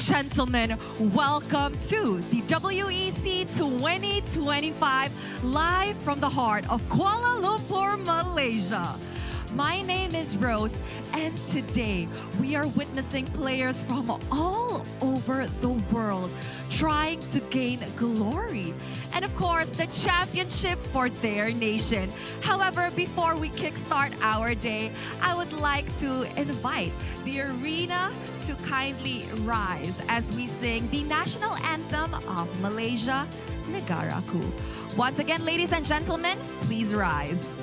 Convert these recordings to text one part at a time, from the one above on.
gentlemen, welcome to the WEC 2025 live from the heart of Kuala Lumpur, Malaysia. My name is Rose, and today we are witnessing players from all over the world trying to gain glory and of course the championship for their nation. However, before we kickstart our day, I would like to invite the arena to kindly rise as we sing the national anthem of Malaysia, Negaraku. Once again, ladies and gentlemen, please rise.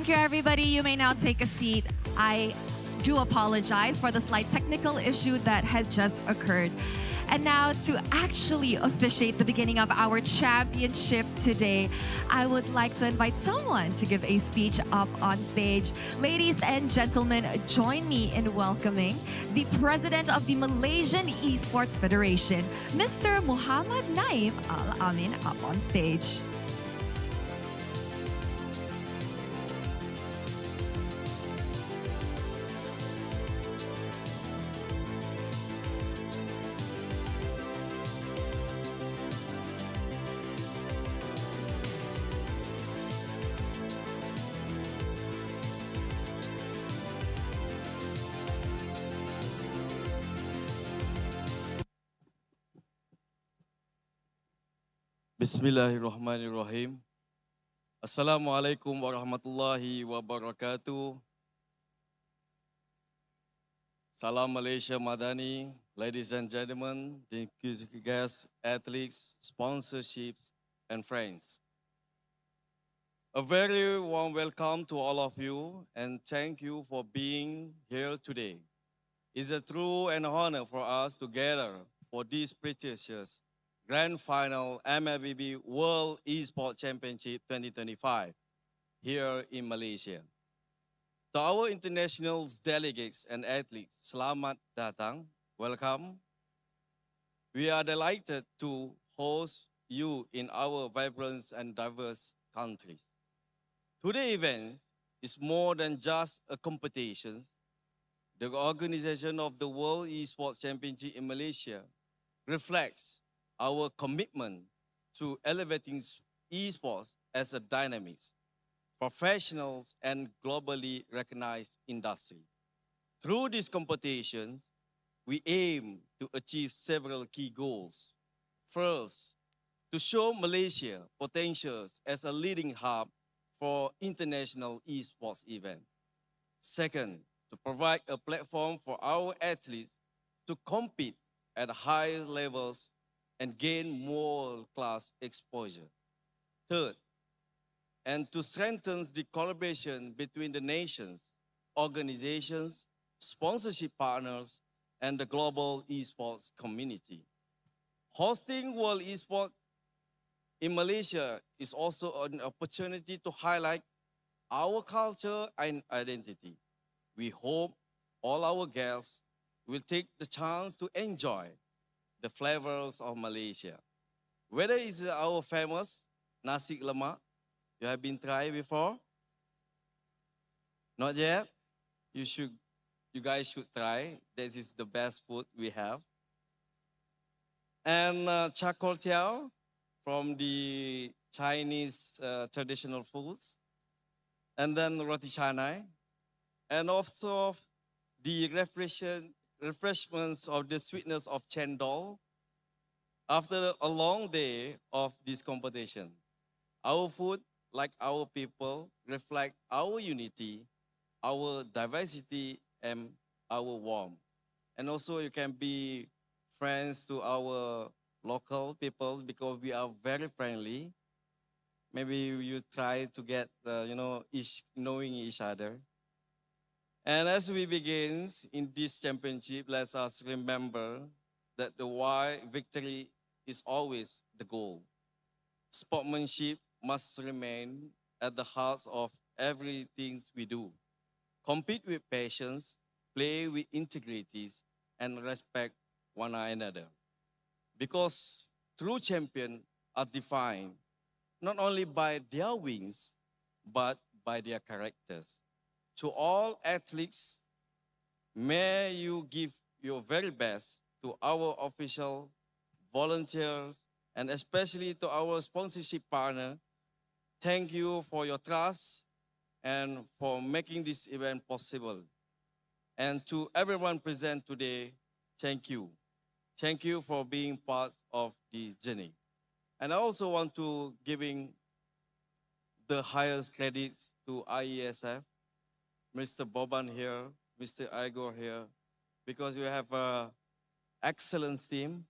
Thank you, everybody. You may now take a seat. I do apologize for the slight technical issue that had just occurred. And now to actually officiate the beginning of our championship today, I would like to invite someone to give a speech up on stage. Ladies and gentlemen, join me in welcoming the President of the Malaysian Esports Federation, Mr. Muhammad Naim Al-Amin, up on stage. Bismillahirrahmanirrahim. Assalamualaikum warahmatullahi wabarakatuh. Salam Malaysia Madani, ladies and gentlemen, guests, athletes, sponsorships, and friends. A very warm welcome to all of you and thank you for being here today. It's a true and honor for us to gather for this prestigious Grand Final MLBB World Esports Championship 2025 here in Malaysia. To our international delegates and athletes, selamat datang, welcome. We are delighted to host you in our vibrant and diverse countries. Today's event is more than just a competition. The organization of the World Esports Championship in Malaysia reflects our commitment to elevating esports as a dynamic, professional, and globally recognized industry. Through this competition, we aim to achieve several key goals. First, to show Malaysia potentials as a leading hub for international esports events. Second, to provide a platform for our athletes to compete at higher levels and gain more class exposure. Third, and to strengthen the collaboration between the nations, organizations, sponsorship partners, and the global esports community. Hosting World Esports in Malaysia is also an opportunity to highlight our culture and identity. We hope all our guests will take the chance to enjoy the flavors of Malaysia. Whether it's our famous nasi lemak, you have been tried before? Not yet? You guys should try. This is the best food we have. And char kway teow from the Chinese traditional foods. And then roti canai. And also the refreshments of the sweetness of chendol. After a long day of this competition, our food, like our people, reflect our unity, our diversity, and our warmth. And also you can be friends to our local people because we are very friendly. Maybe you try to get, knowing each other. And as we begin in this championship, let us remember that the why victory is always the goal. Sportsmanship must remain at the heart of everything we do. Compete with patience, play with integrity, and respect one another. Because true champions are defined not only by their wins, but by their characters. To all athletes, may you give your very best to our official volunteers, and especially to our sponsorship partner. Thank you for your trust and for making this event possible. And to everyone present today, thank you. Thank you for being part of the journey. And I also want to giving the highest credits to IESF, Mr. Boban here, Mr. Igor here, because we have an excellent team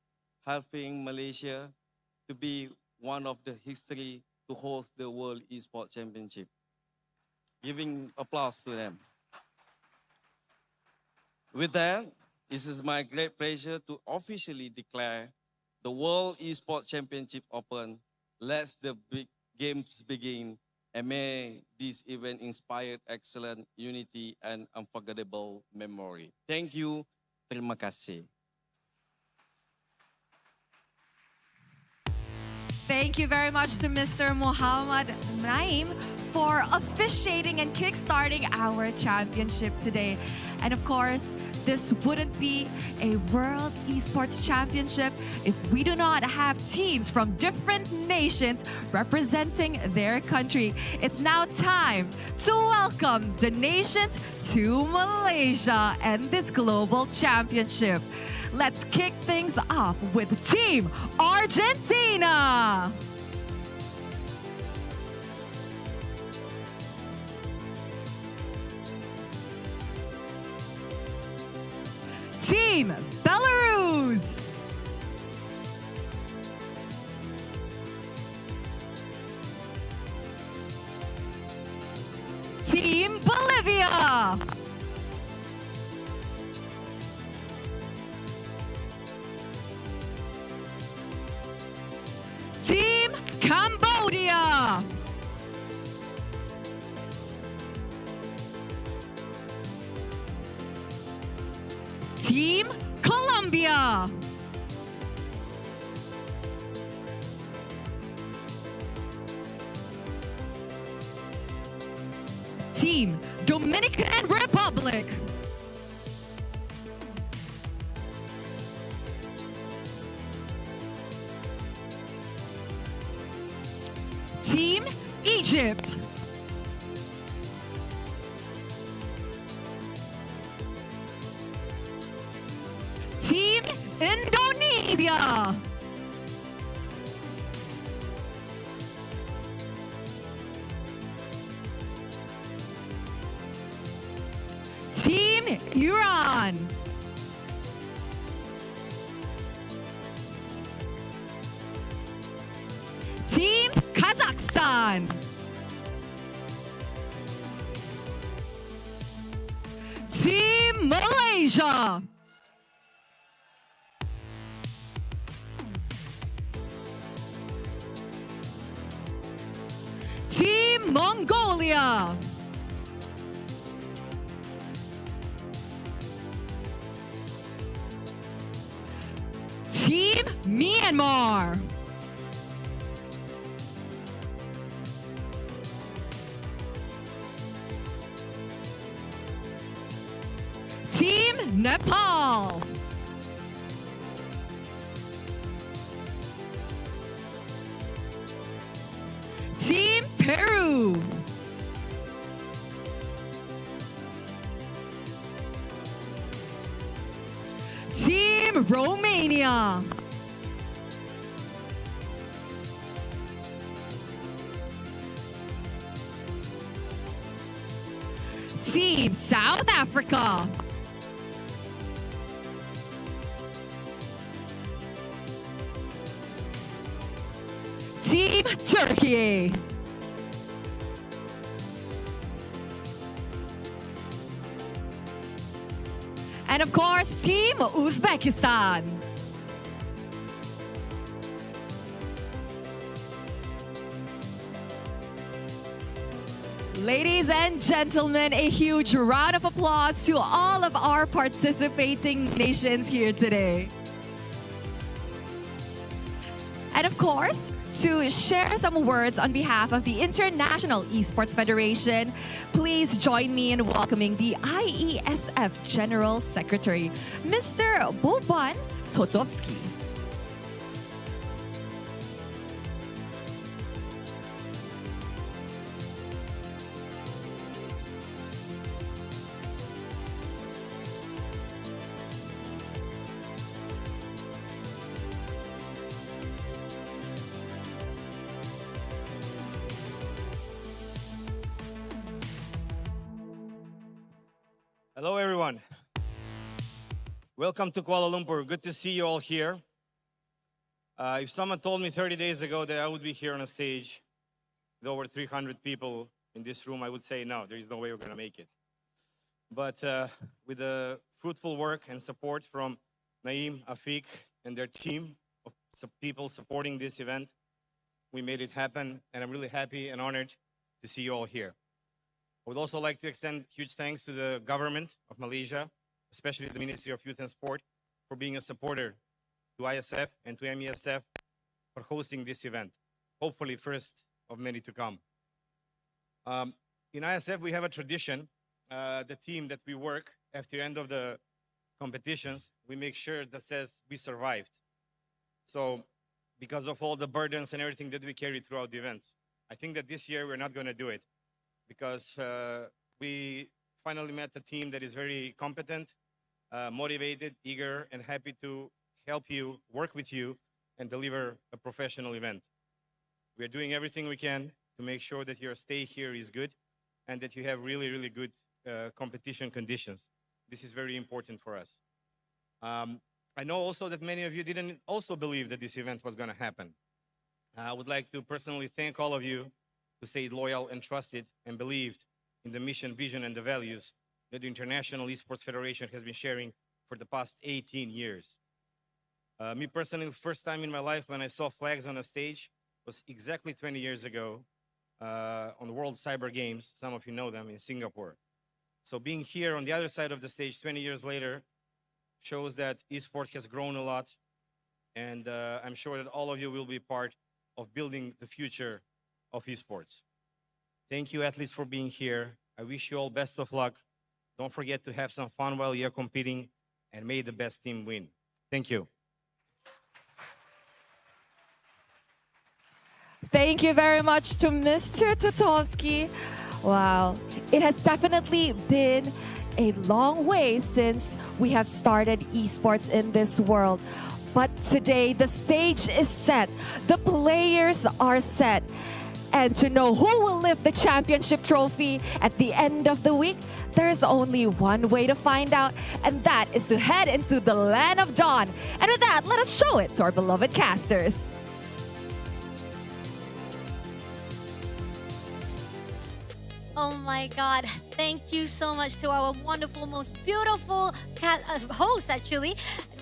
helping Malaysia to be one of the history to host the World Esports Championship. Giving applause to them. With that, it is my great pleasure to officially declare the World Esports Championship open. Let the big games begin, and may this event inspire excellent unity and unforgettable memory. Thank you. Terima kasih. Thank you very much to Mr. Muhammad Naim for officiating and kickstarting our championship today. And of course, this wouldn't be a World Esports Championship if we do not have teams from different nations representing their country. It's now time to welcome the nations to Malaysia and this global championship. Let's kick things off with Team Argentina. Team Belarus. Team Bolivia. Team Cambodia. Team Colombia. Team Dominican Republic. Team Egypt. Team Indonesia. Team Iran. Team Kazakhstan. Team Malaysia. Team Mongolia. Team Myanmar. Team Nepal. Team Peru. Team Romania. Team South Africa. Team Turkey. And of course, Team Uzbekistan. Ladies and gentlemen, a huge round of applause to all of our participating nations here today. And of course, to share some words on behalf of the International Esports Federation, please join me in welcoming the IESF General Secretary, Mr. Boban Totovsky. Hello, everyone. Welcome to Kuala Lumpur. Good to see you all here. If someone told me 30 days ago that I would be here on a stage with over 300 people in this room, I would say, no, there is no way we're going to make it. But with the fruitful work and support from Naeem, Afiq, and their team of people supporting this event, we made it happen. And I'm really happy and honored to see you all here. I would also like to extend huge thanks to the government of Malaysia, especially the Ministry of Youth and Sport, for being a supporter to ISF and to MESF for hosting this event. Hopefully first of many to come. In ISF, we have a tradition. The team that we work after the end of the competitions, we make sure that says we survived. So because of all the burdens and everything that we carry throughout the events, I think that this year we're not going to do it, because we finally met a team that is very competent, motivated, eager, and happy to help you, work with you, and deliver a professional event. We are doing everything we can to make sure that your stay here is good and that you have really, really good competition conditions. This is very important for us. I know also that many of you didn't also believe that this event was going to happen. I would like to personally thank all of you who stayed loyal and trusted and believed in the mission, vision, and the values that the International Esports Federation has been sharing for the past 18 years. Me personally, the first time in my life when I saw flags on a stage was exactly 20 years ago on the World Cyber Games. Some of you know them, in Singapore. So being here on the other side of the stage 20 years later shows that esports has grown a lot, and I'm sure that all of you will be part of building the future of esports. Thank you, athletes, for being here. I wish you all best of luck. Don't forget to have some fun while you're competing, and may the best team win. Thank you. Thank you very much to Mr. Totovsky. Wow, it has definitely been a long way since we have started esports in this world. But today, the stage is set, the players are set. And to know who will lift the championship trophy at the end of the week, there's only one way to find out, and that is to head into the land of dawn. And with that, let us show it to our beloved casters. Oh my God. Thank you so much to our wonderful, most beautiful host, actually,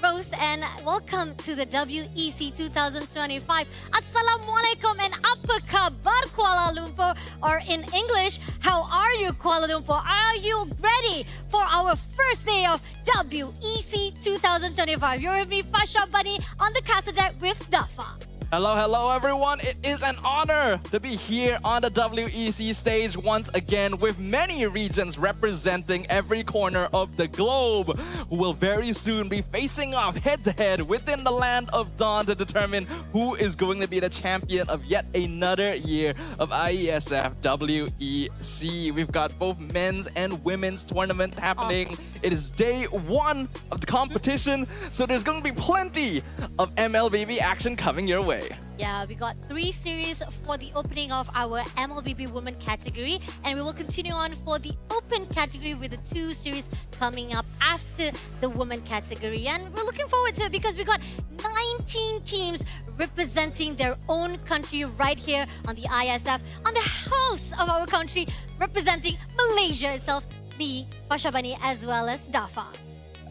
Rose, and welcome to the WEC 2025. Assalamualaikum and apa kabar Kuala Lumpur? Or in English, how are you Kuala Lumpur? Are you ready for our first day of WEC 2025? You're with me, Fasha Bunny, on the Casa Deck with Stafa. Hello everyone. It is an honor to be here on the WEC stage once again with many regions representing every corner of the globe who will very soon be facing off head-to-head within the land of Dawn to determine who is going to be the champion of yet another year of IESF WEC. We've got both men's and women's tournaments happening. It is day one of the competition, so there's going to be plenty of MLBB action coming your way. Yeah, we got 3 series for the opening of our MLBB Women category, and we will continue on for the Open category with the 2 series coming up after the Women category. And we're looking forward to it because we got 19 teams representing their own country right here on the ISF, on the house of our country, representing Malaysia itself, me, Fasha Bani, as well as Dafa.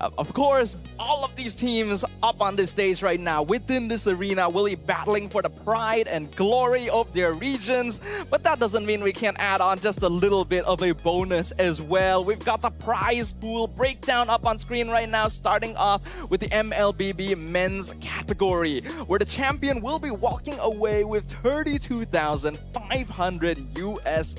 Of course, all of these teams up on this stage right now within this arena will be battling for the pride and glory of their regions. But that doesn't mean we can't add on just a little bit of a bonus as well. We've got the prize pool breakdown up on screen right now, starting off with the MLBB men's category, where the champion will be walking away with $32,500 US.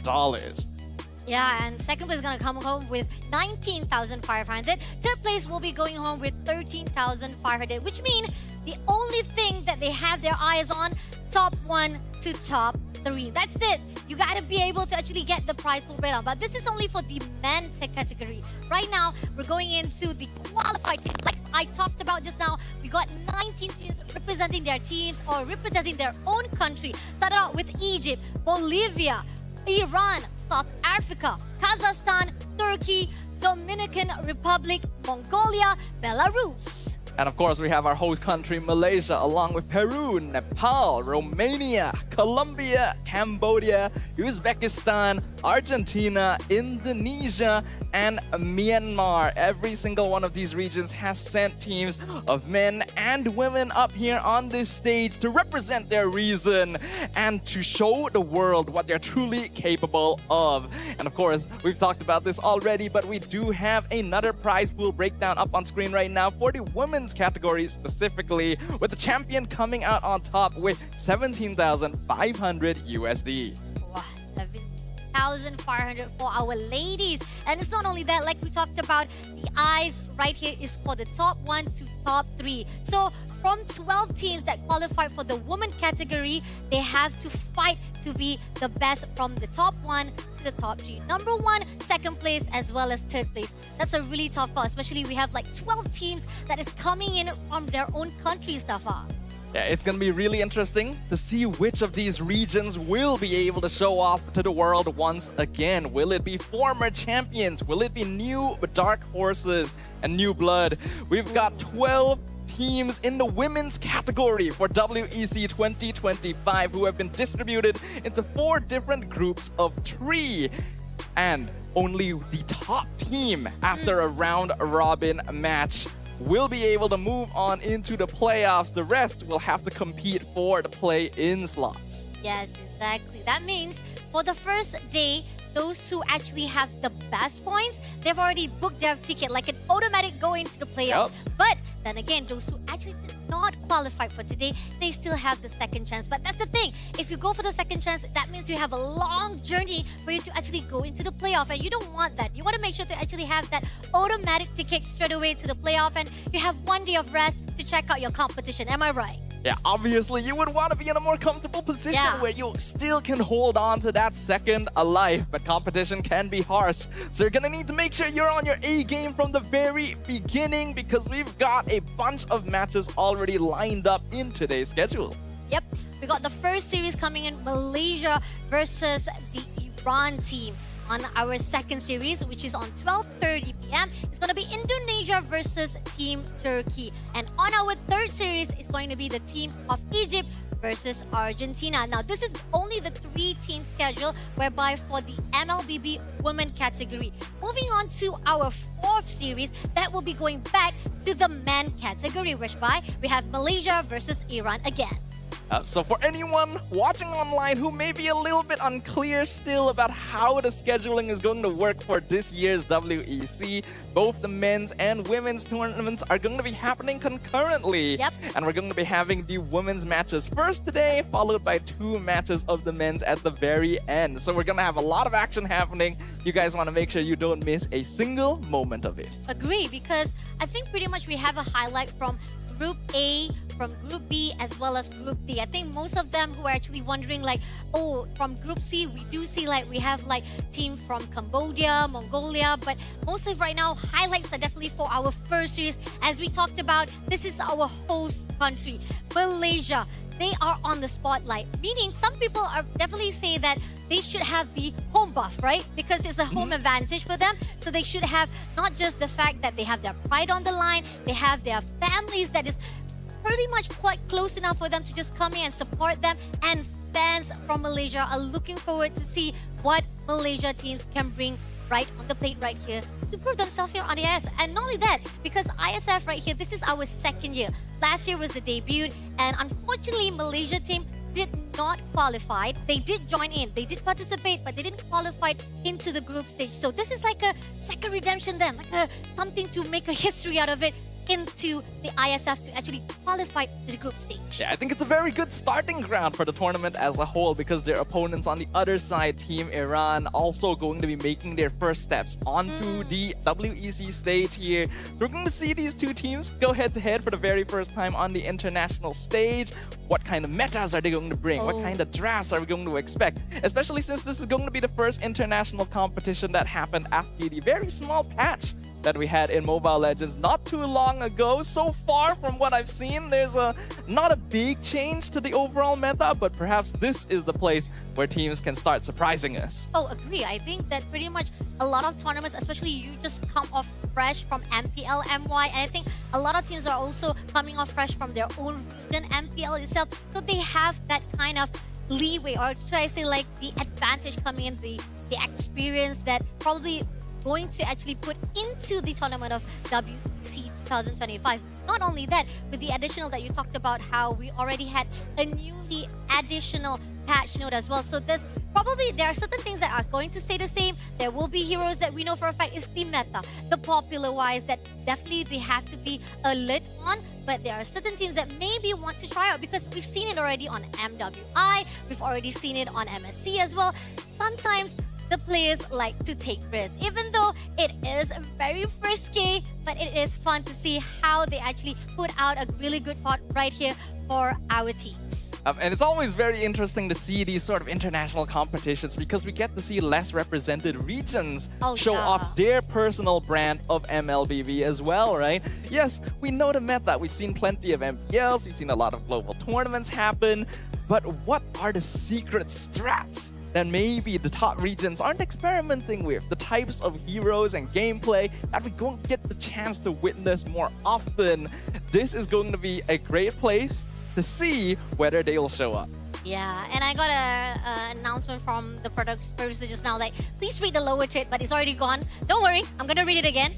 Yeah, and second place is going to come home with 19,500. Third place will be going home with 13,500, which means the only thing that they have their eyes on, top 1 to top 3. That's it. You got to be able to actually get the prize pool breakdown. But this is only for the men's category. Right now, we're going into the qualified teams. Like I talked about just now, we got 19 teams representing their teams or representing their own country. Started out with Egypt, Bolivia, Iran, South Africa, Kazakhstan, Turkey, Dominican Republic, Mongolia, Belarus. And of course, we have our host country, Malaysia, along with Peru, Nepal, Romania, Colombia, Cambodia, Uzbekistan, Argentina, Indonesia, and Myanmar. Every single one of these regions has sent teams of men and women up here on this stage to represent their region and to show the world what they're truly capable of. And of course, we've talked about this already, but we do have another prize pool breakdown up on screen right now for the women's category specifically, with the champion coming out on top with 17,500 USD. Wow, 7,500 for our ladies. And it's not only that, like we talked about, the eyes right here is for the top 1 to top 3. So from 12 teams that qualified for the women category, they have to fight to be the best from the top 1 to the top 3. Number 1, second place, as well as third place. That's a really tough call, especially we have like 12 teams that is coming in from their own country, Stafa. Yeah, it's going to be really interesting to see which of these regions will be able to show off to the world once again. Will it be former champions? Will it be new dark horses and new blood? We've got 12 teams in the women's category for WEC 2025 who have been distributed into 4 different groups of 3. And only the top team after a round-robin match will be able to move on into the playoffs. The rest will have to compete for the play-in slots. Yes, exactly. That means for the first day, those who actually have the best points, they've already booked their ticket like an automatic go into the playoff. Yep. But then again, those who actually did not qualify for today, they still have the second chance. But that's the thing. If you go for the second chance, that means you have a long journey for you to actually go into the playoff. And you don't want that. You want to make sure to actually have that automatic ticket straight away to the playoff. And you have 1 day of rest to check out your competition. Am I right? Yeah, obviously you would want to be in a more comfortable position where you still can hold on to that second alive, but competition can be harsh. So you're gonna need to make sure you're on your A game from the very beginning, because we've got a bunch of matches already lined up in today's schedule. Yep, we got the first series coming in, Malaysia versus the Iran team. On our second series, which is on 12:30 p.m., it's going to be Indonesia versus Team Turkey. And on our third series, it's going to be the team of Egypt versus Argentina. Now, this is only the 3-team schedule, whereby for the MLBB Women category. Moving on to our 4th series, that will be going back to the men category, whereby we have Malaysia versus Iran again. So for anyone watching online who may be a little bit unclear still about how the scheduling is going to work for this year's WEC, both the men's and women's tournaments are going to be happening concurrently. Yep. And we're going to be having the women's matches first today, followed by 2 matches of the men's at the very end. So we're going to have a lot of action happening. You guys want to make sure you don't miss a single moment of it. Agree, because I think pretty much we have a highlight from Group A, from Group B, as well as Group D. I think most of them who are actually wondering like, oh, from Group C, we do see like we have like team from Cambodia, Mongolia, but mostly right now, highlights are definitely for our first series. As we talked about, this is our host country, Malaysia. They are on the spotlight, meaning some people are definitely saying that they should have the home buff, right? Because it's a home advantage for them. So they should have not just the fact that they have their pride on the line, they have their families that is pretty much quite close enough for them to just come in and support them. And fans from Malaysia are looking forward to see what Malaysia teams can bring right on the plate right here to prove themselves here on the IS. And not only that, because ISF right here, this is our 2nd year. Last year was the debut, and unfortunately, Malaysia team did not qualify. They did join in, they did participate, but they didn't qualify into the group stage. So this is like a second redemption then, like something to make a history out of it into the ISF to actually qualify to the group stage. Yeah, I think it's a very good starting ground for the tournament as a whole, because their opponents on the other side, Team Iran, also going to be making their first steps onto the WEC stage here. We're going to see these 2 teams go head-to-head for the very first time on the international stage. What kind of metas are they going to bring? What kind of drafts are we going to expect? Especially since this is going to be the first international competition that happened after the very small patch that we had in Mobile Legends not too long ago. So far from what I've seen, there's not a big change to the overall meta, but perhaps this is the place where teams can start surprising us. Oh, agree. I think that pretty much a lot of tournaments, especially you just come off fresh from MPL, MY, and I think a lot of teams are also coming off fresh from their own region, MPL itself. So they have that kind of leeway, or should I say like the advantage coming in, the experience that probably going to actually put into the tournament of WEC 2025. Not only that, with the additional that you talked about, how we already had a newly additional patch note as well. So there are certain things that are going to stay the same. There will be heroes that we know for a fact is the meta, the popular wise that definitely they have to be lit on. But there are certain teams that maybe want to try out, because we've seen it already on MWI, we've already seen it on MSC as well. Sometimes the players like to take risks, even though it is very risky, but it is fun to see how they actually put out a really good fight right here for our teams. And it's always very interesting to see these sort of international competitions, because we get to see less represented regions show off their personal brand of MLBB as well, right? Yes, we know the meta. We've seen plenty of MPLs, we've seen a lot of global tournaments happen, but what are the secret strats that maybe the top regions aren't experimenting with? The types of heroes and gameplay that we don't get the chance to witness more often. This is going to be a great place to see whether they'll show up. Yeah, and I got an announcement from the producer just now, like, please read the lower chat, but it's already gone. Don't worry, I'm gonna read it again.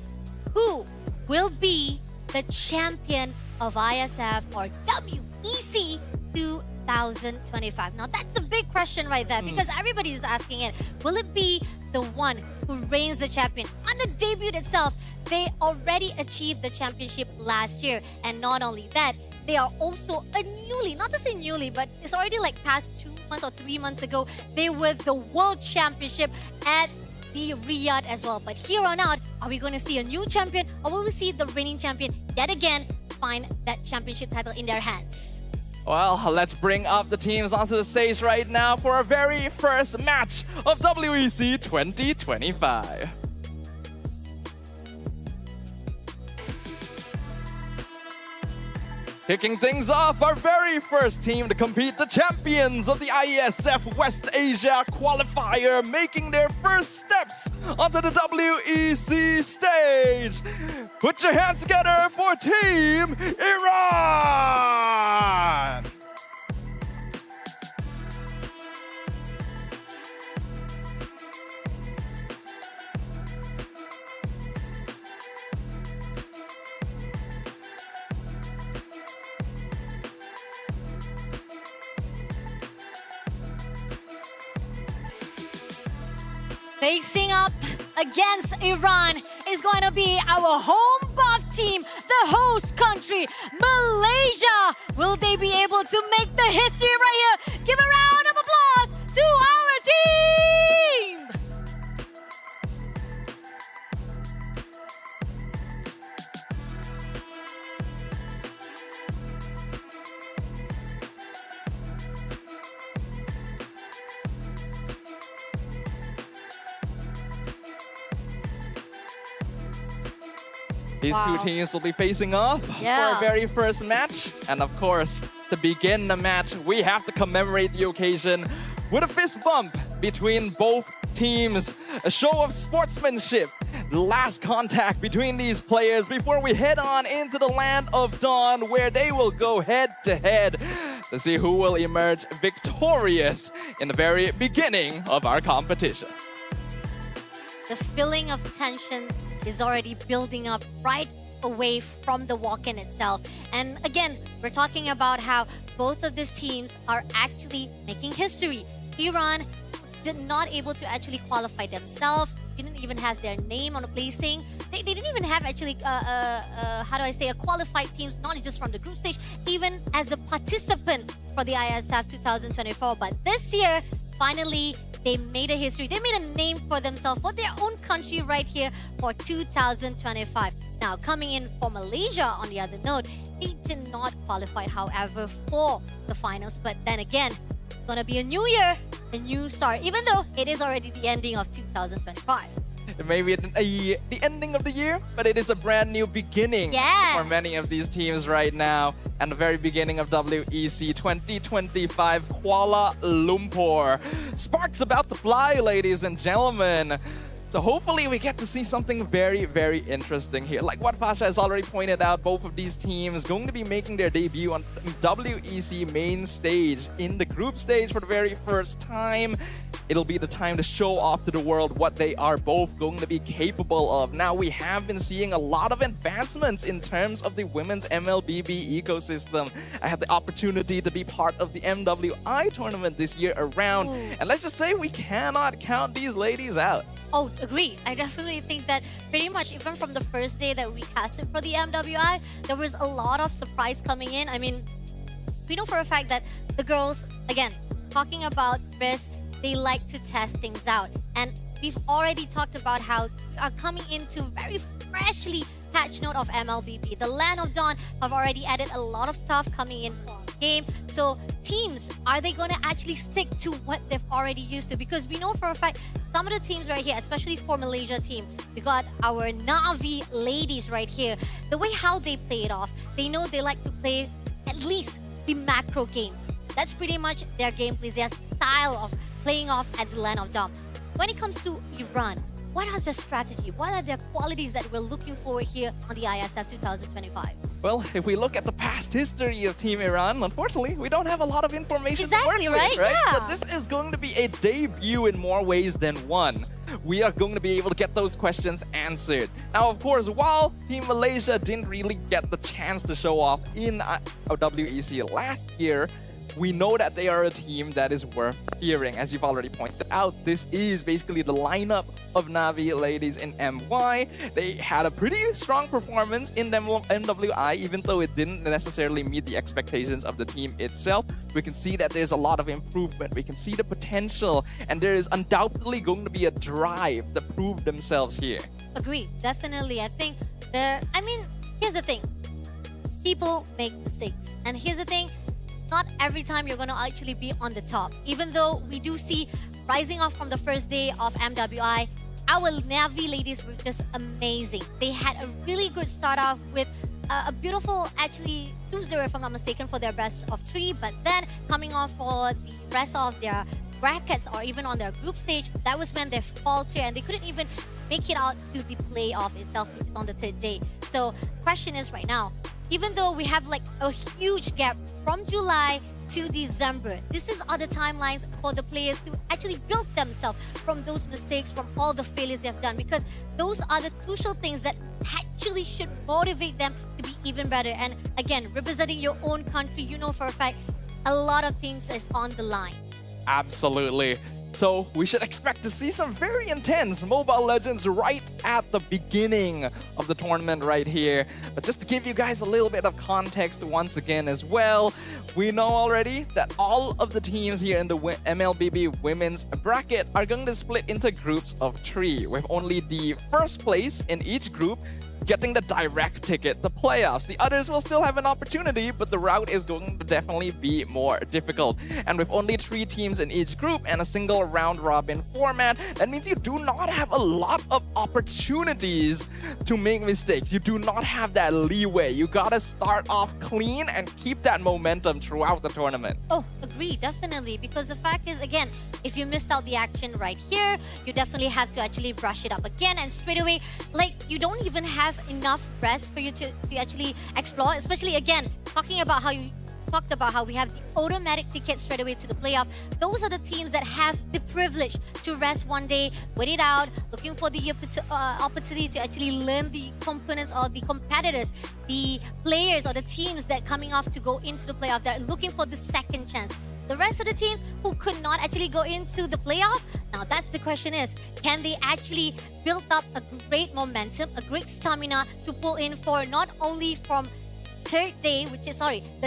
Who will be the champion of ISF or WEC 2025? Now that's a big question right there, because everybody is asking it. Will it be the one who reigns the champion? On the debut itself, they already achieved the championship last year. And not only that, they are also a newly, not to say newly, but it's already like past 2 months or 3 months ago, they were the World Championship at the Riyadh as well. But here on out, are we going to see a new champion, or will we see the reigning champion yet again find that championship title in their hands? Well, let's bring up the teams onto the stage right now for our very first match of WEC 2025. Kicking things off, our very first team to compete, the champions of the IESF West Asia qualifier, making their first steps onto the WEC stage. Put your hands together for Team Iran! Facing up against Iran is going to be our home buff team, the host country, Malaysia. Will they be able to make the history right here? Give a round of applause to our team! These Wow. two teams will be facing off for Yeah. our very first match. And of course, to begin the match, we have to commemorate the occasion with a fist bump between both teams. A show of sportsmanship, the last contact between these players before we head on into the land of dawn, where they will go head to head to see who will emerge victorious in the very beginning of our competition. The feeling of tensions is already building up right away from the walk-in itself. And again, we're talking about how both of these teams are actually making history. Iran did not able to actually qualify themselves, didn't even have their name on a placing. They didn't even have actually, how do I say, a qualified teams, not just from the group stage, even as the participant for the IESF 2024. But this year, finally, they made a history. They made a name for themselves, for their own country right here for 2025. Now, coming in for Malaysia, on the other note, they did not qualify, however, for the finals. But then again, it's gonna be a new year, a new start, even though it is already the ending of 2025. It may be the ending of the year, but it is a brand new beginning Yes. for many of these teams right now. And the very beginning of WEC 2025 Kuala Lumpur. Sparks about to fly, ladies and gentlemen. So hopefully we get to see something very, very interesting here. Like what Fasha has already pointed out, both of these teams going to be making their debut on WEC main stage in the group stage for the very first time. It'll be the time to show off to the world what they are both going to be capable of. Now, we have been seeing a lot of advancements in terms of the women's MLBB ecosystem. I had the opportunity to be part of the MWI tournament this year around. And let's just say we cannot count these ladies out. Oh, agree. I definitely think that pretty much even from the first day that we casted for the MWI, there was a lot of surprise coming in. I mean, we know for a fact that the girls, again, talking about this, they like to test things out. And we've already talked about how we are coming into very freshly patched note of MLBB. The Land of Dawn have already added a lot of stuff coming in for the game. So teams, are they going to actually stick to what they've already used to? Because we know for a fact, some of the teams right here, especially for Malaysia team, we got our Navi ladies right here. The way how they play it off, they know they like to play at least the macro games. That's pretty much their gameplay, their style of playing off at the Land of Dawn. When it comes to Iran, what is their strategy? What are their qualities that we're looking for here on the IESF 2025? Well, if we look at the past history of Team Iran, unfortunately, we don't have a lot of information Exactly, to work with, right? Yeah. But this is going to be a debut in more ways than one. We are going to be able to get those questions answered. Now, of course, while Team Malaysia didn't really get the chance to show off in WEC last year, we know that they are a team that is worth hearing. As you've already pointed out, this is basically the lineup of Navi ladies in MY. They had a pretty strong performance in MWI, even though it didn't necessarily meet the expectations of the team itself. We can see that there's a lot of improvement. We can see the potential, and there is undoubtedly going to be a drive to prove themselves here. Agree, definitely. I think here's the thing. People make mistakes. And here's the thing, not every time you're going to actually be on the top. Even though we do see rising off from the first day of MWI, our Navi ladies were just amazing. They had a really good start off with a beautiful, actually 2-0 if I'm not mistaken, for their best of 3. But then coming off for the rest of their brackets or even on their group stage, that was when they faltered and they couldn't even make it out to the playoff itself, which is on the 3rd day. So question is right now, even though we have like a huge gap from July to December, this is other timelines for the players to actually build themselves from those mistakes, from all the failures they've done, because those are the crucial things that actually should motivate them to be even better. And again, representing your own country, you know for a fact, a lot of things is on the line. Absolutely. So we should expect to see some very intense Mobile Legends right at the beginning of the tournament right here. But just to give you guys a little bit of context once again as well, we know already that all of the teams here in the MLBB Women's bracket are going to split into groups of 3, with only the first place in each group getting the direct ticket to playoffs. The others will still have an opportunity, but the route is going to definitely be more difficult. And with only 3 teams in each group and a single round-robin format, that means you do not have a lot of opportunities to make mistakes. You do not have that leeway. You gotta start off clean and keep that momentum throughout the tournament. Oh, agree, definitely. Because the fact is, again, if you missed out the action right here, you definitely have to actually brush it up again. And straight away, like, you don't even have enough rest for you to actually explore. Especially, again, talking about how you talked about how we have the automatic ticket straight away to the playoff. Those are the teams that have the privilege to rest one day, wait it out, looking for the opportunity to actually learn the components or the competitors, the players or the teams that coming off to go into the playoff. They're looking for the second chance. The rest of the teams who could not actually go into the playoff, now that's the question is, can they actually build up a great momentum, a great stamina to pull in for not only from the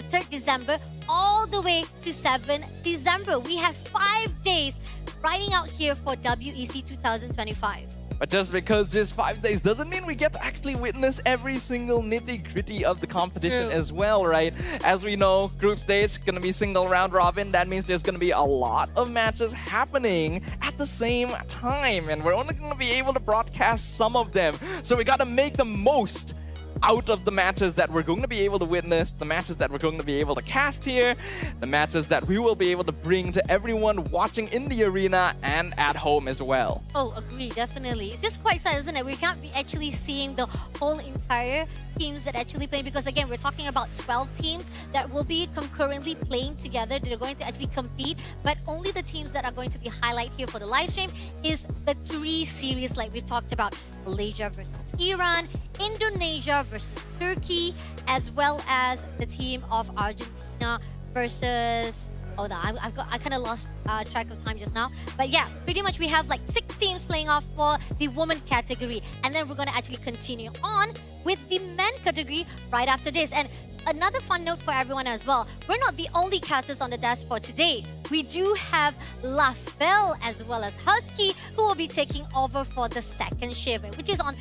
3rd December, all the way to 7th December. We have 5 days riding out here for WEC 2025. But just because just 5 days doesn't mean we get to actually witness every single nitty-gritty of the competition as well, right? As we know, group stage gonna be single round robin. That means there's gonna be a lot of matches happening at the same time, and we're only gonna be able to broadcast some of them. So we gotta make the most out of the matches that we're going to be able to witness, the matches that we're going to be able to cast here, the matches that we will be able to bring to everyone watching in the arena and at home as well. Oh, agree, definitely. It's just quite sad, isn't it? We can't be actually seeing the whole entire teams that actually play, because again, we're talking about 12 teams that will be concurrently playing together. They're going to actually compete, but only the teams that are going to be highlighted here for the live stream is the 3 series like we've talked about. Malaysia versus Iran, Indonesia versus Turkey, as well as the team of Argentina versus... Oh no, I kind of lost track of time just now. But yeah, pretty much we have like 6 teams playing off for the women category. And then we're going to actually continue on with the men category right after this. And another fun note for everyone as well, we're not the only casters on the desk for today. We do have Lafel as well as Husky, who will be taking over for the second shift, which is on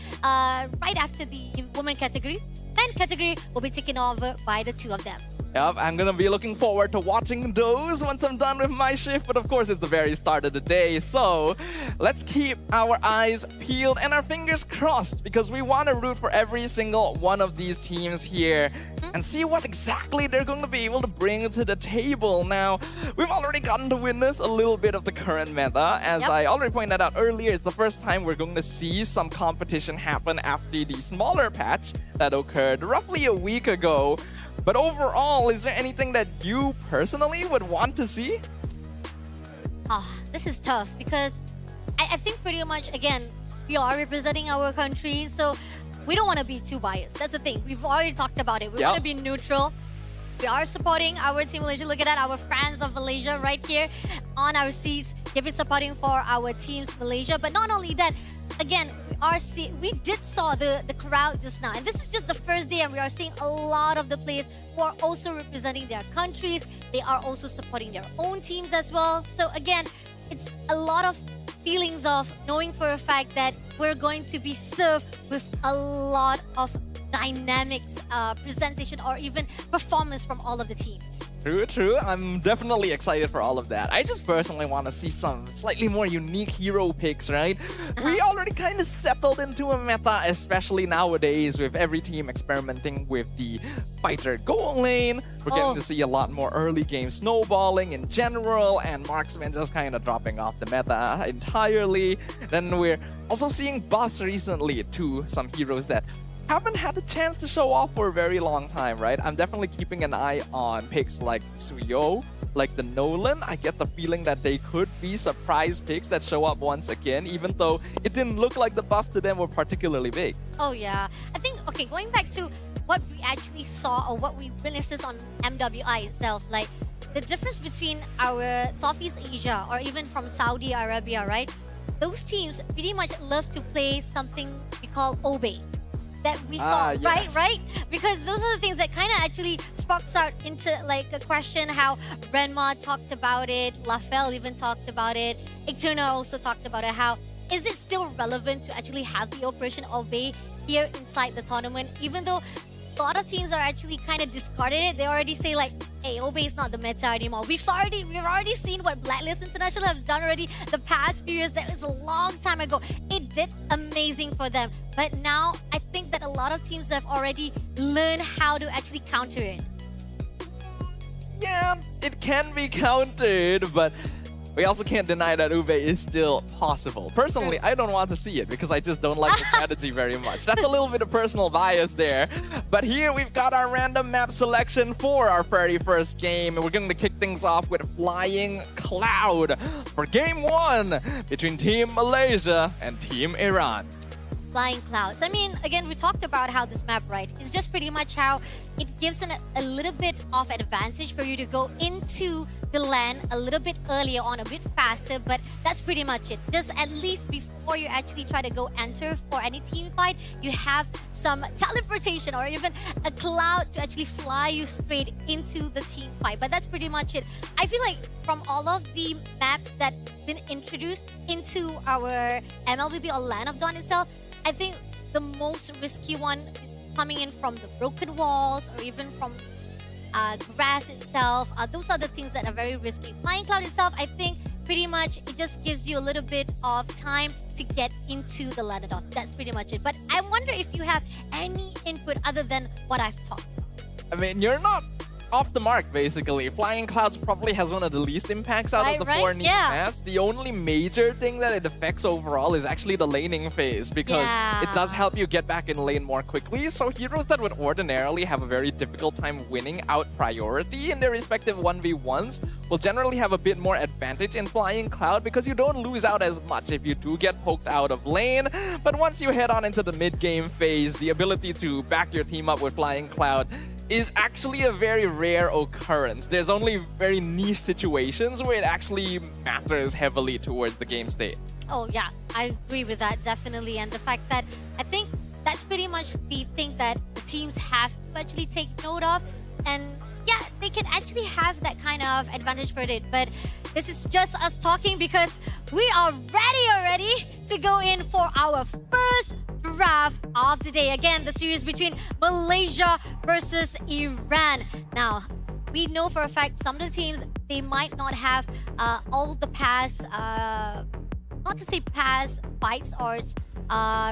right after the women category. Men category will be taken over by the 2 of them. Yep, I'm gonna be looking forward to watching those once I'm done with my shift, but of course it's the very start of the day, so let's keep our eyes peeled and our fingers crossed, because we want to root for every single one of these teams here and see what exactly they're going to be able to bring to the table. Now, we've already gotten to witness a little bit of the current meta. As I already pointed out earlier, it's the first time we're going to see some competition happen after the smaller patch that occurred roughly a week ago. But overall, is there anything that you personally would want to see? This is tough because I think pretty much, again, we are representing our country, so we don't want to be too biased. That's the thing. We've already talked about it. We want to be neutral. We are supporting our team Malaysia. Look at that, our fans of Malaysia right here on our seats. Give it supporting for our teams Malaysia. But not only that, again, we did saw the crowd just now, and this is just the first day, and we are seeing a lot of the players who are also representing their countries. They are also supporting their own teams as well. So again, it's a lot of feelings of knowing for a fact that we're going to be served with a lot of dynamics, presentation, or even performance from all of the teams. True. I'm definitely excited for all of that. I just personally want to see some slightly more unique hero picks, right? We already kind of settled into a meta, especially nowadays with every team experimenting with the fighter goal lane. We're getting to see a lot more early game snowballing in general, and marksman just kind of dropping off the meta entirely. Then we're also seeing buffs recently to some heroes that haven't had a chance to show off for a very long time, right? I'm definitely keeping an eye on picks like Suyo, like the Nolan. I get the feeling that they could be surprise picks that show up once again, even though it didn't look like the buffs to them were particularly big. Oh yeah. I think, okay, going back to what we actually saw or what we witnessed on MWI itself, like the difference between our Southeast Asia or even from Saudi Arabia, right? Those teams pretty much love to play something we call Obe. That we saw, yes. right? Because those are the things that kind of actually sparks out into like a question how Renma talked about it, Lafelle even talked about it, Ictuna also talked about it, how is it still relevant to actually have the Operation Obey here inside the tournament? Even though a lot of teams are actually kind of discarded it, they already say like, hey, Obey is not the meta anymore. We've already seen what Blacklist International have done already the past few years. That was a long time ago. It did amazing for them. But now I think that a lot of teams have already learned how to actually counter it. Yeah, it can be countered, but we also can't deny that Ube is still possible. Personally, I don't want to see it because I just don't like the strategy very much. That's a little bit of personal bias there. But here we've got our random map selection for our very first game. We're going to kick things off with Flying Cloud for Game 1 between Team Malaysia and Team Iran. Flying Clouds. I mean, again, we talked about how this map, right, is just pretty much how it gives a little bit of advantage for you to go into the LAN a little bit earlier on, a bit faster, but that's pretty much it. Just at least before you actually try to go enter for any team fight, you have some teleportation or even a cloud to actually fly you straight into the team fight. But that's pretty much it. I feel like from all of the maps that's been introduced into our MLBB or LAN of Dawn itself, I think the most risky one is coming in from the broken walls or even from grass itself. Those are the things that are very risky. Flying Cloud itself, I think pretty much it just gives you a little bit of time to get into the ladder dot. That's pretty much it. But I wonder if you have any input other than what I've talked about. I mean, you're not off the mark, basically. Flying Clouds probably has one of the least impacts out of the four new maps. The only major thing that it affects overall is actually the laning phase, because it does help you get back in lane more quickly. So heroes that would ordinarily have a very difficult time winning out priority in their respective 1v1s will generally have a bit more advantage in Flying Cloud, because you don't lose out as much if you do get poked out of lane. But once you head on into the mid-game phase, the ability to back your team up with Flying Cloud is actually a very rare occurrence. There's only very niche situations where it actually matters heavily towards the game state. Oh yeah, I agree with that, definitely. And the fact that I think that's pretty much the thing that the teams have to actually take note of. And yeah, they can actually have that kind of advantage for it. But this is just us talking, because we are ready already to go in for our first draft of the day. Again, the series between Malaysia versus Iran. Now, we know for a fact some of the teams, they might not have all the past, not to say past fights or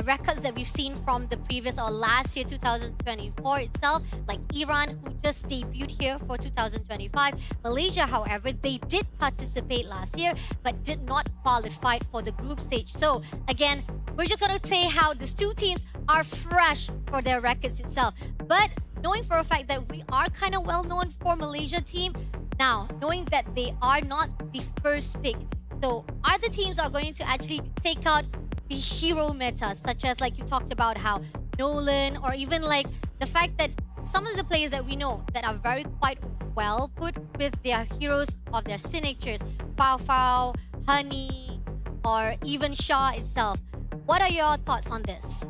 records that we've seen from the previous or last year, 2024 itself, like Iran, who just debuted here for 2025. Malaysia, however, they did participate last year, but did not qualify for the group stage. So again, we're just going to say how these two teams are fresh for their records itself. But knowing for a fact that we are kind of well known for Malaysia team, now knowing that they are not the first pick, so other teams are going to actually take out the hero meta, such as like you talked about how Nolan, or even like the fact that some of the players that we know that are very quite well put with their heroes of their signatures, Fao, Honey, or even Shaw itself. What are your thoughts on this?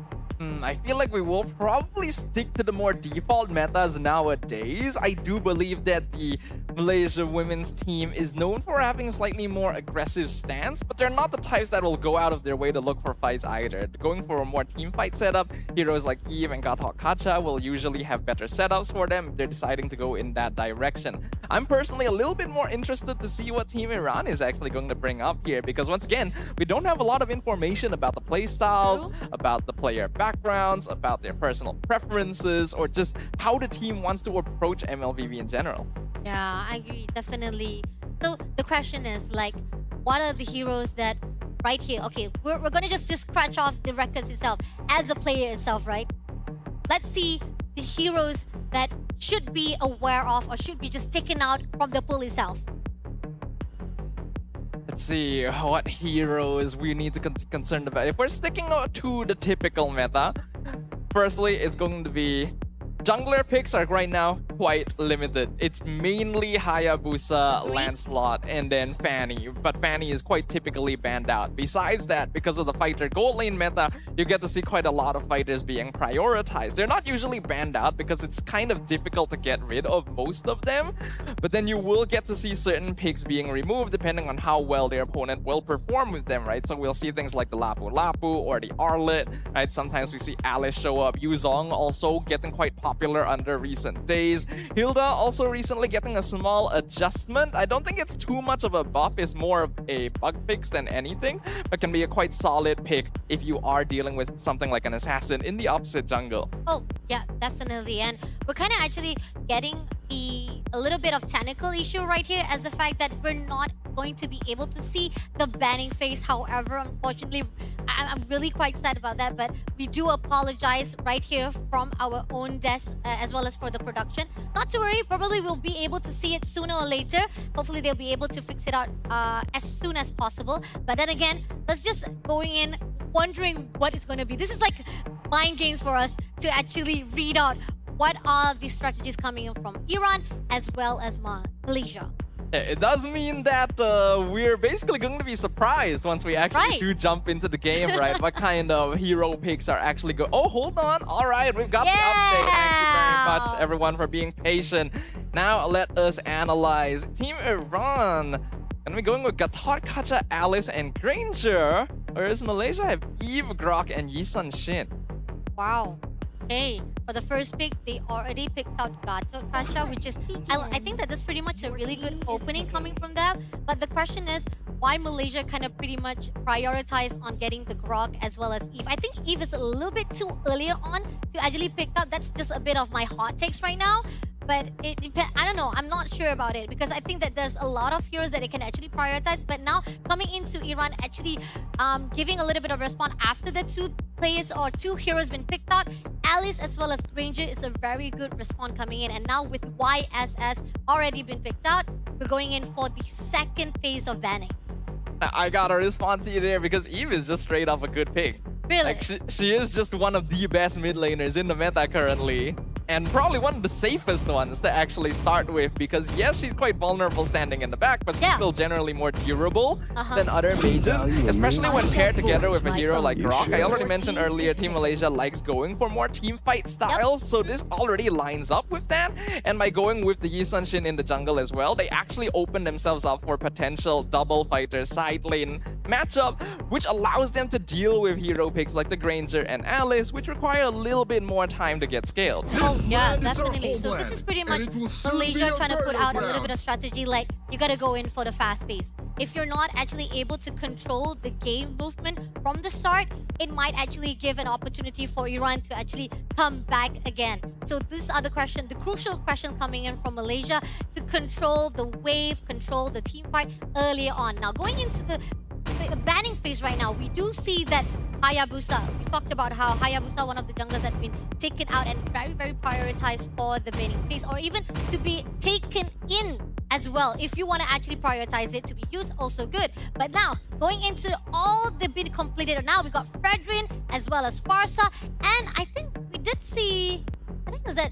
I feel like we will probably stick to the more default metas nowadays. I do believe that the Malaysia women's team is known for having a slightly more aggressive stance, but they're not the types that will go out of their way to look for fights either. Going for a more team fight setup, heroes like Eve and Gatok Kacha will usually have better setups for them if they're deciding to go in that direction. I'm personally a little bit more interested to see what Team Iran is actually going to bring up here, because once again, we don't have a lot of information about the playstyles, about the player backgrounds, about their personal preferences, or just how the team wants to approach MLBB in general. Yeah, I agree, definitely. So the question is like, what are the heroes that right here? Okay, we're gonna just scratch off the records itself as a player itself, right? Let's see the heroes that should be aware of or should be just taken out from the pool itself. Let's see what heroes we need to be concerned about. If we're sticking to the typical meta, firstly, it's going to be jungler picks are right now quite limited. It's mainly Hayabusa, Lancelot, and then Fanny. But Fanny is quite typically banned out. Besides that, because of the fighter gold lane meta, you get to see quite a lot of fighters being prioritized. They're not usually banned out because it's kind of difficult to get rid of most of them. But then you will get to see certain picks being removed depending on how well their opponent will perform with them, right? So we'll see things like the Lapu Lapu or the Arlet, right? Sometimes we see Alice show up. Yuzong also getting quite popular under recent days. Hilda also recently getting a small adjustment. I don't think it's too much of a buff. It's more of a bug fix than anything, but can be a quite solid pick if you are dealing with something like an assassin in the opposite jungle. Oh, yeah, definitely. And we're kind of actually getting a little bit of technical issue right here as the fact that we're not going to be able to see the banning phase. However, unfortunately, I'm really quite sad about that, but we do apologize right here from our own desk as well as for the production. Not to worry, probably we'll be able to see it sooner or later. Hopefully they'll be able to fix it out as soon as possible. But then again, let's just going in wondering what it's going to be. This is like mind games for us to actually read out what are the strategies coming in from Iran as well as Malaysia. It does mean that we're basically going to be surprised once we actually do jump into the game, right? What kind of hero picks are actually go? Oh, hold on. All right, we've got the update. Thank you very much, everyone, for being patient. Now let us analyze. Team Iran gonna be going with Gatot, Kacha, Alice, and Granger. Whereas Malaysia have Eve, Grok, and Yisun Shin. Wow. Okay. For the first pick, they already picked out Gatot Kacha, which is, I think that that's pretty much a really good opening coming from them. But the question is, why Malaysia kind of pretty much prioritize on getting the Grok as well as Eve? I think Eve is a little bit too earlier on to actually pick up. That's just a bit of my hot takes right now. But it depends. I don't know. I'm not sure about it because I think that there's a lot of heroes that they can actually prioritize. But now coming into Iran, actually giving a little bit of response after the two players or two heroes been picked out, Alice as well as Granger is a very good response coming in. And now with YSS already been picked out, we're going in for the second phase of banning. I gotta respond to you there because Eve is just straight up a good pick. Really? Like, she is just one of the best mid laners in the meta currently. And probably one of the safest ones to actually start with because yes, she's quite vulnerable standing in the back, but she's still generally more durable than other mages, especially when paired together with a hero like Grok. I already mentioned earlier, Team Malaysia likes going for more team fight styles, so this already lines up with that. And by going with the Yisun Shin in the jungle as well, they actually open themselves up for potential double fighter side lane matchup, which allows them to deal with hero picks like the Granger and Alice, which require a little bit more time to get scaled. Oh, yeah, definitely. So this is pretty much Malaysia trying to put out a little bit of strategy like you gotta go in for the fast pace. If you're not actually able to control the game movement from the start, it might actually give an opportunity for Iran to actually come back again. So these are the crucial questions coming in from Malaysia to control the wave, control the team fight earlier on. Now going into the banning phase right now, we do see that Hayabusa, we talked about how Hayabusa, one of the junglers that have been taken out and very, very prioritized for the banning phase, or even to be taken in as well. If you want to actually prioritize it to be used, also good. But now, going into all the bid completed, now we got Fredrin as well as Farsa, and I think we did see, I think is that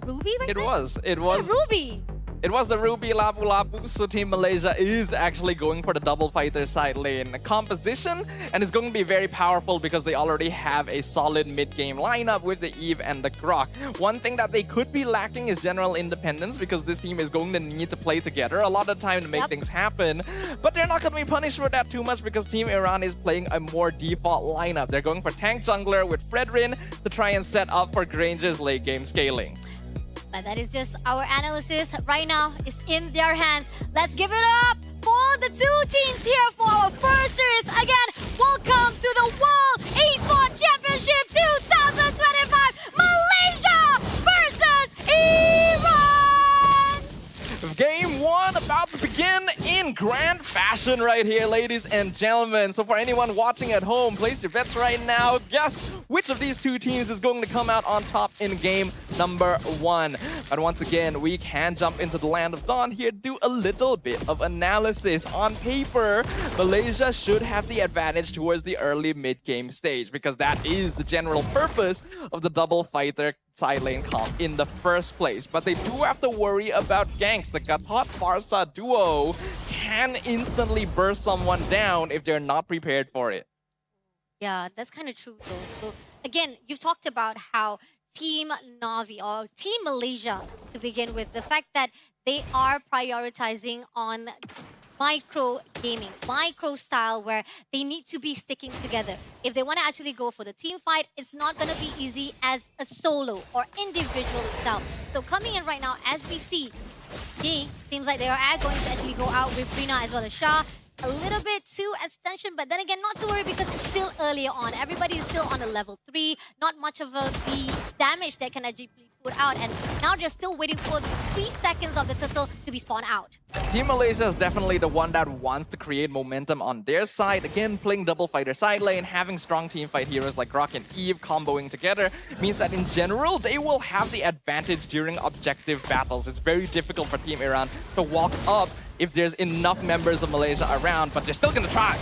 Ruby right there? It was Ruby. It was the Ruby Lapu Lapu, so Team Malaysia is actually going for the double fighter side lane composition, and it's going to be very powerful because they already have a solid mid-game lineup with the Eve and the Grok. One thing that they could be lacking is general independence because this team is going to need to play together a lot of time to make things happen, but they're not going to be punished for that too much because Team Iran is playing a more default lineup. They're going for tank jungler with Fredrin to try and set up for Granger's late game scaling. But that is just our analysis right now. It's in their hands. Let's give it up for the two teams here for our first series. Again, welcome to the World Esports Championship 2025, Malaysia versus Iran! Game 1 about to begin in grand fashion right here, ladies and gentlemen. So for anyone watching at home, place your bets right now. Guess which of these two teams is going to come out on top in game number 1. But once again, we can jump into the land of Dawn here, do a little bit of analysis. On paper, Malaysia should have the advantage towards the early mid-game stage because that is the general purpose of the double fighter side lane comp in the first place. But they do have to worry about ganks. The Gatot Farsa duo can instantly burst someone down if they're not prepared for it. Yeah, that's kind of true though. So again, you've talked about how Team Navi or Team Malaysia, to begin with, the fact that they are prioritizing on micro gaming, micro style, where they need to be sticking together. If they want to actually go for the team fight, it's not going to be easy as a solo or individual itself. So coming in right now, as we see, seems like they are going to actually go out with Rina as well as Shah. A little bit too extension, but then again, not to worry because it's still earlier on. Everybody is still on a level 3. Not much of the damage that can actually be put out. And now they're still waiting for the 3 seconds of the turtle to be spawned out. Team Malaysia is definitely the one that wants to create momentum on their side. Again, playing double fighter side lane, having strong team fight heroes like Rock and Eve comboing together means that in general, they will have the advantage during objective battles. It's very difficult for Team Iran to walk up if there's enough members of Malaysia around, but they're still gonna try.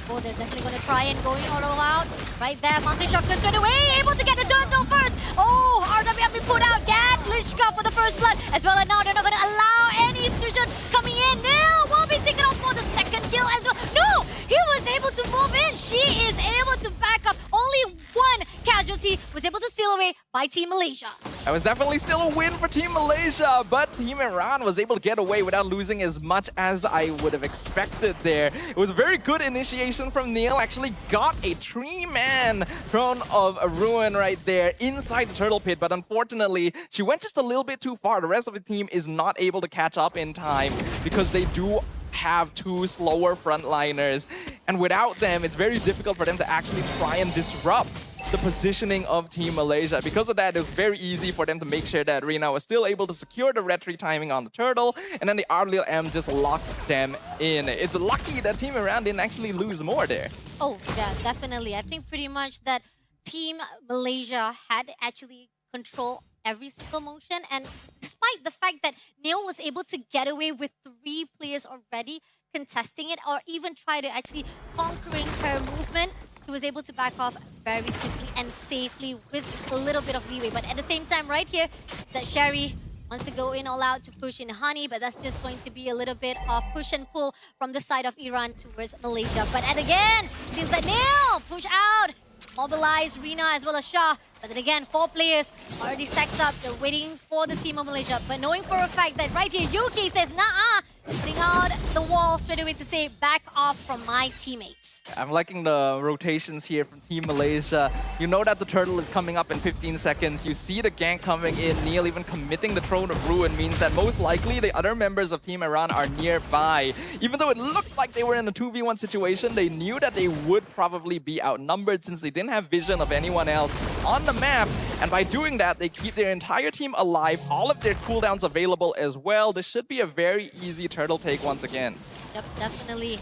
Oh, they're definitely going to try and going all out. Right there, Mountain Shocker straight away, able to get the turtle first. Oh, RWM put out Gad Lishka for the first blood, as well as now they're not going to allow any Sturgeon coming in. Nil will be taken off for the second kill as well. No, he was able to move in. She is able to back up. Only one casualty was able to steal away by Team Malaysia. That was definitely still a win for Team Malaysia, but Team Iran was able to get away without losing as much as I would have expected there. It was a very good initiation from Neil. Actually got a 3-man Throne of Ruin right there inside the turtle pit, but unfortunately, she went just a little bit too far. The rest of the team is not able to catch up in time because they do have 2 slower frontliners, and without them, it's very difficult for them to actually try and disrupt the positioning of Team Malaysia. Because of that, it was very easy for them to make sure that Rina was still able to secure the retry timing on the turtle, and then the RLM just locked them in. It's lucky that Team Iran didn't actually lose more there. Oh, yeah, definitely. I think pretty much that Team Malaysia had actually control every single motion, and despite the fact that Neil was able to get away with 3 players already contesting it, or even try to actually conquering her movement, he was able to back off very quickly and safely with a little bit of leeway. But at the same time, right here, that Sherry wants to go in all out to push in Honey, but that's just going to be a little bit of push and pull from the side of Iran towards Malaysia. But and again, seems like Neil push out, mobilize Rina as well as Shah. But then again, 4 players already stacked up. They're waiting for the team of Malaysia. But knowing for a fact that right here, Yuki says, nah, putting out the wall straight away to say, back off from my teammates. I'm liking the rotations here from Team Malaysia. You know that the turtle is coming up in 15 seconds. You see the gank coming in. Neil even committing the Throne of Ruin means that most likely the other members of Team Iran are nearby. Even though it looked like they were in a 2v1 situation, they knew that they would probably be outnumbered since they didn't have vision of anyone else on the map. And by doing that, they keep their entire team alive, all of their cooldowns available as well. This should be a very easy turtle take once again. Yep, definitely.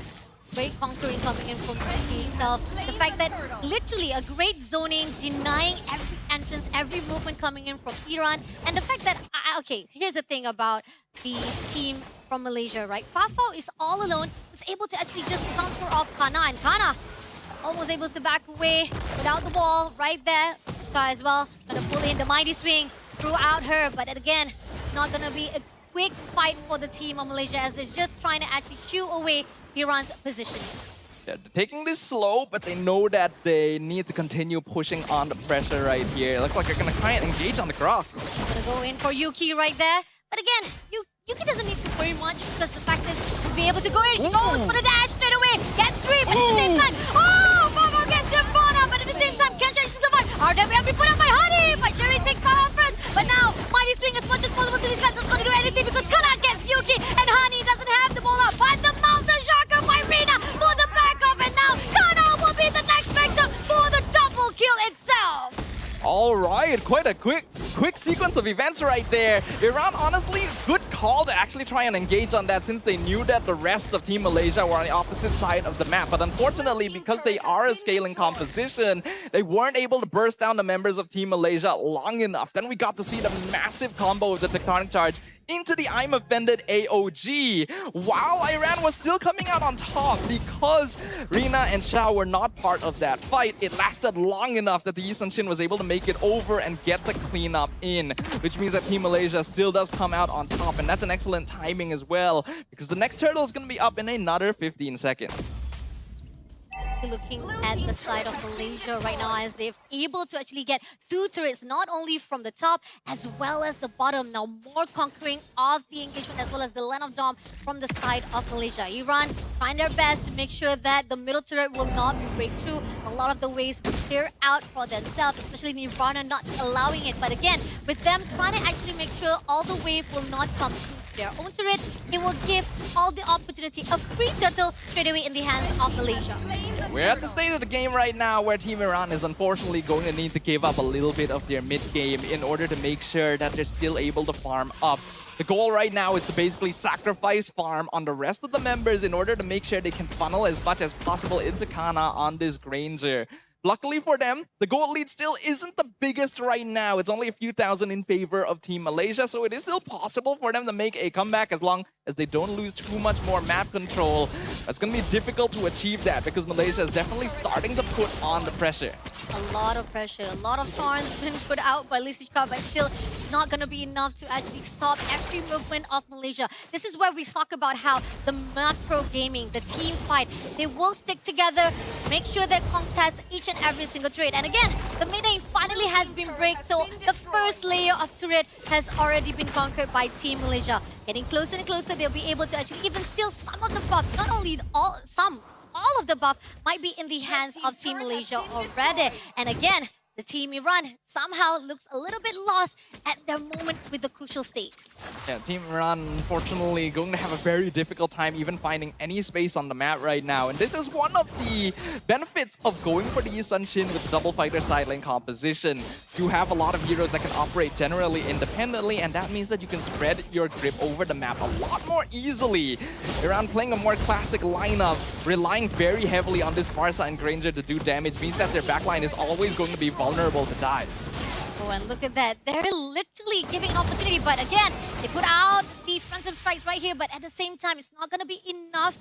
Great conquering coming in from Yuki itself. The fact that literally a great zoning, denying every entrance, every movement coming in from Iran. And the fact that, okay, here's the thing about the team from Malaysia, right? Fafo is all alone, was able to actually just counter off Kana. And Kana almost able to back away without the wall right there. Sky as well, gonna pull in the mighty swing throughout her. But again, it's not gonna be a quick fight for the team of Malaysia as they're just trying to actually chew away Iran's positioning. They're taking this slow, but they know that they need to continue pushing on the pressure right here. Looks like they're gonna try and engage on the Grok. Gonna go in for Yuki right there. But again, Yuki doesn't need to worry much because the fact is he'll be able to go in. He goes for the dash straight away. Gets 3, but at the same time, oh, Bobo gets the Fauna, but at the same time, Kensha is survive. RWM be put up by Honey, but Jerry takes power first. But now, Mighty Swing as much as possible to this guy doesn't gonna do anything because Kana gets Yuki, and Honey doesn't have the ball up. But the Mountain Shocker by Rina for the backup, and now Kana will be the next victim for the double kill itself. All right, quite a quick quick sequence of events right there. Iran, honestly, good call to actually try and engage on that since they knew that the rest of Team Malaysia were on the opposite side of the map. But unfortunately, because they are a scaling composition, they weren't able to burst down the members of Team Malaysia long enough. Then we got to see the massive combo of the Tectonic Charge into the I'm Offended AOG, while Iran was still coming out on top because Rina and Shao were not part of that fight. It lasted long enough that the Yi Sun-shin was able to make it over and get the cleanup in, which means that Team Malaysia still does come out on top, and that's an excellent timing as well, because the next turtle is going to be up in another 15 seconds. Looking at the side of Malaysia right now as they're able to actually get 2 turrets, not only from the top as well as the bottom. Now more conquering of the engagement as well as the land of Dom from the side of Malaysia. Iran trying their best to make sure that the middle turret will not be break through. A lot of the ways will clear out for themselves, especially Nirvana not allowing it. But again, with them trying to actually make sure all the wave will not come through their own turret, it will give all the opportunity a free turtle straight away in the hands of Malaysia. We're at the stage of the game right now where Team Iran is unfortunately going to need to give up a little bit of their mid game in order to make sure that they're still able to farm up. The goal right now is to basically sacrifice farm on the rest of the members in order to make sure they can funnel as much as possible into Kana on this Granger. Luckily for them, the gold lead still isn't the biggest right now. It's only a few thousand in favor of Team Malaysia, so it is still possible for them to make a comeback as long as they don't lose too much more map control. It's going to be difficult to achieve that because Malaysia is definitely starting to put on the pressure. A lot of pressure, a lot of thorns been put out by Lisicka, but still it's not going to be enough to actually stop every movement of Malaysia. This is where we talk about how the macro gaming, the team fight, they will stick together, make sure they contest each and every single turret. And again, the mid lane finally has been break, so the first layer of turret has already been conquered by Team Malaysia. Getting closer and closer, they'll be able to actually even steal some of the buffs, not only all of the buff might be in the hands of Team Malaysia already. And again, the Team Iran somehow looks a little bit lost at their moment with the crucial state. Yeah, Team Iran unfortunately going to have a very difficult time even finding any space on the map right now. And this is one of the benefits of going for the Yi Sun-shin with the double fighter side lane composition. You have a lot of heroes that can operate generally independently, and that means that you can spread your grip over the map a lot more easily. Iran playing a more classic lineup, relying very heavily on this Farsa and Granger to do damage, means that their backline is always going to be vulnerable to dives. Oh, and look at that. They're literally giving opportunity, but again, they put out the frontal strikes right here, but at the same time, it's not going to be enough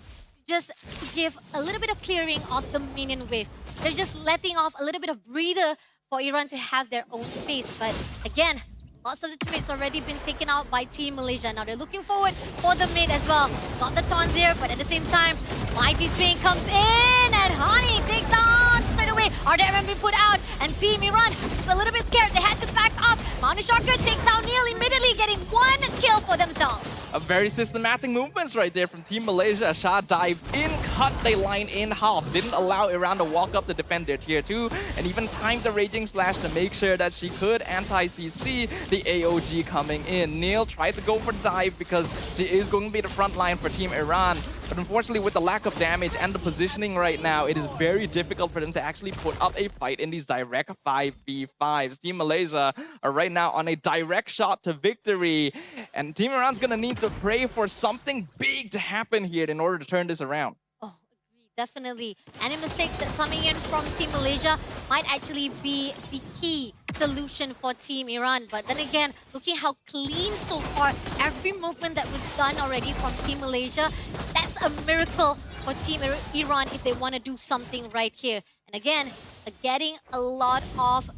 just to give a little bit of clearing of the minion wave. They're just letting off a little bit of breather for Iran to have their own space. But again, lots of the turrets already been taken out by Team Malaysia. Now they're looking forward for the mid as well. Got the taunts here, but at the same time, Mighty Swing comes in and Honey takes down straight away. RDM been put out and Team Iran is a little bit scared. They had to back up. Mountain Shocker takes down Neil immediately, getting 1 kill for themselves. A very systematic movements right there from Team Malaysia. Shah dived in, cut the line in half, didn't allow Iran to walk up to defend their tier 2, and even timed the Raging Slash to make sure that she could anti-CC the AOG coming in. Neil tried to go for the dive because she is going to be the front line for Team Iran. But unfortunately, with the lack of damage and the positioning right now, it is very difficult for them to actually put up a fight in these direct 5v5s. Team Malaysia are right now on a direct shot to victory, and Team Iran's going to need to pray for something big to happen here in order to turn this around. Oh, agree, definitely. Any mistakes that's coming in from Team Malaysia might actually be the key solution for Team Iran. But then again, looking how clean so far, every movement that was done already from Team Malaysia, that's a miracle for Team Iran if they want to do something right here. And again, getting a lot of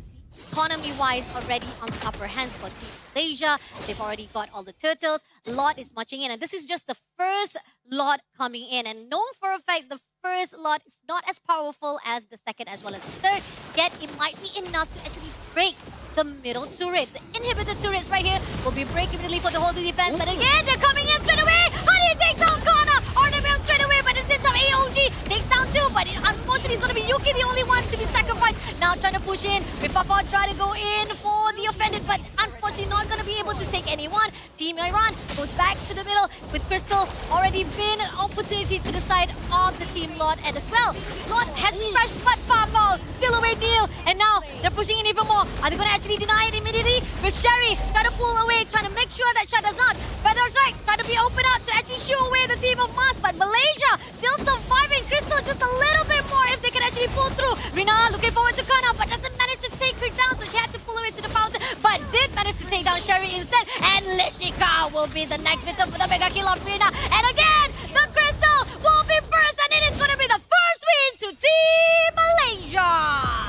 economy-wise already on the upper hands for Team Malaysia. They've already got all the turtles. Lot is marching in, and this is just the first lot coming in. And known for a fact, the first lot is not as powerful as the second as well as the third, yet it might be enough to actually break the middle turret. The inhibitor turrets right here will be break immediately for the whole defense. But again, they're coming in straight away. Honey takes down Kana. RWM straight away, but at the same time, AOG takes down 2. But unfortunately, it's going to be Yuki, the only one to be sacrificed. Now trying to push in. Ripapa try to go in for the offended, but unfortunately not going to be able to take anyone. Team Iran goes back to the middle with Crystal already been an opportunity to the side of the Team Lord and as well. Lord has been crushed, but Farfall still away Neil, and now they're pushing in even more. Are they going to actually deny it immediately? With Sherry trying to pull away, trying to make sure that Shah does not. Feather Strike trying to be open up to actually shoo away the team of Mars, but Malaysia still surviving. Crystal just a little bit more if they can actually pull through. Rina looking forward to Kana, but doesn't manage to take her down, so she had to pull away to the fountain, but did manage to take down Sherry instead, and Lishika will be the next victim for the mega kill of Rina. And again, the Crystal will be first, and it is going to be the first win to Team Malaysia.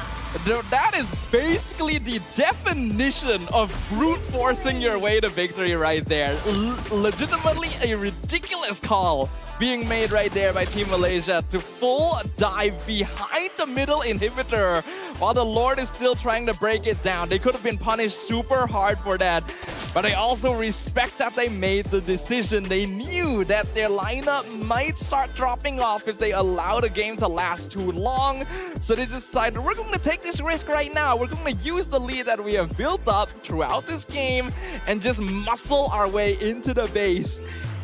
That is basically the definition of brute forcing your way to victory right there. Legitimately a ridiculous call being made right there by Team Malaysia to full dive behind the middle inhibitor while the Lord is still trying to break it down. They could have been punished super hard for that. But I also respect that they made the decision. They knew that their lineup might start dropping off if they allow the game to last too long. So they decided, we're going to take this risk right now. We're going to use the lead that we have built up throughout this game and just muscle our way into the base.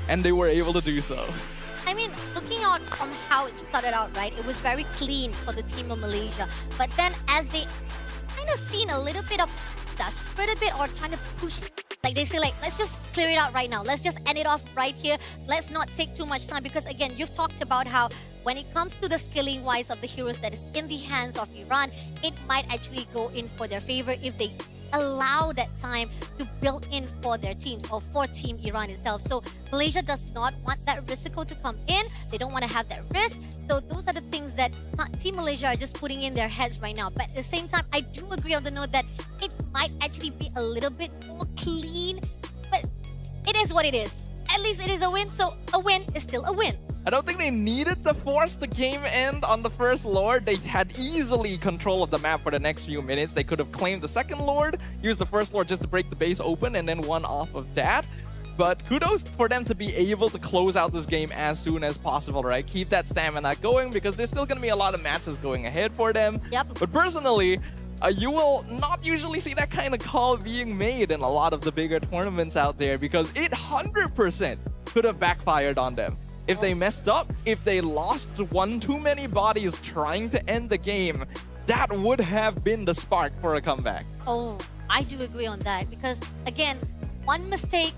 And they were able to do so. I mean, looking out from how it started out, right, it was very clean for the team of Malaysia. But then as they kind of seen a little bit of desperate a bit or trying to push, like they say, like, let's just clear it out right now. Let's just end it off right here. Let's not take too much time because, again, you've talked about how when it comes to the skilling wise of the heroes that is in the hands of Iran, it might actually go in for their favor if they allow that time to build in for their teams or for Team Iran itself. So Malaysia does not want that Risiko to come in. They don't want to have that risk. So those are the things that Team Malaysia are just putting in their heads right now. But at the same time, I do agree on the note that it might actually be a little bit more clean. But it is what it is. At least it is a win, so a win is still a win. I don't think they needed to force the game end on the first Lord. They had easily control of the map for the next few minutes. They could have claimed the second Lord, used the first Lord just to break the base open, and then won off of that. But kudos for them to be able to close out this game as soon as possible, right? Keep that stamina going because there's still going to be a lot of matches going ahead for them. Yep. But personally, you will not usually see that kind of call being made in a lot of the bigger tournaments out there because it 100% could have backfired on them. If they messed up, if they lost one too many bodies trying to end the game, that would have been the spark for a comeback. Oh, I do agree on that because, again, one mistake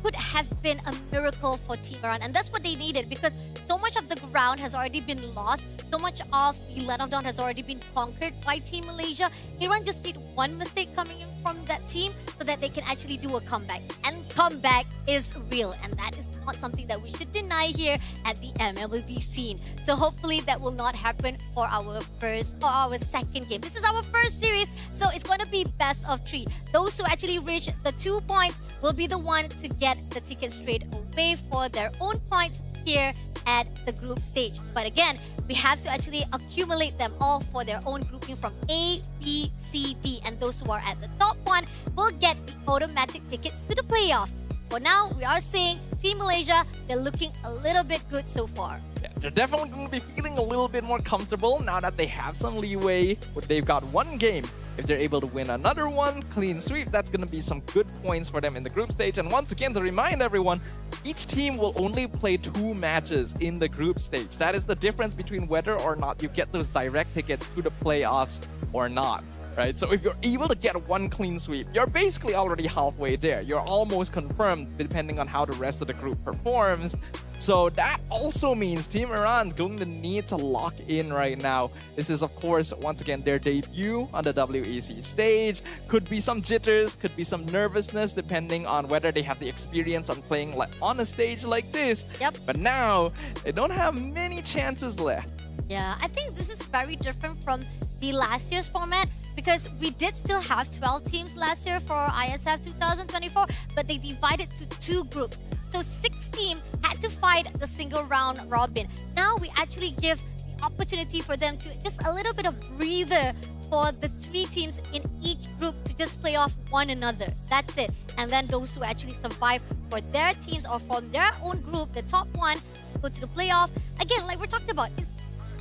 could have been a miracle for Team Iran, and that's what they needed because so much of the ground has already been lost, so much of the Land of Dawn has already been conquered by Team Malaysia. Iran just need one mistake coming in from that team so that they can actually do a comeback. And comeback is real, and that is not something that we should deny here at the MLBB scene. So hopefully that will not happen for our first or our second game. This is our first series, so it's going to be best of 3. Those who actually reach the 2 points will be the one to get the ticket straight away for their own points here at the group stage. But again, we have to actually accumulate them all for their own grouping from A, B, C, D. And those who are at the top one will get the automatic tickets to the playoff. For now, we are seeing Team Malaysia, they're looking a little bit good so far. Yeah, they're definitely going to be feeling a little bit more comfortable now that they have some leeway. They've got one game. If they're able to win another one, clean sweep, that's going to be some good points for them in the group stage. And once again, to remind everyone, each team will only play 2 matches in the group stage. That is the difference between whether or not you get those direct tickets to the playoffs or not. Right? So if you're able to get one clean sweep, you're basically already halfway there. You're almost confirmed depending on how the rest of the group performs. So that also means Team Iran going to need to lock in right now. This is, of course, once again, their debut on the WEC stage. Could be some jitters, could be some nervousness, depending on whether they have the experience on playing on a stage like this. Yep. But now, they don't have many chances left. Yeah, I think this is very different from the last year's format because we did still have 12 teams last year for ISF 2024, but they divided to 2 groups. So 6 teams had to fight the single round robin. Now we actually give the opportunity for them to just a little bit of breather for the 3 teams in each group to just play off one another. That's it. And then those who actually survive for their teams or from their own group, the top one, go to the playoff. Again, like we talked about, it's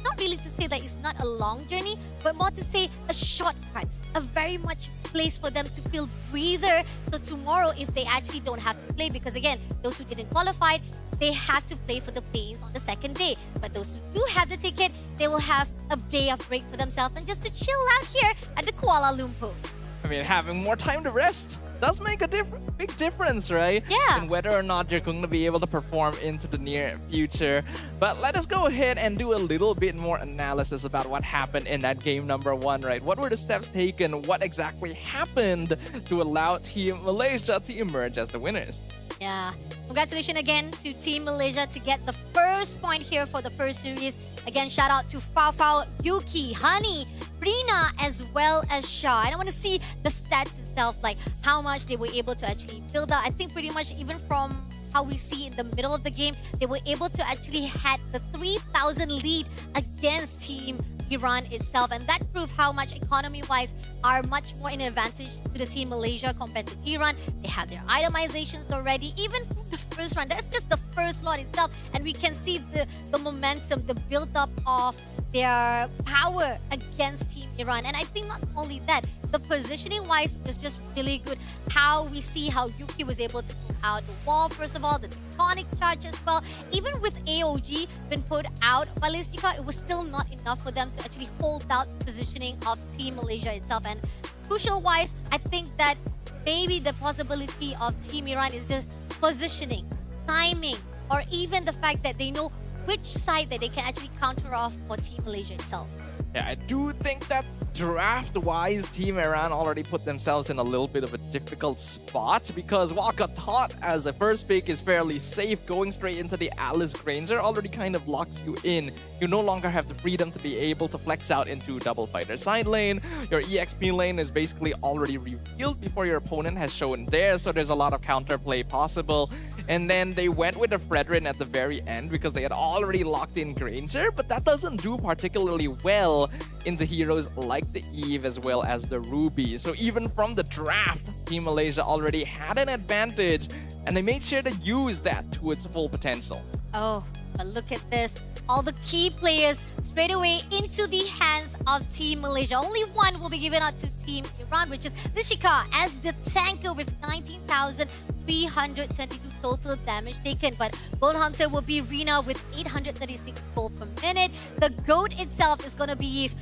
not really to say that it's not a long journey, but more to say a shortcut, a very much place for them to feel breather. So tomorrow, if they actually don't have to play, because again, those who didn't qualify, they have to play for the plays on the second day. But those who do have the ticket, they will have a day of break for themselves and just to chill out here at the Kuala Lumpur. I mean, having more time to rest does make a big difference, right? Yeah. In whether or not you're going to be able to perform into the near future. But let us go ahead and do a little bit more analysis about what happened in that game number 1, right? What were the steps taken? What exactly happened to allow Team Malaysia to emerge as the winners? Yeah. Congratulations again to Team Malaysia to get the first point here for the first series. Again, shout out to Fao, Yuki, Honey, Rina, as well as Shah. I don't want to see the stats itself, like how much they were able to actually build up. I think pretty much even from how we see in the middle of the game, they were able to actually had the 3,000 lead against Team Iran itself, and that proved how much economy-wise are much more in advantage to the Team Malaysia compared to Iran. They have their itemizations already, even from the first run. That's just the first lot itself, and we can see the momentum, the build-up of their power against Team Iran. And I think not only that, the positioning-wise was just really good. How we see how Yuki was able to put out the wall, first of all, the tectonic charge as well. Even with AOG been put out, Ballistica, it was still not enough for them to actually hold out the positioning of Team Malaysia itself. And crucial-wise, I think that maybe the possibility of Team Iran is just positioning, timing, or even the fact that they know which side that they can actually counter off for Team Malaysia itself. Yeah, I do think that draft-wise, Team Iran already put themselves in a little bit of a difficult spot because while Gatot as a first pick is fairly safe, going straight into the Alice Granger already kind of locks you in. You no longer have the freedom to be able to flex out into double fighter side lane. Your EXP lane is basically already revealed before your opponent has shown there, so there's a lot of counterplay possible. And then they went with the Fredrin at the very end because they had already locked in Granger, but that doesn't do particularly well into heroes like the Eve as well as the Ruby. So even from the draft, Team Malaysia already had an advantage and they made sure to use that to its full potential. Oh, but look at this. All the key players straight away into the hands of Team Malaysia. Only one will be given out to Team Iran, which is Nishika as the tanker with 19,322 total damage taken. But Gold Hunter will be Rina with 836 gold per minute. The GOAT itself is going to be Eve.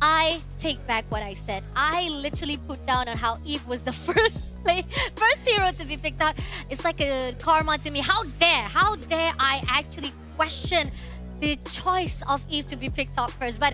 I take back what I said. I literally put down on how Eve was the first hero to be picked out. It's like a karma to me. How dare I actually question the choice of Eve to be picked up first. But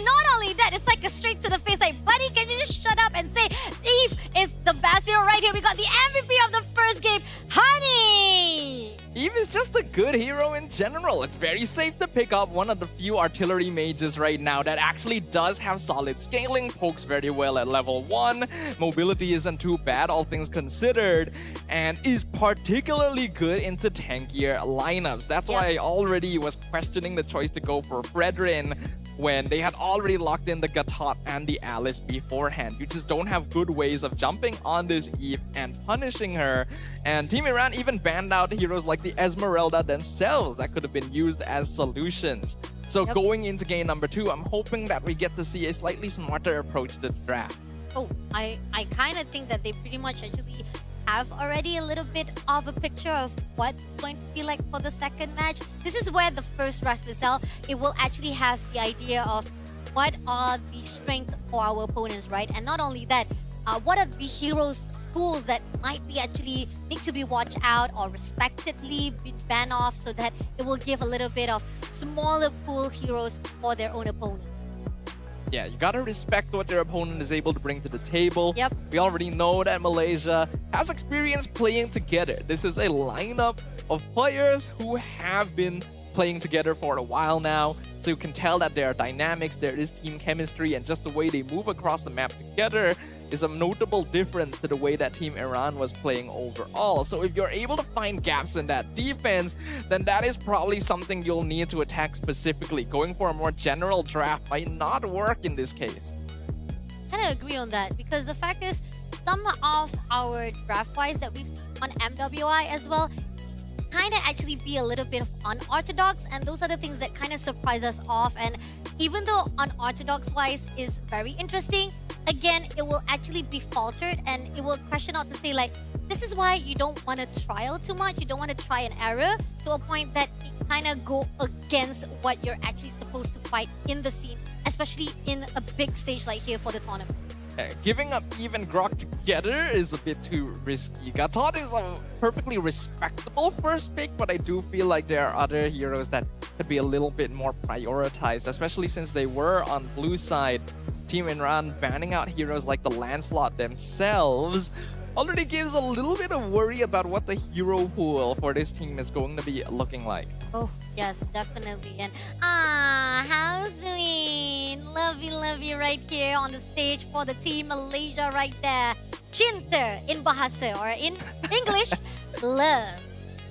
not only that, it's like a straight to the face, like, buddy, can you just shut up and say Eve is the best hero right here? We got the MVP of the first game, Honey! Eve is just a good hero in general. It's very safe to pick up, one of the few artillery mages right now that actually does have solid scaling, pokes very well at level 1, mobility isn't too bad all things considered, and is particularly good into tankier lineups. That's why I already was questioning the choice to go for Fredrin when they had already locked in the Gatot and the Alice beforehand. You just don't have good ways of jumping on this Eve and punishing her. And Team Iran even banned out heroes like the Esmeralda themselves that could have been used as solutions. So going into game number 2, I'm hoping that we get to see a slightly smarter approach to the draft. Oh, I kind of think that they pretty much actually have already a little bit of a picture of what's going to be like for the second match. This is where the first rush itself, it will actually have the idea of what are the strengths for our opponents, right? And not only that, what are the heroes tools that might be actually need to be watched out or respectively be banned off so that it will give a little bit of smaller pool heroes for their own opponent. Yeah, you gotta respect what their opponent is able to bring to the table. Yep. We already know that Malaysia has experience playing together. This is a lineup of players who have been playing together for a while now. So you can tell that there are dynamics, there is team chemistry, and just the way they move across the map together is a notable difference to the way that Team Iran was playing overall. So if you're able to find gaps in that defense, then that is probably something you'll need to attack specifically. Going for a more general draft might not work in this case. I kind of agree on that because the fact is, some of our draft-wise that we've seen on MWI as well kind of actually be a little bit of unorthodox, and those are the things that kind of surprise us off. And even though unorthodox-wise is very interesting, again, it will actually be faltered and it will question out to say like, this is why you don't want to trial too much. You don't want to try an error to a point that it kind of go against what you're actually supposed to fight in the scene, especially in a big stage like here for the tournament. Giving up even Grok together is a bit too risky. Gatot is a perfectly respectable first pick, but I do feel like there are other heroes that could be a little bit more prioritized, especially since they were on blue side. Team Imran banning out heroes like the Lancelot themselves already gives a little bit of worry about what the hero pool for this team is going to be looking like. Oh, yes, definitely. And how sweet. Lovey right here on the stage for the team Malaysia right there. Cinta in Bahasa, or in English, love.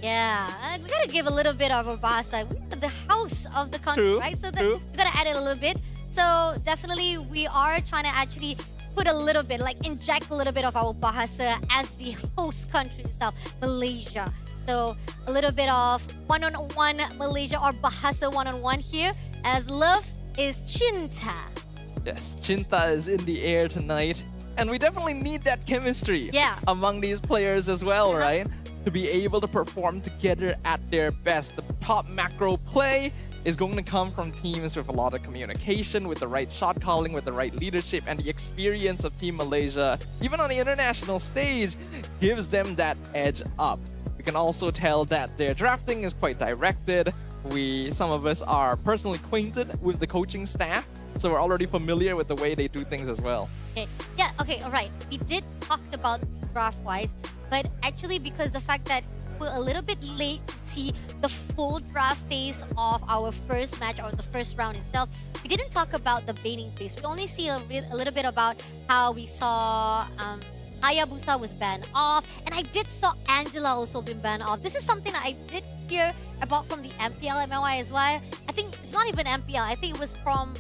Yeah, we gotta give a little bit of a Bahasa. We're the house of the country, True, right? So true. we gotta add it a little bit. So definitely we are trying to actually put a little bit, like inject a little bit of our Bahasa as the host country itself, Malaysia. So a little bit of one-on-one Malaysia or Bahasa one-on-one here, as love is Cinta. Yes, Cinta is in the air tonight, and we definitely need that chemistry among these players as well, right? To be able to perform together at their best. The top macro play is going to come from teams with a lot of communication, with the right shot calling, with the right leadership, and the experience of Team Malaysia, even on the international stage, gives them that edge up. We can also tell that their drafting is quite directed. Some of us are personally acquainted with the coaching staff, so we're already familiar with the way they do things as well. Okay, yeah, okay, all right. We did talk about draft-wise, but actually because the fact that we're a little bit late to see the full draft phase of our first match or the first round itself, we didn't talk about the banning phase. We only see a little bit about how we saw Hayabusa was banned off, and I did saw Angela also been banned off. This is something that I did hear about from the MPL MLY as well. I think it's not even MPL. I think it was from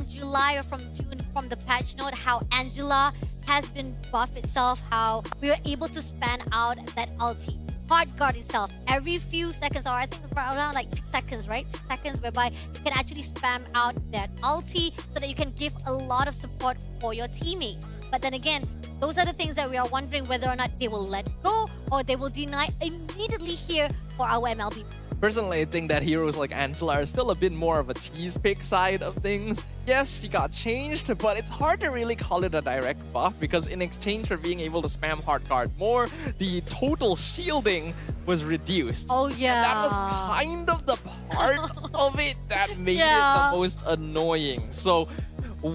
July or from June, from the patch note, how Angela has been buffed itself, how we were able to span out that ulti. Hard guard itself every few seconds, or I think around like 6 seconds, right? 6 seconds, whereby you can actually spam out that ulti so that you can give a lot of support for your teammates. But then again, those are the things that we are wondering whether or not they will let go or they will deny immediately here for our MLB. Personally, I think that heroes like Angela are still a bit more of a cheese pick side of things. Yes, she got changed, but it's hard to really call it a direct buff because in exchange for being able to spam hard guard more, the total shielding was reduced. Oh yeah. And that was kind of the part of it that made it the most annoying. So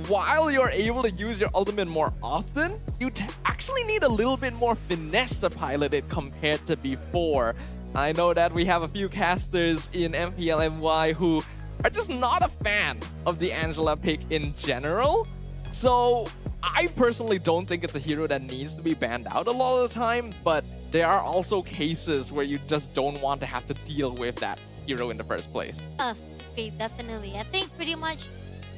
while you're able to use your ultimate more often, you actually need a little bit more finesse to pilot it compared to before. I know that we have a few casters in MPLMY who are just not a fan of the Angela pick in general. So I personally don't think it's a hero that needs to be banned out a lot of the time, but there are also cases where you just don't want to have to deal with that hero in the first place. Okay, definitely. I think pretty much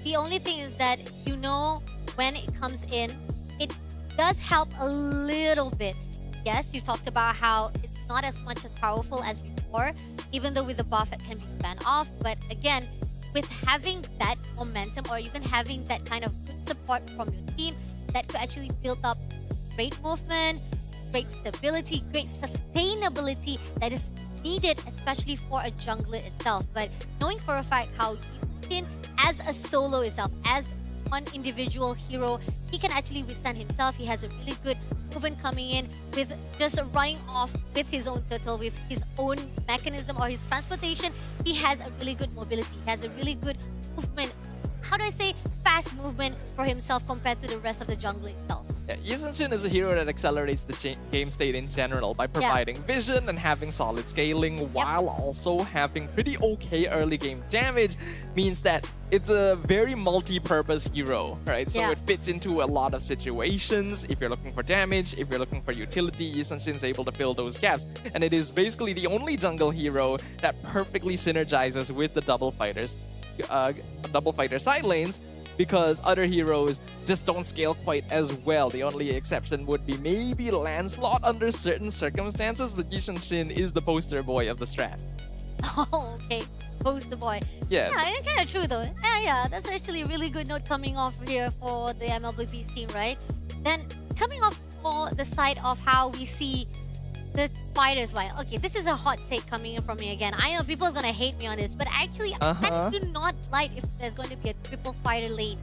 the only thing is that, you know, when it comes in, it does help a little bit. Yes, you talked about how it's not as much as powerful as before, even though with the buff it can be spanned off. But again, with having that momentum or even having that kind of good support from your team, that could actually build up great movement, great stability, great sustainability that is needed, especially for a jungler itself. But knowing for a fact how Yushin, as a solo itself, as one individual hero, he can actually withstand himself. He has a really good movement coming in with just running off with his own turtle, with his own mechanism or his transportation. He has a really good mobility. He has a really good movement. How do I say? Fast movement for himself compared to the rest of the jungle itself. Yeah, Yushin is a hero that accelerates the game state in general by providing vision and having solid scaling while also having pretty okay early game damage. Means that it's a very multi-purpose hero, right? So it fits into a lot of situations. If you're looking for damage, if you're looking for utility, Yushin is able to fill those gaps. And it is basically the only jungle hero that perfectly synergizes with the double fighter side lanes, because other heroes just don't scale quite as well. The only exception would be maybe Lancelot under certain circumstances, but Yushin is the poster boy of the strat. Oh, okay. poster boy. Yes. Yeah, it's kind of true though. Yeah, that's actually a really good note coming off here for the MLBB team, right? Then coming off for the side of how we see the fighters, right? Okay, this is a hot take coming in from me again. I know people's gonna hate me on this, but actually, I kind of do not like if there's going to be a triple fighter lane.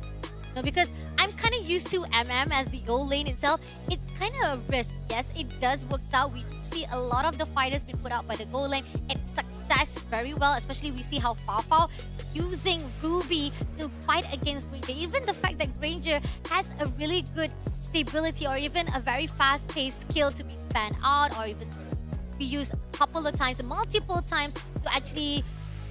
No, because I'm kind of used to MM as the goal lane itself. It's kind of a risk. Yes, it does work out. We see a lot of the fighters being put out by the goal lane. It success very well, especially we see how Fafao using Ruby to fight against Granger. Even the fact that Granger has a really good stability or even a very fast-paced skill to be fanned out or even be used a couple of times, multiple times to actually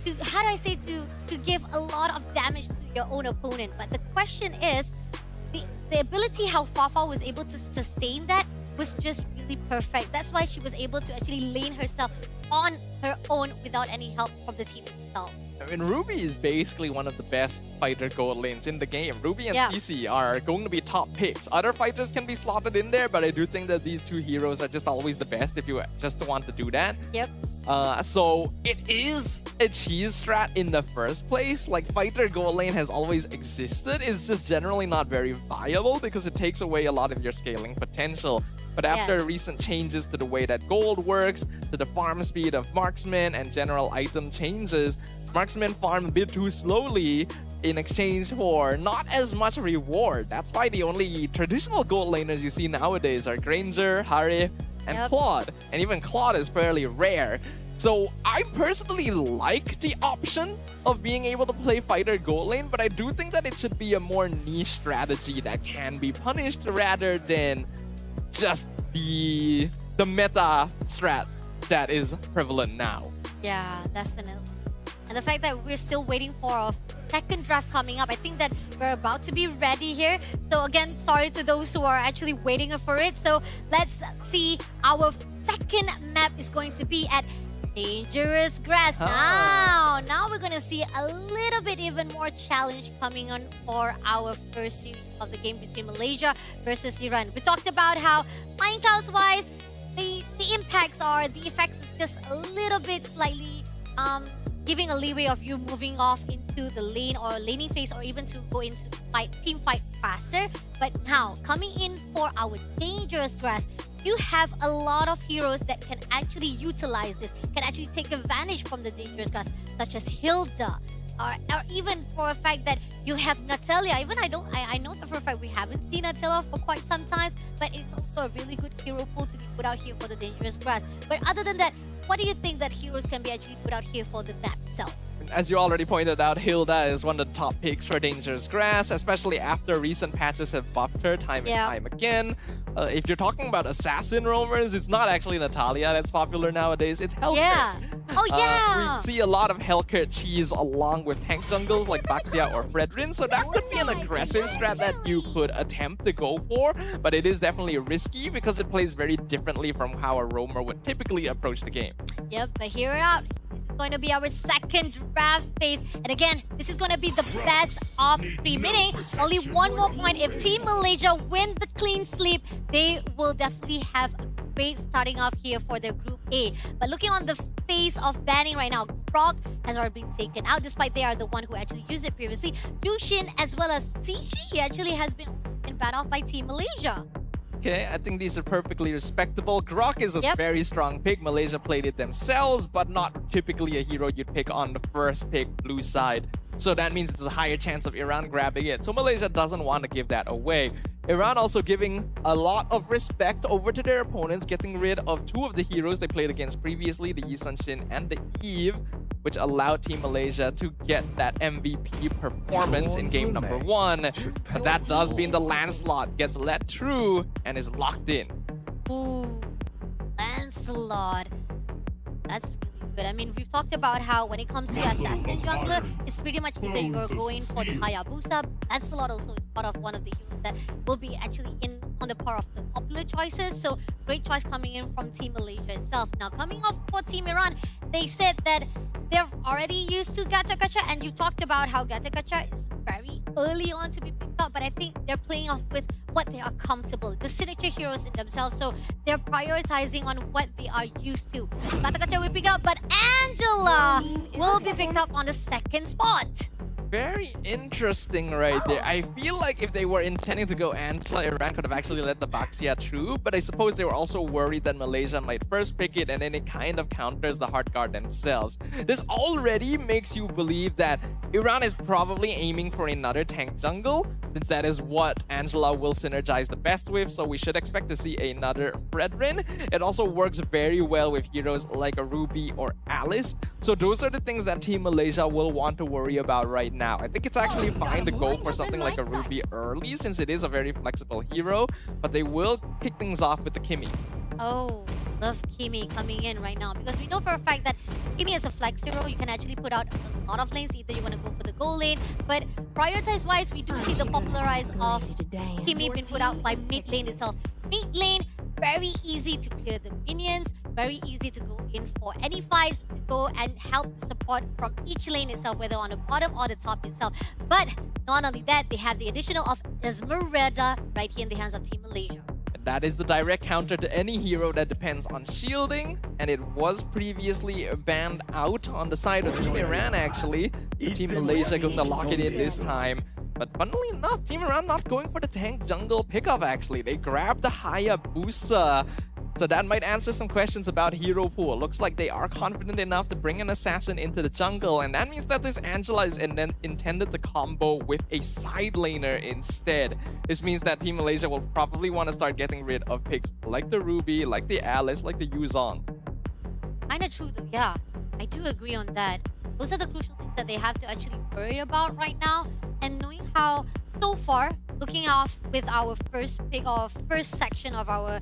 to give a lot of damage to your own opponent. But the question is, the ability how Fafao was able to sustain that was just really perfect. That's why she was able to actually lane herself on her own without any help from the team itself. I mean, Ruby is basically one of the best fighter gold lanes in the game. Ruby and Yeah. CC are going to be top picks. Other fighters can be slotted in there, but I do think that these two heroes are just always the best if you just want to do that. Yep. So it is a cheese strat in the first place. Like, fighter gold lane has always existed. It's just generally not very viable because it takes away a lot of your scaling potential. But after recent changes to the way that gold works, to the farm speed of marksmen and general item changes, marksmen farm a bit too slowly in exchange for not as much reward. That's why the only traditional gold laners you see nowadays are Granger, Harif, and Claude. And even Claude is fairly rare. So I personally like the option of being able to play fighter gold lane, but I do think that it should be a more niche strategy that can be punished rather than just the meta strat that is prevalent now. Yeah, definitely. And the fact that we're still waiting for a second draft coming up, I think that we're about to be ready here. So again, sorry to those who are actually waiting for it. So let's see, our second map is going to be at Dangerous Grass. Now we're going to see a little bit even more challenge coming on for our first series of the game between Malaysia versus Iran. We talked about how flying tiles wise, the effects is just a little bit slightly giving a leeway of you moving off into the lane or laning phase or even to go into the team fight faster. But now, coming in for our Dangerous Grass, you have a lot of heroes that can actually utilize this, can actually take advantage from the Dangerous Grass, such as Hilda, or even for a fact that you have Natalia. Even I know that for a fact we haven't seen Natalia for quite some time, but it's also a really good hero pool to be put out here for the Dangerous Grass. But other than that, what do you think that heroes can be actually put out here for the map itself? As you already pointed out, Hilda is one of the top picks for Dangerous Grass, especially after recent patches have buffed her time and time again. If you're talking about assassin roamers, it's not actually Natalia that's popular nowadays, it's Hellkurt. Yeah. Oh yeah! We see a lot of Hellkurt cheese along with tank jungles like Baxia or Fredrin, so that could be an aggressive strat that you could attempt to go for, but it is definitely risky because it plays very differently from how a roamer would typically approach the game. Yep, but hear it out. This is going to be our second draft phase. And again, this is going to be the best of 3, meaning only one more point. If Team Malaysia win the clean sweep, they will definitely have a great starting off here for their Group A. But looking on the phase of banning right now, Grok has already been taken out, despite they are the one who actually used it previously. Yushin as well as CG actually has been banned off by Team Malaysia. Okay, I think these are perfectly respectable. Grok is a very strong pick. Malaysia played it themselves, but not typically a hero you'd pick on the first pick blue side. So that means there's a higher chance of Iran grabbing it. So Malaysia doesn't want to give that away. Iran also giving a lot of respect over to their opponents, getting rid of 2 of the heroes they played against previously, the Yi Sun-shin and the Eve, which allowed Team Malaysia to get that MVP performance in game number 1. That does mean the Lancelot gets let through and is locked in. Ooh, Lancelot. That's really good. I mean, we've talked about how when it comes to the Assassin Jungler, it's pretty much either you're going for the Hayabusa. Lancelot also is part of one of the heroes that will be actually in on the part of the popular choices. So great choice coming in from Team Malaysia itself. Now coming off for Team Iran, they said that they're already used to Gacha Gacha, and you talked about how Gacha Gacha is very early on to be picked up, but I think they're playing off with what they are comfortable, the signature heroes in themselves. So they're prioritizing on what they are used to. KAZAKHSTAN will pick up, but Angela will be picked up on the second spot. Very interesting right there. I feel like if they were intending to go Angela, Iran could have actually let the Baxia through, but I suppose they were also worried that Malaysia might first pick it and then it kind of counters the hard guard themselves. This already makes you believe that Iran is probably aiming for another tank jungle, since that is what Angela will synergize the best with, so we should expect to see another Fredrin. It also works very well with heroes like a Ruby or Alice, so those are the things that Team Malaysia will want to worry about right now. I think it's actually fine to go for something like a Ruby early since it is a very flexible hero, but they will kick things off with the Kimi. Oh, love Kimi coming in right now because we know for a fact that Kimi is a flex hero. You can actually put out a lot of lanes. Either you want to go for the goal lane, but prioritize-wise, we do see the popularize of Kimi being put out by mid lane itself. Mid lane, very easy to clear the minions, very easy to go in for any fights, to go and help the support from each lane itself, whether on the bottom or the top itself. But not only that, they have the additional of Esmeralda right here in the hands of Team Malaysia. That is the direct counter to any hero that depends on shielding, and it was previously banned out on the side of Team Iran actually. Team Malaysia going to lock it in this time. But funnily enough, Team Iran not going for the tank jungle pickup actually. They grabbed the Hayabusa. So that might answer some questions about hero pool. Looks like they are confident enough to bring an assassin into the jungle, and that means that this Angela is intended to combo with a side laner instead. This means that Team Malaysia will probably want to start getting rid of picks like the Ruby, like the Alice, like the Yuzong. Kinda true though, yeah. I do agree on that. Those are the crucial things that they have to actually worry about right now. And knowing how, so far, looking off with our first pick or first section of our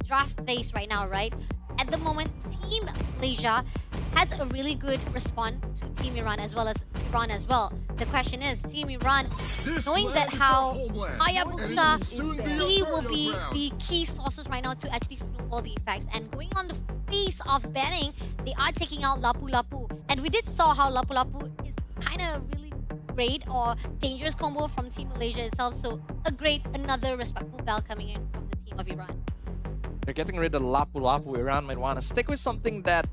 draft phase right now, right? At the moment, Team Malaysia has a really good response to Team Iran as well as Iran as well. The question is, Team Iran, knowing that how Hayabusa really will be the key sources right now to actually snowball the effects, and going on the face of banning, they are taking out Lapu Lapu. And we did saw how Lapu Lapu is kind of really great or dangerous combo from Team Malaysia itself. So another respectful bell coming in from the team of Iran. They're getting rid of Lapu Lapu. Iran might want to stick with something that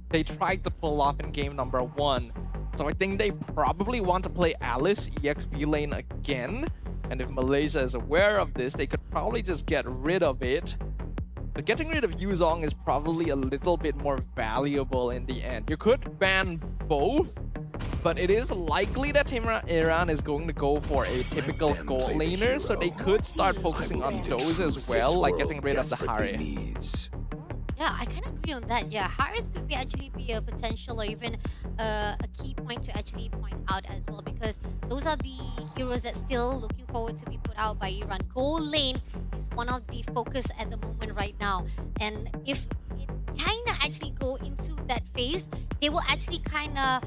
they tried to pull off in game number 1. So I think they probably want to play Alice EXP lane again. And if Malaysia is aware of this, they could probably just get rid of it. But getting rid of Yuzong is probably a little bit more valuable in the end. You could ban both, but it is likely that Team Iran is going to go for a typical gold laner, so they could start focusing on those as well, like getting rid of the Harith. Yeah, I kind of agree on that. Yeah, Harith could actually be a potential or even a key point to actually point out as well, because those are the heroes that still looking forward to be put out by Iran. Gold lane is one of the focus at the moment right now, and if it kind of actually go into that phase, they will actually kind of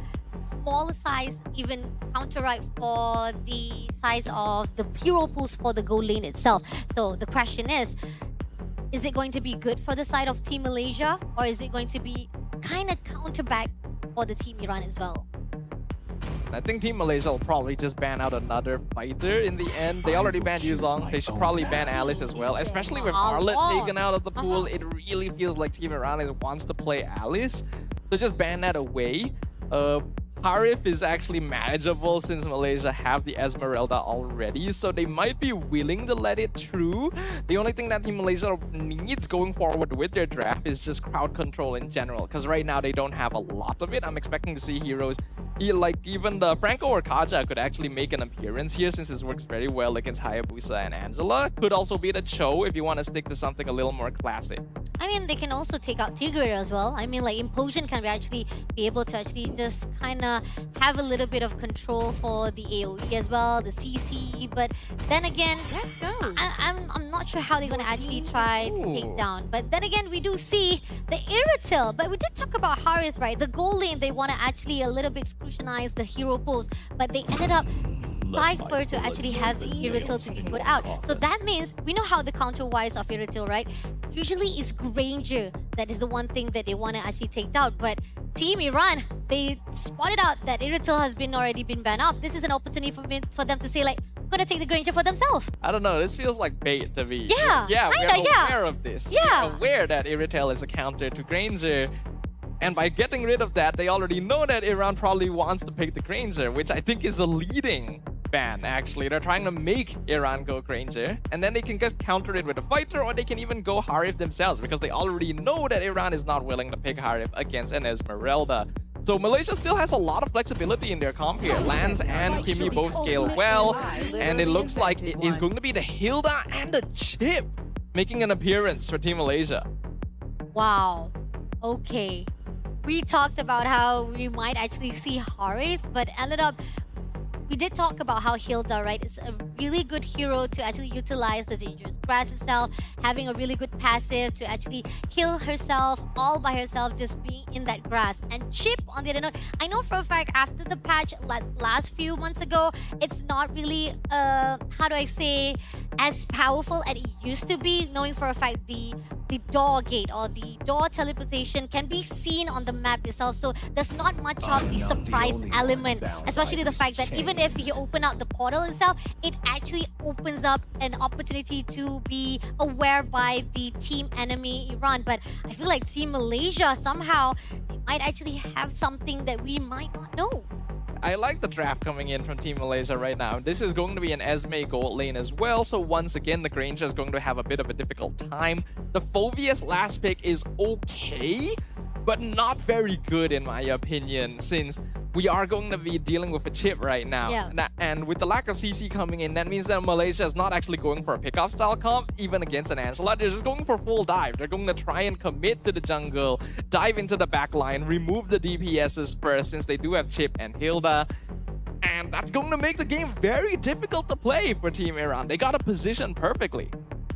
smaller size even counteract for the size of the hero pools for the gold lane itself. So the question is it going to be good for the side of Team Malaysia, or is it going to be kind of counterback for the Team Iran as well? I think Team Malaysia will probably just ban out another fighter in the end. They already banned Yuzong. They should probably ban Alice as well, especially with Arlet taken out of the pool. It really feels like Team Iran wants to play Alice. So just ban that away. Harith is actually manageable since Malaysia have the Esmeralda already, so they might be willing to let it through. The only thing that Team Malaysia needs going forward with their draft is just crowd control in general, because right now they don't have a lot of it. I'm expecting to see heroes like even the Franco or Kaja could actually make an appearance here, since it works very well against Hayabusa and Angela. Could also be the Cho if you want to stick to something a little more classic. I mean, they can also take out Tigre as well. I mean, like Implosion can actually be able to actually just kind of have a little bit of control for the AoE as well, the CC. But then again, I'm not sure how they're going to actually try to take down. But then again, we do see the Irritil. But we did talk about Harith, right? The goal lane, they want to actually a little bit scrutinize the hero pools, but they ended up Cypher to actually have the Irritil to be put out. So that means we know how the counter-wise of Irritil, right? Usually it's Granger that is the one thing that they want to actually take down. But Team Iran, they spotted out that Irritil has already been banned off. This is an opportunity for them to say like, gonna take the Granger for themselves. I don't know, this feels like bait to me. Yeah, yeah, kinda, we're yeah. aware of this. Yeah. We're aware that Iritel is a counter to Granger. And by getting rid of that, they already know that Iran probably wants to pick the Granger, which I think is a leading ban, actually. They're trying to make Iran go Granger, and then they can just counter it with a fighter, or they can even go Harif themselves, because they already know that Iran is not willing to pick Harif against an Esmeralda. So Malaysia still has a lot of flexibility in their comp here. Lance and Kimi both scale well, and it looks like it is going to be the Hilda and the Chip making an appearance for Team Malaysia. Wow. Okay. We talked about how we might actually see Harith, but ended up we did talk about how Hilda, right, is a really good hero to actually utilize the dangerous grass itself, having a really good passive to actually heal herself all by herself, just being in that grass. And Chip, on the other note, I know for a fact after the patch last few months ago, it's not really, how do I say, as powerful as it used to be, knowing for a fact the door gate or the door teleportation can be seen on the map itself, so there's not much of the surprise element, especially the fact that even if you open up the portal itself, it actually opens up an opportunity to be aware by the team enemy Iran. But I feel like Team Malaysia somehow they might actually have something that we might not know. I like the draft coming in from Team Malaysia right now. This is going to be an Esme gold lane as well, so once again, the Granger is going to have a bit of a difficult time. The Phoveus last pick is okay, but not very good in my opinion, since we are going to be dealing with a Chip right now. Yeah. And with the lack of CC coming in, that means that Malaysia is not actually going for a pickoff style comp, even against an Angela. They're just going for full dive. They're going to try and commit to the jungle, dive into the back line, remove the DPSs first, since they do have Chip and Hilda. And that's going to make the game very difficult to play for Team Iran. They got to position perfectly.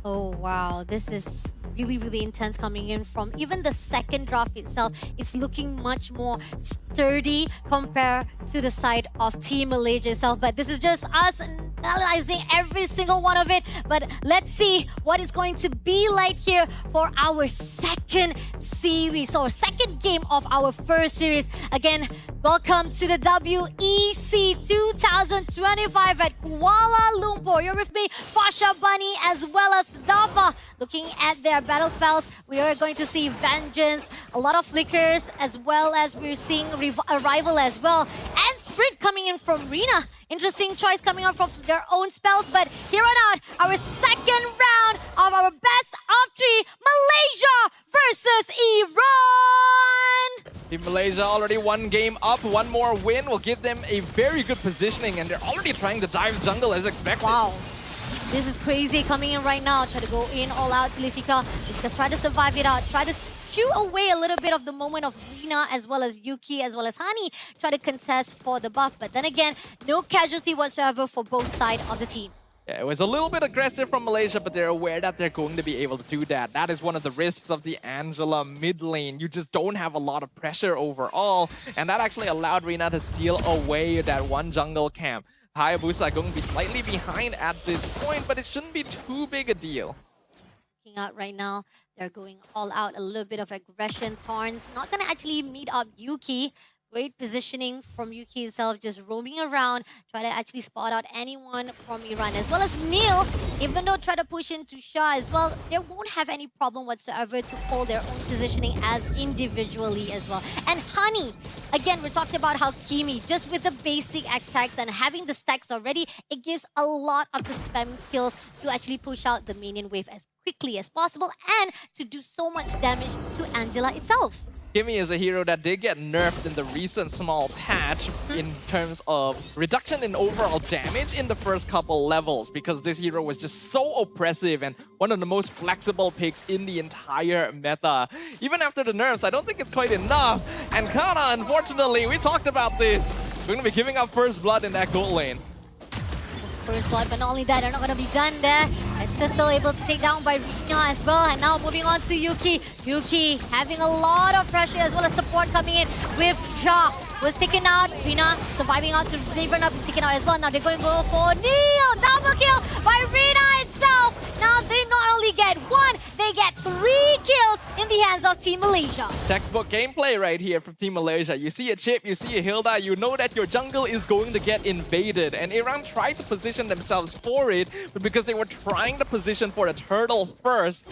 Oh wow, this is really intense coming in from even the second draft itself. It's looking much more sturdy compared to the side of Team Malaysia itself. But this is just us analyzing every single one of it. But let's see what is going to be like here for our second series or second game of our first series. Again, welcome to the WEC 2025 at Kuala Lumpur. You're with me, Fasha Bunny, as well as Dafa. Looking at their battle spells, we are going to see Vengeance, a lot of flickers, as well as we're seeing Arrival as well. And Sprint coming in from Rina. Interesting choice coming out from their own spells. But here on out, our second round of our best of 3, Malaysia versus Iran. Team Malaysia already one game up. One more win will give them a very good positioning, and they're already trying to dive jungle as expected. Wow. This is crazy coming in right now. Try to go in all out to Lisika. Lisika try to survive it out. Try to shoo away a little bit of the moment of Rina as well as Yuki as well as Hani. Try to contest for the buff. But then again, no casualty whatsoever for both sides of the team. Yeah, it was a little bit aggressive from Malaysia, but they're aware that they're going to be able to do that. That is one of the risks of the Angela mid lane. You just don't have a lot of pressure overall, and that actually allowed Rina to steal away that one jungle camp. Hayabusa going to be slightly behind at this point, but it shouldn't be too big a deal. Looking out right now, they're going all out, a little bit of aggression. Torrens not going to actually meet up Yuki. Great positioning from Yuki itself, just roaming around, try to actually spot out anyone from Iran, as well as Neil, even though try to push into Shah as well, they won't have any problem whatsoever to hold their own positioning as individually as well. And Hani, again, we talked about how Kimi, just with the basic attacks and having the stacks already, it gives a lot of the spamming skills to actually push out the minion wave as quickly as possible and to do so much damage to Angela itself. Kimi is a hero that did get nerfed in the recent small patch in terms of reduction in overall damage in the first couple levels, because this hero was just so oppressive and one of the most flexible picks in the entire meta. Even after the nerfs, I don't think it's quite enough. And Kana, unfortunately, we talked about this. We're going to be giving up first blood in that gold lane. First blood, but not only that, they're not going to be done there. It's just still able to take down by Rina as well. And now moving on to Yuki. Yuki having a lot of pressure as well as support coming in with Shah. Was taken out. Rina surviving out to Raven up and taken out as well. Now they're going to go for Neil. Double kill by Rina itself. Now they not only get one, they they get 3 kills in the hands of Team Malaysia. Textbook gameplay right here from Team Malaysia. You see a Chip, you see a Hilda, you know that your jungle is going to get invaded. And Iran tried to position themselves for it, but because they were trying to position for a turtle first,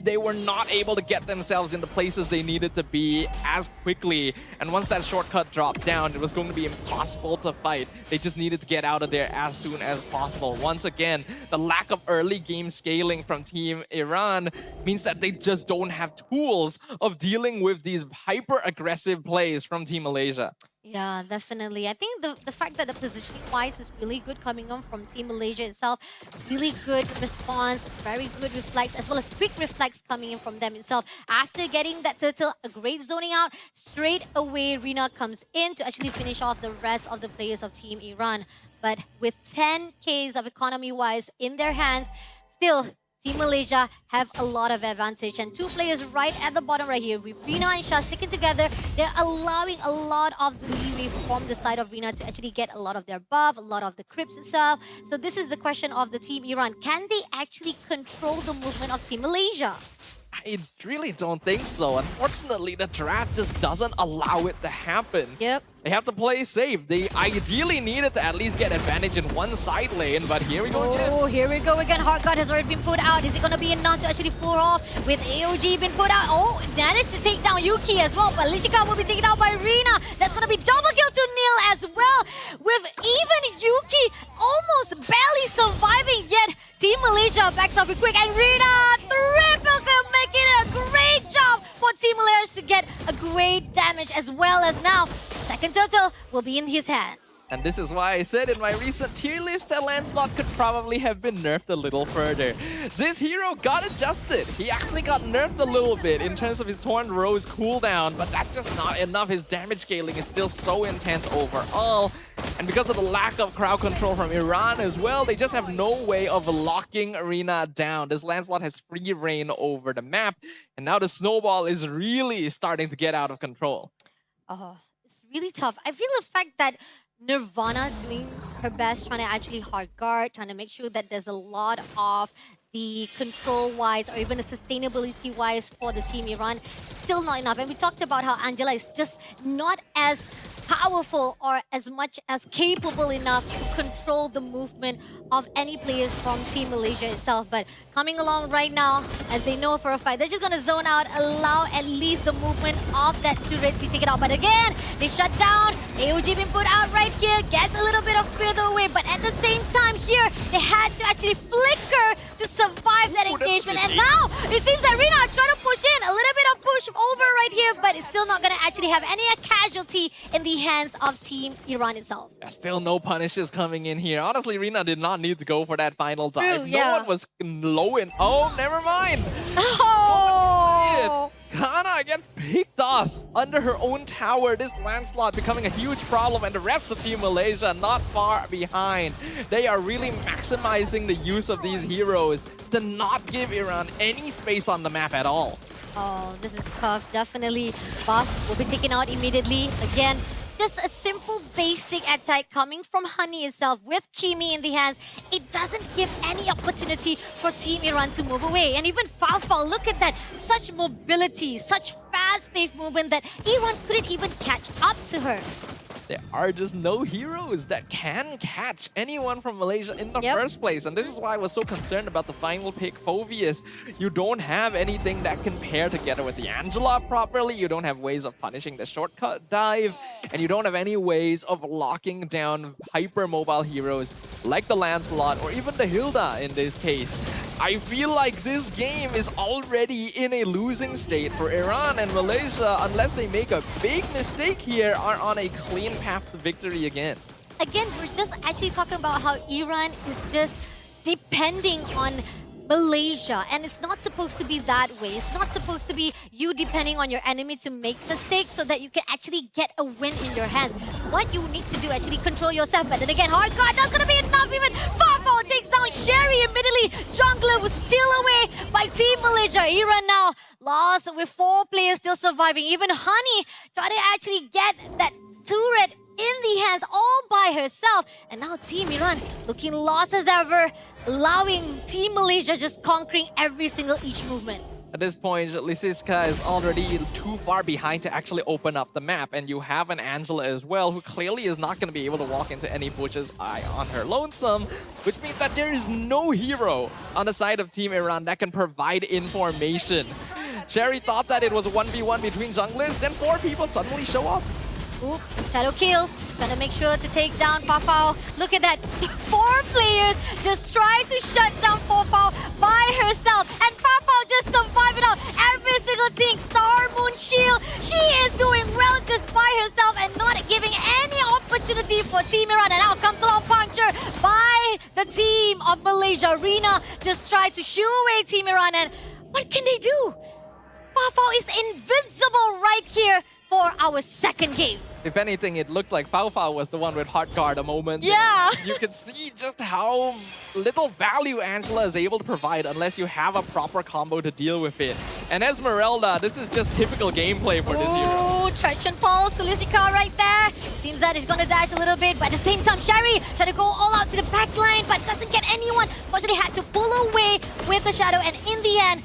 they were not able to get themselves in the places they needed to be as quickly. And once that shortcut dropped down, it was going to be impossible to fight. They just needed to get out of there as soon as possible. Once again, the lack of early game scaling from Team Iran means that they just don't have tools of dealing with these hyper-aggressive plays from Team Malaysia. Yeah, definitely. I think the fact that the positioning-wise is really good coming on from Team Malaysia itself. Really good response, very good reflex, as well as quick reflex coming in from them itself. After getting that turtle, a great zoning out, straight away Rina comes in to actually finish off the rest of the players of Team Iran. But with 10Ks of economy-wise in their hands, still Team Malaysia have a lot of advantage, and 2 players right at the bottom right here with Rina and Shah sticking together. They're allowing a lot of the leeway from the side of Rina to actually get a lot of their buff, a lot of the creeps itself. So this is the question of the Team Iran. Can they actually control the movement of Team Malaysia? I really don't think so. Unfortunately, the draft just doesn't allow it to happen. Yep. They have to play safe. They ideally needed to at least get advantage in one side lane, but here we go again. Oh, here we go again. Heart Guard has already been put out. Is it going to be enough to actually pull off with AOG being put out? Oh, managed to take down Yuki as well, but Lishika will be taken out by Rina. That's going to be double kill to Neil as well, with even Yuki almost barely surviving, yet Team Malaysia backs up quick, and Rina, triple kill, making it a great job for Team Malaysia to get a great damage, as well as now second turtle will be in his hand. And this is why I said in my recent tier list that Lancelot could probably have been nerfed a little further. This hero got adjusted. He actually got nerfed a little bit in terms of his Torn Rose cooldown, but that's just not enough. His damage scaling is still so intense overall. And because of the lack of crowd control from Iran as well, they just have no way of locking Arena down. This Lancelot has free reign over the map, and now the snowball is really starting to get out of control. Oh, it's really tough. I feel the fact that Nirvana doing her best, trying to actually hard guard, trying to make sure that there's a lot of the control-wise or even the sustainability-wise for the Team Iran, still not enough. And we talked about how Angela is just not as powerful or as much as capable enough to control the movement of any players from Team Malaysia itself. But coming along right now, as they know for a fact, they're just going to zone out, allow at least the movement of that turret to be taken out. But again, they shut down. AOG being put out right here, gets a little bit of fear away. But at the same time here, they had to actually flicker to survive that engagement. And now, it seems that Rina are trying to push in. A little bit of push over right here, but it's still not going to actually have any casualty in the hands of Team Iran itself. Still no punishes coming in here. Honestly, Rina did not need to go for that final dive. True, yeah. No one was low in. Oh, never mind. Oh! Kana gets picked off under her own tower. This Lancelot becoming a huge problem, and the rest of Team Malaysia not far behind. They are really maximizing the use of these heroes to not give Iran any space on the map at all. Oh, this is tough. Definitely. Buff will be taken out immediately. Again, just a simple basic attack coming from Honey itself with Kimi in the hands. It doesn't give any opportunity for Team Iran to move away. And even Faufau, look at that. Such mobility, such fast-paced movement that Iran couldn't even catch up to her. There are just no heroes that can catch anyone from Malaysia in the first place. And this is why I was so concerned about the final pick, Phoveus. You don't have anything that can pair together with the Angela properly. You don't have ways of punishing the shortcut dive. And you don't have any ways of locking down hyper-mobile heroes like the Lancelot or even the Hilda in this case. I feel like this game is already in a losing state for Iran, and Malaysia, unless they make a big mistake here, are on a clean path to victory again. Again, we're just actually talking about how Iran is just depending on Malaysia, and it's not supposed to be that way. It's not supposed to be you depending on your enemy to make mistakes so that you can actually get a win in your hands. What you need to do, actually control yourself. But then again, hard guard, that's gonna be enough. Even Faufau takes down Sherry immediately. Jungler was still away by Team Malaysia. Iran now lost with 4 players still surviving. Even Honey trying to actually get that turret in the hands all by herself. And now Team Iran looking lost as ever, allowing Team Malaysia just conquering every single each movement. At this point, Lisiska is already too far behind to actually open up the map, and you have an Angela as well, who clearly is not going to be able to walk into any bushes on her lonesome, which means that there is no hero on the side of Team Iran that can provide information. Sherry thought that it was a 1v1 between junglers, then 4 people suddenly show up. Oop, shadow kills. Gonna make sure to take down Fafao. Look at that. 4 players just try to shut down Fafao by herself. And Fafao just survived it out. Every single thing. Star, Moon, Shield. She is doing well just by herself and not giving any opportunity for Team Iran. And now comes along puncture by the team of Malaysia. Rina just tried to shoo away Team Iran. And what can they do? Fafao is invincible right here for our second game. If anything, it looked like Fao was the one with Heart Guard a moment. Yeah. You can see just how little value Angela is able to provide unless you have a proper combo to deal with it. And Esmeralda, this is just typical gameplay for this hero. Oh, Trench and Pulse, Sulisika right there. Seems that he's gonna dash a little bit, but at the same time, Sherry trying to go all out to the back line, but doesn't get anyone. Fortunately, had to pull away with the shadow, and in the end,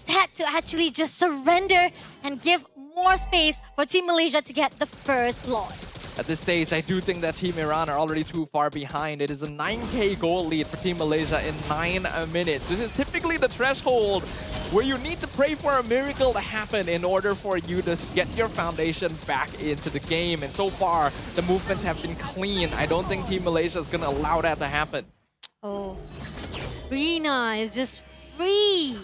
had to actually just surrender and give more space for Team Malaysia to get the first Lord. At this stage, I do think that Team Iran are already too far behind. It is a 9k goal lead for Team Malaysia in 9 minutes. This is typically the threshold where you need to pray for a miracle to happen in order for you to get your foundation back into the game. And so far, the movements have been clean. I don't think Team Malaysia is going to allow that to happen. Oh, Rina is just free,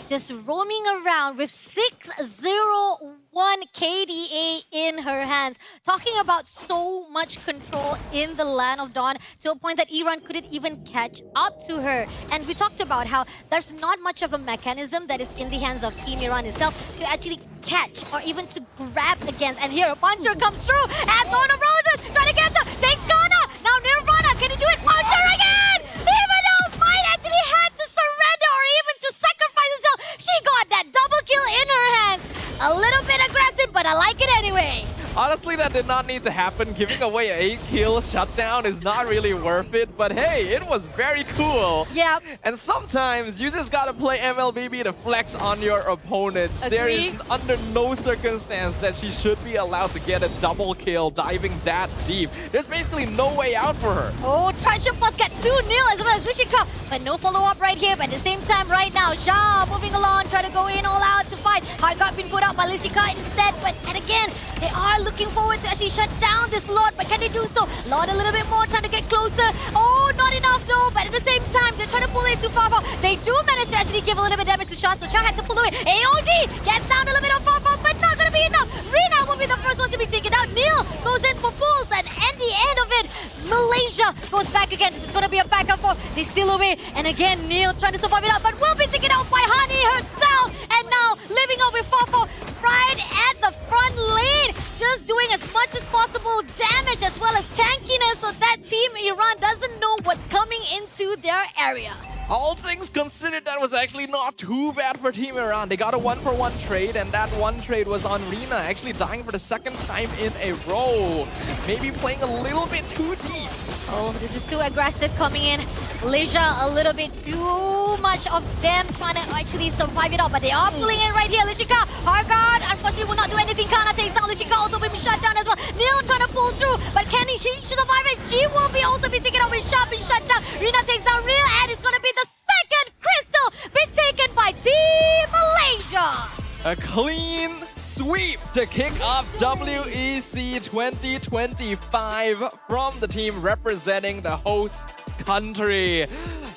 just roaming around with 601 KDA in her hands. Talking about so much control in the Land of Dawn to a point that Iran couldn't even catch up to her. And we talked about how there's not much of a mechanism that is in the hands of Team Iran itself to actually catch or even to grab against. And here a puncher comes through and Thorn of Roses trying to get her. Takes Ghana. Now Nirvana, can he do it? Puncher again! Even though Might actually had to surrender or even to sacrifice herself, she got that double kill in her hands. A little bit aggressive, but I like it anyway. Honestly, that did not need to happen. Giving away an 8-kill shutdown is not really worth it. But hey, it was very cool. Yep. And sometimes you just gotta play MLBB to flex on your opponents. Agree. There is under no circumstance that she should be allowed to get a double kill diving that deep. There's basically no way out for her. Oh, Truncheon Plus got 2-0 as well as Lishika. But no follow-up right here. But at the same time, right now, Ja moving along, trying to go in all out to fight. Heart got been put out by Lishika instead. But and again, they are looking forward to actually shut down this Lord. But can they do so? Lord a little bit more, trying to get closer. Oh, not enough though. But at the same time, they're trying to pull it too far. They do manage to actually give a little bit of damage to Shah. So Shah had to pull away. AOG gets down a little bit of far, but not going to be enough. Rina will be the first one to be taken out. Neil goes in for pulls. And at the end of it, Malaysia goes back again. This is going to be a back and forth. They steal away. And again, Neil trying to survive it out, but will be taken out by Hani herself. And now living on with Fafo right at the front lane. Just doing as much as possible damage as well as tankiness so that Team Iran doesn't know what's coming into their area. All things considered, that was actually not too bad for Team Iran. They got a 1-for-1 trade, and that one trade was on Rina, actually dying for the second time in a row. Maybe playing a little bit too deep. Oh, this is too aggressive coming in. Malaysia, a little bit too much of them trying to actually survive it all. But they are pulling in right here. Lishika, Hargard, unfortunately will not do anything. Kana takes down Lishika, also being shut down as well. Neil trying to pull through, but can he survive it? G will be also be taken out with Sharp and shut down. Rina takes down Real, and it's going to be the second crystal be taken by Team Malaysia. A clean sweep to kick off WEC 2025 from the team representing the host country.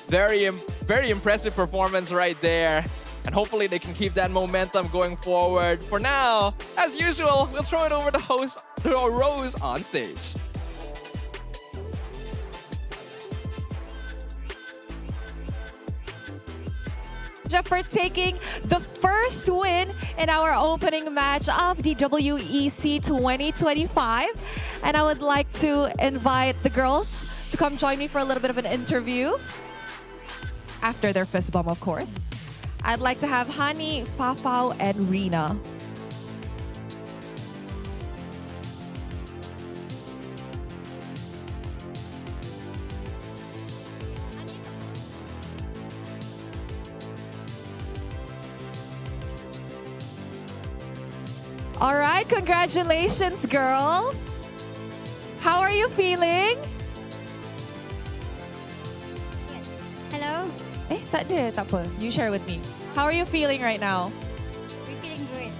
Very impressive performance right there. And hopefully they can keep that momentum going forward. For now, as usual, we'll throw it over to Rose on stage. For taking the first win in our opening match of the WEC 2025. And I would like to invite the girls to come join me for a little bit of an interview. After their fist bump, of course. I'd like to have Hani, Fafao, and Rina. All right, congratulations, girls. How are you feeling? Hello, Tak apa. You share with me. How are you feeling right now? we're feeling good.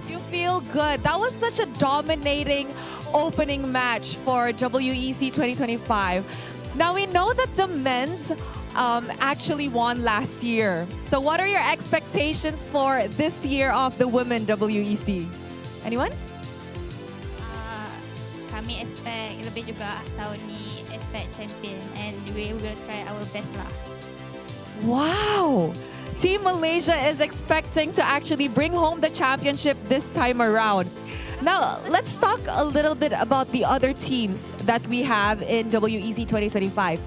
You feel good. That was such a dominating opening match for WEC 2025. Now we know that the men's actually won last year. So what are your expectations for this year of the women WEC? Anyone? Kami expect lebih juga tahun ni, expect champion, and we will try our best lah. Wow! Team Malaysia is expecting to actually bring home the championship this time around. Now, let's talk a little bit about the other teams that we have in WEC 2025.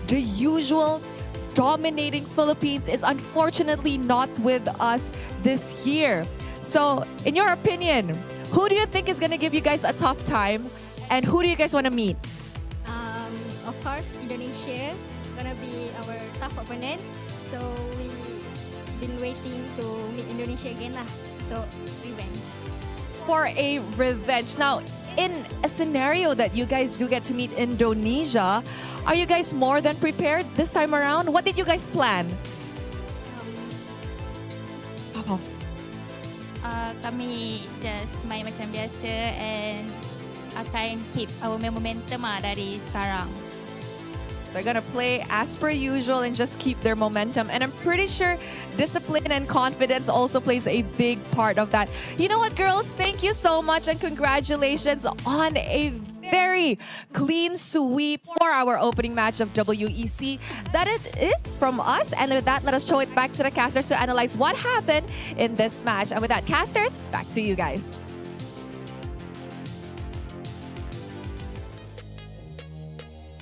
The usual dominating Philippines is unfortunately not with us this year. So, in your opinion, who do you think is going to give you guys a tough time, and who do you guys want to meet? Of course, Indonesia gonna be our tough opponent. So we been waiting to meet Indonesia again lah, to revenge. For a revenge. Now, in a scenario that you guys do get to meet Indonesia, are you guys more than prepared this time around? What did you guys plan? Kami just main macam biasa and akan keep our momentum dari sekarang. They're going to play as per usual and just keep their momentum. And I'm pretty sure discipline and confidence also plays a big part of that. You know what, girls? Thank you so much and congratulations on a very clean sweep for our opening match of WEC. That is it from us. And with that, let us show it back to the casters to analyze what happened in this match. And with that, casters, back to you guys.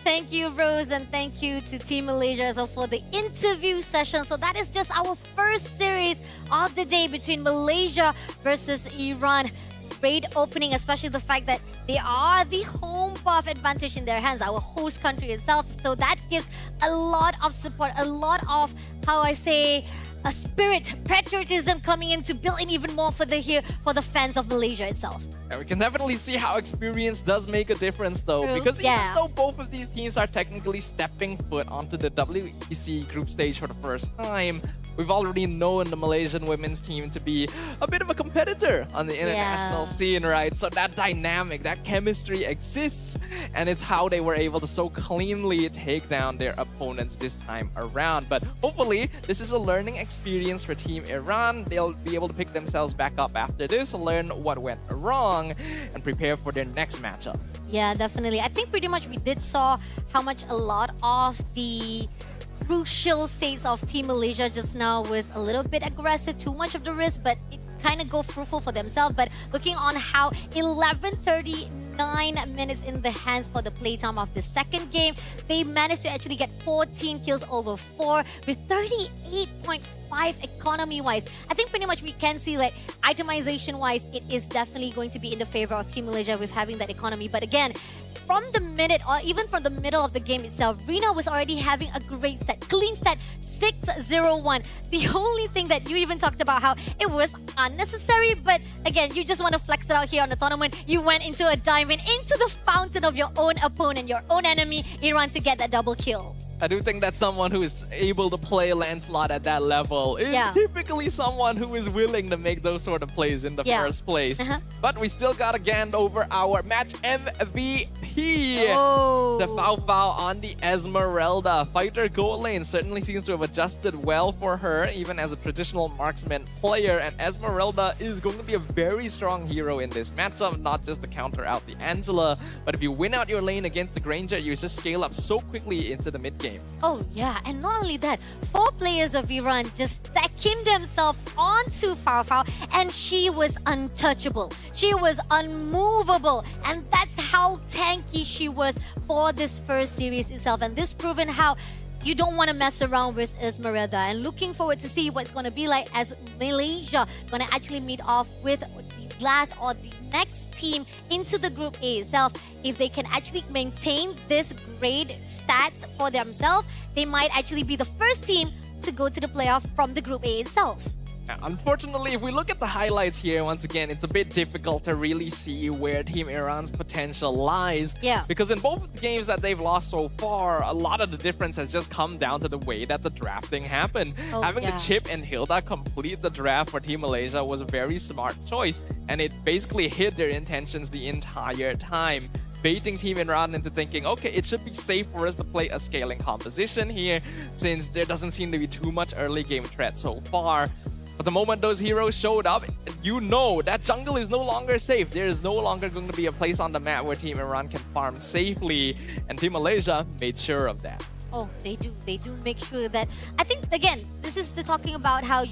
Thank you, Rose, and thank you to Team Malaysia as well for the interview session. So that is just our first series of the day between Malaysia versus Iran. Great opening, especially the fact that they are the home buff advantage in their hands, our host country itself. So that gives a lot of support, a lot of, how I say, a spirit, patriotism coming in to build in even more for the fans of Malaysia itself. Yeah, we can definitely see how experience does make a difference though. True. Because even Yeah. though both of these teams are technically stepping foot onto the WEC group stage for the first time, we've already known the Malaysian women's team to be a bit of a competitor on the international scene, right? So that dynamic, that chemistry exists, and it's how they were able to so cleanly take down their opponents this time around. But hopefully, this is a learning experience for Team Iran. They'll be able to pick themselves back up after this, learn what went wrong, and prepare for their next matchup. Yeah, definitely. I think pretty much we did saw how much a lot of the crucial states of Team Malaysia just now was a little bit aggressive, too much of the risk, but it kind of go fruitful for themselves. But looking on how 11:39 minutes in the hands for the playtime of the second game, they managed to actually get 14 kills over 4 with 38.5 economy-wise. I think pretty much we can see like itemization-wise, it is definitely going to be in the favor of Team Malaysia with having that economy. But again, from the minute or even from the middle of the game itself, Rina was already having a great stat, clean stat, 6-0-1. The only thing that you even talked about how it was unnecessary, but again, you just want to flex it out here on the tournament. You went into a diamond, into the fountain of your own opponent, your own enemy, Iran, to get that double kill. I do think that someone who is able to play Lancelot at that level is typically someone who is willing to make those sort of plays in the first place. But we still gotta hand over our match MVP. The Foul Foul on the Esmeralda. Fighter gold lane certainly seems to have adjusted well for her, even as a traditional marksman player. And Esmeralda is going to be a very strong hero in this matchup, not just to counter out the Angela, but if you win out your lane against the Granger, you just scale up so quickly into the mid game. Oh yeah, and not only that, 4 players of Iran just stacking themselves onto Foul Foul, and she was untouchable. She was unmovable, and that's how tanky she was for this first series itself. And this proven how you don't want to mess around with Esmeralda. And looking forward to see what's going to be like as Malaysia going to actually meet off with the last or the next team into the Group A itself. If they can actually maintain this great stats for themselves, they might actually be the first team to go to the playoff from the Group A itself. Unfortunately, if we look at the highlights here, once again, it's a bit difficult to really see where Team Iran's potential lies. Yeah. Because in both of the games that they've lost so far, a lot of the difference has just come down to the way that the drafting happened. Oh, Having yeah. the Chip and Hilda complete the draft for Team Malaysia was a very smart choice, and it basically hid their intentions the entire time, baiting Team Iran into thinking, okay, it should be safe for us to play a scaling composition here, since there doesn't seem to be too much early game threat so far. But the moment those heroes showed up, you know that jungle is no longer safe. There is no longer going to be a place on the map where Team Iran can farm safely, and Team Malaysia made sure of that. Oh, they do. They do make sure that. I think, again, this is the talking about how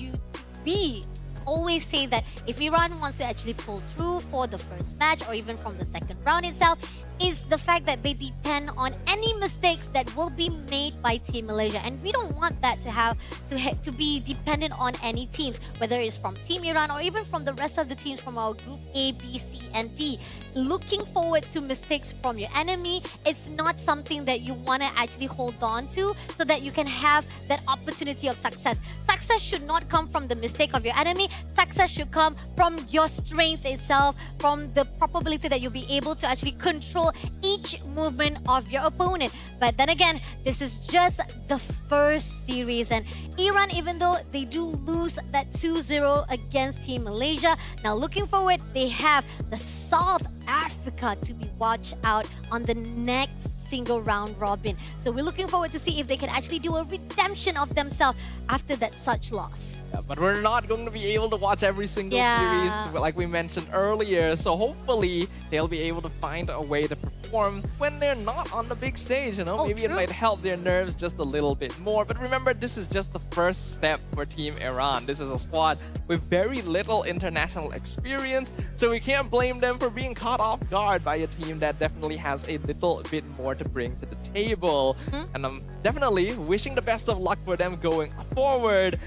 we always say that if Iran wants to actually pull through for the first match or even from the second round itself, is the fact that they depend on any mistakes that will be made by Team Malaysia, and we don't want that to be dependent on any teams, whether it's from Team Iran or even from the rest of the teams from our group A, B, C, and D. Looking forward to mistakes from your enemy, it's not something that you want to actually hold on to, so that you can have that opportunity of success. Success should not come from the mistake of your enemy. Success should come from your strength itself, from the probability that you'll be able to actually control each movement of your opponent. But then again, this is just the first series, and Iran, even though they do lose that 2-0 against Team Malaysia, now looking forward, they have the South Africa to be watched out on the next single round robin. So we're looking forward to see if they can actually do a redemption of themselves after that such loss. Yeah, but we're not going to be able to watch every single series like we mentioned earlier, so hopefully they'll be able to find a way to perform when they're not on the big stage, you know? Oh, maybe it true. might help their nerves just a little bit more. But remember, this is just the first step for Team Iran. This is a squad with very little international experience, so we can't blame them for being caught off guard by a team that definitely has a little bit more to bring to the table. And I'm definitely wishing the best of luck for them going forward.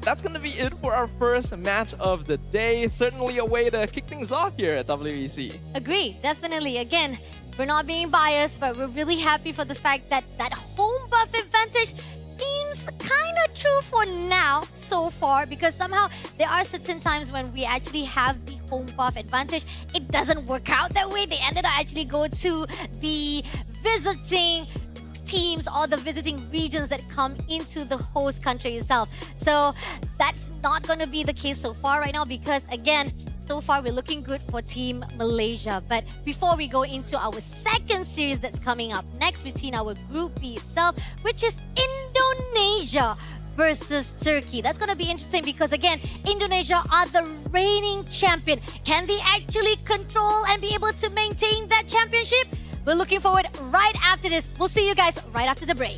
That's going to be it for our first match of the day. Certainly a way to kick things off here at WEC. Agree, definitely. Again, we're not being biased, but we're really happy for the fact that that home buff advantage seems kind of true for now so far, because somehow there are certain times when we actually have the home buff advantage, it doesn't work out that way. They ended up actually go to the visiting teams or the visiting regions that come into the host country itself. So that's not going to be the case so far right now, because again, so far we're looking good for Team Malaysia. But before we go into our second series that's coming up next between our Group B itself, which is Indonesia versus Turkey. That's going to be interesting because again, Indonesia are the reigning champion. Can they actually control and be able to maintain that championship? We're looking forward right after this. We'll see you guys right after the break.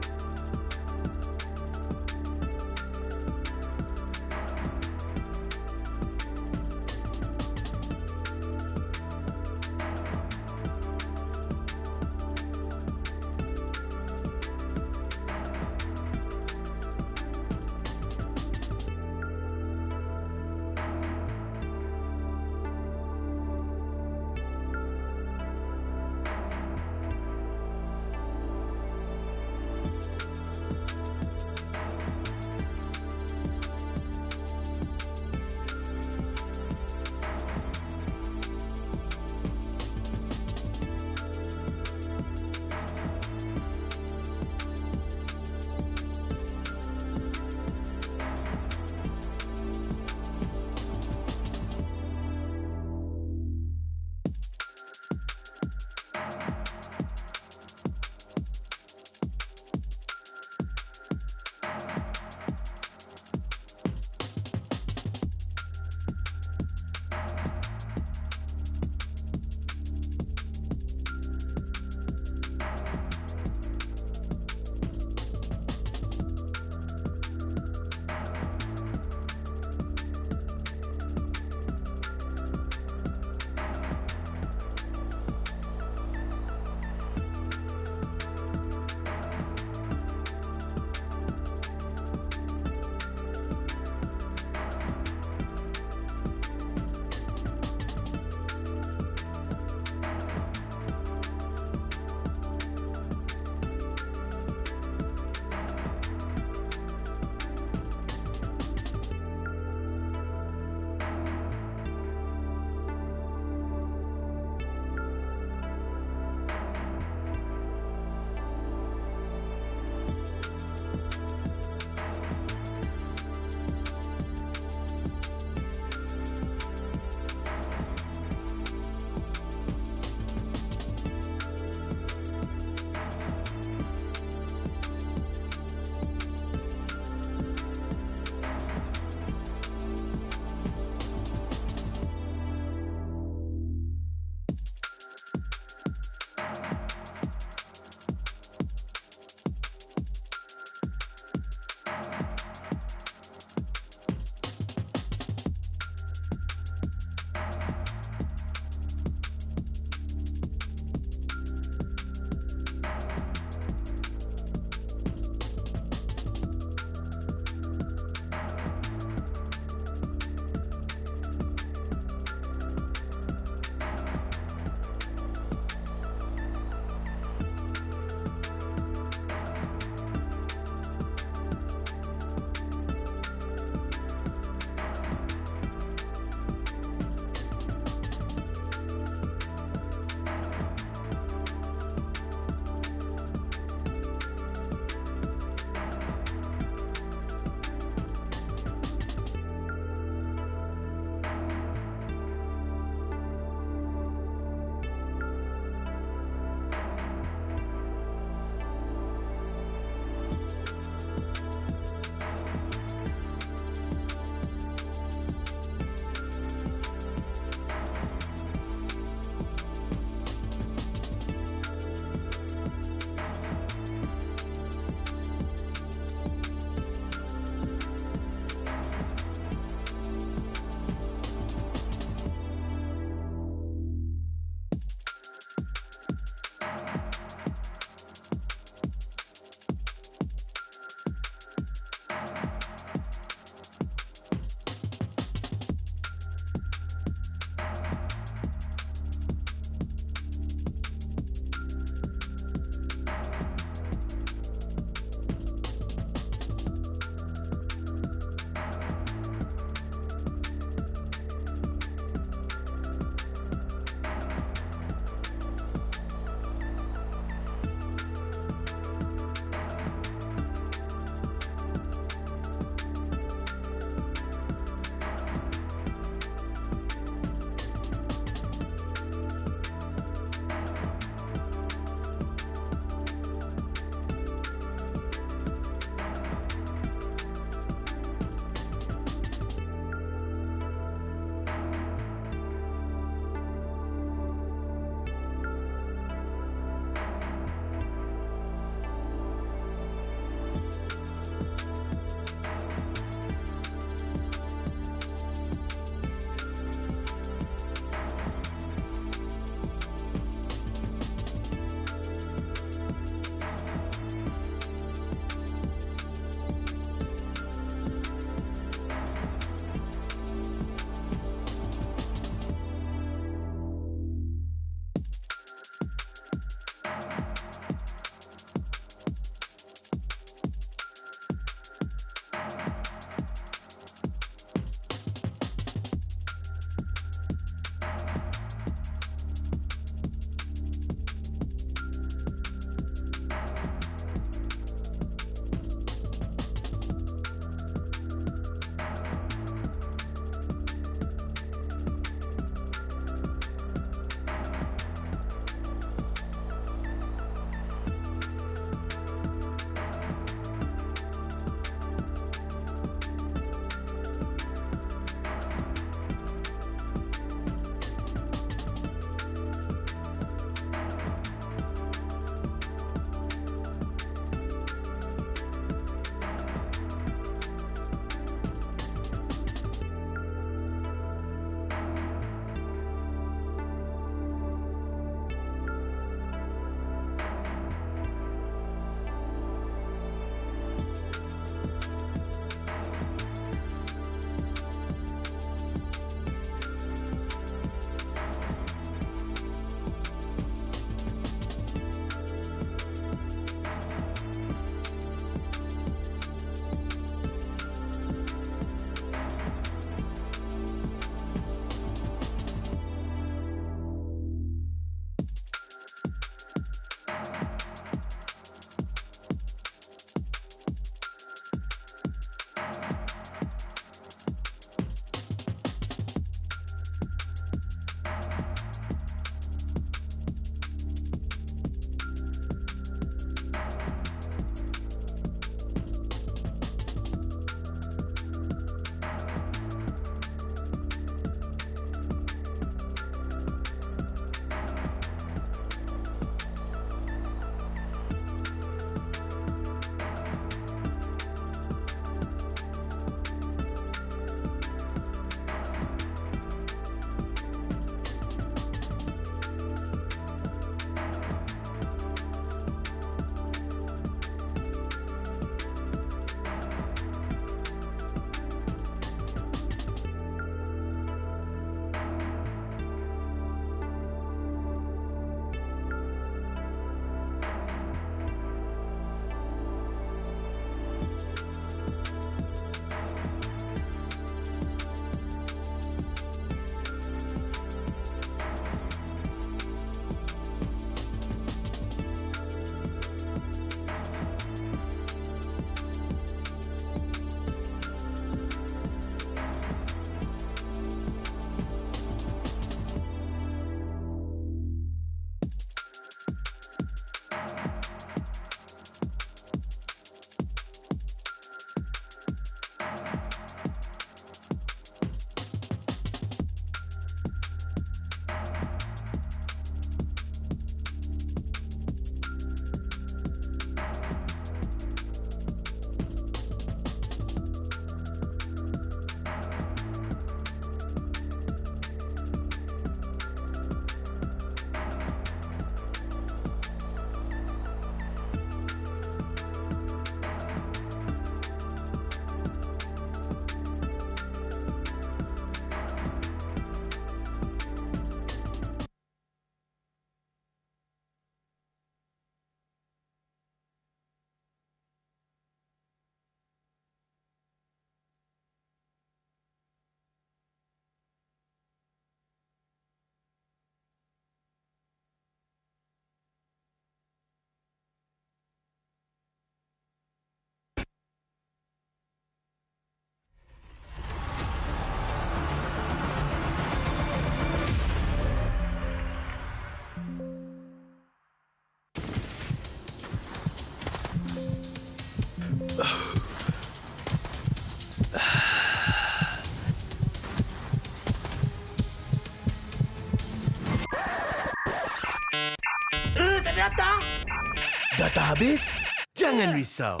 Data habis? Jangan risau.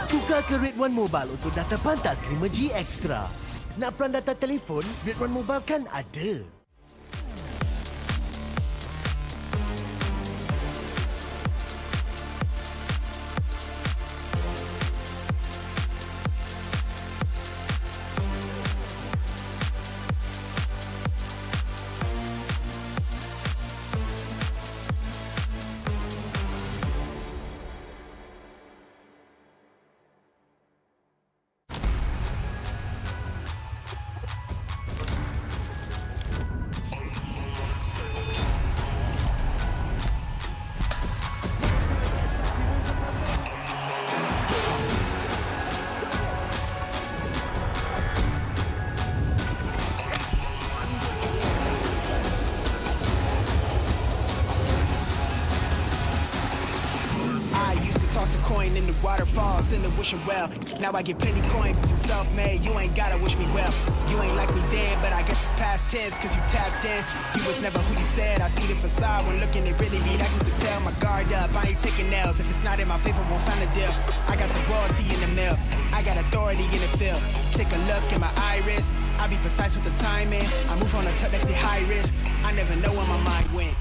Tukar ke Red One Mobile untuk data pantas 5G Extra. Nak peran data telefon, Red One Mobile kan ada. Toss a coin in the waterfall, send a wishing well. Now I get plenty coin, but I'm self-made. You ain't gotta wish me well. You ain't like me then, but I guess it's past tense, cause you tapped in. You was never who you said. I see the facade when looking, it really be like you could tell. My guard up, I ain't taking nails. If it's not in my favor, won't sign a deal. I got the royalty in the mail. I got authority in the field. Take a look in my iris. I be precise with the timing. I move on a tuck that's the high risk. I never know where my mind went.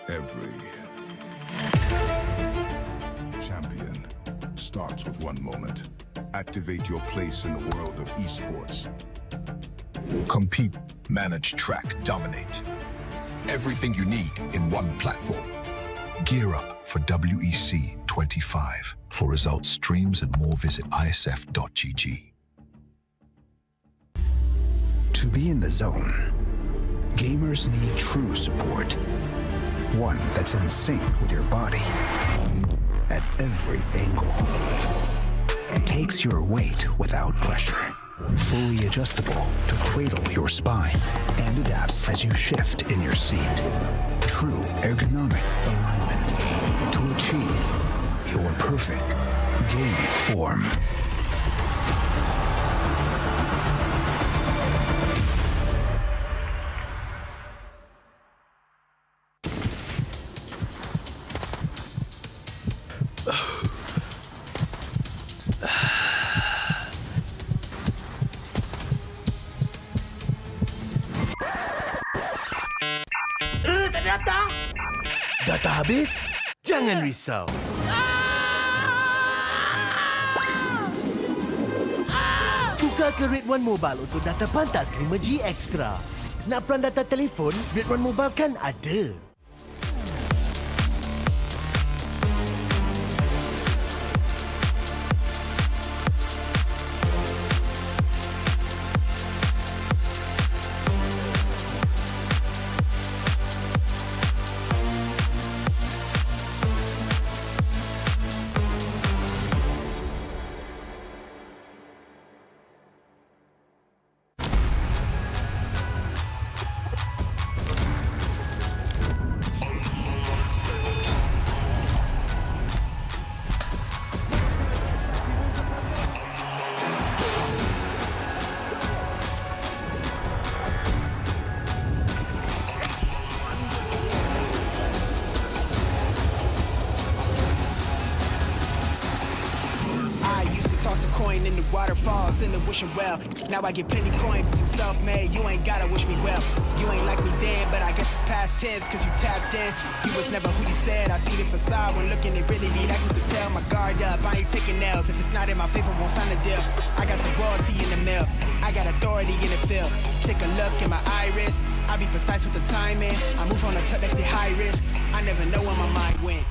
Every champion starts with one moment. Activate your place in the world of esports. Compete, manage, track, dominate. Everything you need in one platform. Gear up for WEC25. For results, streams, and more, visit IESF.gg. To be in the zone, gamers need true support. One that's in sync with your body at every angle. Takes your weight without pressure. Fully adjustable to cradle your spine and adapts as you shift in your seat. True ergonomic alignment to achieve your perfect gaming form. Data habis? Jangan risau. Tukar ke Red One Mobile untuk data pantas 5G Extra. Nak peran data telefon, Red One Mobile kan ada. toss a coin in the waterfalls in the wishing well. Now I get plenty coin, I'm self-made. You ain't gotta wish me well. You ain't like me then, but I guess it's past tense, cause you tapped in. You was never who you said. I see the facade when looking at really me. Like you could tell my guard up. I ain't taking L's. If it's not in my favor, won't sign a deal. I got the royalty in the mill. I got authority in the field. Take a look in my iris. I be precise with the timing. I move on a touch like the high risk. I never know where my mind went.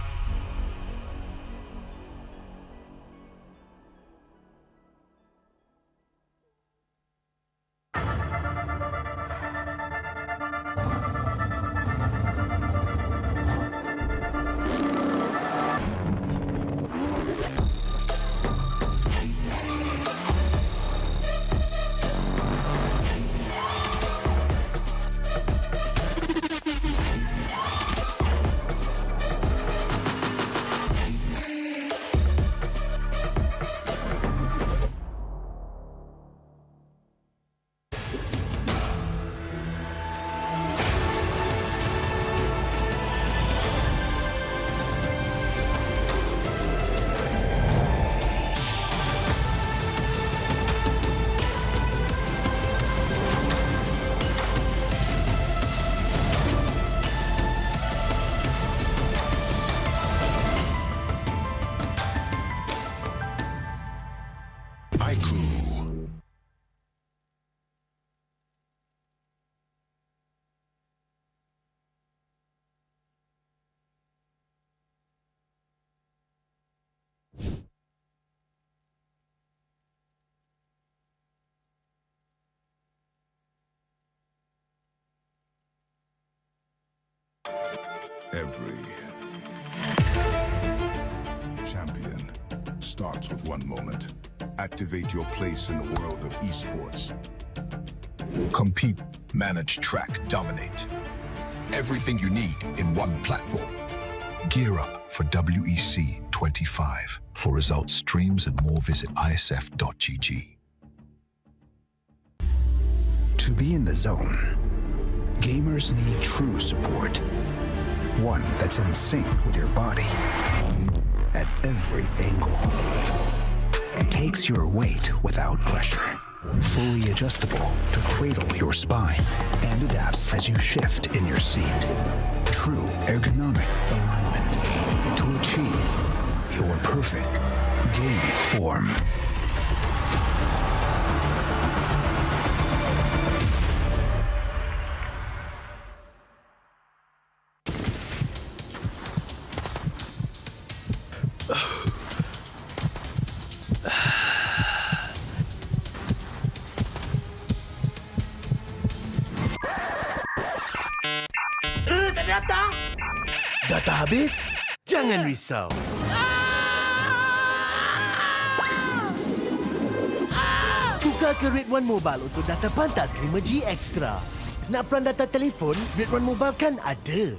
Every champion starts with one moment. Activate your place in the world of esports. Compete, manage, track, dominate. Everything you need in one platform. Gear up for WEC25. For results, streams, and more, visit IESF.gg. To be in the zone, gamers need true support. One that's in sync with your body at every angle. Takes your weight without pressure. Fully adjustable to cradle your spine and adapts as you shift in your seat. True ergonomic alignment to achieve your perfect gaming form. Data habis? Jangan risau. Tukar ke Red One Mobile untuk data pantas 5G Extra. Nak peran data telefon? Red One Mobile kan ada.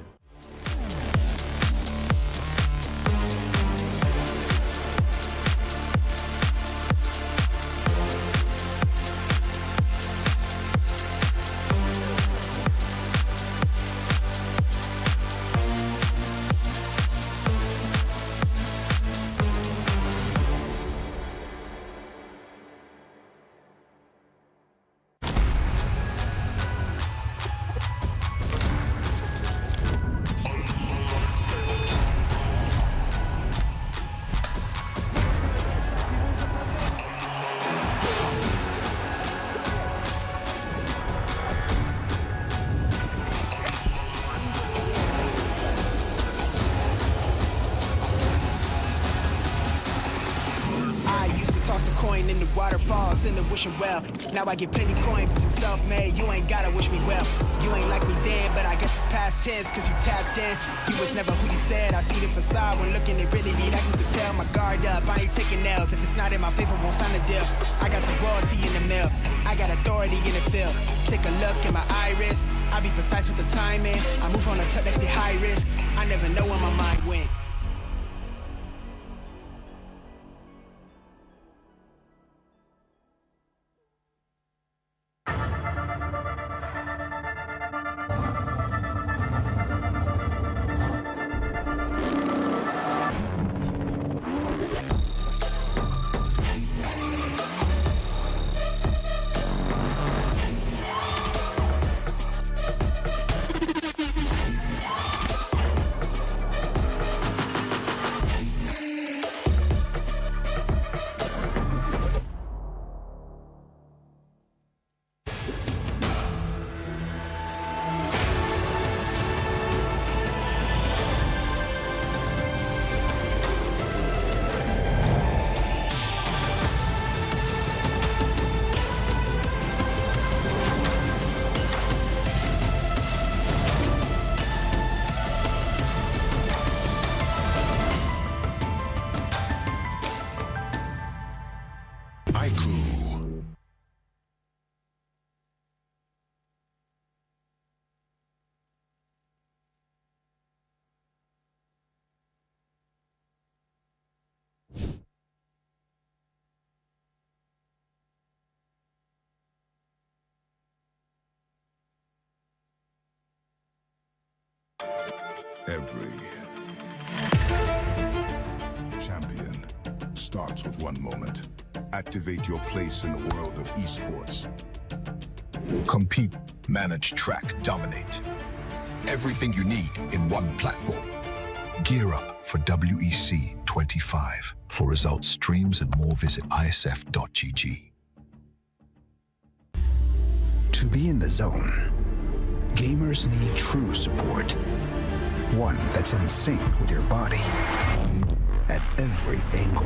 Coin in the waterfalls in the wishing well. Now I get plenty coin, I'm self-made. You ain't gotta wish me well. You ain't like me then, but I guess it's past tense, cause you tapped in. You was never who you said. I see the facade when looking at really me. Like you could tell my guard up. I ain't taking L's. If it's not in my favor, won't sign a deal. I got the royalty in the mill. I got authority in the field. Take a look in my iris. I be precise with the timing. I move on a touch like the high risk. I never know where my mind went. ICRU. Every champion starts with one moment. Activate your place in the world of esports. Compete, manage, track, dominate. Everything you need in one platform. Gear up for WEC25. For results, streams, and more, visit IESF.gg. To be in the zone, gamers need true support. One that's in sync with your body at every angle.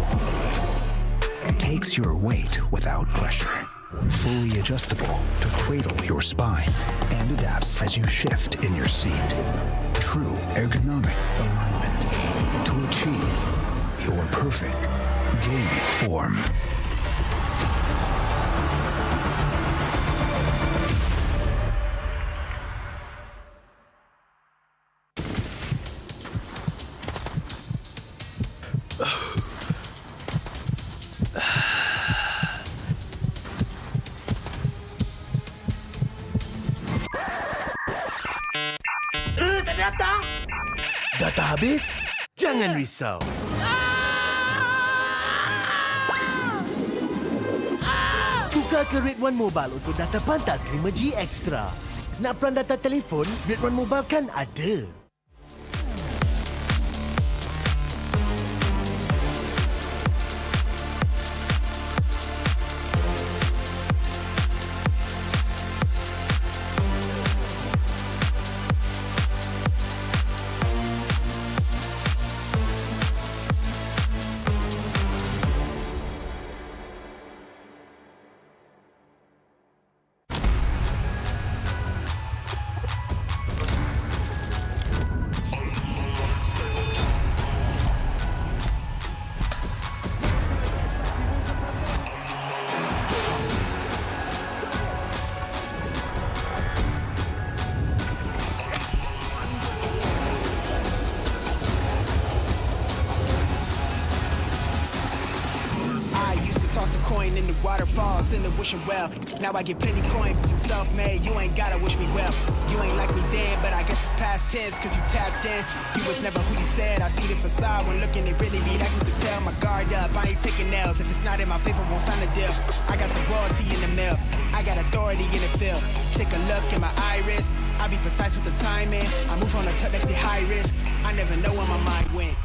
Takes your weight without pressure. Fully adjustable to cradle your spine and adapts as you shift in your seat. True ergonomic alignment to achieve your perfect gaming form. Data habis? Jangan risau. Tukar ke Rate 1 Mobile untuk data pantas 5G Extra. Nak peran data telefon? Rate 1 Mobile kan ada. Toss a coin in the waterfalls, in the wishing well. Now I get plenty coin, I'm self-made. You ain't gotta wish me well. You ain't like me then, but I guess it's past tense, cause you tapped in. You was never who you said. I see the facade when looking, it really be like you could tell. My guard up, I ain't taking nails. If it's not in my favor, won't sign a deal. I got the royalty in the mail. I got authority in the field. Take a look in my iris. I be precise with the timing. I move on a tuck that's the high risk. I never know where my mind went.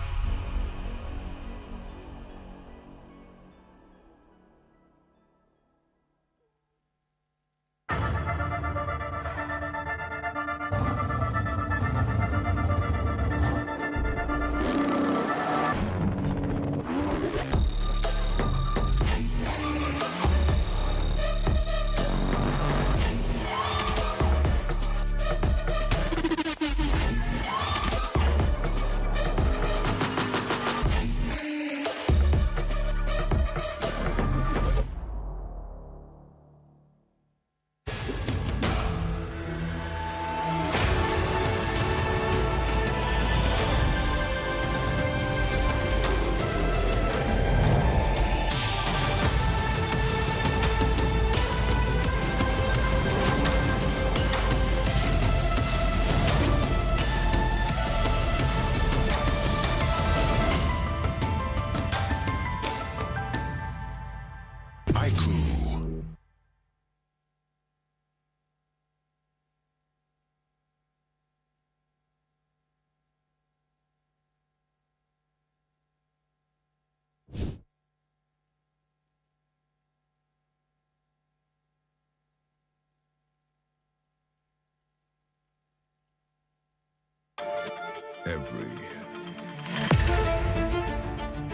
Every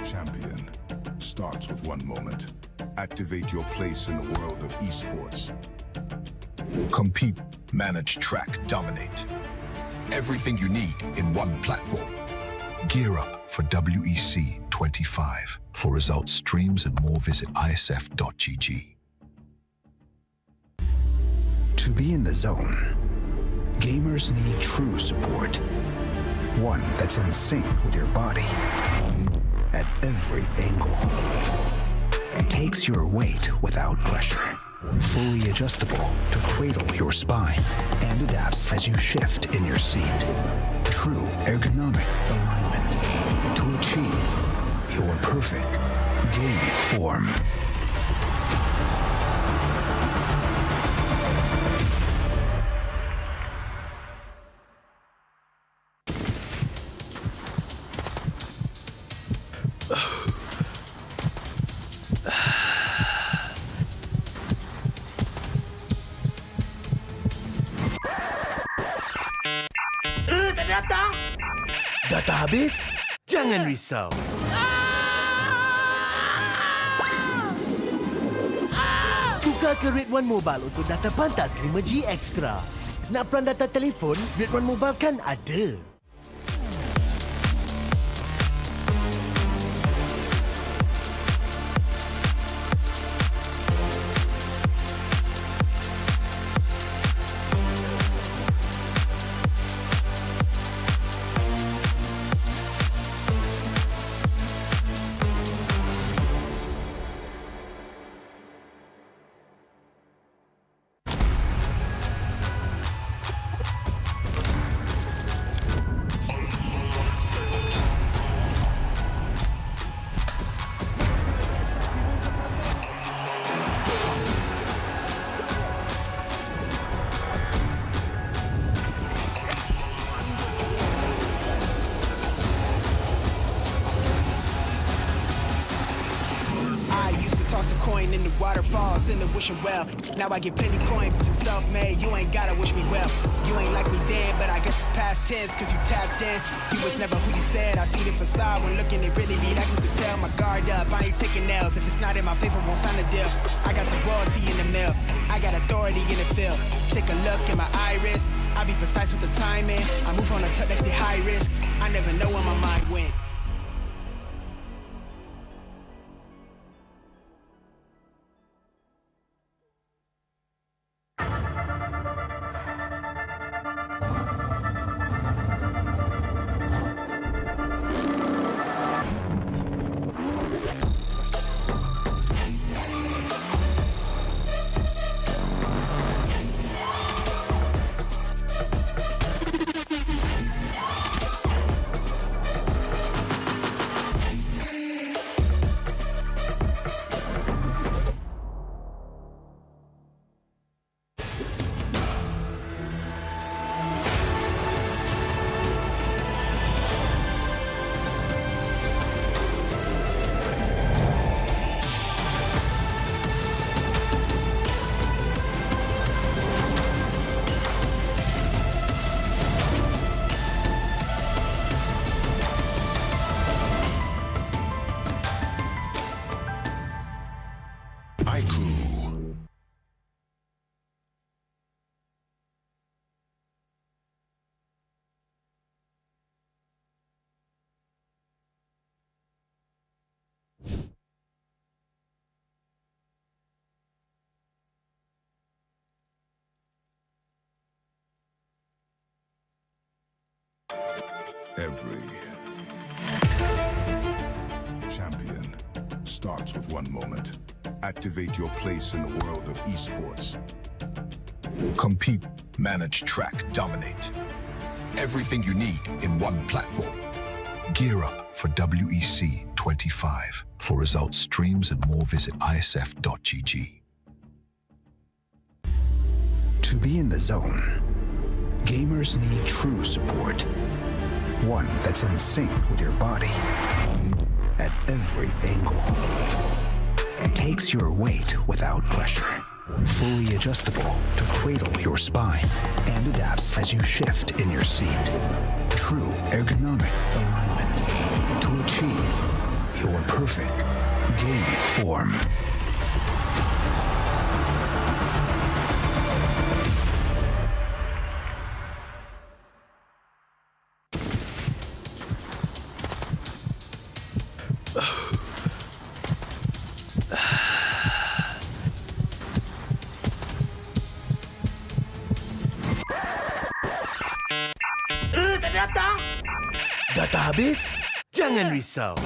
champion starts with one moment. Activate your place in the world of esports. Compete, manage, track, dominate. Everything you need in one platform. Gear up for WEC25. WEC25. For results, streams, and more, visit IESF.gg. To be in the zone, gamers need true support. One that's in sync with your body at every angle. Takes your weight without pressure. Fully adjustable to cradle your spine and adapts as you shift in your seat. True ergonomic alignment to achieve your perfect gaming form. Data habis? Jangan risau. Tukar ke Rate 1 Mobile untuk data pantas 5G Extra. Nak peran data telefon? Rate 1 Mobile kan ada. Toss a coin in the waterfalls, in the wishing well. Now I get plenty coin, but I'm self-made. You ain't gotta wish me well. You ain't like me then, but I guess it's past tense, cause you tapped in. You was never who you said. I see the facade when looking, it really be like you could tell. My guard up, I ain't taking nails. If it's not in my favor, won't sign a deal. I got the royalty in the mail. I got authority in the field. Take a look in my iris. I be precise with the timing. I move on a touch like the high risk. I never know where my mind went. Every champion starts with one moment. Activate your place in the world of esports. Compete, manage, track, dominate. Everything you need in one platform. Gear up for WEC25. For results, streams, and more, visit IESF.gg. To be in the zone, gamers need true support. One that's in sync with your body at every angle. Takes your weight without pressure. Fully adjustable to cradle your spine and adapts as you shift in your seat. True ergonomic alignment to achieve your perfect gaming form. Data habis? Jangan risau.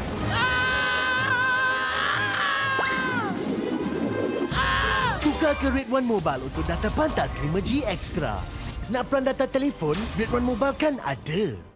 Tukar ke Red One Mobile untuk data pantas 5G Extra. Nak peran data telefon, Red One Mobile kan ada.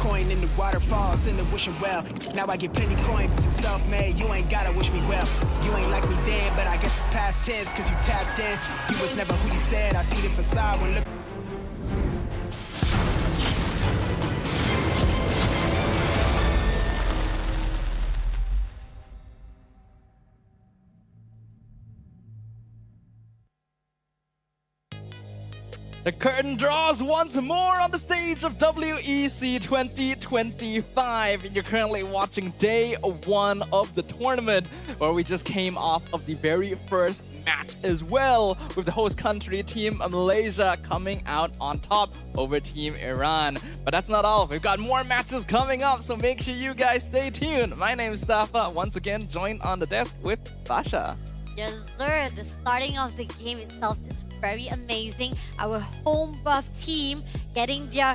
Coin in the waterfall, send a wishing well. Now I get plenty coin, self-made. You ain't gotta wish me well. You ain't like me then, but I guess it's past tense, cause you tapped in. You was never who you said. I see the facade when look. The curtain draws once more on the stage of WEC 2025. And you're currently watching day 1 of the tournament, where we just came off of the very first match as well, with the host country, Team Malaysia, coming out on top over Team Iran. But that's not all. We've got more matches coming up, so make sure you guys stay tuned. My name is Stafa, once again joined on the desk with Basha. Yes, sir. The starting of the game itself is very amazing. Our home buff team getting their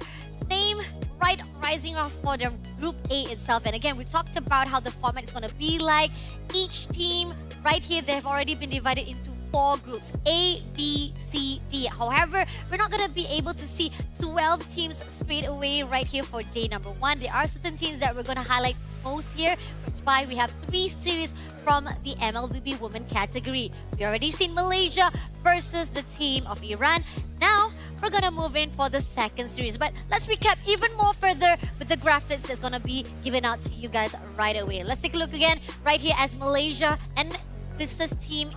name right, rising off for the Group A itself. And again, we talked about how the format is going to be like. Each team right here, they've already been divided into 4 groups, A, B, C, D. However, we're not going to be able to see 12 teams straight away right here for day number 1. There are certain teams that we're going to highlight most here, which is why we have 3 series from the MLBB Women category. We already seen Malaysia versus the team of Iran. Now, we're gonna move in for the second series. But let's recap even more further with the graphics that's gonna be given out to you guys right away. Let's take a look again right here as Malaysia and this is team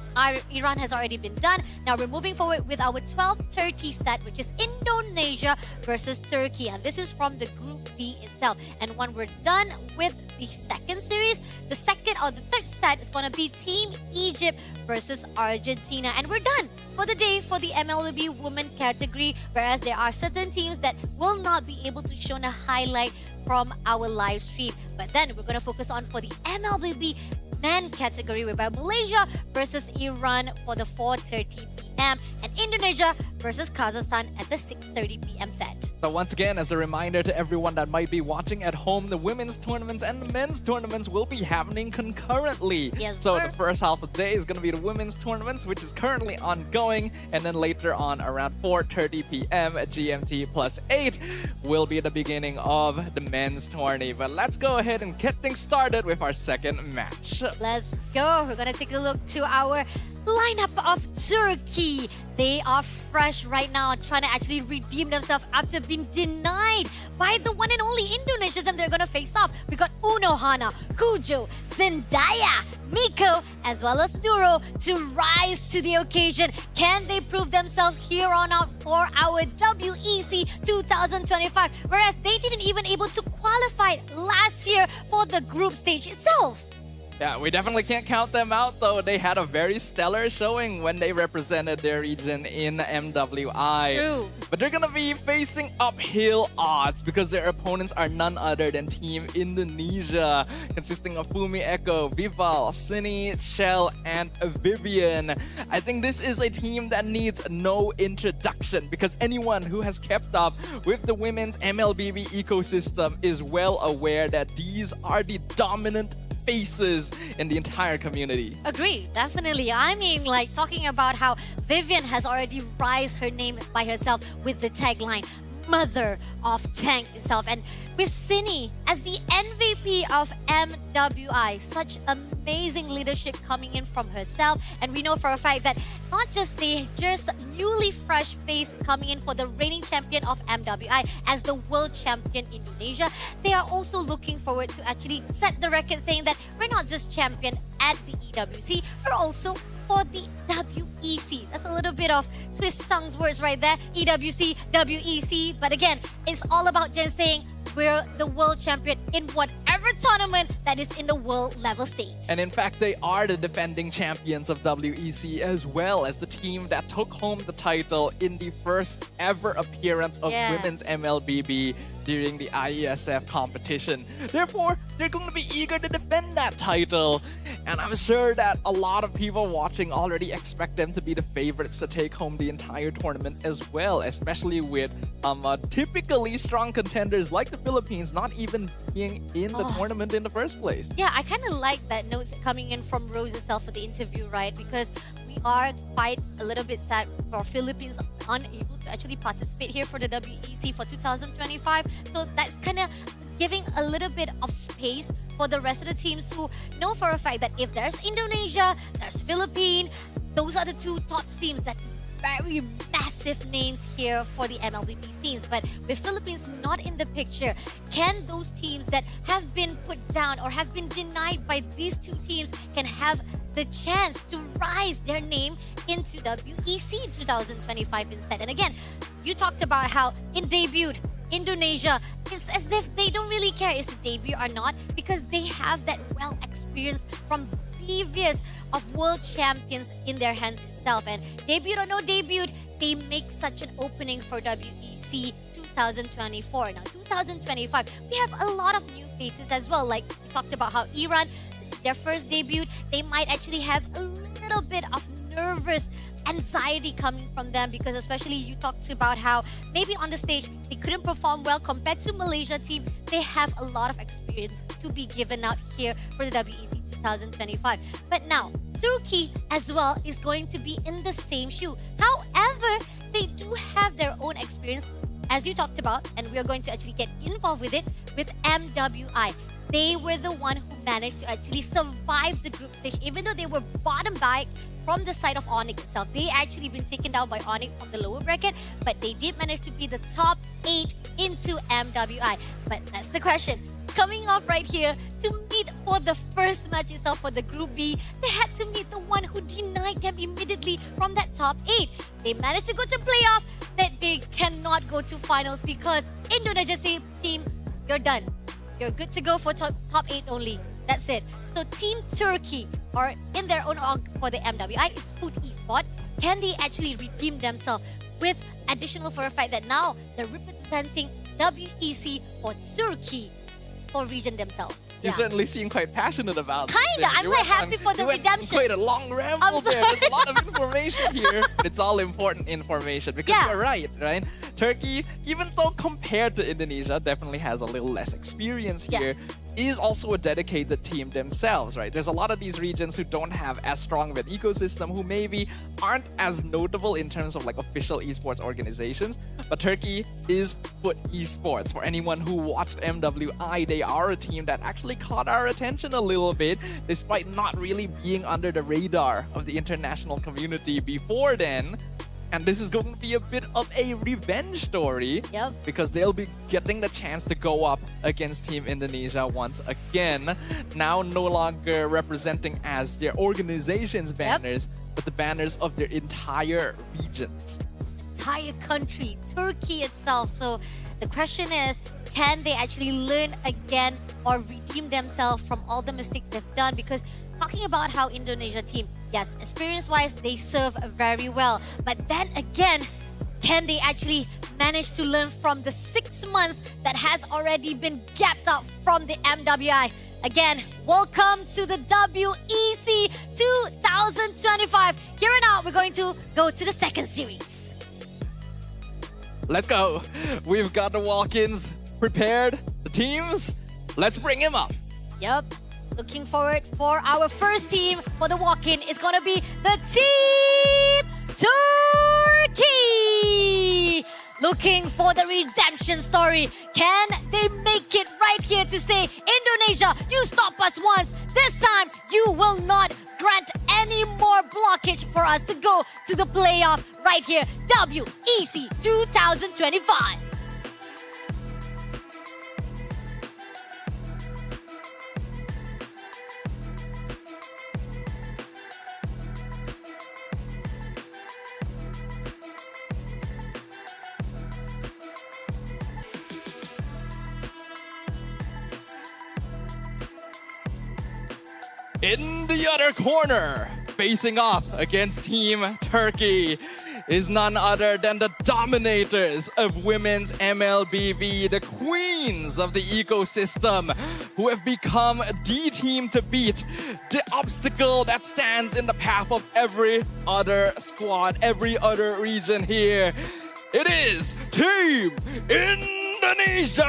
Iran has already been done. Now we're moving forward with our 12:30 set, which is Indonesia versus Turkey. And this is from the Group B itself. And when we're done with the second series, the second or the third set is going to be Team Egypt versus Argentina. And we're done for the day for the MLBB Women category, whereas there are certain teams that will not be able to show a highlight from our live stream. But then we're going to focus on for the MLBB Men category, whereby Malaysia versus Iran for the 4:30 p.m. and Indonesia versus Kazakhstan at the 6:30 p.m. set. So once again, as a reminder to everyone that might be watching at home, the women's tournaments and the men's tournaments will be happening concurrently. Yes, so sir. the first half of the day is going to be the women's tournaments, which is currently ongoing. And then later on, around 4:30 p.m. at GMT +8, will be the beginning of the men's tourney. But let's go ahead and get things started with our second match. Let's go. We're going to take a look to our lineup of Turkey. They are fresh right now, trying to actually redeem themselves after being denied by the one and only Indonesians that they're going to face off. We got Unohana, Kujo, Zendaya, Miko, as well as Duro to rise to the occasion. Can they prove themselves here on out for our WEC 2025? Whereas they didn't even able to qualify last year for the group stage itself. Yeah, we definitely can't count them out though. They had a very stellar showing when they represented their region in MWI. True. But they're gonna be facing uphill odds because their opponents are none other than Team Indonesia, consisting of Fumi Echo, Vival, Sini, Shell, and Vivian. I think this is a team that needs no introduction because anyone who has kept up with the women's MLBB ecosystem is well aware that these are the dominant faces in the entire community. Agree, definitely. I mean, like, talking about how Vivian has already raised her name by herself with the tagline, mother of tank itself. And with Sini as the MVP of MWI, such amazing leadership coming in from herself. And we know for a fact that not just the newly fresh face coming in for the reigning champion of MWI as the world champion Indonesia, they are also looking forward to actually set the record, saying that we're not just champion at the EWC, we're also for the WEC. That's a little bit of twist tongues words right there. EWC, WEC. But again, it's all about just saying we're the world champion in whatever tournament that is in the world level stage. And in fact, they are the defending champions of WEC, as well as the team that took home the title in the first ever appearance of women's MLBB during the IESF competition. Therefore, they're going to be eager to defend that title. And I'm sure that a lot of people watching already expect them to be the favorites to take home the entire tournament as well, especially with typically strong contenders like the Philippines not even being in the tournament in the first place. Yeah, I kind of like that notes coming in from Rose itself for the interview, right? Because we are quite a little bit sad for Philippines unable to actually participate here for the WEC for 2025. So that's kind of giving a little bit of space for the rest of the teams who know for a fact that if there's Indonesia, there's Philippines, those are the two top teams that is very massive names here for the MLBB scenes. But with Philippines not in the picture, can those teams that have been put down or have been denied by these two teams can have the chance to rise their name into WEC 2025 instead? And again, you talked about how in debut, Indonesia, it's as if they don't really care is it debut or not, because they have that well experience from previous of world champions in their hands itself. And debut or no debut, they make such an opening for WEC 2024. Now 2025, we have a lot of new faces as well. Like we talked about how Iran, this is their first debut, they might actually have a little bit of nervous anxiety coming from them, because especially you talked about how maybe on the stage they couldn't perform well compared to Malaysia team. They have a lot of experience to be given out here for the WEC 2025. But now Turkey as well is going to be in the same shoe. However, they do have their own experience, as you talked about, and we are going to actually get involved with it with MWI. They were the one who managed to actually survive the group stage, even though they were bottom by from the side of Onyx itself. They actually been taken down by Onyx from the lower bracket, but they did manage to be the top 8 into MWI. But that's the question. Coming off right here to meet for the first match itself for the Group B, they had to meet the one who denied them immediately from that top 8. They managed to go to playoff, that they cannot go to finals because Indonesia team, you're done. You're good to go for top 8 only. That's it. So Team Turkey, or in their own org for the MWI, is Food Esports. Can they actually redeem themselves with additional for a fact that now they're representing WEC for Turkey for region themselves? You certainly seem quite passionate about this. Kinda. I'm like happy for the redemption. Quite a long ramble there. There's a lot of information here. It's all important information because you're right? Turkey, even though compared to Indonesia, definitely has a little less experience here. Is also a dedicated team themselves, right? There's a lot of these regions who don't have as strong of an ecosystem, who maybe aren't as notable in terms of like official esports organizations. But Turkey is Foot Esports. For anyone who watched MWI, they are a team that actually caught our attention a little bit, despite not really being under the radar of the international community before then. And this is going to be a bit of a revenge story because they'll be getting the chance to go up against Team Indonesia once again. Now no longer representing as their organization's banners, but the banners of their entire regions. Entire country, Turkey itself. So the question is, can they actually learn again or redeem themselves from all the mistakes they've done? Because talking about how Indonesia team, yes, experience-wise, they serve very well. But then again, can they actually manage to learn from the 6 months that has already been gapped out from the MWI? Again, welcome to the WEC 2025. Here and now, we're going to go to the second series. Let's go. We've got the walk-ins prepared, the teams. Let's bring him up. Yep. Looking forward for our first team for the walk-in is going to be the Team Turkey. looking for the redemption story. Can they make it right here to say, Indonesia, you stop us once. This time, you will not grant any more blockage for us to go to the playoff right here. WEC 2025. In the other corner, facing off against Team Turkey, is none other than the dominators of women's MLBB, the queens of the ecosystem, who have become the team to beat, the obstacle that stands in the path of every other squad, every other region here. It is Team Indonesia!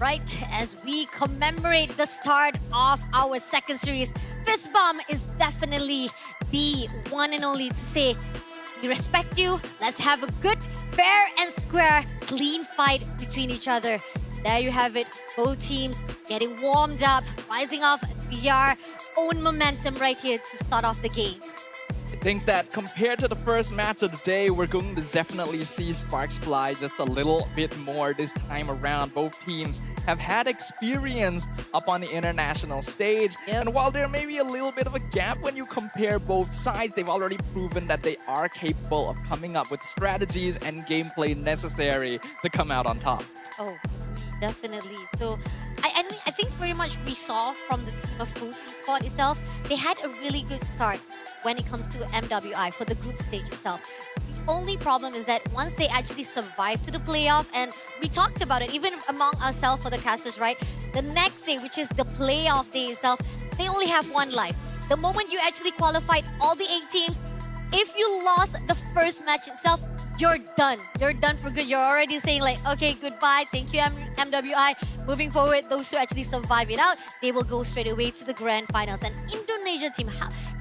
Right, as we commemorate the start of our second series, Fist Bump is definitely the one and only to say, we respect you, let's have a good, fair and square, clean fight between each other. There you have it, both teams getting warmed up, rising off their own momentum right here to start off the game. I think that compared to the first match of the day, we're going to definitely see sparks fly just a little bit more this time around. Both teams have had experience up on the international stage. And while there may be a little bit of a gap when you compare both sides, they've already proven that they are capable of coming up with strategies and gameplay necessary to come out on top. Oh, definitely. So I think very much we saw from the team of Food Esports itself, they had a really good start when it comes to MWI for the group stage itself. The only problem is that once they actually survive to the playoff, and we talked about it even among ourselves for the casters, right? The next day, which is the playoff day itself, they only have one life. The moment you actually qualified all the 8 teams, if you lost the first match itself, you're done. You're done for good. You're already saying like, okay, goodbye, thank you MWI. Moving forward, those who actually survive it out, they will go straight away to the grand finals. And Indonesia team,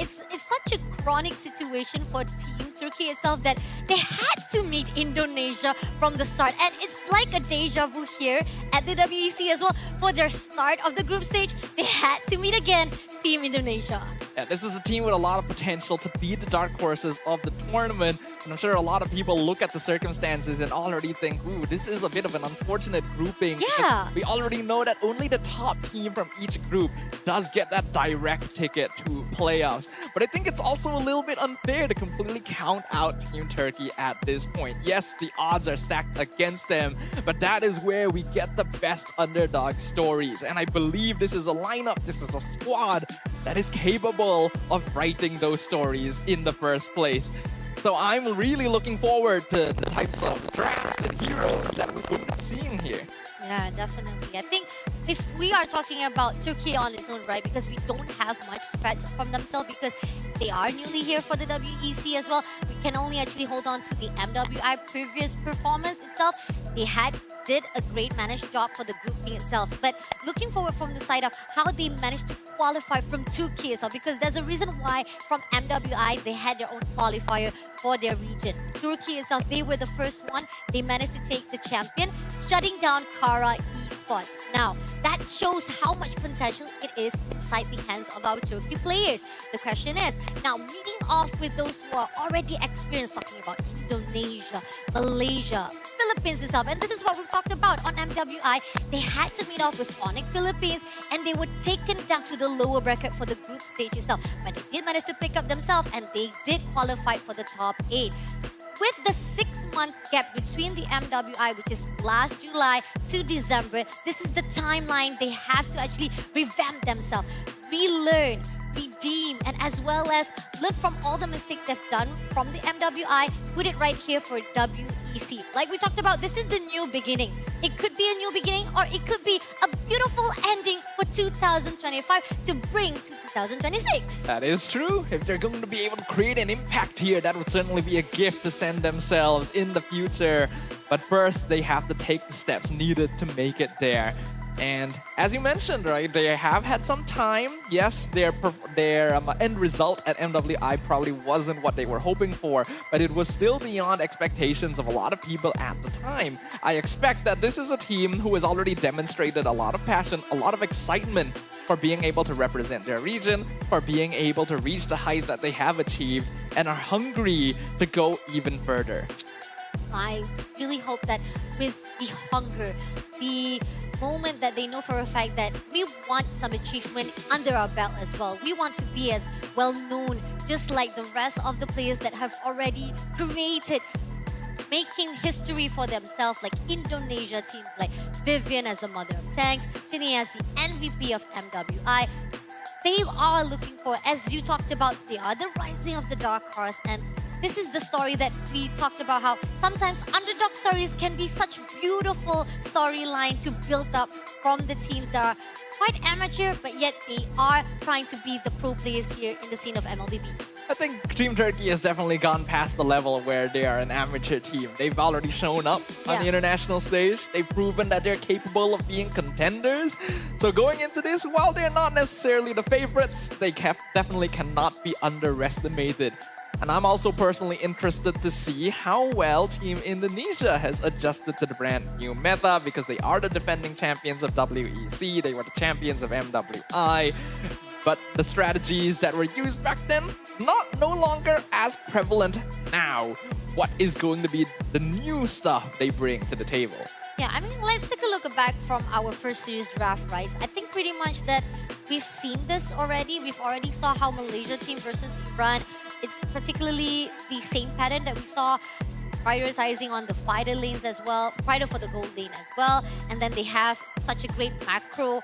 it's such a chronic situation for Team Turkey itself that they had to meet Indonesia from the start. And it's like a deja vu here at the WEC as well. For their start of the group stage, they had to meet again Team Indonesia. Yeah, this is a team with a lot of potential to be the dark horses of the tournament. And I'm sure a lot of people look at the circumstances and already think, ooh, this is a bit of an unfortunate grouping. Yeah. We already know that only the top team from each group does get that direct ticket to playoffs. But I think it's also a little bit unfair to completely count out Team Turkey at this point. Yes, the odds are stacked against them, but that is where we get the best underdog stories. And I believe this is a lineup, this is a squad that is capable of writing those stories in the first place. So I'm really looking forward to the types of drafts and heroes that we're going to be seeing here. Yeah, definitely. I think if we are talking about Turkey on its own, right, because we don't have much threats from themselves because they are newly here for the WEC as well, we can only actually hold on to the MWI previous performance itself. They did a great managed job for the grouping itself. But looking forward from the side of how they managed to qualify from Turkey itself, because there's a reason why from MWI they had their own qualifier for their region. Turkey itself, they were the first one. They managed to take the champion, shutting down Kara Esports. Now, that shows how much potential it is inside the hands of our Turkey players. The question is, now meeting off with those who are already experienced, talking about Indonesia, Malaysia, Philippines itself, and this is what we've talked about on MWI. They had to meet off with Onyx Philippines, and they were taken down to the lower bracket for the group stage itself. But they did manage to pick up themselves, and they did qualify for the top 8. With the 6-month gap between the MWI, which is last July to December, this is the timeline they have to actually revamp themselves, relearn, redeem, and as well as learn from all the mistakes they've done from the MWI, put it right here for WEC. Like we talked about, this is the new beginning. It could be a new beginning, or it could be a beautiful ending for 2025 to bring to 2026. That is true. If they're going to be able to create an impact here, that would certainly be a gift to send themselves in the future. But first, they have to take the steps needed to make it there. And as you mentioned, right, they have had some time. Yes, their end result at MWI probably wasn't what they were hoping for, but it was still beyond expectations of a lot of people at the time. I expect that this is a team who has already demonstrated a lot of passion, a lot of excitement for being able to represent their region, for being able to reach the heights that they have achieved, and are hungry to go even further. I really hope that with the hunger, the moment that they know for a fact that we want some achievement under our belt as well. We want to be as well known, just like the rest of the players that have already created, making history for themselves, like Indonesia teams like Vivian as the mother of tanks, Ginny as the MVP of MWI. They are looking for, as you talked about, they are the rising of the dark horse, and this is the story that we talked about, how sometimes underdog stories can be such beautiful storyline to build up from the teams that are quite amateur, but yet they are trying to be the pro players here in the scene of MLBB. I think Team Turkey has definitely gone past the level where they are an amateur team. They've already shown up on the international stage. They've proven that they're capable of being contenders. So going into this, while they're not necessarily the favorites, they definitely cannot be underestimated. And I'm also personally interested to see how well Team Indonesia has adjusted to the brand new meta, because they are the defending champions of WEC, they were the champions of MWI. But the strategies that were used back then, no longer as prevalent now. What is going to be the new stuff they bring to the table? Yeah, I mean, let's take a look back from our first series draft, right? I think pretty much that we've seen this already. We've already saw how Malaysia team versus Iran, it's particularly the same pattern that we saw, prioritizing on the fighter lanes as well, fighter for the gold lane as well. And then they have such a great macro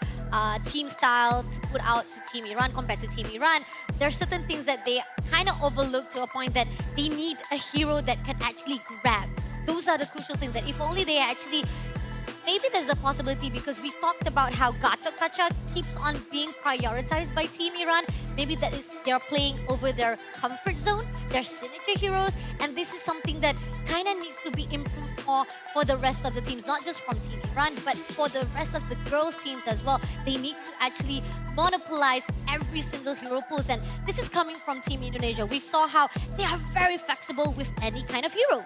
team style to put out to Team Iran compared to Team Iran. There are certain things that they kind of overlook to a point that they need a hero that can actually grab. Those are the crucial things that if only they actually... Maybe there's a possibility, because we talked about how Gatot Kaca keeps on being prioritized by Team Iran. Maybe that is they're playing over their comfort zone, their signature heroes, and this is something that kind of needs to be improved more for the rest of the teams, not just from Team Iran, but for the rest of the girls' teams as well. They need to actually monopolize every single hero pools, and this is coming from Team Indonesia. We saw how they are very flexible with any kind of heroes.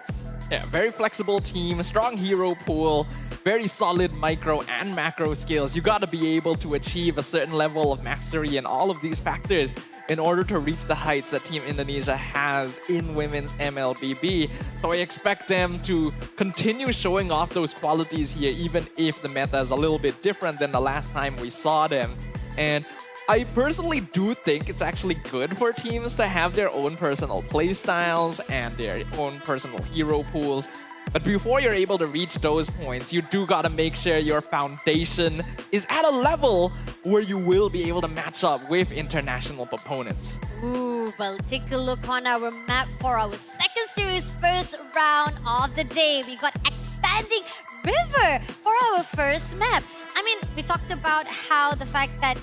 Yeah, very flexible team, strong hero pool, very solid micro and macro skills. You gotta be able to achieve a certain level of mastery in all of these factors in order to reach the heights that Team Indonesia has in women's MLBB. So I expect them to continue showing off those qualities here, even if the meta is a little bit different than the last time we saw them. And I personally do think it's actually good for teams to have their own personal playstyles and their own personal hero pools. But before you're able to reach those points, you do gotta make sure your foundation is at a level where you will be able to match up with international opponents. Ooh, well, take a look on our map for our second series first round of the day. We got Expanding River for our first map. I mean, we talked about how the fact that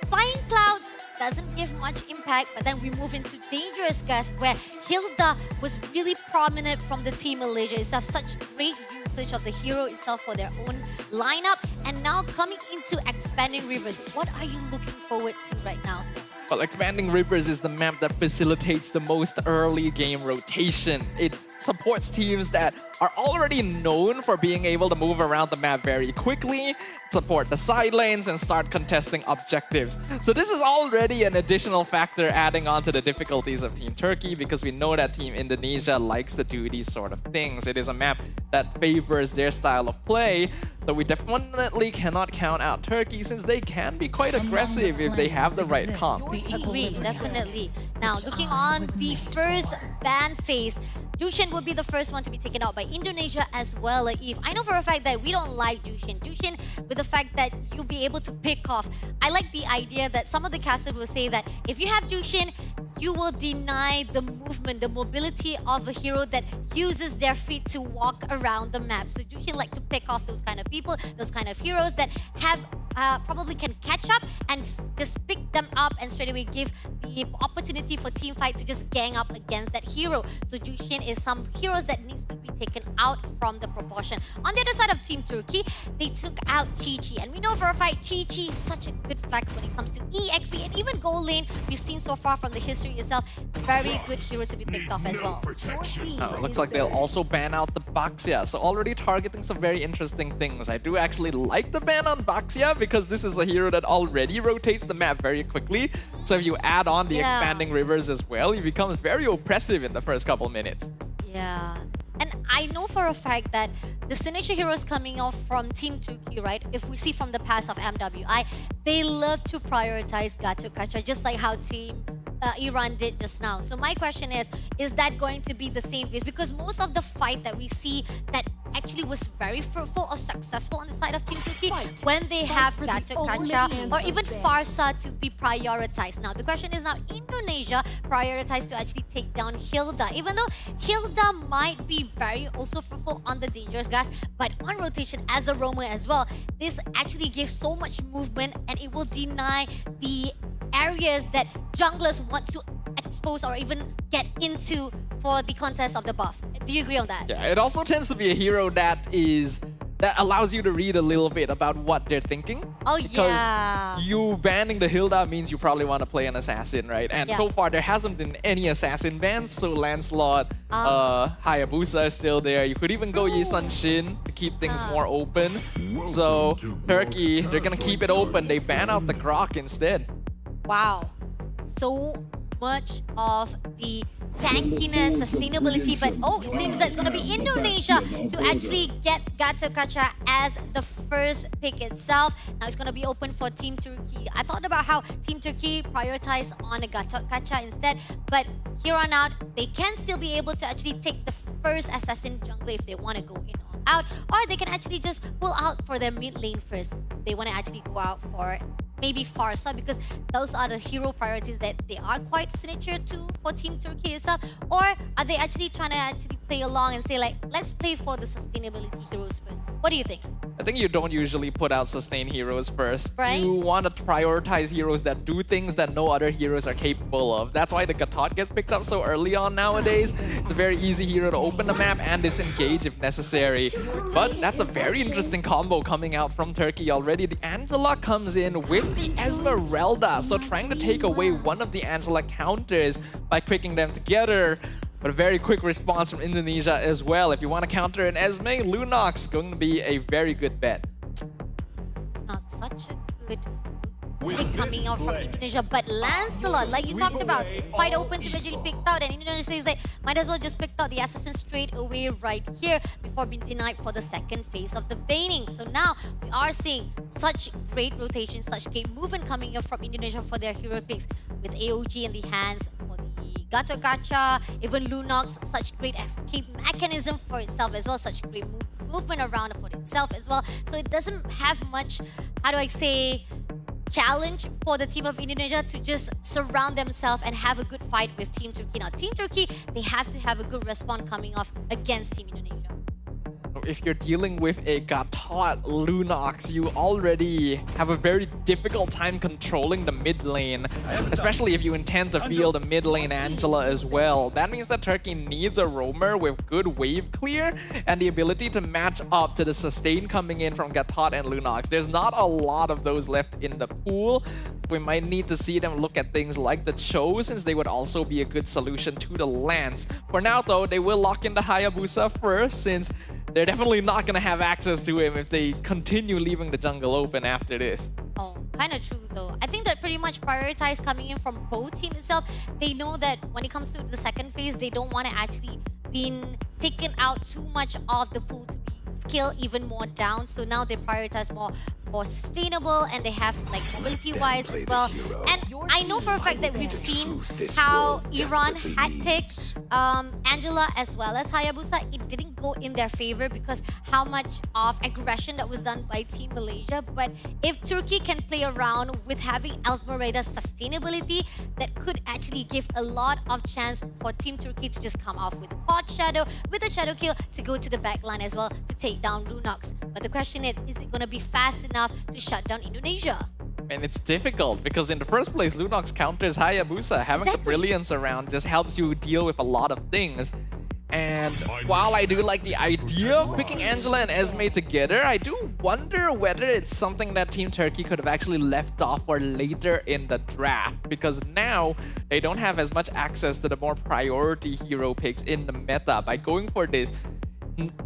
Flying Clouds doesn't give much impact, but then we move into Dangerous Gas, where Hilda was really prominent from the Team Malaysia itself. Such great usage of the hero itself for their own lineup. And now coming into Expanding Rivers, what are you looking forward to right now, Steph? Well, Expanding Rivers is the map that facilitates the most early game rotation. It supports teams that are already known for being able to move around the map very quickly, support the side lanes, and start contesting objectives. So this is already an additional factor adding on to the difficulties of Team Turkey, because we know that Team Indonesia likes to do these sort of things. It is a map that favors their style of play, so we definitely cannot count out Turkey, since they can be quite aggressive if they have the right comp. Agree, definitely. Now, looking on the first ban phase, Jushin would be the first one to be taken out by Indonesia as well. Eve, I know for a fact that we don't like Jushin. Jushin, with the fact that you'll be able to pick off. I like the idea that some of the casters will say that if you have Jushin, you will deny the movement, the mobility of a hero that uses their feet to walk around the map. So Jushin like to pick off those kind of people, those kind of heroes that have probably can catch up and just pick them up and straight away give the opportunity for team fight to just gang up against that hero. So Jushin is some heroes that needs to be taken out from the proportion. On the other side of Team Turkey, they took out Chi-Chi, and we know for a fact Chi-Chi is such a good flex when it comes to EXP and even goal lane. We've seen so far from the history itself, very good hero to be picked off as well. Looks like they'll also ban out the Baxia, so already targeting some very interesting things. I do actually like the ban on Baxia because this is a hero that already rotates the map very quickly. So if you add on the expanding rivers as well, he becomes very oppressive in the first couple minutes. Yeah. And I know for a fact that the signature heroes coming off from Team Turkey, right? If we see from the past of MWI, they love to prioritize Gacha Gacha, just like how Team Iran did just now. So my question is that going to be the same case? Because most of the fight that we see that actually was very fruitful or successful on the side of Team Turkey when they have Gacha Gacha or even Farsa to be prioritized. Now the question is now Indonesia prioritized to actually take down Hilda, even though Hilda might be very also fruitful on the dangerous gas, but on rotation as a roamer as well, this actually gives so much movement and it will deny the areas that junglers want to expose or even get into for the contest of the buff. Do you agree on that? Yeah, it also tends to be a hero that allows you to read a little bit about what they're thinking. Oh, because yeah. you banning the Hilda means you probably want to play an assassin, right? And so far there hasn't been any assassin bans, so Lancelot, Hayabusa is still there. You could even go Yi Sun Shin to keep things more open. So Turkey, they're gonna keep it open. They ban out the Grok instead. Wow. So much of the tankiness, sustainability, but it seems that it's going to be Indonesia to actually get Gacha Gacha as the first pick itself. Now it's going to be open for Team Turkey. I thought about how Team Turkey prioritized on the Gacha Gacha instead, but here on out, they can still be able to actually take the first assassin jungler if they want to go in or out, or they can actually just pull out for their mid lane first. They want to actually go out for maybe Farsa, because those are the hero priorities that they are quite signature to for Team Turkey itself. Or are they actually trying to actually play along and say like, let's play for the sustainability heroes first? What do you think? I think you don't usually put out sustain heroes first. Right? You want to prioritize heroes that do things that no other heroes are capable of. That's why the Gatot gets picked up so early on nowadays. It's a very easy hero to open the map and disengage if necessary. But that's a very interesting combo coming out from Turkey already. The Angela comes in with the Esmeralda, so trying to take away one of the Angela counters by picking them together. But a very quick response from Indonesia as well. If you want to counter an Esme, Lunox going to be a very good bet. Not such a good pick coming out from Indonesia, but Lancelot, like you talked about, is quite open to eventually picked out, and Indonesia says that might as well just pick out the assassin straight away right here before being denied for the second phase of the banning. So now we are seeing such great rotation, such great movement coming in from Indonesia for their hero picks, with AOG in the hands for the Gacha Gacha, even Lunox, such great escape mechanism for itself as well, such great movement around for itself as well. So it doesn't have much, how do I say, challenge for the team of Indonesia to just surround themselves and have a good fight with Team Turkey. Now, Team Turkey, they have to have a good response coming off against Team Indonesia. If you're dealing with a Gatot Lunox, you already have a very difficult time controlling the mid lane, especially if you intend to field a mid lane Angela as well. That means that Turkey needs a roamer with good wave clear and the ability to match up to the sustain coming in from Gatot and Lunox. There's not a lot of those left in the pool. We might need to see them look at things like the Cho, since they would also be a good solution to the Lance. For now though, they will lock in the Hayabusa first, since they're definitely not going to have access to him if they continue leaving the jungle open after this. Oh, kind of true though. I think that pretty much prioritized coming in from both teams itself. They know that when it comes to the second phase, they don't want to actually be taken out too much of the pool to be scale even more down. So now they prioritize more sustainable, and they have like mobility wise as well. And I know for a fact that we've seen how Iran had picked Angela as well as Hayabusa, it didn't go in their favor because how much of aggression that was done by Team Malaysia. But if Turkey can play around with having Elsmerada's sustainability, that could actually give a lot of chance for Team Turkey to just come off with a quad shadow, with a shadow kill to go to the back line as well to take down Lunox. But the question is it going to be fast enough to shut down Indonesia? And it's difficult because in the first place, Lunox counters Hayabusa. Having the brilliance around just helps you deal with a lot of things. And while I do like the idea of picking Angela and Esme together, I do wonder whether it's something that Team Turkey could have actually left off for later in the draft. Because now they don't have as much access to the more priority hero picks in the meta. By going for this,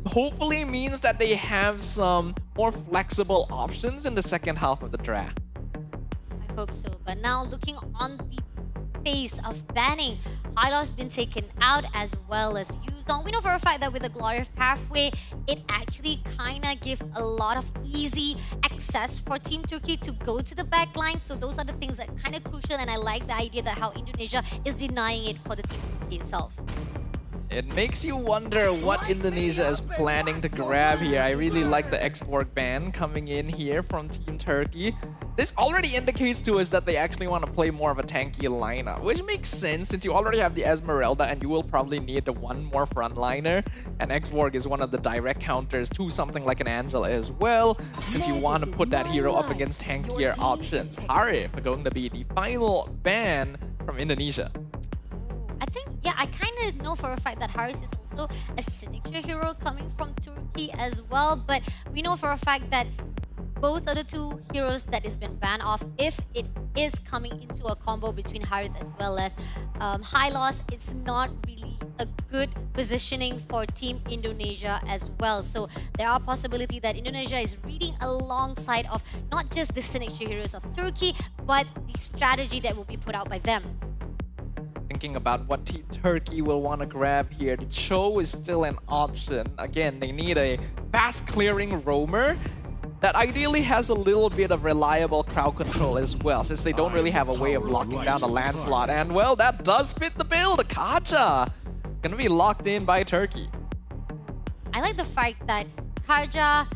hopefully means that they have some more flexible options in the second half of the draft. I hope so. But now looking on the face of banning, Hylo's been taken out as well as Yuzong. We know for a fact that with the Glory of Pathway, it actually kind of gives a lot of easy access for Team Turkey to go to the back line. So those are the things that kind of crucial, and I like the idea that how Indonesia is denying it for the Team Turkey itself. It makes you wonder what Indonesia is planning to grab here. I really like the Xborg ban coming in here from Team Turkey. This already indicates to us that they actually want to play more of a tanky lineup, which makes sense since you already have the Esmeralda and you will probably need the one more frontliner. And Xborg is one of the direct counters to something like an Angela as well, since you want to put that hero up against tankier options. Arif are going to be the final ban from Indonesia. I think, yeah, I kind of know for a fact that Haris is also a signature hero coming from Turkey as well. But we know for a fact that both of the two heroes that has been banned off, if it is coming into a combo between Harith as well as Hylos, it's not really a good positioning for Team Indonesia as well. So there are possibility that Indonesia is reading alongside of not just the signature heroes of Turkey, but the strategy that will be put out by them. Thinking about what Team Turkey will want to grab here, the Cho is still an option. Again, they need a fast clearing roamer that ideally has a little bit of reliable crowd control as well, since they don't really have a way of locking down the Lancelot. And well, that does fit the bill. The Kaja gonna be locked in by Turkey. I like the fact that Kaja,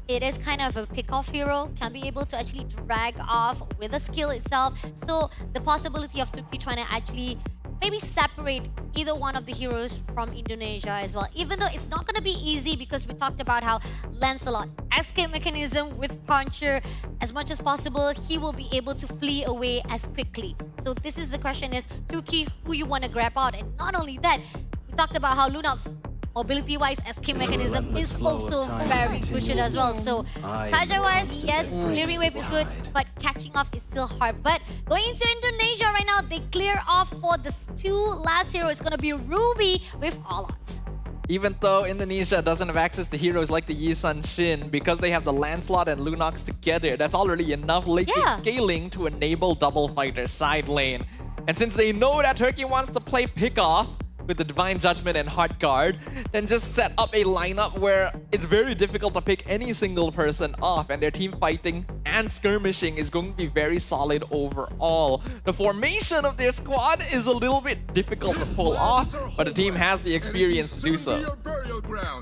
it is kind of a pick-off hero, can be able to actually drag off with the skill itself. So the possibility of Turkey trying to actually maybe separate either one of the heroes from Indonesia as well. Even though it's not going to be easy because we talked about how Lancelot, escape mechanism with Puncher, as much as possible, he will be able to flee away as quickly. So this is the question is, Turkey, who you want to grab out? And not only that, we talked about how Lunox, mobility-wise, escape mechanism is also very crucial as well. So, Kaja-wise, yes, clearing wave is good, but catching off is still hard. But going into Indonesia right now, they clear off for the two last heroes. It's going to be Ruby with Alot. Even though Indonesia doesn't have access to heroes like the Yi Sun Shin, because they have the Lancelot and Lunox together, that's already enough late game scaling to enable double fighter side lane. And since they know that Turkey wants to play pick-off with the Divine Judgment and Heart Guard, then just set up a lineup where it's very difficult to pick any single person off, and their team fighting and skirmishing is going to be very solid overall. The formation of their squad is a little bit difficult to pull off, but the team has the experience to do so.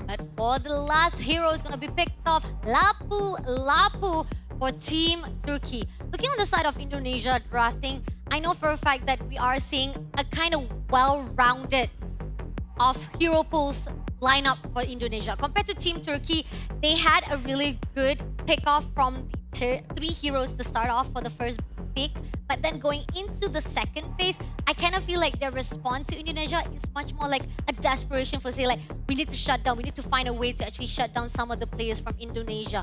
But for the last hero is going to be picked off, Lapu for Team Turkey. Looking on the side of Indonesia drafting, I know for a fact that we are seeing a kind of well-rounded of hero pools lineup for Indonesia. Compared to Team Turkey, they had a really good pick-off from the three heroes to start off for the first pick. But then going into the second phase, I kind of feel like their response to Indonesia is much more like a desperation for, say, like, we need to shut down, we need to find a way to actually shut down some of the players from Indonesia.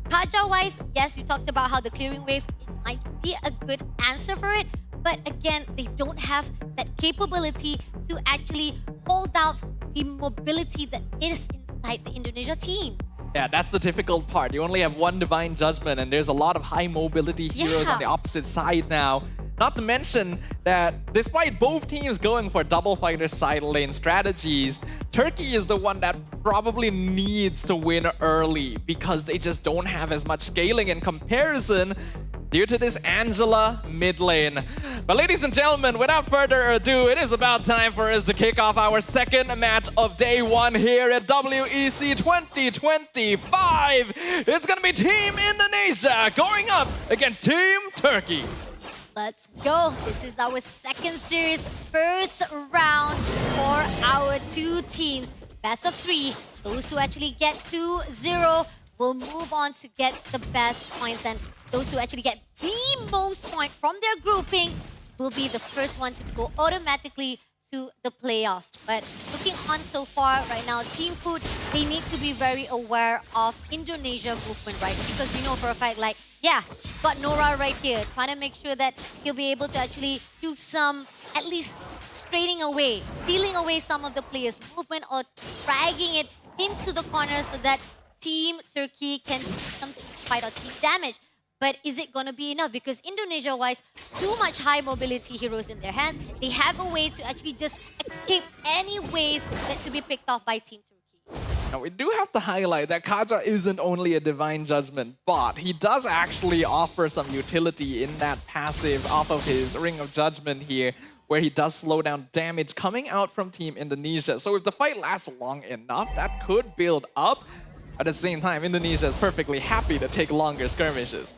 Kaja-wise, yes, you talked about how the clearing wave might be a good answer for it. But again, they don't have that capability to actually hold out the mobility that is inside the Indonesia team. Yeah, that's the difficult part. You only have one Divine Judgment, and there's a lot of high mobility heroes on the opposite side now. Not to mention that despite both teams going for double fighter side lane strategies, Turkey is the one that probably needs to win early because they just don't have as much scaling in comparison. due to this Angela mid lane. But ladies and gentlemen, without further ado, it is about time for us to kick off our second match of day one here at WEC 2025. It's gonna be Team Indonesia going up against Team Turkey. Let's go. This is our second series, first round for our two teams. Best of 3. Those who actually get 2-0 will move on to get the best points, and those who actually get the most points from their grouping will be the first one to go automatically to the playoff. But looking on so far right now, Team Food, they need to be very aware of Indonesia movement, right? Because we know for a fact, like, yeah, got Nora right here, trying to make sure that he'll be able to actually do some, at least straining away, stealing away some of the players' movement or dragging it into the corner so that Team Turkey can do some team fight or team damage. But is it going to be enough? Because Indonesia-wise, too much high mobility heroes in their hands. They have a way to actually just escape any ways that to be picked off by Team Turkey. Now, we do have to highlight that Kaja isn't only a Divine Judgment bot. He does actually offer some utility in that passive off of his Ring of Judgment here, where he does slow down damage coming out from Team Indonesia. So if the fight lasts long enough, that could build up. At the same time, Indonesia is perfectly happy to take longer skirmishes.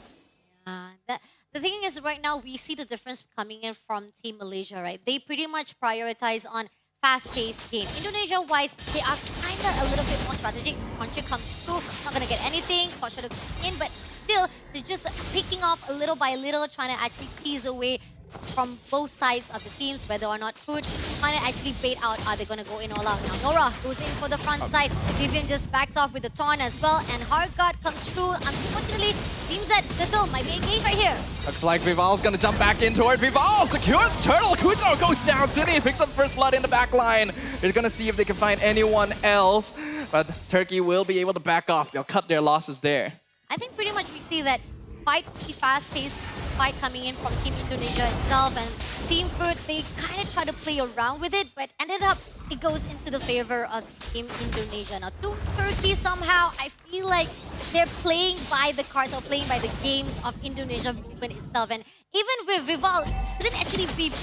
The thing is, right now, we see the difference coming in from Team Malaysia, right? They pretty much prioritize on fast-paced game. Indonesia-wise, they are kind of a little bit more strategic. Concha comes through, not going to get anything. Concha comes in, but still, they're just picking off a little by little, trying to actually tease away from both sides of the teams, whether or not Food, trying to actually bait out, are they going to go in all out? Now, Nora goes in for the front side. Vivian just backs off with the Taunt as well, and Hard Guard comes through. Unfortunately, seems that Little might be engaged right here. Looks like Vival's going to jump back into it. Vival secures Turtle. Kujo goes down. City picks up first blood in the back line. They're going to see if they can find anyone else, but Turkey will be able to back off. They'll cut their losses there. I think pretty much we see that quite fast-paced fight coming in from Team Indonesia itself, and Team Food, they kind of try to play around with it, but ended up it goes into the favor of Team Indonesia. Now, Team Turkey somehow, I feel like they're playing by the cards or playing by the games of Indonesia movement itself, and even with Vival, couldn't actually be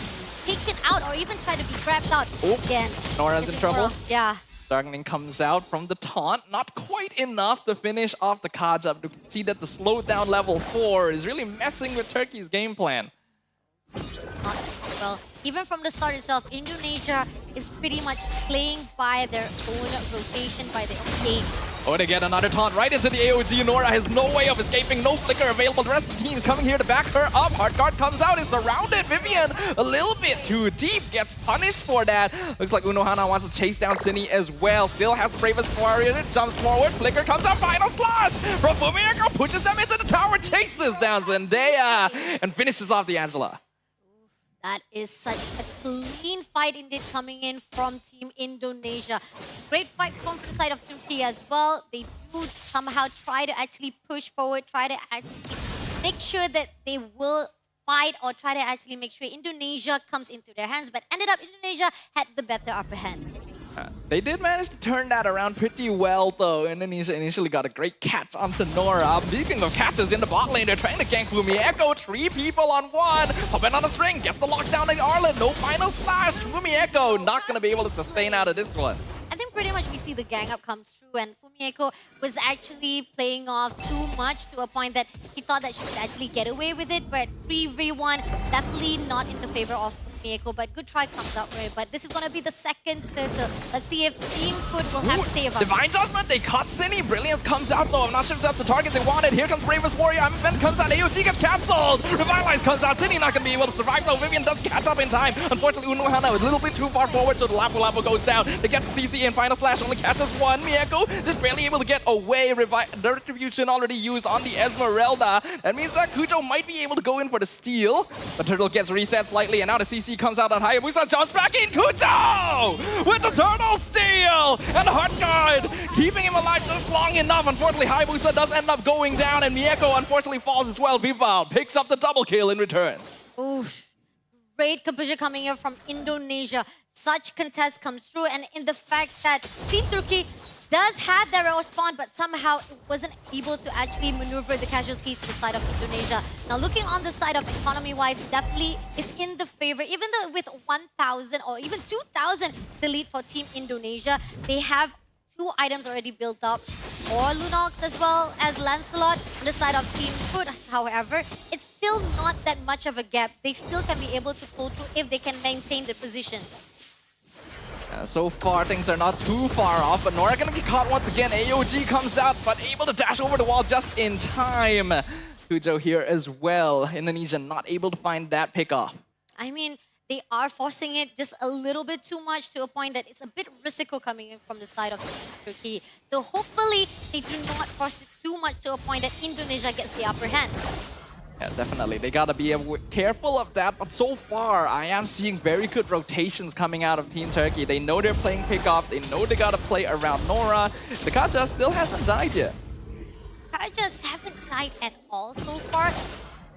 taken out or even try to be grabbed out. Again, Nora's in trouble. Yeah. Darkening comes out from the taunt. Not quite enough to finish off the Kaja. But you can see that the slowdown level 4 is really messing with Turkey's game plan. Well, even from the start itself, Indonesia is pretty much playing by their own rotation, by their own game. Oh, they get another taunt right into the AOG. Nora has no way of escaping, no flicker available. The rest of the team is coming here to back her up. Hard Guard comes out, is surrounded. Vivian, a little bit too deep, gets punished for that. Looks like Unohana wants to chase down Cine as well. Still has the bravest warrior, jumps forward. Flicker comes out, final slash from Fumiako, pushes them into the tower, chases down Zendaya, and finishes off the Angela. That is such a clean fight indeed coming in from Team Indonesia. Great fight from the side of Turkey as well. They do somehow try to actually push forward, try to actually make sure that they will fight or try to actually make sure Indonesia comes into their hands. But ended up Indonesia had the better upper hand. They did manage to turn that around pretty well, though. Indonesia initially got a great catch onto Nora. Speaking of catches in the bot lane, they're trying to gank Fumieko. 3 people on 1. Hopping on the string, gets the lockdown in Arlen. No final slash. Fumieko not going to be able to sustain out of this one. I think pretty much we see the gang up comes through, and Fumieko was actually playing off too much to a point that he thought that she could actually get away with it, but 3v1 definitely not in the favor of Fumieko, but good try comes out for it. But this is going to be the second turtle. Let's see if Team Food will have to say about it. Divine Judgment, they caught Cine. Brilliance comes out though. I'm not sure if that's the target they wanted. Here comes Bravest Warrior. Event comes out. AOG gets cancelled. Revitalize comes out. Cine not going to be able to survive though. Vivian does catch up in time. Unfortunately, Unohana was a little bit too far forward, so the Lapu Lapu goes down. They get the CC in. Final slash only catches 1. Mieko just barely able to get away. The retribution already used on the Esmeralda. That means that Kujo might be able to go in for the steal. The turtle gets reset slightly, and now the CC comes out on Hayabusa. Jumps back in. Kujo with the turtle steal and Heart Guard keeping him alive just long enough. Unfortunately, Hayabusa does end up going down, and Mieko unfortunately falls as well. Vival picks up the double kill in return. Oof. Great composure coming in from Indonesia. Such contest comes through, and in the fact that Team Turkey does have their respawn, but somehow it wasn't able to actually maneuver the casualty to the side of Indonesia. Now, looking on the side of economy-wise, definitely is in the favor. Even though with 1,000 or even 2,000 the lead for Team Indonesia, they have 2 items already built up. Or Lunox as well as Lancelot on the side of Team Food. However, it's still not that much of a gap. They still can be able to pull through if they can maintain the position. So far, things are not too far off, but Nora gonna get caught once again. AOG comes out, but able to dash over the wall just in time. Kujo here as well. Indonesia not able to find that pick-off. I mean, they are forcing it just a little bit too much to a point that it's a bit risky coming in from the side of Turkey. So hopefully, they do not force it too much to a point that Indonesia gets the upper hand. Yeah, definitely. They gotta be careful of that. But so far, I am seeing very good rotations coming out of Team Turkey. They know they're playing pick-off. They know they gotta play around Nora. The Kaja still hasn't died yet. Kajas haven't died at all so far.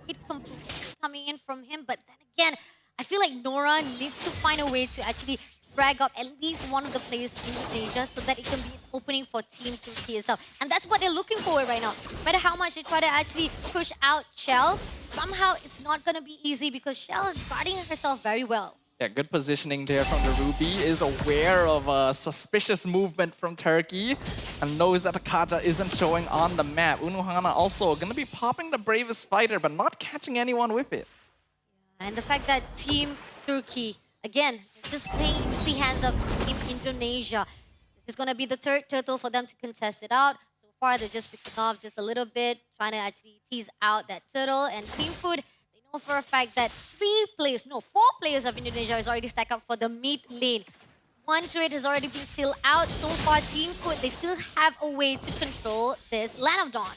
It completely coming in from him. But then again, I feel like Nora needs to find a way to actually drag up at least one of the players in Indonesia so that it can be an opening for Team Turkey itself. And that's what they're looking for right now. No matter how much they try to actually push out Shell, somehow it's not going to be easy because Shell is guarding herself very well. Yeah, good positioning there from the Ruby. Is aware of a suspicious movement from Turkey and knows that the Kaja isn't showing on the map. Unuhana also going to be popping the bravest fighter but not catching anyone with it. And the fact that Team Turkey, again, just playing into the hands of Team Indonesia. This is going to be the third turtle for them to contest it out. So far, they're just picking off just a little bit, trying to actually tease out that turtle. And Team Food, they know for a fact that 4 players of Indonesia is already stacked up for the mid lane. 1 turret has already been still out. So far, Team Food, they still have a way to control this Land of Dawn.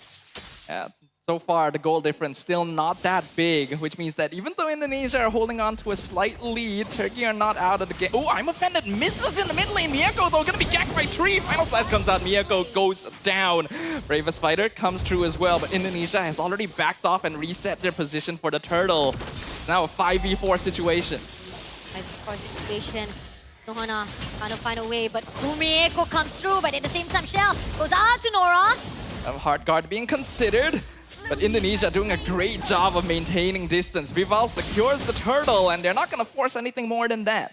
Yeah. So far, the goal difference still not that big, which means that even though Indonesia are holding on to a slight lead, Turkey are not out of the game. Oh, I'm offended. Misses in the mid lane. Miyako, though, gonna be ganked by 3. Final Slash comes out. Miyako goes down. Bravest fighter comes through as well, but Indonesia has already backed off and reset their position for the turtle. Now a 5v4 situation. 5v4 situation. Nohana trying to find a way, but Miyako comes through, but at the same time, Shell goes out to Nora. A hard guard being considered. But Indonesia doing a great job of maintaining distance. Vival secures the turtle, and they're not going to force anything more than that.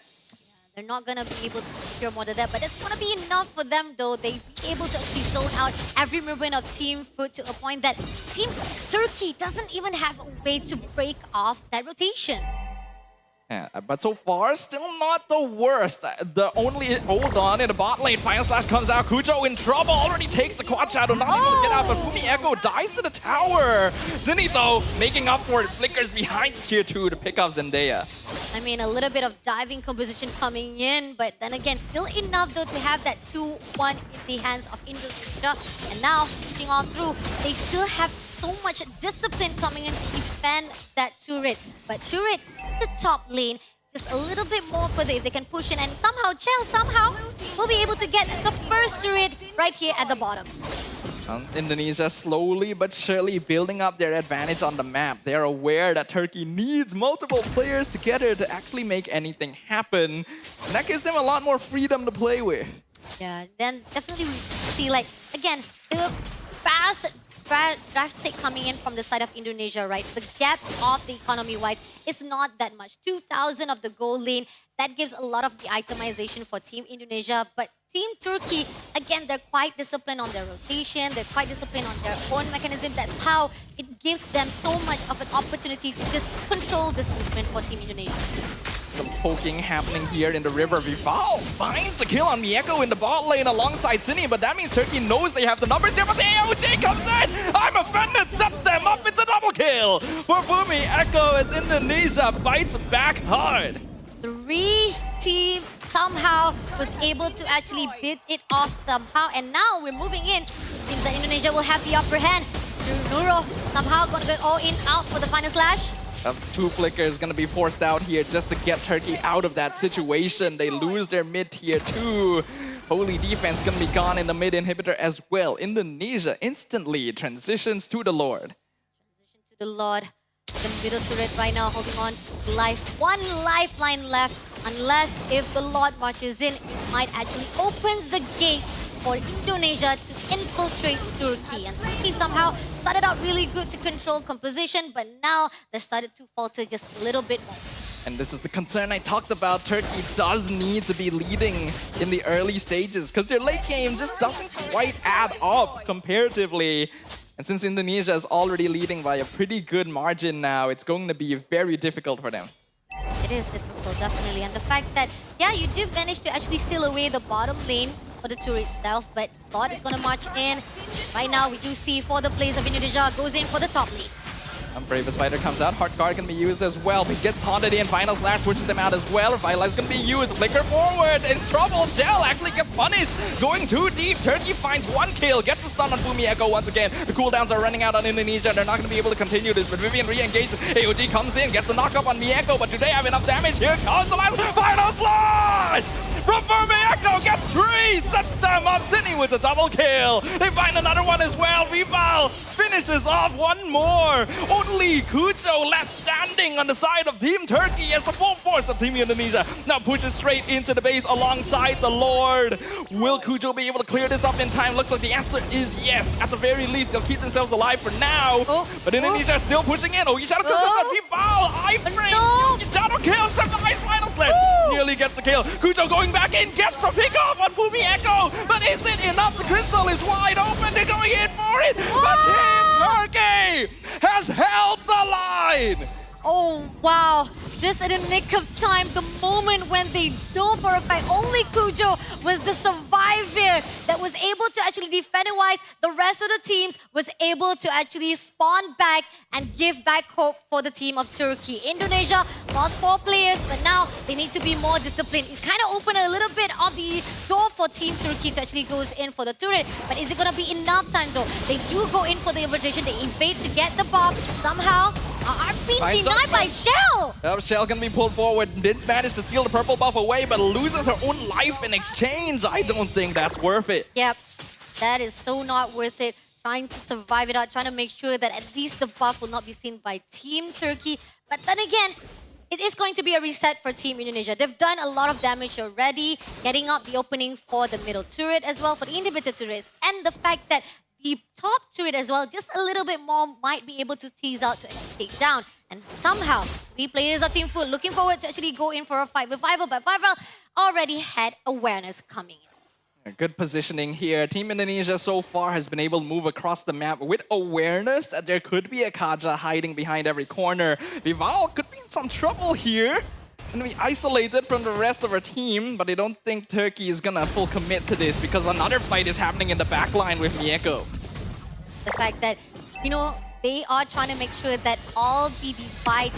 They're not going to be able to secure more than that, but it's going to be enough for them, though. They'll be able to actually zone out every movement of Team Food to a point that Team Turkey doesn't even have a way to break off that rotation. Yeah, but so far, still not the worst. The only hold on in the bot lane. Final Slash comes out. Kujo in trouble. Already takes the quad shadow. Not able to get out, but Fumi Echo dies to the tower. Zinni, though, making up for it. Flickers behind tier 2 to pick up Zendaya. I mean, a little bit of diving composition coming in, but then again, still enough, though, to have that 2-1 in the hands of Indonesia. And now, pushing on through, they still have so much discipline coming in to defend that turret. But turret in the top lane, just a little bit more further if they can push in. And somehow, Chell will be able to get the first turret right here at the bottom. Indonesia slowly but surely building up their advantage on the map. They're aware that Turkey needs multiple players together to actually make anything happen. And that gives them a lot more freedom to play with. Yeah, then definitely we see, like, again, the fast draft take coming in from the side of Indonesia, right? The gap of the economy-wise is not that much. 2,000 of the gold lane, that gives a lot of the itemization for Team Indonesia. But Team Turkey, again, they're quite disciplined on their rotation. They're quite disciplined on their own mechanism. That's how it gives them so much of an opportunity to just control this movement for Team Indonesia. Some poking happening here in the river. Vival finds the kill on Miyako in the bot lane alongside Zinni, but that means Turkey knows they have the numbers here, but the AOG comes in! I'm offended, sets them up, it's a double kill! For Fumi Echo as Indonesia bites back hard. 3 teams somehow was able to actually beat it off somehow, and now we're moving in. Seems that Indonesia will have the upper hand. Nuro somehow gonna go all in out for the final slash. 2 flickers gonna be forced out here just to get Turkey out of that situation. They lose their mid tier 2. Holy defense gonna be gone in the mid inhibitor as well. Indonesia instantly transitions to the Lord. Transition to the Lord. The middle turret right now holding on to life. 1 lifeline left. Unless if the Lord marches in, it might actually opens the gates for Indonesia to infiltrate Turkey. And Turkey somehow started out really good to control composition, but now they started to falter just a little bit more. And this is the concern I talked about. Turkey does need to be leading in the early stages because their late game just doesn't quite add up comparatively. And since Indonesia is already leading by a pretty good margin now, it's going to be very difficult for them. It is difficult, definitely. And the fact that, yeah, you did manage to actually steal away the bottom lane for the turret itself, but Lord is going to march in. Right now, we do see for the players of Indonesia goes in for the top lane. Bravest Fighter comes out, Hard Guard can be used as well. He gets taunted in, Final Slash pushes them out as well. Vitalize can be used, flicker forward, in trouble. Shell actually gets punished, going too deep. Turkey finds one kill, gets the stun on Fumi Echo once again. The cooldowns are running out on Indonesia, they're not going to be able to continue this, but Vivian re-engages. AOG comes in, gets the knock-up on Mieko, but do they have enough damage? Here comes the last Final Slash! From Fumi Echo gets 3, sets them up, Sydney with a double kill. They find another one as well. Vival finishes off one more. Only Kujo left standing on the side of Team Turkey as the full force of Team Indonesia now pushes straight into the base alongside the Lord. Will Kujo be able to clear this up in time? Looks like the answer is yes. At the very least, they'll keep themselves alive for now. But Indonesia is still pushing in. Oh, Shadow kills on Vival. iframe. Shadow kills, survives Final Slash. Nearly gets the kill. Kujo going back in, gets the pick off on Fumi Echo. But is it enough? The crystal is wide open. They're going in for it. But Team Turkey has held the line. Oh, wow. Just in the nick of time, the moment when they know for a fact only Kujo was the survivor that was able to actually defend it wise. The rest of the teams was able to actually spawn back and give back hope for the team of Turkey. Indonesia lost 4 players, but now they need to be more disciplined. It kind of opened a little bit of the door for Team Turkey to actually goes in for the turret. But is it going to be enough time though? They do go in for the invitation. They invade to get the bomb. Somehow are being denied by Shell. Shell can be pulled forward. Did manage to steal the purple buff away, but loses her own life in exchange. I don't think that's worth it. Yep, that is so not worth it. Trying to survive it out, trying to make sure that at least the buff will not be seen by Team Turkey. But then again, it is going to be a reset for Team Indonesia. They've done a lot of damage already, getting up the opening for the middle turret as well, for the inhibitor turrets. And the fact that the top turret as well, just a little bit more, might be able to tease out to take down. And somehow, 3 players of Team Food looking forward to actually go in for a fight with Vival, but Vival already had awareness coming in. Good positioning here. Team Indonesia so far has been able to move across the map with awareness that there could be a Kaja hiding behind every corner. Vival could be in some trouble here. Going to be isolated from the rest of our team, but I don't think Turkey is going to full commit to this because another fight is happening in the backline with Mieko. The fact that, you know, they are trying to make sure that all the divide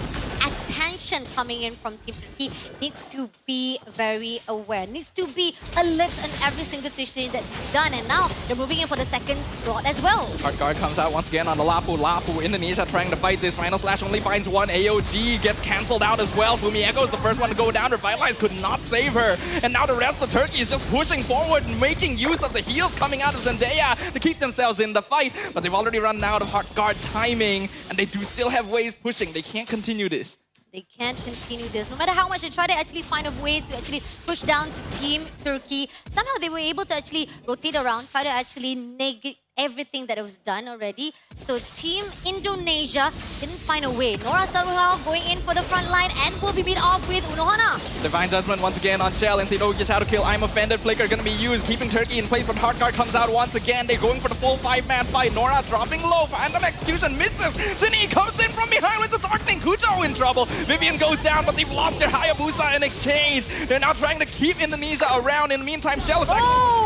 attention coming in from Team Turkey needs to be very aware, needs to be alert on every single decision that's done. And now they're moving in for the second slot as well. Hard Guard comes out once again on the Lapu. Indonesia trying to fight this. Final Slash only finds one. AOG gets cancelled out as well. Fumi Echo is the first one to go down. Revitalize could not save her. And now the rest of Turkey is just pushing forward and making use of the heals coming out of Zendaya to keep themselves in the fight. But they've already run out of Hard Guard timing, and they do still have ways pushing. They can't continue this. They can't continue this. No matter how much they try to actually find a way to actually push down to Team Turkey, somehow they were able to actually rotate around, try to actually negate everything that was done already. So Team Indonesia didn't find a way. Nora somehow going in for the front line and will be beat off with Unohana. Divine Judgment once again on Shell. And Tido gets out to kill. I'm Offended. Flicker going to be used, keeping Turkey in place, but Hard Guard comes out once again. They're going for the full 5-man fight. Nora dropping low. Phantom Execution misses. Zinni comes in from behind with the Darkening. Kujo in trouble. Vivian goes down, but they've lost their Hayabusa in exchange. They're now trying to keep Indonesia around. In the meantime, Shell is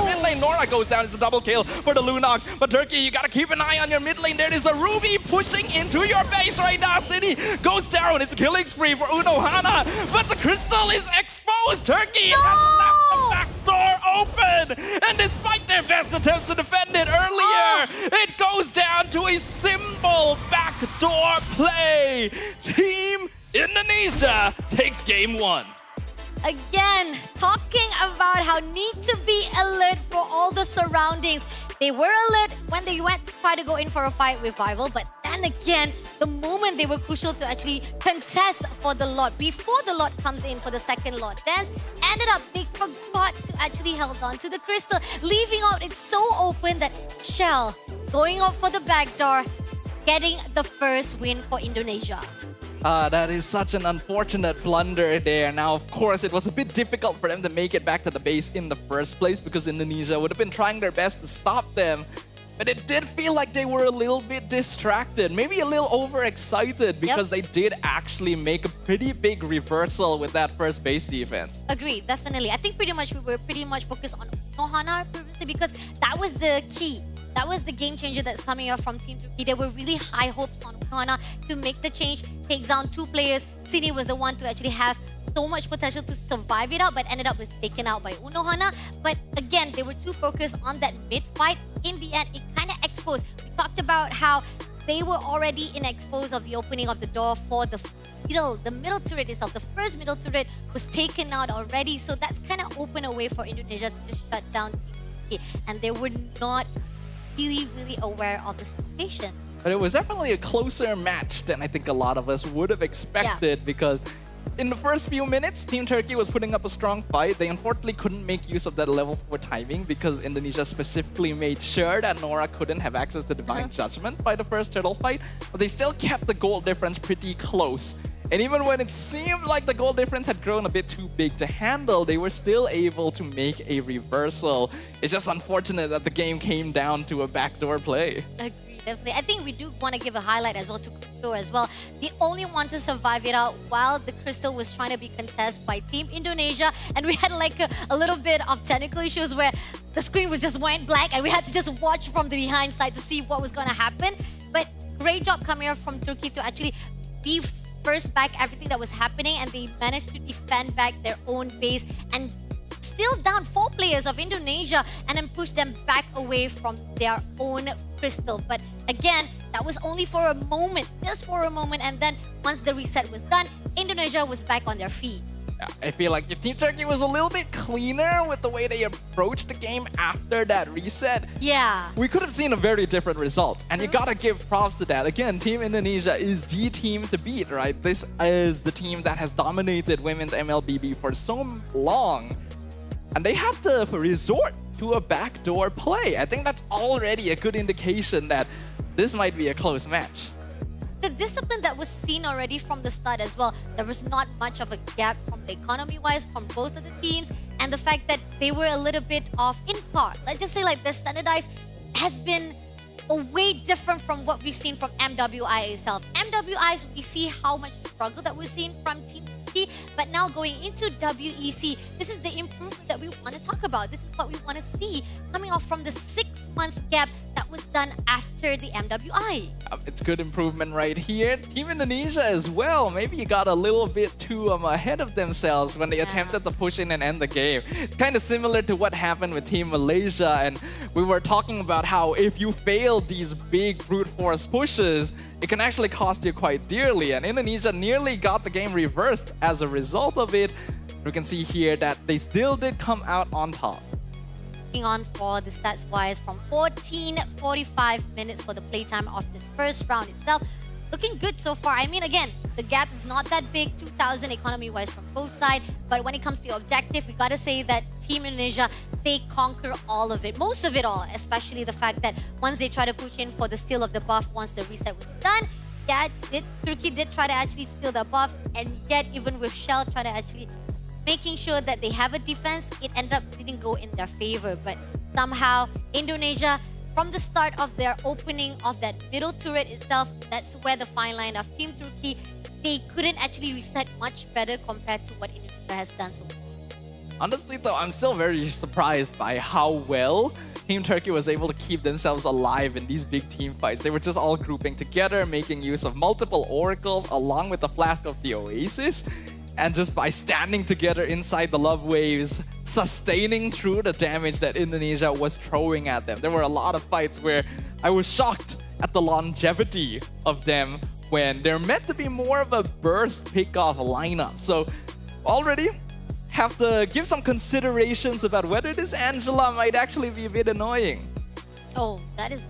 mid lane. Nora goes down. It's a double kill for the Lunok. But Turkey, you gotta keep an eye on your mid lane. There is a Ruby pushing into your base right now. Zinni goes down. It's a killing spree for Unohana. But the crystal is exposed. Turkey has left the back door open. And despite their best attempts to defend it earlier, it goes down to a simple backdoor play. Team Indonesia takes game 1. Again, talking about how need to be alert for all the surroundings. They were alert when they went to try to go in for a fight with Vival, but then again, the moment they were crucial to actually contest for the lot, before the lot comes in for the second lot dance, ended up they forgot to actually hold on to the crystal, leaving out it so open that Shell going up for the back door, getting the first win for Indonesia. That is such an unfortunate blunder there. Now, of course, it was a bit difficult for them to make it back to the base in the first place because Indonesia would have been trying their best to stop them. But it did feel like they were a little bit distracted, maybe a little overexcited because they did actually make a pretty big reversal with that first base defense. Agreed, definitely. I think pretty much we were pretty much focused on Nohana previously because that was the key. That was the game changer that's coming up from Team Turkey. There were really high hopes on Nohana to make the change, takes down 2 players. Sini was the one to actually have so much potential to survive it out, but ended up was taken out by Unohana. But again, they were too focused on that mid fight. In the end, it kind of exposed. We talked about how they were already in expose of the opening of the door for the middle turret itself. The first middle turret was taken out already, so that's kind of opened a way for Indonesia to just shut down Team Turkey. And they were not really aware of the situation. But it was definitely a closer match than I think a lot of us would have expected because in the first few minutes, Team Turkey was putting up a strong fight. They unfortunately couldn't make use of that level 4 timing because Indonesia specifically made sure that Nora couldn't have access to Divine Judgment by the first turtle fight, but they still kept the goal difference pretty close. And even when it seemed like the goal difference had grown a bit too big to handle, they were still able to make a reversal. It's just unfortunate that the game came down to a backdoor play. Agreed, definitely. I think we do want to give a highlight as well to Crystal as well. The only one to survive it out while the Crystal was trying to be contested by Team Indonesia. And we had like a little bit of technical issues where the screen was just went black and we had to just watch from the behind side to see what was going to happen. But great job coming up from Turkey to actually be first back everything that was happening, and they managed to defend back their own base and still down 4 players of Indonesia and then push them back away from their own crystal. But again, that was only for a moment, just for a moment, and then once the reset was done, Indonesia was back on their feet. I feel like if Team Turkey was a little bit cleaner with the way they approached the game after that reset, we could have seen a very different result. And you gotta give props to that. Again, Team Indonesia is the team to beat, right? This is the team that has dominated women's MLBB for so long. And they had to resort to a backdoor play. I think that's already a good indication that this might be a close match. The discipline that was seen already from the start as well, there was not much of a gap from the economy-wise from both of the teams, and the fact that they were a little bit off in part. Let's just say like their standardized has been a way different from what we've seen from MWI itself. MWIs, we see how much struggle that we've seen from Team Turkey, but now going into WEC, this is the improvement that we want to talk about. This is what we want to see coming off from the 6 months gap that was done after the MWI. It's good improvement right here. Team Indonesia as well. Maybe you got a little bit too ahead of themselves when they attempted to push in and end the game. It's kind of similar to what happened with Team Malaysia, and we were talking about how if you fail these big brute force pushes, it can actually cost you quite dearly, and Indonesia nearly got the game reversed as a result of it. We can see here that they still did come out on top. Looking on for the stats wise from 14:45 minutes for the playtime of this first round itself. Looking good so far. I mean, again, the gap is not that big, 2,000 economy-wise from both sides. But when it comes to your objective, we gotta say that Team Indonesia, they conquer all of it, most of it all, especially the fact that once they try to push in for the steal of the buff once the reset was done, Turkey did try to actually steal the buff, and yet even with Shell try to actually making sure that they have a defense, it ended up didn't go in their favor. But somehow, Indonesia, from the start of their opening of that middle turret itself, that's where the fine line of Team Turkey, they couldn't actually reset much better compared to what Indonesia has done so far. Honestly though, I'm still very surprised by how well Team Turkey was able to keep themselves alive in these big team fights. They were just all grouping together, making use of multiple oracles along with the Flask of the Oasis. And just by standing together inside the love waves, sustaining through the damage that Indonesia was throwing at them. There were a lot of fights where I was shocked at the longevity of them when they're meant to be more of a burst pick-off lineup. So already have to give some considerations about whether this Angela might actually be a bit annoying. Oh, that is...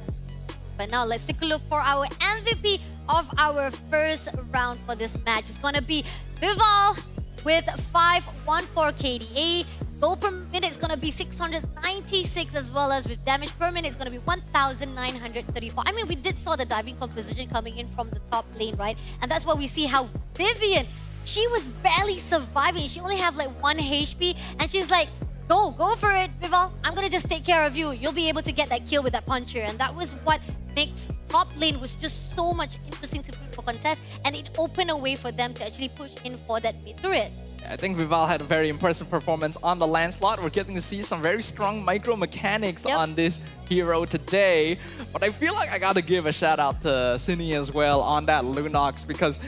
But now let's take a look for our MVP of our first round for this match. It's going to be Vival with 514 KDA. Goal per minute is going to be 696, as well as with damage per minute, it's going to be 1,934. I mean, we did saw the diving composition coming in from the top lane, right? And that's why we see how Vivian, she was barely surviving. She only have like 1 HP, and she's like, go for it, Vival. I'm going to just take care of you. You'll be able to get that kill with that puncher. And that was what makes top lane was just so much interesting to people contest, and it opened a way for them to actually push in for that mid turret. I think Vival had a very impressive performance on the Lancelot. We're getting to see some very strong micro mechanics on this hero today. But I feel like I gotta give a shout out to Cine as well on that Lunox, because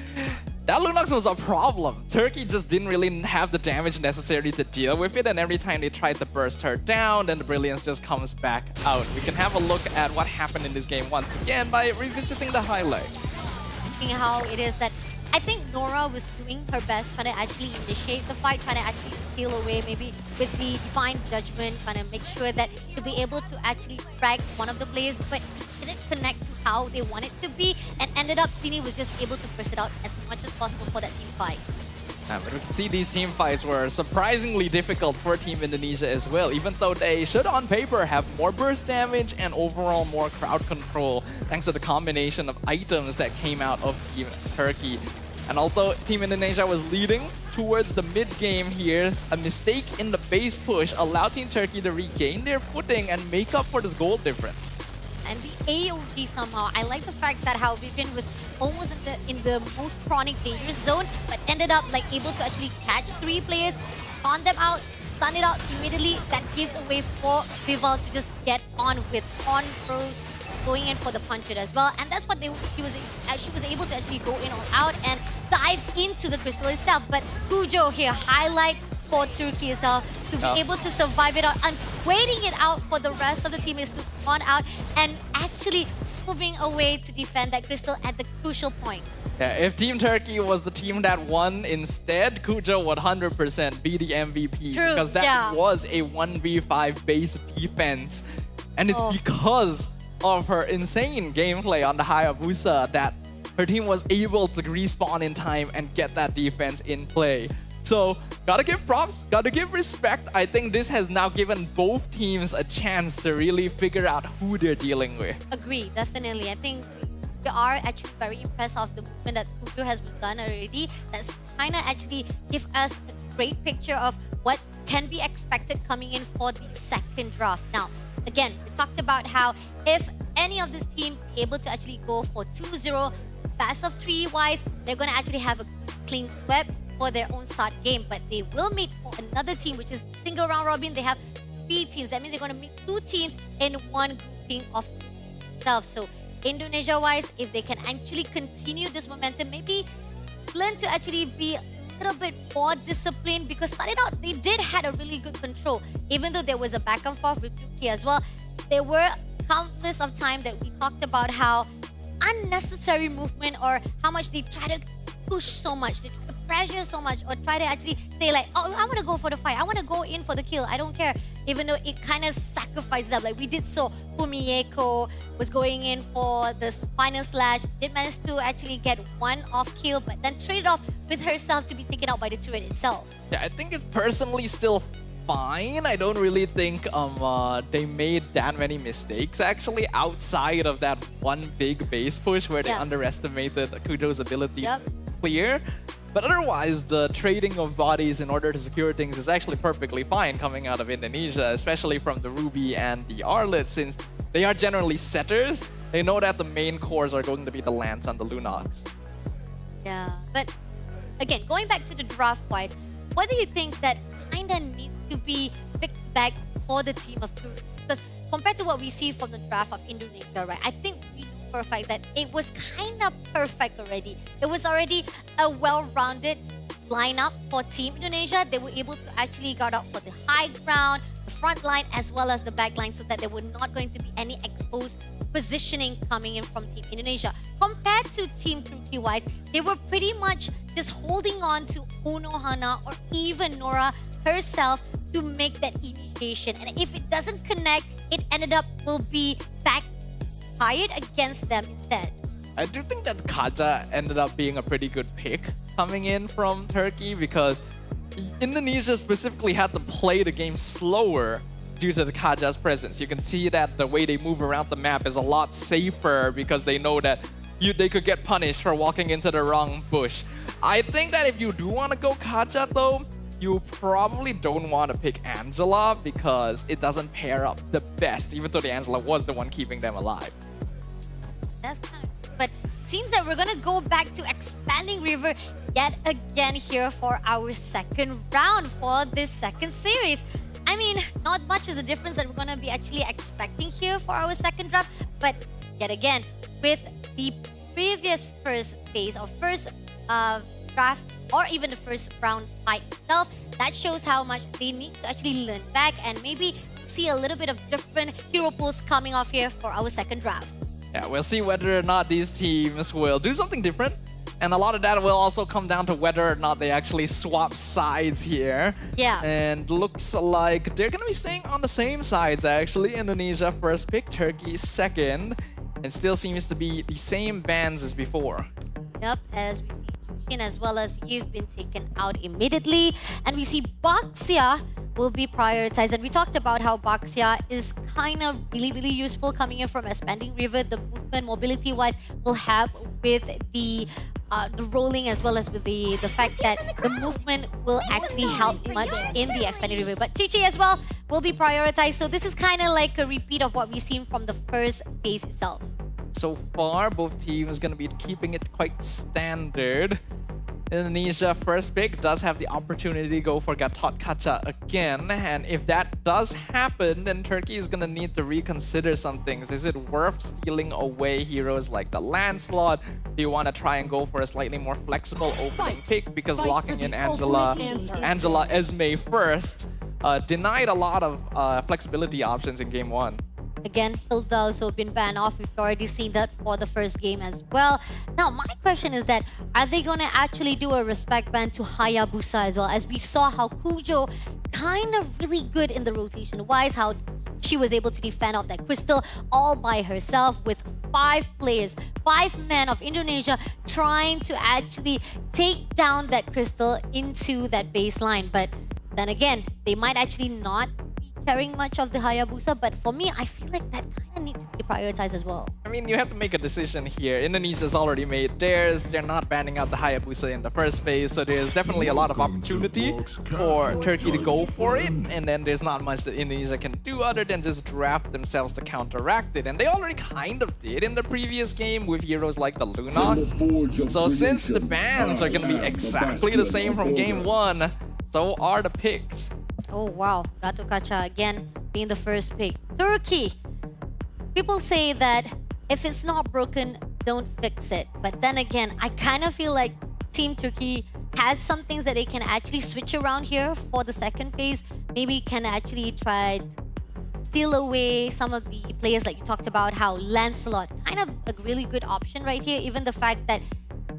that Lunox was a problem. Turkey just didn't really have the damage necessary to deal with it, and every time they tried to burst her down, then the brilliance just comes back out. We can have a look at what happened in this game once again by revisiting the highlight. Looking how it is that I think Nora was doing her best, trying to actually initiate the fight, trying to actually steal away, maybe with the Divine Judgment, trying to make sure that to be able to actually frag one of the players, but it didn't connect to how they want it to be, and ended up Cine was just able to press it out as much as possible for that team fight. But we can see these team fights were surprisingly difficult for Team Indonesia as well, even though they should on paper have more burst damage and overall more crowd control, thanks to the combination of items that came out of Team Turkey. And although Team Indonesia was leading towards the mid-game here, a mistake in the base push allowed Team Turkey to regain their footing and make up for this goal difference. And the AOG somehow, I like the fact that how Vivian was almost in the most chronic dangerous zone, but ended up like able to actually catch 3 players, on them out, stun it out immediately. That gives a way for Vival to just get on with on-throws, going in for the punch it as well. And that's what she was able to actually go in all out and dive into the crystal itself. But Kujo here, highlight for Turkey itself to be able to survive it out, and waiting it out for the rest of the team is to spawn out and actually moving away to defend that crystal at the crucial point. Yeah, if Team Turkey was the team that won instead, Kujo would 100% be the MVP. True, because that was a 1v5 base defense. And it's because of her insane gameplay on the Hayabusa that her team was able to respawn in time and get that defense in play. So, gotta give props, gotta give respect. I think this has now given both teams a chance to really figure out who they're dealing with. Agree, definitely. I think we are actually very impressed of the movement that Kujo has done already. That's trying to actually give us a great picture of what can be expected coming in for the second draft. Now, again, we talked about how if any of this team be able to actually go for 2-0, best of 3 wise, they're going to actually have a clean sweep for their own start game. But they will meet for another team, which is single round robin. They have 3 teams. That means they're going to meet 2 teams in one grouping of themselves. So Indonesia wise, if they can actually continue this momentum, maybe learn to actually be a little bit more disciplined, because started out they did had a really good control. Even though there was a back and forth with Turkey as well, there were countless of time that we talked about how unnecessary movement, or how much they try to push so much, they try to pressure so much, or try to actually say like, oh, I want to go for the fight, I want to go in for the kill, I don't care. Even though it kind of sacrifices up. Like we did so, Fumieko was going in for the final slash, did manage to actually get 1 off kill, but then traded off with herself to be taken out by the turret itself. Yeah, I think it's personally still fine. I don't really think they made that many mistakes actually outside of that one big base push where they underestimated Kujo's ability to clear. But otherwise, the trading of bodies in order to secure things is actually perfectly fine coming out of Indonesia, especially from the Ruby and the Arlet, since they are generally setters. They know that the main cores are going to be the Lance and the Lunox. Yeah, but again, going back to the draft-wise, what do you think that kinda needs to be fixed back for the team of Turkey? Because compared to what we see from the draft of Indonesia, right, I think we know for a fact that it was kind of perfect already. It was already a well-rounded lineup for Team Indonesia. They were able to actually guard out for the high ground, the front line, as well as the back line, so that there were not going to be any exposed positioning coming in from Team Indonesia. Compared to Team Turkey-wise, they were pretty much just holding on to Unohana or even Nora herself to make that initiation. And if it doesn't connect, it ended up will be backfired against them instead. I do think that Kaja ended up being a pretty good pick coming in from Turkey, because Indonesia specifically had to play the game slower due to the Kazakh's presence. You can see that the way they move around the map is a lot safer because they know that they could get punished for walking into the wrong bush. I think that if you do want to go Kazakh though, you probably don't want to pick Angela because it doesn't pair up the best, even though the Angela was the one keeping them alive. That's kind of, but seems that we're gonna go back to Expanding River yet again here for our second round for this second series. I mean, not much is a difference that we're gonna be actually expecting here for our second draft, but yet again, with the previous first phase or first draft or even the first round fight itself, that shows how much they need to actually learn back and maybe see a little bit of different hero pools coming off here for our second draft. Yeah, we'll see whether or not these teams will do something different. And a lot of that will also come down to whether or not they actually swap sides here. Yeah. And looks like they're going to be staying on the same sides actually. Indonesia first pick, Turkey second. And still seems to be the same bans as before. Yep, as we see Jushin as well as you've been taken out immediately. And we see Baxia will be prioritized. And we talked about how Baxia is kind of really useful coming in from Expanding River. The movement mobility-wise will help with the rolling as well as with the fact that the movement will actually help much in the Expanding River. But Chichi as well will be prioritized. So this is kind of like a repeat of what we've seen from the first phase itself. So far, both teams going to be keeping it quite standard. Indonesia first pick does have the opportunity to go for Gatot Kaca again, and if that does happen, then Turkey is gonna need to reconsider some things. Is it worth stealing away heroes like the Lancelot? Do you want to try and go for a slightly more flexible opening pick because locking in Angela Esme first denied a lot of flexibility options in game one. Again, Hilda also been banned off. We've already seen that for the first game as well. Now, my question is that, are they going to actually do a respect ban to Hayabusa as well? As we saw how Kujo kind of really good in the rotation-wise, how she was able to defend off that crystal all by herself with 5 players, 5 men of Indonesia trying to actually take down that crystal into that baseline. But then again, they might actually not carrying much of the Hayabusa, but for me, I feel like that kind of needs to be prioritized as well. I mean, you have to make a decision here. Indonesia's already made theirs. They're not banning out the Hayabusa in the first phase, so there's definitely a lot of opportunity for Turkey to go for it. And then there's not much that Indonesia can do other than just draft themselves to counteract it. And they already kind of did in the previous game with heroes like the Lunox. So since the bans are going to be exactly the same from game 1, so are the picks. Oh wow, Gatot Kaca again being the first pick. Turkey. People say that if it's not broken, don't fix it. But then again, I kind of feel like Team Turkey has some things that they can actually switch around here for the second phase. Maybe can actually try to steal away some of the players like you talked about, how Lancelot, kind of a really good option right here. Even the fact that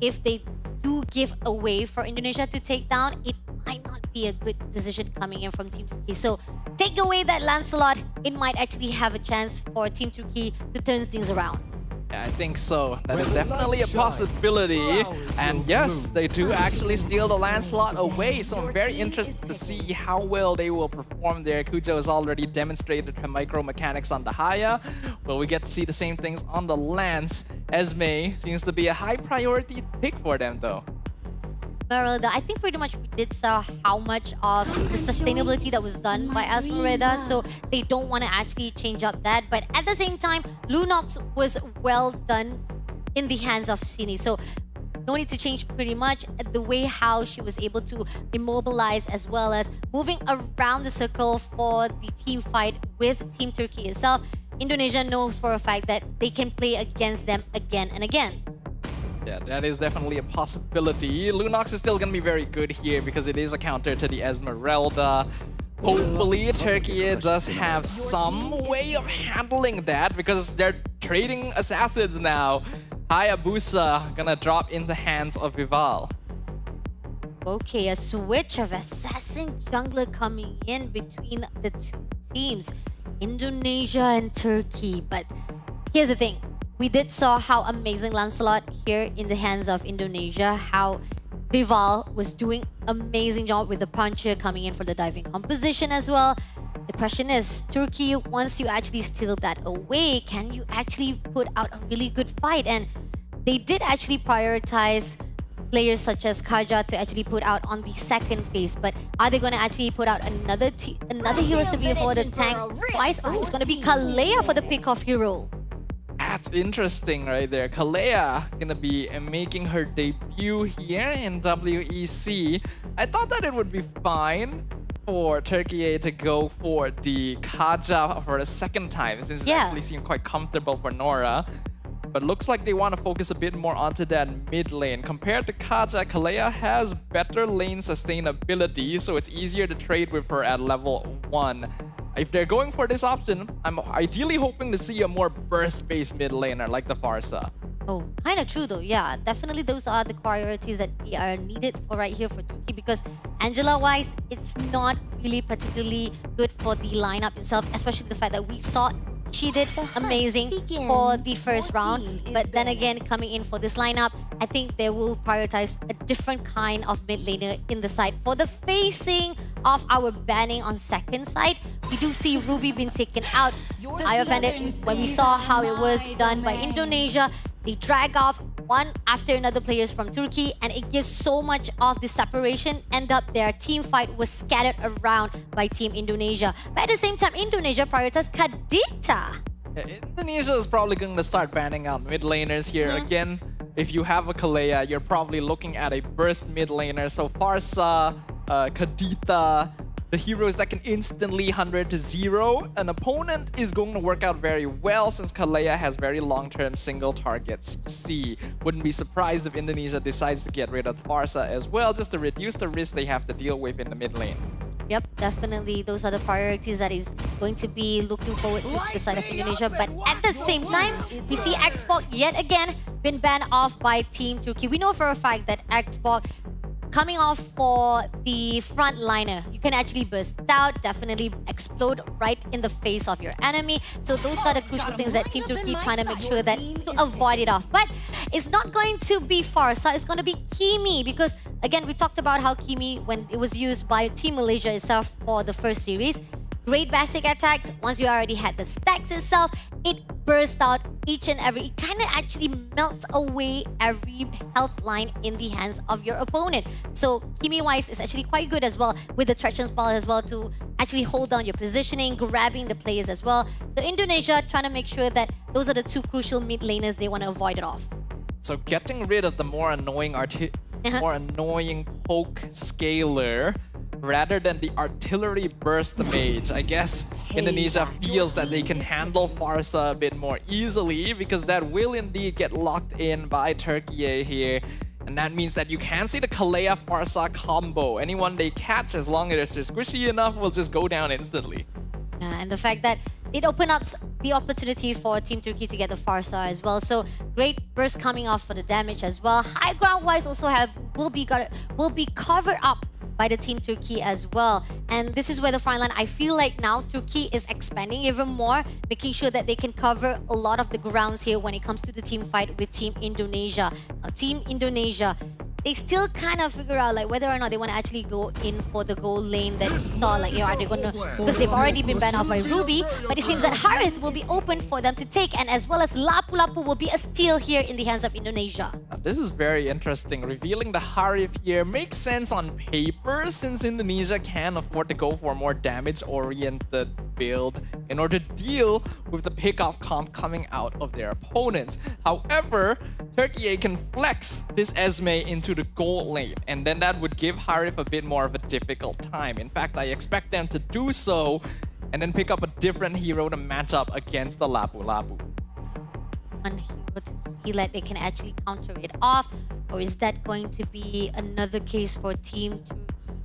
if they do give away for Indonesia to take down, it might not be a good decision coming in from Team Turkey. So take away that Lancelot, it might actually have a chance for Team Turkey to turn things around. Yeah, I think so. That is definitely a possibility. And yes, they do actually steal the Lancelot away. So I'm very interested to see how well they will perform there. Kujo has already demonstrated her micro mechanics on the Haya. Will we get to see the same things on the Lance? Esme seems to be a high priority pick for them though. Esmeralda, I think pretty much we did saw how much of the sustainability that was done by Esmeralda, so they don't want to actually change up that. But at the same time, Lunox was well done in the hands of Shini, so no need to change pretty much the way how she was able to immobilize as well as moving around the circle for the team fight with Team Turkey itself. Indonesia knows for a fact that they can play against them again and again. Yeah, that is definitely a possibility. Lunox is still going to be very good here because it is a counter to the Esmeralda. Hopefully, Turkey does have some way of handling that because they're trading assassins now. Hayabusa gonna drop in the hands of Vival. Okay, a switch of assassin jungler coming in between the two teams, Indonesia and Turkey. But here's the thing. We did saw how amazing Lancelot here in the hands of Indonesia, how Rival was doing amazing job with the puncher coming in for the diving composition as well. The question is, Turkey, once you actually steal that away, can you actually put out a really good fight? And they did actually prioritize players such as Kaja to actually put out on the second phase. But are they going to actually put out another heroes to be for the tank twice? Oh, it's going to be Kalea for the pick-off hero. That's interesting right there. Kalea gonna be making her debut here in WEC. I thought that it would be fine for Turkey to go for the Kaja for the second time, since it actually seemed quite comfortable for Nora. But looks like they want to focus a bit more onto that mid lane. Compared to Kaja, Kalea has better lane sustainability, so it's easier to trade with her at level 1. If they're going for this option, I'm ideally hoping to see a more burst-based mid laner like the Farsa. Oh, kind of true though. Yeah, definitely those are the priorities that are needed for right here for Turkey, because Angela-wise, it's not really particularly good for the lineup itself, especially the fact that we saw she did amazing for the first round. But then again, coming in for this lineup, I think they will prioritize a different kind of mid laner in the side. For the facing of our banning on second side, we do see Ruby being taken out. I offended when we saw how it was done by Indonesia. They drag off one after another players from Turkey, and it gives so much of the separation. End up their team fight was scattered around by Team Indonesia. But at the same time, Indonesia prioritized Kadita. Indonesia is probably going to start banning out mid laners here. Again, if you have a Kalea, you're probably looking at a burst mid laner. So Farsa, Kadita, the heroes that can instantly 100 to 0 an opponent is going to work out very well, since Kalea has very long-term single targets. C. Wouldn't be surprised if Indonesia decides to get rid of Farsa as well, just to reduce the risk they have to deal with in the mid lane. Yep, definitely. Those are the priorities that is going to be looking forward to the side of Indonesia. But at the same time, we see Xbox yet again been banned off by Team Turkey. We know for a fact that Xbox coming off for the front liner, you can actually burst out, definitely explode right in the face of your enemy. So those are the crucial things that Team Turkey trying to make sure that to avoid it off. But it's not going to be Farsa, it's going to be Kimi, because again, we talked about how Kimi, when it was used by Team Malaysia itself for the first series, great basic attacks. Once you already had the stacks itself, it bursts out each and every, it kind of actually melts away every health line in the hands of your opponent. So Kimi-wise is actually quite good as well with the traction spell as well to actually hold down your positioning, grabbing the players as well. So Indonesia trying to make sure that those are the two crucial mid laners they want to avoid it off. So getting rid of the more annoying poke scaler rather than the artillery burst mage. I guess Indonesia feels that they can handle Farsa a bit more easily, because that will indeed get locked in by Turkey here. And that means that you can see the Kalea Farsa combo. Anyone they catch, as long as they're squishy enough, will just go down instantly. And the fact that it opened up the opportunity for Team Turkey to get the Farsa as well. So great burst coming off for the damage as well. High ground wise also will be covered up by the Team Turkey as well. And this is where the front line, I feel like now Turkey is expanding even more, making sure that they can cover a lot of the grounds here when it comes to the team fight with Team Indonesia. Now, Team Indonesia, they still kind of figure out like whether or not they want to actually go in for the goal lane that we saw, like, you know, are they gonna, because they've already been banned off by Ruby, but it seems that Harith will be open for them to take, and as well as Lapu Lapu will be a steal here in the hands of Indonesia. This is very interesting. Revealing the Harith here makes sense on paper, since Indonesia can afford to go for a more damage-oriented build in order to deal with the pick-off comp coming out of their opponents. However, Turkey can flex this Esme into the gold lane, and then that would give Harith a bit more of a difficult time. In fact, I expect them to do so and then pick up a different hero to match up against the Lapu Lapu. One hero to see that they can actually counter it off, or is that going to be another case for Team Turkey?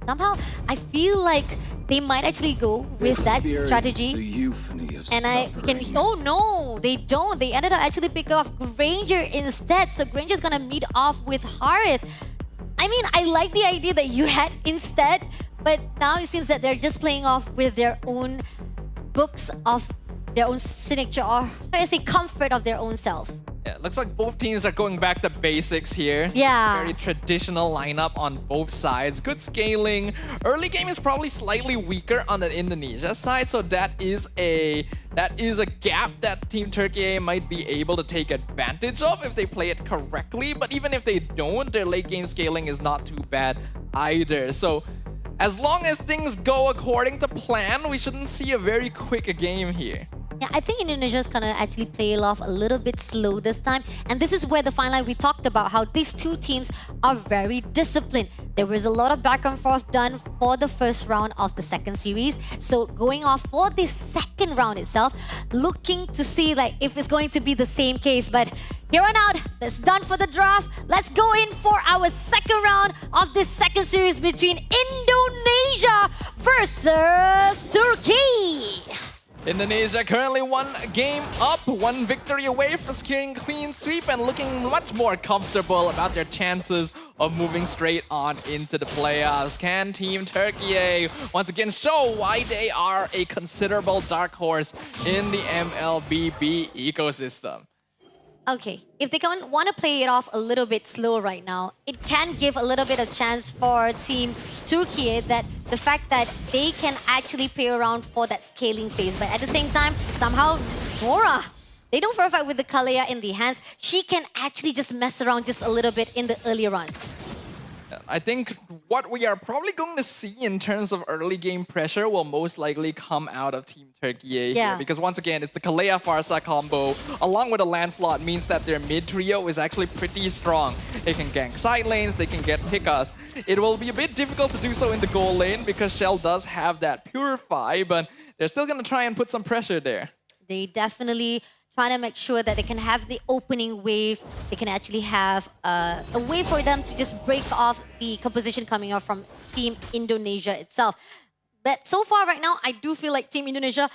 Somehow, I feel like they might actually go with that strategy. And oh no, they don't. They ended up actually picking off Granger instead. So Granger's gonna meet off with Harith. I mean, I like the idea that you had instead, but now it seems that they're just playing off with their own books of their own signature, or should I say comfort of their own self. Yeah, Looks like both teams are going back to basics here. Yeah. Very traditional lineup on both sides. Good scaling. Early game is probably slightly weaker on the Indonesia side, so that is a gap that Team Turkey might be able to take advantage of if they play it correctly. But even if they don't, their late game scaling is not too bad either. So as long as things go according to plan, we shouldn't see a very quick game here. Yeah, I think Indonesia's gonna actually play it off a little bit slow this time. And this is where the fine line we talked about, how these two teams are very disciplined. There was a lot of back and forth done for the first round of the second series. So going off for the second round itself, looking to see like if it's going to be the same case. But here on out, that's done for the draft. Let's go in for our second round of this second series between Indonesia versus Turkey. Indonesia currently 1 game up, 1 victory away from securing clean sweep and looking much more comfortable about their chances of moving straight on into the playoffs. Can Team Turkey once again show why they are a considerable dark horse in the MLBB ecosystem? Okay, if they want to play it off a little bit slow right now, it can give a little bit of chance for Team Turkey that the fact that they can actually play around for that scaling phase. But at the same time, somehow, Nora, they don't for a fact with the Kalea in the hands, she can actually just mess around just a little bit in the early runs. I think what we are probably going to see in terms of early game pressure will most likely come out of Team Turkey here. Because once again, it's the Kalea Farsa combo along with a Lancelot means that their mid trio is actually pretty strong. They can gank side lanes, they can get pickups. It will be a bit difficult to do so in the goal lane because Shell does have that Purify, but they're still going to try and put some pressure there. They definitely trying to make sure that they can have the opening wave. They can actually have a way for them to just break off the composition coming off from Team Indonesia itself. But so far right now, I do feel like Team Indonesia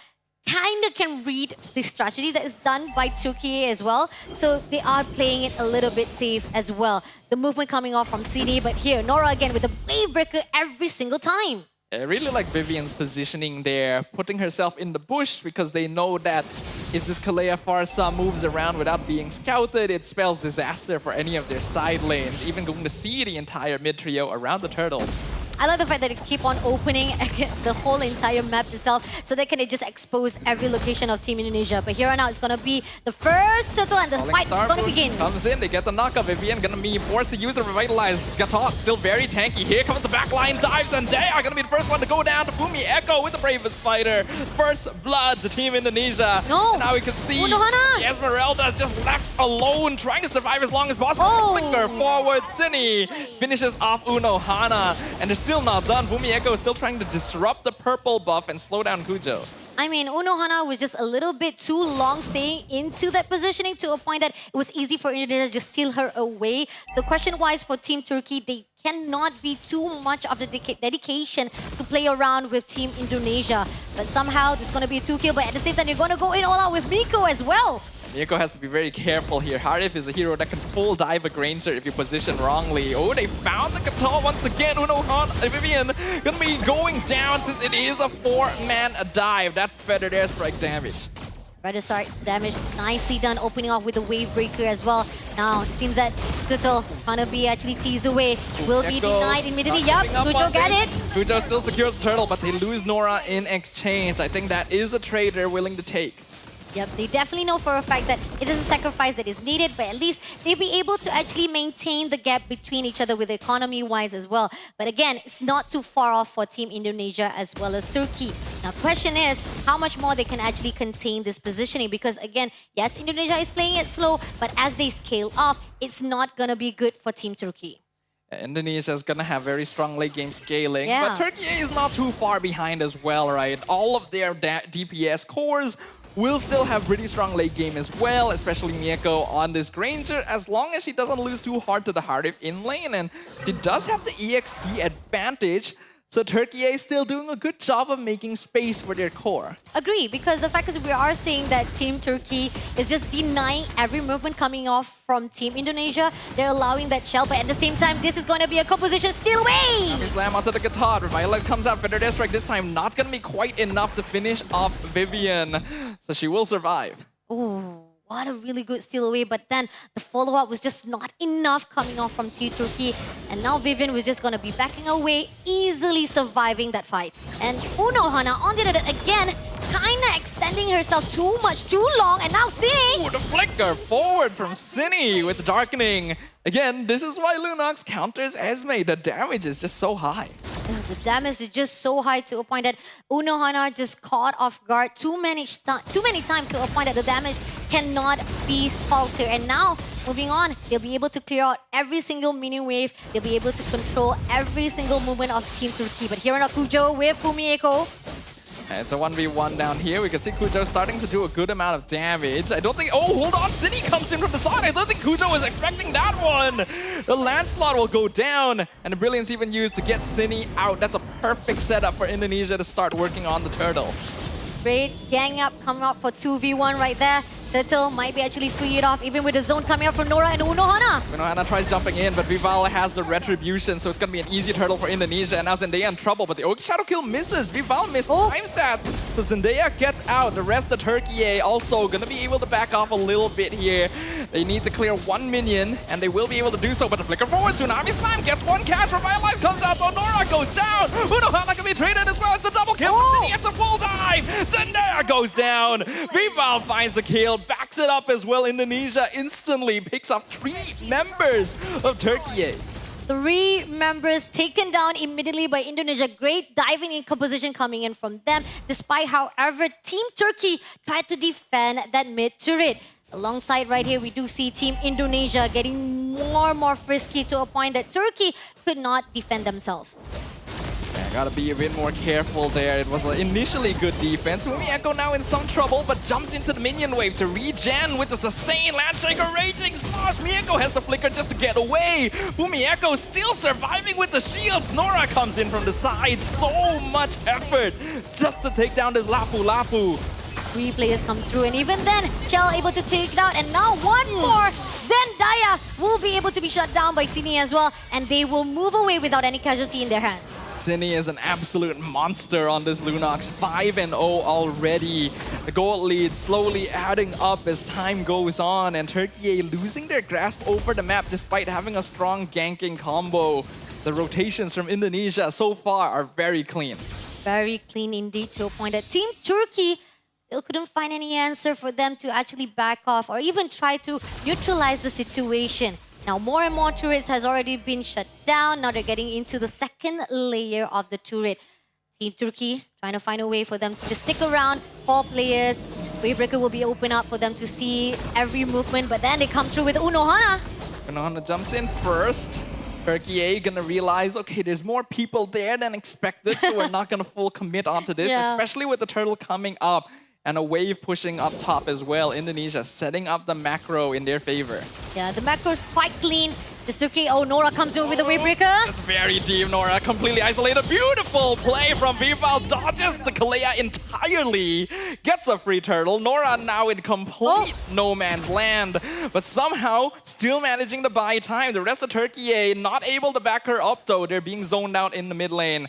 kind of can read the strategy that is done by Turkey as well. So they are playing it a little bit safe as well. The movement coming off from CD, but here, Nora again with a wave breaker every single time. I really like Vivian's positioning there, putting herself in the bush because they know that if this Kalea Farsa moves around without being scouted, it spells disaster for any of their side lanes, even going to see the entire mid trio around the turtle. I love the fact that they keep on opening the whole entire map itself so they can just expose every location of Team Indonesia. But here on out, it's going to be the first turtle and the fight is going to begin. Comes in, they get the knockup. Vivian going to be forced to use the Revitalize. Gatot still very tanky. Here comes the backline dives and they are going to be the first one to go down. Fumi Echo with the bravest fighter. First blood to Team Indonesia. No. And now we can see Unohana. Esmeralda just left alone, trying to survive as long as possible. Flicker forward, Cine finishes off Unohana. And they're still not done. Fumi Echo is still trying to disrupt the purple buff and slow down Kujo. I mean, Unohana was just a little bit too long staying into that positioning to a point that it was easy for Indonesia to just steal her away. So question-wise for Team Turkey, they cannot be too much of the dedication to play around with Team Indonesia. But somehow, there's going to be a 2-kill, but at the same time, you're going to go in all out with Miko as well. Miko has to be very careful here. Harif is a hero that can full dive a Granger if you position wrongly. Oh, they found the Gatal once again. Unohana, Vivian gonna be going down since it is a 4-man dive. That feathered airstrike damage. Red Stark's damage nicely done, opening off with the Wave Breaker as well. Now, it seems that Gatal trying to be actually teased away. Will be denied immediately. Yup, Kujo get it. Kujo still secures the turtle, but they lose Nora in exchange. I think that is a trade they're willing to take. Yep, they definitely know for a fact that it is a sacrifice that is needed, but at least they'll be able to actually maintain the gap between each other with economy-wise as well. But again, it's not too far off for Team Indonesia as well as Turkey. Now, question is, how much more they can actually contain this positioning? Because again, yes, Indonesia is playing it slow, but as they scale off, it's not going to be good for Team Turkey. Indonesia is going to have very strong late game scaling, Yeah. but Turkey is not too far behind as well, right? All of their DPS cores will still have pretty strong late game as well, especially Mieko on this Granger, as long as she doesn't lose too hard to the Harif in lane. And she does have the EXP advantage, so Turkey is still doing a good job of making space for their core. Agree, because the fact is we are seeing that Team Turkey is just denying every movement coming off from Team Indonesia. They're allowing that shell, but at the same time, this is going to be a composition steal away! Slam onto the Gatot. Violet comes out, Feather Death Strike this time. Not going to be quite enough to finish off Vivian, so she will survive. Ooh, what got a really good steal away, but then the follow-up was just not enough coming off from Team Turkey. And now Vivian was just going to be backing away, easily surviving that fight. And Unohana, on the other hand, again, kind of extending herself too much, too long, and now Cine! Ooh, the flicker forward from Cine with the darkening. Again, this is why Lunox counters Esme. The damage is just so high. The damage is just so high to a point that Unohana just caught off guard too many times to a point that the damage cannot be faltered. And now, moving on, they'll be able to clear out every single minion wave. They'll be able to control every single movement of Team Turkey. But here on Kujo with Fumieko. It's a 1v1 down here. We can see Kujo starting to do a good amount of damage. I don't think... Oh, hold on! Cine comes in from the side. I don't think Kujo was expecting that one. The Landslot will go down. And the Brilliance even used to get Cine out. That's a perfect setup for Indonesia to start working on the Turtle. Great gang up, coming up for 2v1 right there. Turtle might be actually free it off, even with the zone coming up from Nora and Unohana. Unohana tries jumping in, but Vival has the Retribution, so it's going to be an easy turtle for Indonesia. And now Zendaya in trouble, but the Oki Shadow Kill misses. Vival missed time stat. So Zendaya gets out. The rest of Turkey also going to be able to back off a little bit here. They need to clear one minion, and they will be able to do so. But the flicker forward, Tsunami Slam gets one catch. Revitalize comes out, so Nora goes down. Unohana can be traded as well. It's a double kill. It's a full dive. Zendaya goes down. Vival finds the kill. Backs it up as well. Indonesia instantly picks up 3 members of Turkey. 3 members taken down immediately by Indonesia. Great diving in composition coming in from them. Despite, however, Team Turkey tried to defend that mid turret. Alongside right here, we do see Team Indonesia getting more and more frisky to a point that Turkey could not defend themselves. Gotta be a bit more careful there. It was an initially good defense. Fumieko now in some trouble, but jumps into the minion wave to regen with the sustained Landshaker Raging Slosh. Mieko has the flicker just to get away. Fumieko still surviving with the shields. Nora comes in from the side. So much effort just to take down this Lapu Lapu. 3 players come through, and even then, Shell able to take it out, and now one more! Zendaya will be able to be shut down by Cine as well, and they will move away without any casualty in their hands. Cine is an absolute monster on this Lunox. 5-0 already. The gold lead slowly adding up as time goes on, and Turkey losing their grasp over the map despite having a strong ganking combo. The rotations from Indonesia so far are very clean. Very clean indeed, to a point that Team Turkey still couldn't find any answer for them to actually back off or even try to neutralize the situation. Now, more and more turrets has already been shut down. Now they're getting into the second layer of the turret. Team Turkey trying to find a way for them to just stick around. 4 players. Wavebreaker will be open up for them to see every movement, but then they come through with Unohana. Unohana jumps in first. Turkey gonna realize, okay, there's more people there than expected, so we're not gonna full commit onto this, especially with the turtle coming up. And a wave pushing up top as well. Indonesia setting up the macro in their favor. Yeah, the macro is quite clean. This Turkey, Nora comes through with the Wavebreaker. That's very deep, Nora. Completely isolated. Beautiful play from Vival. Dodges the Kalea entirely. Gets a free turtle. Nora now in complete no man's land. But somehow still managing to buy time. The rest of Turkey not able to back her up though. They're being zoned out in the mid lane.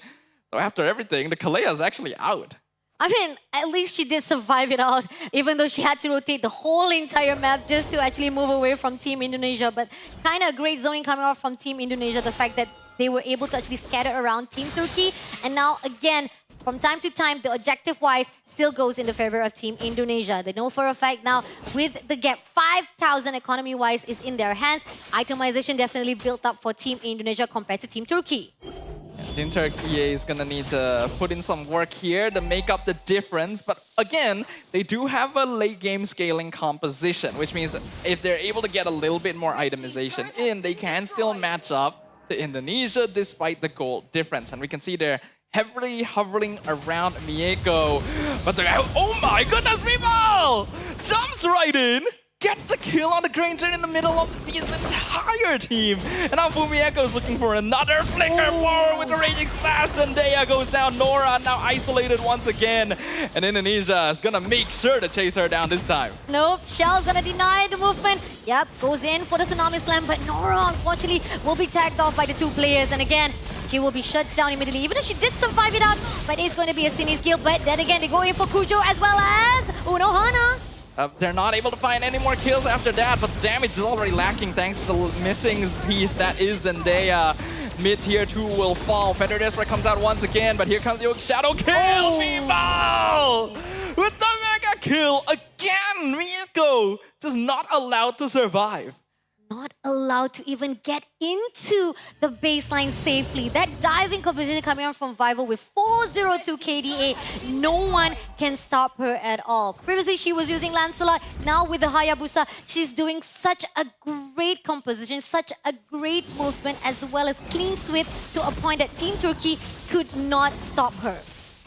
So after everything, the Kalea is actually out. I mean, at least she did survive it out, even though she had to rotate the whole entire map just to actually move away from Team Indonesia. But kind of great zoning coming out from Team Indonesia, the fact that they were able to actually scatter around Team Turkey. And now, again, from time to time, the objective-wise still goes in the favor of Team Indonesia. They know for a fact now, with the gap, 5,000 economy-wise is in their hands. Itemization definitely built up for Team Indonesia compared to Team Turkey. Team Turkey is going to need to put in some work here to make up the difference. But again, they do have a late game scaling composition, which means if they're able to get a little bit more itemization in, they can still match up to Indonesia despite the gold difference. And we can see they're heavily hovering around Mieko. But oh my goodness, Vival! Jumps right in! Gets the kill on the Granger in the middle of his entire team. And now Fumieko is looking for another flicker forward with the Raging Slash. Zendaya goes down. Nora now isolated once again. And Indonesia is going to make sure to chase her down this time. Nope, Shell's going to deny the movement. Yep, goes in for the Tsunami Slam. But Nora, unfortunately, will be tagged off by the 2 players. And again, she will be shut down immediately. Even though she did survive it out, but it's going to be a Cine's kill. But then again, they go in for Kujo as well as Unohana. They're not able to find any more kills after that, but the damage is already lacking thanks to the missing piece that is Zendaya. Mid tier 2 will fall. Feather Destroy comes out once again, but here comes the Shadow Kill! Vival! With the mega kill again! Ryuko just not allowed to survive. Not allowed to even get into the baseline safely. That diving composition coming out from Vival with 402 KDA. No one can stop her at all. Previously, she was using Lancelot. Now with the Hayabusa, she's doing such a great composition, such a great movement, as well as clean sweep to a point that Team Turkey could not stop her.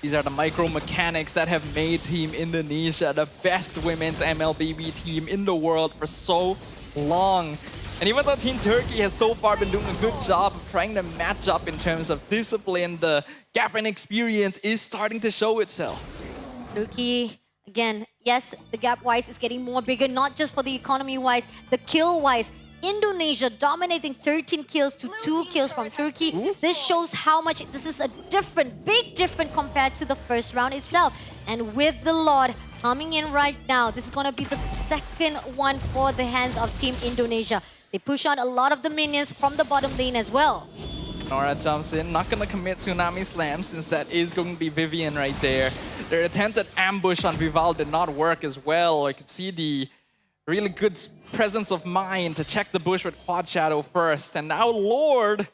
These are the micro mechanics that have made Team Indonesia the best women's MLBB team in the world for so long. And even though Team Turkey has so far been doing a good job of trying to match up in terms of discipline, the gap in experience is starting to show itself. Turkey, again, yes, the gap-wise is getting more bigger, not just for the economy-wise, the kill-wise. Indonesia dominating 13 kills to 2 kills from Turkey. This shows how much this is a big different compared to the first round itself. And with the Lord coming in right now, this is going to be the second one for the hands of Team Indonesia. They push on a lot of the minions from the bottom lane as well. Nora jumps in, not going to commit Tsunami Slam since that is going to be Vivian right there. Their attempted ambush on Vival did not work as well. I could see the really good presence of mind to check the bush with Quad Shadow first. And now Lord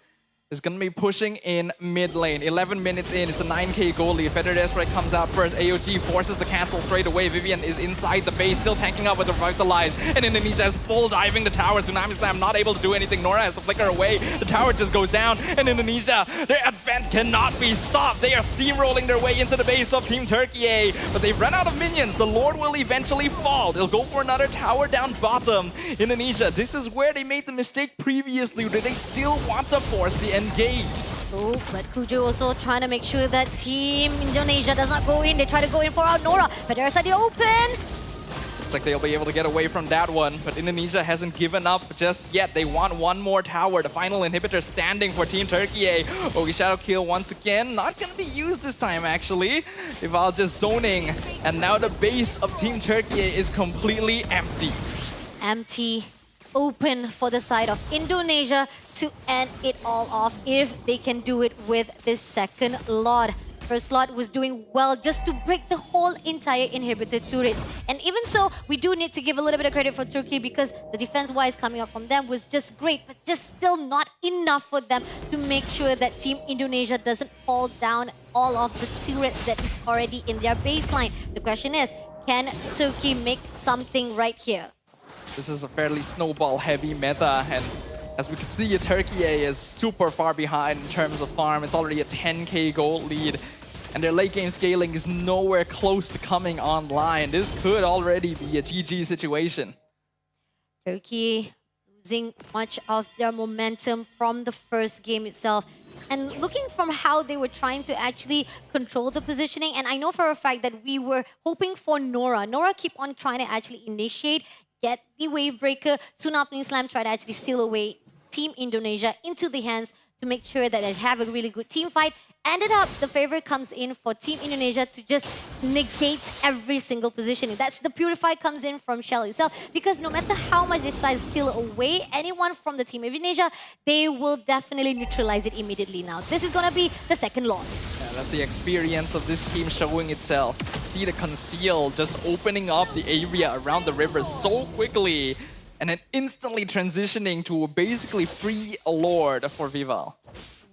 is going to be pushing in mid lane. 11 minutes in, it's a 9k goal lead. Feather Destroy comes out first. AOG forces the cancel straight away. Vivian is inside the base, still tanking up with the Revitalize. And Indonesia is full diving the tower. Tsunami Slam not able to do anything. Nora has to flicker away. The tower just goes down. And Indonesia, their advent cannot be stopped. They are steamrolling their way into the base of Team Turkey. But they've run out of minions. The Lord will eventually fall. They'll go for another tower down bottom. Indonesia, this is where they made the mistake previously. Do they still want to force the engage? Oh, but Kujo also trying to make sure that Team Indonesia does not go in. They try to go in for our Nora. But there's the open. Looks like they'll be able to get away from that one. But Indonesia hasn't given up just yet. They want one more tower. The final inhibitor standing for Team Turkey. Ogi Shadow Kill once again. Not going to be used this time, actually. Vival just zoning. And now the base of Team Turkey is completely empty. Empty. Open for the side of Indonesia to end it all off if they can do it with this second lot. First lot was doing well just to break the whole entire inhibitor turrets. And even so, we do need to give a little bit of credit for Turkey because the defense-wise coming up from them was just great, but just still not enough for them to make sure that Team Indonesia doesn't fall down all of the turrets that is already in their baseline. The question is, can Turkey make something right here? This is a fairly snowball-heavy meta, and as we can see, Turkey is super far behind in terms of farm. It's already a 10k gold lead, and their late game scaling is nowhere close to coming online. This could already be a GG situation. Turkey losing much of their momentum from the first game itself. And looking from how they were trying to actually control the positioning, and I know for a fact that we were hoping for Nora. Nora keep on trying to actually initiate, get the wave breaker. Tsunami Slam try to actually steal away Team Indonesia into the hands to make sure that they have a really good team fight. Ended up, the favor comes in for Team Indonesia to just negate every single positioning. That's the Purify comes in from Shell itself, because no matter how much they try to steal away anyone from the Team of Indonesia, they will definitely neutralize it immediately now. This is going to be the second Lord. Yeah, that's the experience of this team showing itself. See the Conceal just opening up the area around the river so quickly, and then instantly transitioning to basically free a Lord for Vival.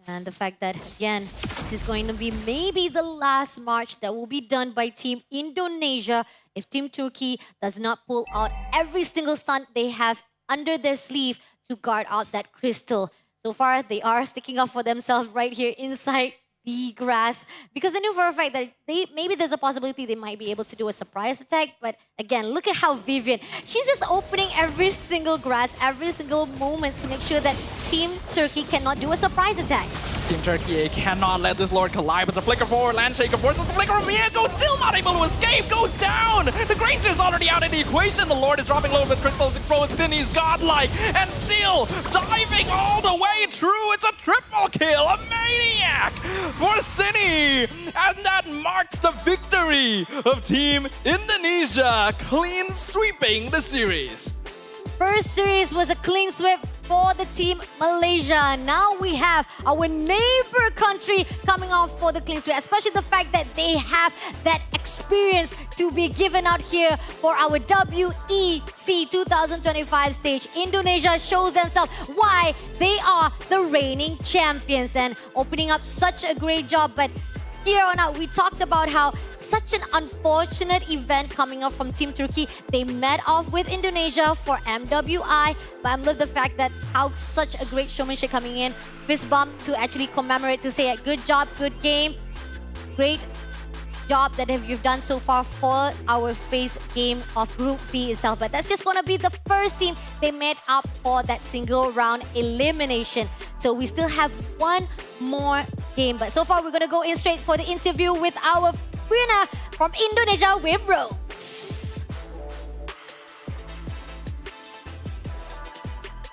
And the fact that, again, this is going to be maybe the last march that will be done by Team Indonesia if Team Turkey does not pull out every single stunt they have under their sleeve to guard out that crystal. So far, they are sticking up for themselves right here inside the grass, because they knew for a fact that maybe there's a possibility they might be able to do a surprise attack. But again, look at how Vivian, she's just opening every single grass, every single moment to make sure that Team Turkey cannot do a surprise attack. Team Turkey cannot let this Lord collide, but the flicker forward, Landshaker forces the flicker from Mieko, still not able to escape, goes down! The Granger's already out of the equation, the Lord is dropping low with Crystal's exposed, Tinny's godlike, and still diving all the way through, it's a triple kill, a maniac for Cini! And that marks the victory of Team Indonesia, clean sweeping the series. First series was a clean sweep for the team Malaysia. Now we have our neighbor country coming off for the clean sweep, especially the fact that they have that experience to be given out here for our WEC 2025 stage. Indonesia shows themselves why they are the reigning champions and opening up such a great job. But here on out, we talked about how such an unfortunate event coming up from Team Turkey. They met off with Indonesia for MWI, but I love the fact that how such a great showmanship coming in. Fist bump to actually commemorate, to say good job, good game, great job that you've done so far for our face game of Group B itself. But that's just going to be the first team they met up for that single round elimination. So we still have one more game. But so far, we're going to go in straight for the interview with our winner from Indonesia, with Rose.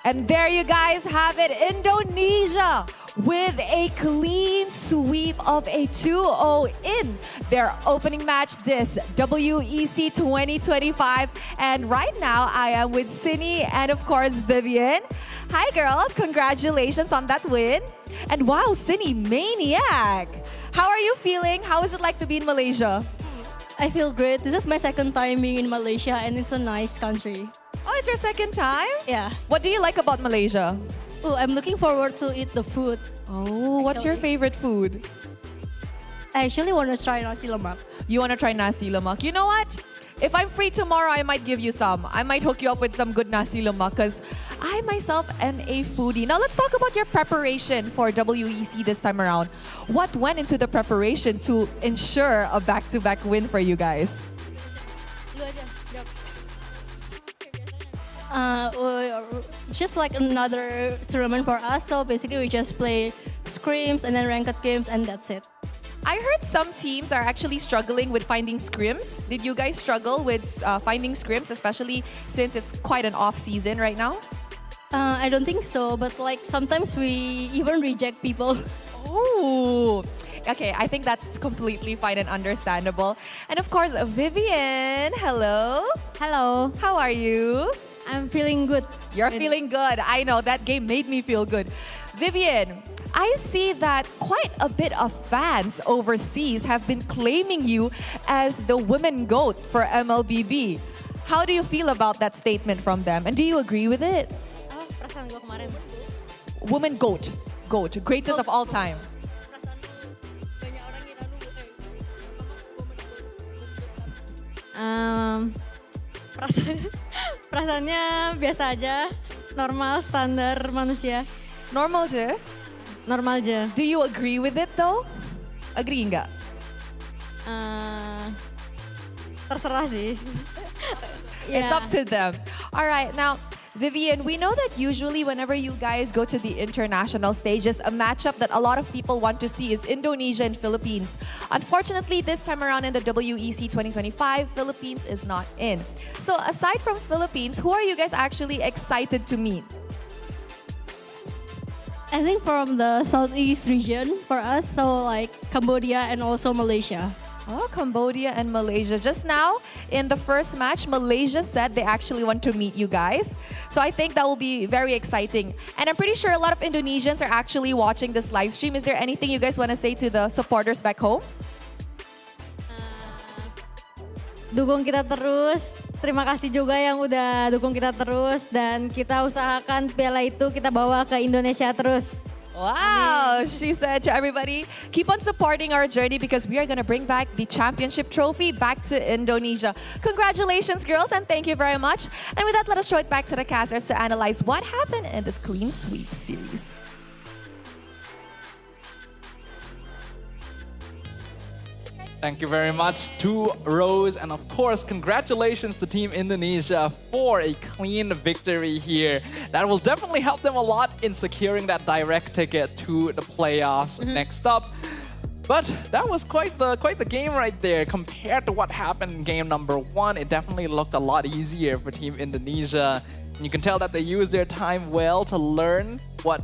And there you guys have it, Indonesia with a clean sweep of a 2-0 in their opening match this WEC 2025. And right now, I am with Cini and of course Vivian. Hi girls, congratulations on that win. And wow, Cini, maniac. How are you feeling? How is it like to be in Malaysia? I feel great. This is my second time being in Malaysia and it's a nice country. Oh, it's your second time? Yeah. What do you like about Malaysia? Oh, I'm looking forward to eat the food. Oh, what's your favorite food? I actually want to try nasi lemak. You want to try nasi lemak? You know what? If I'm free tomorrow, I might give you some. I might hook you up with some good nasi lemak because I myself am a foodie. Now let's talk about your preparation for WEC this time around. What went into the preparation to ensure a back-to-back win for you guys? Just like another tournament for us. So basically we just play scrims and then ranked games and that's it. I heard some teams are actually struggling with finding scrims. Did you guys struggle with finding scrims, especially since it's quite an off season right now? I don't think so, but like sometimes we even reject people. Oh, okay. I think that's completely fine and understandable. And of course, Vivian, hello. Hello. How are you? I'm feeling good. You're feeling good. I know, that game made me feel good. Vivian, I see that quite a bit of fans overseas have been claiming you as the women GOAT for MLBB. How do you feel about that statement from them? And do you agree with it? Woman GOAT. GOAT. Greatest of all time. Perasaannya biasa aja, normal, standar manusia. Normal je? Normal aja. Do you agree with it though? Agree nggak? Terserah sih. It's up to them. All right, now, Vivian, we know that usually whenever you guys go to the international stages, a matchup that a lot of people want to see is Indonesia and Philippines. Unfortunately, this time around in the WEC 2025, Philippines is not in. So aside from Philippines, who are you guys actually excited to meet? I think from the southeast region for us, so like Cambodia and also Malaysia. Oh, Cambodia and Malaysia. Just now, in the first match, Malaysia said they actually want to meet you guys. So I think that will be very exciting. And I'm pretty sure a lot of Indonesians are actually watching this live stream. Is there anything you guys want to say to the supporters back home? Dukung kita terus. Terima kasih juga yang udah dukung kita terus. Dan kita usahakan piala itu kita bawa ke Indonesia terus. Wow, she said to everybody, keep on supporting our journey because we are going to bring back the championship trophy back to Indonesia. Congratulations, girls, and thank you very much. And with that, let us throw it back to the casters to analyze what happened in this clean sweep series. Thank you very much to Rose. And of course, congratulations to Team Indonesia for a clean victory here. That will definitely help them a lot in securing that direct ticket to the playoffs next up. But that was quite the game right there. Compared to what happened in game number 1, it definitely looked a lot easier for Team Indonesia. And you can tell that they used their time well to learn what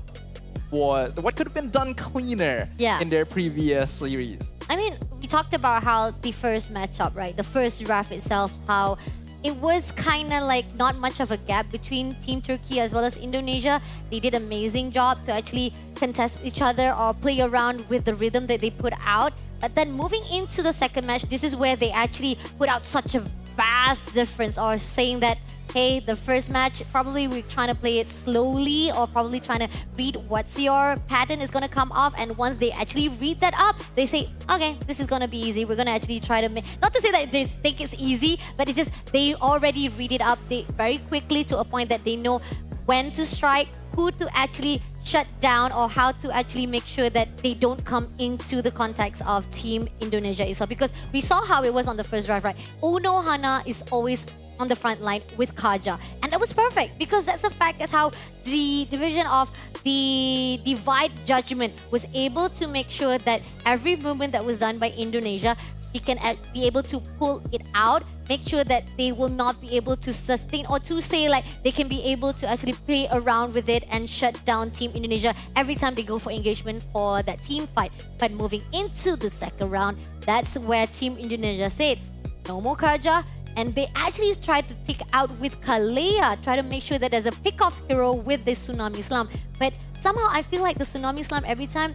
could have been done cleaner in their previous series. I mean, we talked about how the first matchup, right? The first draft itself, how it was kind of like not much of a gap between Team Turkey as well as Indonesia. They did an amazing job to actually contest each other or play around with the rhythm that they put out. But then moving into the second match, this is where they actually put out such a vast difference, or saying that, hey, the first match, probably we're trying to play it slowly, or probably trying to read what's your pattern is going to come off. And once they actually read that up, they say, okay, this is going to be easy. We're going to actually try to make, not to say that they think it's easy, but it's just they already read it up very quickly to a point that they know when to strike, who to actually shut down, or how to actually make sure that they don't come into the context of Team Indonesia itself. Because we saw how it was on the first drive, right? Uno Hana is always on the front line with Kaja. And that was perfect, because that's the fact. That's how the division of the Divide Judgment was able to make sure that every movement that was done by Indonesia, we can be able to pull it out, make sure that they will not be able to sustain, or to say like they can be able to actually play around with it and shut down Team Indonesia every time they go for engagement for that team fight. But moving into the second round, that's where Team Indonesia said, no more Kaja. And they actually tried to pick out with Kalea, try to make sure that there's a pick-off hero with the Tsunami Slam. But somehow I feel like the Tsunami Slam, every time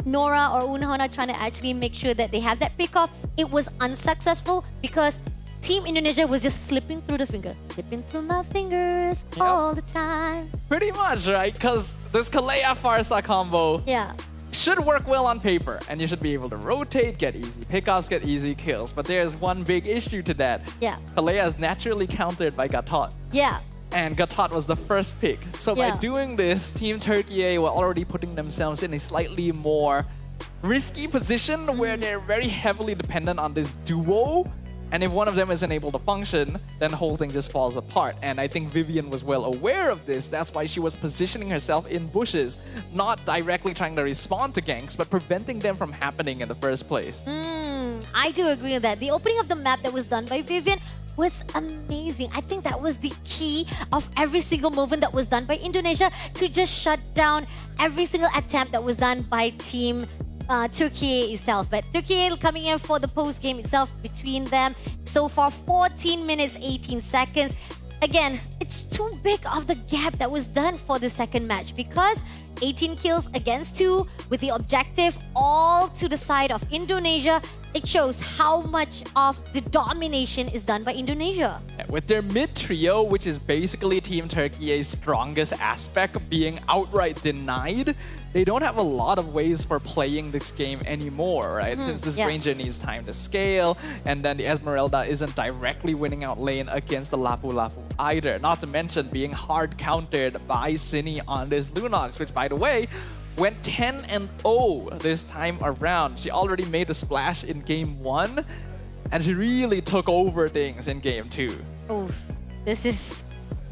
Nora or Unahona trying to actually make sure that they have that pick-off, it was unsuccessful because Team Indonesia was just slipping through the fingers. Slipping through my fingers all the time. Pretty much, right? Because this Kalea Farsa combo should work well on paper, and you should be able to rotate, get easy pickoffs, get easy kills. But there's one big issue to that. Kalea is naturally countered by Gatot. And Gatot was the first pick. So by doing this, Team Turkey were already putting themselves in a slightly more risky position where they're very heavily dependent on this duo. And if one of them isn't able to function, then the whole thing just falls apart. And I think Vivian was well aware of this. That's why she was positioning herself in bushes, not directly trying to respond to ganks, but preventing them from happening in the first place. I do agree with that. The opening of the map that was done by Vivian was amazing. I think that was the key of every single movement that was done by Indonesia to just shut down every single attempt that was done by Team Turkey itself. But Turkey coming in for the post-game itself between them. So far, 14 minutes, 18 seconds. Again, it's too big of the gap that was done for the second match, because 18 kills against 2 with the objective all to the side of Indonesia. It shows how much of the domination is done by Indonesia. With their mid trio, which is basically Team Turkey's strongest aspect, being outright denied, they don't have a lot of ways for playing this game anymore, right? Since this Granger needs time to scale, and then the Esmeralda isn't directly winning out lane against the Lapu Lapu either. Not to mention being hard countered by Cine on this Lunox, which, by the way, went 10-0 this time around. She already made a splash in game 1, and she really took over things in game 2. Oh, this is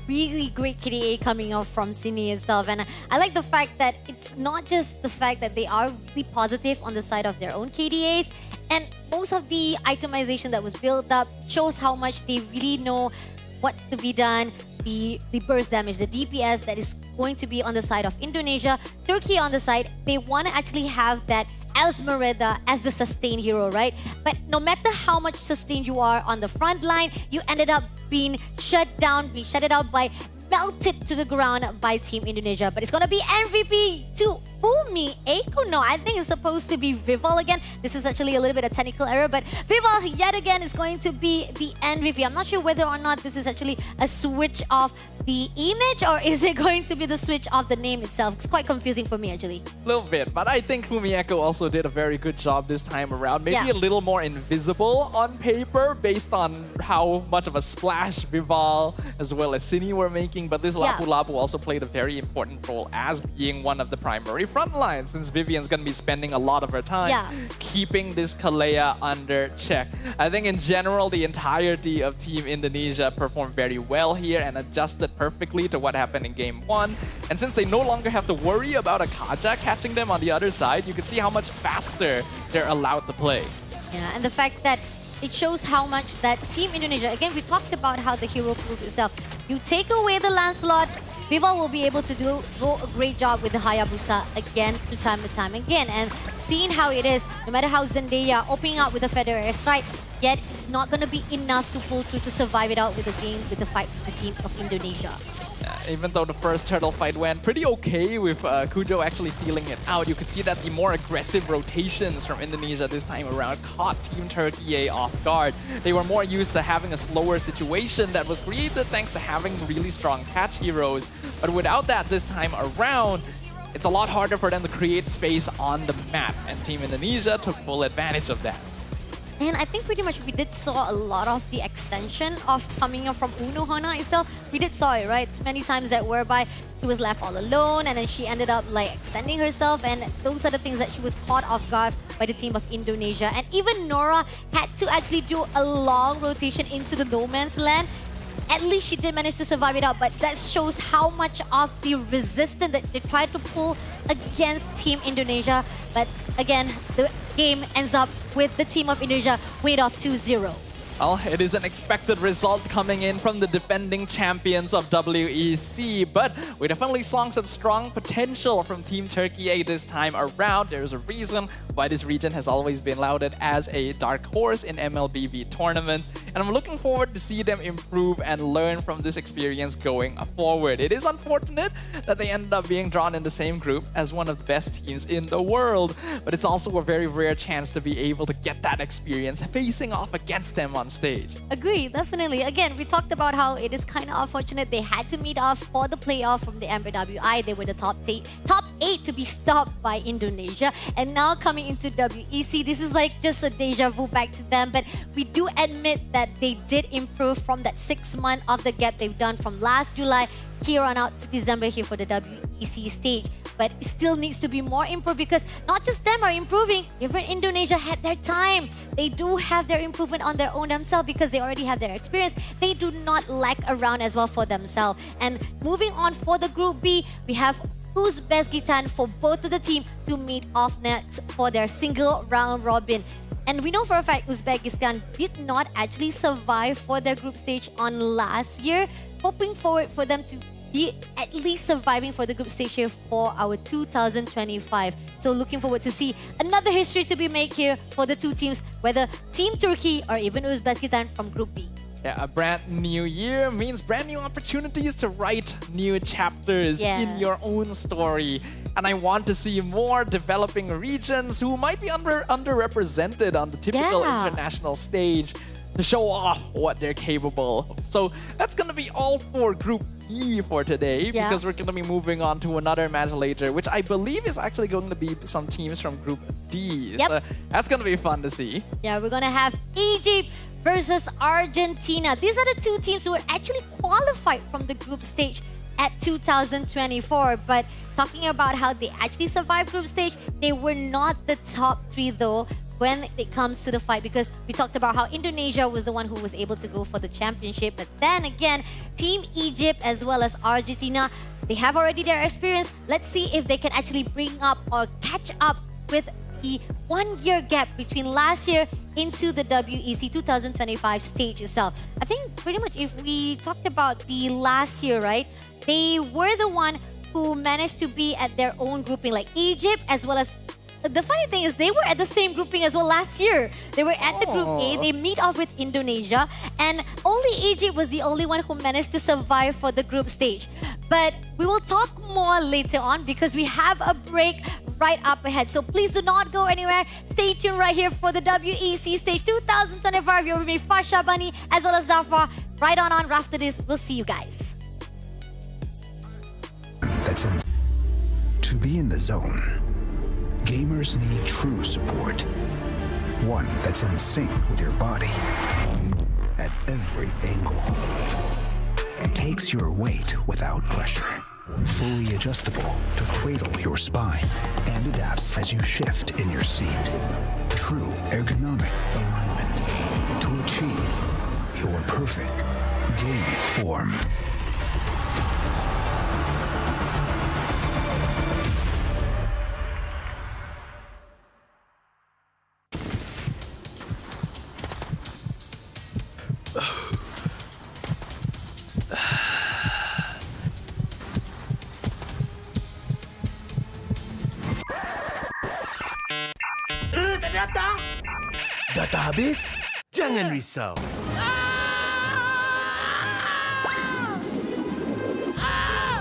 really great KDA coming off from Cine itself. And I like the fact that it's not just the fact that they are really positive on the side of their own KDAs, and most of the itemization that was built up shows how much they really know what's to be done. The burst damage, the DPS that is going to be on the side of Indonesia. Turkey on the side, they want to actually have that Esmeralda as the sustain hero, right? But no matter how much sustain you are on the front line, you ended up being shut down, being shutted out by, melted to the ground by Team Indonesia. But it's going to be MVP to Fumi Eiko. No, I think it's supposed to be Vival again. This is actually a little bit of technical error, but Vival yet again is going to be the MVP. I'm not sure whether or not this is actually a switch of the image, or is it going to be the switch of the name itself? It's quite confusing for me, actually. A little bit, but I think Fumi Eiko also did a very good job this time around. Maybe a little more invisible on paper based on how much of a splash Vival as well as Cine were making, but this Lapu Lapu also played a very important role as being one of the primary front line, since Vivian's going to be spending a lot of her time keeping this Kalea under check. I think in general, the entirety of Team Indonesia performed very well here and adjusted perfectly to what happened in Game 1. And since they no longer have to worry about a Kazakh catching them on the other side, you can see how much faster they're allowed to play. Yeah, and the fact that it shows how much that Team Indonesia, again, we talked about how the hero pools itself. You take away the Lancelot, Viva will be able to do a great job with the Hayabusa again to time again. And seeing how it is, no matter how Zendaya opening up with the Federer strike, yet it's not going to be enough to pull through to survive it out with the game, with the fight with the team of Indonesia. Even though the first turtle fight went pretty okay with Kujo actually stealing it out, you could see that the more aggressive rotations from Indonesia this time around caught Team Turkey off guard. They were more used to having a slower situation that was created thanks to having really strong catch heroes. But without that this time around, it's a lot harder for them to create space on the map, and Team Indonesia took full advantage of that. And I think pretty much we did saw a lot of the extension of coming up from Unohana itself. We did saw it, right? Many times that whereby she was left all alone and then she ended up like extending herself, and those are the things that she was caught off guard by the team of Indonesia. And even Nora had to actually do a long rotation into the no man's land. At least she did manage to survive it out, but that shows how much of the resistance that they tried to pull against Team Indonesia. But again, the game ends up with the team of Indonesia winning off 2-0. Well, it is an expected result coming in from the defending champions of WEC, but we definitely saw some strong potential from Team Turkey this time around. There's a reason why this region has always been lauded as a dark horse in MLBB tournaments, and I'm looking forward to see them improve and learn from this experience going forward. It is unfortunate that they ended up being drawn in the same group as one of the best teams in the world, but it's also a very rare chance to be able to get that experience facing off against them on stage. Agree, definitely. Again, we talked about how it is kind of unfortunate they had to meet off for the playoff from the MWI. They were the top 8 to be stopped by Indonesia, and now coming into WEC, this is like just a deja vu back to them. But we do admit that they did improve from that 6 month of the gap they've done from last July here on out to December here for the WEC stage. But it still needs to be more improved because not just them are improving, even Indonesia had their time. They do have their improvement on their own themselves because they already have their experience. They do not lack around as well for themselves. And moving on for the Group B, we have Uzbekistan for both of the team to meet off next for their single round robin. And we know for a fact Uzbekistan did not actually survive for their group stage on last year. Hoping forward for them to be at least surviving for the group stage here for our 2025. So looking forward to see another history to be made here for the two teams, whether Team Turkey or even Uzbekistan from Group B. Yeah, a brand new year means brand new opportunities to write new chapters in your own story. And I want to see more developing regions who might be underrepresented on the typical international stage to show off what they're capable of. So that's going to be all for Group E for today, because we're going to be moving on to another match later, which I believe is actually going to be some teams from Group D. So that's going to be fun to see. Yeah, we're going to have Egypt versus Argentina. These are the two teams who were actually qualified from the group stage at 2024. But talking about how they actually survived group stage, they were not the top 3 though when it comes to the fight, because we talked about how Indonesia was the one who was able to go for the championship. But then again, Team Egypt as well as Argentina, they have already their experience. Let's see if they can actually bring up or catch up with the 1 year gap between last year into the WEC 2025 stage itself. I think pretty much if we talked about the last year, right? They were the one who managed to be at their own grouping, like Egypt as well as... The funny thing is they were at the same grouping as well last year. They were at the Group A. They meet off with Indonesia, and only Egypt was the only one who managed to survive for the group stage. But we will talk more later on because we have a break right up ahead. So please do not go anywhere. Stay tuned right here for the WEC stage 2025. You're with me, Fasha Bani, as well as Zafar. Right on after this. We'll see you guys. That's in. To be in the zone, gamers need true support. One that's in sync with your body at every angle. Takes your weight without pressure. Fully adjustable to cradle your spine and adapts as you shift in your seat. True ergonomic alignment to achieve your perfect gaming form. Data habis? Jangan risau.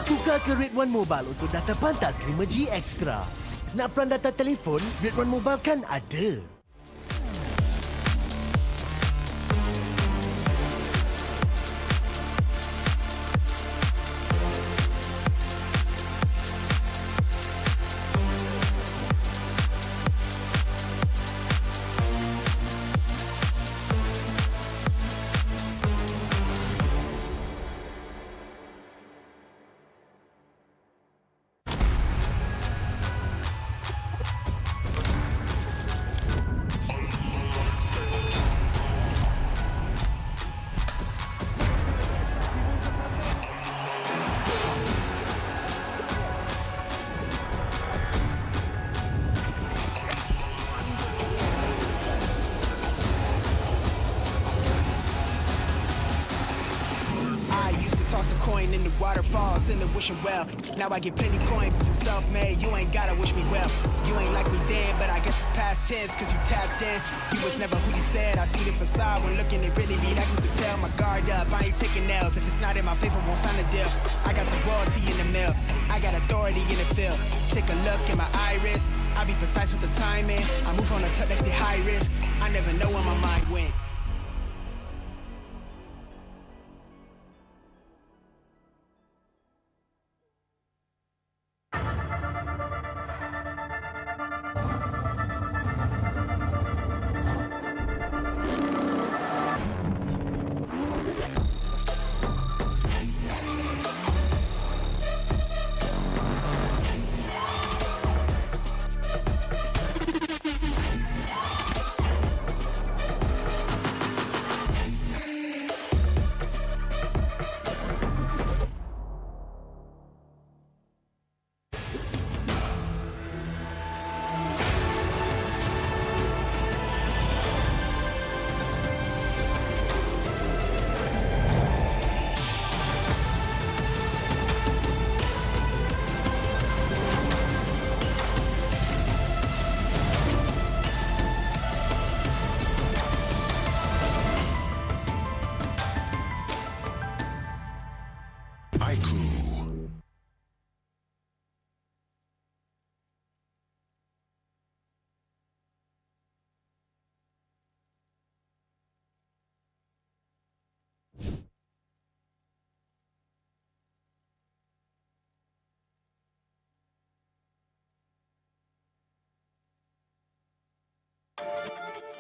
Tukar ke Rate 1 Mobile untuk data pantas 5G Extra. Nak peran data telefon? Rate 1 Mobile kan ada. Toss a coin in the waterfall, send a wishing well. Now I get plenty coin, I'm self-made. You ain't gotta wish me well. You ain't like me then, but I guess it's past tense, cause you tapped in. You was never who you said. I see the facade when looking at really me like you could tell. My guard up, I ain't taking nails. If it's not in my favor, won't sign a deal. I got the royalty in the mill, I got authority in the field. Take a look in my iris, I be precise with the timing. I move on a touch like the high risk. I never know where my mind went.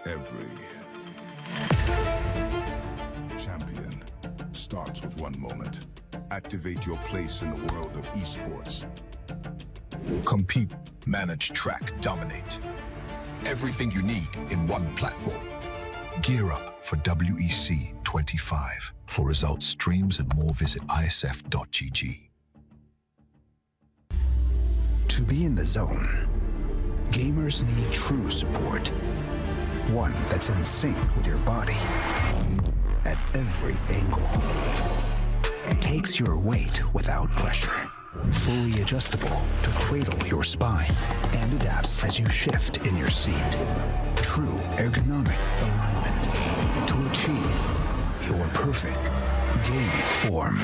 Every champion starts with one moment. Activate your place in the world of esports. Compete, manage, track, dominate. Everything you need in one platform. Gear up for WEC25. For results, streams, and more, visit IESF.gg. To be in the zone, gamers need true support. One that's in sync with your body at every angle. Takes your weight without pressure. Fully adjustable to cradle your spine and adapts as you shift in your seat. True ergonomic alignment to achieve your perfect gaming form.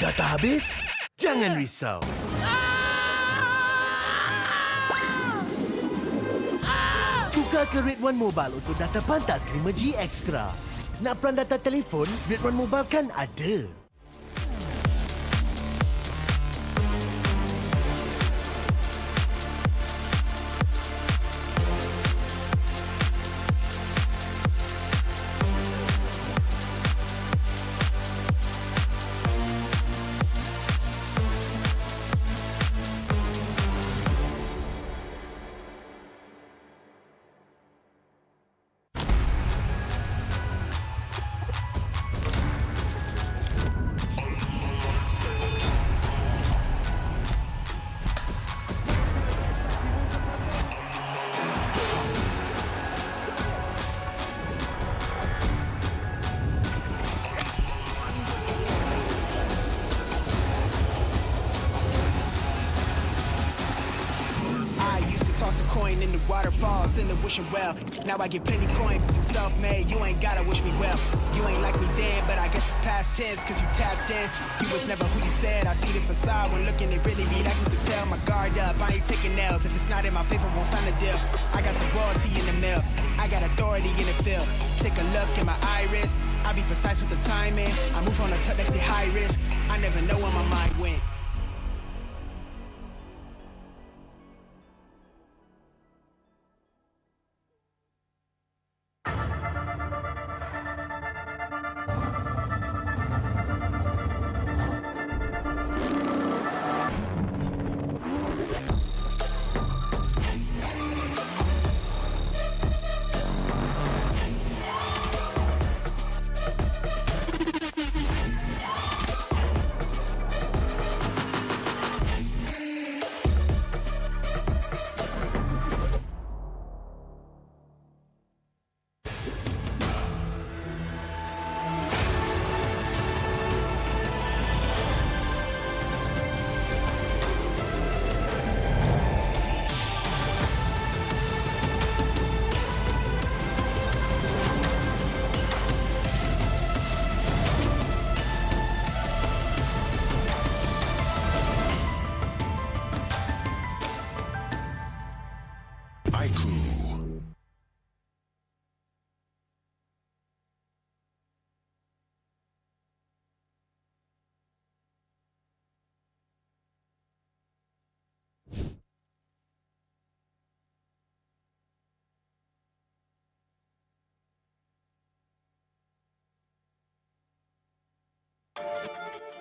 Data habis? Jangan risau. Tukar ke Red One Mobile untuk data pantas 5G Extra. Nak peran data telefon? Red One Mobile kan ada. Toss a coin in the waterfalls, in the wishing well. Now I get plenty coin, I'm self-made. You ain't gotta wish me well. You ain't like me then, but I guess it's past tense, cause you tapped in. You was never who you said. I see the facade when looking at really me, like you could tell. My guard up, I ain't taking nails. If it's not in my favor, won't sign a deal. I got the royalty in the mill, I got authority in the field. Take a look in my iris, I be precise with the timing. I move on a touch like the high risk. I never know where my mind went.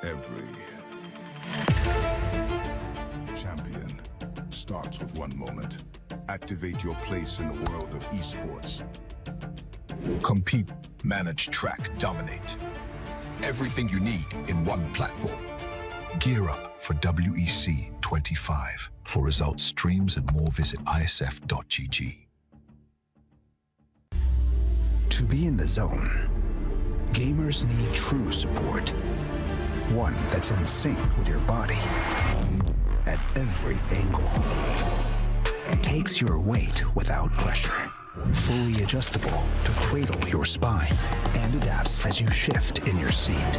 Every champion starts with one moment. Activate your place in the world of esports. Compete, manage, track, dominate. Everything you need in one platform. Gear up for WEC25. For results, streams, and more, visit IESF.gg. To be in the zone, gamers need true support. One that's in sync with your body at every angle. Takes your weight without pressure. Fully adjustable to cradle your spine and adapts as you shift in your seat.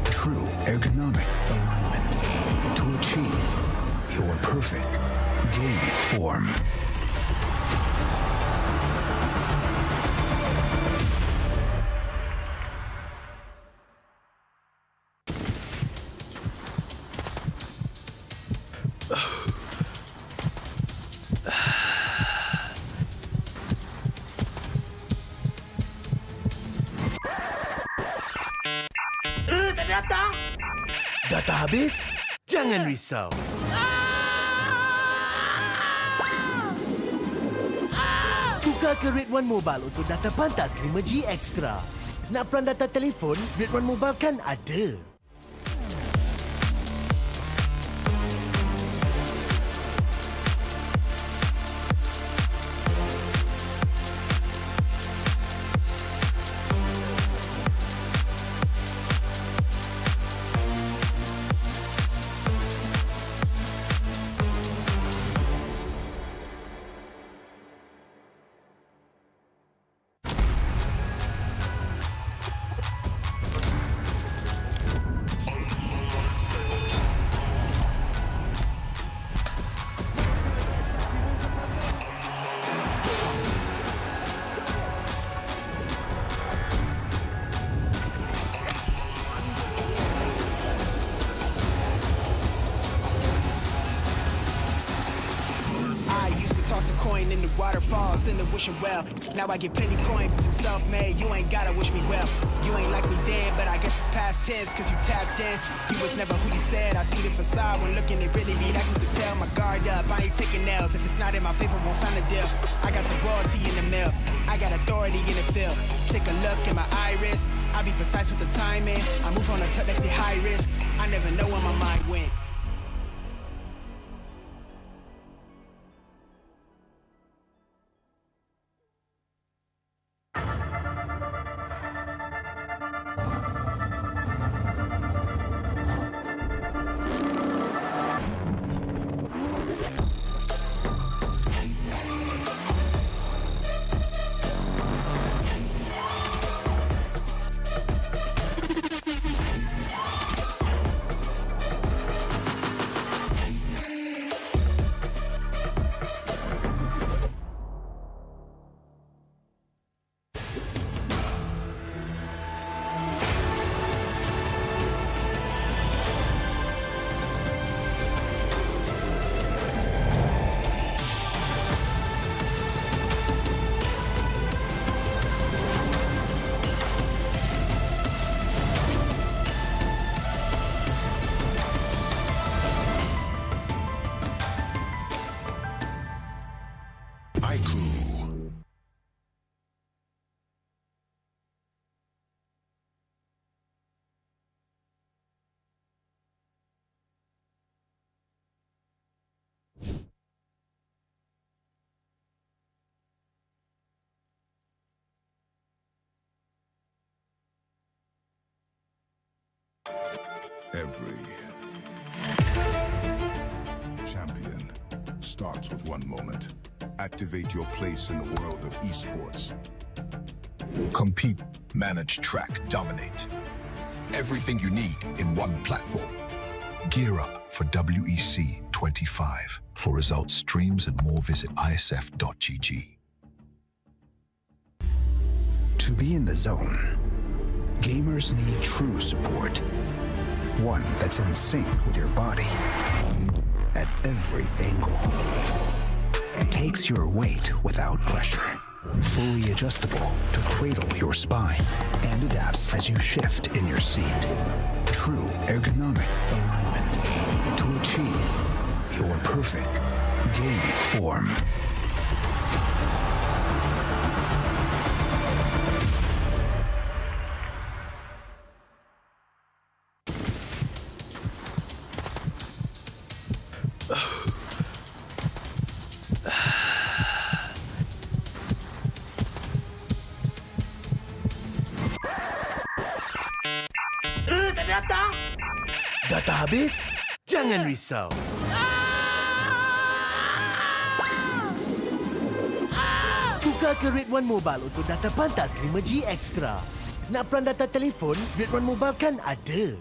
True ergonomic alignment to achieve your perfect gaming form. Data habis? Jangan risau. Tukar ke Red One Mobile untuk data pantas 5G Extra. Nak peran data telefon? Red One Mobile kan ada. coin in the waterfall, send a wishing well. Now I get plenty coin, I'm self-made, you ain't gotta wish me well. You ain't like me then, but I guess it's past tense, cause you tapped in. You was never who you said, I see the facade when looking at really me, like you could tell. My guard up, I ain't taking nails, if it's not in my favor, won't sign a deal. I got the royalty in the mill, I got authority in the field. Take a look in my iris, I be precise with the timing. I move on a touch like the high risk, I never know where my mind went. Every champion starts with one moment. Activate your place in the world of esports. Compete, manage, track, dominate. Everything you need in one platform. Gear up for WEC25. For results, streams, and more, visit IESF.gg. To be in the zone, gamers need true support. One that's in sync with your body at every angle. Takes your weight without pressure. Fully adjustable to cradle your spine and adapts as you shift in your seat. True ergonomic alignment to achieve your perfect gaming form. Data habis? Jangan risau. Tukar ke Rate 1 Mobile untuk data pantas 5G Extra. Nak peran data telefon? Rate 1 Mobile kan ada.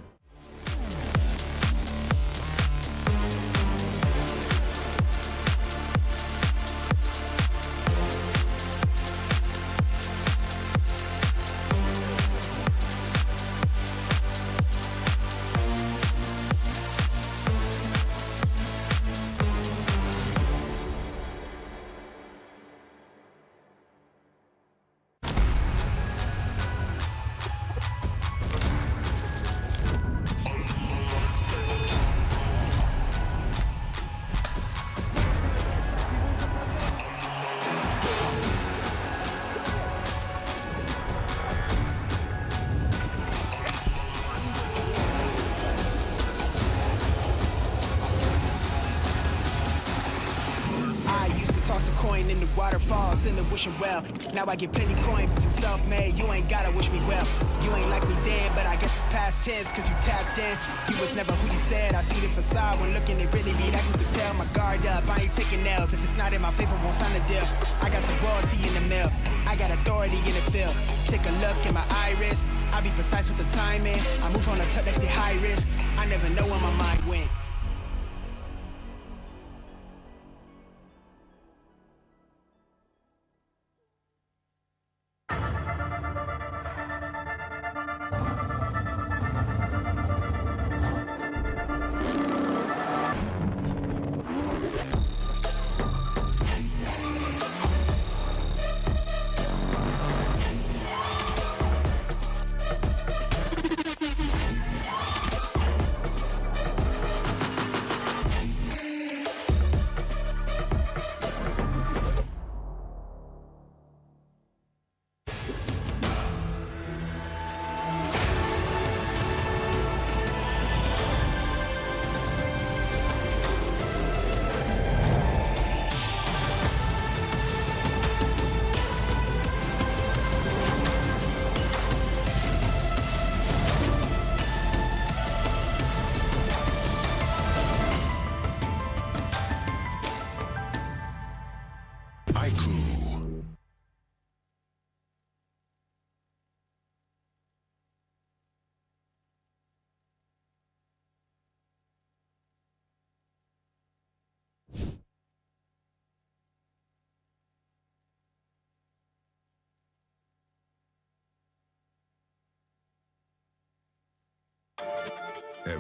In the waterfall, send a wishing well. Now I get plenty coin, I'm self-made, you ain't gotta wish me well. You ain't like me then, but I guess it's past tense, cause you tapped in. You was never who you said, I see the facade when looking at really me, like you could tell. My guard up, I ain't taking nails, if it's not in my favor, won't sign a deal. I got the royalty in the mill, I got authority in the field. Take a look in my iris, I be precise with the timing. I move on a touch like the high risk, I never know where my mind went.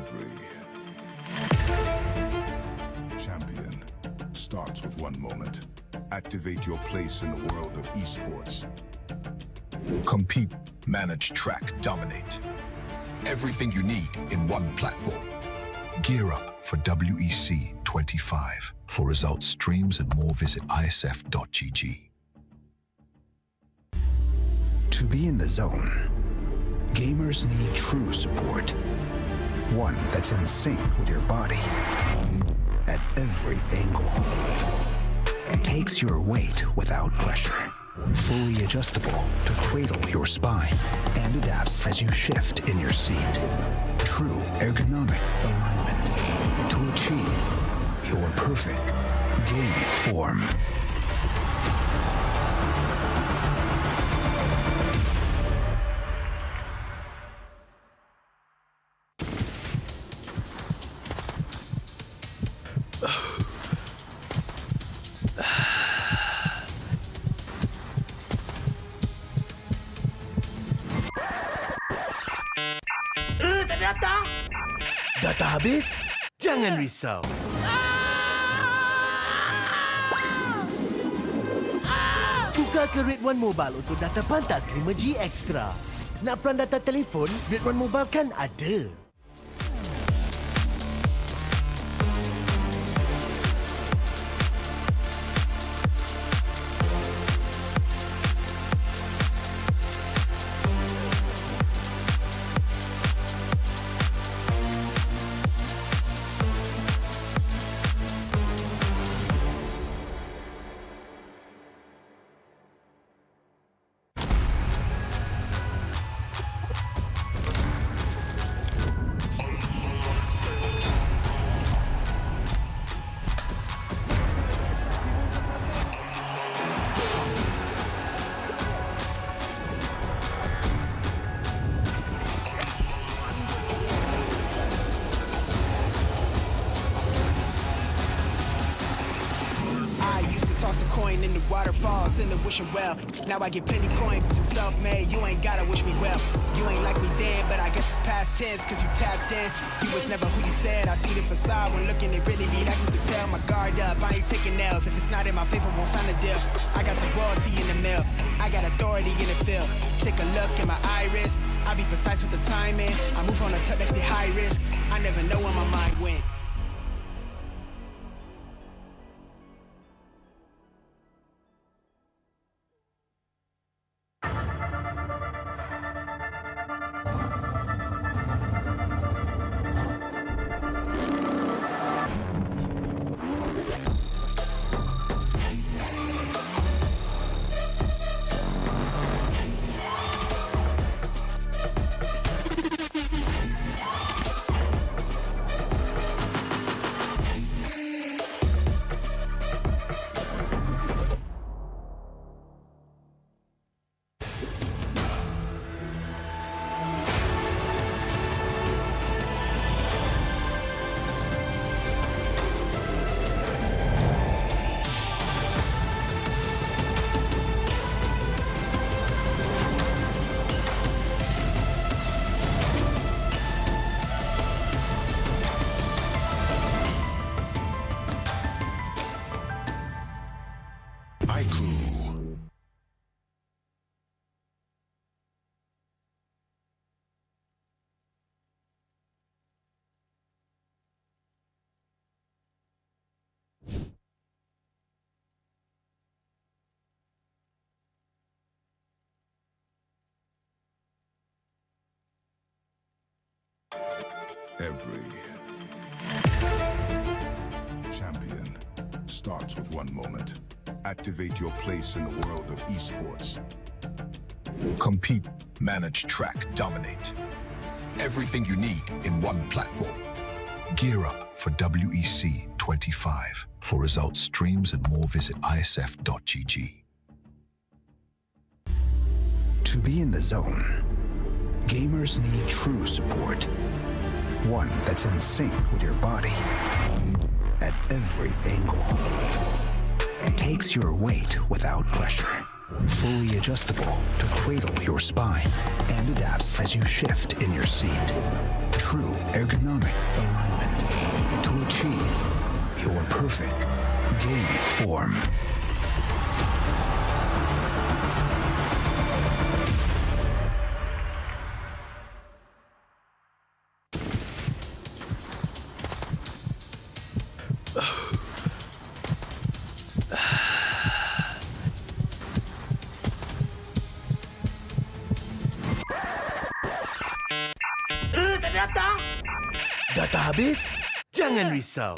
Every champion starts with one moment. Activate your place in the world of esports. Compete, manage, track, dominate. Everything you need in one platform. Gear up for WEC25. For results, streams, and more, visit IESF.gg. To be in the zone, gamers need true support. One that's in sync with your body at every angle. Takes your weight without pressure. Fully adjustable to cradle your spine and adapts as you shift in your seat. True ergonomic alignment to achieve your perfect gaming form. Data habis? Jangan risau. Tukar ke Red One Mobile untuk data pantas 5G Extra. Nak peran data telefon, Red One Mobile kan ada. Coin in the waterfall, send a wishing well. Now I get plenty coin, but I'm self-made. You ain't gotta wish me well. You ain't like me then, but I guess it's past tense, cause you tapped in. You was never who you said. I see the facade when looking, it really be like you can tell. My guard up, I ain't taking nails. If it's not in my favor, won't sign a deal. I got the royalty in the mail. I got authority in the field. Take a look in my iris. I be precise with the timing. I move on a tip that's the high risk. I never know where my mind went. Every champion starts with one moment. Activate your place in the world of esports. Compete, manage, track, dominate. Everything you need in one platform. Gear up for WEC25. For results, streams, and more, visit IESF.gg. To be in the zone, gamers need true support. One that's in sync with your body at every angle. Takes your weight without pressure. Fully adjustable to cradle your spine and adapts as you shift in your seat. True ergonomic alignment to achieve your perfect gaming form. Data habis? Jangan risau.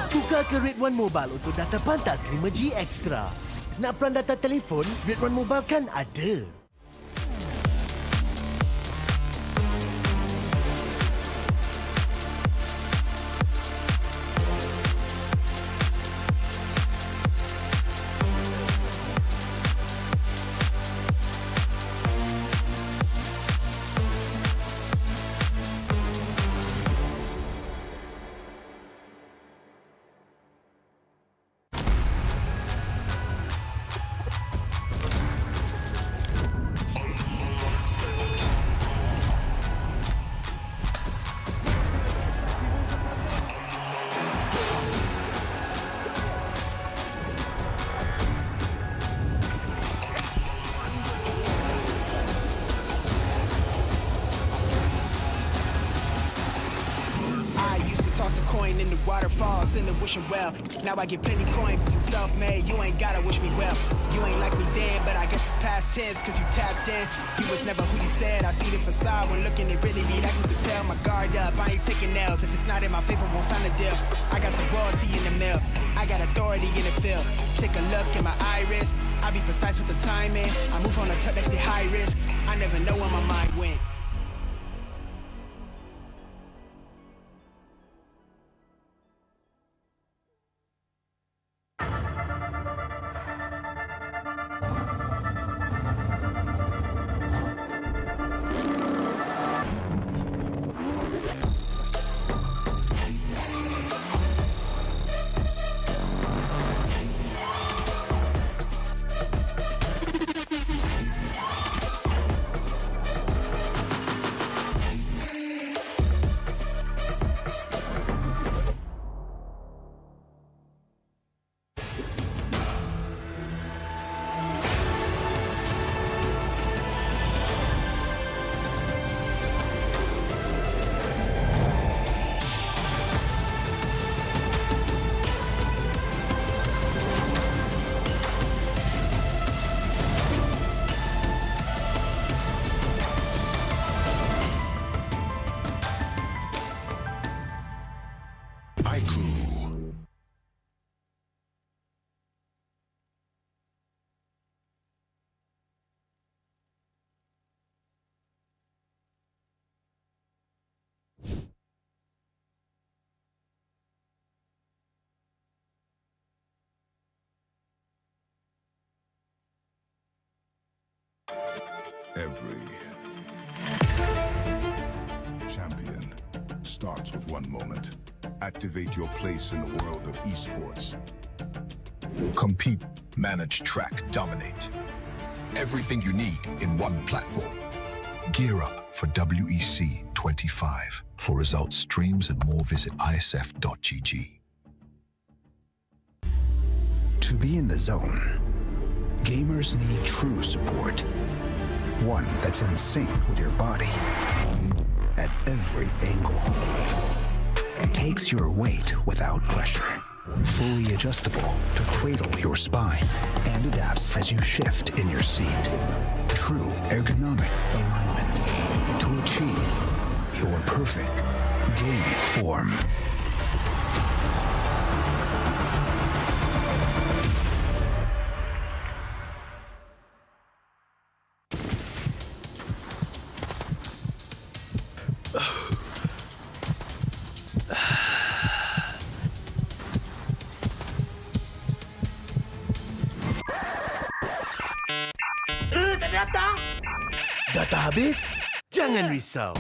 Tukar ke Red One Mobile untuk data pantas 5G Extra. Nak peran data telefon? Red One Mobile kan ada. coin in the waterfalls in the wishing well. Now I get plenty coin, I'm self-made, you ain't gotta wish me well. You ain't like me then, but I guess it's past tense, cause you tapped in. You was never who you said, I see the facade when looking, it really be like me to tell. My guard up, I ain't taking nails, if it's not in my favor, won't sign a deal. I got the royalty in the mill, I got authority in the field. Take a look in my iris, I be precise with the timing. I move on a tuck like the high risk, I never know where my mind went. Every champion starts with one moment. Activate your place in the world of esports. Compete, manage, track, dominate. Everything you need in one platform. Gear up for WEC25. For results, streams, and more, visit IESF.gg. To be in the zone, gamers need true support. One that's in sync with your body at every angle. Takes your weight without pressure. Fully adjustable to cradle your spine and adapts as you shift in your seat. True ergonomic alignment to achieve your perfect gaming form. Data habis? Jangan risau.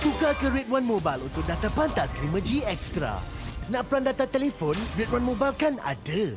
Tukar ke Rate 1 Mobile untuk data pantas 5G Extra. Nak peran data telefon? Rate 1 Mobile kan ada.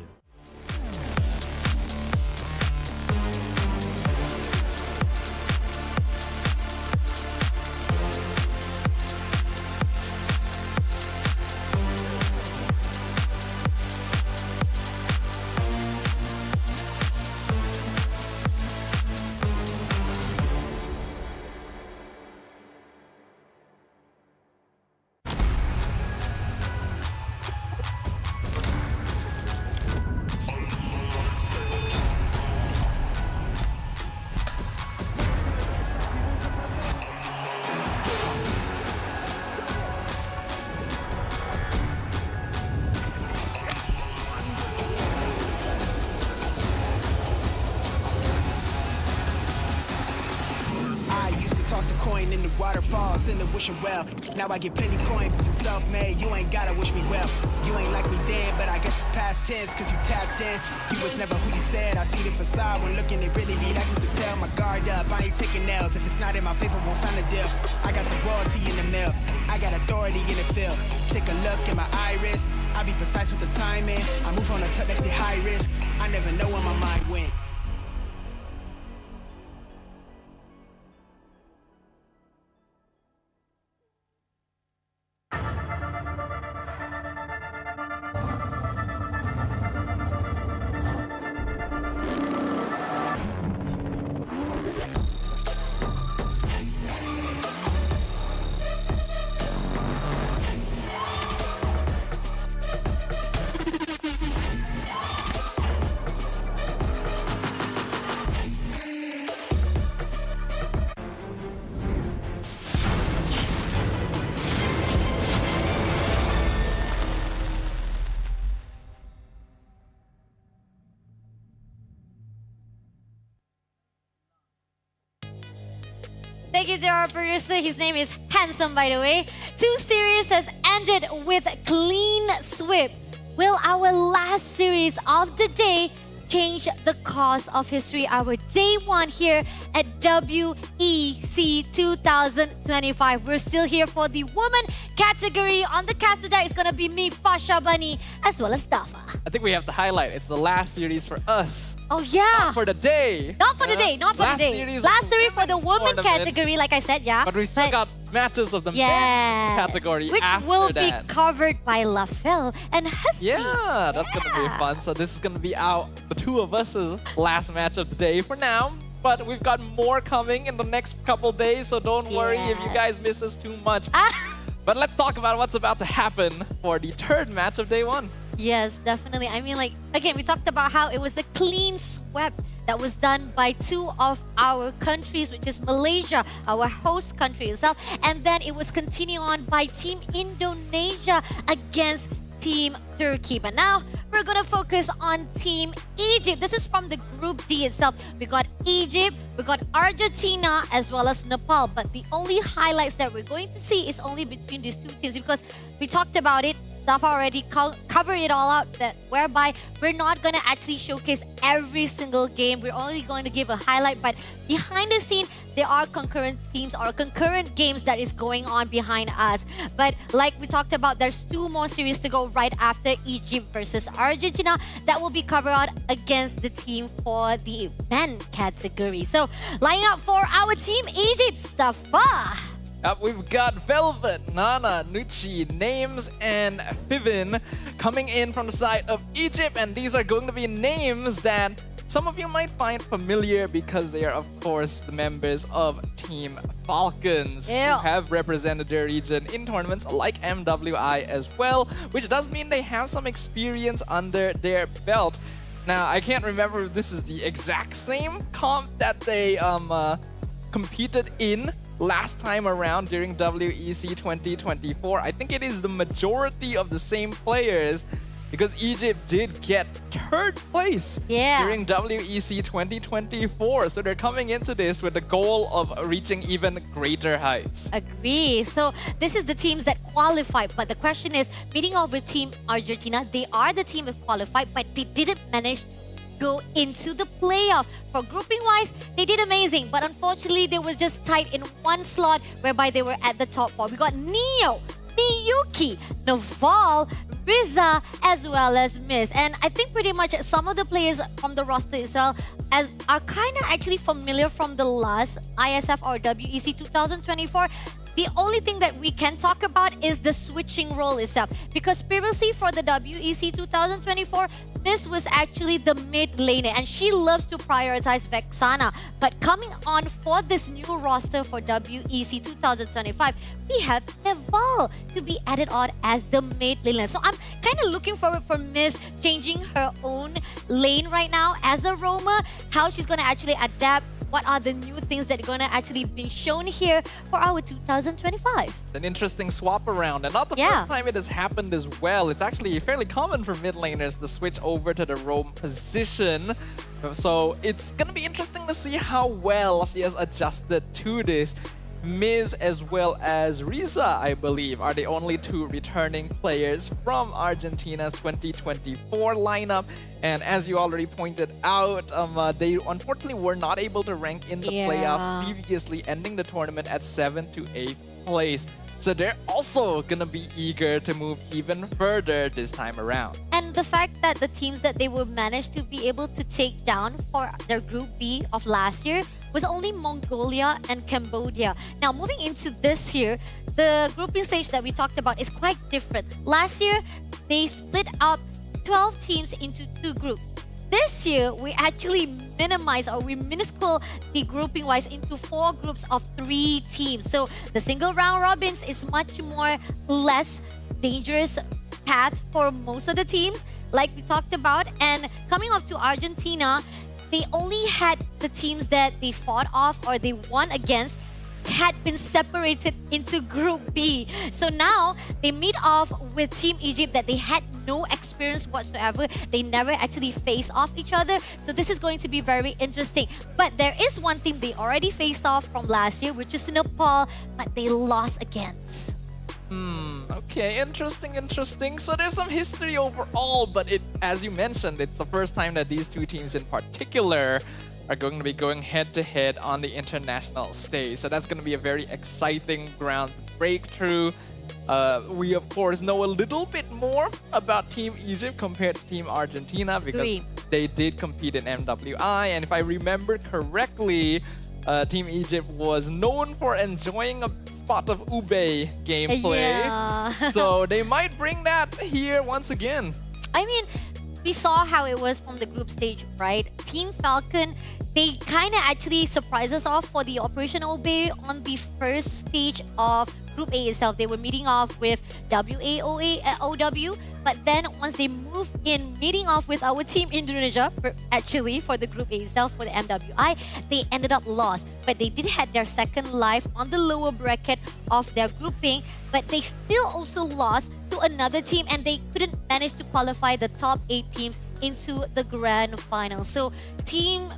Toss a coin in the waterfall, send a wishing well. Now I get plenty coin, I'm self-made. You ain't gotta wish me well. You ain't like me then, but I guess it's past tense, cause you tapped in. You was never who you said. I see the facade when looking, it really be like you can tell. My guard up, I ain't taking L's. If it's not in my favor, won't sign a deal. I got the royalty in the mill. I got authority in the field. Take a look in my iris. I be precise with the timing. I move on a tuck like the high risk. I never know where my mind went. Thank you to our producer. His name is Handsome, by the way. 2 series has ended with clean sweep. Will our last series of the day change the course of history? Our day 1 here at WEC 2025. We're still here for the woman category. On the caster deck, it's going to be me, Fasha Bunny, as well as Dafa. I think we have to highlight it's the last series for us. Oh, yeah. Not for the day. Not for the day, not for the day. Last series for the women category, like I said, yeah. But we still got matches of the men's category which after will that. be covered by Lafel and Husky. Yeah, that's going to be fun. So this is going to be the two of us' last match of the day for now. But we've got more coming in the next couple days, so don't worry if you guys miss us too much. But let's talk about what's about to happen for the third match of day 1. Yes, definitely. I mean, like, again, we talked about how it was a clean sweep that was done by 2 of our countries, which is Malaysia, our host country itself. And then it was continued on by Team Indonesia against Team Turkey. But now we're going to focus on Team Egypt. This is from the Group D itself. We got Egypt, we got Argentina, as well as Nepal. But the only highlights that we're going to see is only between these 2 teams, because we talked about it. Staff already covered it all out, that whereby we're not going to actually showcase every single game. We're only going to give a highlight, but behind the scene, there are concurrent teams or concurrent games that is going on behind us. But like we talked about, there's 2 more series to go right after Egypt versus Argentina. That will be covered out against the team for the men category. So, line up for our team, Egypt, Stafa. We've got Velvet, Nana, Nucci, Names, and Fivin coming in from the side of Egypt. And these are going to be names that some of you might find familiar because they are, of course, the members of Team Falcons who have represented their region in tournaments like MWI as well, which does mean they have some experience under their belt. Now, I can't remember if this is the exact same comp that they competed in last time around during WEC 2024. I think it is the majority of the same players, because Egypt did get 3rd place during WEC 2024. So they're coming into this with the goal of reaching even greater heights. Agree. So this is the teams that qualified. But the question is, meeting off with Team Argentina, they are the team that qualified, but they didn't manage go into the playoff. For grouping wise, they did amazing, but unfortunately they were just tied in one slot whereby they were at the top 4. We got Neo, Miyuki, Naval, Riza, as well as Miss. And I think pretty much some of the players from the roster as well are kind of actually familiar from the last ISF or WEC 2024. The only thing that we can talk about is the switching role itself. Because previously for the WEC 2024, Miss was actually the mid laner and she loves to prioritize Vexana. But coming on for this new roster for WEC 2025, we have Naval to be added on as the mid laner. So I'm kind of looking forward for Miss changing her own lane right now as a roamer, how she's going to actually adapt. What are the new things that are going to actually be shown here for our 2025? An interesting swap around, and not the first time it has happened as well. It's actually fairly common for mid laners to switch over to the roam position. So it's going to be interesting to see how well she has adjusted to this. Miz as well as Riza, I believe, are the only two returning players from Argentina's 2024 lineup. And as you already pointed out, they unfortunately were not able to rank in the playoffs previously, ending the tournament at 7th to 8th place. So they're also gonna be eager to move even further this time around. And the fact that the teams that they would manage to be able to take down for their Group B of last year was only Mongolia and Cambodia. Now, moving into this year, the grouping stage that we talked about is quite different. Last year, they split up 12 teams into 2 groups. This year, we actually minuscule the grouping wise into 4 groups of 3 teams. So the single round robins is much more less dangerous path for most of the teams, like we talked about. And coming up to Argentina, they only had the teams that they fought off or they won against had been separated into Group B. So now they meet off with Team Egypt that they had no experience whatsoever. They never actually faced off each other. So this is going to be very interesting. But there is one team they already faced off from last year, which is Nepal, but they lost against. Okay, interesting. So there's some history overall, but as you mentioned, it's the first time that these two teams in particular are going to be going head-to-head on the international stage. So that's going to be a very exciting ground breakthrough. We, of course, know a little bit more about Team Egypt compared to Team Argentina because they did compete in MWI. And if I remember correctly, Team Egypt was known for enjoying a spot of ube gameplay. So they might bring that here once again. I mean, we saw how it was from the group stage, right? Team Falcon, they kind of actually surprised us off for the Operation Obey on the first stage of Group A itself. They were meeting off with WAOW, but then once they moved in, meeting off with our team Indonesia, for the Group A itself, for the MWI, they ended up lost. But they did have their second life on the lower bracket of their grouping, but they still also lost to another team and they couldn't manage to qualify the top 8 teams into the grand final. So Team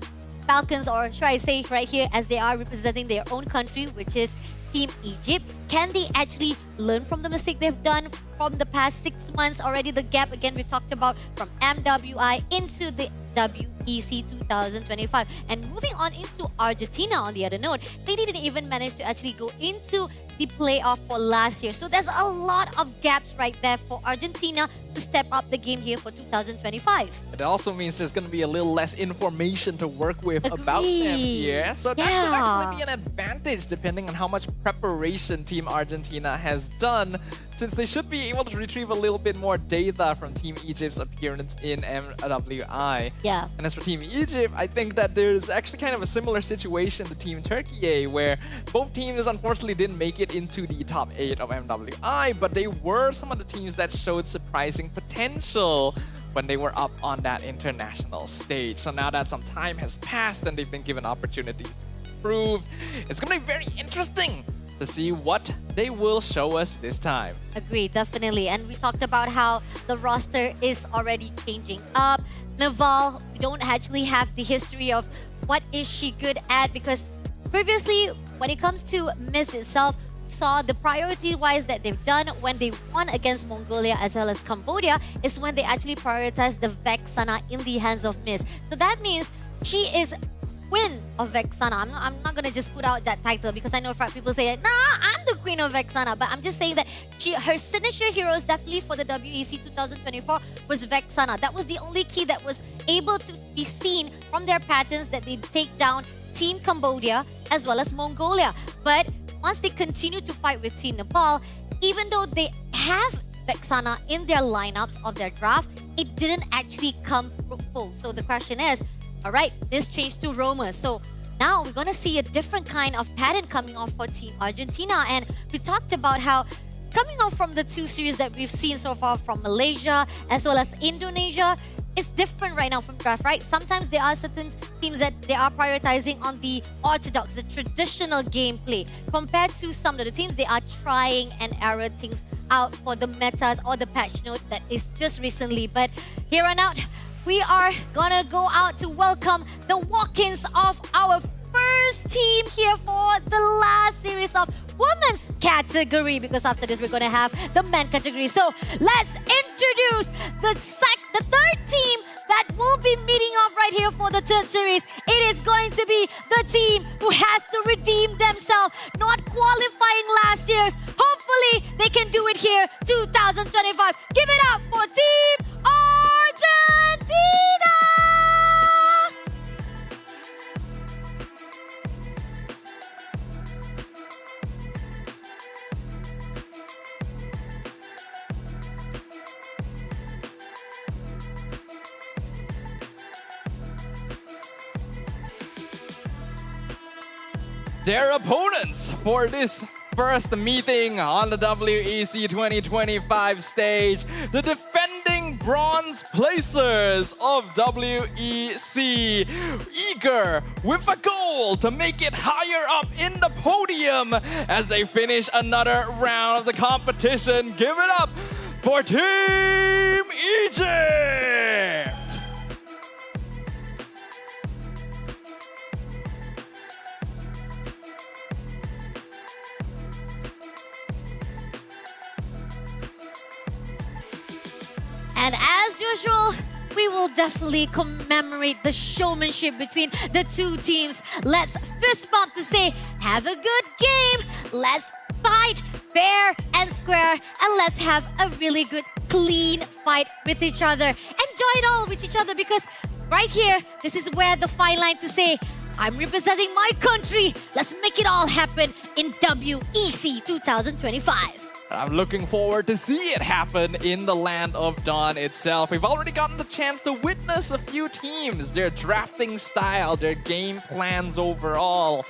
Falcons, or should I say right here, as they are representing their own country, which is Team Egypt, can they actually learn from the mistake they've done from the past 6 months already? The gap, again, we talked about from MWI into the WEC 2025. And moving on into Argentina on the other note, they didn't even manage to actually go into the playoff for last year. So there's a lot of gaps right there for Argentina to step up the game here for 2025. It also means there's going to be a little less information to work with about them here. So that could actually be an advantage depending on how much preparation Team Argentina has done, since they should be able to retrieve a little bit more data from Team Egypt's appearance in MWI. Yeah. And as for Team Egypt, I think that there's actually kind of a similar situation to Team Turkiyye, where both teams unfortunately didn't make it into the top 8 of MWI, but they were some of the teams that showed surprising potential when they were up on that international stage. So now that some time has passed and they've been given opportunities to improve, it's going to be very interesting to see what they will show us this time. Agreed, definitely. And we talked about how the roster is already changing up. Naval, we don't actually have the history of what is she good at, because previously, when it comes to Miss itself, saw the priority-wise that they've done when they won against Mongolia as well as Cambodia is when they actually prioritized the Vexana in the hands of Miss. So that means she is Queen of Vexana. I'm not gonna just put out that title because I know people say, nah, I'm the Queen of Vexana. But I'm just saying that her signature heroes definitely for the WEC 2024 was Vexana. That was the only key that was able to be seen from their patterns that they take down Team Cambodia as well as Mongolia. But once they continue to fight with Team Nepal, even though they have Vexana in their lineups of their draft, it didn't actually come full. So the question is, all right, this changed to Roma. So now we're going to see a different kind of pattern coming off for Team Argentina. And we talked about how coming off from the two series that we've seen so far from Malaysia as well as Indonesia, it's different right now from draft, right? Sometimes there are certain teams that they are prioritizing on the orthodox, the traditional gameplay. Compared to some of the teams, they are trying and error things out for the metas or the patch note that is just recently. But here on out, we are gonna go out to welcome the walk-ins of our first team here for the last series of women's category, because after this we're gonna have the men category. So let's introduce the third team that will be meeting up right here for the third series. It is going to be the team who has to redeem themselves, not qualifying last year's. Hopefully they can do it here 2025. Give it up for Team Argentina! Their opponents for this first meeting on the WEC 2025 stage, the defending bronze placers of WEC, eager with a goal to make it higher up in the podium as they finish another round of the competition. Give it up for Team Egypt! And as usual, we will definitely commemorate the showmanship between the two teams. Let's fist bump to say, have a good game. Let's fight fair and square. And let's have a really good, clean fight with each other. Enjoy it all with each other, because right here, this is where the fine line to say, I'm representing my country. Let's make it all happen in WEC 2025. I'm looking forward to see it happen in the land of Dawn itself. We've already gotten the chance to witness a few teams, their drafting style, their game plans overall.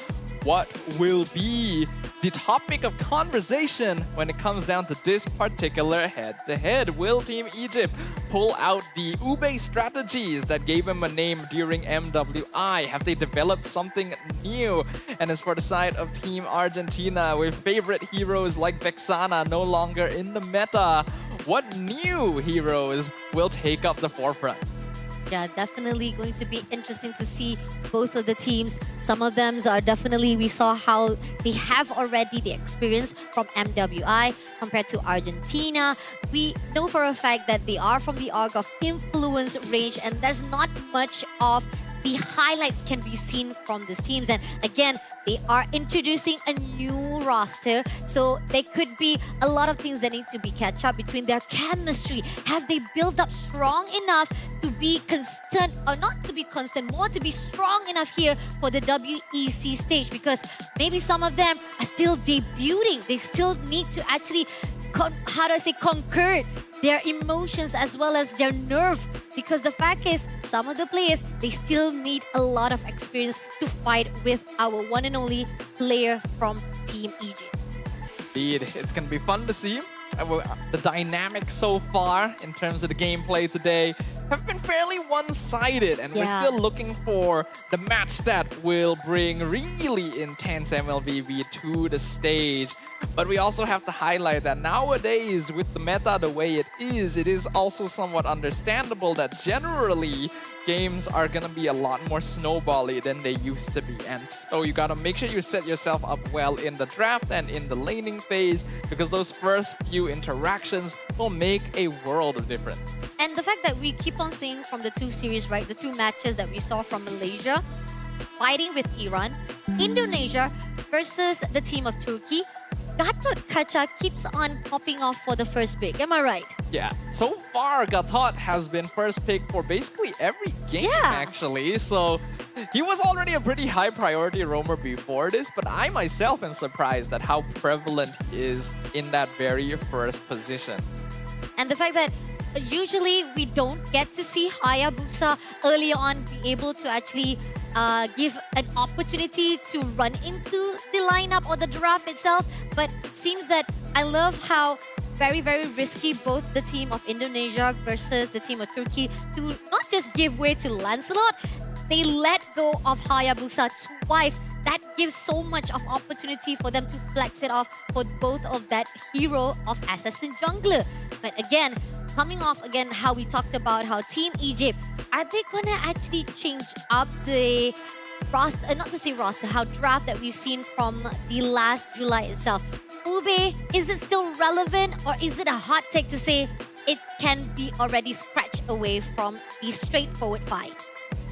What will be the topic of conversation when it comes down to this particular head-to-head? Will Team Egypt pull out the Ube strategies that gave them a name during MWI? Have they developed something new? And as for the side of Team Argentina, with favorite heroes like Vexana no longer in the meta, what new heroes will take up the forefront? Yeah, definitely going to be interesting to see both of the teams. Some of them are definitely, we saw how they have already the experience from MWI compared to Argentina. We know for a fact that they are from the arc of influence range, and there's not much of the highlights can be seen from these teams. And again, they are introducing a new roster, so there could be a lot of things that need to be catch up between their chemistry. Have they built up strong enough to be constant, or not to be constant, more to be strong enough here for the WEC stage? Because maybe some of them are still debuting. They still need to actually, conquer their emotions as well as their nerve. Because the fact is, some of the players, they still need a lot of experience to fight with our one and only player from Team Egypt. Indeed, it's going to be fun to see. The dynamics so far in terms of the gameplay today have been fairly one-sided, and we're still looking for the match that will bring really intense MLBB to the stage. But we also have to highlight that nowadays, with the meta the way it is also somewhat understandable that generally games are gonna be a lot more snowbally than they used to be. And so you gotta make sure you set yourself up well in the draft and in the laning phase, because those first few interactions will make a world of difference. And the fact that we keep on seeing from the two series, right, the two matches that we saw from Malaysia, fighting with Iran, Indonesia versus the team of Turkey, Gatot Kaca keeps on popping off for the first pick. Am I right? Yeah, so far Gatot has been first pick for basically every game actually. So he was already a pretty high priority roamer before this, but I myself am surprised at how prevalent he is in that very first position. And the fact that usually we don't get to see Hayabusa early on be able to actually give an opportunity to run into the lineup or the draft itself. But it seems that I love how very, very risky both the team of Indonesia versus the team of Turkey to not just give way to Lancelot, they let go of Hayabusa twice. That gives so much of opportunity for them to flex it off for both of that hero of assassin jungler. But again, coming off again how we talked about how Team Egypt, are they gonna actually change up the roster, not to say roster, how draft that we've seen from the last July itself? Ube, is it still relevant, or is it a hot take to say it can be already scratched away from the straightforward fight?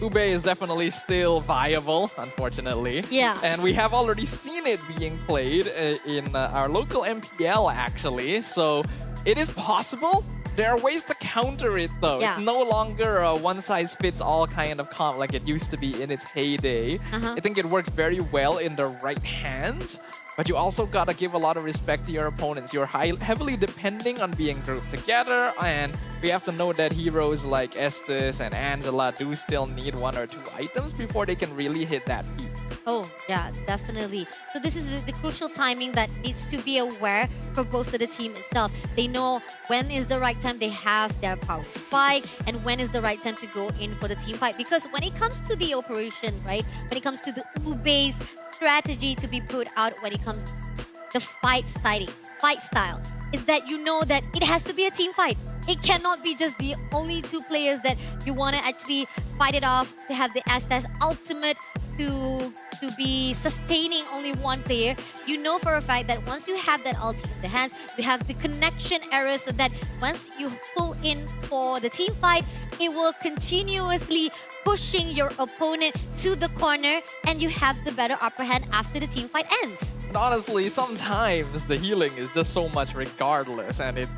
Ube is definitely still viable, unfortunately. Yeah. And we have already seen it being played in our local MPL, actually. So it is possible. There are ways to counter it, though. Yeah. It's no longer a one-size-fits-all kind of comp like it used to be in its heyday. I think it works very well in the right hands. But you also gotta give a lot of respect to your opponents. You're heavily depending on being grouped together, and we have to know that heroes like Estes and Angela do still need 1 or 2 items before they can really hit that peak. Oh, yeah, definitely. So this is the crucial timing that needs to be aware for both of the team itself. They know when is the right time they have their power spike and when is the right time to go in for the team fight. Because when it comes to the operation, right, when it comes to the Ube's strategy to be put out when it comes to the fight style, is that you know that it has to be a team fight. It cannot be just the only 2 players that you want to actually fight it off, to have the Estes ultimate to be sustaining only 1 player. You know for a fact that once you have that ulti in the hands, you have the connection error, so that once you pull in for the team fight, it will continuously pushing your opponent to the corner, and you have the better upper hand after the team fight ends. And honestly, sometimes the healing is just so much regardless, and it's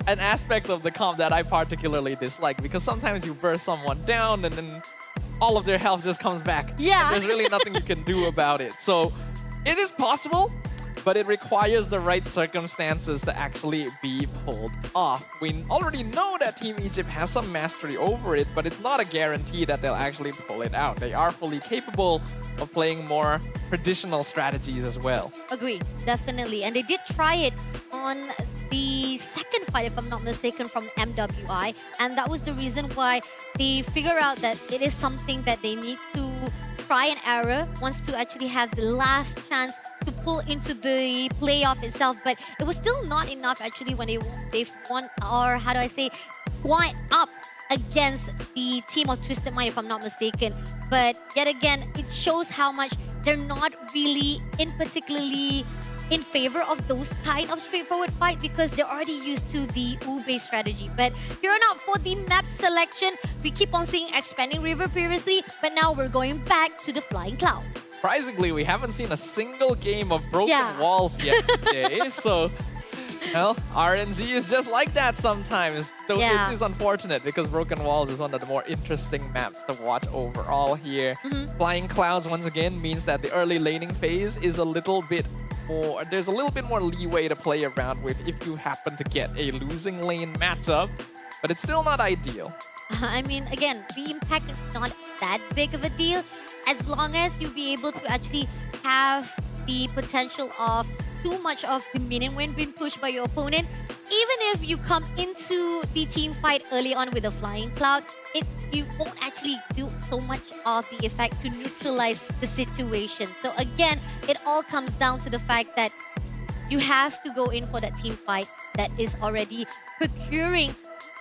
an aspect of the comp that I particularly dislike, because sometimes you burst someone down and then all of their health just comes back. Yeah. And there's really nothing you can do about it. So it is possible, but it requires the right circumstances to actually be pulled off. We already know that Team Egypt has some mastery over it, but it's not a guarantee that they'll actually pull it out. They are fully capable of playing more traditional strategies as well. Agree, definitely. And they did try it on the second fight, if I'm not mistaken, from MWI. And that was the reason why they figure out that it is something that they need to try and error, wants to actually have the last chance to pull into the playoff itself. But it was still not enough actually when they've won, or how do I say, went up against the team of Twisted Mind, if I'm not mistaken. But yet again, it shows how much they're not really particularly in favor of those kind of straightforward fight, because they're already used to the Ube strategy. But here on out for the map selection, we keep on seeing Expanding River previously, but now we're going back to the Flying Cloud. Surprisingly, we haven't seen a single game of Broken Walls yet today, so well, RNG is just like that sometimes. Though it is unfortunate, because Broken Walls is one of the more interesting maps to watch overall here. Flying Clouds once again means that the early laning phase is a little bit more, there's a little bit more leeway to play around with if you happen to get a losing lane matchup, but it's still not ideal. I mean, again, the impact is not that big of a deal as long as you be able to actually have the potential of too much of the minion win being pushed by your opponent. Even if you come into the team fight early on with a Flying Cloud, you won't actually do so much of the effect to neutralize the situation. So again, it all comes down to the fact that you have to go in for that team fight that is already procuring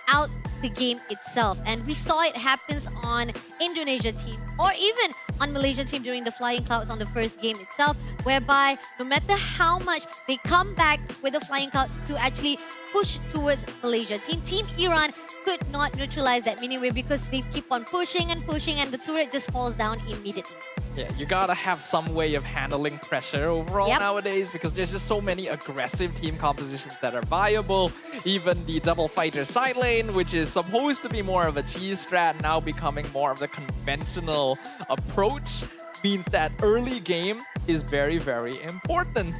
out the game itself. And we saw it happens on Indonesia team or even on Malaysia team during the Flying Clouds on the first game itself, whereby no matter how much they come back with the Flying Clouds to actually push towards Malaysia team, Team Iran could not neutralize that mini wave because they keep on pushing and pushing and the turret just falls down immediately. Yeah, you gotta have some way of handling pressure overall nowadays because there's just so many aggressive team compositions that are viable. Even the double fighter side lane, which is supposed to be more of a cheese strat, now becoming more of the conventional approach, means that early game is very, very important.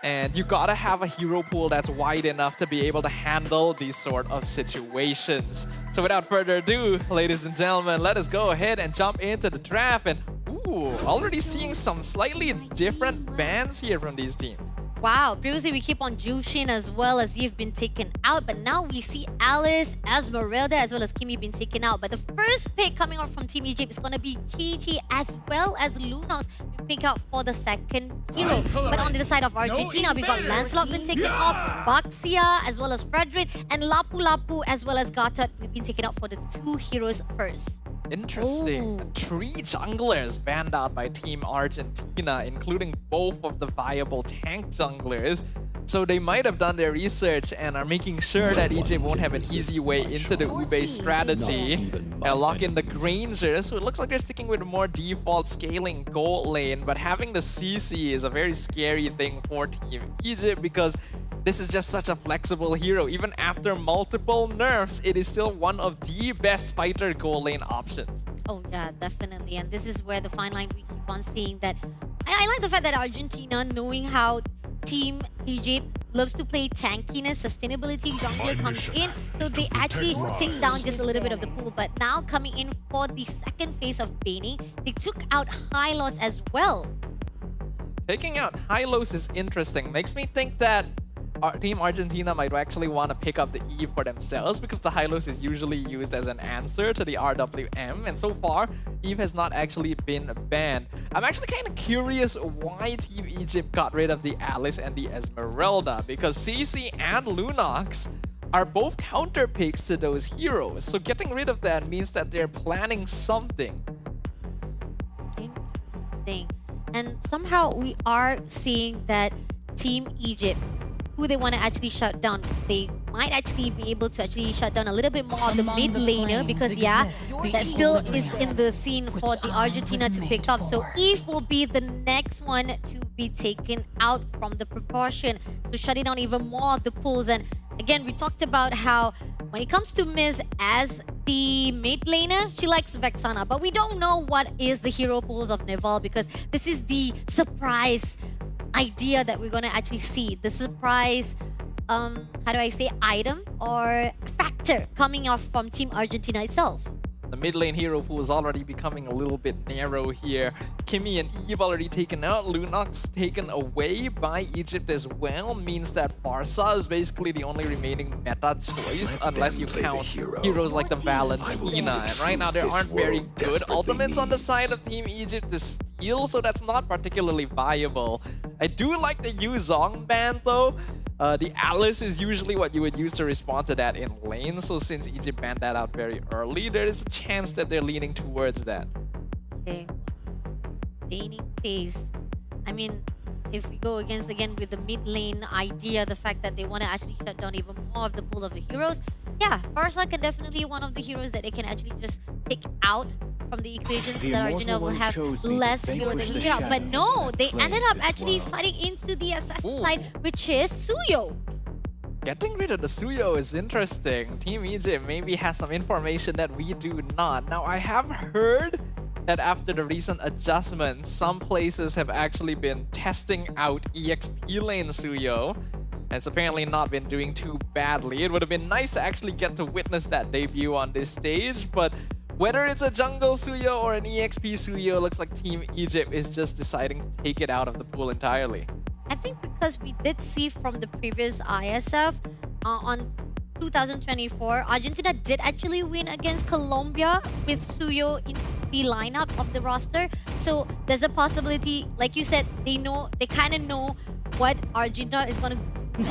And you gotta have a hero pool that's wide enough to be able to handle these sort of situations. So without further ado, ladies and gentlemen, let us go ahead and jump into the draft. And ooh, already seeing some slightly different bans here from these teams. Wow, previously we keep on Jushin as well as you've been taken out, but now we see Alice, Esmeralda as well as Kimi been taken out. But the first pick coming out from Team Egypt is going to be Kiji as well as Lunox being picked out for the second hero. But on the side of Argentina, we got Lancelot been taken off, Baxia as well as Frederick, and Lapu Lapu as well as Gatot we've been taken out for the two heroes first. Interesting. Ooh. 3 junglers banned out by Team Argentina, including both of the viable tank junglers. So they might have done their research and are making sure that Egypt won't have an easy way into the Ube strategy. Lock in the Granger, so it looks like they're sticking with a more default scaling gold lane, but having the CC is a very scary thing for Team Egypt because this is just such a flexible hero. Even after multiple nerfs, it is still one of the best fighter goal lane options. Oh yeah, definitely. And this is where the fine line we keep on seeing that. I like the fact that Argentina, knowing how Team Egypt loves to play tankiness, sustainability, jungler comes in, so they actually take down just a little bit of the pool. But now coming in for the second phase of banning, they took out Hylos as well. Taking out Hylos is interesting. Makes me think that Team Argentina might actually want to pick up the E for themselves because the Hylos is usually used as an answer to the RWM, and so far Eve has not actually been banned. I'm actually kind of curious why Team Egypt got rid of the Alice and the Esmeralda, because CC and Lunox are both counter picks to those heroes, so getting rid of that means that they're planning something. Interesting. And somehow we are seeing that Team Egypt, who they want to actually shut down, they might actually be able to actually shut down a little bit more of the mid laner because that still is in the scene for the Argentina to pick up. So Eve will be the next one to be taken out from the proportion, so shutting down even more of the pools. And again, we talked about how when it comes to Miz as the mid laner, she likes Vexana, but we don't know what is the hero pools of Neval because this is the surprise idea that we're gonna actually see, the surprise how do I say, item or factor coming off from Team Argentina itself. The mid lane hero pool is already becoming a little bit narrow here. Kimi and Eve already taken out, Lunox taken away by Egypt as well, means that Farsa is basically the only remaining meta choice unless you count heroes like the Valentina. And right now there aren't very good ultimates on the side of Team Egypt to steal, so that's not particularly viable. I do like the Yu Zong ban though. The Alice is usually what you would use to respond to that in lane, so since Egypt banned that out very early, there is a chance that they're leaning towards that. Okay. Banning phase. I mean, if we go against again with the mid lane idea, the fact that they want to actually shut down even more of the pool of the heroes, yeah, Farsa can definitely be one of the heroes that they can actually just take out from the equation so that Argentina will have less hero they can get out. But no, they ended up actually sliding into the assassin side, which is Suyo. Getting rid of the Suyo is interesting. Team Egypt maybe has some information that we do not. Now, I have heard that after the recent adjustments, some places have actually been testing out EXP lane Suyo. And it's apparently not been doing too badly. It would have been nice to actually get to witness that debut on this stage, but whether it's a jungle Suyo or an EXP Suyo, looks like Team Egypt is just deciding to take it out of the pool entirely. I think because we did see from the previous ISF on 2024, Argentina did actually win against Colombia with Suyo in the lineup of the roster. So there's a possibility, like you said, they kind of know what Argentina is going to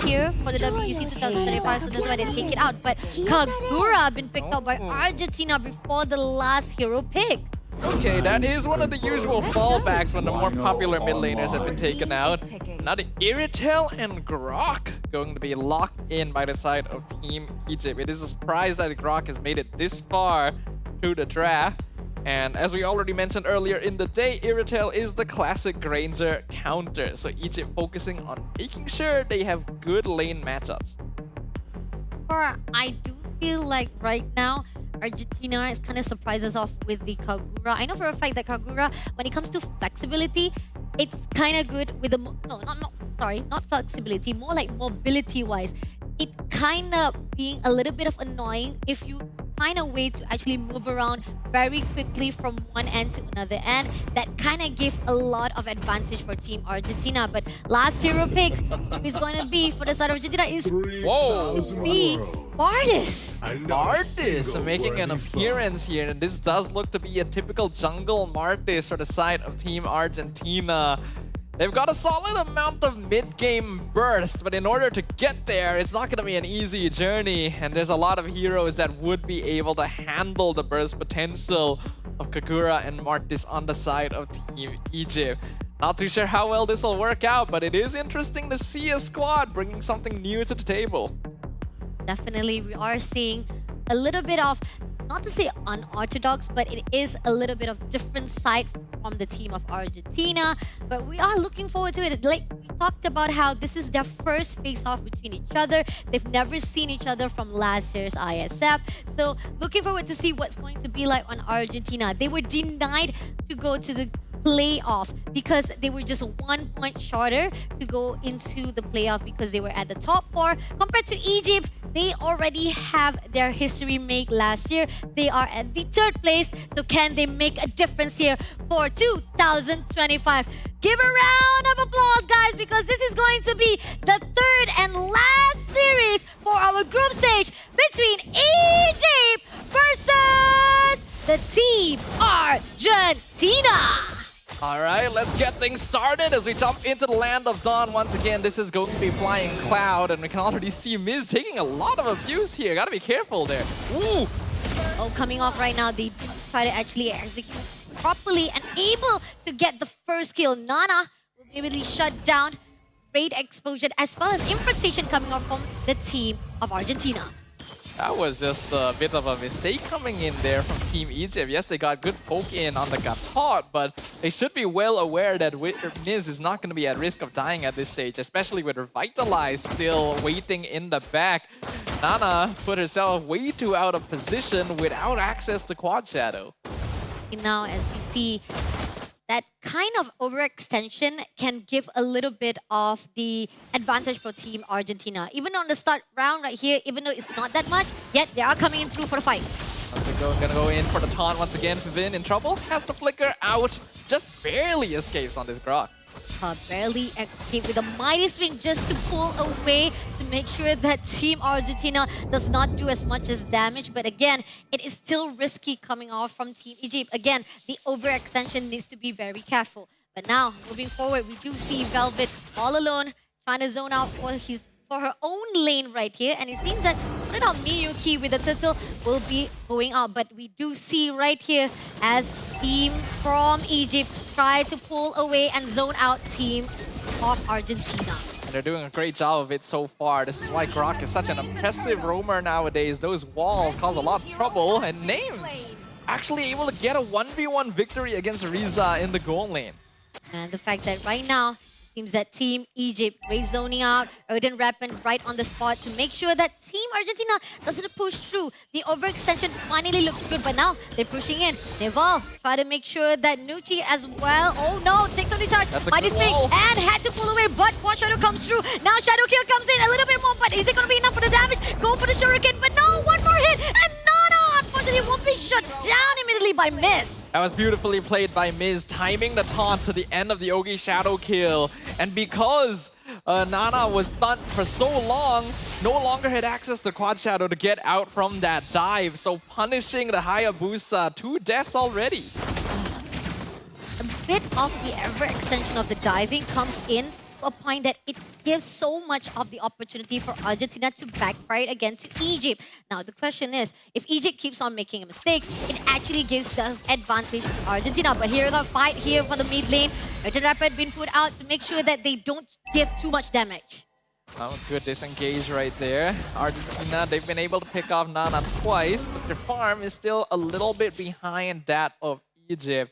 here for the WEC 2025, so that's why they take it out. But Kagura been picked up by Argentina before the last hero pick. Okay, that is one of the usual fallbacks when the more popular mid laners have been taken out. Now the Iritel and Grok going to be locked in by the side of Team Egypt. It is a surprise that Grok has made it this far through the draft. And as we already mentioned earlier in the day, Iritel is the classic Granger counter. So Egypt focusing on making sure they have good lane matchups. Or I do feel like right now, Argentina is kind of surprised us off with the Kagura. I know for a fact that Kagura, when it comes to flexibility, it's kind of good with the... not flexibility, more like mobility-wise. It kind of being a little bit of annoying if you find a way to actually move around very quickly from one end to another end. That kind of gives a lot of advantage for Team Argentina. But last hero picks is going to be for the side of Argentina is Martis. Martis making an appearance here, and this does look to be a typical jungle Martis for the side of Team Argentina. They've got a solid amount of mid-game burst, but in order to get there, it's not going to be an easy journey. And there's a lot of heroes that would be able to handle the burst potential of Kagura and Martis on the side of Team Egypt. Not too sure how well this will work out, but it is interesting to see a squad bringing something new to the table. Definitely, we are seeing a little bit of, not to say unorthodox, but it is a little bit of different side from the team of Argentina. But we are looking forward to it. Like we talked about how this is their first face-off between each other. They've never seen each other from last year's ISF. So looking forward to see what's going to be like on Argentina. They were denied to go to the playoff because they were just 1 point shorter to go into the playoff because they were at the top 4. Compared to Egypt, they already have their history made last year. They are at the 3rd place. So can they make a difference here for 2025? Give a round of applause, guys, because this is going to be the 3rd and last series for our group stage between Egypt versus the Team Argentina. All right, let's get things started as we jump into the land of Dawn. Once again, this is going to be Flying Cloud, and we can already see Miz taking a lot of abuse here. Gotta be careful there. Ooh! Oh, coming off right now, they try to actually execute properly and able to get the first kill. Nana will be really shut down. Great explosion as well as infiltration coming off from the team of Argentina. That was just a bit of a mistake coming in there from Team Egypt. Yes, they got good poke in on the Gatot, but they should be well aware that Miz is not going to be at risk of dying at this stage, especially with Revitalize still waiting in the back. Nana put herself way too out of position without access to Quad Shadow. Now, as we see, that kind of overextension can give a little bit of the advantage for Team Argentina. Even on the start round right here, even though it's not that much, yet they are coming in through for the fight. Gonna go in for the taunt once again. Vin in trouble, has to flicker out, just barely escapes on this Grok. Barely escaped with a mighty swing just to pull away to make sure that Team Argentina does not do as much as damage. But again, it is still risky coming off from Team Egypt. Again, the overextension needs to be very careful. But now, moving forward, we do see Velvet all alone trying to zone out for her own lane right here. And it seems that Miyuki with the turtle will be going out. But we do see right here as team from Egypt try to pull away and zone out team of Argentina. And they're doing a great job of it so far. This is why Grok is such an impressive roamer nowadays. Those walls cause a lot of trouble, and Names actually able to get a 1v1 victory against Riza in the goal lane. And the fact that right now, seems that Team Egypt raise zoning out, Erden Rapin right on the spot to make sure that Team Argentina doesn't push through. The overextension finally looks good, but now they're pushing in. Neval try to make sure that Nucci as well. Oh no, takes on the charge. Mighty Swing and had to pull away, but Quad Shadow comes through. Now Shadow Kill comes in a little bit more, but is it going to be enough for the damage? Go for the Shuriken, but no, one more hit, and no, unfortunately won't be shut down immediately by Miz. That was beautifully played by Miz, timing the taunt to the end of the Ogi Shadow kill. And because Nana was stunned for so long, no longer had access to Quad Shadow to get out from that dive. So punishing the Hayabusa, 2 deaths already. A bit of the overextension of the diving comes in to a point that it gives so much of the opportunity for Argentina to backfire against Egypt. Now, the question is, if Egypt keeps on making mistakes, it actually gives the advantage to Argentina. But here we got a fight here for the mid lane. Urgent Rapid being put out to make sure that they don't give too much damage. Oh, good disengage right there. Argentina, they've been able to pick off Nana twice, but their farm is still a little bit behind that of Egypt.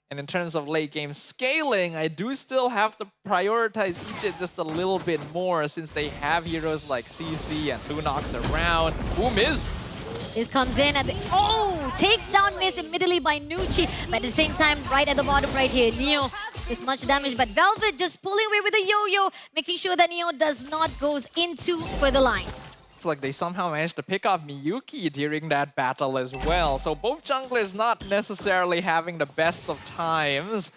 And in terms of late game scaling, I do still have to prioritize Egypt just a little bit more since they have heroes like CC and Lunox around. Ooh, Miz! This comes in and takes down Miz immediately by Nucci. But at the same time, right at the bottom right here, Neo is much damage. But Velvet just pulling away with a yo-yo, making sure that Neo does not goes into further line. It's like they somehow managed to pick off Miyuki during that battle as well. So both junglers not necessarily having the best of times.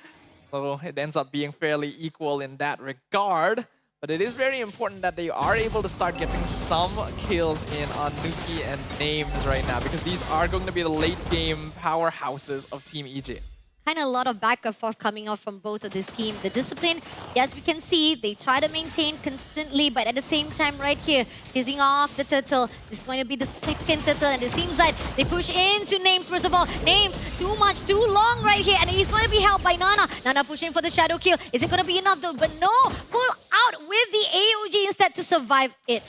So it ends up being fairly equal in that regard. But it is very important that they are able to start getting some kills in on Nuki and Names right now, because these are going to be the late game powerhouses of Team Egypt. Kind of a lot of back and forth coming out from both of this team. The discipline, yes, we can see they try to maintain constantly, but at the same time right here, teasing off the turtle. This is going to be the second turtle, and it seems like they push into Names first of all. Names, too much, too long right here, and he's going to be helped by Nana. Nana pushing for the shadow kill. Is it going to be enough though? But no, pull out with the AOG instead to survive it.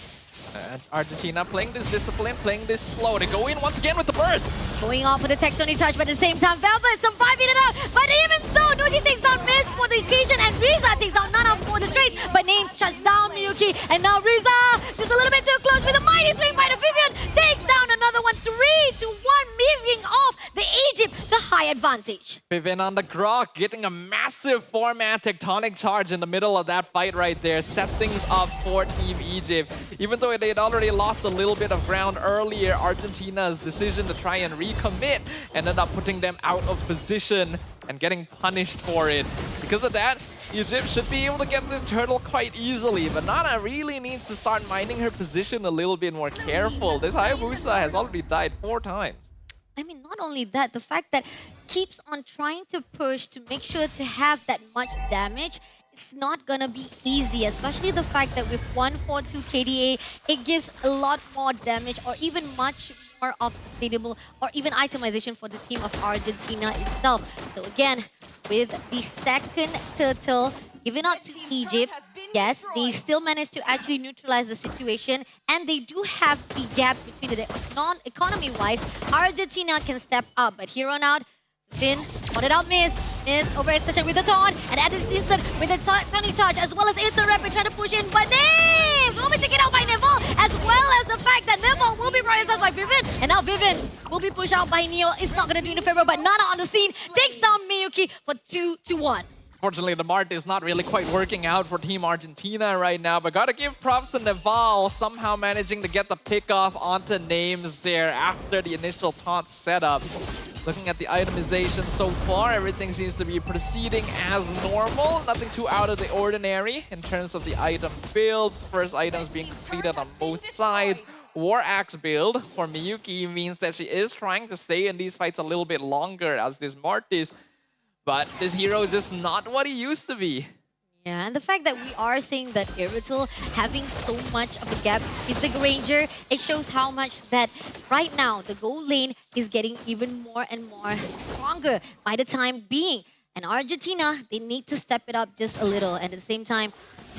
Argentina playing this discipline, playing this slow. They go in once again with the burst. Going off with the tectonic charge, but at the same time, Velvet surviving it out. But even so, Nuji takes down Miz for the occasion, and Riza takes down Nana for the trace. But Names shuts down Miyuki, and now Riza just a little bit too close with a mighty swing by the Vivian. Takes down another one, 3-1, moving off the Egypt, the high advantage. Vivian on the grok, getting a massive 4-man tectonic charge in the middle of that fight right there. Set things up for Team Egypt. Even though they had already lost a little bit of ground earlier, Argentina's decision to try and recommit ended up putting them out of position and getting punished for it. Because of that, Egypt should be able to get this turtle quite easily, but Nana really needs to start minding her position a little bit more careful. This Hayabusa has already died 4 times. I mean, not only that, the fact that keeps on trying to push to make sure to have that much damage, it's not gonna be easy, especially the fact that with 142 KDA, it gives a lot more damage or even much more of sustainable or even itemization for the team of Argentina itself. So again, with the second turtle given out to Egypt, yes, they still managed to actually neutralize the situation, and they do have the gap between the non-economy-wise. Argentina can step up, but here on out, Finn spotted out Miz overextension with the taunt, and at this instant with the tiny charge as well as Inter Rapid trying to push in, but Names will be taken out by Neville, as well as the fact that Neville will be prioritized by Vivian, and now Vivian will be pushed out by Neo. It's not going to do any favor, but Nana on the scene takes down Miyuki for 2-1. Fortunately, the Mart is not really quite working out for Team Argentina right now, but gotta give props to Naval, somehow managing to get the pick off onto Names there after the initial taunt setup. Looking at the itemization so far, everything seems to be proceeding as normal. Nothing too out of the ordinary in terms of the item builds. First items being completed on both sides. War Axe build for Miyuki means that she is trying to stay in these fights a little bit longer as this Martis. But this hero is just not what he used to be. Yeah, and the fact that we are seeing that Irital having so much of a gap with the Granger, it shows how much that right now the gold lane is getting even more and more stronger by the time being. And Argentina, they need to step it up just a little. And at the same time,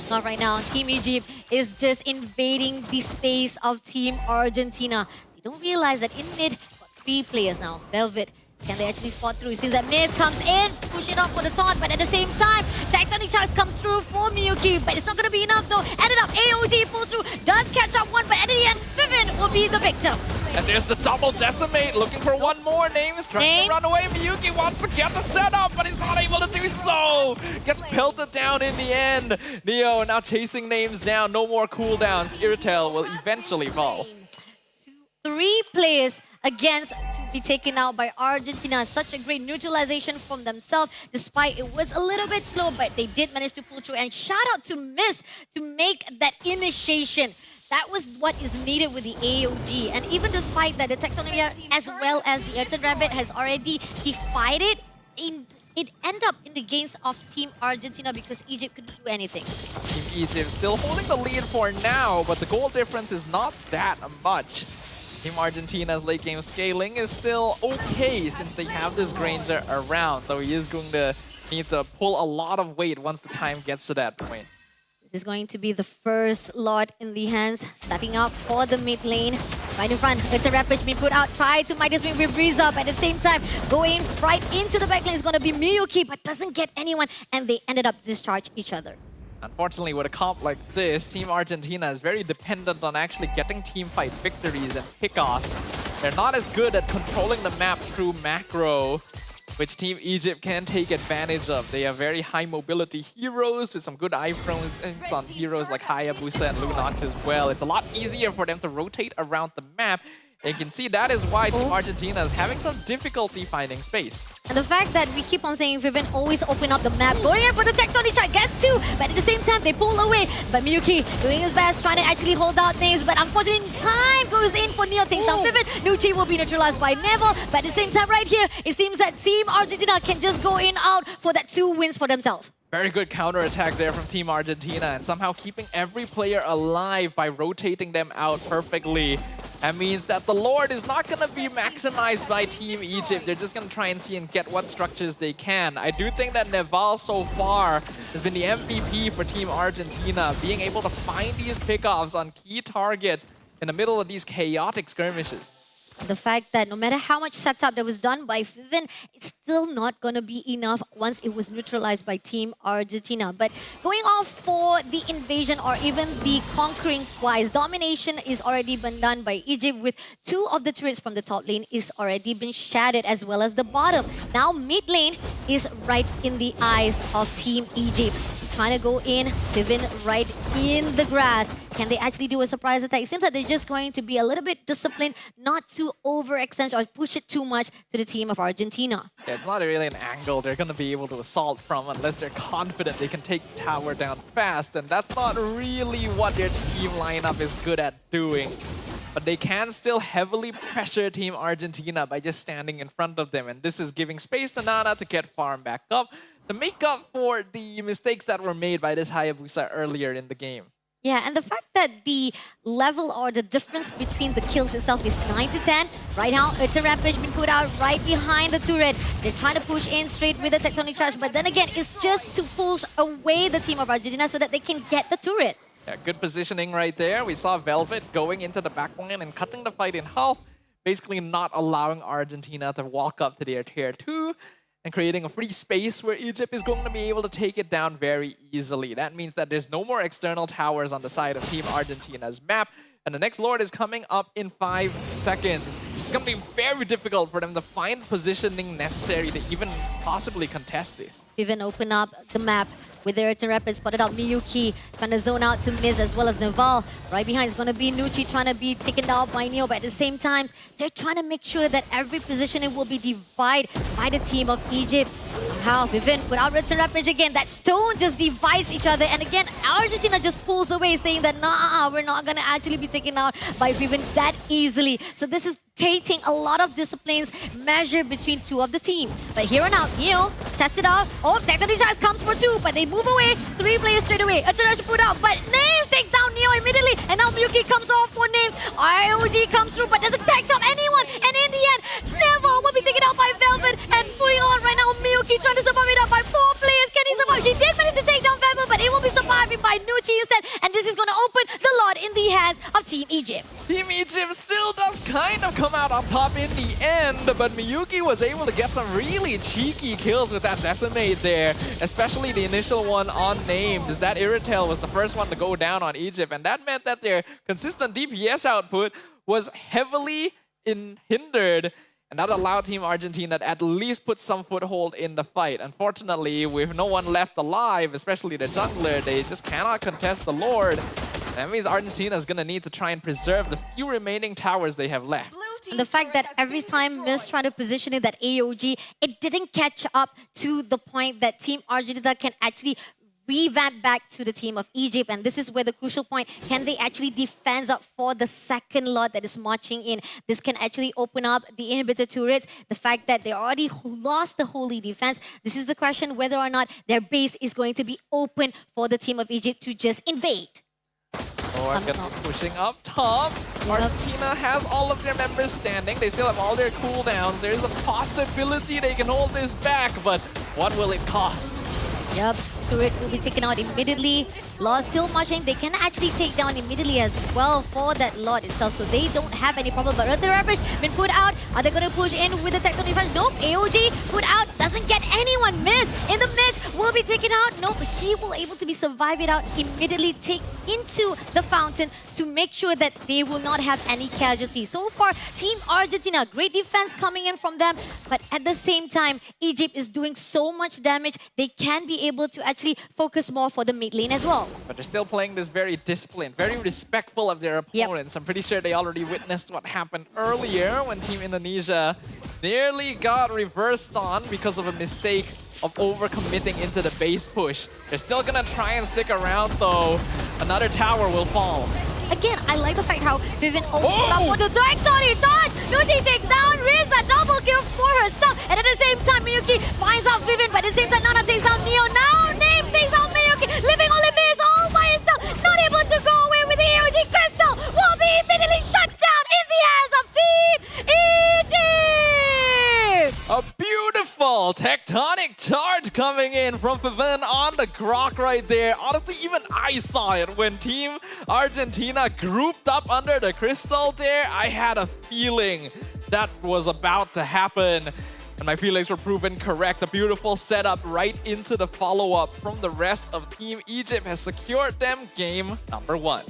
not right now, Team Egypt is just invading the space of Team Argentina. They don't realize that in mid, got 3 players now. Velvet, can they actually spot through? It seems that Miz comes in, pushing up for the taunt, but at the same time, tectonic charge come through for Miyuki, but it's not going to be enough though. Ended up AOG pulls through, does catch up one, but at the end, Vivian will be the victor. And there's the double decimate, looking for one more. Names trying to run away. Miyuki wants to get the setup, but he's not able to do so. Gets pelted down in the end. Neo now chasing Names down, no more cooldowns. Irritel will eventually fall. 3 players against to be taken out by Argentina. Such a great neutralization from themselves, despite it was a little bit slow, but they did manage to pull through. And shout out to Miz to make that initiation. That was what is needed with the AOG. And even despite that, the Tectonia as well as the Earthen Rabbit has already defied it, it ended up in the gains of Team Argentina because Egypt couldn't do anything. Team Egypt still holding the lead for now, but the goal difference is not that much. Team Argentina's late game scaling is still okay since they have this Granger around, though he is going to need to pull a lot of weight once the time gets to that point. This is going to be the first Lord in the hands, stepping up for the mid lane. Right in front, it's a Rampage being put out. Try to Midas Wing with Breeze up. At the same time, going right into the back lane is going to be Miyuki, but doesn't get anyone, and they ended up discharge each other. Unfortunately, with a comp like this, Team Argentina is very dependent on actually getting teamfight victories and pickoffs. They're not as good at controlling the map through macro, which Team Egypt can take advantage of. They have very high mobility heroes with some good iframes on heroes like Hayabusa and Lunox as well. It's a lot easier for them to rotate around the map. And you can see that is why Team Argentina is having some difficulty finding space. And the fact that we keep on saying Vivian always open up the map, going in for the tectonic shot, gets two, but at the same time they pull away. But Miyuki doing his best, trying to actually hold out names, but unfortunately time goes in for Neo, takes down Vivian. Nucci will be neutralized by Neville, but at the same time right here, it seems that Team Argentina can just go in out for that 2 wins for themselves. Very good counter-attack there from Team Argentina and somehow keeping every player alive by rotating them out perfectly. That means that the Lord is not going to be maximized by Team Egypt. They're just going to try and see and get what structures they can. I do think that Neval so far has been the MVP for Team Argentina, being able to find these pickoffs on key targets in the middle of these chaotic skirmishes. The fact that no matter how much setup that was done by Vivian, it's still not going to be enough once it was neutralized by Team Argentina. But going off for the invasion or even the conquering wise, domination is already been done by Egypt with 2 of the turrets from the top lane is already been shattered as well as the bottom. Now mid lane is right in the eyes of Team Egypt. Trying to go in, Vivian right in the grass. Can they actually do a surprise attack? It seems like they're just going to be a little bit disciplined, not to overextend or push it too much to the team of Argentina. Yeah, it's not really an angle they're going to be able to assault from unless they're confident they can take the tower down fast, and that's not really what their team lineup is good at doing. But they can still heavily pressure Team Argentina by just standing in front of them, and this is giving space to Nana to get farm back up to make up for the mistakes that were made by this Hayabusa earlier in the game. Yeah, and the fact that the level or the difference between the kills itself is 9 to 10. Right now, it's a Rampage being put out right behind the turret. They're trying to push in straight with the tectonic charge, but then again, it's just to push away the team of Argentina so that they can get the turret. Yeah, good positioning right there. We saw Velvet going into the backline and cutting the fight in half, basically not allowing Argentina to walk up to their tier 2. And creating a free space where Egypt is going to be able to take it down very easily. That means that there's no more external towers on the side of Team Argentina's map. And the next Lord is coming up in 5 seconds. It's going to be very difficult for them to find positioning necessary to even possibly contest this. Even open up the map with their turn rapid, spotted out Miyuki, trying to zone out to Miz as well as Naval. Right behind is going to be Nucci trying to be taken down by Neo, but at the same time, they're trying to make sure that every positioning will be divided by the team of Egypt. Somehow, Vivian without return rapid again, that stone just divides each other, and again, Argentina just pulls away saying that nah, we're not going to actually be taken out by Vivian that easily. So this is creating a lot of disciplines measured between 2 of the team. But here on out, Neo tests it out. Oh, Tectonic Charge comes for 2, but they move away. 3 players straight away. A turret put out, but Names takes down Neo immediately, and now Miyuki comes off for Names. IOG comes through, but doesn't tag shot anyone, and in the end, Neville will be taken out by Velvet, and pulling on right now, Miyuki trying to survive it up by 4 players. Can he survive? He did manage to take down Velvet, but it will be survived by Nucci instead, and this is going to open the lot in the hands of Team Egypt. Team Egypt still does kind of come out on top in the end, but Miyuki was able to get some really cheeky kills with that Decimate there, especially the initial one on Names. That Irritel was the first one to go down on Egypt, and that meant that their consistent DPS output was heavily hindered, and that allowed Team Argentina to at least put some foothold in the fight. Unfortunately, with no one left alive, especially the jungler, they just cannot contest the Lord. That means Argentina is going to need to try and preserve the few remaining towers they have left. And the fact that every time Miz tried to position it, that AOG, it didn't catch up to the point that Team Argentina can actually revamp back to the team of Egypt. And this is where the crucial point, can they actually defense up for the second lot that is marching in? This can actually open up the inhibitor turrets. The fact that they already lost the holy defense. This is the question whether or not their base is going to be open for the team of Egypt to just invade. Argentina pushing up top. Argentina has all of their members standing. They still have all their cooldowns. There's a possibility they can hold this back, but what will it cost? Yep, turret will be taken out immediately. Law still marching. They can actually take down immediately as well for that lot itself, so they don't have any problem. But the Ravage been put out. Are they going to push in with the tectonic defense? Nope. AOG put out. Doesn't get anyone. Miss. In the midst. Will be taken out. Nope. He will able to be survive it out. Immediately take into the fountain to make sure that they will not have any casualties. So far, Team Argentina, great defense coming in from them. But at the same time, Egypt is doing so much damage. They can be able to actually focus more for the mid lane as well. But they're still playing this very disciplined, very respectful of their opponents. I'm pretty sure they already witnessed what happened earlier when Team Indonesia nearly got reversed on because of a mistake of overcommitting into the base push. They're still gonna try and stick around though. Another tower will fall. Again, I like the fact how Vivian opens up for the Tectonic touch! Nuji takes down Riz, a double kill for herself. And at the same time, Miyuki finds out Vivian, but at the same time, Nana takes out Neo. Now Name takes out Miyuki, living Olympus all by himself. Not able to go away with the AOG Crystal. Will be immediately shut down in the hands of Team Egypt! A beautiful tectonic charge coming in from Vivian on the Grok right there. Honestly, even I saw it when Team Argentina grouped up under the crystal there. I had a feeling that was about to happen. And my feelings were proven correct. A beautiful setup right into the follow-up from the rest of Team Egypt has secured them game number 1.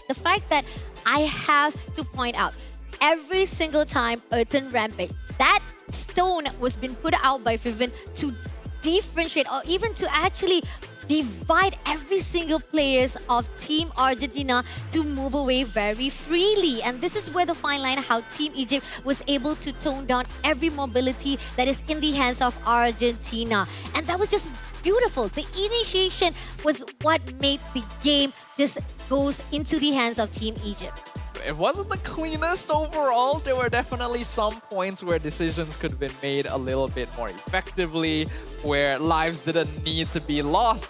The fact that I have to point out, every single time Earthen Rampage, that stone was been put out by Vivian to differentiate or even to actually divide every single players of Team Argentina to move away very freely. And this is where the fine line how Team Egypt was able to tone down every mobility that is in the hands of Argentina. And that was just beautiful. The initiation was what made the game just goes into the hands of Team Egypt. It wasn't the cleanest overall. There were definitely some points where decisions could have been made a little bit more effectively, where lives didn't need to be lost.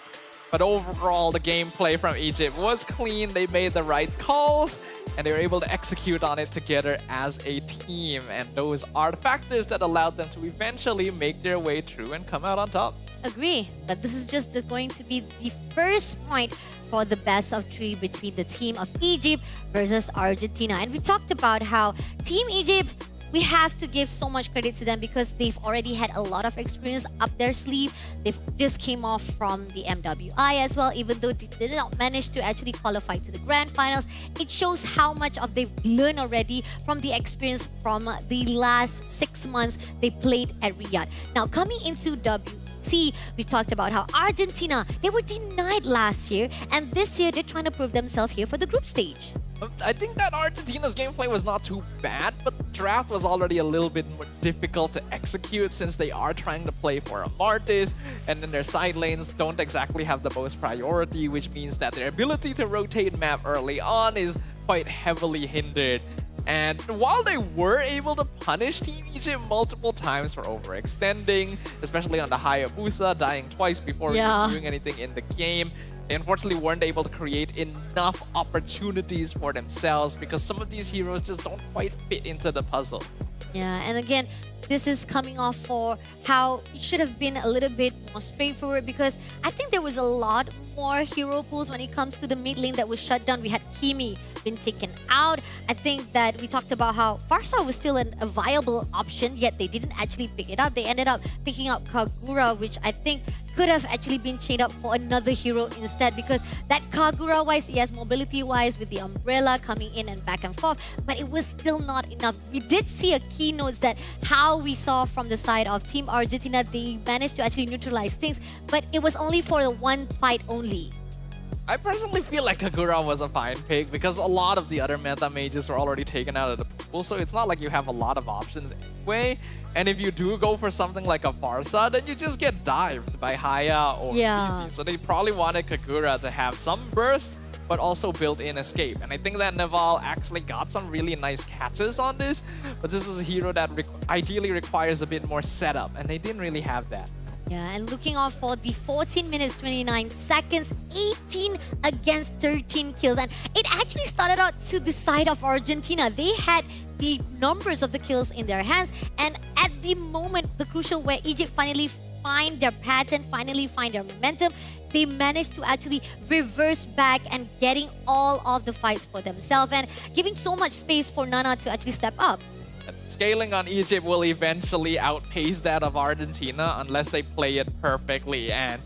But overall, the gameplay from Egypt was clean. They made the right calls, and they were able to execute on it together as a team. And those are the factors that allowed them to eventually make their way through and come out on top. Agree, but this is just going to be the first point for the best of 3 between the team of Egypt versus Argentina. And we talked about how Team Egypt, we have to give so much credit to them because they've already had a lot of experience up their sleeve. They've just came off from the MWI as well, even though they did not manage to actually qualify to the grand finals. It shows how much of they've learned already from the experience from the last 6 months they played at Riyadh. Now, coming into WC, we talked about how Argentina, they were denied last year, and this year they're trying to prove themselves here for the group stage. I think that Argentina's gameplay was not too bad, but the draft was already a little bit more difficult to execute since they are trying to play for a Martis, and then their side lanes don't exactly have the most priority, which means that their ability to rotate map early on is quite heavily hindered. And while they were able to punish Team Egypt multiple times for overextending, especially on the Hayabusa, dying twice before even doing anything in the game, they unfortunately weren't able to create enough opportunities for themselves because some of these heroes just don't quite fit into the puzzle. Yeah, and again, this is coming off for how it should have been a little bit more straightforward because I think there was a lot more hero pools when it comes to the mid lane that was shut down. We had Kimi been taken out. I think that we talked about how Farsa was still a viable option, yet they didn't actually pick it up. They ended up picking up Kagura, which I think could have actually been chained up for another hero instead because that Kagura-wise, yes, mobility-wise with the umbrella coming in and back and forth, but it was still not enough. We did see a keynotes that how we saw from the side of Team Argentina, they managed to actually neutralize things, but it was only for the one fight only. I personally feel like Kagura was a fine pick because a lot of the other meta mages were already taken out of the pool, so it's not like you have a lot of options anyway. And if you do go for something like a Farsa, then you just get dived by Haya or PC. So they probably wanted Kagura to have some burst, but also built-in escape. And I think that Naval actually got some really nice catches on this, but this is a hero that ideally requires a bit more setup, and they didn't really have that. Yeah, and looking out for the 14 minutes, 29 seconds, 18 against 13 kills. And it actually started out to the side of Argentina. They had the numbers of the kills in their hands. And at the moment, the crucial where Egypt finally find their pattern, finally find their momentum, they managed to actually reverse back and getting all of the fights for themselves and giving so much space for Nana to actually step up. Scaling on Egypt will eventually outpace that of Argentina unless they play it perfectly. And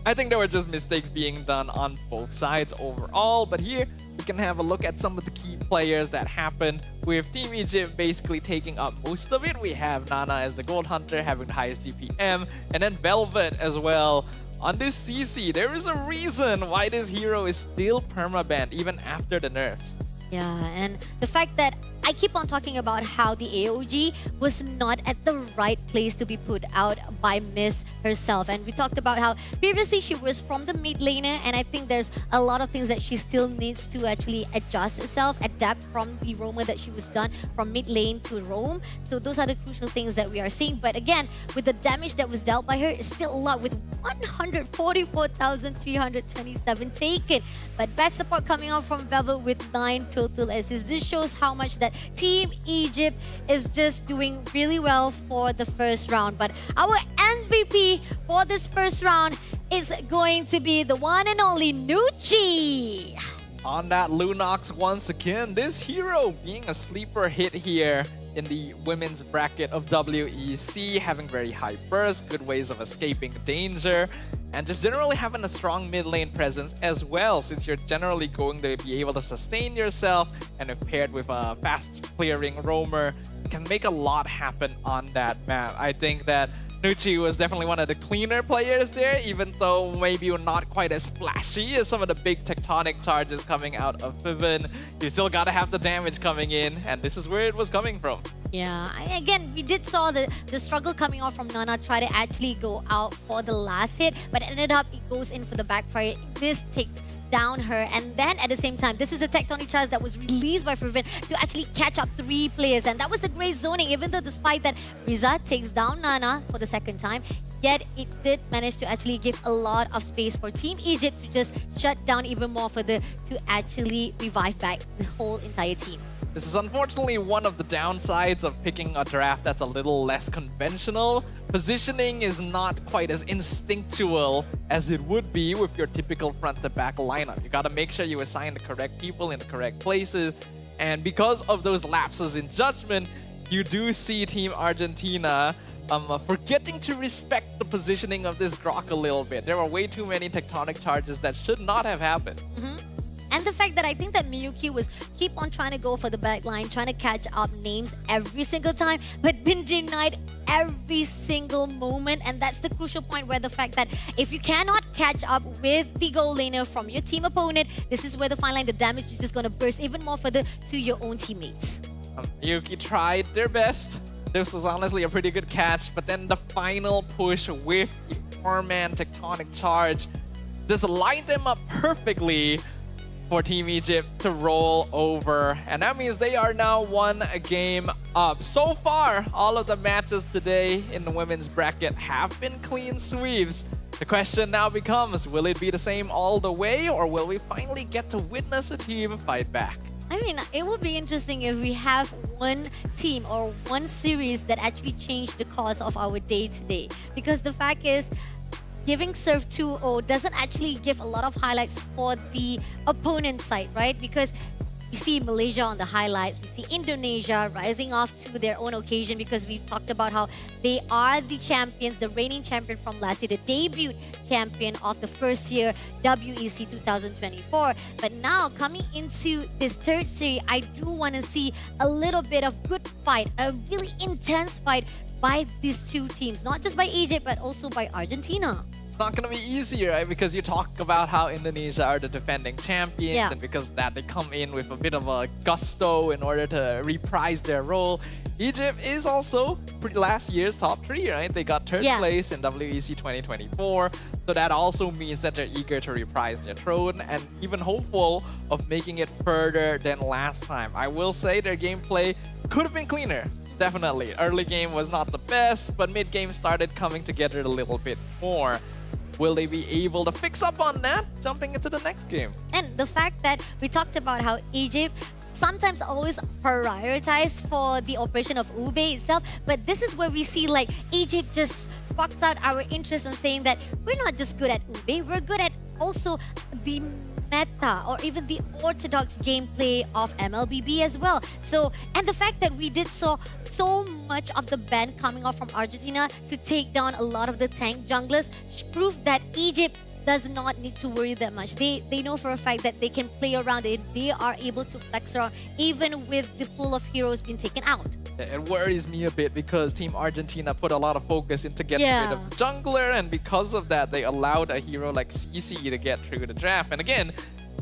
I think there were just mistakes being done on both sides overall. But here we can have a look at some of the key players that happened with Team Egypt basically taking up most of it. We have Nana as the Gold Hunter having the highest GPM, and then Velvet as well. On this CC, there is a reason why this hero is still permabanned even after the nerfs. Yeah, and the fact that I keep on talking about how the AOG was not at the right place to be put out by Miss herself. And we talked about how previously she was from the mid laner, and I think there's a lot of things that she still needs to actually adjust herself, adapt from the roamer that she was done from mid lane to roam. So those are the crucial things that we are seeing. But again, with the damage that was dealt by her, it's still a lot with 144,327 taken. But best support coming out from Velvet with 9 total assists. This shows how much that Team Egypt is just doing really well for the first round. But our MVP for this first round is going to be the one and only Nucci. On that Lunox once again, this hero being a sleeper hit here in the women's bracket of WEC, having very high burst, good ways of escaping danger, and just generally having a strong mid lane presence as well, since you're generally going to be able to sustain yourself, and if paired with a fast clearing roamer, can make a lot happen on that map. I think that Nucci was definitely one of the cleaner players there, even though maybe not quite as flashy as some of the big tectonic charges coming out of Fiven. You still gotta have the damage coming in, and this is where it was coming from. Yeah, again, we did saw the struggle coming out from Nana try to actually go out for the last hit, but ended up it goes in for the backfire. This takes down her, and then at the same time, this is the tectonic charge that was released by Fervin to actually catch up 3 players, and that was the great zoning. Even though despite that Riza takes down Nana for the second time, yet it did manage to actually give a lot of space for Team Egypt to just shut down even more to actually revive back the whole entire team. This is unfortunately one of the downsides of picking a draft that's a little less conventional. Positioning is not quite as instinctual as it would be with your typical front-to-back lineup. You gotta make sure you assign the correct people in the correct places. And because of those lapses in judgment, you do see Team Argentina forgetting to respect the positioning of this Grok a little bit. There were way too many tectonic charges that should not have happened. And the fact that I think that Miyuki was keep on trying to go for the back line, trying to catch up names every single time, but been denied every single moment. And that's the crucial point where the fact that if you cannot catch up with the goal laner from your team opponent, this is where the fine line, the damage is just going to burst even more to your own teammates. Miyuki tried their best. This was honestly a pretty good catch, but then the final push with a 4-man tectonic charge just lined them up perfectly for Team Egypt to roll over. And that means they are now 1 game up. So far, all of the matches today in the women's bracket have been clean sweeps. The question now becomes, will it be the same all the way, or will we finally get to witness a team fight back? I mean, it would be interesting if we have one team or one series that actually changed the course of our day today. Because the fact is, giving Serve 2-0 doesn't actually give a lot of highlights for the opponent side, right? Because we see Malaysia on the highlights, we see Indonesia rising off to their own occasion because we've talked about how they are the champions, the reigning champion from last year, the debut champion of the first year WEC 2024. But now coming into this third series, I do want to see a little bit of good fight, a really intense fight by these two teams, not just by Egypt, but also by Argentina. it's not gonna be easy, right? Because you talk about how Indonesia are the defending champions, Yeah. and because of that they come in with a bit of a gusto in order to reprise their role. Egypt is also last year's top 3, right? They got 3rd Yeah. place in WEC 2024. So that also means that they're eager to reprise their throne and even hopeful of making it further than last time. I will say their gameplay could have been cleaner. Definitely. Early game was not the best, but mid game started coming together a little bit more. Will they be able to fix up on that jumping into the next game? And the fact that we talked about how Egypt sometimes always prioritize for the operation of Ube itself, but this is where we see like Egypt just sparks out our interest in saying that we're not just good at Ube, we're good at also the meta or even the orthodox gameplay of MLBB as well. So, and the fact that we did so much of the ban coming off from Argentina to take down a lot of the tank junglers proved that Egypt does not need to worry that much. They know for a fact that they can play around it. They are able to flex around even with the pool of heroes being taken out. It worries me a bit because Team Argentina put a lot of focus into getting rid of the jungler, and because of that, they allowed a hero like CC to get through the draft. And again,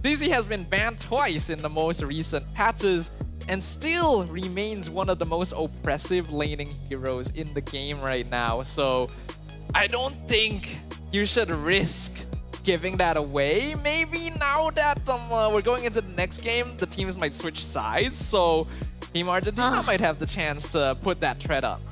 CC has been banned twice in the most recent patches and still remains one of the most oppressive laning heroes in the game right now. So I don't think you should risk giving that away. Maybe now that we're going into the next game, the teams might switch sides. So Team Argentina might have the chance to put that threat up.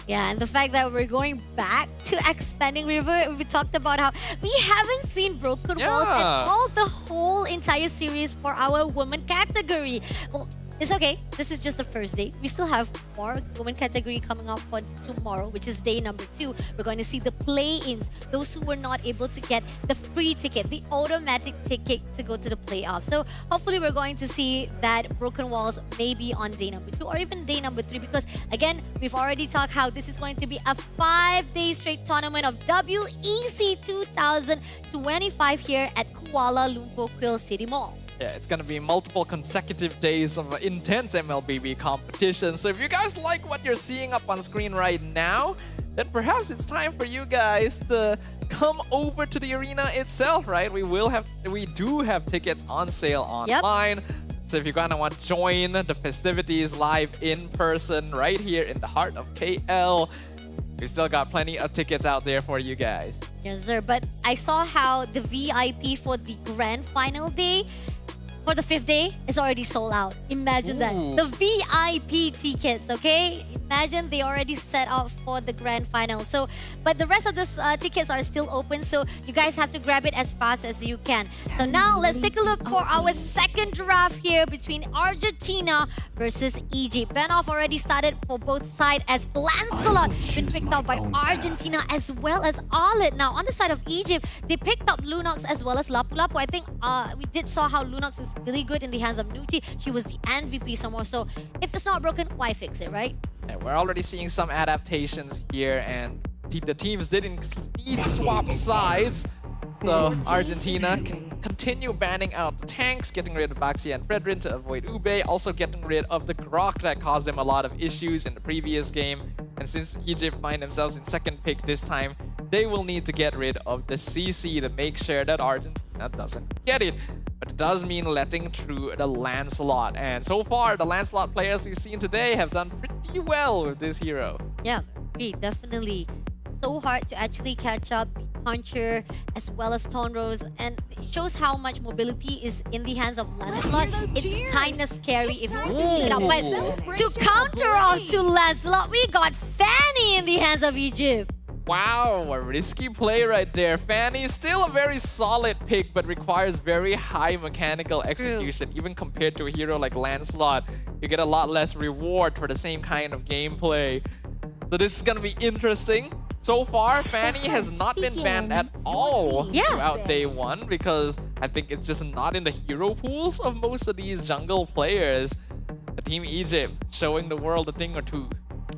Yeah, and the fact that we're going back to Expanding River, we talked about how we haven't seen broken walls at all the whole entire series for our women category. Well, it's okay. This is just the first day. We still have more women category coming up for tomorrow, which is day number 2. We're going to see the play-ins, those who were not able to get the free ticket, the automatic ticket to go to the playoffs. So hopefully we're going to see that broken walls maybe on day number 2 or even day number 3, because again, we've already talked how this is going to be a 5-day straight tournament of WEC 2025 here at Kuala Lumpur Quill City Mall. Yeah, it's gonna be multiple consecutive days of intense MLBB competition. So if you guys like what you're seeing up on screen right now, then perhaps it's time for you guys to come over to the arena itself, right? We do have tickets on sale online. So if you're gonna want to join the festivities live in person right here in the heart of KL, we still got plenty of tickets out there for you guys. Yes, sir. But I saw how the VIP for the grand final day for the 5th day is already sold out. Imagine that. The VIP tickets, okay? Imagine they already set up for the grand final. So, but the rest of the tickets are still open, so you guys have to grab it as fast as you can. So now let's take a look for our second draft here between Argentina versus Egypt. Ban-off already started for both sides as Lancelot been picked up by Argentina as well as Arlet. Now on the side of Egypt, they picked up Lunox as well as Lapu Lapu. I think we did saw how Lunox is really good in the hands of Nucci. She was the MVP somewhere. So if it's not broken, why fix it, right? And we're already seeing some adaptations here, and the teams did indeed swap sides. So Argentina can continue banning out the tanks, getting rid of Baxi and Fredrin to avoid Ube, also getting rid of the Grok that caused them a lot of issues in the previous game. And since Egypt find themselves in second pick this time, they will need to get rid of the CC to make sure that Argentina doesn't get it. But it does mean letting through the Lancelot. And so far, the Lancelot players we've seen today have done pretty well with this hero. Yeah, definitely. So hard to actually catch up the Puncher as well as Tonrose, and it shows how much mobility is in the hands of Lancelot. It's kind of scary if you want to see it out. But to counter off to Lancelot, we got Fanny in the hands of Egypt. Wow, a risky play right there. Fanny, still a very solid pick, but requires very high mechanical execution. Even compared to a hero like Lancelot, you get a lot less reward for the same kind of gameplay. So this is gonna be interesting. So far, Fanny has not been banned at all throughout day 1 because I think it's just not in the hero pools of most of these jungle players. The Team Egypt showing the world a thing or two.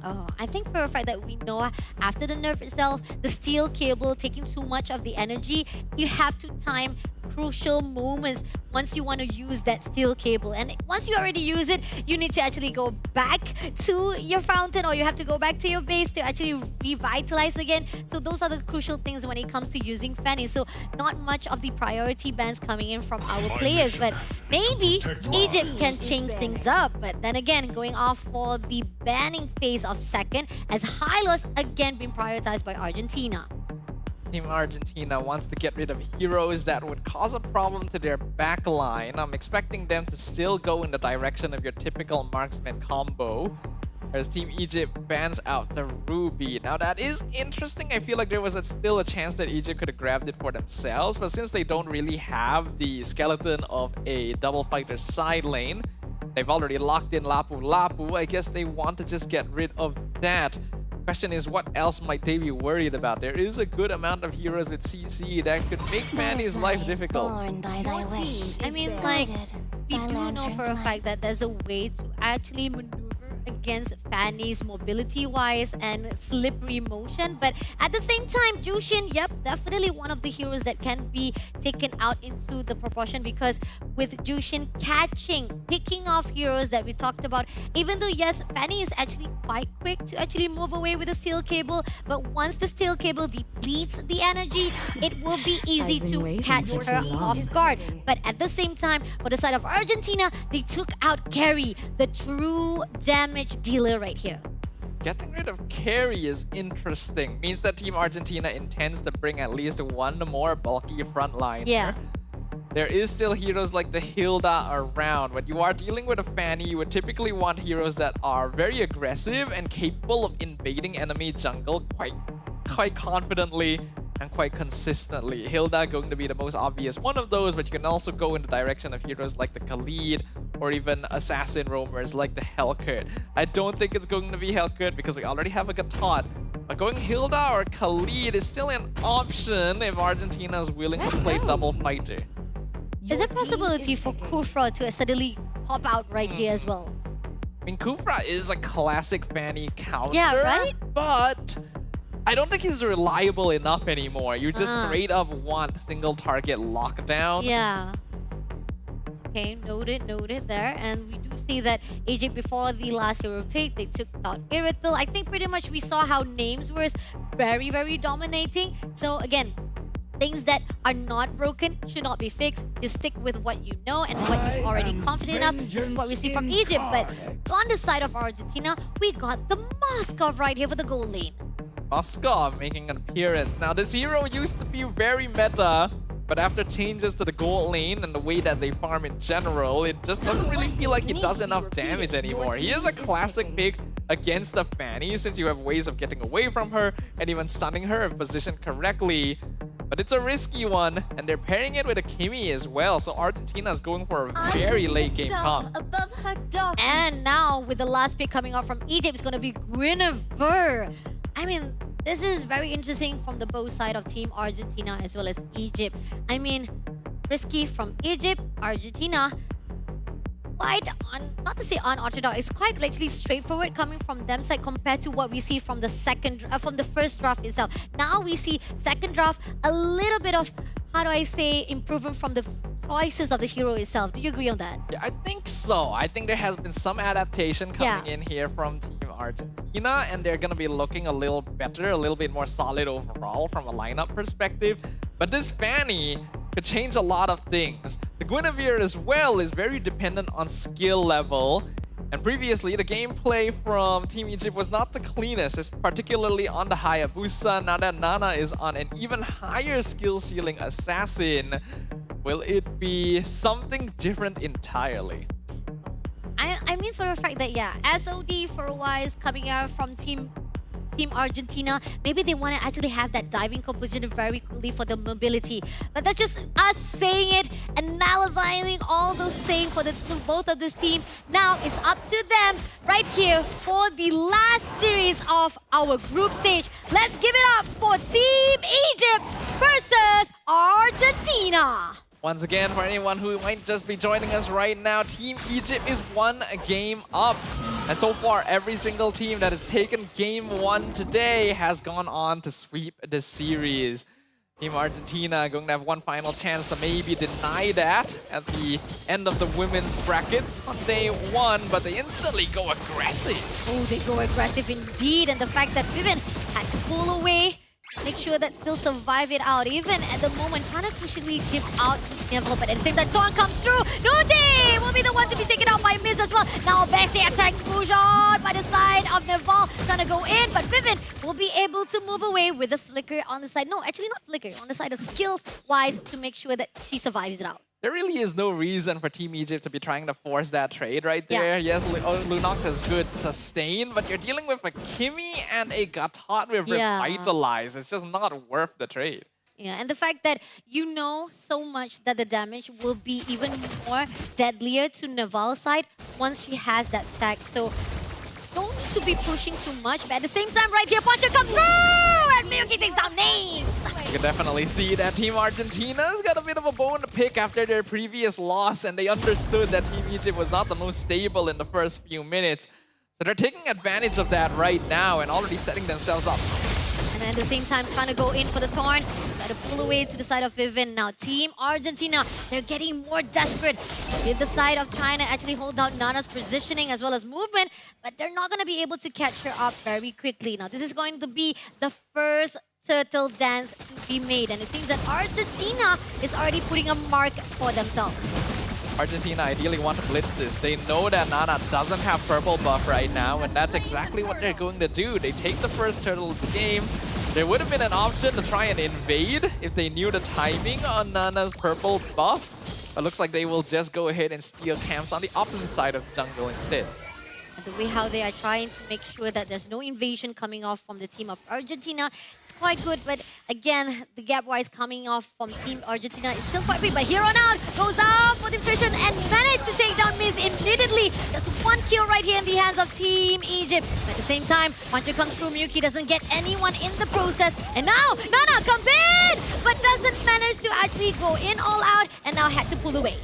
Oh, I think for a fact that we know after the nerf itself, the steel cable taking too much of the energy, you have to time crucial moments once you want to use that steel cable. And once you already use it, you need to actually go back to your fountain, or you have to go back to your base to actually revitalize again. So those are the crucial things when it comes to using Fanny. So not much of the priority bans coming in from our players, but maybe Egypt can change things up. But then again, going off for the banning phase of second, as Hylos again being prioritized by Argentina. Team Argentina wants to get rid of heroes that would cause a problem to their backline. I'm expecting them to still go in the direction of your typical marksman combo. Whereas Team Egypt bans out the Ruby. Now that is interesting. I feel like there was still a chance that Egypt could have grabbed it for themselves. But since they don't really have the skeleton of a double fighter side lane, they've already locked in Lapu Lapu. I guess they want to just get rid of that. Question is, what else might they be worried about? There is a good amount of heroes with CC that could make Fanny's life difficult. I mean, like, we do know for a fact that there's a way to actually maneuver against Fanny's mobility-wise and slippery motion. But at the same time, Jushin, yep, definitely one of the heroes that can be taken out into the proportion, because with Jushin picking off heroes that we talked about, even though, yes, Fanny is actually quite quick to actually move away with the steel cable, but once the steel cable depletes the energy, it will be easy to catch her off guard. But at the same time, for the side of Argentina, they took out Carry, the true damage dealer right here. Getting rid of Carry is interesting. Means that Team Argentina intends to bring at least one more bulky frontliner. Yeah. There is still heroes like the Hilda around. When you are dealing with a Fanny, you would typically want heroes that are very aggressive and capable of invading enemy jungle quite confidently and quite consistently. Hilda going to be the most obvious one of those, but you can also go in the direction of heroes like the Khalid or even assassin roamers like the Hellkurt. I don't think it's going to be Hellkurt because we already have a Gatot. But going Hilda or Khalid is still an option if Argentina is willing to play double fighter. Is there a possibility for Kufra to suddenly pop out right here as well? I mean, Kufra is a classic Fanny counter, Yeah, right? But I don't think he's reliable enough anymore. You just straight up want single target lockdown. Yeah. Okay, noted there. And we do see that Egypt, before the last hero pick, they took out Irital. I think pretty much we saw how names were very, very dominating. So again, things that are not broken should not be fixed. Just stick with what you know and what you're already confident enough. This is what we see from Egypt. But on the side of Argentina, we got the Moskov right here for the goal lane. Moskov making an appearance. Now, this hero used to be very meta, but after changes to the gold lane and the way that they farm in general, it just doesn't really feel like he does enough damage anymore. He is a classic pick against the Fanny, since you have ways of getting away from her and even stunning her if positioned correctly. But it's a risky one, and they're pairing it with a Kimi as well, so Argentina is going for a very late game comp. And now, with the last pick coming out from Egypt, it's going to be Guinevere. I mean, this is very interesting from the both side of Team Argentina as well as Egypt. I mean, risky from Egypt, Argentina, quite not to say unorthodox, it's quite actually straightforward coming from them side compared to what we see from the from the first draft itself. Now we see second draft, a little bit of, how do I say, improvement from the choices of the hero itself. Do you agree on that? Yeah, I think so. I think there has been some adaptation coming in here from Team Argentina, and they're going to be looking a little better, a little bit more solid overall from a lineup perspective. But this Fanny could change a lot of things. The Guinevere as well is very dependent on skill level. And previously, the gameplay from Team Egypt was not the cleanest, particularly on the Hayabusa. Now that Nana is on an even higher skill ceiling assassin, will it be something different entirely? I mean, for a fact that, yeah, SOD for a while is coming out from Team Argentina. Maybe they want to actually have that diving composition very quickly for the mobility. But that's just us saying it, analyzing all those saying for both of this team. Now it's up to them right here for the last series of our group stage. Let's give it up for Team Egypt versus Argentina. Once again, for anyone who might just be joining us right now, Team Egypt is 1 game up. And so far, every single team that has taken game 1 today has gone on to sweep the series. Team Argentina going to have one final chance to maybe deny that at the end of the women's brackets on day 1, but they instantly go aggressive. Oh, they go aggressive indeed. And the fact that Vivian had to pull away, make sure that still survive it out. Even at the moment, trying to crucially give out Neville, but at the same time, Torn comes through. Nuti will be the one to be taken out by Miz as well. Now Bessie attacks Bujon by the side of Neville, trying to go in, but Vivian will be able to move away with the flicker on the side. No, actually not flicker, on the side of skills-wise to make sure that she survives it out. There really is no reason for Team Egypt to be trying to force that trade right there. Yeah. Yes, Lunox has good sustain, but you're dealing with a Kimmy and a Gatot with Revitalize. It's just not worth the trade. Yeah, and the fact that you know so much that the damage will be even more deadlier to Naval's side once she has that stack. So don't need to be pushing too much, but at the same time, right here, Puncher comes through! And Miyuki takes down Names! You can definitely see that Team Argentina's got a bit of a bone to pick after their previous loss, and they understood that Team Egypt was not the most stable in the first few minutes. So they're taking advantage of that right now and already setting themselves up. And at the same time, trying to go in for the Torn. Got to pull away to the side of Vivian. Now, Team Argentina, they're getting more desperate with the side of trying to actually hold out Nana's positioning as well as movement, but they're not going to be able to catch her up very quickly. Now, this is going to be the first turtle dance to be made, and it seems that Argentina is already putting a mark for themselves. Argentina ideally want to blitz this. They know that Nana doesn't have purple buff right now, and that's exactly what they're going to do. They take the first turtle of the game. There would have been an option to try and invade if they knew the timing on Nana's purple buff, but looks like they will just go ahead and steal camps on the opposite side of the jungle instead. And the way how they are trying to make sure that there's no invasion coming off from the team of Argentina, it's quite good, but again, the gap-wise coming off from Team Argentina is still quite big. But here on out, goes out for the infiltration and managed to take down Miz immediately. That's one kill right here in the hands of Team Egypt. But at the same time, Puncher comes through, Miyuki doesn't get anyone in the process. And now, Nana comes in, but doesn't manage to actually go in all out, and now had to pull away.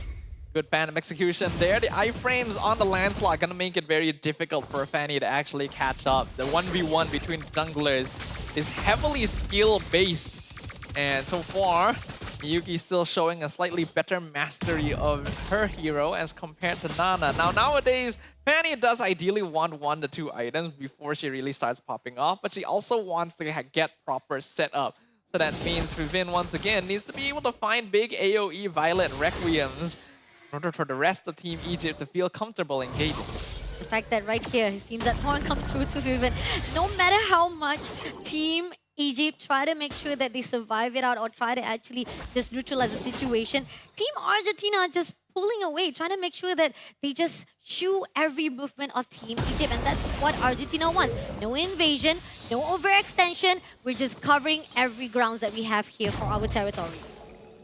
Good Phantom execution there. The iframes on the landslide gonna make it very difficult for Fanny to actually catch up. The 1v1 between junglers is heavily skill-based. And so far, Miyuki still showing a slightly better mastery of her hero as compared to Nana. Now, nowadays, Fanny does ideally want 1 to 2 items before she really starts popping off, but she also wants to get proper setup. So that means Vivian, once again, needs to be able to find big AoE Violet Requiems in order for the rest of Team Egypt to feel comfortable engaging. The fact that right here, it seems that Torn comes through to Vivian. No matter how much Team Egypt try to make sure that they survive it out or try to actually just neutralize the situation, Team Argentina just pulling away, trying to make sure that they just shoo every movement of Team Egypt. And that's what Argentina wants. No invasion, no overextension. We're just covering every grounds that we have here for our territory.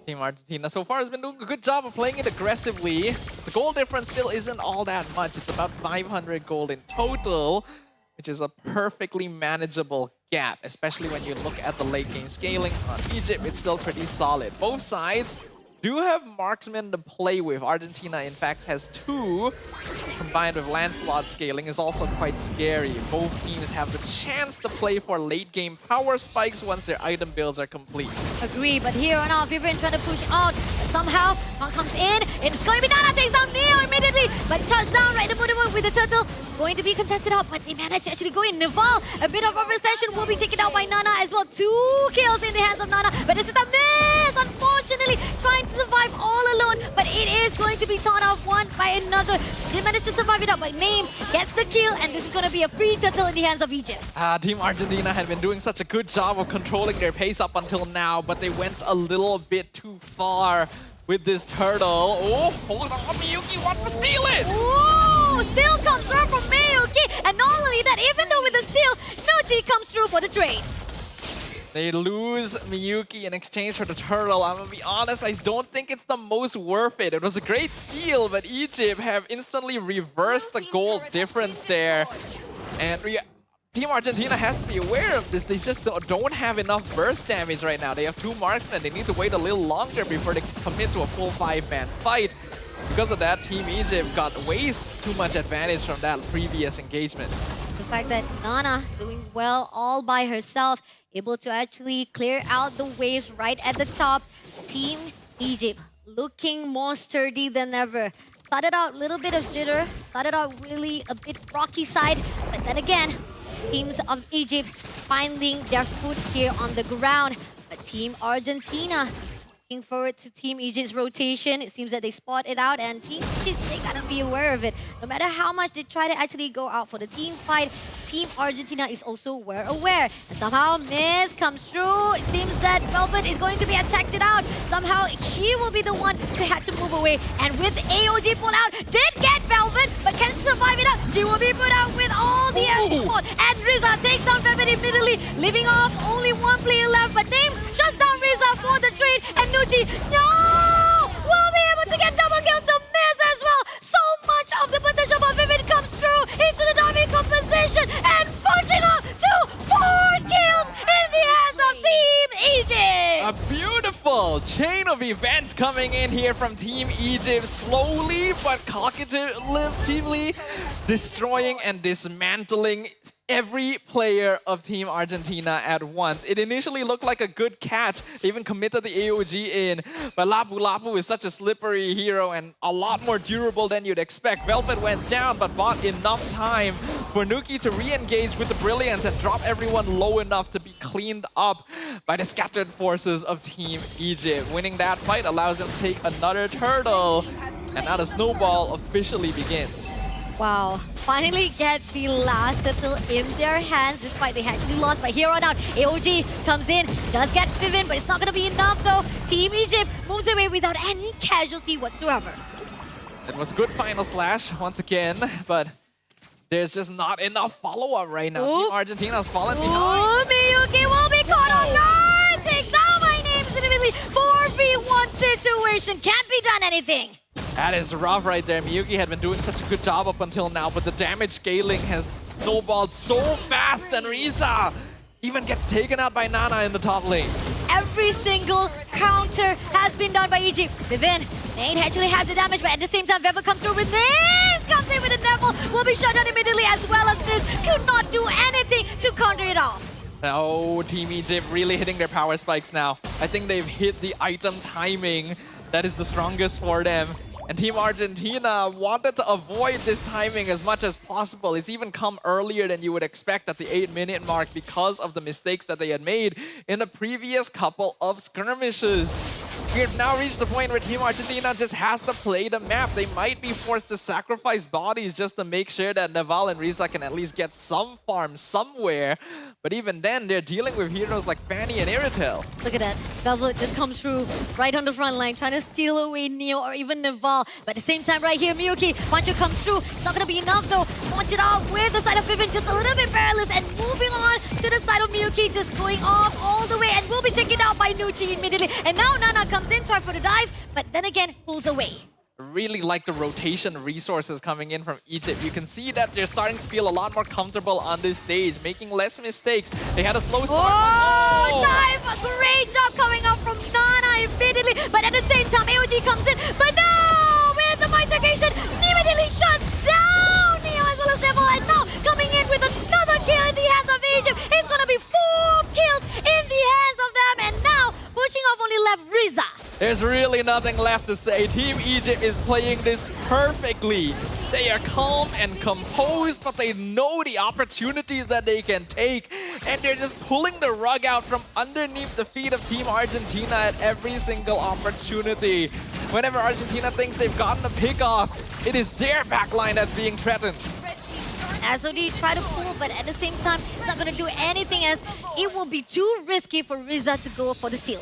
Team Argentina so far has been doing a good job of playing it aggressively. The goal difference still isn't all that much. It's about 500 gold in total, which is a perfectly manageable gap, especially when you look at the late game scaling on Egypt. It's still pretty solid. Both sides do have marksmen to play with. Argentina, in fact, has 2. Combined with Lancelot scaling is also quite scary. Both teams have the chance to play for late game power spikes once their item builds are complete. Agree, but here on out, Vivian trying to push out. Somehow, one comes in. It's going to be Nana, takes down Neo immediately, but shuts down right in the middle with the turtle. Going to be contested out, but they managed to actually go in. Naval, a bit of overextension will be taken out by Nana as well. 2 kills in the hands of Nana, but this is a miss, unfortunately, trying to survive all alone, but it is going to be torn off one by another. They managed to survive it out by Names, gets the kill, and this is going to be a free turtle in the hands of Egypt. Team Argentina had been doing such a good job of controlling their pace up until now, but they went a little bit too far with this turtle. Oh, hold on, Miyuki wants to steal it! Ooh, steal comes through from Miyuki, and not only that, even though with the steal, Nuchi comes through for the trade. They lose Miyuki in exchange for the turtle. I'm gonna be honest, I don't think it's the most worth it. It was a great steal, but Egypt have instantly reversed the goal difference there. And Team Argentina has to be aware of this. They just don't have enough burst damage right now. They have 2 marksmen. They need to wait a little longer before they can commit to a full 5-man fight. because of that, Team Egypt got way too much advantage from that previous engagement. The fact that Nana doing well all by herself, able to actually clear out the waves right at the top. Team Egypt looking more sturdy than ever. Started out a little bit of jitter, started out really a bit rocky side, but then again, teams of Egypt finding their foot here on the ground. But Team Argentina, looking forward to Team Egypt's rotation. It seems that they spot it out, and Team Egypt, they gotta be aware of it. No matter how much they try to actually go out for the team fight, Team Argentina is also aware. And somehow Miz comes through. It seems that Velvet is going to be attacked out. Somehow she will be the one who had to move away. And with AOG pull out, did get Velvet, but can survive it out. She will be put out with all the support. And Riza takes down Velvet immediately, leaving off only one player left. But Names shuts down Riza for the trade. And Nucci, no! Will be able to get double kill to Miz as well. So much of the potential for Vivid comes through into the dummy composition and pushing up to 4 kills in the hands of Team Egypt. A beautiful chain of events coming in here from Team Egypt, slowly but cognitively destroying and dismantling every player of Team Argentina at once. It initially looked like a good catch. They even committed the AOG in, but Lapu Lapu is such a slippery hero and a lot more durable than you'd expect. Velvet went down, but bought enough time for Nuki to re-engage with the Brilliance and drop everyone low enough to be cleaned up by the scattered forces of Team Egypt. Winning that fight allows them to take another turtle, and now the snowball officially begins. Wow, finally get the last turtle in their hands despite they actually lost. But here on out, AOG comes in, does get Vivian, but it's not going to be enough though. Team Egypt moves away without any casualty whatsoever. It was good final slash once again, but there's just not enough follow-up right now. Team Argentina's fallen behind. Miyuki will be caught on guard! Takes down my name immediately. 4v1 situation, can't be done anything. That is rough right there. Miyuki had been doing such a good job up until now, but the damage scaling has snowballed so fast, and Riza even gets taken out by Nana in the top lane. Every single counter has been done by Egypt. Vivin, Nate actually has the damage, but at the same time, Vevel comes through with Nate! Comes in with a Neville, will be shut down immediately, as well as Miz could not do anything to counter it off. Oh, Team Egypt really hitting their power spikes now. I think they've hit the item timing that is the strongest for them. And Team Argentina wanted to avoid this timing as much as possible. It's even come earlier than you would expect at the 8-minute mark because of the mistakes that they had made in the previous couple of skirmishes. We've now reached the point where Team Argentina just has to play the map. They might be forced to sacrifice bodies just to make sure that Naval and Riza can at least get some farm somewhere. But even then, they're dealing with heroes like Fanny and Iritel. Look at that. Velvet just comes through right on the front line, trying to steal away Neo or even Naval. But at the same time, right here, Miyuki, Pancho comes through. It's not going to be enough, though. Launch it out with the side of Vivian, just a little bit perilous. And moving on to the side of Miyuki, just going off all the way. And will be taken out by Nucci immediately. And now Nana comes in, try for the dive, but then again, pulls away. Really like the rotation resources coming in from Egypt. You can see that they're starting to feel a lot more comfortable on this stage, making less mistakes. They had a slow start. Oh, dive! A great job coming up from Nana immediately, but at the same time, AOG comes in, but now with the mitigation, immediately shuts down Neo as well as Devil, and now coming in with another kill in the hands of Egypt. It's gonna be 4 kills in the hands of them, and now pushing off only left Riza. There's really nothing left to say. Team Egypt is playing this perfectly. They are calm and composed, but they know the opportunities that they can take. And they're just pulling the rug out from underneath the feet of Team Argentina at every single opportunity. Whenever Argentina thinks they've gotten a pick off, it is their backline that's being threatened. SOD try to pull, but at the same time, it's not going to do anything as it will be too risky for Riza to go for the steal.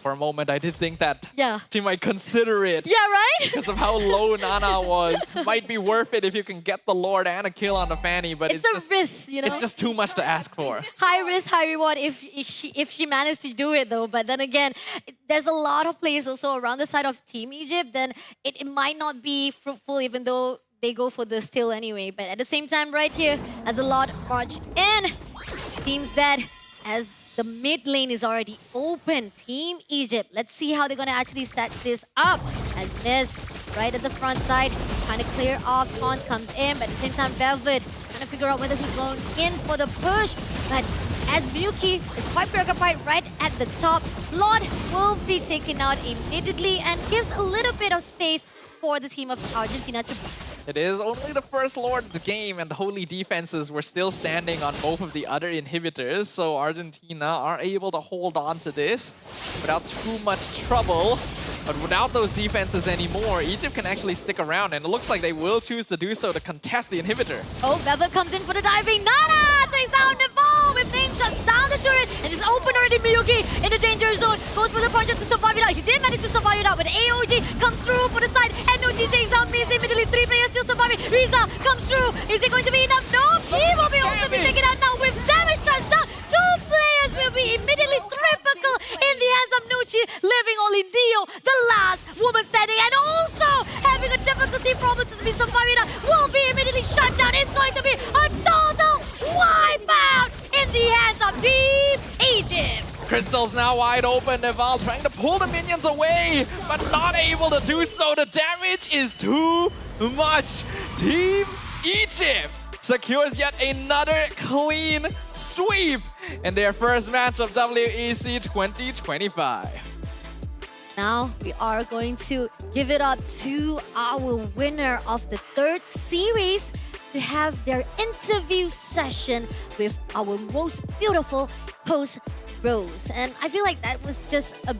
For a moment, I did think that Yeah. she might consider it. Yeah, right? Because of how low Nana was. Might be worth it if you can get the Lord and a kill on the Fanny, but It's a just, risk, you know? it's just too much to ask for. High risk, high reward if she managed to do it though. But then again, there's a lot of players also around the side of Team Egypt, then it might not be fruitful even though they go for the steal anyway. But at the same time, right here, as a lot march in, seems that as the mid lane is already open, Team Egypt, let's see how they're going to actually set this up. as Miz right at the front side, trying to clear off. Tons comes in, but at the same time, Velvet trying to figure out whether he's going in for the push. But as Miyuki is quite preoccupied right at the top, Lord will be taken out immediately and gives a little bit of space for the team of Argentina to It is only the first Lord of the game, and the Holy defenses were still standing on both of the other inhibitors, so Argentina are able to hold on to this without too much trouble. But without those defenses anymore, Egypt can actually stick around, and it looks like they will choose to do so to contest the inhibitor. Oh, Velvet comes in for the diving. Nana takes down Naval with name shots down the turret. And it's open already. Miyuki in the danger zone. Goes for the punch to survive it out. He did manage to survive it out, but AOG comes through for the side. NOG takes down Miz immediately. 3 players still surviving. Riza comes through. Is it going to be enough? No. He will be also be taken out now with damage touchdown. 2 players will be immediately triple in the hands of Nucci, leaving only Dio, the last woman standing, and also having a difficulty problem to be surviving out, will be immediately shut down. It's going to be a total wipeout in the hands of Team Egypt. Crystal's now wide open. Naval trying to pull the minions away, but not able to do so. The damage is too much. Team Egypt secures yet another clean sweep in their first match of WEC 2025. Now we are going to give it up to our winner of the 3rd series to have their interview session with our most beautiful host, Rose. And I feel like that was just a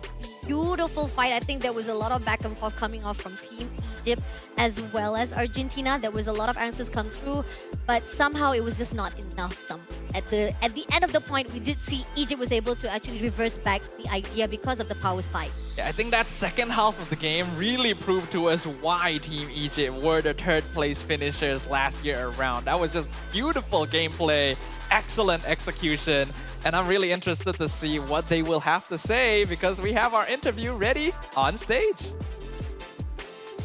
beautiful fight. I think there was a lot of back and forth coming off from Team Egypt as well as Argentina. There was a lot of answers come through, but somehow it was just not enough. At the end of the point, we did see Egypt was able to actually reverse back the idea because of the power spike. Yeah, I think that second half of the game really proved to us why Team Egypt were the 3rd place finishers last year around. That was just beautiful gameplay, excellent execution, and I'm really interested to see what they will have to say because we have our interview ready on stage.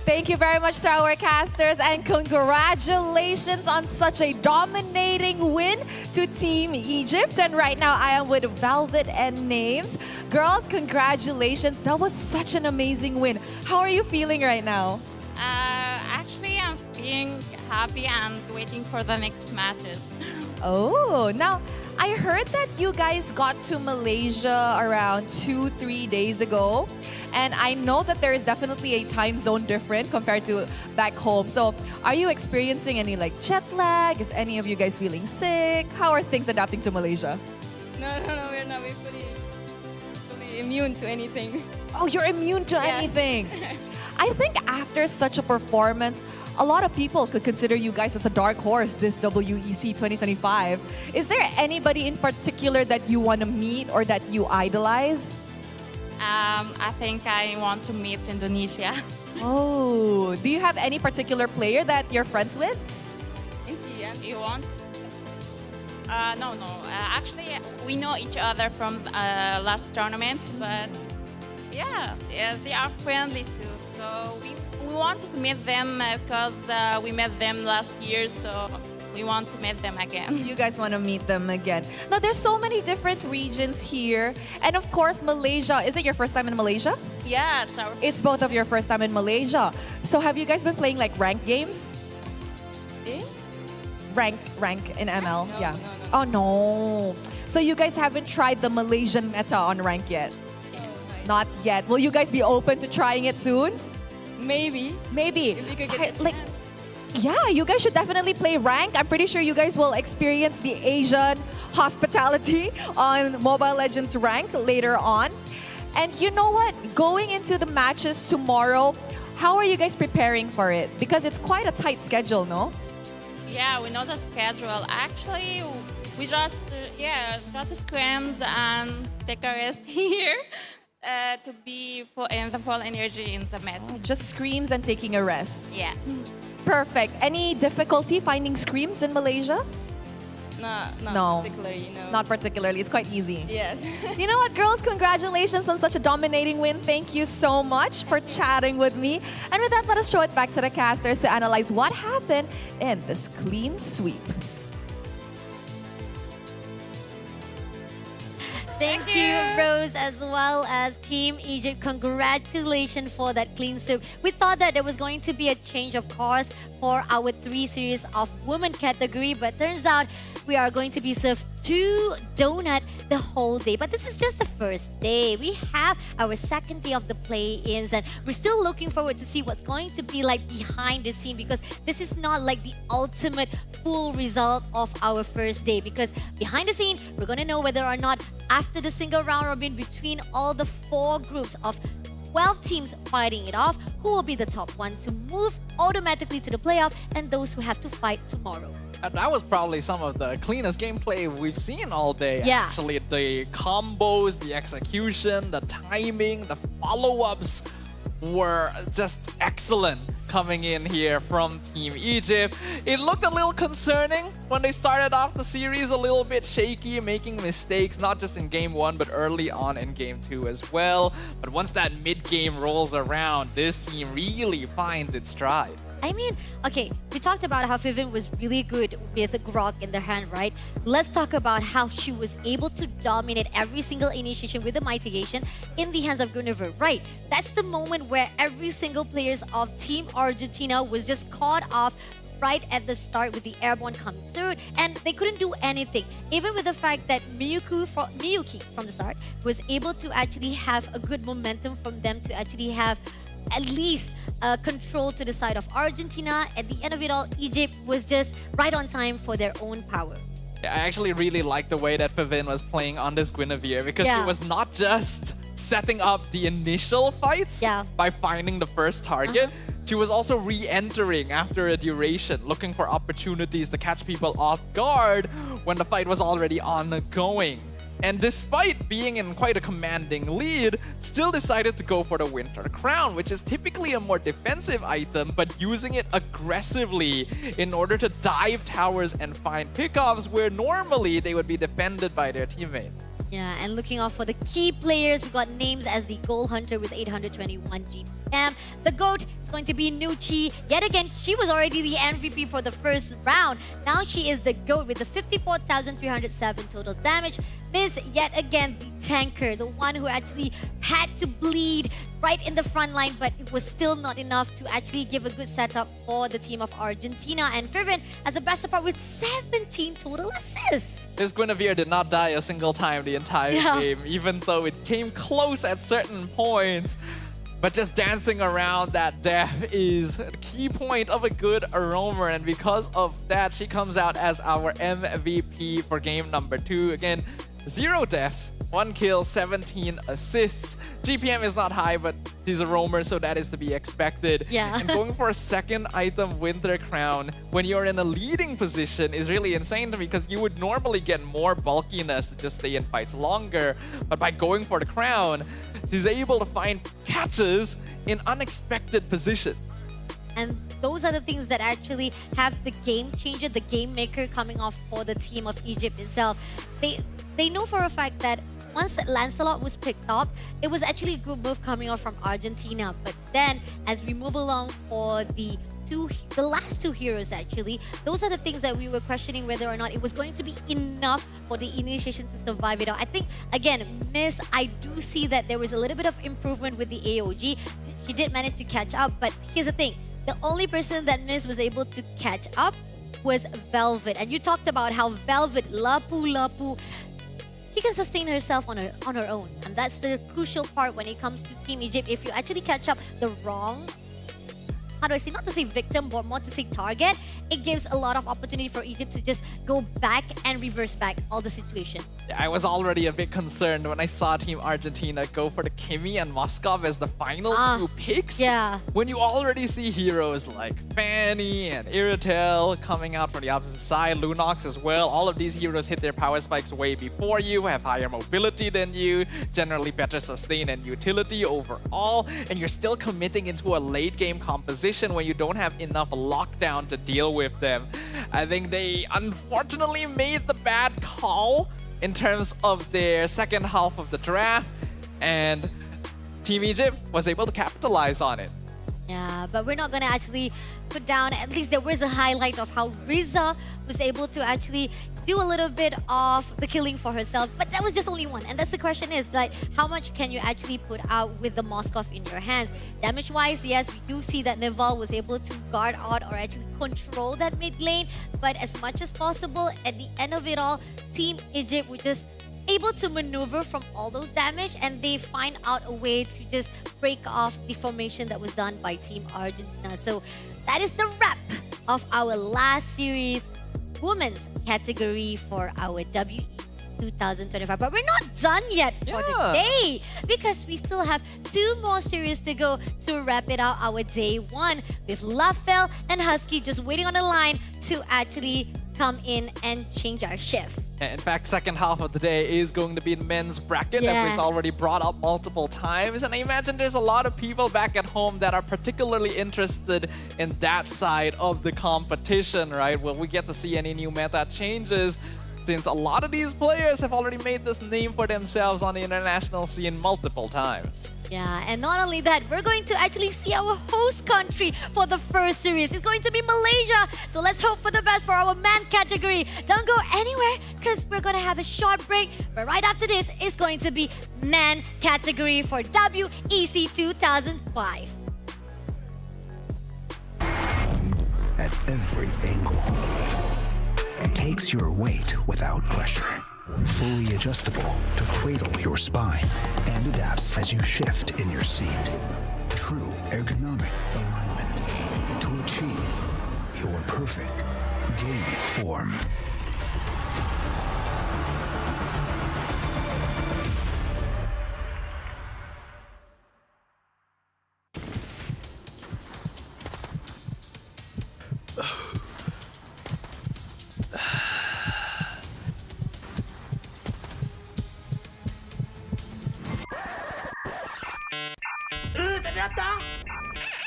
Thank you very much to our casters, and congratulations on such a dominating win to Team Egypt. And right now I am with Velvet and Names. Girls, congratulations. That was such an amazing win. How are you feeling right now? Actually, I'm feeling happy and waiting for the next matches. Oh, now I heard that you guys got to Malaysia around 2-3 days ago. And I know that there is definitely a time zone different compared to back home. So are you experiencing any like jet lag? Is any of you guys feeling sick? How are things adapting to Malaysia? No, we're not. We're fully immune to anything. Oh, you're immune to anything. I think after such a performance, a lot of people could consider you guys as a dark horse this WEC 2025. Is there anybody in particular that you want to meet or that you idolize? I think I want to meet Indonesia. Oh, do you have any particular player that you're friends with? India, you want? No. Actually, we know each other from last tournaments, but yeah, they are friendly too. So we wanted to meet them because we met them last year, so we want to meet them again. You guys want to meet them again. Now, there's so many different regions here. And of course, Malaysia. Is it your first time in Malaysia? Yeah, it's both of your first time in Malaysia. So have you guys been playing like ranked games? Eh? Rank in ML? No, yeah. no. Oh, no. So you guys haven't tried the Malaysian meta on rank yet? Not yet. Will you guys be open to trying it soon? Maybe. If we could get the chance. Yeah, you guys should definitely play rank. I'm pretty sure you guys will experience the Asian hospitality on Mobile Legends rank later on. And you know what? Going into the matches tomorrow, how are you guys preparing for it? Because it's quite a tight schedule, no? Yeah, we know the schedule. Actually, we just scrims and take a rest here to be in the full energy in the meta. Oh, just screams and taking a rest. Yeah. Perfect. Any difficulty finding screams in Malaysia? No, particularly, no. Not particularly. It's quite easy. Yes. You know what, girls? Congratulations on such a dominating win. Thank you so much for chatting with me. And with that, let us show it back to the casters to analyze what happened in this clean sweep. Thank you, Rose, as well as Team Egypt. Congratulations for that clean sweep. We thought that there was going to be a change of course for our 3 series of women category, but turns out we are going to be served 2 donuts the whole day. But this is just the first day. We have our second day of the play-ins, and we're still looking forward to see what's going to be like behind the scene, because this is not like the ultimate full result of our first day, because behind the scene, we're going to know whether or not after the single round robin between all the 4 groups of 12 teams fighting it off, who will be the top ones to move automatically to the playoff and those who have to fight tomorrow. That was probably some of the cleanest gameplay we've seen all day. Yeah. Actually, the combos, the execution, the timing, the follow-ups were just excellent coming in here from Team Egypt. It looked a little concerning when they started off the series, a little bit shaky, making mistakes, not just in Game 1, but early on in Game 2 as well. But once that mid-game rolls around, this team really finds its stride. I mean, okay, we talked about how Vivian was really good with the grok in the hand, right? Let's talk about how she was able to dominate every single initiation with the mitigation in the hands of Guinevere, right? That's the moment where every single players of Team Argentina was just caught off right at the start with the airborne coming through, and they couldn't do anything. Even with the fact that Miyuki from the start was able to actually have a good momentum from them to actually have at least control to the side of Argentina. At the end of it all, Egypt was just right on time for their own power. I actually really like the way that Favin was playing on this Guinevere, because she was not just setting up the initial fights by finding the first target. She was also re-entering after a duration, looking for opportunities to catch people off guard when the fight was already ongoing. And despite being in quite a commanding lead, still decided to go for the Winter Crown, which is typically a more defensive item, but using it aggressively in order to dive towers and find pickoffs where normally they would be defended by their teammates. Yeah, and looking out for the key players, we got names as the Goal Hunter with 821 GPM. The GOAT is going to be Nucci. Yet again, she was already the MVP for the first round. Now she is the GOAT with the 54,307 total damage. Miss, yet again, the tanker, the one who actually had to bleed right in the front line, but it was still not enough to actually give a good setup for the team of Argentina. And Fervin has the best support with 17 total assists. This Guinevere did not die a single time the entire game, even though it came close at certain points. But just dancing around that death is a key point of a good roamer, and because of that, she comes out as our MVP for game number 2. Again, 0 deaths, 1 kill, 17 assists. GPM is not high, but she's a roamer, so that is to be expected. Yeah. And going for a second item, Winter Crown, when you're in a leading position is really insane to me, because you would normally get more bulkiness to just stay in fights longer. But by going for the crown, she's able to find catches in unexpected positions. And those are the things that actually have the game changer, the game maker coming off for the team of Egypt itself. They know for a fact that once Lancelot was picked up, it was actually a good move coming off from Argentina. But then, as we move along for the last 2 heroes, actually, those are the things that we were questioning whether or not it was going to be enough for the initiation to survive it out. I think, again, Miss, I do see that there was a little bit of improvement with the AOG. She did manage to catch up, but here's the thing. The only person that Miss was able to catch up was Velvet. And you talked about how Velvet, Lapu, she can sustain herself on her own. And that's the crucial part when it comes to Team Egypt. If you actually catch up the wrong, how do I say, not to say victim, but more to say target, it gives a lot of opportunity for Egypt to just go back and reverse back all the situation. I was already a bit concerned when I saw Team Argentina go for the Kimi and Moskov as the final 2 picks. Yeah. When you already see heroes like Fanny and Iritel coming out from the opposite side, Lunox as well. All of these heroes hit their power spikes way before you, have higher mobility than you, generally better sustain and utility overall, and you're still committing into a late game composition when you don't have enough lockdown to deal with them. I think they unfortunately made the bad call in terms of their second half of the draft, and Team Egypt was able to capitalize on it. Yeah, but we're not going to actually put down, at least there was a highlight of how Riza was able to actually do a little bit of the killing for herself, but that was just only one. And that's the question is, like, how much can you actually put out with the Moskov in your hands? Damage-wise, yes, we do see that Neval was able to guard out or actually control that mid lane, but as much as possible, at the end of it all, Team Egypt would just able to maneuver from all those damage, and they find out a way to just break off the formation that was done by Team Argentina. So that is the wrap of our last series women's category for our WEC 2025. But we're not done yet for the day, because we still have 2 more series to go to wrap it out our day 1, with Lafel and Husky just waiting on the line to actually come in and change our shift. In fact, second half of the day is going to be in men's bracket, as we've already brought up multiple times. And I imagine there's a lot of people back at home that are particularly interested in that side of the competition, right? Will we get to see any new meta changes? Since a lot of these players have already made this name for themselves on the international scene multiple times. Yeah, and not only that, we're going to actually see our host country for the first series. It's going to be Malaysia. So let's hope for the best for our man category. Don't go anywhere, because we're going to have a short break. But right after this is going to be man category for WEC 2005. At every angle, takes your weight without pressure. Fully adjustable to cradle your spine and adapts as you shift in your seat. True ergonomic alignment to achieve your perfect gaming form.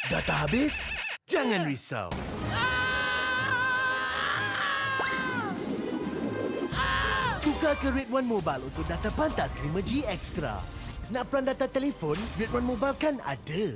Data habis? Jangan risau. Tukar ke Red One Mobile untuk data pantas 5G Extra. Nak peran data telefon? Red One Mobile kan ada.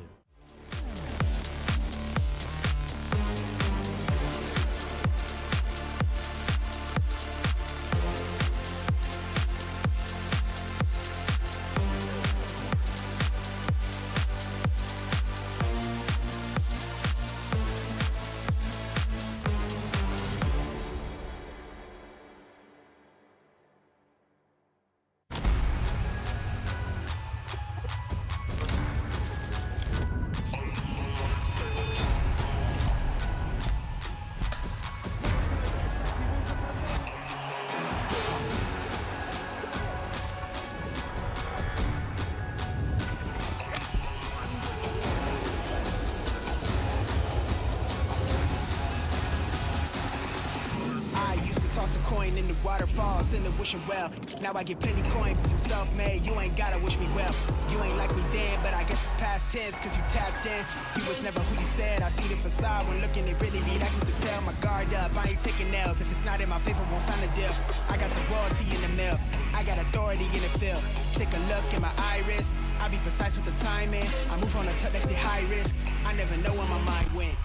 coin in the waterfall, send a wishing well. Now I get plenty coin, but I'm self-made. You ain't gotta wish me well. You ain't like me then, but I guess it's past tense, cause you tapped in. You was never who you said. I see the facade when looking, it really be like you could tell. My guard up, I ain't taking nails. If it's not in my favor, won't sign a deal. I got the royalty in the mail. I got authority in the field. Take a look in my iris. I be precise with the timing. I move on a tuck that's the high risk. I never know where my mind went.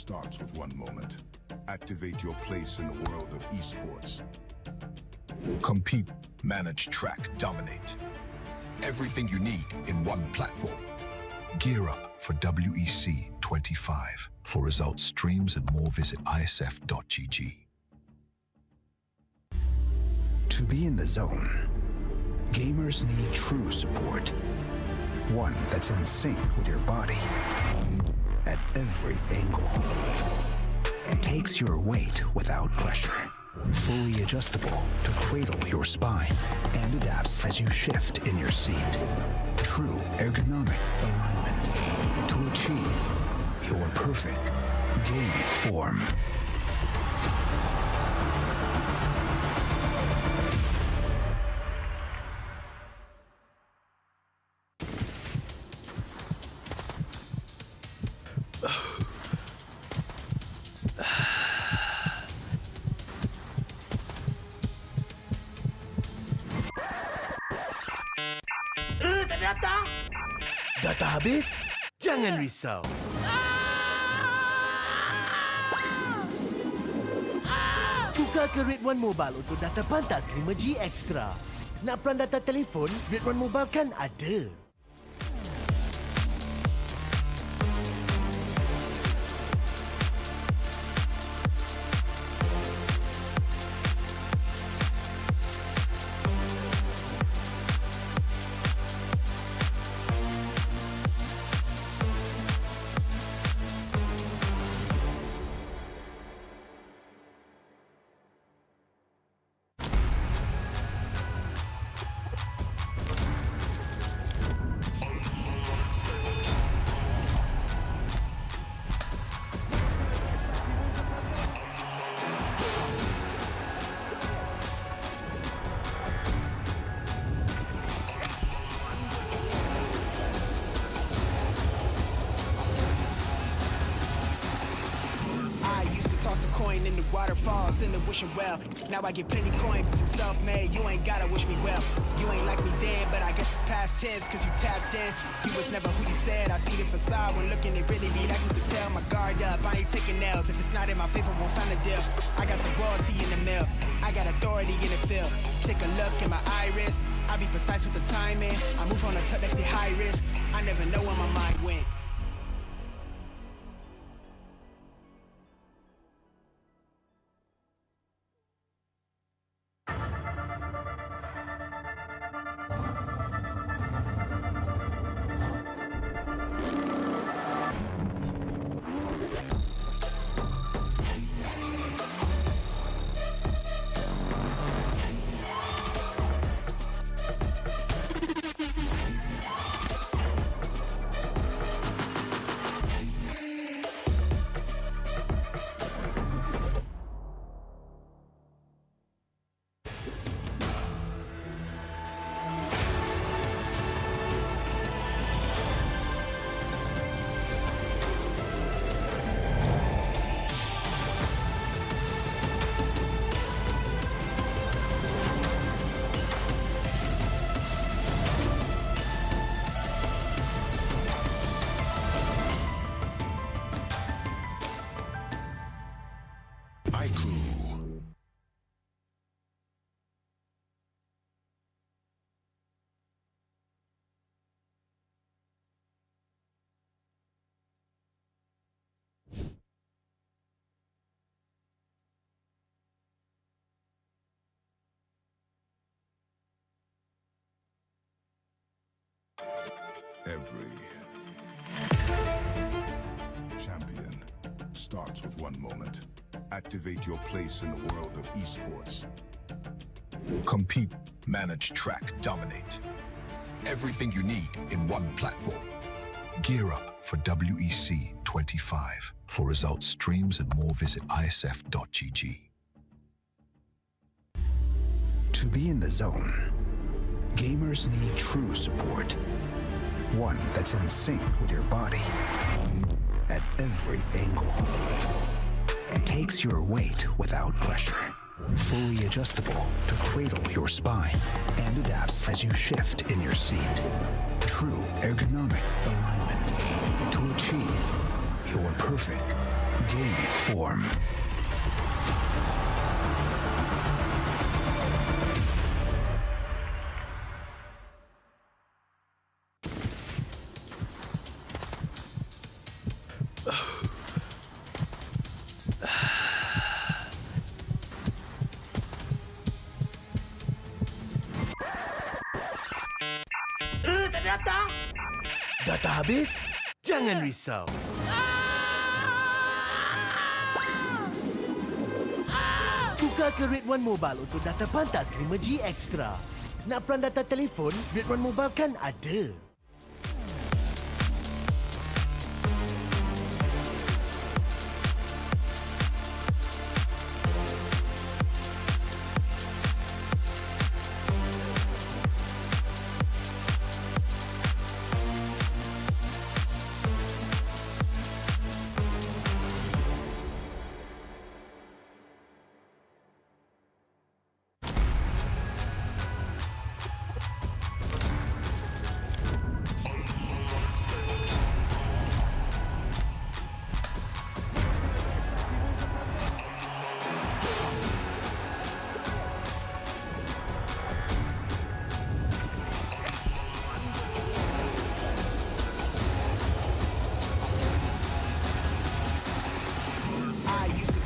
starts with one moment. Activate your place in the world of esports. Compete, manage, track, dominate. Everything you need in one platform. Gear up for WEC25. For results, streams, and more, visit IESF.gg. To be in the zone, gamers need true support. One that's in sync with your body at every angle. Takes your weight without pressure. Fully adjustable to cradle your spine and adapts as you shift in your seat. True ergonomic alignment to achieve your perfect gaming form. Tak ada data? Data habis? Jangan risau. Tukar ke Red One Mobile untuk data pantas 5G Extra. Nak peran data telefon? Red One Mobile kan ada. In the waterfalls, in the wishing well. Now I get plenty coin, but I'm self-made. You ain't gotta wish me well. You ain't like me then, but I guess it's past tense, cause you tapped in. You was never who you said. I see the facade when looking, it really be like you could tell. My guard up, I ain't taking nails. If it's not in my favor, won't sign a deal. I got the royalty in the mail. I got authority in the field. Take a look in my iris. I be precise with the timing. I move on a tuck like the high risk. I never know where my mind went. Every champion starts with one moment. Activate your place in the world of esports. Compete, manage, track, dominate. Everything you need in one platform. Gear up for WEC25. For results, streams, and more, visit IESF.gg. To be in the zone, gamers need true support. One that's in sync with your body at every angle. Takes your weight without pressure. Fully adjustable to cradle your spine and adapts as you shift in your seat. True ergonomic alignment to achieve your perfect gaining form. Data habis? Jangan risau. Tukar ke Rate One Mobile untuk data pantas 5G Extra. Nak peran data telefon? Rate One Mobile kan ada.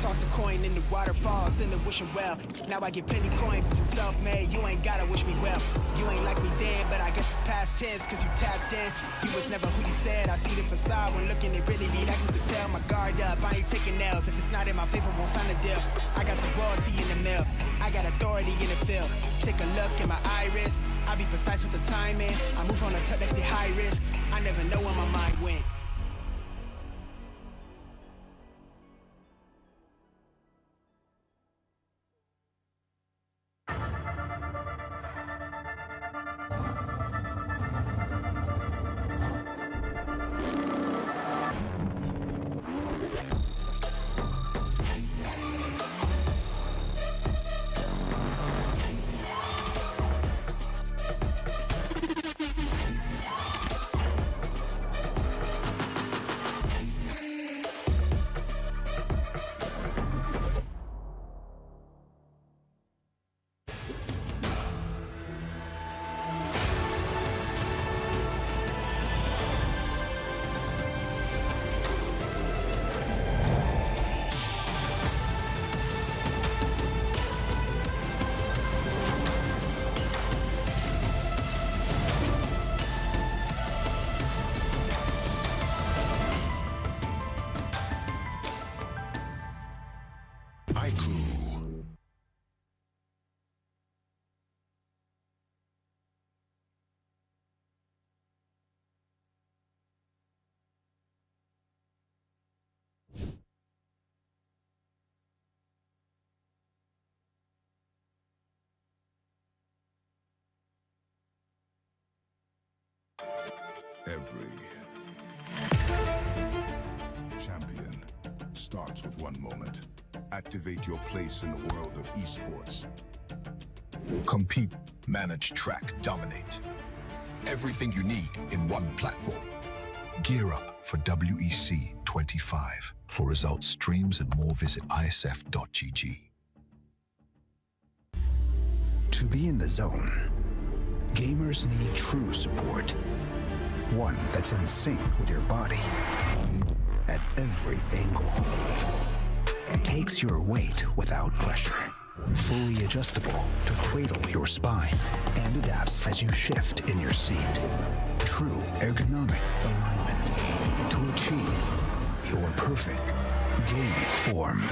Toss a coin in the waterfall, send a wishing well. Now I get plenty coin, I'm self-made. You ain't gotta wish me well. You ain't like me then, but I guess it's past tense, cause you tapped in. You was never who you said. I see the facade when looking, it really be like you could tell. My guard up, I ain't taking nails. If it's not in my favor, won't sign a deal. I got the royalty in the mill, I got authority in the field. Take a look in my iris, I be precise with the timing. I move on a tuck like the high risk. I never know where my mind went. Every champion starts with one moment. Activate your place in the world of esports. Compete, manage, track, dominate. Everything you need in one platform. Gear up for WEC25. For results, streams, and more, visit IESF.gg. To be in the zone, gamers need true support. One that's in sync with your body at every angle. Takes your weight without pressure. Fully adjustable to cradle your spine and adapts as you shift in your seat. True ergonomic alignment to achieve your perfect gaming form.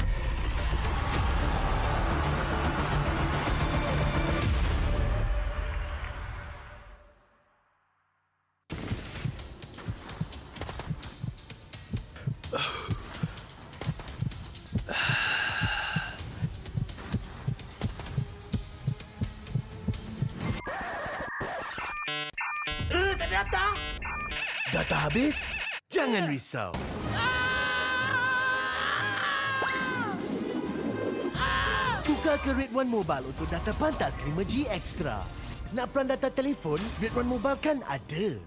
Data habis? Jangan risau. Tukar ke Rate One Mobile untuk data pantas 5G Extra. Nak peran data telefon? Rate One Mobile kan ada.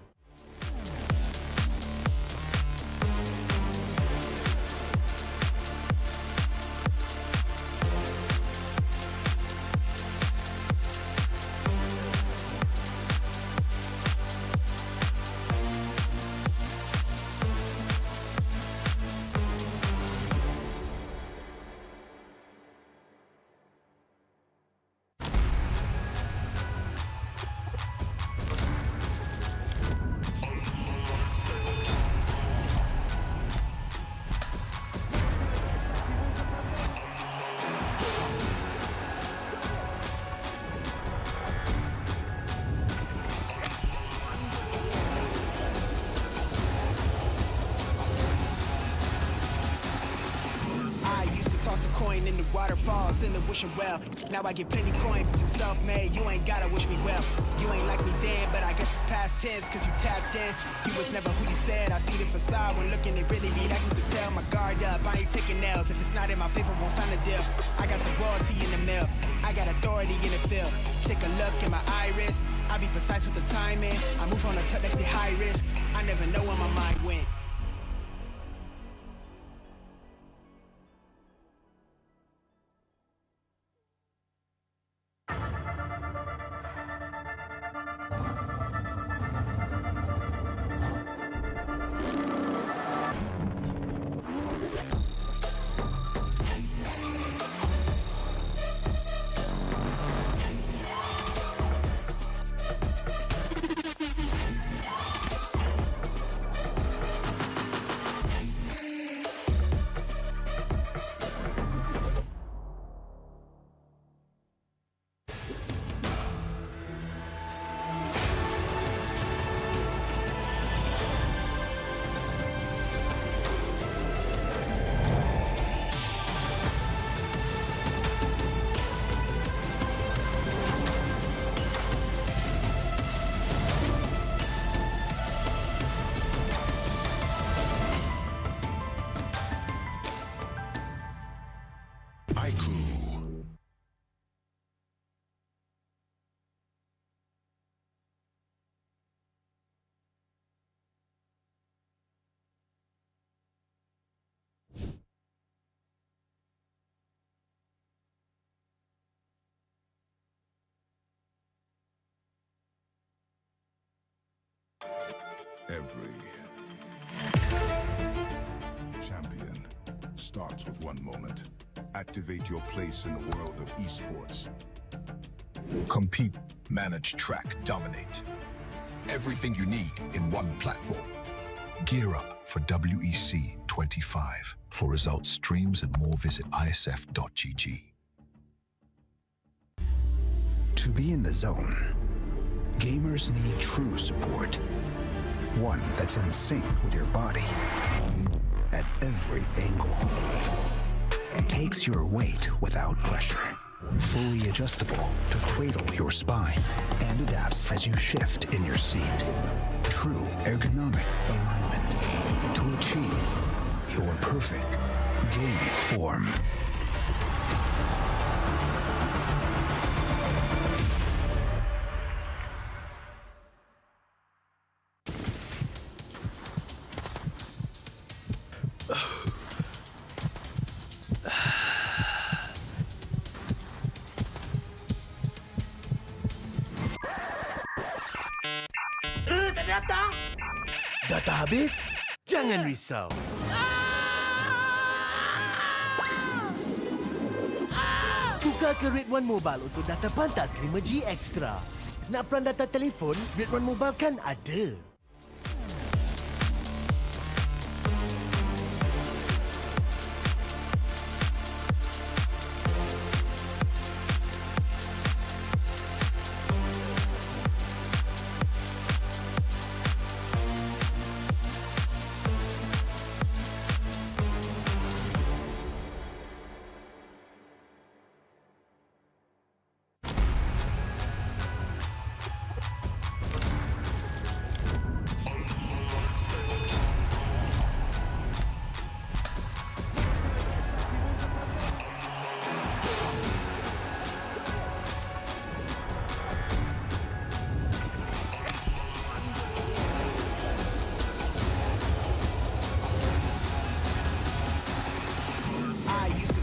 toss a coin in the waterfall, send a wishing well. Now I get plenty coin, I'm self-made, you ain't gotta wish me well. You ain't like me then, but I guess it's past tense, cause you tapped in. You was never who you said, I see the facade when looking at really me, that you could tell. My guard up, I ain't taking nails, if it's not in my favor, won't sign a deal. I got the royalty in the mill, I got authority in the field. Take a look in my iris, I be precise with the timing. I move on a touch that's the high risk, I never know where my mind went. Every champion starts with one moment. Activate your place in the world of esports. Compete, manage, track, dominate. Everything you need in one platform. Gear up for WEC25. For results, streams, and more, visit IESF.gg. To be in the zone, gamers need true support. One that's in sync with your body at every angle. Takes your weight without pressure. Fully adjustable to cradle your spine and adapts as you shift in your seat. True ergonomic alignment to achieve your perfect gaming form. Data habis? Jangan risau. Tukar ke Red One Mobile untuk data pantas 5G Extra. Nak peran data telefon? Red One Mobile kan ada.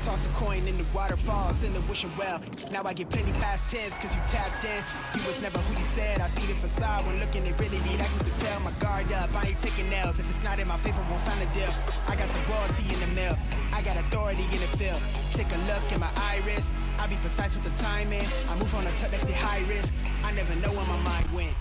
Toss a coin in the waterfall, send a wishing well. Now I get plenty past tense, cause you tapped in. You was never who you said, I see the facade when looking at really me, that you could tell. My guard up, I ain't taking nails, if it's not in my favor, won't sign a deal. I got the royalty in the mill, I got authority in the field. Take a look in my iris, I be precise with the timing. I move on a touch that's the high risk, I never know where my mind went.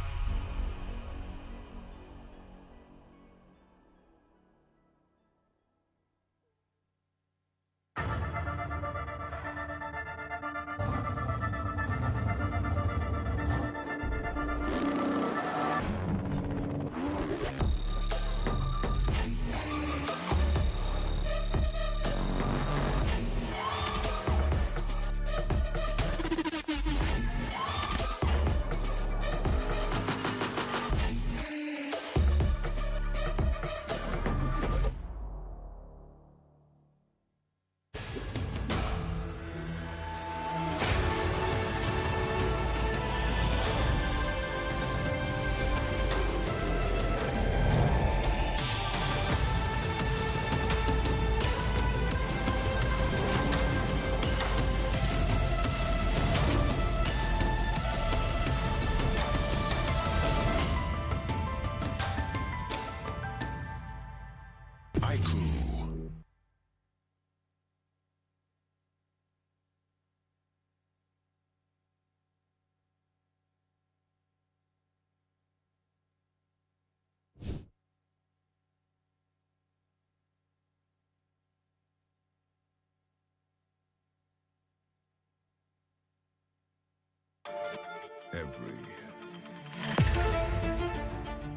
Every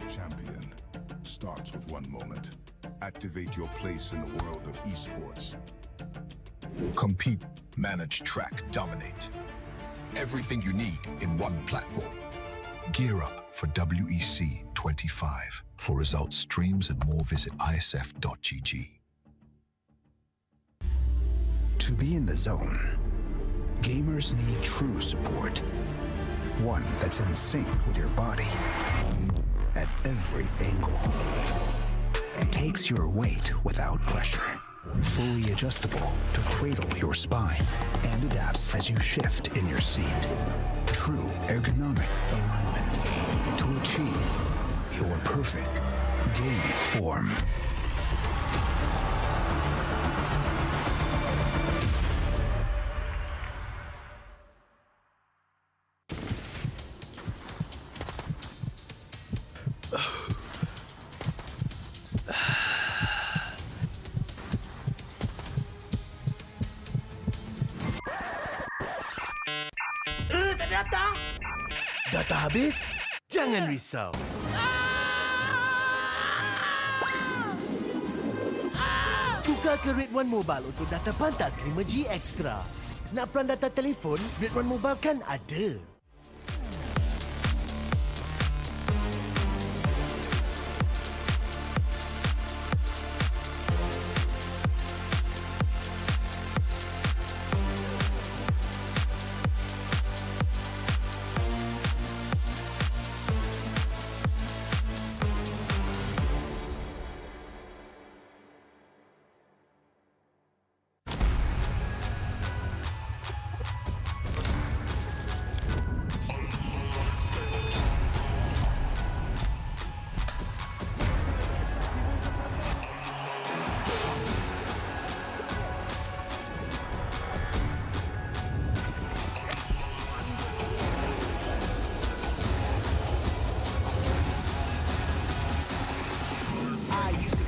champion starts with one moment. Activate your place in the world of esports. Compete, manage, track, dominate. Everything you need in one platform. Gear up for WEC25. For results, streams, and more, visit IESF.gg. To be in the zone, gamers need true support. One that's in sync with your body at every angle. Takes your weight without pressure. Fully adjustable to cradle your spine and adapts as you shift in your seat. True ergonomic alignment to achieve your perfect gaming form. Data habis? Jangan risau. Tukar ke Red One Mobile untuk data pantas 5G Extra. Nak peran data telefon? Red One Mobile kan ada.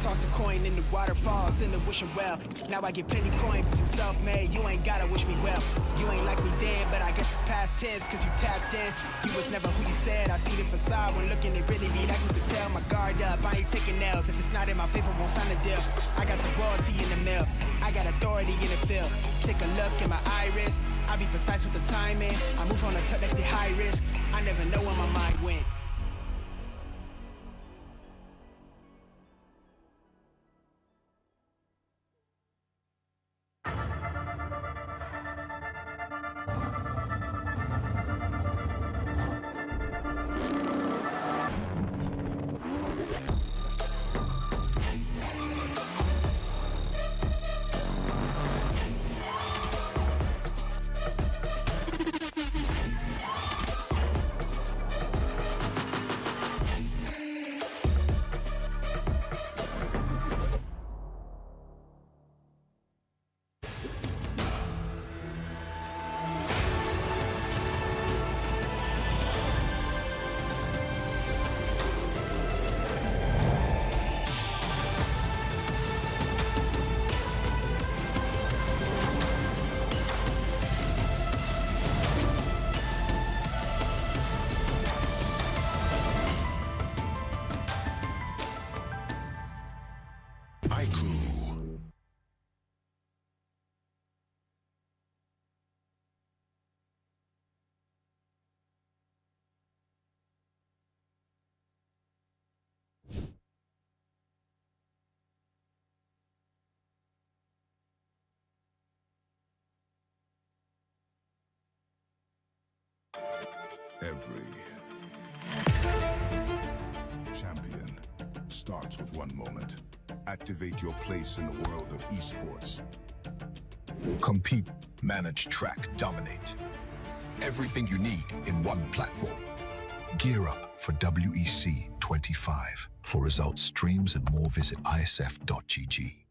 Toss a coin in the waterfalls in the wishing well. Now I get plenty coin, I'm self-made. You ain't gotta wish me well. You ain't like me then, but I guess it's past tense, cause you tapped in. You was never who you said. I see the facade when looking at really me like you could tell. My guard up, I ain't taking nails. If it's not in my favor, won't sign a deal. I got the royalty in the mill. I got authority in the field. Take a look in my iris. I be precise with the timing. I move on a tuck like the high risk. I never know where my mind went. Every champion starts with one moment. Activate your place in the world of esports. Compete, manage, track, dominate. Everything you need in one platform. Gear up for WEC25. For results, streams, and more, visit IESF.gg.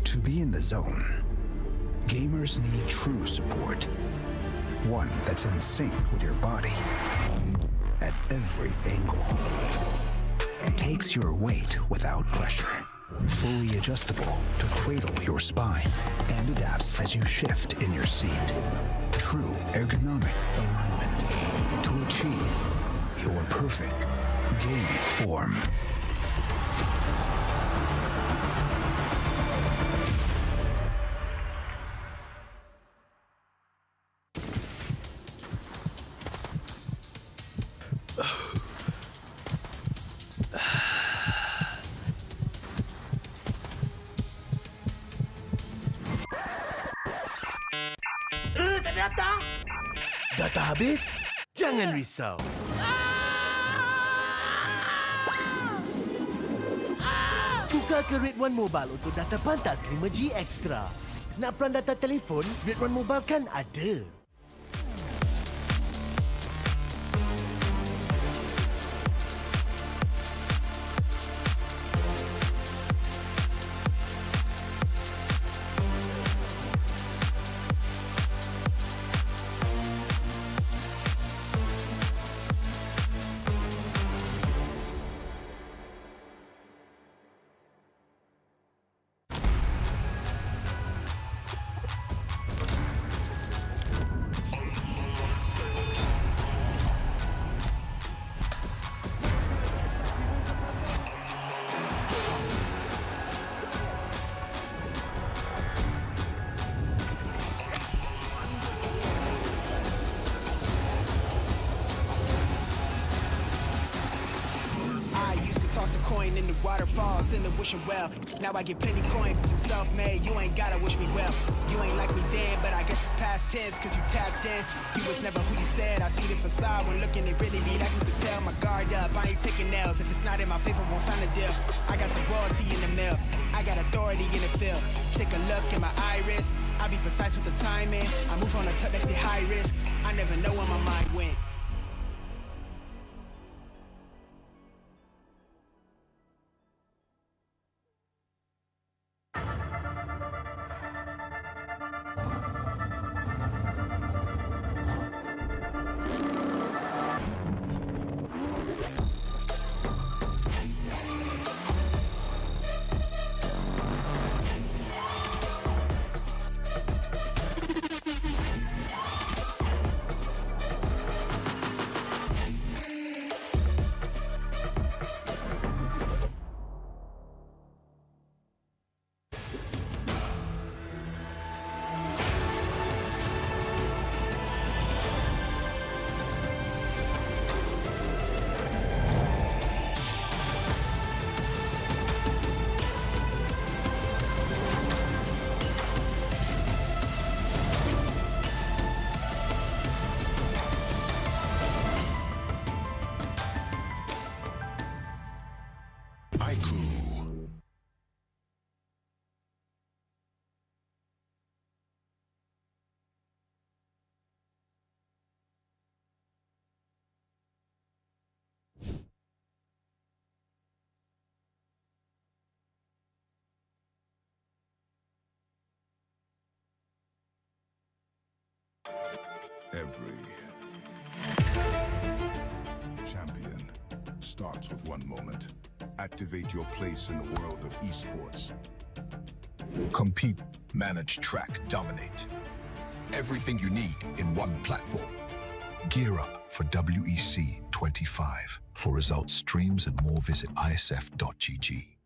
To be in the zone, gamers need true support. One that's in sync with your body at every angle. Takes your weight without pressure. Fully adjustable to cradle your spine and and adapts as you shift in your seat. True ergonomic alignment to achieve your perfect gaming form. Data habis? Jangan risau. Tukar ke Red One Mobile untuk data pantas 5G Extra. Nak peran data telefon? Red One Mobile kan ada. Toss a coin in the waterfalls, in the wishing well. Now I get plenty coin, I'm self-made. You ain't gotta wish me well. You ain't like me then, but I guess it's past tense, cause you tapped in. You was never who you said. I see the facade when looking, it really be like you could tell. My guard up, I ain't taking L's. If it's not in my favor, won't sign a deal. I got the royalty in the mill, I got authority in the field. Take a look in my iris, I be precise with the timing. I move on a tuck like the high risk. I never know where my mind went. Every champion starts with one moment. Activate your place in the world of esports. Compete, manage, track, dominate. Everything you need in one platform. Gear up for WEC25. For results, streams, and more, visit IESF.gg.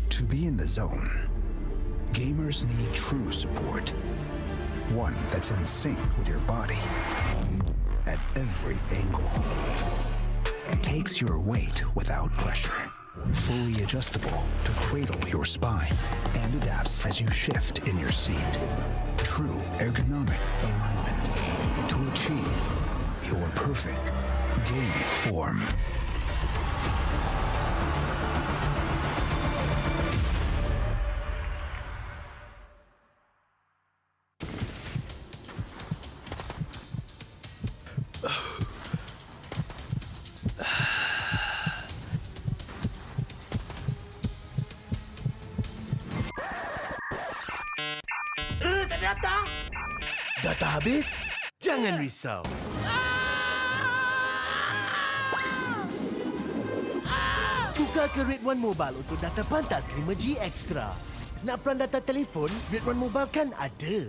To be in the zone, gamers need true support. One that's in sync with your body at every angle. Takes your weight without pressure. Fully adjustable to cradle your spine and adapts as you shift in your seat. True ergonomic alignment to achieve your perfect gaming form. Data habis? Jangan risau. Tukar ke Red One Mobile untuk data pantas 5G Extra. Nak peran data telefon? Duit One Mobile kan ada.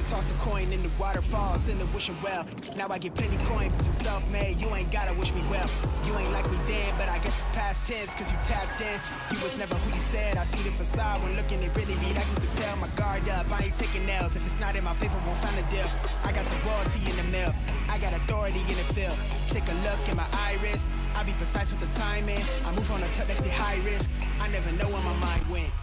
Toss a coin in the waterfall, send a wishing well. Now I get plenty coin, bitch, I'm self-made. You ain't gotta wish me well. You ain't like me then, but I guess it's past tense, cause you tapped in. You was never who you said. I see the facade when looking, it really be like you can tell. My guard up, I ain't taking nails. If it's not in my favor, won't sign a deal. I got the royalty in the mail. I got authority in the field. Take a look in my iris. I be precise with the timing. I move on a tuck that's the high risk. I never know where my mind went.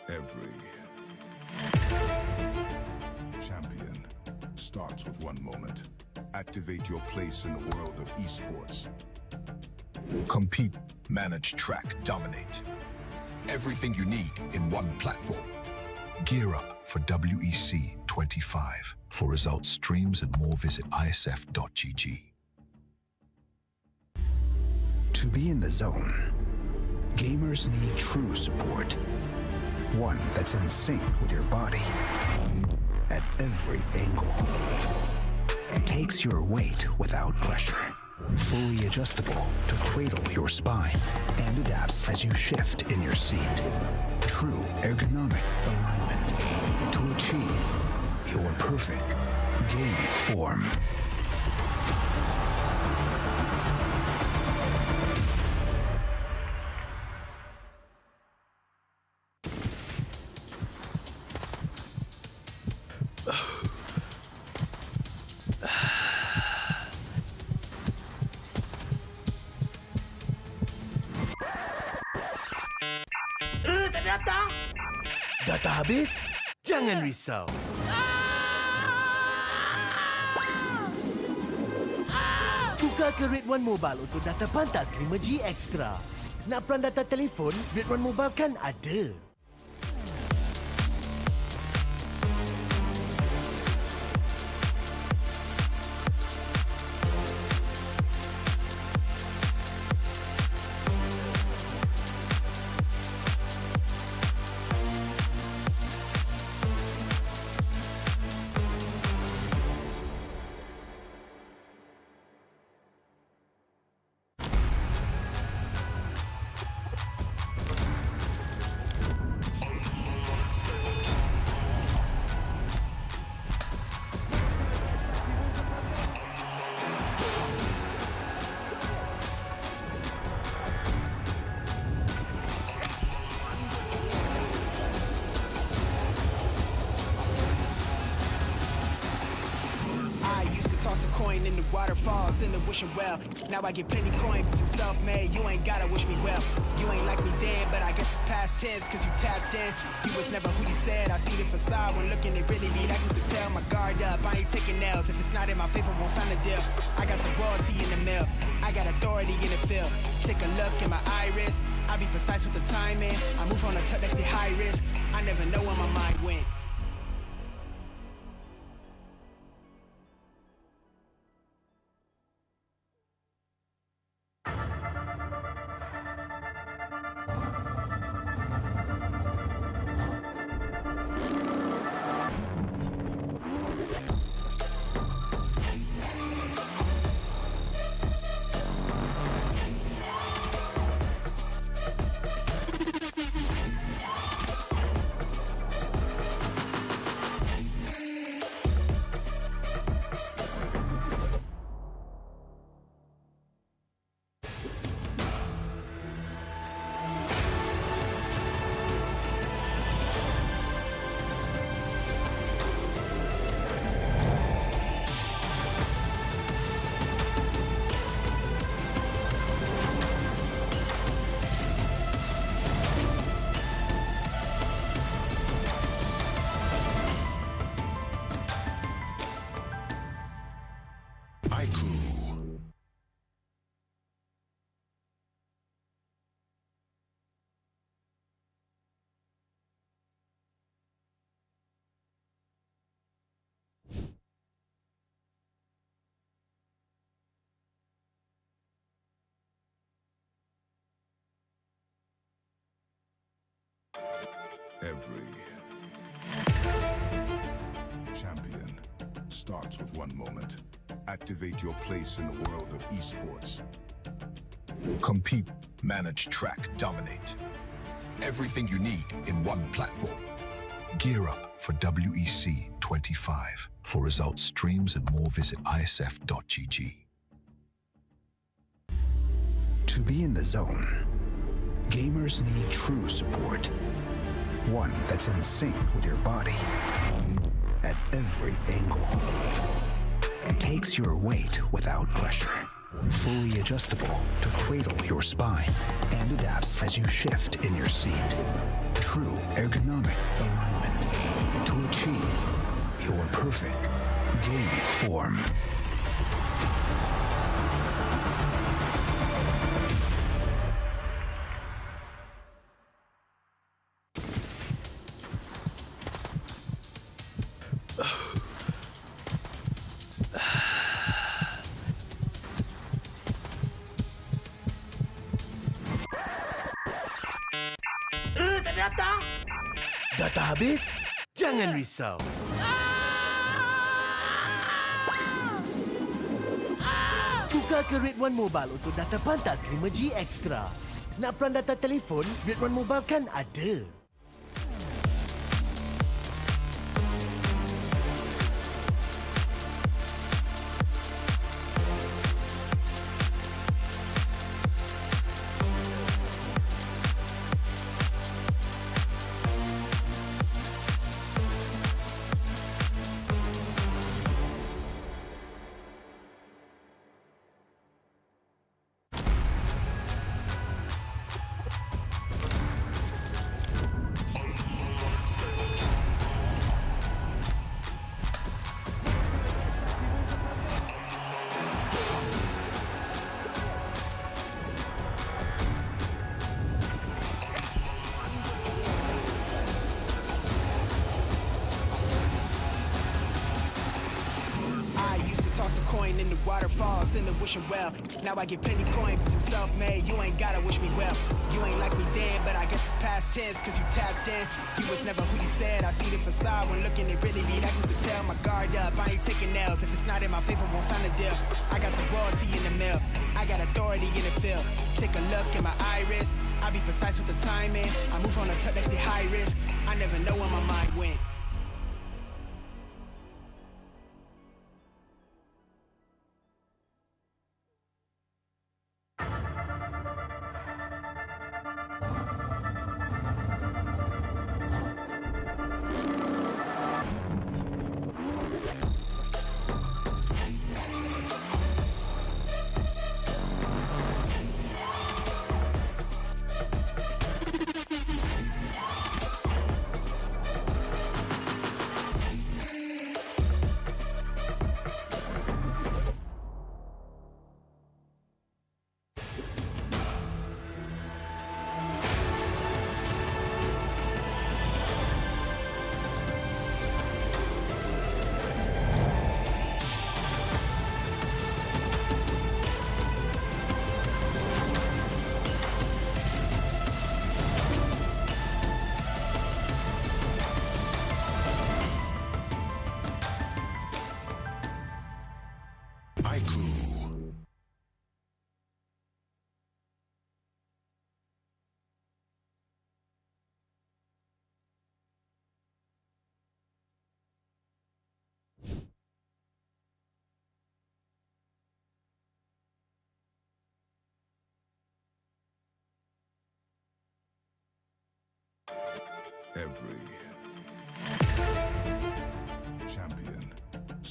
Every champion starts with one moment. Activate your place in the world of esports. Compete, manage, track, dominate. Everything you need in one platform. Gear up for WEC25. For results, streams, and more, visit IESF.gg. To be in the zone, gamers need true support. One that's in sync with your body at every angle. Takes your weight without pressure. Fully adjustable to cradle your spine and adapts as you shift in your seat. True ergonomic alignment to achieve your perfect gaming form. Data habis? Jangan risau. Tukar ke Red One Mobile untuk data pantas 5G Extra. Nak peran data telefon? Red One Mobile kan ada. coin in the waterfalls in the wishing well. Now I get plenty coin, but I'm self-made. You ain't gotta wish me well. You ain't like me then, but I guess it's past tense, cause you tapped in. You was never who you said. I see the facade when looking at really me. That to tell my guard up. I ain't taking nails. If it's not in my favor, won't sign a deal. I got the royalty in the mail. I got authority in the field. Take a look in my iris. I be precise with the timing. I move on a touch that's the high risk. I never know where my mind went. Every champion starts with one moment. Activate your place in the world of esports. Compete, manage, track, dominate. Everything you need in one platform. Gear up for WEC25. For results, streams, and more, visit IESF.gg. To be in the zone, gamers need true support. One that's in sync with your body at every angle. It takes your weight without pressure. Fully adjustable to cradle your spine and adapts as you shift in your seat. True ergonomic alignment to achieve your perfect gaming form. Data habis? Jangan risau. Tukar ke Rate 1 Mobile untuk data pantas 5G Extra. Nak peran data telefon? Rate 1 Mobile kan ada. Coin in the waterfalls in the wishing well. Now I get plenty coin, but I'm self-made. You ain't gotta wish me well. You ain't like me then, but I guess it's past tense, cause you tapped in. You was never who you said. I see the facade when looking at really me. That to tell my guard up. I ain't taking nails. If it's not in my favor, won't sign a deal. I got the royalty in the mail. I got authority in the field. Take a look in my iris. I be precise with the timing. I move on a touch that's the high risk. I never know where my mind went.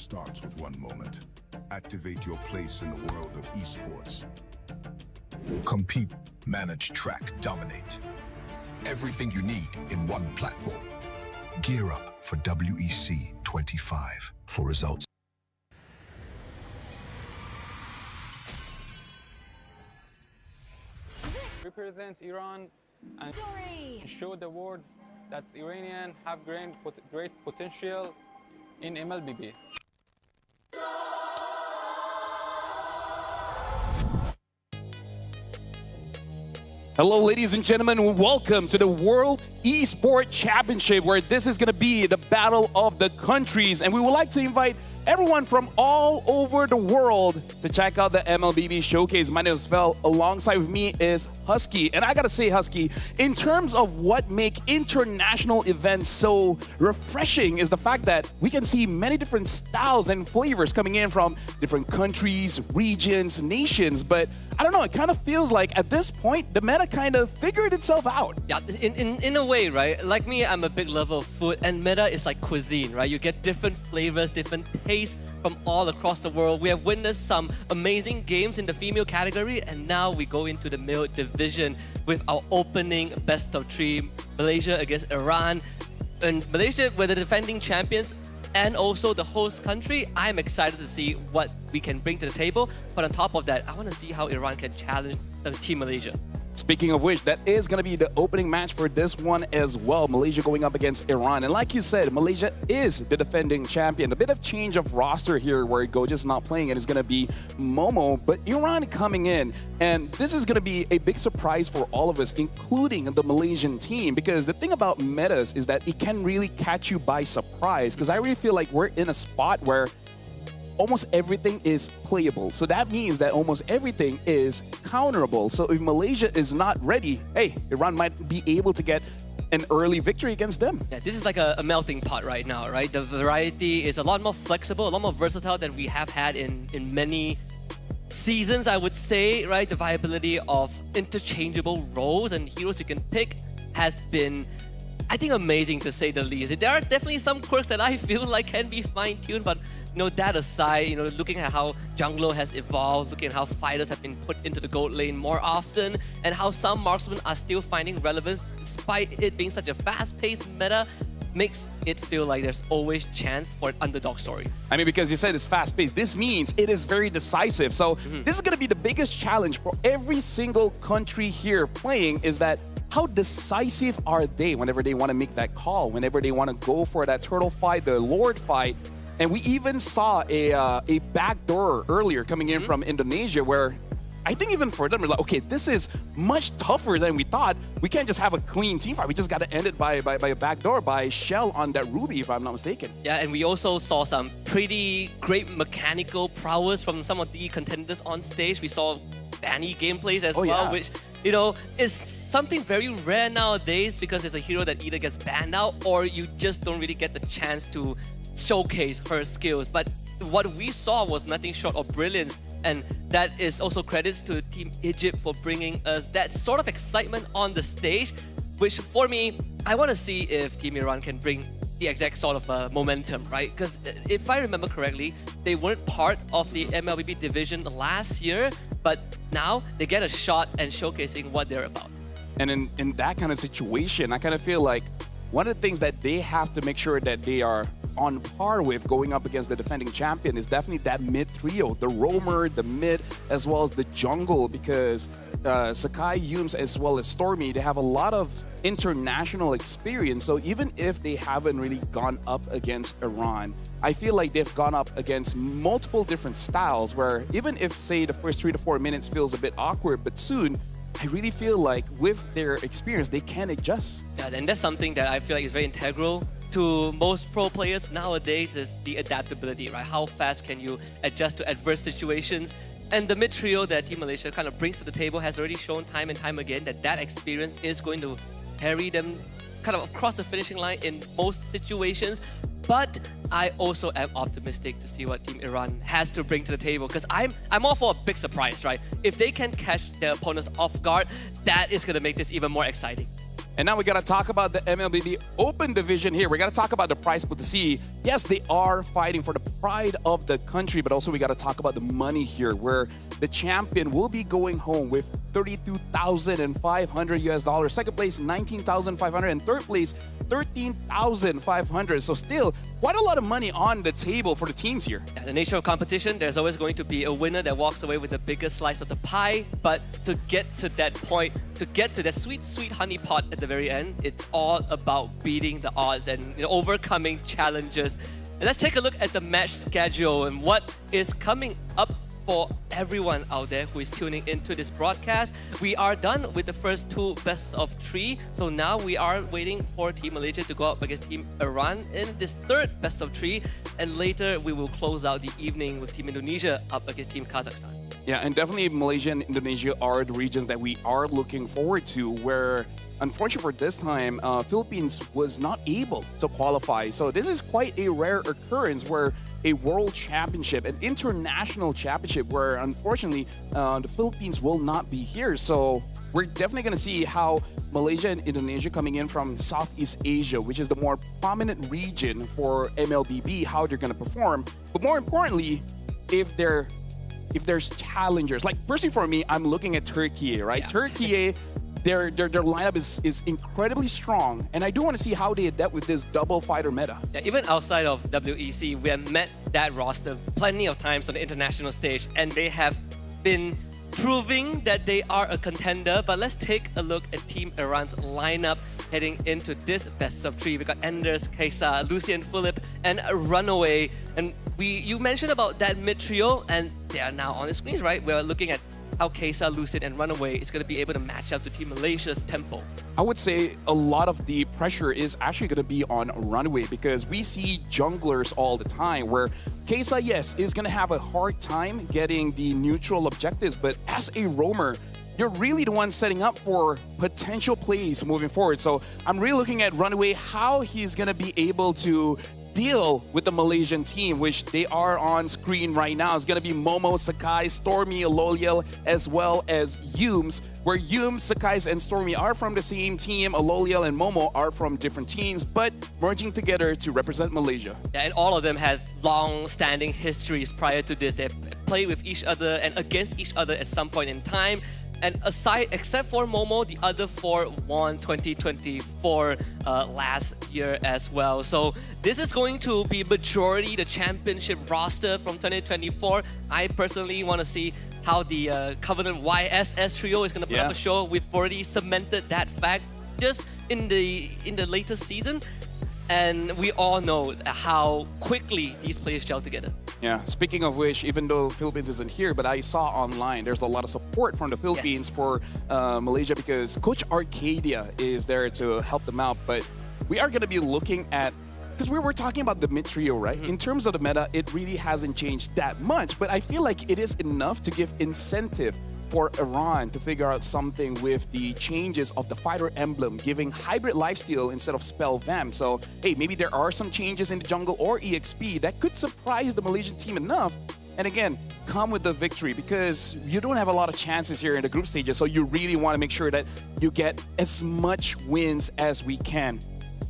starts with one moment. Activate your place in the world of esports. Compete, manage, track, dominate. Everything you need in one platform. Gear up for WEC25 for results. Represent Iran and show the world that Iranians have great potential in MLBB. Hello, ladies and gentlemen. Welcome to the World Esports Championship, where this is going to be the battle of the countries. And we would like to invite everyone from all over the world to check out the MLBB Showcase. My name is Vel. Alongside with me is Husky. And I got to say, Husky, in terms of what make international events so refreshing is the fact that we can see many different styles and flavors coming in from different countries, regions, nations. But I don't know, it kind of feels like at this point, the meta kind of figured itself out. Yeah, in a way, right? Like me, I'm a big lover of food, and meta is like cuisine, right? You get different flavors, different tastes from all across the world. We have witnessed some amazing games in the female category, and now we go into the male division with our opening best of 3, Malaysia against Iran. And Malaysia were the defending champions and also the host country. I'm excited to see what we can bring to the table. But on top of that, I want to see how Iran can challenge Team Malaysia. Speaking of which, that is going to be the opening match for this one as well. Malaysia going up against Iran. And like you said, Malaysia is the defending champion. A bit of change of roster here where Goja's not playing and it's going to be Momo. But Iran coming in. And this is going to be a big surprise for all of us, including the Malaysian team. Because the thing about metas is that it can really catch you by surprise. Because I really feel like we're in a spot where almost everything is playable. So that means that almost everything is counterable. So if Malaysia is not ready, hey, Iran might be able to get an early victory against them. Yeah, this is like a melting pot right now, right? The variety is a lot more flexible, a lot more versatile than we have had in many seasons, I would say, right? The viability of interchangeable roles and heroes you can pick has been, I think, amazing to say the least. There are definitely some quirks that I feel like can be fine-tuned, but that aside, looking at how jungler has evolved, looking at how fighters have been put into the gold lane more often, and how some marksmen are still finding relevance despite it being such a fast-paced meta, makes it feel like there's always chance for an underdog story. I mean, because you said it's fast-paced, this means it is very decisive. So this is going to be the biggest challenge for every single country here playing, is that how decisive are they whenever they want to make that call, whenever they want to go for that turtle fight, the Lord fight. And we even saw a backdoor earlier coming in from Indonesia, where I think even for them, we're like, okay, this is much tougher than we thought. We can't just have a clean team fight. We just got to end it by a backdoor by Shell on that Ruby, if I'm not mistaken. Yeah, and we also saw some pretty great mechanical prowess from some of the contenders on stage. We saw Danny gameplays as well, which is something very rare nowadays because it's a hero that either gets banned out or you just don't really get the chance to showcase her skills. But what we saw was nothing short of brilliance, and that is also credits to Team Egypt for bringing us that sort of excitement on the stage, which for me, I want to see if Team Iran can bring the exact sort of momentum, right? Because if I remember correctly, they weren't part of the MLBB division last year, but now they get a shot and showcasing what they're about. And in that kind of situation, I kind of feel like one of the things that they have to make sure that they are on par with going up against the defending champion is definitely that mid trio, the roamer, the mid, as well as the jungle, because Sakai, Yumes, as well as Stormy, they have a lot of international experience. So even if they haven't really gone up against Iran, I feel like they've gone up against multiple different styles where even if, say, the first 3 to 4 minutes feels a bit awkward, but soon, I really feel like with their experience, they can adjust. Yeah, and that's something that I feel like is very integral to most pro players nowadays, is the adaptability, right? How fast can you adjust to adverse situations? And the mid trio that Team Malaysia kind of brings to the table has already shown time and time again that experience is going to carry them kind of across the finishing line in most situations. But I also am optimistic to see what Team Iran has to bring to the table, because I'm all for a big surprise, right? If they can catch their opponents off guard, that is going to make this even more exciting. And now we got to talk about the MLBB Open division here. We got to talk about the prize pool to see. Yes, they are fighting for the pride of the country, but also we got to talk about the money here, where the champion will be going home with $32,500 US. Second place, $19,500, and third place, $13,500. So still quite a lot of money on the table for the teams here. Yeah, the nature of competition, there's always going to be a winner that walks away with the biggest slice of the pie. But to get to that point, to get to that sweet, sweet honey pot at the very end, it's all about beating the odds and overcoming challenges. And let's take a look at the match schedule and what is coming up for everyone out there who is tuning into this broadcast. We are done with the first two best of three. So now we are waiting for Team Malaysia to go up against Team Iran in this third best of three. And later we will close out the evening with Team Indonesia up against Team Kazakhstan. Yeah, and definitely Malaysia and Indonesia are the regions that we are looking forward to, where unfortunately for this time, Philippines was not able to qualify. So this is quite a rare occurrence where a world championship, an international championship, where unfortunately the Philippines will not be here. So we're definitely going to see how Malaysia and Indonesia coming in from Southeast Asia, which is the more prominent region for MLBB, how they're going to perform. But more importantly, if there's challengers. Like personally for me, I'm looking at Turkey, right? Yeah. Turkey, their lineup is incredibly strong, and I do want to see how they adapt with this double fighter meta. Yeah, even outside of WEC, we have met that roster plenty of times on the international stage, and they have been proving that they are a contender. But let's take a look at Team Iran's lineup heading into this best of three. We got Anders, Kaisa, Lucien Philip, and Runaway. And you mentioned about that mid trio, and they are now on the screen, right? We're looking at how Kaisa, Lucid, and Runaway is going to be able to match up to Team Malaysia's tempo. I would say a lot of the pressure is actually going to be on Runaway, because we see junglers all the time where Kaisa, yes, is going to have a hard time getting the neutral objectives, but as a roamer, you're really the one setting up for potential plays moving forward. So I'm really looking at Runaway, how he's going to be able to deal with the Malaysian team, which they are on screen right now. It's going to be Momo, Sakai, Stormy, Aloliel, as well as Yumes, where Yumes, Sakai, and Stormy are from the same team. Aloliel and Momo are from different teams, but merging together to represent Malaysia. Yeah, and all of them has long-standing histories prior to this. They played with each other and against each other at some point in time. And aside, except for Momo, the other four won 2024 last year as well. So this is going to be majority the championship roster from 2024. I personally want to see how the Covenant YSS trio is going to put up a show. We've already cemented that fact just in the latest season. And we all know how quickly these players gel together. Yeah, speaking of which, even though Philippines isn't here, but I saw online there's a lot of support from the Philippines for Malaysia, because Coach Arcadia is there to help them out. But we are going to be looking at, because we were talking about the mid trio, right? In terms of the meta, it really hasn't changed that much, but I feel like it is enough to give incentive for Iran to figure out something with the changes of the fighter emblem, giving hybrid lifesteal instead of spell vamp. So, hey, maybe there are some changes in the jungle or EXP that could surprise the Malaysian team enough. And again, come with the victory, because you don't have a lot of chances here in the group stages. So you really want to make sure that you get as much wins as we can.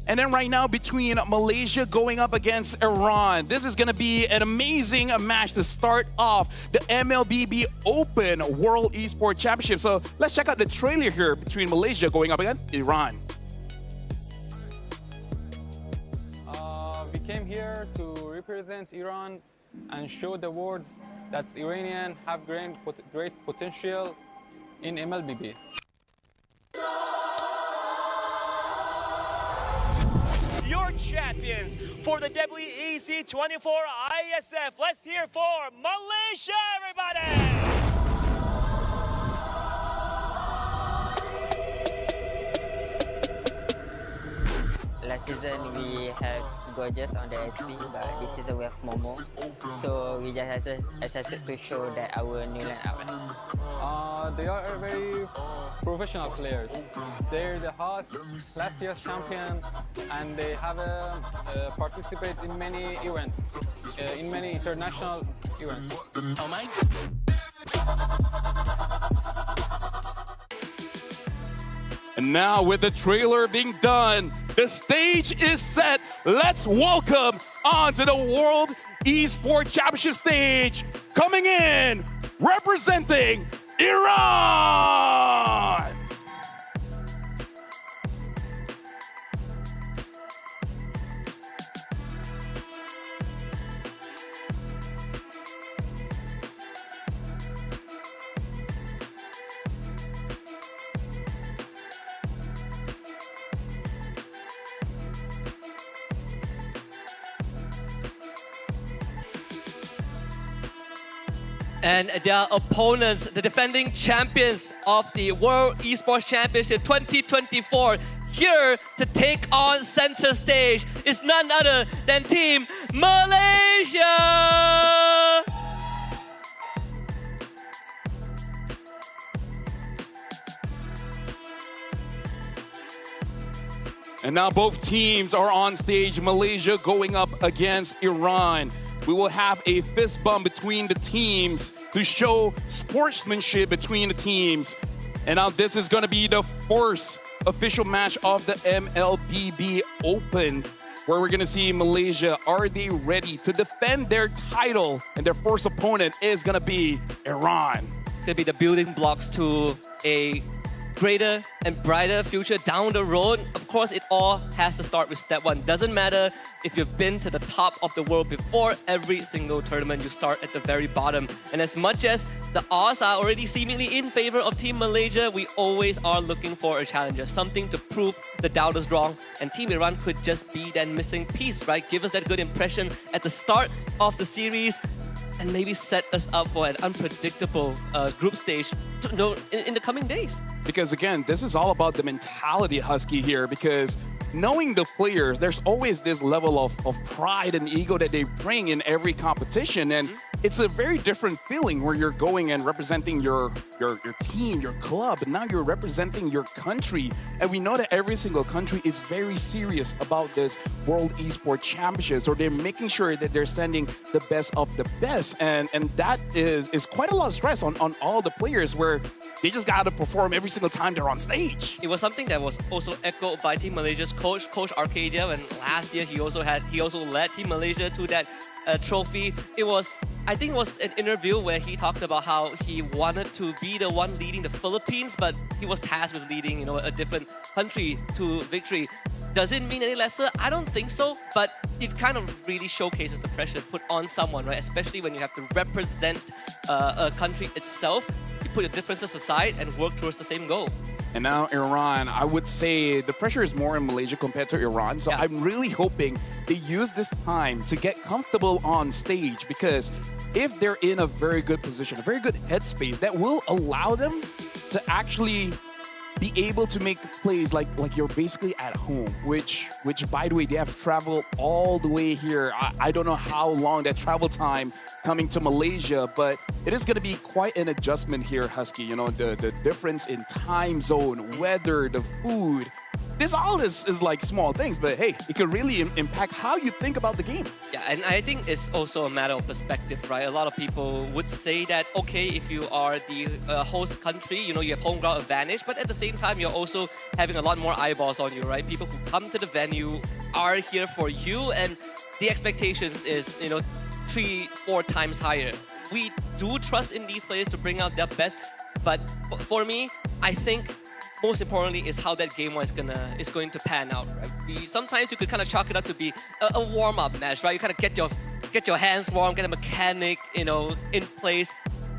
And then right now, between Malaysia going up against Iran, this is going to be an amazing match to start off the MLBB Open World Esports Championship. So let's check out the trailer here between Malaysia going up against Iran. We came here to represent Iran and show the world that Iranians have great potential in MLBB. Your champions for the WEC24 IESF. Let's hear for Malaysia, everybody! Last season we have Gorgeous on the SP, but this season we have Momo. So we just excited to show that our new lineup. They are very professional players. They're the host, last year's champion, and they have participate in many events, in many international events. Oh my! And now with the trailer being done, the stage is set. Let's welcome onto the World Esports Championship stage, coming in, representing Iran. And their opponents, the defending champions of the World Esports Championship 2024, here to take on center stage is none other than Team Malaysia! And now both teams are on stage. Malaysia going up against Iran. We will have a fist bump between the teams to show sportsmanship between the teams. And now this is going to be the first official match of the MLBB Open, where we're going to see Malaysia. Are they ready to defend their title? And their first opponent is going to be Iran. It's going to be the building blocks to a greater and brighter future down the road. Of course, it all has to start with step one. Doesn't matter if you've been to the top of the world before. Every single tournament, you start at the very bottom. And as much as the odds are already seemingly in favor of Team Malaysia, we always are looking for a challenger, something to prove the doubters wrong. And Team Iran could just be that missing piece, right? Give us that good impression at the start of the series and maybe set us up for an unpredictable group stage in the coming days. Because again, this is all about the mentality, Husky, here, because knowing the players, there's always this level of pride and ego that they bring in every competition. And it's a very different feeling where you're going and representing your team, your club, and now you're representing your country. And we know that every single country is very serious about this World Esports Championship. So they're making sure that they're sending the best of the best. And that is quite a lot of stress on all the players, where they just got to perform every single time they're on stage. It was something that was also echoed by Team Malaysia's coach Arcadia, and last year he also led Team Malaysia to that trophy. I think it was an interview where he talked about how he wanted to be the one leading the Philippines, but he was tasked with leading, a different country to victory. Does it mean any lesser? I don't think so, but it kind of really showcases the pressure put on someone, right? Especially when you have to represent a country itself. You put your differences aside and work towards the same goal. And now Iran, I would say the pressure is more in Malaysia compared to Iran. So I'm really hoping they use this time to get comfortable on stage, because if they're in a very good position, a very good headspace, that will allow them to actually be able to make plays like you're basically at home, which by the way, they have traveled all the way here. I don't know how long that travel time coming to Malaysia, but it is going to be quite an adjustment here, Husky. The difference in time zone, weather, the food. This all is like small things, but hey, it could really impact how you think about the game. Yeah, and I think it's also a matter of perspective, right? A lot of people would say that, okay, if you are the host country, you have home ground advantage, but at the same time, you're also having a lot more eyeballs on you, right? People who come to the venue are here for you, and the expectations is, 3-4 times higher. We do trust in these players to bring out their best, but for me, I think most importantly is how that game is going to pan out, right? Sometimes you could kind of chalk it up to be a warm-up match, right? You kind of get your hands warm, get a mechanic, in place.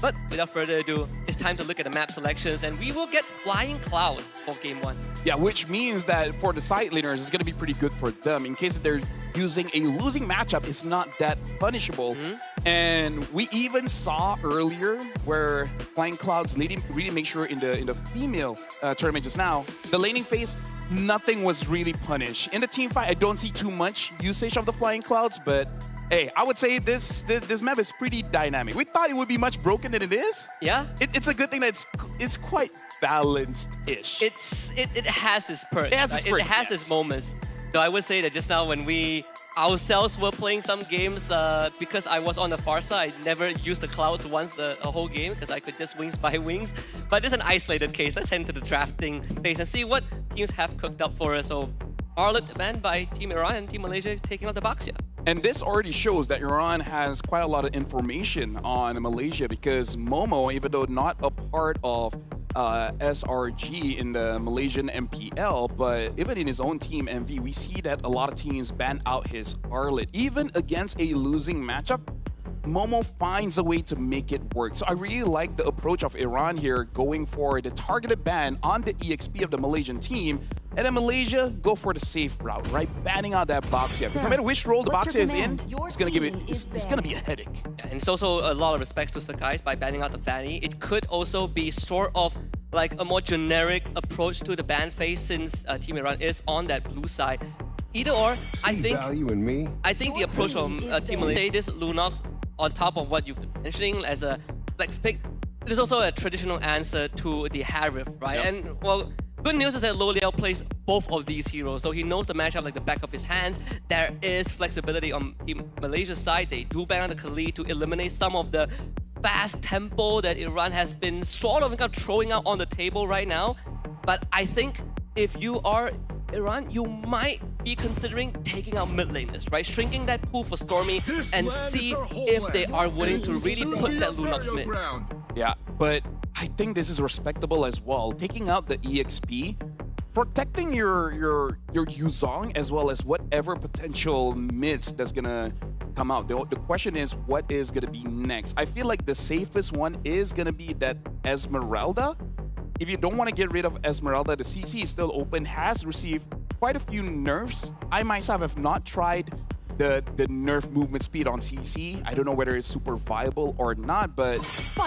But without further ado, it's time to look at the map selections, and we will get Flying Cloud for Game 1. Yeah, which means that for the side laners, it's going to be pretty good for them. In case if they're using a losing matchup, it's not that punishable. And we even saw earlier where Flying Cloud's leading really make sure in the female tournament just now, the laning phase, nothing was really punished. In the team fight, I don't see too much usage of the Flying Clouds, but hey, I would say this map is pretty dynamic. We thought it would be much broken than it is. Yeah? It's a good thing that it's quite balanced-ish. It has its perks. It has its perks, It has its moments. So I would say that just now when ourselves were playing some games because I was on the far side. I never used the clouds once a whole game because I could just wings by wings. But it's an isolated case. Let's head into the drafting phase and see what teams have cooked up for us. So Arlet banned by Team Iran and Team Malaysia taking out the Baxia. And this already shows that Iran has quite a lot of information on Malaysia because Momo, even though not a part of SRG in the Malaysian MPL, but even in his own team MV, we see that a lot of teams ban out his Arlet. Even against a losing matchup, Momo finds a way to make it work. So I really like the approach of Iran here, going for the targeted ban on the EXP of the Malaysian team. And then Malaysia go for the safe route, right? Banning out that Baxia. Because no matter which role the Baxia is in, it's gonna be a headache. Yeah, and it's also a lot of respects to Sakai by banning out the Fanny. It could also be sort of like a more generic approach to the ban phase since Team Iran is on that blue side. Either or, I think the approach from Team Malaysia, this Lunox on top of what you've been mentioning as a flex pick, it is also a traditional answer to the Harif, right? Yep. And well, good news is that Loliel plays both of these heroes, so he knows the matchup like the back of his hands. There is flexibility on Team Malaysia's side. They do ban on the Khalid to eliminate some of the fast tempo that Iran has been sort of kind of throwing out on the table right now. But I think if you are Iran, you might be considering taking out mid laners, right? Shrinking that pool for Stormy and see if they are willing to really put that Lunox mid. Yeah, but I think this is respectable as well. Taking out the EXP, protecting your Yuzong as well as whatever potential mids that's gonna come out. The question is, what is gonna be next? I feel like the safest one is gonna be that Esmeralda. If you don't want to get rid of Esmeralda, the CC is still open, has received quite a few nerfs. I myself have not tried the nerf movement speed on CC. I don't know whether it's super viable or not, but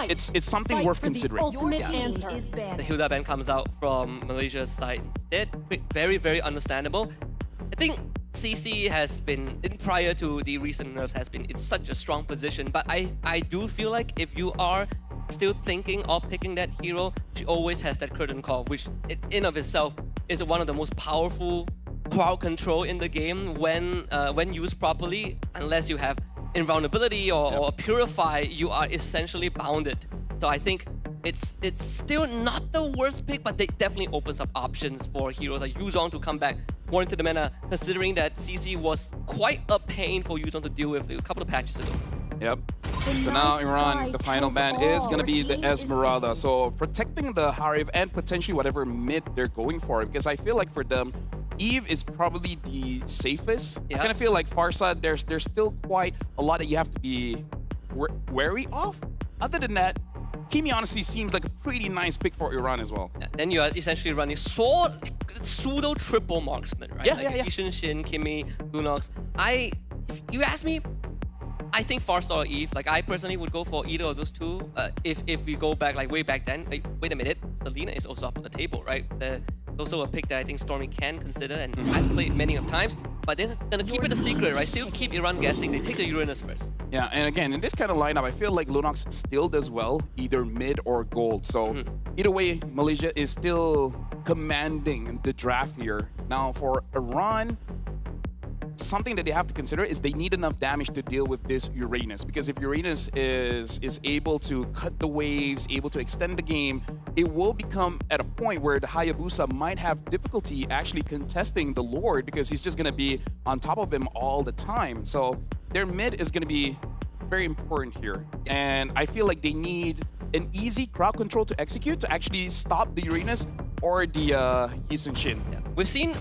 it's something worth considering. The Hilda ban comes out from Malaysia's side instead. Very, very understandable. I think CC has been, prior to the recent nerfs, has been in such a strong position, but I do feel like if you are still thinking of picking that hero, she always has that curtain call, which in of itself is one of the most powerful crowd control in the game when used properly. Unless you have invulnerability or purify, you are essentially bounded. So I think it's still not the worst pick, but it definitely opens up options for heroes like Yuzong to come back more into the meta, considering that CC was quite a pain for Yuzong to deal with a couple of patches ago. Yep. So now Iran, the final ban is going to be the Esmeralda. So protecting the Harif and potentially whatever mid they're going for. Because I feel like for them, Eve is probably the safest. I kind of feel like Farsa, there's still quite a lot that you have to be wary of. Other than that, Kimi honestly seems like a pretty nice pick for Iran as well. Then you are essentially running pseudo triple marksman, right? Yeah, like Ishin, Shin, Kimi, Lunox. If you ask me, I think Farsa or Eve, like I personally would go for either of those two. If we go back, like way back then, like, wait a minute, Selena is also up on the table, right? It's also a pick that I think Stormy can consider and has played many of times, but they're gonna keep it a secret, right? Still keep Iran guessing. They take the Uranus first. Yeah, and again, in this kind of lineup, I feel like Lunox still does well, either mid or gold. So either way, Malaysia is still commanding the draft here. Now for Iran, something that they have to consider is they need enough damage to deal with this Uranus, because if Uranus is able to cut the waves, able to extend the game, it will become at a point where the Hayabusa might have difficulty actually contesting the Lord, because he's just going to be on top of him all the time. So their mid is going to be very important here, and I feel like they need an easy crowd control to execute to actually stop the Uranus or the Yisun Shin. We've seen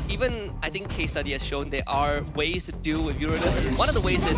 even I think case study has shown there are ways to deal with Uranus, and one of the ways is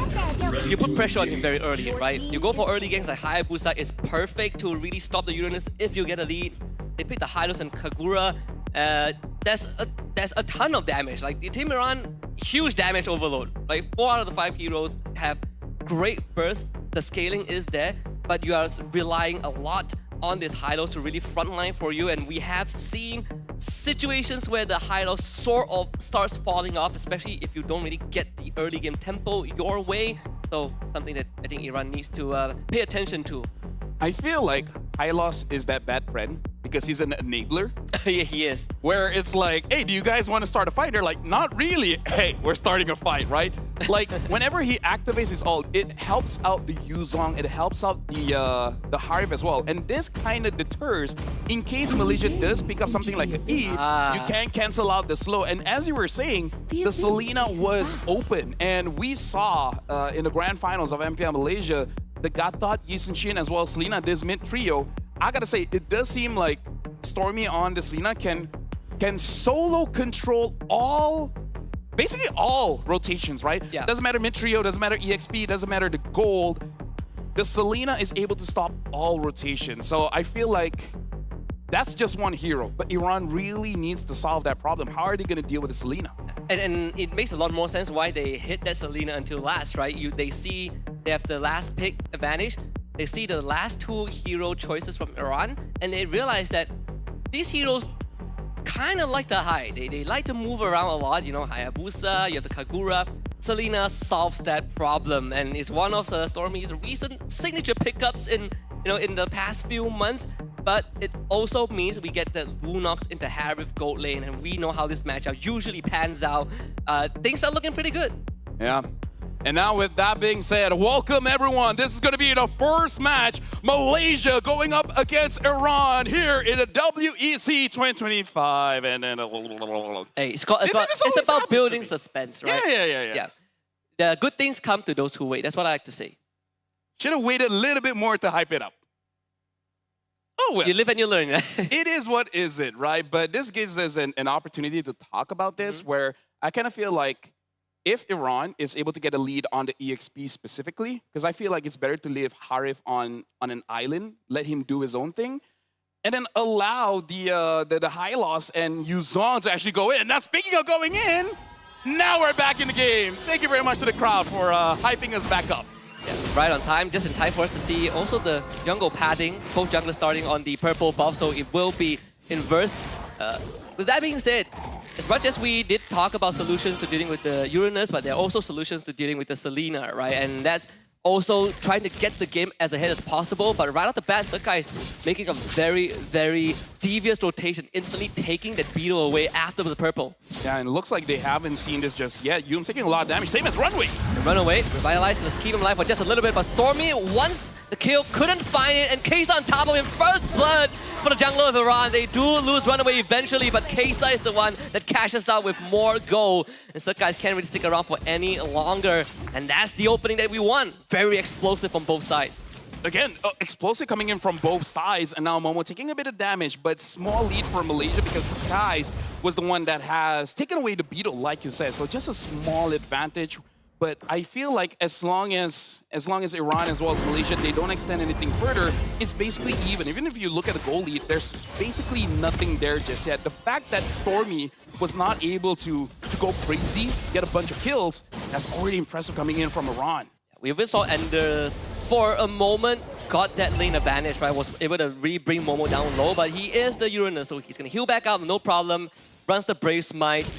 you put pressure on him very early, right? You go for early ganks like Hayabusa is perfect to really stop the Uranus if you get a lead. They pick the Hylos and Kagura. There's a ton of damage. Like Team Iran, huge damage overload. Like 4 out of the 5 heroes have great burst. The scaling is there, but you are relying a lot on this Hylos to really frontline for you, and we have seen situations where the Hylos sort of starts falling off, especially if you don't really get the early game tempo your way. So something that I think Iran needs to pay attention to. I feel like Hylos is that bad friend because he's an enabler. Yeah, he is. Where it's like, hey, do you guys want to start a fight? They're like, not really. Hey, we're starting a fight, right? Like, whenever he activates his ult, it helps out the Yuzong, it helps out the Harif as well. And this kind of deters, in case Malaysia does pick up something like an E, you can cancel out the slow. And as you were saying, the Selena was open. And we saw in the grand finals of MPL Malaysia, the Gatot, Yisun Shin, as well as Selena, this mid trio. I gotta say, it does seem like Stormy on the Selena can solo control basically all rotations, right? Yeah. Doesn't matter mid trio, doesn't matter EXP, doesn't matter the gold. The Selena is able to stop all rotations. So I feel like that's just one hero, but Iran really needs to solve that problem. How are they gonna deal with the Selena? And it makes a lot more sense why they hit that Selena until last, right? They see they have the last pick advantage. They see the last two hero choices from Iran, and they realize that these heroes kind of like to hide. They like to move around a lot. You know, Hayabusa, you have the Kagura. Selena solves that problem, and is one of the Stormy's recent signature pickups in the past few months. But it also means we get the Lunox into Harif gold lane, and we know how this matchup usually pans out. Things are looking pretty good. Yeah. And now with that being said, welcome everyone. This is going to be the first match. Malaysia going up against Iran here in the WEC 2025. And then... Hey, it's about building suspense, right? Yeah. The good things come to those who wait. That's what I like to say. Should have waited a little bit more to hype it up. Oh, well. You live and you learn, right? It is what is it, right? But this gives us an opportunity to talk about this, where I kind of feel like if Iran is able to get a lead on the EXP specifically, because I feel like it's better to leave Harif on an island, let him do his own thing, and then allow the high loss and Yuzong to actually go in. Now, speaking of going in, now we're back in the game. Thank you very much to the crowd for hyping us back up. Yeah, right on time, just in time for us to see also the jungle padding, both junglers starting on the purple buff, so it will be inverse. With that being said, as much as we did talk about solutions to dealing with the Uranus, but there are also solutions to dealing with the Selena, right? And that's also trying to get the game as ahead as possible. But right off the bat, Sakai is making a very, very devious rotation, instantly taking that beetle away after the purple. Yeah, and it looks like they haven't seen this just yet. Yum's taking a lot of damage, same as Runway. The Runaway, Revitalize, let's keep him alive for just a little bit, but Stormy, once the kill, couldn't find it, and Kesa on top of him, first blood for the jungler of Iran. They do lose Runaway eventually, but Kesa is the one that cashes out with more gold. And Sakai can't really stick around for any longer. And that's the opening that we won. Very explosive from both sides. Again, explosive coming in from both sides, and now Momo taking a bit of damage, but small lead for Malaysia because Sakai was the one that has taken away the beetle, like you said. So just a small advantage. But I feel like as long as Iran as well as Malaysia, they don't extend anything further, it's basically even. Even if you look at the goal lead, there's basically nothing there just yet. The fact that Stormy was not able to go crazy, get a bunch of kills, that's already impressive coming in from Iran. We even saw Anders for a moment got that lane advantage, right? Was able to really bring Momo down low, but he is the Uranus, so he's gonna heal back out, no problem. Runs the Brave Smite.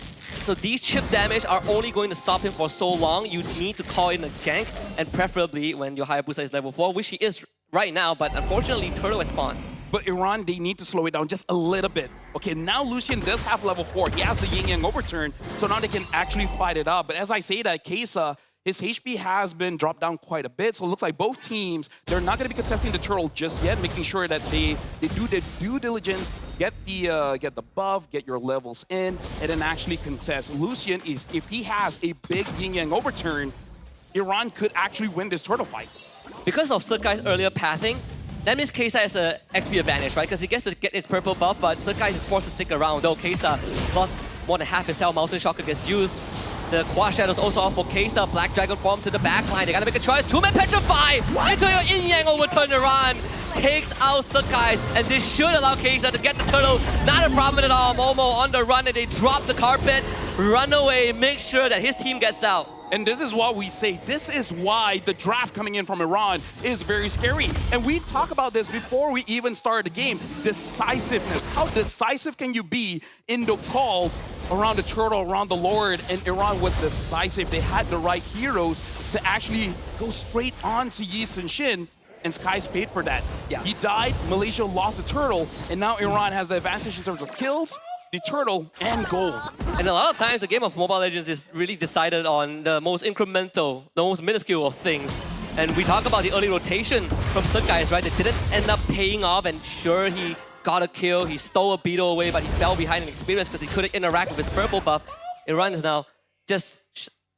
So these chip damage are only going to stop him for so long. You need to call in a gank, and preferably when your Hayabusa is level 4, which he is right now, but unfortunately Turtle has spawned. But Iran, they need to slow it down just a little bit. Okay, now Lucian does have level 4. He has the Yin Yang overturn, so now they can actually fight it out. But as I say that, Kesa, his HP has been dropped down quite a bit, so it looks like both teams, they're not going to be contesting the turtle just yet, making sure that they do their due diligence, get the buff, get your levels in, and then actually contest. Lucian, if he has a big Yin Yang overturn, Iran could actually win this turtle fight. Because of Sakai's earlier pathing, that means Kesa has an XP advantage, right? Because he gets to get his purple buff, but Sakai is forced to stick around, though Kesa lost more than half his health. Mountain Shocker gets used. The Quad Shadow's also off for Kesa. Black Dragon form to the backline. They gotta make a choice. Two-man Petrify into your Yin-Yang overturn. Iran takes out Sakai, and this should allow Kesa to get the turtle. Not a problem at all. Momo on the run, and they drop the carpet, run away, make sure that his team gets out. And this is what we say. This is why the draft coming in from Iran is very scary. And we talk about this before we even started the game. Decisiveness. How decisive can you be in the calls around the turtle, around the Lord? And Iran was decisive. They had the right heroes to actually go straight on to Yi Sun Shin. and Sky's paid for that. Yeah. He died, Malaysia lost the turtle, and now Iran has the advantage in terms of kills, the turtle, and gold. And a lot of times, the game of Mobile Legends is really decided on the most incremental, the most minuscule of things. And we talk about the early rotation from Sun guys, right? That didn't end up paying off, and sure, he got a kill, he stole a beetle away, but he fell behind in experience because he couldn't interact with his purple buff. Iran is now just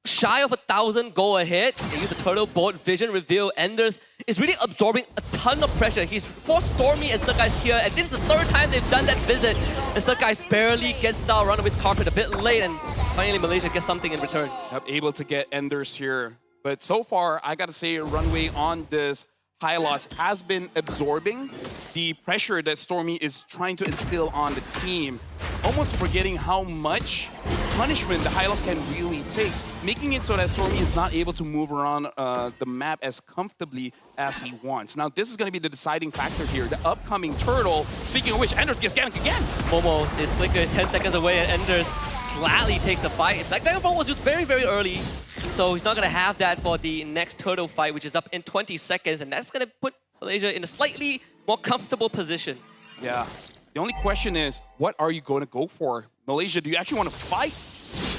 shy of 1,000 go ahead. They use the turtle board, vision, reveal. Enders is really absorbing a ton of pressure. He's forced Stormy and Surkai's here, and this is the third time they've done that visit. And Surkai's barely gets out, Runaway's carpet a bit late, and finally Malaysia gets something in return. Able to get Enders here. But so far, I gotta say, Runway on this high loss has been absorbing the pressure that Stormy is trying to instill on the team, almost forgetting how much punishment the high loss can really take, making it so that Stormy is not able to move around the map as comfortably as he wants. Now, this is going to be the deciding factor here. The upcoming turtle, speaking of which, Enders gets ganked again. Momo, his flicker is 10 seconds away, and Enders gladly takes the fight. Black Dragonfall was used very, very early, so he's not going to have that for the next turtle fight, which is up in 20 seconds, and that's going to put Malaysia in a slightly more comfortable position. Yeah. The only question is, what are you going to go for? Malaysia, do you actually want to fight,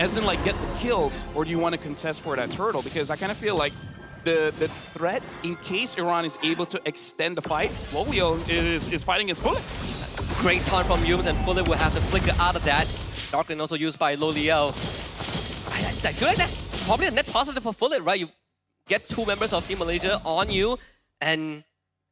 as in like get the kills, or do you want to contest for that turtle? Because I kind of feel like the threat, in case Iran is able to extend the fight, Lolio is fighting his Fulip. Great taunt from Yums, and Fulip will have to flicker out of that. Darkling also used by Lolio. I feel like that's probably a net positive for Fulip, right? You get 2 members of Team Malaysia on you, and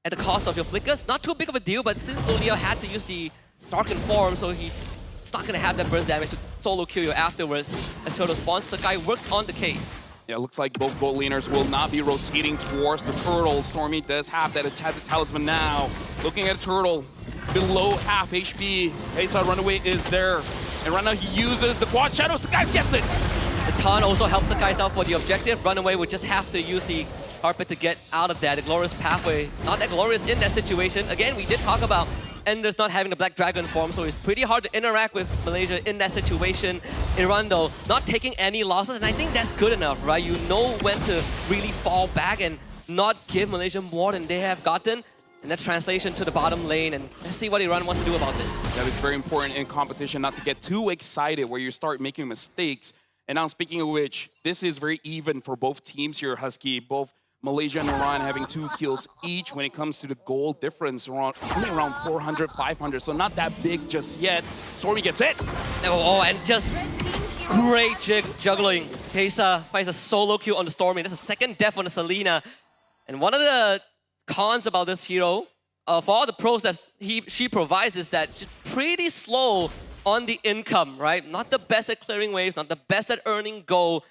at the cost of your flickers, not too big of a deal, but since Lolio had to use the Darkened form, so he's not going to have that burst damage to solo kill you afterwards. As turtle spawns, Sakai works on the case. Yeah, it looks like both gold laners will not be rotating towards the turtle. Stormy does have that attack talisman now. Looking at a turtle, below half HP. Kesa Runaway is there. And right now he uses the quad shadow. Sakai gets it. The taunt also helps Sakai out for the objective. Runaway would just have to use the carpet to get out of that. The glorious pathway, not that glorious in that situation. Again, we did talk about Enders not having the Black Dragon form, so it's pretty hard to interact with Malaysia in that situation. Iran, though, not taking any losses, and I think that's good enough, right? You know when to really fall back and not give Malaysia more than they have gotten. And that's translation to the bottom lane, and let's see what Iran wants to do about this. Yeah, it's very important in competition not to get too excited where you start making mistakes. And now, speaking of which, this is very even for both teams here, Husky. Both Malaysia and Iran having 2 kills each when it comes to the goal difference, only around 400, 500, so not that big just yet. Stormy gets it. Oh, and just great juggling. Kesa finds a solo kill on the Stormy. That's a second death on the Selena. And one of the cons about this hero, for all the pros that she provides, is that she's pretty slow on the income, right? Not the best at clearing waves, not the best at earning gold.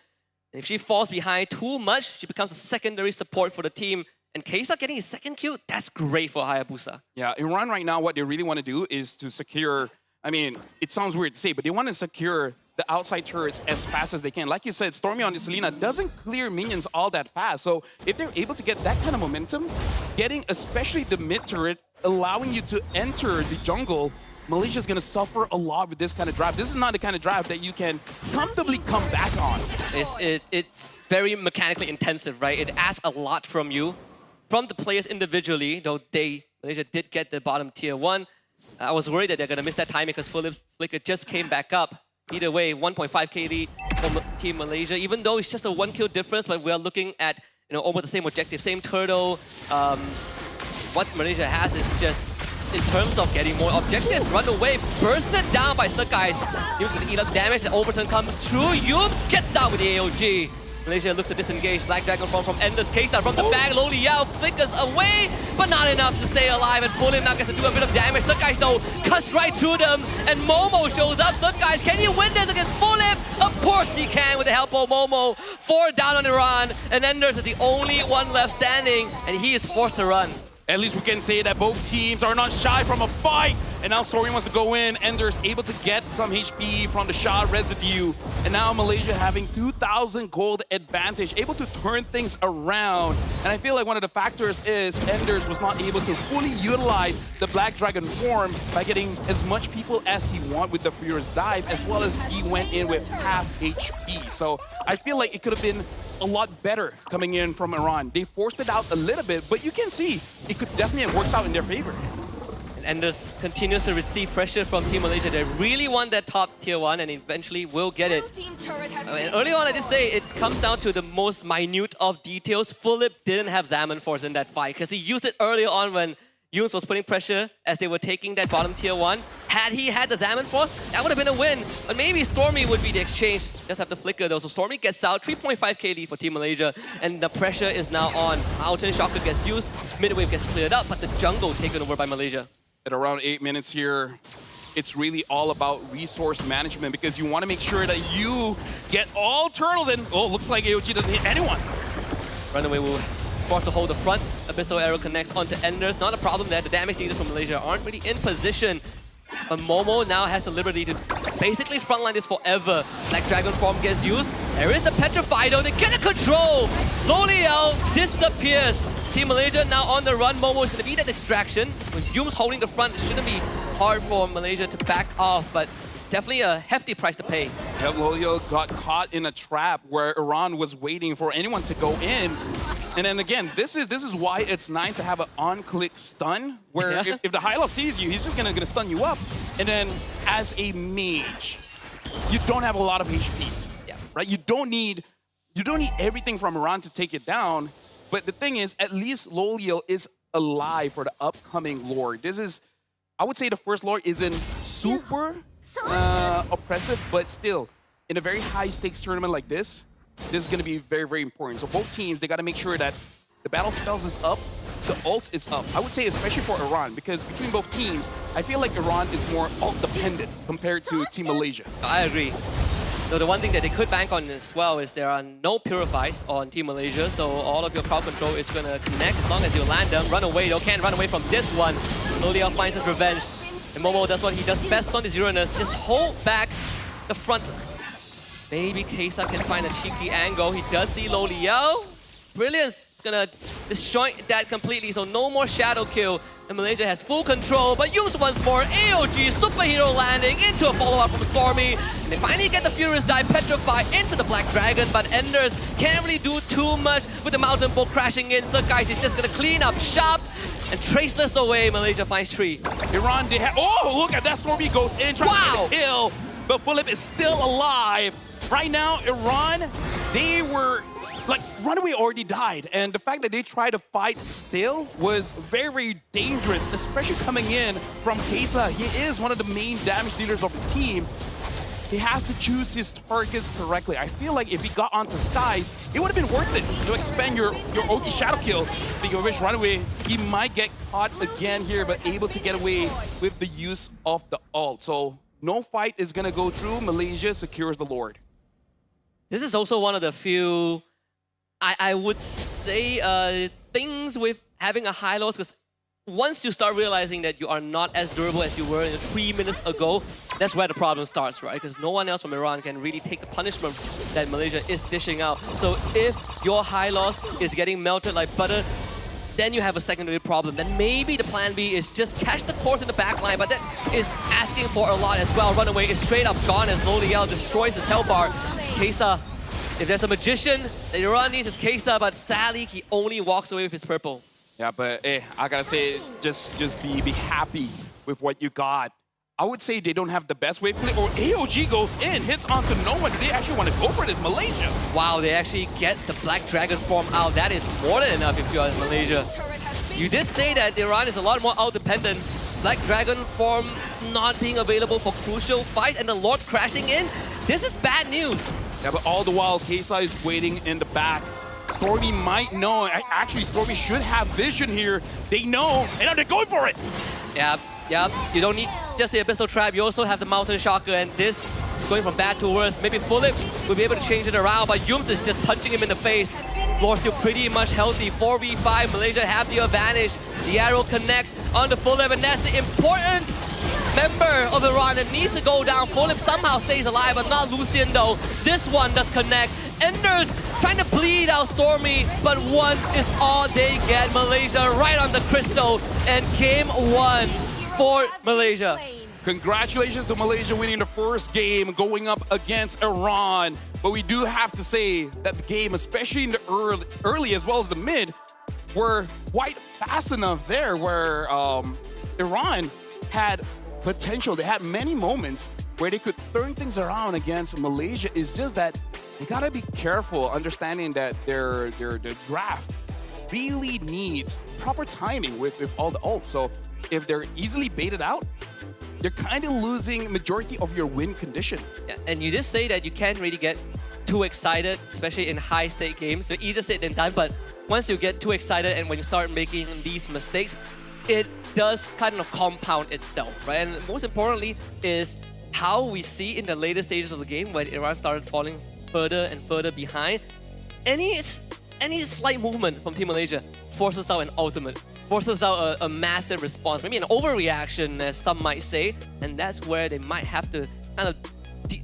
If she falls behind too much, she becomes a secondary support for the team. And Kesa getting his second kill, that's great for Hayabusa. Yeah, Iran right now, what they really want to do is to secure, I mean, it sounds weird to say, but they want to secure the outside turrets as fast as they can. Like you said, Stormy on the Selena doesn't clear minions all that fast. So if they're able to get that kind of momentum, getting especially the mid turret, allowing you to enter the jungle, Malaysia's going to suffer a lot with this kind of drive. This is not the kind of drive that you can comfortably come back on. It's very mechanically intensive, right? It asks a lot from you, from the players individually, though Malaysia did get the bottom tier 1. I was worried that they're going to miss that timing because Fulip Flicker just came back up. Either way, 1.5k lead for Team Malaysia, even though it's just a 1 kill difference, but we are looking at almost the same objective, same turtle. What Malaysia has is just, in terms of getting more objectives, run away, bursted down by Sakai. He was going to eat up damage, the overturn comes through, Yums gets out with the AOG. Malaysia looks to disengage, Black Dragon from Enders, Kesa from the back, Loli Yao flickers away, but not enough to stay alive, and Fulip now gets to do a bit of damage. Sakai though cuts right through them, and Momo shows up. Sakai, can he win this against Fulip? Of course he can with the help of Momo. 4 down on Iran, and Enders is the only one left standing, and he is forced to run. At least we can say that both teams are not shy from a fight. And now Stormy wants to go in. Ender's able to get some HP from the shot residue. And now Malaysia having 2,000 gold advantage, able to turn things around. And I feel like one of the factors is Enders was not able to fully utilize the Black Dragon form by getting as much people as he wanted with the Furious Dive, as well as he went in with half HP. So I feel like it could have been a lot better coming in from Iran. They forced it out a little bit, but you can see it could definitely have worked out in their favor. Enders continues to receive pressure from Team Malaysia. They really want that top tier 1 and eventually will get it. Early on, I did say it comes down to the most minute of details. Philip didn't have Zaman Force in that fight because he used it earlier on when Yunes was putting pressure as they were taking that bottom tier 1. Had he had the Zaman Force, that would have been a win. But maybe Stormy would be the exchange. Just have the flicker though. So Stormy gets out, 3.5k lead for Team Malaysia. And the pressure is now on. Mountain Shocker gets used, mid-wave gets cleared up, but the jungle taken over by Malaysia. At around 8 minutes here, it's really all about resource management because you want to make sure that you get all turtles and looks like AOG doesn't hit anyone. Runaway will force to hold the front. Abyssal Arrow connects onto Enders. Not a problem there. The damage dealers from Malaysia aren't really in position. But Momo now has the liberty to basically frontline this forever. Black Dragon form gets used. There is the Petrify though. They get the control. Loliao disappears. Team Malaysia now on the run. Momo is going to be that extraction. With Yumes holding the front, it shouldn't be hard for Malaysia to back off, but it's definitely a hefty price to pay. Yeah, Lolio got caught in a trap where Iran was waiting for anyone to go in. And then again, this is why it's nice to have an on-click stun, where if the Hylo sees you, he's just gonna stun you up. And then as a mage, you don't have a lot of HP, right? You don't need everything from Iran to take it down. But the thing is, at least Loliel is alive for the upcoming lore. This is, I would say the first lore isn't super oppressive, but still, in a very high-stakes tournament like this is going to be very, very important. So both teams, they got to make sure that the battle spells is up, the ult is up. I would say especially for Iran, because between both teams, I feel like Iran is more ult-dependent compared to Team Malaysia. I agree. So the one thing that they could bank on as well is there are no Purifies on Team Malaysia, so all of your crowd control is going to connect as long as you land them. Run away, though, can't run away from this one. Loliao finds his revenge. And Momo does what he does best on his Uranus, just hold back the front. Maybe Kesa can find a cheeky angle. He does see Loliao. Brilliance. It's going to destroy that completely, so no more shadow kill. And Malaysia has full control, but use once more. AOG superhero landing into a follow-up from Stormy. And they finally get the Furious Dive Petrify into the Black Dragon, but Enders can't really do too much with the Mountain Bolt crashing in. So guys, he's just gonna clean up shop and traceless away. Malaysia finds 3. Iran, they have, look at that. Stormy goes in, trying to get a kill, but Philip is still alive. Right now, Iran, they were, like, Runaway already died, and the fact that they tried to fight still was very, very dangerous, especially coming in from Kesa. He is one of the main damage dealers of the team. He has to choose his targets correctly. I feel like if he got onto Skies, it would have been worth it to expend your OT Shadow Kill. Speaking of which, Runaway, he might get caught again here, but able to get away with the use of the ult. So no fight is going to go through. Malaysia secures the Lord. This is also one of the few, I would say, things with having a high loss, because once you start realizing that you are not as durable as you were 3 minutes ago, that's where the problem starts, right? Because no one else from Iran can really take the punishment that Malaysia is dishing out. So if your high loss is getting melted like butter, then you have a secondary problem. Then maybe the plan B is just catch the course in the back line, but that is asking for a lot as well. Runaway is straight up gone as Loliao destroys his health bar. Kesa, if there's a magician that Iran needs, it's Kesa, but sadly, he only walks away with his purple. Yeah, but I gotta say, just be happy with what you got. I would say they don't have the best wave play, or AOG goes in, hits onto no one. Do they actually want to go for this, Malaysia? Wow, they actually get the Black Dragon form out. That is more than enough if you're Malaysia. You did say that Iran is a lot more out-dependent. Black Dragon form not being available for crucial fights and the Lord crashing in. This is bad news. Yeah, but all the while, Kesa is waiting in the back. Stormy might know. Actually, Stormy should have vision here. They know, and now they're going for it. Yeah. You don't need just the Abyssal Trap. You also have the Mountain Shocker, and this is going from bad to worse. Maybe Philip will be able to change it around, but Yumes is just punching him in the face. Lord still pretty much healthy. 4v5, Malaysia have the advantage. The arrow connects on the Philip, and that's the important member of Iran that needs to go down. Philip somehow stays alive, but not Lucian though. This one does connect. Enders trying to bleed out Stormy, but one is all they get. Malaysia right on the crystal, and game one for Malaysia. Congratulations to Malaysia winning the first game, going up against Iran. But we do have to say that the game, especially in the early as well as the mid, were quite fast enough there where Iran had potential. They had many moments where they could turn things around against Malaysia. It's just that you gotta be careful, understanding that their draft really needs proper timing with all the ults. So if they're easily baited out, you're kind of losing majority of your win condition. Yeah, and you did say that you can't really get too excited, especially in high-stake games. So easier said than done, but once you get too excited and when you start making these mistakes, it does kind of compound itself, right? And most importantly is how we see in the later stages of the game when Iran started falling further and further behind. Any slight movement from Team Malaysia forces out an ultimate, forces out a massive response, maybe an overreaction as some might say, and that's where they might have to kind of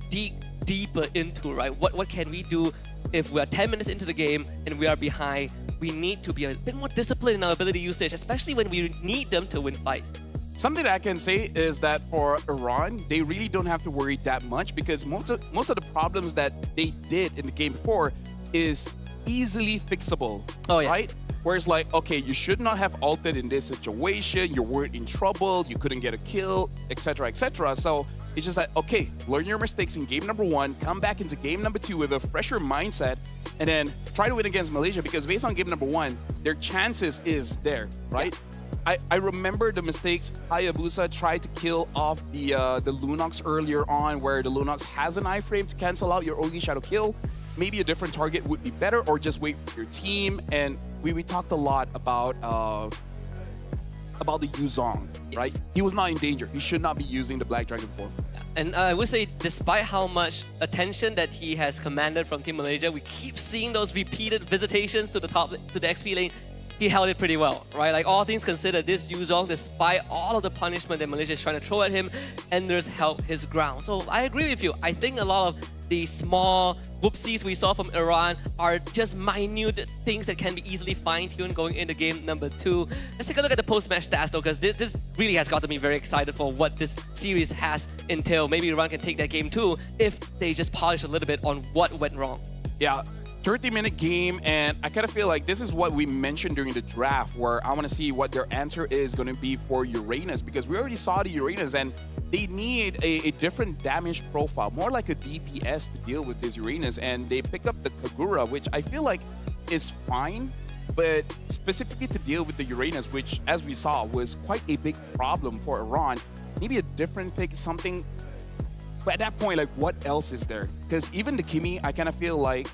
dig deeper into, right? What can we do if we are 10 minutes into the game and we are behind? We need to be a bit more disciplined in our ability usage, especially when we need them to win fights. Something that I can say is that for Iran, they really don't have to worry that much because most of the problems that they did in the game before is easily fixable. Oh, yes. Right? Where it's like, okay, you should not have ulted in this situation, you weren't in trouble, you couldn't get a kill, etc., etc. So it's just like, okay, learn your mistakes in game number one, come back into game number two with a fresher mindset, and then try to win against Malaysia because based on game number one, their chances is there, right? Yeah. I remember the mistakes Hayabusa tried to kill off the Lunox earlier on, where the Lunox has an iframe to cancel out your Ogi Shadow kill. Maybe a different target would be better, or just wait for your team. And we talked a lot about the Yuzong, right? He was not in danger. He should not be using the Black Dragon form. And I would say, despite how much attention that he has commanded from Team Malaysia, we keep seeing those repeated visitations to the top, to the XP lane. He held it pretty well, right? Like, all things considered, this Yuzong, despite all of the punishment that Malaysia is trying to throw at him, Enders held his ground. So I agree with you. I think a lot of the small whoopsies we saw from Iran are just minute things that can be easily fine-tuned going into game number two. Let's take a look at the post-match stats though, because this really has gotten me very excited for what this series has entailed. Maybe Iran can take that game too if they just polish a little bit on what went wrong. Yeah. 30-minute game, and I kind of feel like this is what we mentioned during the draft, where I want to see what their answer is going to be for Uranus, because we already saw the Uranus and they need a different damage profile, more like a DPS to deal with this Uranus, and they pick up the Kagura, which I feel like is fine, but specifically to deal with the Uranus, which as we saw was quite a big problem for Iran, maybe a different pick, something. But at that point, like, what else is there? Because even the Kimi, I kind of feel like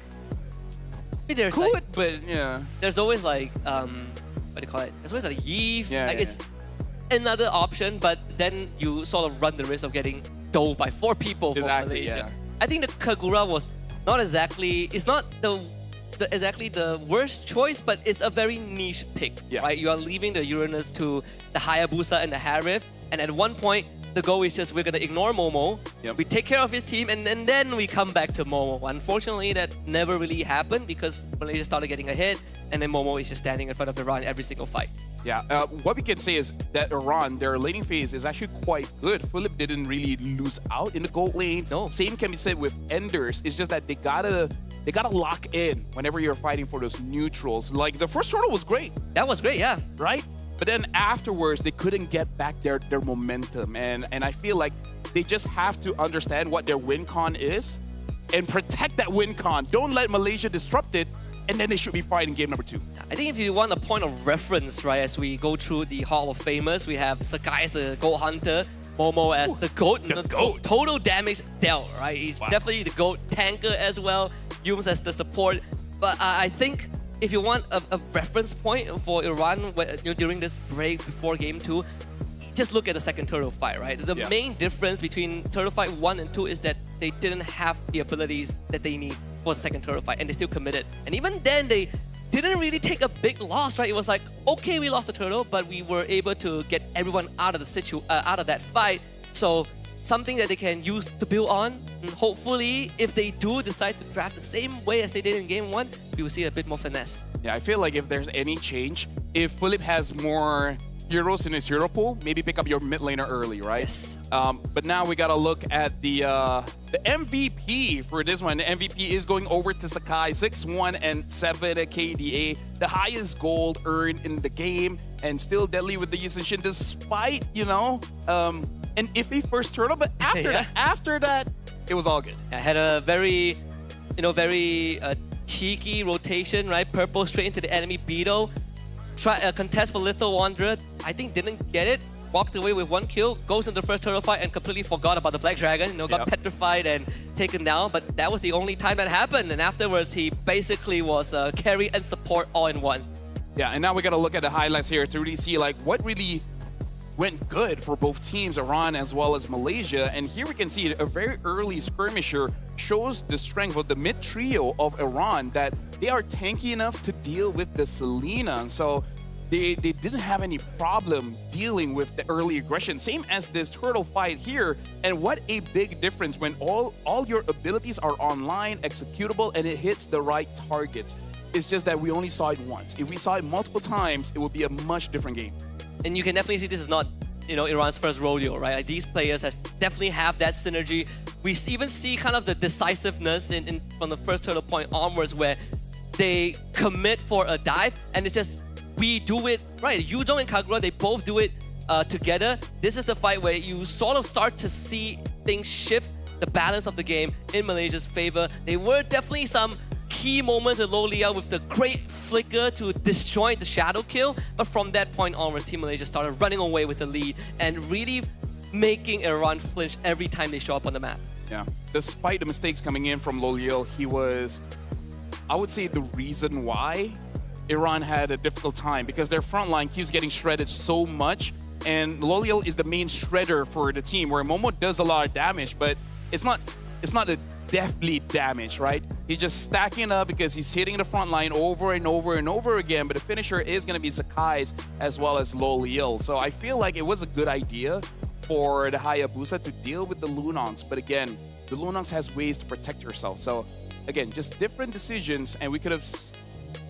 there's could, like, but yeah. There's always like, what do you call it? There's always like Yeve. Yeah, like, it's another option, but then you sort of run the risk of getting dove by 4 people from Malaysia. Yeah. I think the Kagura was not exactly, it's not exactly the worst choice, but it's a very niche pick, right? You are leaving the Uranus to the Hayabusa and the Harith, and at one point, the goal is just we're going to ignore Momo, we take care of his team, and then we come back to Momo. Unfortunately, that never really happened because Malaysia started getting ahead, and then Momo is just standing in front of Iran every single fight. Yeah, what we can say is that Iran, their laning phase is actually quite good. Philip didn't really lose out in the gold lane. No. Same can be said with Enders. It's just that they gotta lock in whenever you're fighting for those neutrals. Like, the first turtle was great. That was great, yeah. Right? But then afterwards, they couldn't get back their momentum. And I feel like they just have to understand what their win con is and protect that win con. Don't let Malaysia disrupt it, and then they should be fine in game number 2. I think if you want a point of reference, right, as we go through the Hall of Famers, we have Sakai as the Goat Hunter, Momo as the GOAT. Total damage dealt, right? He's definitely the GOAT tanker as well. Yums as the support. But I think if you want a reference point for Iran during this break before game 2, just look at the second turtle fight, right? The main difference between turtle fight 1 and 2 is that they didn't have the abilities that they need for the second turtle fight, and they still committed. And even then, they didn't really take a big loss, right? It was like, okay, we lost the turtle, but we were able to get everyone out of the out of that fight. So something that they can use to build on. And hopefully, if they do decide to draft the same way as they did in Game 1, we will see a bit more finesse. Yeah, I feel like if there's any change, if Philip has more heroes in his hero pool, maybe pick up your mid laner early, right? Yes. But now we gotta look at the MVP for this one. The MVP is going over to Sakai, 6-1 and 7 KDA, the highest gold earned in the game, and still deadly with the Yushin despite, you know, an iffy first turtle. But after that, it was all good. I had a very, very cheeky rotation, right? Purple straight into the enemy Beetle. Try a contest for Little Wanderer. I think didn't get it. Walked away with 1 kill. Goes into the first turtle fight and completely forgot about the Black Dragon. Got petrified and taken down. But that was the only time that happened. And afterwards, he basically was carry and support all in one. Yeah, and now we gotta look at the highlights here to really see like what really went good for both teams, Iran as well as Malaysia. And here we can see a very early skirmisher shows the strength of the mid trio of Iran, that they are tanky enough to deal with the Selena. So they didn't have any problem dealing with the early aggression, same as this turtle fight here. And what a big difference when all your abilities are online, executable, and it hits the right targets. It's just that we only saw it once. If we saw it multiple times, it would be a much different game. And you can definitely see this is not, Iran's first rodeo, right? Like, these players definitely have that synergy. We even see kind of the decisiveness from the first turtle point onwards, where they commit for a dive, and it's just, we do it, right? Yudong and Kagura, they both do it together. This is the fight where you sort of start to see things shift, the balance of the game in Malaysia's favor. There were definitely some key moments with Low Lia with the great flicker to destroy the shadow kill, but from that point onwards, Team Malaysia started running away with the lead and really making Iran flinch every time they show up on the map. Yeah, despite the mistakes coming in from Low Lia, he was, I would say, the reason why Iran had a difficult time, because their front line keeps getting shredded so much, and Loliel is the main shredder for the team, where Momo does a lot of damage, but it's not a deathly damage, right? He's just stacking up because he's hitting the front line over and over and over again, but the finisher is going to be Sakai's as well as Loliel. So I feel like it was a good idea for the Hayabusa to deal with the Lunongs, but again, the Lunongs has ways to protect herself. So again, just different decisions, and we could have,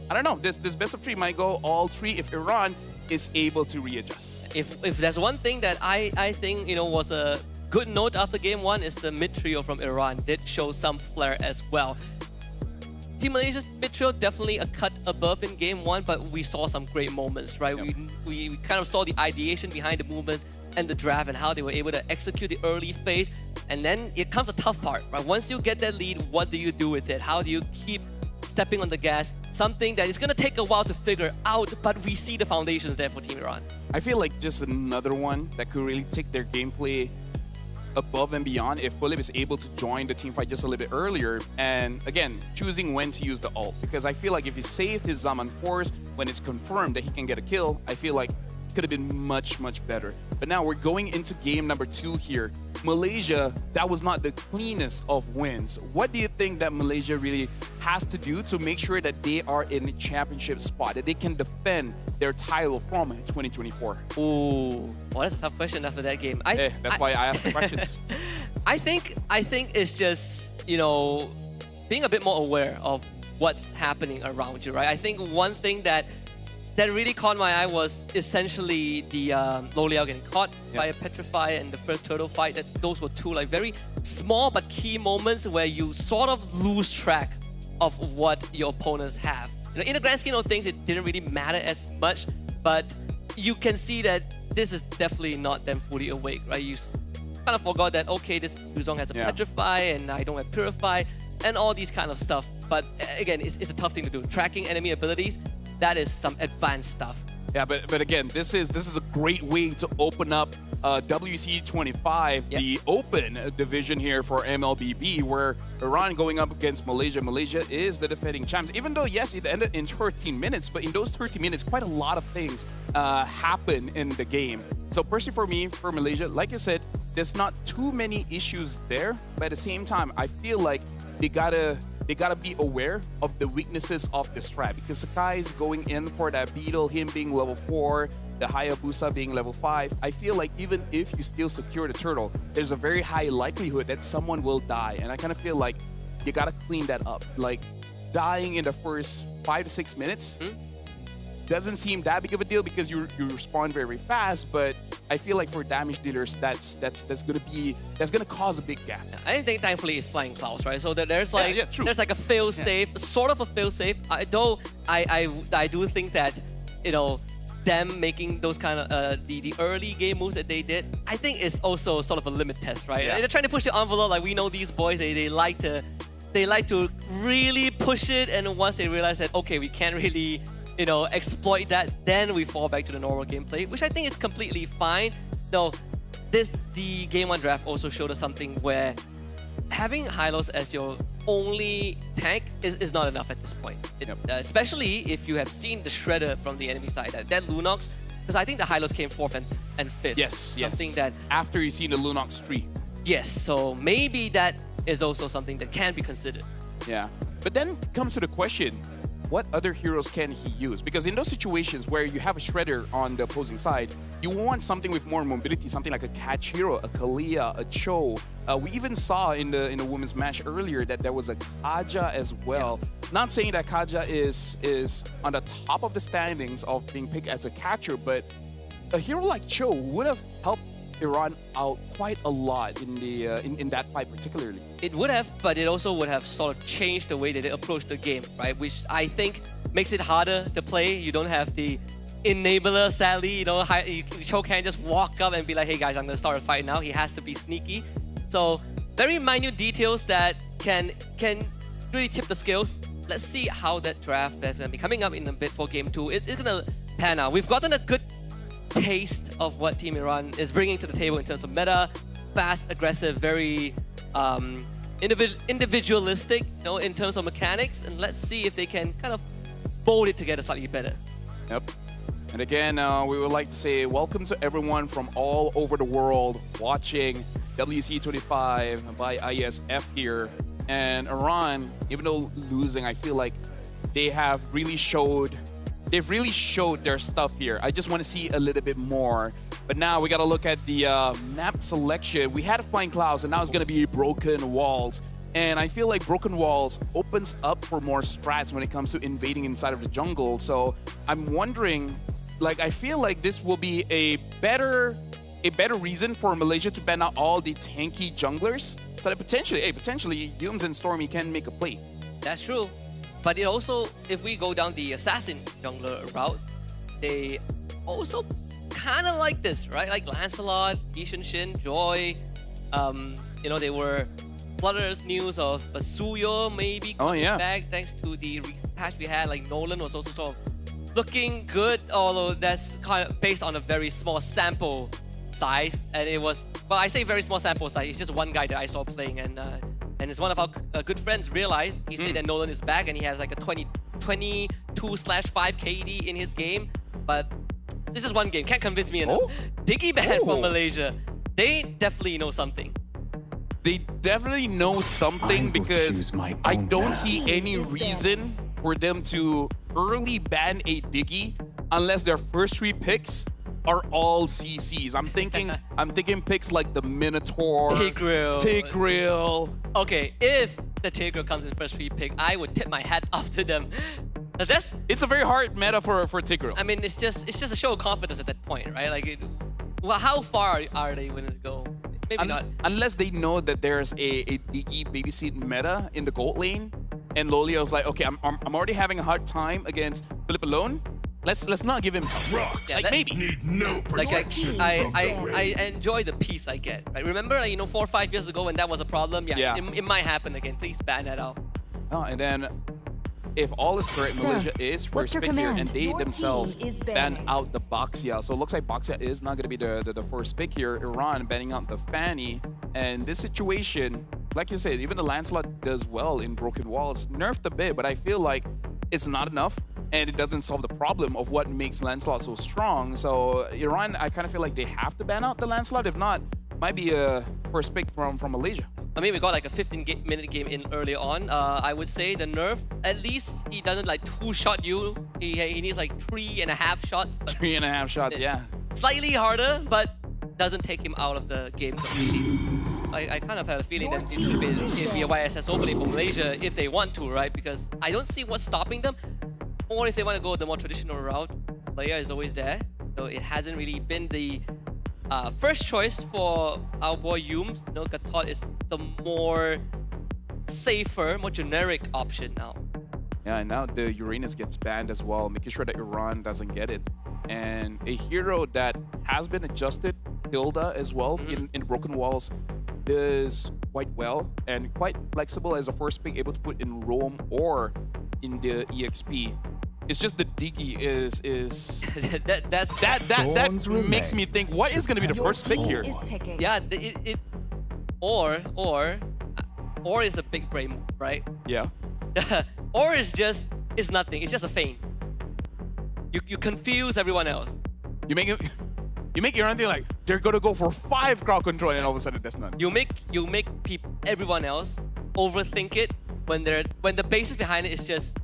I don't know, this best of 3 might go all 3 if Iran is able to readjust. If there's one thing that I think was a good note after Game 1, is the mid trio from Iran did show some flair as well. Team Malaysia's mid trio definitely a cut above in Game 1, but we saw some great moments, right? Yep. We kind of saw the ideation behind the movements and the draft and how they were able to execute the early phase. And then it comes the tough part, right? Once you get that lead, what do you do with it? How do you keep stepping on the gas? Something that is going to take a while to figure out, but we see the foundations there for Team Iran. I feel like just another one that could really take their gameplay above and beyond if Philip is able to join the team fight just a little bit earlier, and again, choosing when to use the ult. Because I feel like if he saved his Zaman Force when it's confirmed that he can get a kill, I feel like it could have been much, much better. But now we're going into game number 2 here. Malaysia, that was not the cleanest of wins. What do you think that Malaysia really has to do to make sure that they are in a championship spot, that they can defend their title from 2024? Ooh, well, that's a tough question after that game. That's why I asked the questions. I think it's just, being a bit more aware of what's happening around you, right? I think one thing that really caught my eye was essentially the Low Liao getting caught by a Petrify and the first turtle fight. Those were 2 like very small but key moments where you sort of lose track of what your opponents have. In the grand scheme of things, it didn't really matter as much, but you can see that this is definitely not them fully awake, right? You kind of forgot that, okay, this Yuzong has a Petrify and I don't have Purify and all these kind of stuff. But again, it's a tough thing to do. Tracking enemy abilities, that is some advanced stuff. Yeah, but again, this is a great way to open up WEC25, the open division here for MLBB, where Iran going up against Malaysia. Malaysia is the defending champs. Even though, yes, it ended in 13 minutes, but in those 13 minutes, quite a lot of things happen in the game. So personally for me, for Malaysia, like I said, there's not too many issues there, but at the same time, I feel like they gotta be aware of the weaknesses of this strat, because Sakai is going in for that Beetle, him being level 4, the Hayabusa being level 5, I feel like even if you still secure the turtle, there's a very high likelihood that someone will die. And I kind of feel like you got to clean that up. Like, dying in the first 5 to 6 minutes doesn't seem that big of a deal because you respond very, very fast, but I feel like for damage dealers, that's gonna cause a big gap. I think thankfully it's flying clouds, right? So there's like there's like a fail safe, sort of a fail safe. I do think that, you know, them making those kind of the early game moves that they did, I think is also sort of a limit test, right? They're trying to push the envelope. Like, we know these boys, they like to really push it, and once they realize that, okay, we can't really, you know, exploit that, then we fall back to the normal gameplay, which I think is completely fine. Though the Game 1 draft also showed us something where having Hylos as your only tank is not enough at this point. Especially if you have seen the Shredder from the enemy side, that Lunox, because I think the Hylos came 4th and 5th. Yes, something that after you see the Lunox tree. Yes, so maybe that is also something that can be considered. Yeah, but then comes to the question, what other heroes can he use? Because in those situations where you have a Shredder on the opposing side, you want something with more mobility, something like a catch hero, a Kalia, a Cho. We even saw in the women's match earlier that there was a Kaja as well. Not saying that Kaja is on the top of the standings of being picked as a catcher, but a hero like Cho would have helped Iran out quite a lot in the in that fight particularly. It would have, but it also would have sort of changed the way that they approach the game, right? Which I think makes it harder to play. You don't have the enabler, sadly. You know, Cho can't just walk up and be like, hey guys, I'm going to start a fight now. He has to be sneaky. So very minute details that can really tip the scales. Let's see how that draft that's going to be coming up in a bit for Game 2. It's going to pan out. We've gotten a good taste of what Team Iran is bringing to the table in terms of meta, fast, aggressive, very individualistic, you know, in terms of mechanics, and let's see if they can kind of fold it together slightly better. Yep. And again, we would like to say welcome to everyone from all over the world watching WEC25 by IESF here. And Iran, even though losing, I feel like they've really showed their stuff here. I just want to see a little bit more. But now we got to look at the map selection. We had Flying Clouds, and now it's going to be Broken Walls. And I feel like Broken Walls opens up for more strats when it comes to invading inside of the jungle. So I'm wondering, like, I feel like this will be a better reason for Malaysia to ban out all the tanky junglers, so that potentially Dooms and Stormy can make a play. That's true. But it also, if we go down the assassin jungler route, they also kind of like this, right? Like Lancelot, Ishin Shin, Joy. You know, they were flutters news of Suyo maybe coming back thanks to the patch we had. Like Nolan was also sort of looking good, although that's kind of based on a very small sample size. And it was, well, I say very small sample size. It's just one guy that I saw playing, and it's one of our good friends realized. He said that Nolan is back and he has like a 22/5 KD in his game. But this is one game, can't convince me enough. Diggy ban from Malaysia. They definitely know something. They definitely know something because I don't see any reason for them to early ban a Diggy unless their first 3 picks are all CCs. I'm thinking picks like the Minotaur, Tigreal. Okay, if the Tigreal comes in first 3 pick, I would tip my hat off to them. It's a very hard meta for Tigreal. I mean, it's just a show of confidence at that point, right? Like, well, how far are they willing to go? Maybe not. Unless they know that there's a DE babysit meta in the gold lane, and Lolia was like, okay, I'm already having a hard time against Philip alone. Let's not give him like maybe. Need no protection. I enjoy the peace I get. Right? Remember, like, 4 or 5 years ago when that was a problem? Yeah. It might happen again. Please ban that out. Oh, and then if all is correct, Malaysia is first pick here, and they themselves ban out the Baxia. So it looks like Baxia is not going to be the first pick here. Iran banning out the Fanny. And this situation, like you said, even the Lancelot does well in Broken Walls. Nerfed a bit, but I feel like it's not enough. And it doesn't solve the problem of what makes Lancelot so strong. So Iran, I kind of feel like they have to ban out the Lancelot. If not, might be a first pick from Malaysia. I mean, we got like a 15-minute game in early on. I would say the nerf, at least he doesn't like two-shot you. He needs like 3.5 shots. 3.5 shots, yeah. Slightly harder, but doesn't take him out of the game completely. I kind of had a feeling that it could be a YSS opening for Malaysia if they want to, right? Because I don't see what's stopping them. Or if they want to go the more traditional route, Leia is always there. So it hasn't really been the first choice for our boy Yums. No, Gatot is the more safer, more generic option now. Yeah, and now the Uranus gets banned as well, making sure that Iran doesn't get it. And a hero that has been adjusted, Hilda as well, in Broken Walls, does quite well and quite flexible as a first pick, able to put in Rome or in the EXP. It's just the Diggy is that makes me think, what is going to be the first pick here? Yeah, or is a big brain move, right? Yeah. Or it's nothing. It's just a feint. You confuse everyone else. You make Iran think like they're gonna go for 5 crowd control, and all of a sudden that's none. You make everyone else overthink it when the basis behind it is just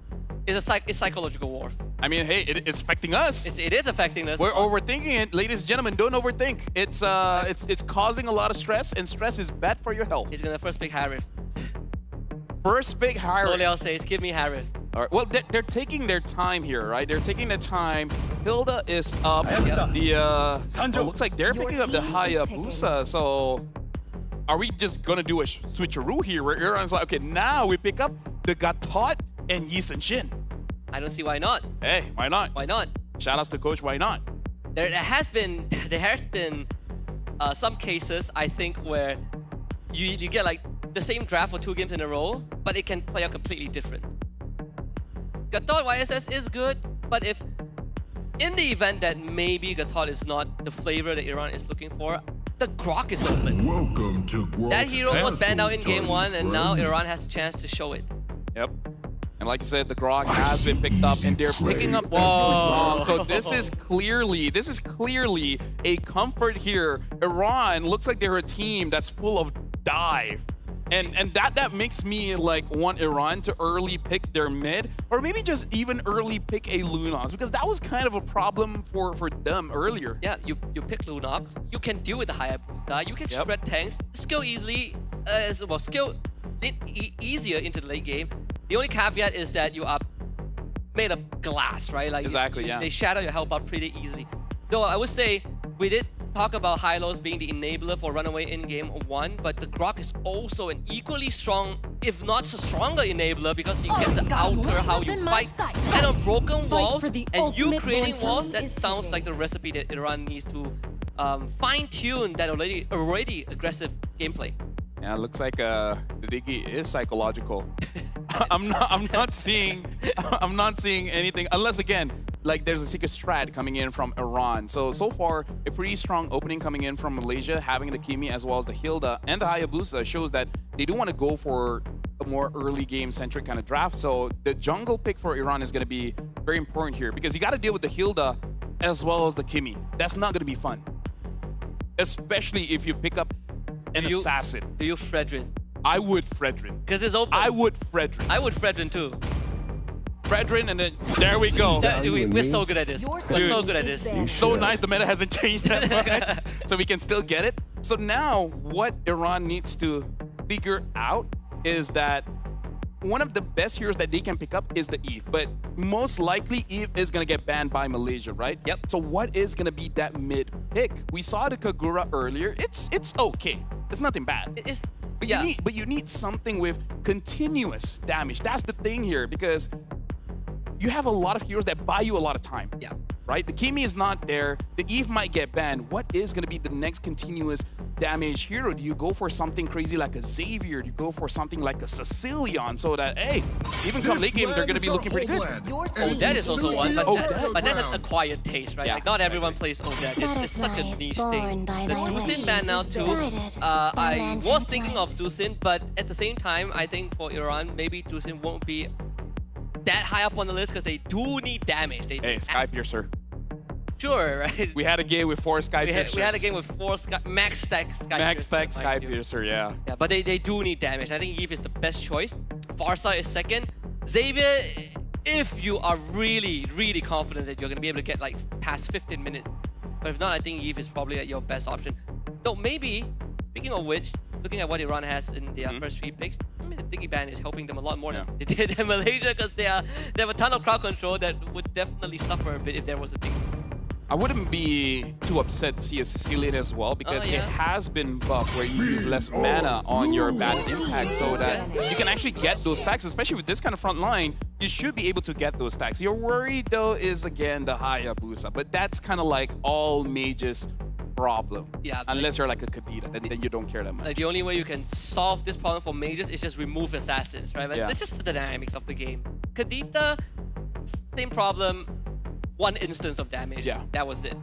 it's psychological warfare. I mean, hey, it's affecting us. It is affecting us. We're overthinking it, ladies and gentlemen. Don't overthink. It's causing a lot of stress, and stress is bad for your health. He's gonna first pick Harith. First pick Harith. Oleal says, "Give me Harith." All right. Well, they're taking their time here, right? They're taking their time. Hilda is up. Looks like they're picking up the Hayabusa. So, are we just gonna do a switcheroo here? Where Iran's like, okay, now we pick up the Gatot and Yi Sun Shin. I don't see why not. Hey, why not? Why not? Shout outs to coach. Why not? There has been some cases, I think, where you get like the same draft for 2 games in a row, but it can play out completely different. Gatot YSS is good, but if in the event that maybe Gatot is not the flavor that Iran is looking for, the Grok is open. Welcome to Grok. That hero was banned out in game 1, and now Iran has a chance to show it. Yep. And like you said, the Grok has been picked up, and they're picking up the So this is clearly a comfort here. Iran looks like they're a team that's full of dive. And that makes me like want Iran to early pick their mid, or maybe just even early pick a Lunox, because that was kind of a problem for them earlier. Yeah, you pick Lunox, you can deal with the Hayabusa, you can shred tanks, skill easily, easier into the late game. The only caveat is that you are made of glass, right? Like exactly, yeah. They shatter your health bar pretty easily. Though I would say we did talk about Hylos being the enabler for runaway in game 1, but the Grok is also an equally strong, if not stronger enabler, because you get to alter how you fight. And on broken walls, and you creating walls, that sounds like the recipe that Iran needs to fine-tune that already aggressive gameplay. Yeah, it looks like the Diggy is psychological. I'm not seeing anything, unless again, like there's a secret strat coming in from Iran. So far, a pretty strong opening coming in from Malaysia, having the Kimi as well as the Hilda and the Hayabusa shows that they do want to go for a more early game centric kind of draft. So the jungle pick for Iran is going to be very important here, because you got to deal with the Hilda as well as the Kimi. That's not going to be fun, especially if you pick up an assassin. Do you Fredrin? I would Fredrin. Because it's open. I would Fredrin. I would Fredrin too. Fredrin, and then there we go. We're so good at this. We're so good at this. So nice the meta hasn't changed that much, so we can still get it. So now what Iran needs to figure out is that one of the best heroes that they can pick up is the Eve, but most likely Eve is going to get banned by Malaysia, right? Yep. So what is going to be that mid pick? We saw the Kagura earlier. It's okay. It's nothing bad. But you need something with continuous damage. That's the thing here, because you have a lot of heroes that buy you a lot of time. Yeah. Right? The Kimi is not there. The Eve might get banned. What is going to be the next continuous damage hero? Do you go for something crazy like a Xavier? Do you go for something like a Sicilian, so that, hey, even come late game, they're going to be looking pretty good? Odette is also one, but that's an acquired taste, right? Yeah. Like, not everyone plays Odette. It's such a niche thing. The Dusin ban now too. I was thinking of Dusin, but at the same time, I think for Iran, maybe Dusin won't be that high up on the list because they do need damage. Hey, Sky Piercer. Sure, right? We had a game with 4 Sky Piercers. We had a game with 4 max stack Sky Piercer, yeah. Yeah, but they do need damage. I think Eve is the best choice. Farsight is second. Xavier, if you are really, really confident that you're going to be able to get like past 15 minutes. But if not, I think Eve is probably your best option. Though maybe, speaking of which, looking at what Iran has in their first 3 picks, I mean, the Diggy Ban is helping them a lot more than they did in Malaysia, because they have a ton of crowd control that would definitely suffer a bit if there was a Diggy. I wouldn't be too upset to see a Sicilian as well, because it has been buffed where you use less mana on your bad impact, so that you can actually get those stacks, especially with this kind of front line. You should be able to get those stacks. Your worry though is again the Hayabusa, but that's kind of like all mages problem. Yeah. Unless you're like a Kadita, then you don't care that much. Like the only way you can solve this problem for mages is just remove assassins, right? But that's just the dynamics of the game. Kadita, same problem. 1 instance of damage. Yeah. That was it.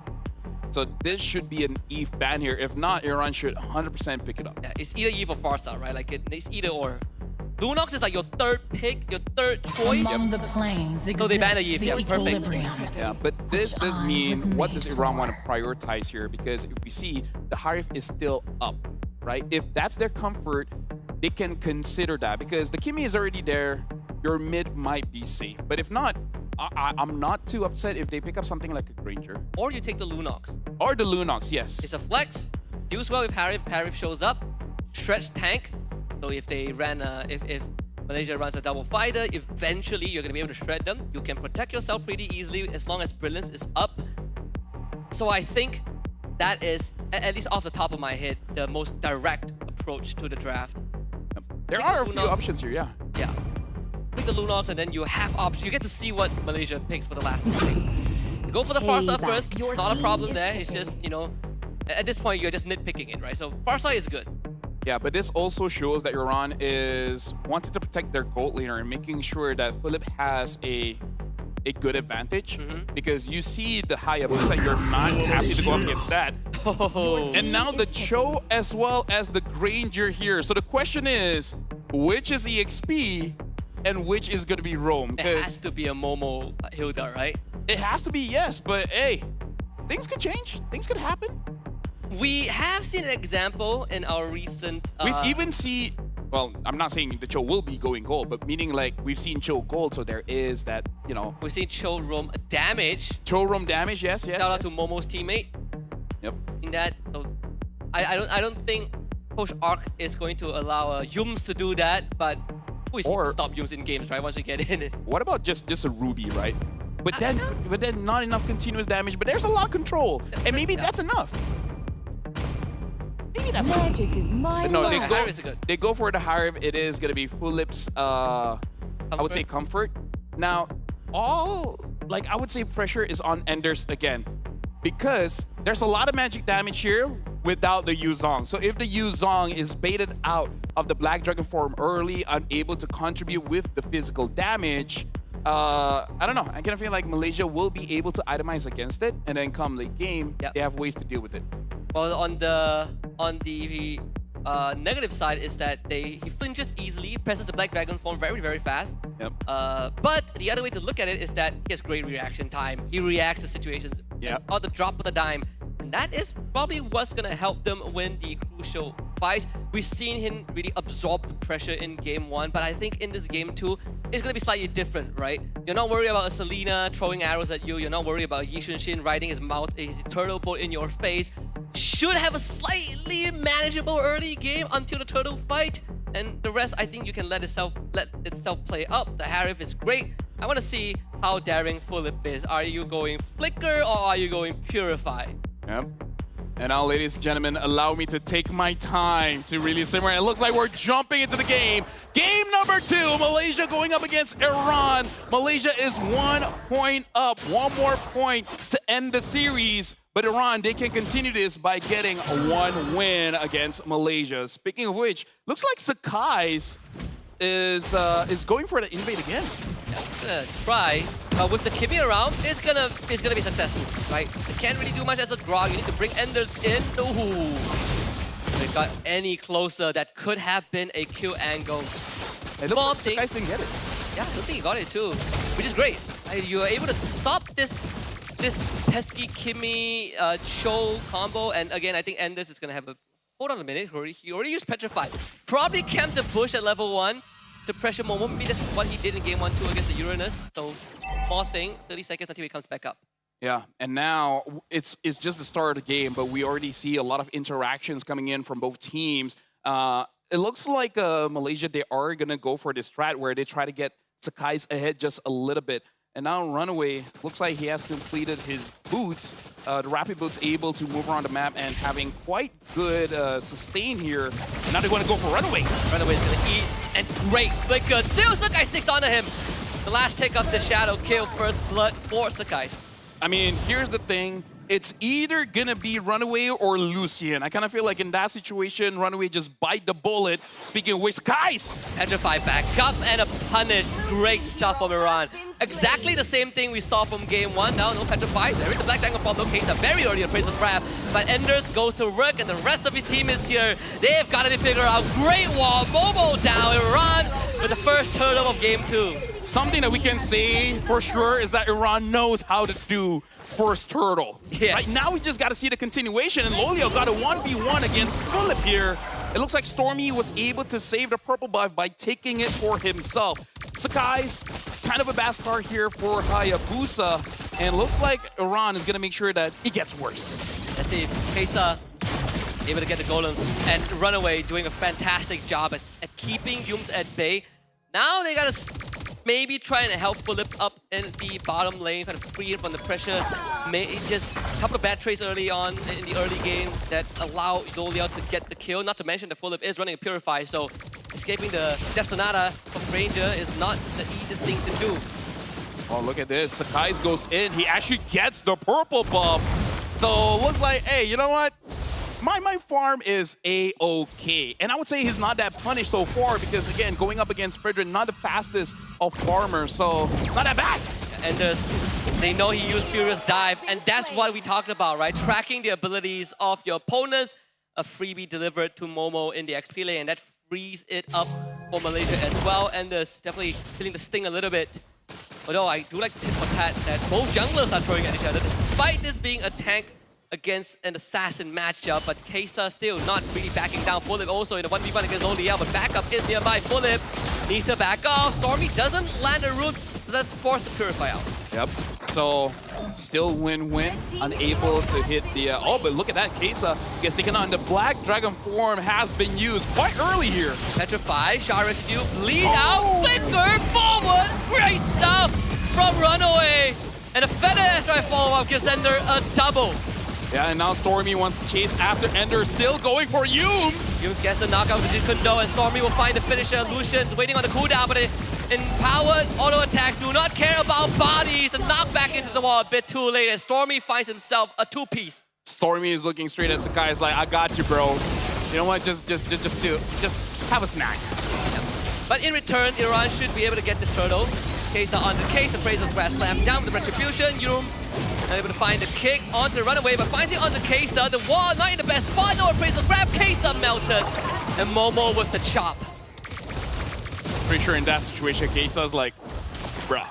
So this should be an Eve ban here. If not, Iran should 100% pick it up. Yeah, it's either Eve or Farsa, right? Like it's either or. Lunox is like your 3rd pick, your 3rd choice. Among the planes so they ban a Eve, yeah, perfect. Yeah, but this does mean, what does Iran want to prioritize here? Because if we see, the Harif is still up, right? If that's their comfort, they can consider that, because the Kimi is already there. Your mid might be safe. But if not, I'm not too upset if they pick up something like a Granger. Or you take the Lunox. Or the Lunox, yes. It's a flex. Deals well if Harif shows up. Stretch tank. So if they ran if Malaysia runs a double fighter, eventually you're gonna be able to shred them. You can protect yourself pretty easily as long as Brilliance is up. So I think that is, at least off the top of my head, the most direct approach to the draft. There are a few options here, yeah. Yeah. Pick the Lunox and then you have options. You get to see what Malaysia picks for the last pick. Go for the Farsight first. It's not a problem there. It's just, you know, at this point you're just nitpicking it, right? So Farsight is good. Yeah, but this also shows that Iran is wanting to protect their gold laner and making sure that Philip has a good advantage. Because you see the Hayabusa, you're not happy to go up against that. And now the Cho as well as the Granger here. So the question is, which is EXP and which is going to be Roam? It has to be a Momo Hilda, right? It has to be, yes. But hey, things could change. Things could happen. We have seen an example in our recent... We've even seen... Well, I'm not saying the Cho will be going gold, but meaning like we've seen Cho gold, so there is that, you know... We've seen Cho Roam damage. Cho Roam damage, yes. Shout out to Momo's teammate. Yep. In that, so I don't think Coach Arc is going to allow Yums to do that, but who is he to stop Yums in games, right? Once we get in. What about just a Ruby, right? But then not enough continuous damage, but there's a lot of control, and maybe that's enough. Maybe that's Magic is my no, they go for the Harif. It is gonna be Philip's I would say comfort. Now, I would say pressure is on Enders again, because there's a lot of magic damage here without the Yuzong. So if the Yuzong is baited out of the Black Dragon form early, unable to contribute with the physical damage, I don't know. I kind of feel like Malaysia will be able to itemize against it, and then come late game, they have ways to deal with it. Well, on the negative side is that he flinches easily, presses the Black Dragon form very, very fast. Yep. But the other way to look at it is that he has great reaction time. He reacts to situations on the drop of the dime. And that is probably what's going to help them win the crucial fight. We've seen him really absorb the pressure in game 1, but I think in this game 2, it's going to be slightly different, right? You're not worried about a Selena throwing arrows at you. You're not worried about Yi Xunshin riding his turtle boat in your face. Should have a slightly manageable early game until the turtle fight. And the rest, I think you can let itself play up. The Harif is great. I want to see how daring Philip is. Are you going Flicker or are you going Purify? Yep. And now, ladies and gentlemen, allow me to take my time to really simmer. It looks like we're jumping into the game. Game number 2, Malaysia going up against Iran. Malaysia is 1 point up, 1 more point to end the series. But Iran, they can continue this by getting 1 win against Malaysia. Speaking of which, looks like Sakai's is going for the invade again. Gonna try. With the Kimi around, it's gonna be successful, right? They can't really do much as a Grog. You need to bring Enders in. Ooh. If they got any closer, that could have been a kill angle. It looks like Sakai didn't get it. Yeah, I think he got it too, which is great. You are able to stop this this pesky Kimmy Cho combo. And again, I think Enders is going to have a... Hold on a minute. He already used Petrify. Probably camped the bush at level 1 to pressure Momo. Maybe that's what he did in game 1-2 against the Uranus. So, small thing, 30 seconds until he comes back up. Yeah, and now it's just the start of the game, but we already see a lot of interactions coming in from both teams. It looks like Malaysia, they are going to go for this strat where they try to get Sakai's ahead just a little bit. And now Runaway, looks like he has completed his boots. The Rapid Boots able to move around the map and having quite good sustain here. And now they want to go for Runaway. Runaway's going to eat, and great flicker. Still Sakai sticks onto him. The last take of the Shadow kill, first blood for Sakai. I mean, here's the thing. It's either going to be Runaway or Lucian. I kind of feel like in that situation, Runaway just bite the bullet. Speaking of which, Sakai's! Petrify back up and a punish. Great stuff from Iran. Exactly the same thing we saw from game 1. Now, no Petrify. There is the Black Dragon from Lokesa. Very early appraisal grab. But Enders goes to work and the rest of his team is here. They've got to figure out. Great wall. Momo down. Iran with the first turtle of game 2. Something that we can say for sure is that Iran knows how to do first turtle. Yes. Right now we just got to see the continuation, and Lolio got a 1v1 against Philip here. It looks like Stormy was able to save the purple buff by taking it for himself. Sakai's kind of a bad start here for Hayabusa, and looks like Iran is going to make sure that it gets worse. Let's see, Kesa able to get the golem, and Runaway doing a fantastic job at keeping Yums at bay. Now they got to maybe try and help Philip up in the bottom lane, kind of free him from the pressure. Just a couple of bad trades early on in the early game that allow Dolia to get the kill. Not to mention that Philip is running a Purify, so escaping the Death Sonata from Ranger is not the easiest thing to do. Oh, look at this. Sakai's goes in. He actually gets the purple buff. So looks like, hey, you know what? My farm is A-OK. And I would say he's not that punished so far because, again, going up against Frederick, not the fastest of farmers, so not that bad. And they know he used Furious Dive, and that's what we talked about, right? Tracking the abilities of your opponents, a freebie delivered to Momo in the XP lane, and that frees it up for Malaysia as well. And definitely feeling the sting a little bit. Although I do like to tip for tat that both junglers are throwing at each other, despite this being a tank against an assassin matchup, but Kesa still not really backing down. Philip also in a 1v1 against ODL, but backup is nearby. Philip needs to back off. Stormy doesn't land a root, so that's forced to Purify out. Yep. So still win-win, unable to hit the... oh, but look at that. Kesa gets taken on. The Black Dragon form has been used quite early here. Petrify, Shard Residue, bleed out, flicker, forward. Great stuff from Runaway. And a Feather Airstrike follow-up gives Ender a double. Yeah, and now Stormy wants to chase after Ender, still going for Yums. Yums gets the knockout with Kundo, and Stormy will find the finisher. Lucian's waiting on the cooldown, but empowered auto attacks do not care about bodies. The knockback into the wall a bit too late, and Stormy finds himself a two-piece. Stormy is looking straight at Sakai. It's like, I got you, bro. You know what? Just have a snack. Yeah. But in return, Iran should be able to get this turtle. Kesa on the case, appraisal smash slam down with the retribution. Yums not able to find the kick onto Runaway, but finds it onto Kesa. The wall not in the best spot. No appraisal grab. Kesa melted, and Momo with the chop. Pretty sure in that situation, Kesa's like, bruh.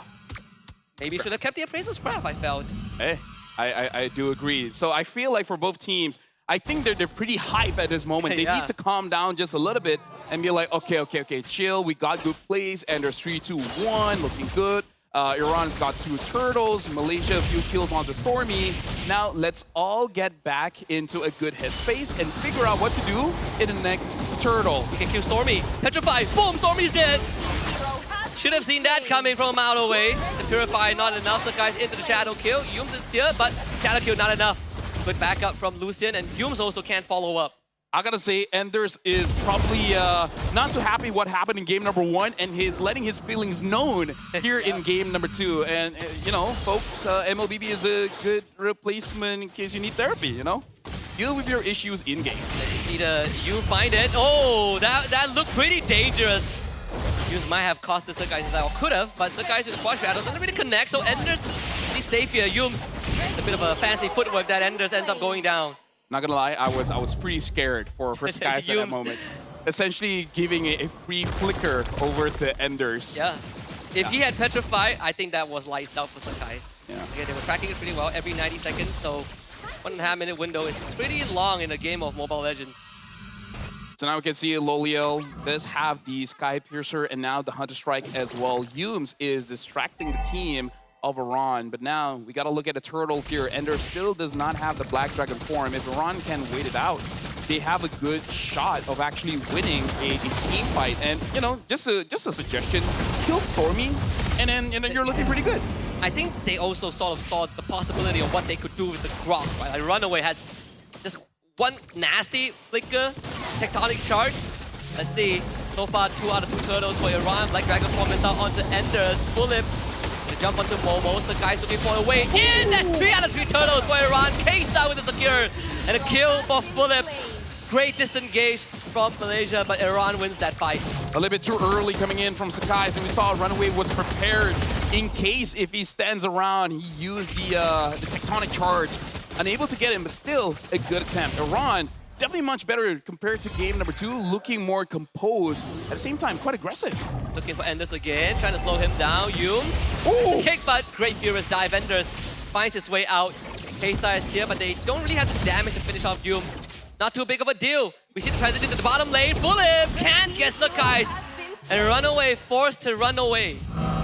Maybe should have kept the appraisal scrap, I felt. Hey, I do agree. So I feel like for both teams, I think they're pretty hype at this moment. They need to calm down just a little bit and be like, okay, chill. We got good plays, and there's 3-2-1, looking good. Iran's got 2 turtles. Malaysia, a few kills on the Stormy. Now let's all get back into a good headspace and figure out what to do in the next turtle. We can kill Stormy. Petrify. Boom, Stormy's dead. Should have seen that coming from a mile away. The Purify not enough. So guys into the Shadow kill. Yums is here, but Shadow kill not enough. Good backup from Lucian, and Yums also can't follow up. I gotta say, Enders is probably not too happy what happened in game number 1, and he's letting his feelings known here in game number 2. And, you know, folks, MLBB is a good replacement in case you need therapy, you know? Deal with your issues in-game. Let me see you find it. Oh, that looked pretty dangerous. Yums might have cost the Sakai's or could have, but Sakai's in the quad shadow doesn't really connect, so Enders, he's safe here. Yums, it's a bit of a fancy footwork that Enders ends up going down. Not gonna lie, I was pretty scared for Sakai's at that moment. Essentially giving a free flicker over to Enders. Yeah. If he had Petrify, I think that was lights out for Sakai. Yeah. Again, they were tracking it pretty well every 90 seconds, so 1.5 minute window is pretty long in a game of Mobile Legends. So now we can see Loliel does have the Sky Piercer and now the Hunter Strike as well. Humes is distracting the team of Iran, but now we got to look at the turtle here. Ender still does not have the Black Dragon form. If Iran can wait it out, they have a good shot of actually winning a team fight. And, you know, just a suggestion, kill Stormy, and then you're looking pretty good. I think they also sort of saw the possibility of what they could do with the Grok, right? Like Runaway has just one nasty flicker, tectonic charge. Let's see, so far 2 out of 2 turtles for Iran. Black Dragon form is out onto Enders, Fulip. To jump onto Momo, Sakai's looking for a way in. That's 3 out of 3 turtles for Iran. K-Star with a secure and a kill for Fulip. Great disengage from Malaysia, but Iran wins that fight. A little bit too early coming in from Sakai's, and we saw Runaway was prepared in case if he stands around, he used the tectonic charge. Unable to get him, but still a good attempt. Iran, definitely much better compared to game number 2, looking more composed. At the same time, quite aggressive. Looking for Enders again, trying to slow him down. Yoon, kick, but great furious dive. Enders finds his way out. K-Star is here, but they don't really have the damage to finish off Yoon. Not too big of a deal. We see the transition to the bottom lane. Fulip can't get Sakai's. And Runaway forced to run away.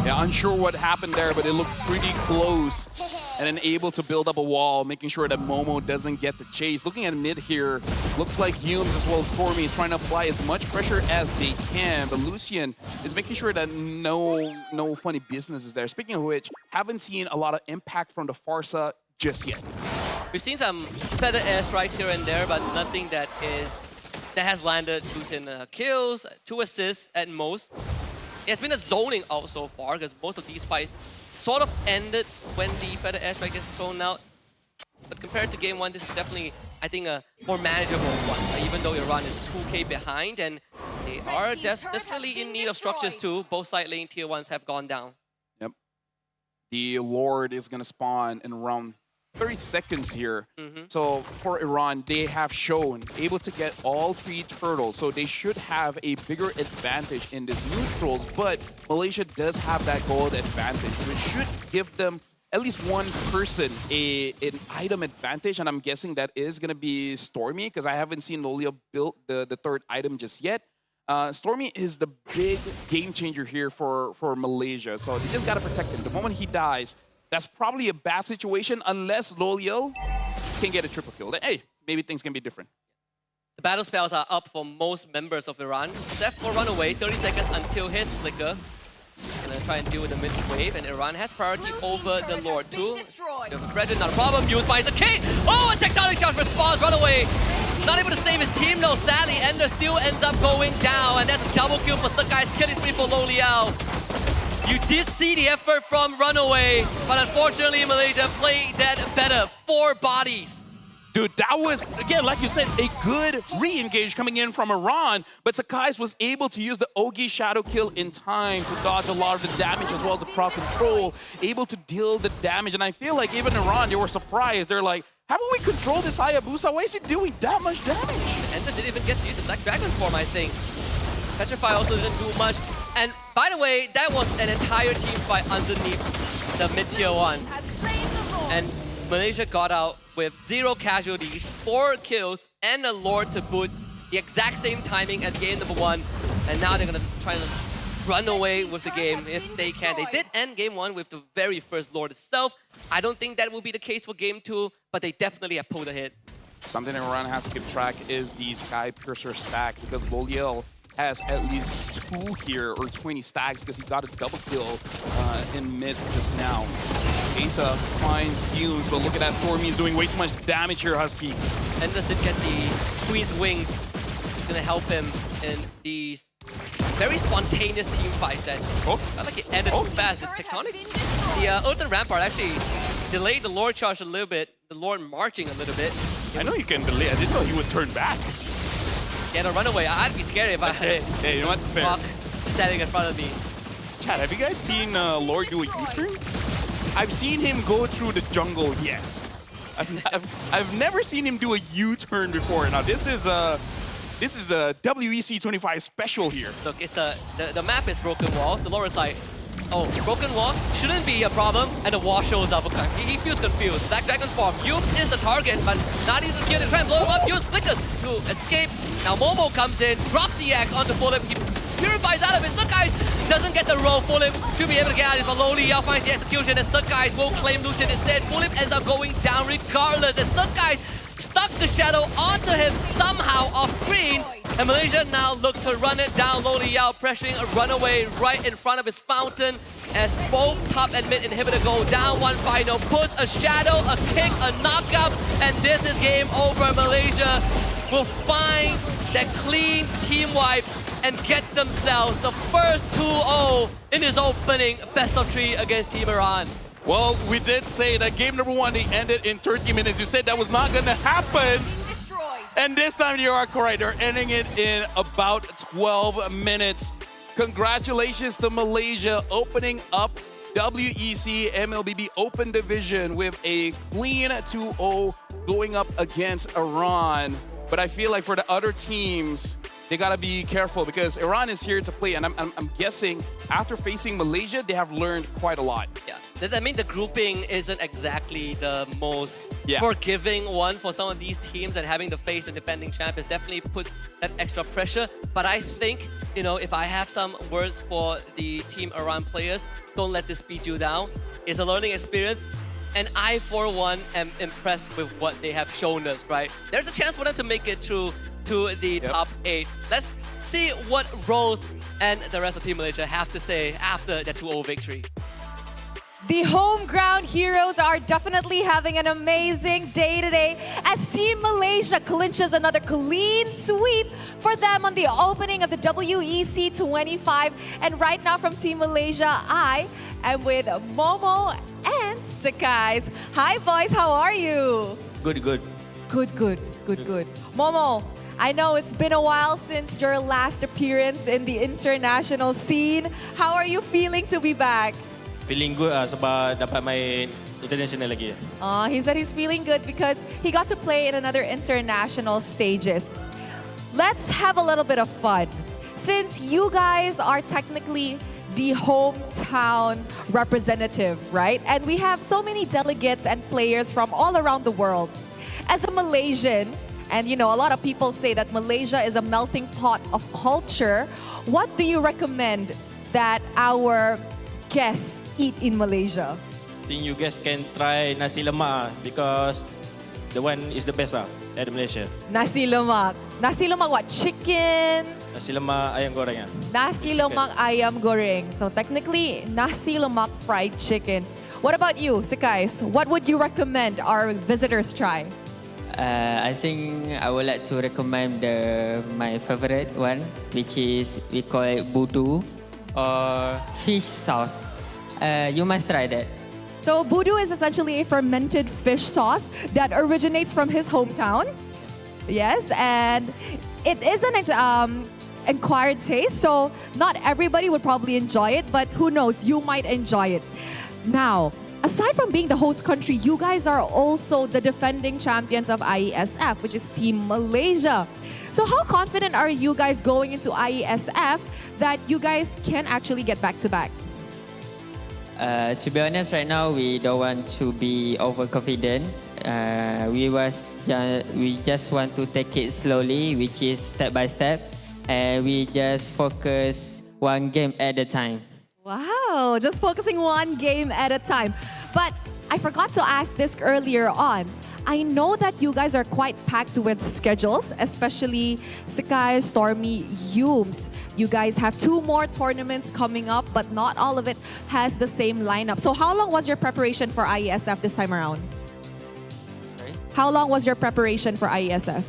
Yeah, unsure what happened there, but it looked pretty close. And then able to build up a wall, making sure that Momo doesn't get the chase. Looking at mid here, looks like Humes as well as Stormy trying to apply as much pressure as they can. But Lucian is making sure that no funny business is there. Speaking of which, haven't seen a lot of impact from the Farsa just yet. We've seen some feather airstrikes here and there, but nothing that has landed Lucian kills, 2 assists at most. It's been a zoning out so far because most of these fights sort of ended when the feather airstrike is thrown out. But compared to game 1, this is definitely, I think, a more manageable one. Even though Iran is 2k behind and they are desperately in need of structures too. Both side lane tier 1s have gone down. Yep. The Lord is going to spawn in around 30 seconds here. So for Iran, they have shown able to get all 3 turtles, so they should have a bigger advantage in this neutrals, but Malaysia does have that gold advantage, which should give them at least one person an item advantage, and I'm guessing that is going to be Stormy, because I haven't seen Loliel build the 3rd item just yet. Stormy is the big game changer here for Malaysia, so they just got to protect him. The moment he dies, that's probably a bad situation unless Loliel can get a triple kill. Hey, maybe things can be different. The battle spells are up for most members of Iran. Except for Runaway, 30 seconds until his flicker. Gonna try and deal with the mid wave, and Iran has priority over the Lord too. The Frederick, not a problem. Hughes finds the king. Oh, a tectonic charge response. Runaway not able to save his team though. Sadly, Ender still ends up going down, and that's a double kill for Sakai's killing spree for Loliel. You did see the effort from Runaway, but unfortunately Malaysia played that better. 4 bodies. Dude, that was, again, like you said, a good re-engage coming in from Iran, but Sakai's was able to use the Ogi Shadow Kill in time to dodge a lot of the damage as well as the crowd control, able to deal the damage. And I feel like even Iran, they were surprised. They're like, haven't we controlled this Hayabusa? Why is it doing that much damage? Ender didn't even get to use the Black Dragon form, I think. Petrify also didn't do much. And by the way, that was an entire team fight underneath the mid-tier 1. And Malaysia got out with 0 casualties, 4 kills, and a Lord to boot. The exact same timing as game number 1. And now they're going to try to run away with the game if they can. They did end game 1 with the very first Lord itself. I don't think that will be the case for game 2, but they definitely have pulled ahead. Something Iran has to keep track is the Sky Piercer stack, because Loliel has at least 2 here, or 20 stacks, because he got a double kill in mid just now. Asa finds Humes, but look at that, Stormy is doing way too much damage here, Husky. Enders did get the Queen's Wings. It's going to help him in these very spontaneous team fights that felt like it ended too fast. The Tectonic, the Earthen Rampart actually delayed the Lord charge a little bit, the Lord marching a little bit. I know you can delay, I didn't know he would turn back. Scared to run away. I'd be scared if I had hey, you know what? Fair. Standing in front of me. Chad, have you guys seen Lord do a U-turn? I've seen him go through the jungle, yes. I've never seen him do a U-turn before. Now this is a WEC25 special here. Look, it's the map is broken walls. The Lord is like, oh, broken wall shouldn't be a problem, and the wall shows up. He feels confused. Black Dragon form. Yums is the target, but not easy to kill. They try and blow him up. Yums flickers to escape. Now Momo comes in, drops the axe onto Fulham. He purifies out of it. Sunkais doesn't get the roll. Fulham to be able to get out of this, but Lowly Yao finds the execution, and Sunkais will claim Lucian instead. Fulham ends up going down regardless, as Sunkais stuck the shadow onto him somehow off screen. And Malaysia now looks to run it down. Lowly Yao pressuring a runaway right in front of his fountain as both top and mid inhibitor go down. One final push, a shadow, a kick, a knockout, and this is game over. Malaysia will find that clean team wipe and get themselves the first 2-0 in his opening best of 3 against Team Iran. Well, we did say that game number 1, they ended in 30 minutes. You said that was not going to happen. And this time you are correct. They're ending it in about 12 minutes. Congratulations to Malaysia opening up WEC MLBB Open Division with a clean 2-0 going up against Iran. But I feel like for the other teams, they gotta be careful because Iran is here to play, and I'm guessing after facing Malaysia, they have learned quite a lot. Yeah, I mean the grouping isn't exactly the most forgiving one for some of these teams, and having to face the defending champions definitely puts that extra pressure. But I think, you know, if I have some words for the Team Iran players, don't let this beat you down. It's a learning experience. And I, for one, am impressed with what they have shown us, right? There's a chance for them to make it through to the top 8. Let's see what Rose and the rest of Team Malaysia have to say after the 2-0 victory. The home ground heroes are definitely having an amazing day today as Team Malaysia clinches another clean sweep for them on the opening of the WEC 25. And right now from Team Malaysia, I am with Momo and Sakais. Hi boys, how are you? Good. Good. Momo, I know it's been a while since your last appearance in the international scene. How are you feeling to be back? Feeling good sebab dapat main international lagi. He said he's feeling good because he got to play in another international stages. Let's have a little bit of fun. Since you guys are technically the hometown representative, right? And we have so many delegates and players from all around the world. As a Malaysian, and you know, a lot of people say that Malaysia is a melting pot of culture. What do you recommend that our guests eat in Malaysia? I think you guys can try nasi lemak because the one is the best at Malaysia. Nasi lemak. Nasi lemak what? Chicken? Nasi lemak ayam goreng. Nasi lemak ayam goreng. So technically, nasi lemak fried chicken. What about you, Sakais? What would you recommend our visitors try? I think I would like to recommend my favorite one, which is we call it budu or fish sauce. You must try that. So budu is essentially a fermented fish sauce that originates from his hometown. Yes, and it is an acquired taste, so not everybody would probably enjoy it, but who knows, you might enjoy it. Now, aside from being the host country, you guys are also the defending champions of IESF, which is Team Malaysia. So how confident are you guys going into IESF that you guys can actually get back-to-back? To be honest, right now we don't want to be overconfident. We just want to take it slowly, which is step by step, and we just focus one game at a time. Wow, just focusing one game at a time. But I forgot to ask this earlier on. I know that you guys are quite packed with schedules, especially Sakai, Stormy, Yums. You guys have 2 more tournaments coming up, but not all of it has the same lineup. So how long was your preparation for IESF this time around? Sorry? How long was your preparation for IESF?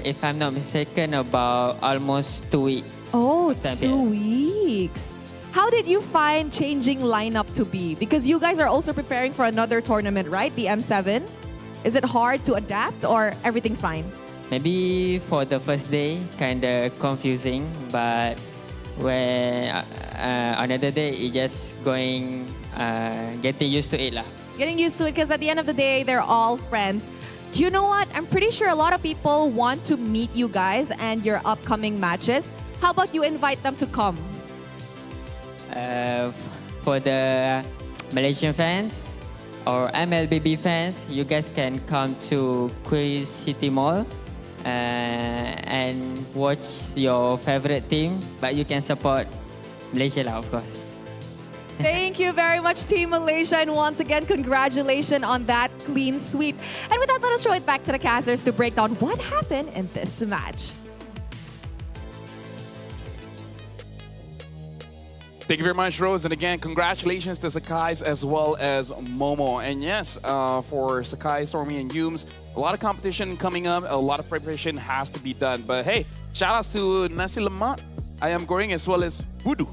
If I'm not mistaken, about almost 2 weeks. Oh, 2 weeks. How did you find changing lineup to be? Because you guys are also preparing for another tournament, right? The M7. Is it hard to adapt or everything's fine? Maybe for the first day, kind of confusing, but when another day, it just going, getting used to it lah. Getting used to it because at the end of the day, they're all friends. You know what? I'm pretty sure a lot of people want to meet you guys and your upcoming matches. How about you invite them to come? For the Malaysian fans or MLBB fans, you guys can come to Queen City Mall and watch your favorite team, but you can support Malaysia lah, of course. Thank you very much, Team Malaysia. And once again, congratulations on that clean sweep. And with that, let us throw it back to the casters to break down what happened in this match. Thank you very much, Rose. And again, congratulations to Sakai's as well as Momo. And yes, for Sakai, Stormy, and Yumes, a lot of competition coming up. A lot of preparation has to be done. But hey, shout outs to nasi lemak, ayam goreng, as well as voodoo.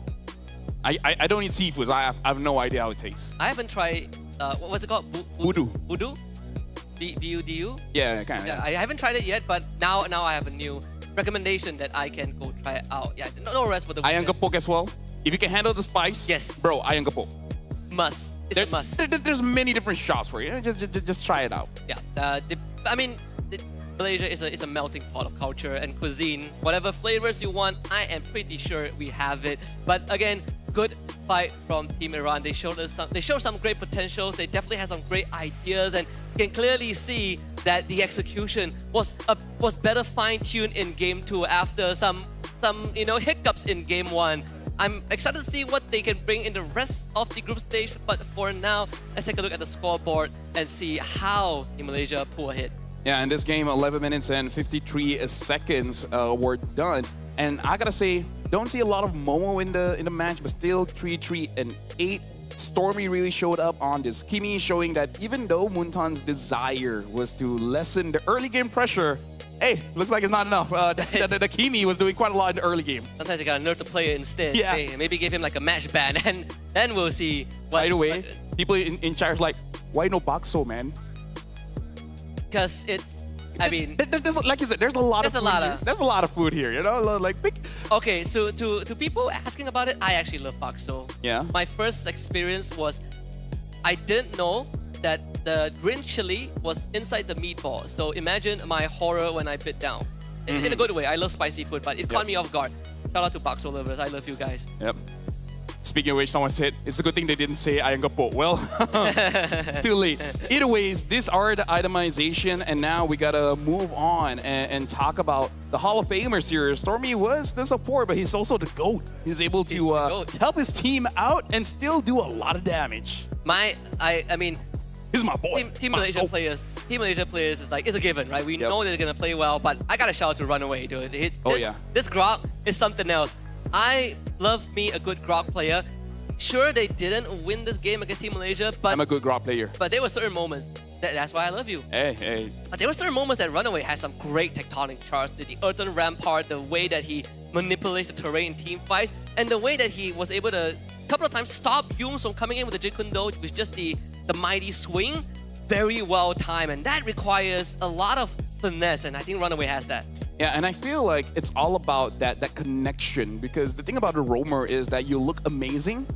I don't eat seafood, so I have no idea how it tastes. I haven't tried, what's it called? Voodoo. Voodoo? B-U-D-U? Yeah, kind of. Yeah, I haven't tried it yet, but now I have a new recommendation that I can go try it out. Yeah, no rest for the Ayam gepok as well. If you can handle the spice, yes, bro, ayam gepok. Must. It's a must. There's many different shops for you. Just try it out. Yeah. I mean, Malaysia is a melting pot of culture and cuisine. Whatever flavors you want, I am pretty sure we have it. But again, good fight from Team Iran. They showed some great potentials. They definitely had some great ideas, and you can clearly see that the execution was better fine-tuned in Game 2 after some hiccups in Game 1. I'm excited to see what they can bring in the rest of the group stage, but for now, let's take a look at the scoreboard and see how Team Malaysia pull ahead. Yeah, in this game, 11 minutes and 53 seconds were done. And I gotta say, don't see a lot of Momo in the match, but still 3-3 and 8. Stormy really showed up on this. Kimi showing that even though Muntan's desire was to lessen the early game pressure, hey, looks like it's not enough. The Kimi was doing quite a lot in the early game. Sometimes you gotta nerf the player instead. Yeah. Hey, maybe give him like a match ban, and then we'll see. By the way, people in chat are like, why no bakso, man? Because it's, I mean, there's, like you said, there's a lot of food here. You know, like big. Okay, so to people asking about it, I actually love bakso. Yeah. My first experience was, I didn't know that the green chili was inside the meatball. So imagine my horror when I bit down. In a good way. I love spicy food, but it caught me off guard. Shout out to bakso lovers. I love you guys. Yep. Speaking of which, someone said, it's a good thing they didn't say ayam gepok. Well, too late. Either ways, these are the itemization, and now we gotta move on and talk about the Hall of Famers here. Stormy was the support, but he's also the GOAT. He's able to help his team out and still do a lot of damage. I mean, he's my boy. Team Malaysia players is like, it's a given, right? We know they're gonna play well, but I gotta shout out to Runaway, dude. This Grok is something else. I love me a good Grok player. Sure, they didn't win this game against Team Malaysia, but I'm a good Grok player. But there were certain moments. That's why I love you. Hey. But there were certain moments that Runaway had some great tectonic charts. The Earthen Rampart, the way that he manipulates the terrain in team fights, and the way that he was able to, a couple of times, stop Yumes from coming in with the Jeet Kune Do with just the mighty swing. Very well timed, and that requires a lot of finesse, and I think Runaway has that. Yeah, and I feel like it's all about that connection, because the thing about the roamer is that you look amazing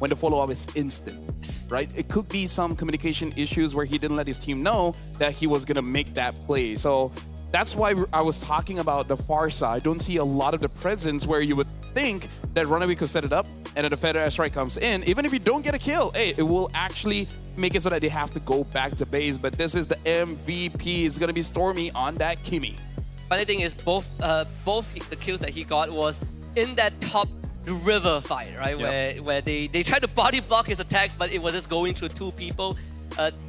when the follow-up is instant, right? It could be some communication issues where he didn't let his team know that he was gonna make that play. So that's why I was talking about the far side. I don't see a lot of the presence where you would think that Runaway could set it up and then the Feather Airstrike comes in. Even if you don't get a kill, hey, it will actually make it so that they have to go back to base. But this is the MVP. It's gonna be Stormy on that Kimi. Funny thing is, both the kills that he got was in that top river fight, right? Yep. Where they tried to body block his attacks, but it was just going through two people.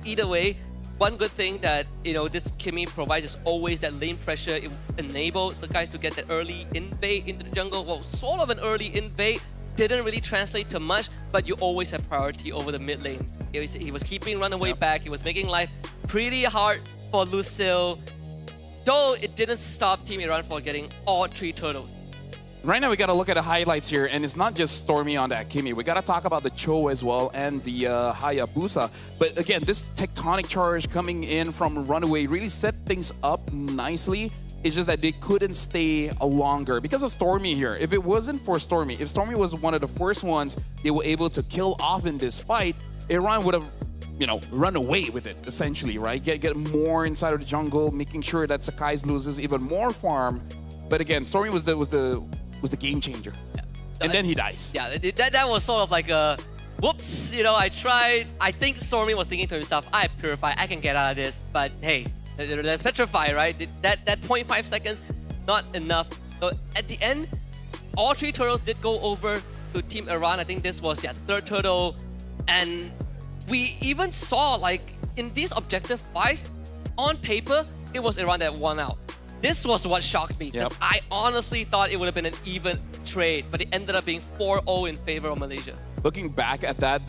Either way, one good thing that this Kimi provides is always that lane pressure. It enables the guys to get that early invade into the jungle. Well, sort of an early invade. Didn't really translate to much, but you always have priority over the mid lane. He was keeping Runaway back. He was making life pretty hard for Lucille. Though it didn't stop Team Iran from getting all 3 turtles. Right now, we got to look at the highlights here, and it's not just Stormy on that Kimi. We got to talk about the Cho as well and the Hayabusa. But again, this tectonic charge coming in from Runaway really set things up nicely. It's just that they couldn't stay longer because of Stormy here. If it wasn't for Stormy, if Stormy was one of the first ones they were able to kill off in this fight, Iran would have run away with it, essentially, right? Get more inside of the jungle, making sure that Sakai's loses even more farm. But again, Stormy was the game changer. And then he dies. Yeah, that was sort of like a whoops. You know, I tried. I think Stormy was thinking to himself, I purify, I can get out of this. But hey, there's petrify, right? That 0.5 seconds, not enough. So at the end, all 3 turtles did go over to Team Iran. I think this was their 3rd turtle. And we even saw, like, in these objective fights, on paper, it was Iran that won out. This was what shocked me. Because I honestly thought it would have been an even trade, but it ended up being 4-0 in favor of Malaysia. Looking back at that,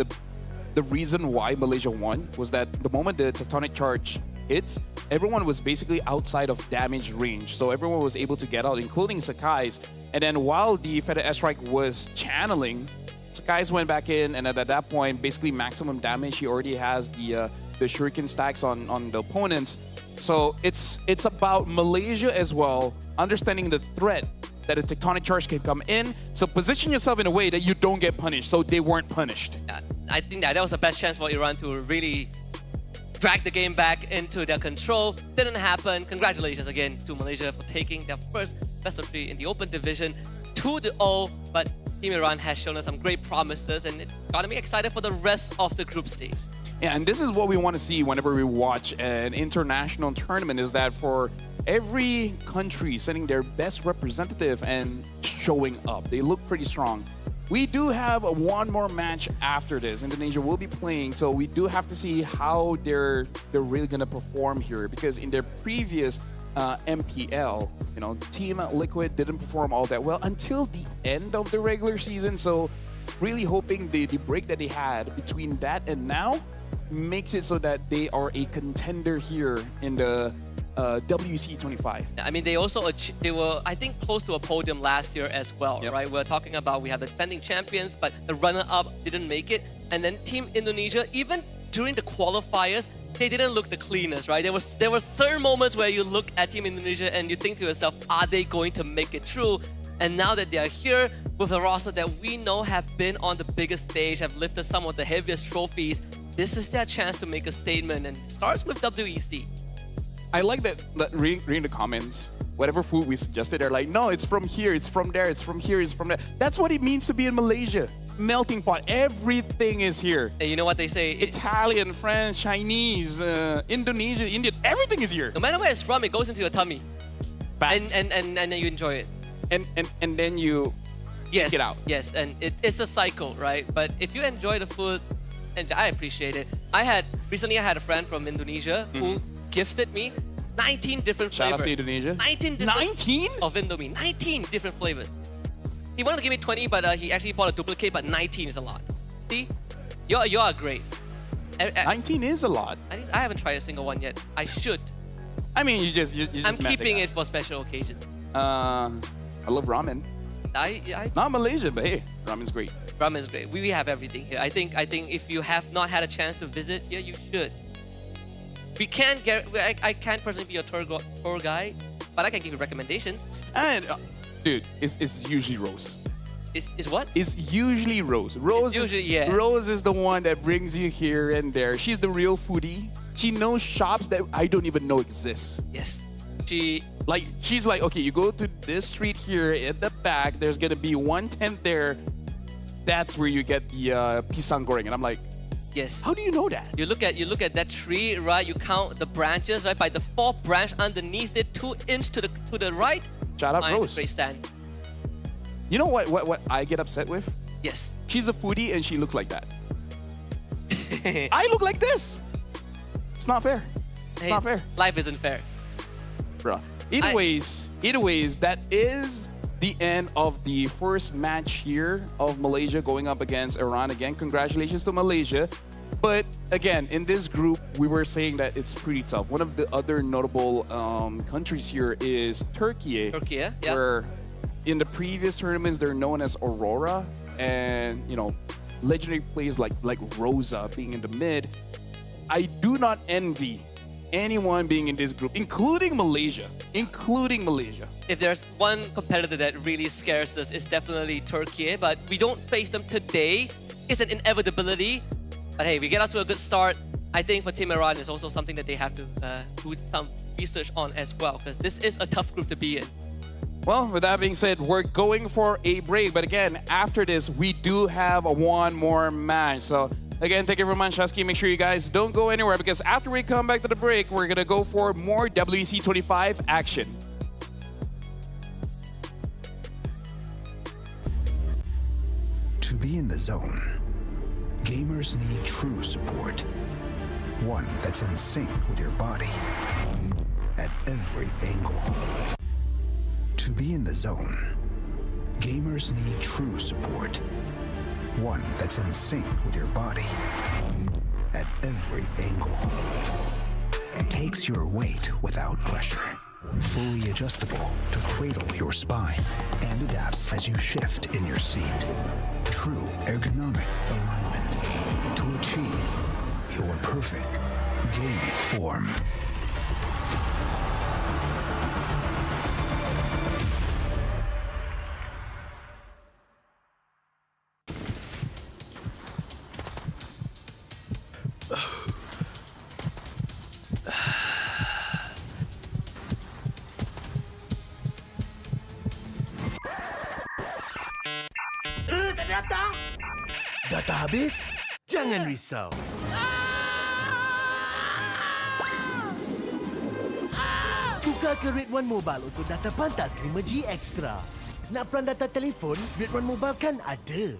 the reason why Malaysia won was that the moment the tectonic charge hits, everyone was basically outside of damage range. So everyone was able to get out, including Sakai's. And then while the Feather Airstrike was channeling, Sakai's went back in, and at that point, basically maximum damage. He already has the shuriken stacks on the opponents. So it's about Malaysia as well, understanding the threat that a tectonic charge can come in. So position yourself in a way that you don't get punished. So they weren't punished. I think that was the best chance for Iran to really drag the game back into their control. Didn't happen. Congratulations again to Malaysia for taking their first best of 3 in the Open division, 2-0. But Team Iran has shown us some great promises, and it got me excited for the rest of the group stage. Yeah, and this is what we want to see whenever we watch an international tournament, is that for every country sending their best representative and showing up. They look pretty strong. We do have one more match after this. Indonesia will be playing, so we do have to see how they're really going to perform here, because in their previous MPL, you know, Team Liquid didn't perform all that well until the end of the regular season. So really hoping the break that they had between that and now makes it so that they are a contender here in the WEC25. I mean, they were, I think, close to a podium last year as well, right? We're talking about, we have the defending champions, but the runner-up didn't make it. And then Team Indonesia, even during the qualifiers, they didn't look the cleanest, right? There were certain moments where you look at Team Indonesia and you think to yourself, are they going to make it through? And now that they are here with a roster that we know have been on the biggest stage, have lifted some of the heaviest trophies, this is their chance to make a statement, and it starts with WEC. I like that reading the comments. Whatever food we suggested, they're like, no, it's from here, it's from there, it's from here, it's from there. That's what it means to be in Malaysia. Melting pot, everything is here. And you know what they say? Italian, French, Chinese, Indonesian, Indian, everything is here. No matter where it's from, it goes into your tummy. Facts. And then you enjoy it. And then you take it out. Yes, and it's a cycle, right? But if you enjoy the food, and I appreciate it. Recently I had a friend from Indonesia who gifted me 19 different flavors. Shout out to Indonesia. 19 of Indomie. 19 different flavors. He wanted to give me 20, but he actually bought a duplicate, but 19 is a lot. See? You are great. 19 is a lot. I haven't tried a single one yet. I should. I mean, you just I'm keeping it for special occasions. I love ramen. Not Malaysia, but hey, ramen's great. Ramen's great. We have everything here. I think if you have not had a chance to visit here, you should. We can't get. I can't personally be a tour guide, but I can give you recommendations. And dude, it's usually Rose. Is what? It's usually Rose. Rose is the one that brings you here and there. She's the real foodie. She knows shops that I don't even know exist. Yes. She's like, okay, you go to this street here at the back, there's gonna be one tent there. That's where you get the pisang goreng. And I'm like, yes. How do you know that? You look at that tree, right? You count the branches, right? By the 4th branch underneath it, 2 inches to the right. Shout out Rose. Great stand. You know what I get upset with? Yes. She's a foodie and she looks like that. I look like this. It's not fair. It's not fair. Life isn't fair. Bruh. Either ways, that is the end of the first match here of Malaysia going up against Iran. Again, congratulations to Malaysia. But again, in this group, we were saying that it's pretty tough. One of the other notable countries here is Turkiyye. Turkiyye, yeah. Where in the previous tournaments, they're known as Aurora. And, you know, legendary players like Rosa being in the mid. I do not envy anyone being in this group, including Malaysia. If there's one competitor that really scares us, it's definitely Turkiyye, but we don't face them today. It's an inevitability. But hey, we get out to a good start. I think for Team Iran, it's also something that they have to do some research on as well, because this is a tough group to be in. Well, with that being said, we're going for a break. But again, after this, we do have one more match. So again, thank you very much, Husky. Make sure you guys don't go anywhere because after we come back to the break, we're going to go for more WEC25 action. To be in the zone, gamers need true support. One that's in sync with your body at every angle. To be in the zone, gamers need true support. One that's in sync with your body at every angle. Takes your weight without pressure. Fully adjustable to cradle your spine and adapts as you shift in your seat. True ergonomic alignment to achieve your perfect gaming form. Data habis? Jangan risau. Tukar ke Red One Mobile untuk data pantas 5G Extra. Nak peran data telefon? Red One Mobile kan ada.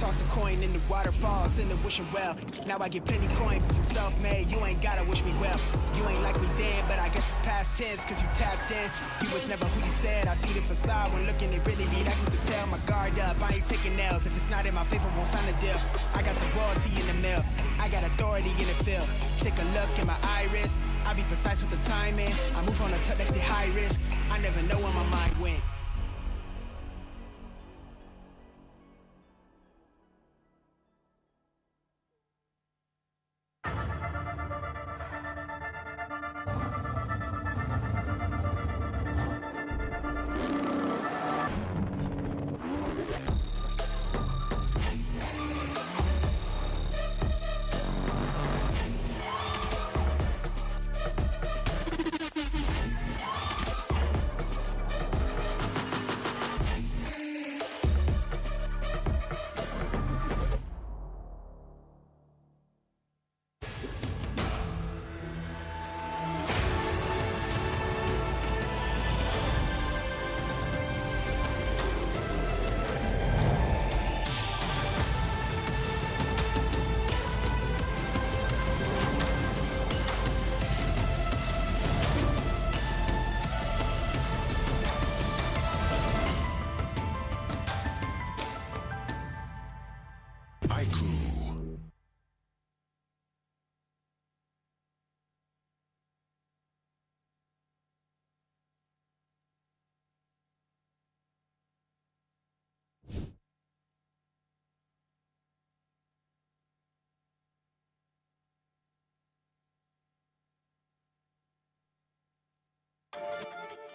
Toss a coin in the waterfalls, in the wishing well. Now I get plenty coin, I'm self-made. You ain't gotta wish me well. You ain't like me then, but I guess it's past tense, cause you tapped in. You was never who you said. I see the facade when looking, it really be like you could tell. My guard up, I ain't taking nails. If it's not in my favor, won't sign a deal. I got the royalty in the mill. I got authority in the field. Take a look in my iris. I be precise with the timing. I move on a touch like the high risk. I never know where my mind went.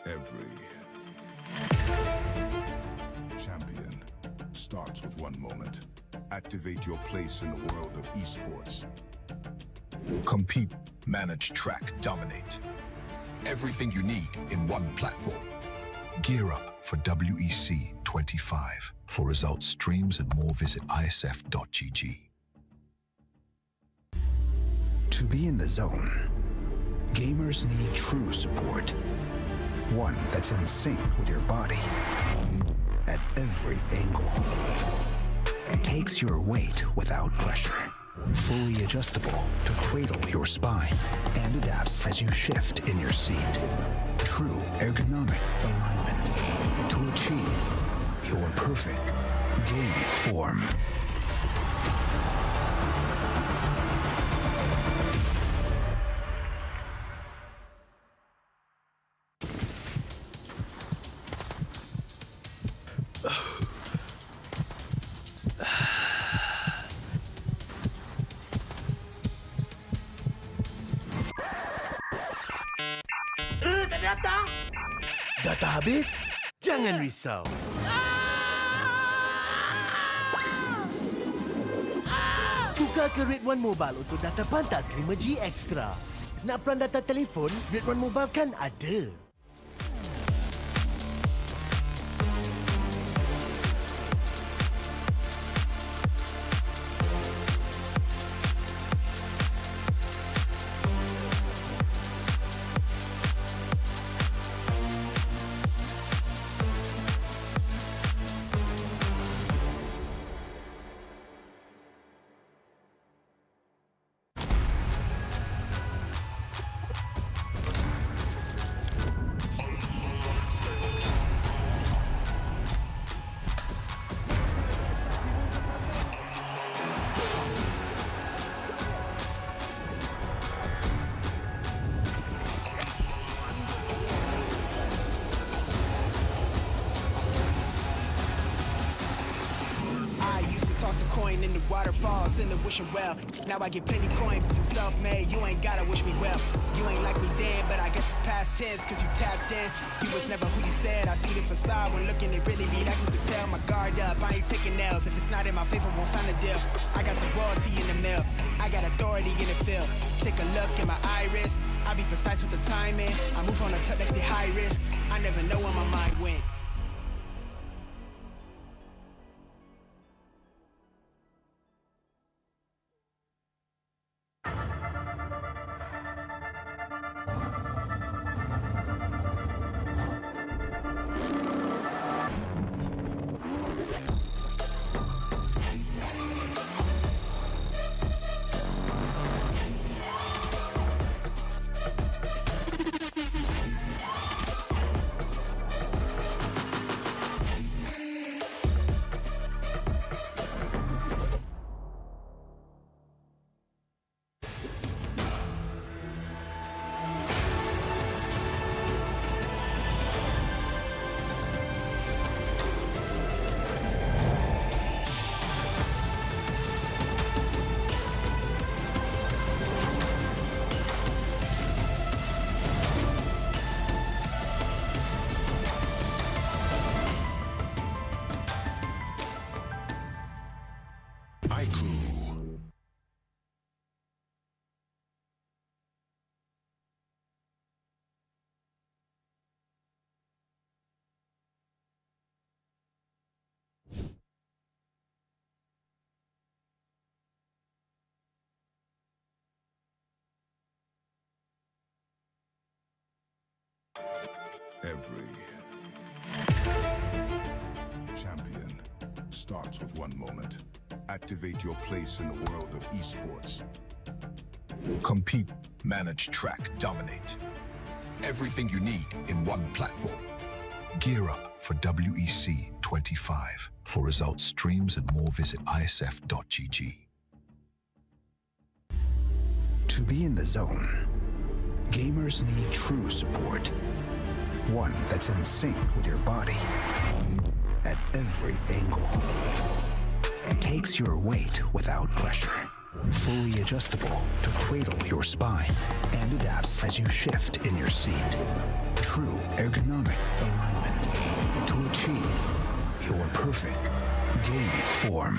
Every champion starts with one moment. Activate your place in the world of esports. Compete, manage, track, dominate. Everything you need in one platform. Gear up for WEC25. For results, streams, and more, visit IESF.gg. To be in the zone, gamers need true support. One that's in sync with your body at every angle. Takes your weight without pressure. Fully adjustable to cradle your spine and adapts as you shift in your seat. True ergonomic alignment to achieve your perfect gaming form. Ternyata data habis? Jangan risau. Tukar ke Red One Mobile untuk data pantas 5G Extra. Nak peran data telefon? Red One Mobile kan ada. Coin in the waterfalls in the wishing well. Now I get plenty coin, but I'm self-made. You ain't gotta wish me well. You ain't like me then, but I guess it's past tense, cause you tapped in. You was never who you said. I see the facade when looking, it really be like you could tell. My guard up, I ain't taking nails. If it's not in my favor, won't sign a deal. I got the royalty in the mail. I got authority in the field. Take a look in my iris. I be precise with the timing. I move on a tuck like the high risk. I never know where my mind went. Every champion starts with one moment. Activate your place in the world of esports. Compete, manage, track, dominate. Everything you need in one platform. Gear up for WEC25. For results, streams, and more, visit IESF.gg. To be in the zone, gamers need true support. One that's in sync with your body at every angle. Takes your weight without pressure. Fully adjustable to cradle your spine and adapts as you shift in your seat. True ergonomic alignment to achieve your perfect gaming form.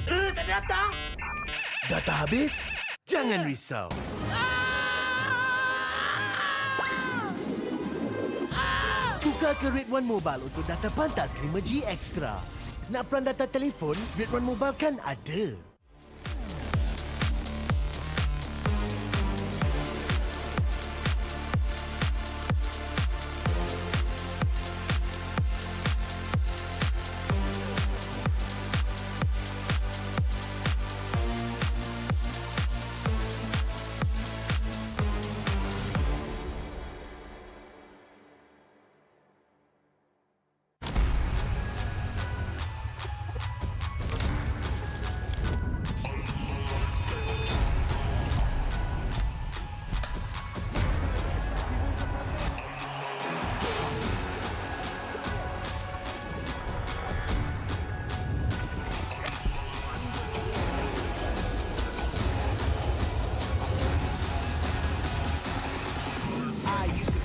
Ternyata data habis? Jangan risau. Tukar Tukar ke Rate One Mobile untuk data pantas 5G Extra. Nak peran data telefon, Rate One Mobile kan ada.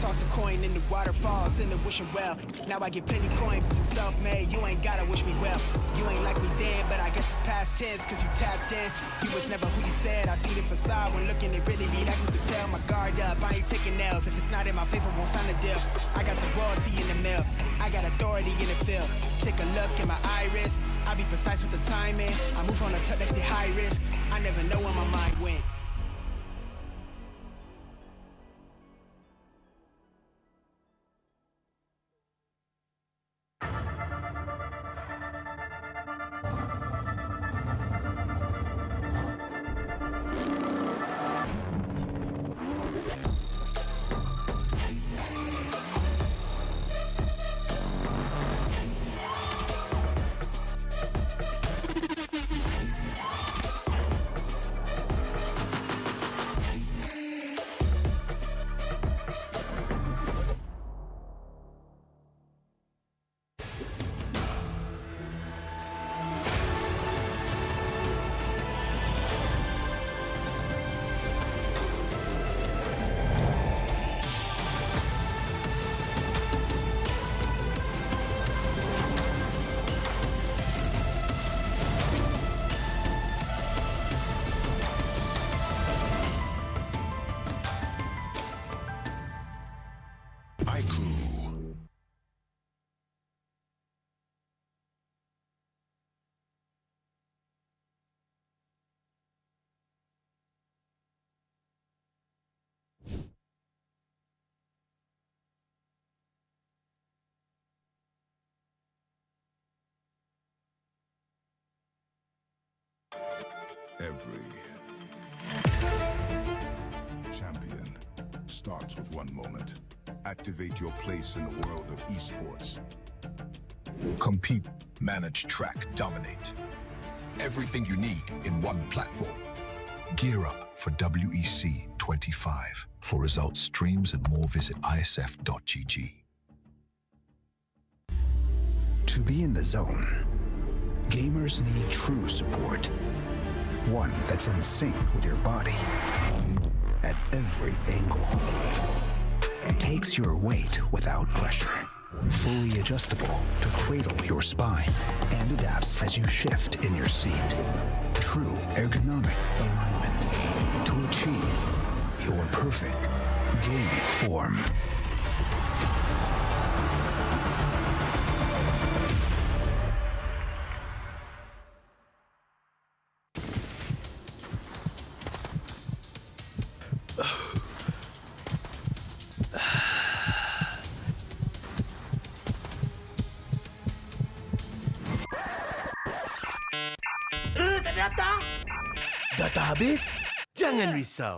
Toss a coin in the waterfalls, in the wishing well. Now I get plenty coin, I'm self-made. You ain't gotta wish me well. You ain't like me then, but I guess it's past tense, cause you tapped in. You was never who you said. I see the facade when looking, it really be like you could tell. My guard up, I ain't taking nails. If it's not in my favor, won't sign a deal. I got the royalty in the mill, I got authority in the field. Take a look in my iris, I be precise with the timing. I move on a tuck like the high risk. I never know where my mind went. Every champion starts with one moment. Activate your place in the world of esports. Compete, manage, track, dominate. Everything you need in one platform. Gear up for WEC25. For results, streams, and more, visit IESF.gg. To be in the zone, gamers need true support. One that's in sync with your body at every angle. Takes your weight without pressure. Fully adjustable to cradle your spine and adapts as you shift in your seat. True ergonomic alignment to achieve your perfect gaming form. Ternyata data habis? Jangan risau.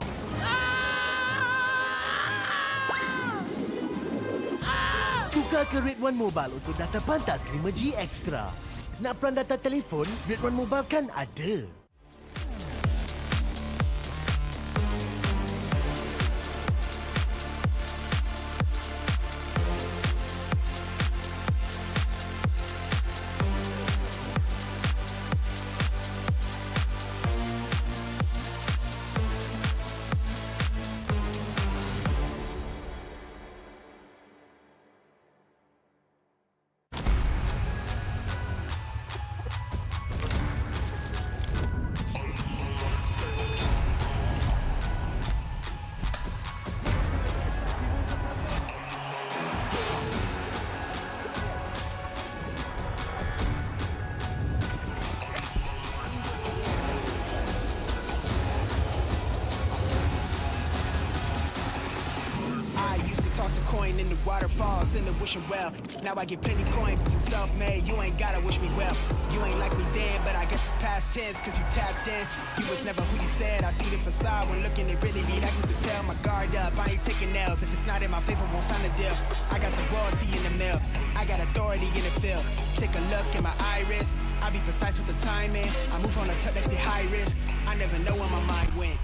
Tukar ke Rate One Mobile untuk data pantas 5G Extra. Nak peran data telefon, Rate One Mobile kan ada. toss a coin in the waterfall, send a wishing well. Now I get plenty coin, bitch, I'm self-made. You ain't gotta wish me well. You ain't like me then, but I guess it's past tense, cause you tapped in. You was never who you said. I see the facade when looking at really me. That you can tell my guard up. I ain't taking L's. If it's not in my favor, won't sign a deal. I got the royalty in the mail. I got authority in the field. Take a look in my iris. I be precise with the timing. I move on a touch that's the high risk. I never know where my mind went.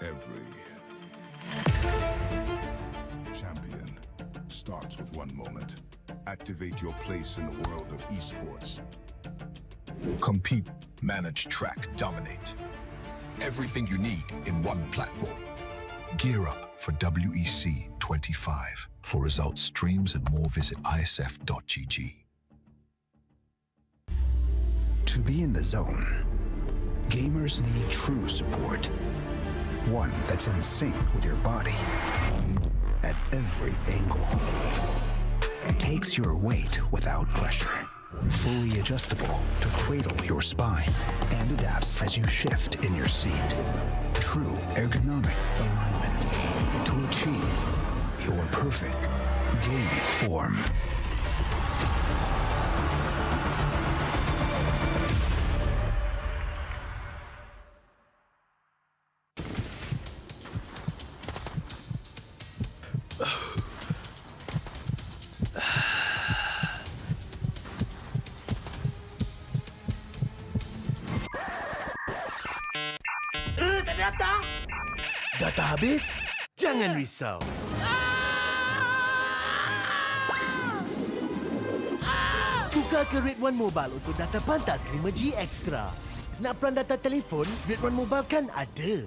Every champion starts with one moment. Activate your place in the world of esports. Compete, manage, track, dominate. Everything you need in one platform. Gear up for WEC25. For results, streams, and more, visit IESF.gg. To be in the zone, gamers need true support. One that's in sync with your body at every angle. Takes your weight without pressure. Fully adjustable to cradle your spine and adapts as you shift in your seat. True ergonomic alignment to achieve your perfect gaming form. Data habis? Jangan risau. Tukar ke Red One Mobile untuk data pantas 5G Extra. Nak peran data telefon? Red One Mobile kan ada.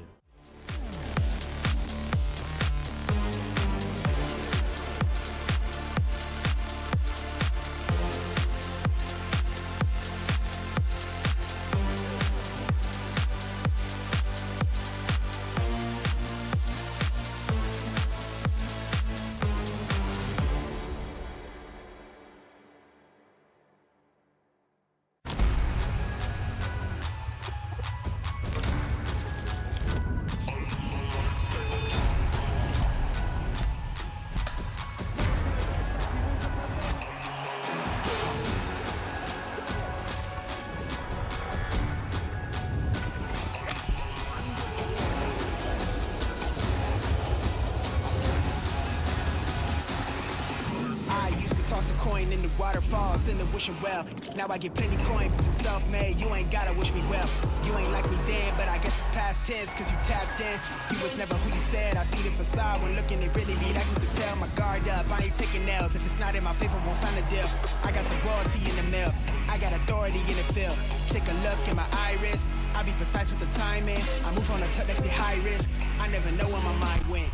In the waterfall, send a wishing well. Now I get plenty coin, bitch, I'm self-made. You ain't gotta wish me well. You ain't like me then, but I guess it's past tense, cause you tapped in. You was never who you said. I see the facade when looking at really me. That you can tell my guard up. I ain't taking L's. If it's not in my favor, won't sign a deal. I got the royalty in the mail. I got authority in the field. Take a look in my iris. I be precise with the timing. I move on a touch that's the high risk. I never know where my mind went.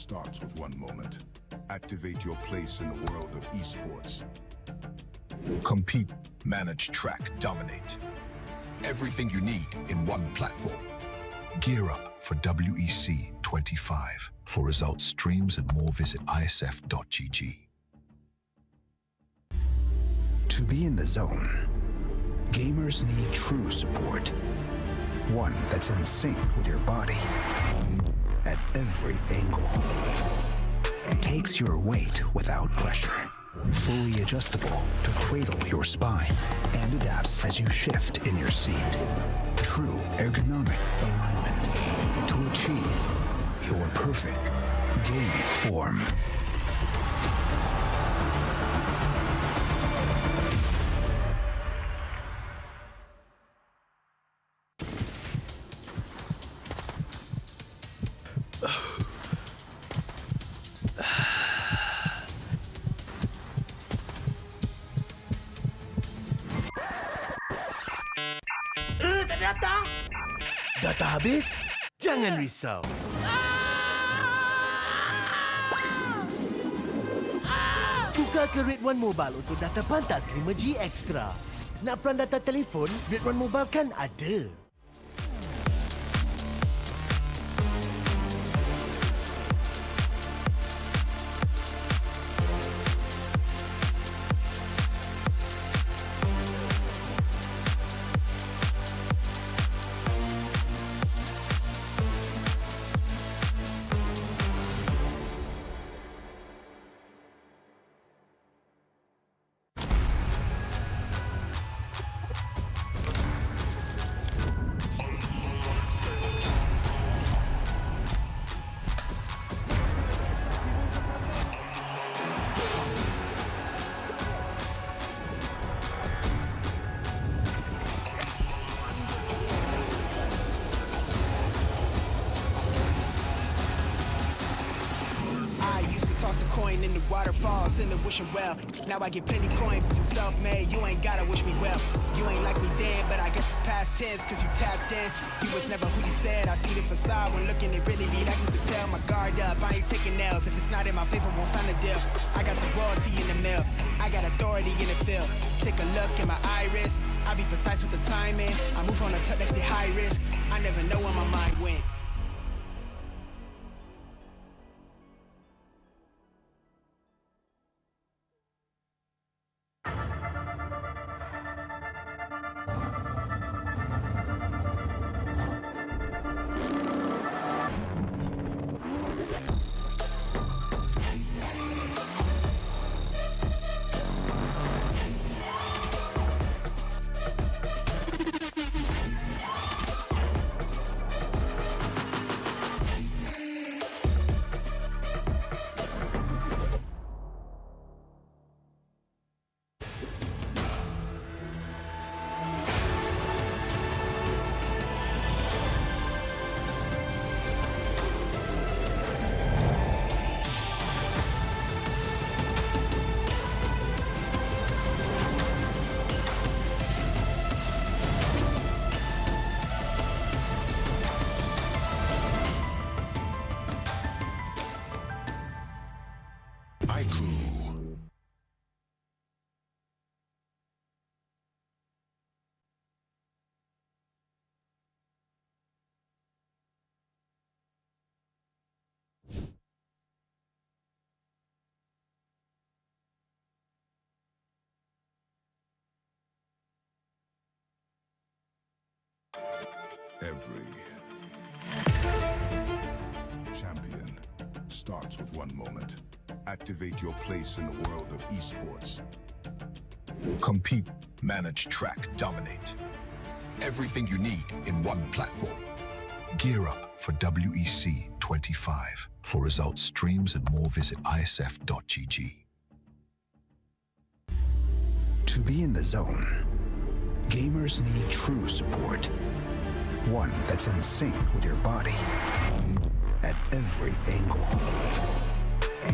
starts with one moment. Activate your place in the world of esports. Compete, manage, track, dominate. Everything you need in one platform. Gear up for WEC25. For results, streams, and more, visit IESF.gg. To be in the zone, gamers need true support. One that's in sync with your body at every angle. Takes your weight without pressure. Fully adjustable to cradle your spine and adapts as you shift in your seat. True ergonomic alignment to achieve your perfect gaming form. Data habis? Jangan risau. Tukar ke Red One Mobile untuk data pantas 5G Extra. Nak peran data telefon? Red One Mobile kan ada. Toss a coin in the waterfall, send a wishing well. Now I get plenty coin, I'm self-made. You ain't gotta wish me well. You ain't like me then, but I guess it's past tense, cause you tapped in. You was never who you said. I see the facade when looking, it really be like you could tell. My guard up, I ain't taking nails. If it's not in my favor, won't sign a deal. I got the royalty in the mill, I got authority in the field. Take a look in my iris, I be precise with the timing. I move on a tuck like the high risk. I never know where my mind went. Every champion starts with one moment. Activate your place in the world of esports. Compete, manage, track, dominate. Everything you need in one platform. Gear up for WEC25. For results, streams, and more, visit IESF.gg. To be in the zone, gamers need true support. One that's in sync with your body at every angle.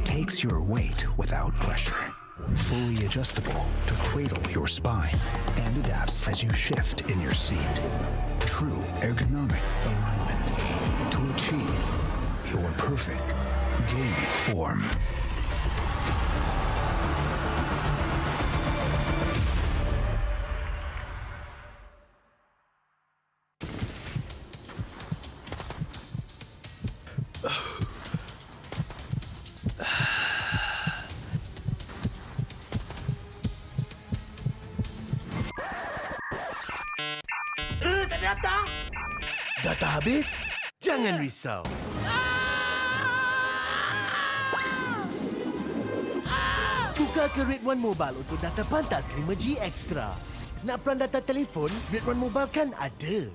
Takes your weight without pressure. Fully adjustable to cradle your spine and adapts as you shift in your seat. True ergonomic alignment to achieve your perfect gaming form. Tak data? Data habis? Jangan risau. Tukar ke Red One Mobile untuk data pantas 5G Extra. Nak peran data telefon, Red One Mobile kan ada.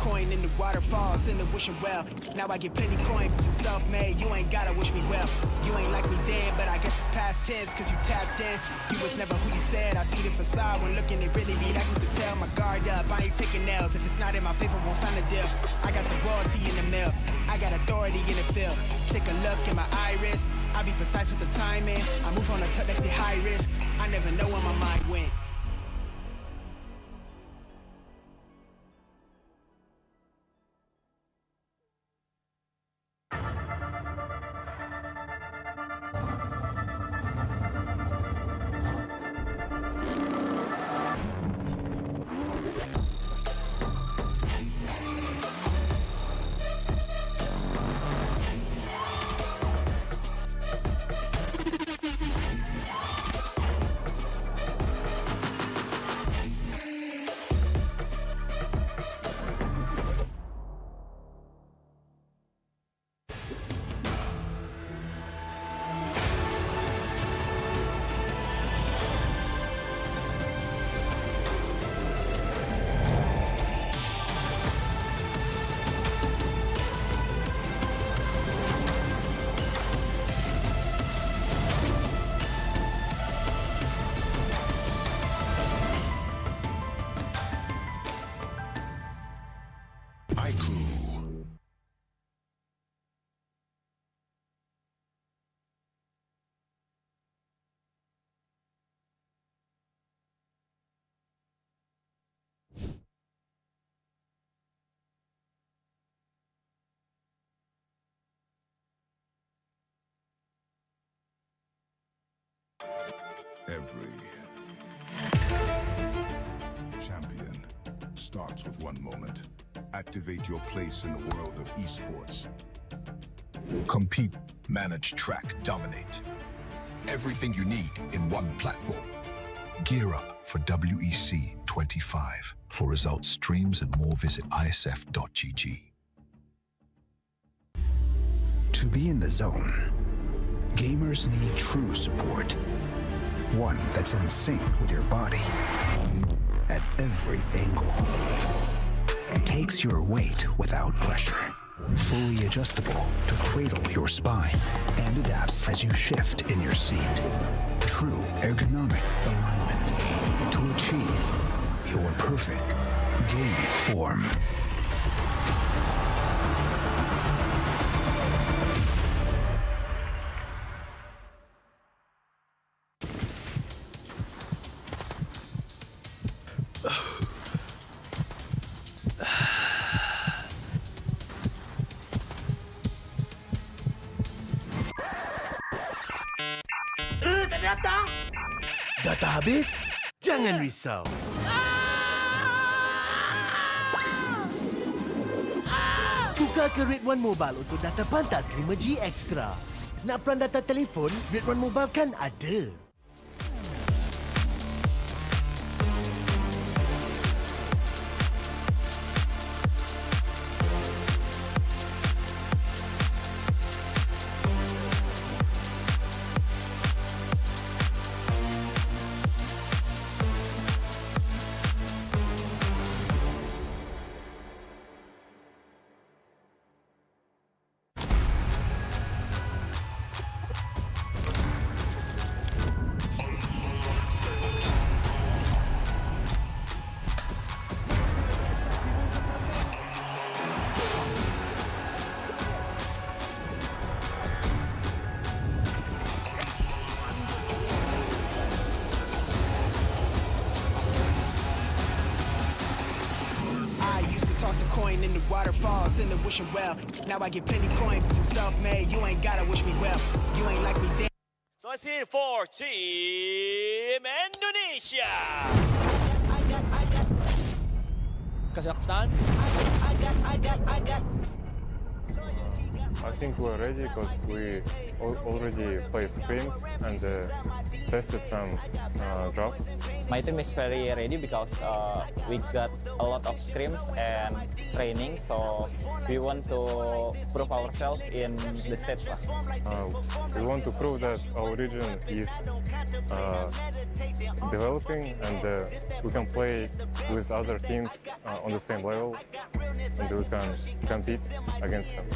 Coin in the waterfalls, in the wishing well. Now I get plenty coin, but I'm self-made. You ain't gotta wish me well. You ain't like me then, but I guess it's past tense, cause you tapped in. You was never who you said. I see the facade when looking, it really be that good to tell. My guard up, I ain't taking nails. If it's not in my favor, won't sign a deal. I got the royalty in the mail. I got authority in the field. Take a look in my iris. I be precise with the timing. I move on a tuck like the high risk. I never know where my mind went. Every champion starts with one moment. Activate your place in the world of esports. Compete, manage, track, dominate. Everything you need in one platform. Gear up for WEC25. For results, streams, and more, visit IESF.gg. To be in the zone, gamers need true support. One that's in sync with your body at every angle. Takes your weight without pressure. Fully adjustable to cradle your spine and adapts as you shift in your seat. True ergonomic alignment to achieve your perfect gaming form. Tak data? Data habis? Jangan risau. Tukar ke Red One Mobile untuk data pantas 5G Extra. Nak peran data telefon, Red One Mobile kan ada. coin in the waterfall, send a wishing well. Now I get plenty coin, but I'm self-made. You ain't gotta wish me well. You ain't like me then. So let's hear it for Team Indonesia. Kazakhstan. I think we're ready because we already played scrims and tested some drafts. My team is very ready because we got a lot of scrims and training, so we want to prove ourselves in the stage. We want to prove that our region is developing and we can play with other teams on the same level and we can compete against them.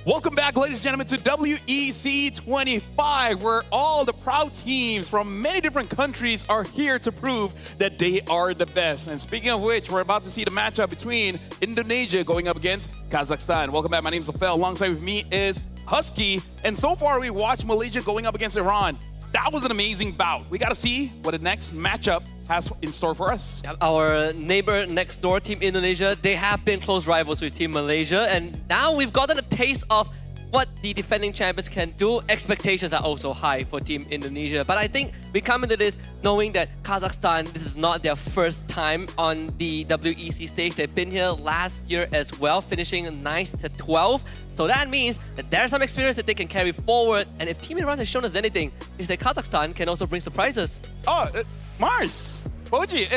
Welcome back, ladies and gentlemen, to WEC25, where all the proud teams from many different countries are here to prove that they are the best. And speaking of which, we're about to see the matchup between Indonesia going up against Kazakhstan. Welcome back. My name is Afel. Alongside with me is Husky. And so far, we watched Malaysia going up against Iran. That was an amazing bout. We got to see what the next matchup has in store for us. Our neighbor next door, Team Indonesia, they have been close rivals with Team Malaysia, and now we've gotten a taste of what the defending champions can do. Expectations are also high for Team Indonesia, but I think we come into this knowing that Kazakhstan, this is not their first time on the WEC stage. They've been here last year as well, finishing 9th to 12th. So that means that there's some experience that they can carry forward, and if Team Iran has shown us anything, is that Kazakhstan can also bring surprises. Oh, Mars! Boji!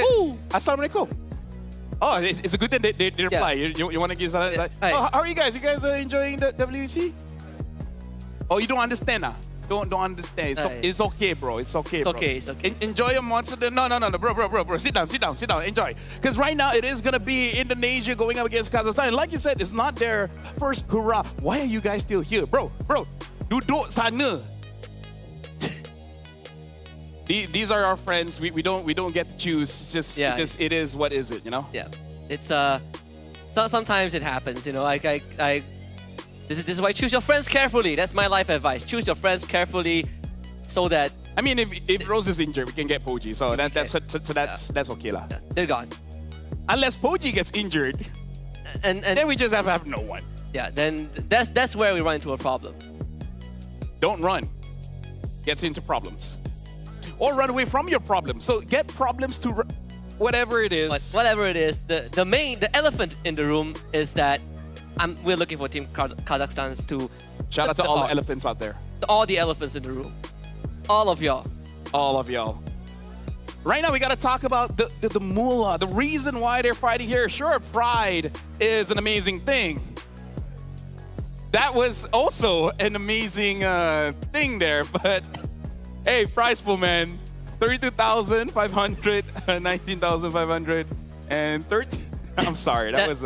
Assalamualaikum! Oh, it's a good thing they reply. You want to give some... how are you guys? You guys are enjoying the WEC? Oh, you don't understand, Don't understand. It's okay, bro. It's okay, bro. It's okay. Enjoy your monster. No, bro. Sit down. Enjoy. Because right now it is gonna be Indonesia going up against Kazakhstan. Like you said, it's not their first hurrah. Why are you guys still here, bro? Duduk sana. These are our friends. We don't get to choose. Just it is what is it, you know? Yeah. It's sometimes it happens, you know. This is why choose your friends carefully. That's my life advice. Choose your friends carefully so that... I mean, if Rose is injured, we can get Poji. So that's okay lah. They're gone. Unless Poji gets injured, and then we just have no one. Yeah, then that's where we run into a problem. Don't run. Gets into problems. Or run away from your problems. So get problems to whatever it is. Whatever it is, the elephant in the room is that we're looking for Team Kazakhstan to... Shout out to all the elephants out there. All the elephants in the room. All of y'all. All of y'all. Right now, we got to talk about the moolah, the reason why they're fighting here. Sure, pride is an amazing thing. That was also an amazing thing there, but hey, prize pool, man. 32,500, 19,500, and 13. I'm sorry, that's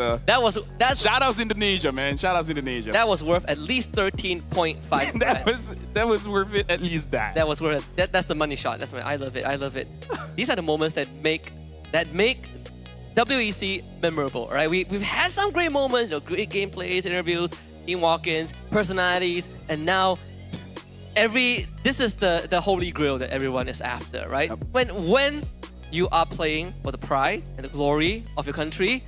shout-outs Indonesia, man. Shout-outs Indonesia. That was worth at least 13.5. that was worth it, at least that. That was worth it. That's the money shot. I love it. I love it. These are the moments that make WEC memorable, right? We've had some great moments, great gameplays, interviews, team walk-ins, personalities, and now this is the holy grail that everyone is after, right? Yep. When you are playing for the pride and the glory of your country,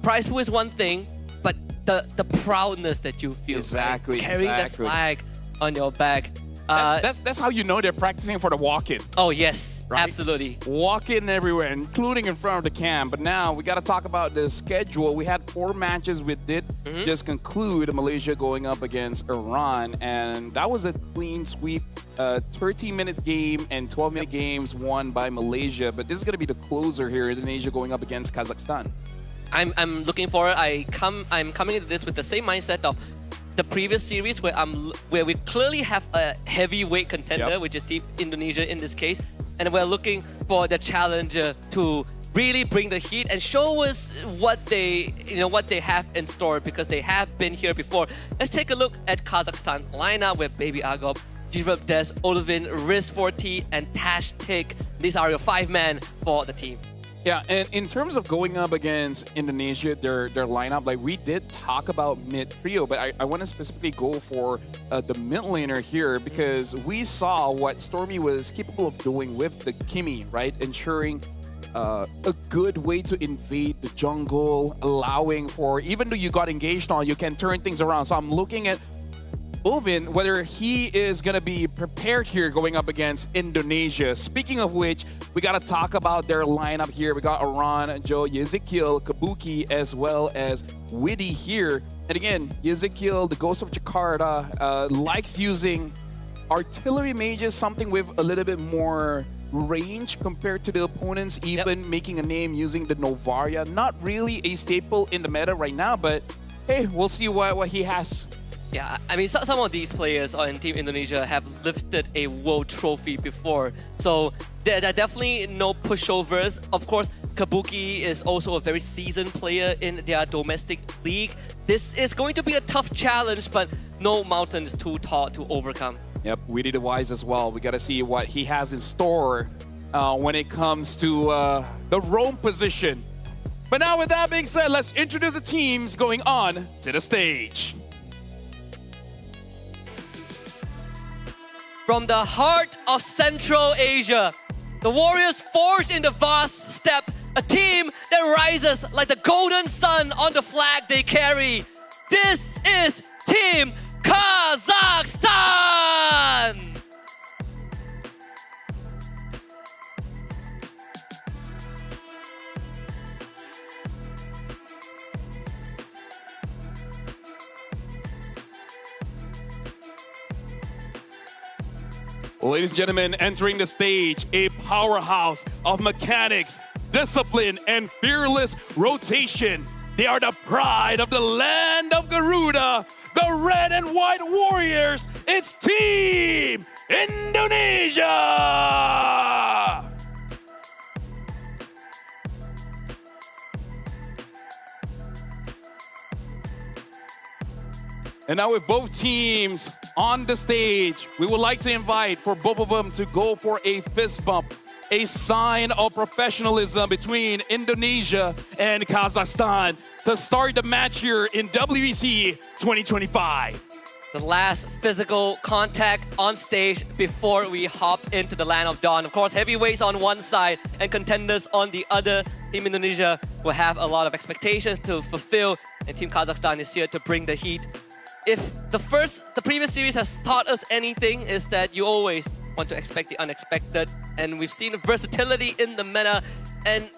prize pool is one thing, but the proudness that you feel, exactly, right? Carrying that flag on your back. That's how you know they're practicing for the walk-in. Oh yes, right? Absolutely. Walk-in everywhere, including in front of the cam. But now we got to talk about the schedule. We had 4 matches. We did just conclude Malaysia going up against Iran, and that was a clean sweep. 13-minute game and 12-minute games won by Malaysia. But this is going to be the closer here, Indonesia going up against Kazakhstan. I'm looking forward. I'm coming into this with the same mindset of the previous series where we clearly have a heavyweight contender, which is Team Indonesia in this case, and we're looking for the challenger to really bring the heat and show us what they have in store, because they have been here before. Let's take a look at Kazakhstan lineup with Baby Agop, Jirub Des, Olivin, Riz 40, and Tash Tick. These are your 5 men for the team. Yeah, and in terms of going up against Indonesia, their lineup, like we did talk about mid trio, but I want to specifically go for the mid laner here because we saw what Stormy was capable of doing with the Kimi, right? Ensuring a good way to invade the jungle, allowing for, even though you got engaged on, you can turn things around. So I'm looking at Ulvin, whether he is going to be prepared here going up against Indonesia. Speaking of which, we got to talk about their lineup here. We got Aran, Joe, Ezekiel, Kabuki, as well as Witty here. And again, Ezekiel, the Ghost of Jakarta, likes using artillery mages, something with a little bit more range compared to the opponents, even making a name using the Novaria. Not really a staple in the meta right now, but hey, we'll see what he has. Yeah, I mean, some of these players on Team Indonesia have lifted a world trophy before. So there are definitely no pushovers. Of course, Kabuki is also a very seasoned player in their domestic league. This is going to be a tough challenge, but no mountain is too tall to overcome. Yep, Witty the Wise as well. We got to see what he has in store when it comes to the roam position. But now with that being said, let's introduce the teams going on to the stage. From the heart of Central Asia, the Warriors forged in the vast steppe, a team that rises like the golden sun on the flag they carry. This is Team Kazakhstan! Ladies and gentlemen, entering the stage, a powerhouse of mechanics, discipline, and fearless rotation. They are the pride of the land of Garuda, the red and white warriors. It's Team Indonesia! And now with both teams on the stage, we would like to invite for both of them to go for a fist bump, a sign of professionalism between Indonesia and Kazakhstan to start the match here in WEC 2025. The last physical contact on stage before we hop into the Land of Dawn. Of course, heavyweights on one side and contenders on the other. Team Indonesia will have a lot of expectations to fulfill, and Team Kazakhstan is here to bring the heat. If the previous series has taught us anything, is that you always want to expect the unexpected, and we've seen versatility in the meta. And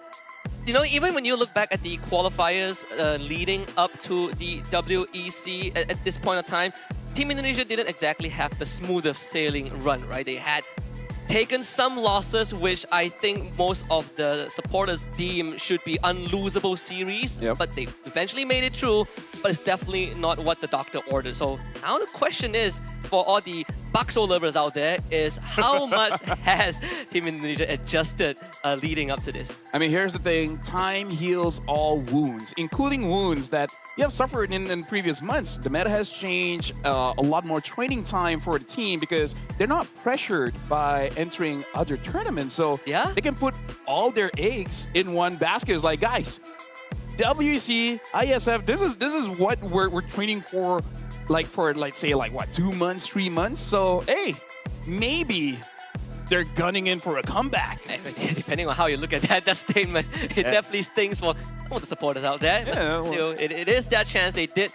you know, even when you look back at the qualifiers leading up to the WEC at this point of time, Team Indonesia didn't exactly have the smoothest sailing run, right? They had taken some losses, which I think most of the supporters deem should be unlosable series, but they eventually made it through, but it's definitely not what the doctor ordered. So now the question is, for all the bakso lovers out there, is how much has Team Indonesia adjusted leading up to this? I mean, here's the thing. Time heals all wounds, including wounds that you have suffered in previous months. The meta has changed, a lot more training time for the team because they're not pressured by entering other tournaments. So they can put all their eggs in one basket. It's like, guys, WEC, IESF, this is what we're training for, like say what, 2 months, 3 months. So hey, maybe they're gunning in for a comeback. Depending on how you look at that statement, it definitely stings for some of the supporters out there. But still, it is their chance. They did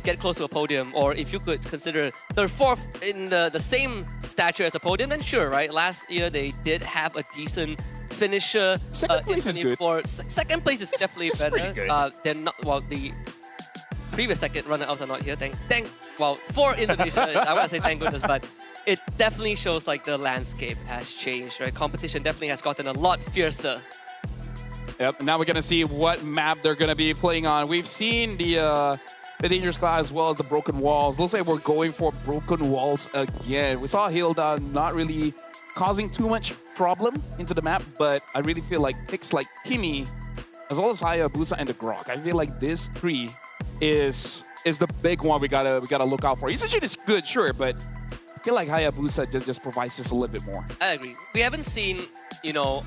get close to a podium, or if you could consider third, fourth in the same stature as a podium, then sure, right? Last year they did have a decent finisher. Second place is good. Second place is definitely better. Pretty good. They're not, well, the previous second runner-ups are not here. Well, for Indonesia, I want to say thank goodness, but it definitely shows like the landscape has changed, right? Competition definitely has gotten a lot fiercer. Yep, now we're going to see what map they're going to be playing on. We've seen the Dangerous Cloud as well as the Broken Walls. Looks like we're going for Broken Walls again. We saw Hilda not really causing too much problem into the map, but I really feel like picks like Kimi, as well as Hayabusa and the Grok, I feel like this three is the big one we gotta look out for. Essentially it's good, sure, but I feel like Hayabusa just provides just a little bit more. I agree. We haven't seen, you know,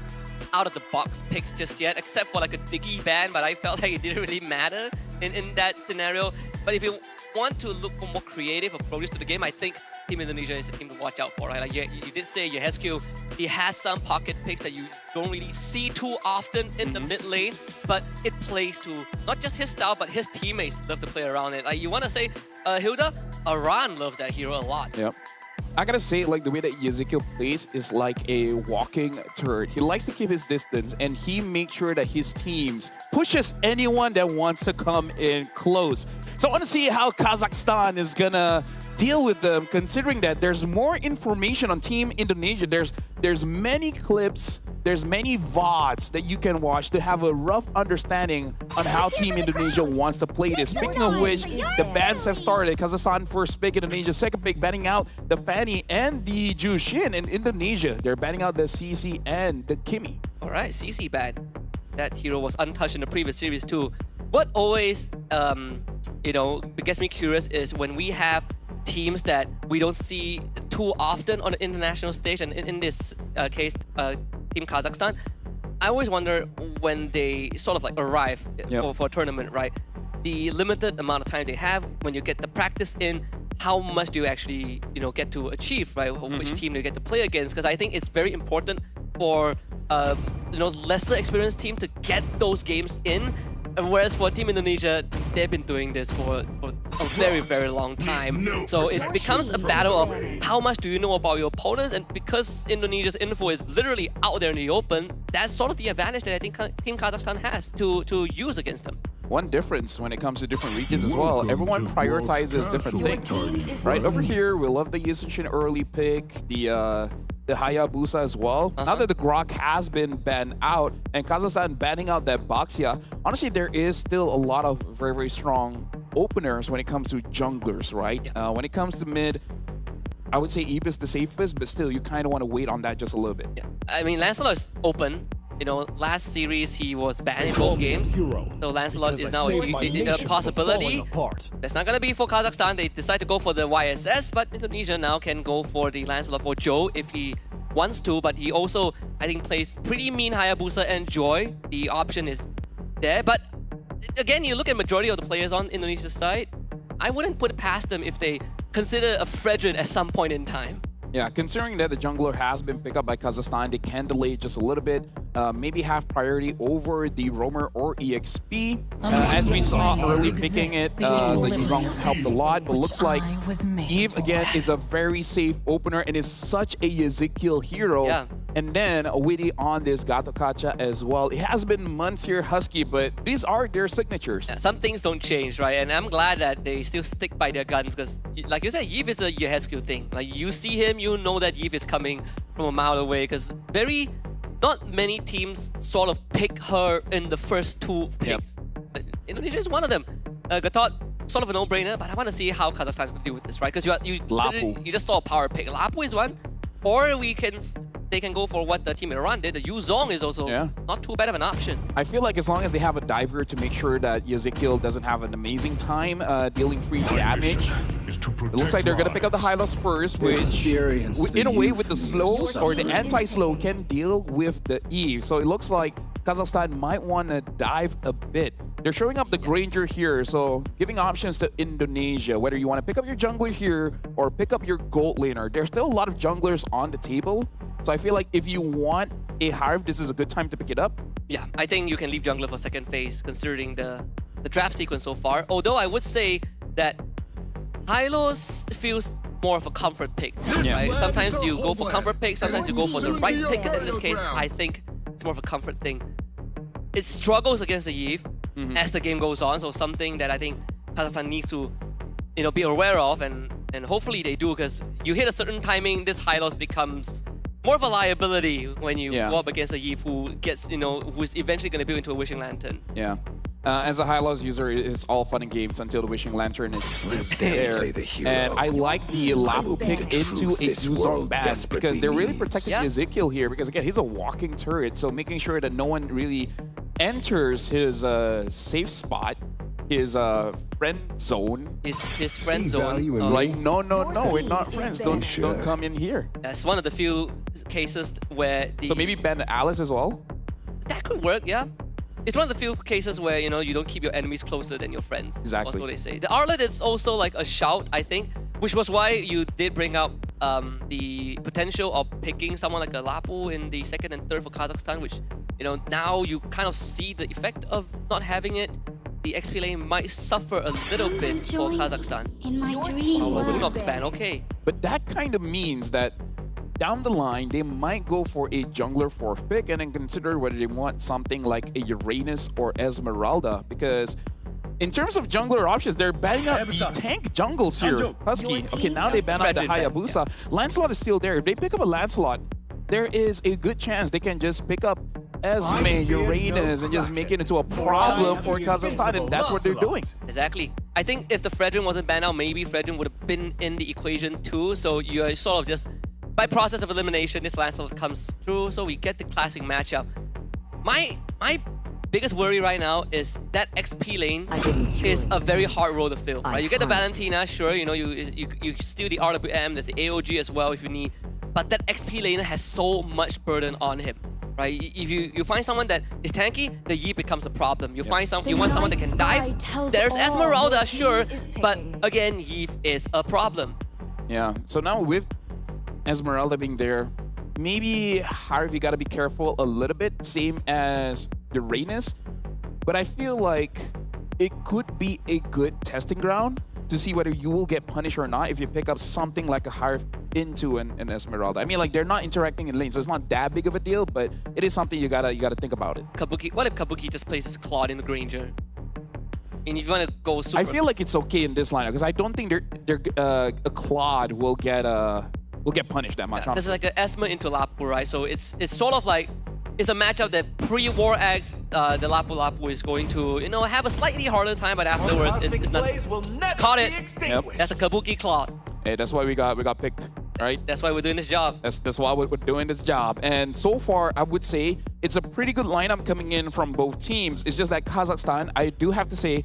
out of the box picks just yet, except for like a Diggy ban, but I felt like it didn't really matter in that scenario. But if you want to look for more creative approaches to the game, I think Team Indonesia is a team to watch out for, right? Like you did say, Yehescu, he has some pocket picks that you don't really see too often in the mid lane, but it plays to not just his style, but his teammates love to play around it. Like you want to say, Hilda, Aran loves that hero a lot. Yep. I gotta say, like the way that Ezekiel plays is like a walking turret. He likes to keep his distance, and he makes sure that his teams pushes anyone that wants to come in close. So I want to see how Kazakhstan is gonna deal with them, considering that there's more information on Team Indonesia. There's many clips, there's many VODs that you can watch to have a rough understanding on how Team Indonesia wants to play this. Speaking of which, the bans have started. Kazakhstan first pick, Indonesia second pick, banning out the Fanny and the Jushin in Indonesia. They're banning out the CC and the Kimi. All right, CC banned. That hero was untouched in the previous series too. What always, gets me curious is when we have teams that we don't see too often on the international stage, and in this case, Team Kazakhstan, I always wonder when they sort of like arrive for a tournament, right? The limited amount of time they have, when you get the practice in, how much do you actually, get to achieve, right? Which team do you get to play against? Because I think it's very important for, lesser experienced team to get those games in. Whereas for Team Indonesia, they've been doing this for a very, very long time. So it becomes a battle of how much do you know about your opponents, and because Indonesia's info is literally out there in the open, that's sort of the advantage that I think Team Kazakhstan has to use against them. One difference when it comes to different regions as well, everyone prioritizes different things. Right over here, we love the Yushin early pick, the Hayabusa as well. Now that the Grok has been banned out and Kazakhstan banning out that Baxia, honestly, there is still a lot of very, very strong openers when it comes to junglers, right? When it comes to mid, I would say Eve is the safest, but still, you kind of want to wait on that just a little bit. Yeah. I mean, Lancelot is open. Last series he was banned in both games. So Lancelot is now a possibility. That's not going to be for Kazakhstan. They decide to go for the YSS, but Indonesia now can go for the Lancelot for Joe if he wants to. But he also, I think, plays pretty mean Hayabusa and Joy. The option is there. But again, you look at majority of the players on Indonesia's side, I wouldn't put it past them if they consider a Fredrin at some point in time. Yeah, considering that the jungler has been picked up by Kazakhstan, they can delay it just a little bit. Maybe have priority over the Roamer or EXP. As we saw early picking it, the Yuzong helped a lot, but looks like Eve again is a very safe opener and is such a Ezekiel hero. Yeah. And then Witty on this Gato Kacha as well. It has been months here, Husky, but these are their signatures. Yeah, some things don't change, right? And I'm glad that they still stick by their guns because, like you said, Eve is a Yehescu thing. Like, you see him, you know that Eve is coming from a mile away because not many teams sort of pick her in the first two picks. Yep. Indonesia is one of them. Gatot, sort of a no-brainer, but I want to see how Kazakhstan is going to deal with this, right? Because you just saw a power pick. Lapu is one, or they can go for what the team in Iran did. The Yuzong is also not too bad of an option. I feel like as long as they have a diver to make sure that Ezekiel doesn't have an amazing time dealing free damage, it looks like they're going to pick up the Hylos first, which in a way with the slows or the anti-slow can deal with the Eve. So it looks like Kazakhstan might want to dive a bit. They're showing up the Granger here, so giving options to Indonesia, whether you want to pick up your jungler here or pick up your gold laner. There's still a lot of junglers on the table, so I feel like if you want a Hive, this is a good time to pick it up. Yeah, I think you can leave jungler for second phase, considering the draft sequence so far. Although I would say that Hylos feels more of a comfort pick, right? Sometimes you go for comfort pick, sometimes you go for the right pick. In this case, I think it's more of a comfort thing. It struggles against the Eve as the game goes on, so something that I think Kazakhstan needs to, be aware of, and hopefully they do, because you hit a certain timing, this Hylos becomes more of a liability when you go up against a Eve who gets, who's eventually going to build into a Wishing Lantern. Yeah. As a Hylos user, it's all fun and games until the Wishing Lantern is there. And I like the Lapu pick into a Yuzong ban because they're really protecting Ezekiel here because, again, he's a walking turret. So making sure that no one really enters his safe spot, his friend zone. His friend zone. Like, no, we're not friends. Don't come in here. That's one of the few cases where So maybe ban Alice as well? that could work, yeah. It's one of the few cases where, you know, you don't keep your enemies closer than your friends. Exactly. That's what they say. The Arlet is also like a shout, I think, which was why you did bring up the potential of picking someone like a Lapu in the second and third for Kazakhstan, which, you know, now you kind of see the effect of not having it. The XP lane might suffer a little bit for Kazakhstan. In my dream. Oh, Lunox ban, okay. But that kind of means that down the line, they might go for a jungler fourth pick and then consider whether they want something like a Uranus or Esmeralda. Because in terms of jungler options, they're banning up the tank jungles here. Husky. Okay, now they ban out the Hayabusa. Lancelot is still there. If they pick up a Lancelot, there is a good chance they can just pick up Esme, Uranus, and just make it into a problem for Kazakhstan, and that's what they're doing. Exactly. I think if the Fredrin wasn't banned out, maybe Fredrin would have been in the equation too. So you're sort of just, by process of elimination, this Lancelot comes through, so we get the classic matchup. My biggest worry right now is that XP lane is a very hard role to fill. Right? You get the Valentina, sure, you know, you steal the RWM, there's the AOG as well if you need, but that XP lane has so much burden on him. Right? If you find someone that is tanky, the Yi becomes a problem. You find you want someone that can dive. There's Esmeralda, sure, but again, Yi is a problem. Yeah. So now with Esmeralda being there, maybe Harvey got to be careful a little bit, same as Uranus. But I feel like it could be a good testing ground to see whether you will get punished or not if you pick up something like a Harv into an Esmeralda. I mean, like, they're not interacting in lane, so it's not that big of a deal, but it is something you gotta think about it. Kabuki, what if Kabuki just plays his Claude in the Granger? And if you want to go super... I feel like it's okay in this lineup because I don't think a Claude will get punished that much. This is like an Esma into Lapu, right? So it's sort of like, it's a matchup that pre-War X, the Lapu is going to, you know, have a slightly harder time, but afterwards it's not. Caught it. Yep. That's a Kabuki Claude. Hey, that's why we got picked, right? That's why we're doing this job. That's why we're doing this job. And so far, I would say it's a pretty good lineup coming in from both teams. It's just that Kazakhstan, I do have to say,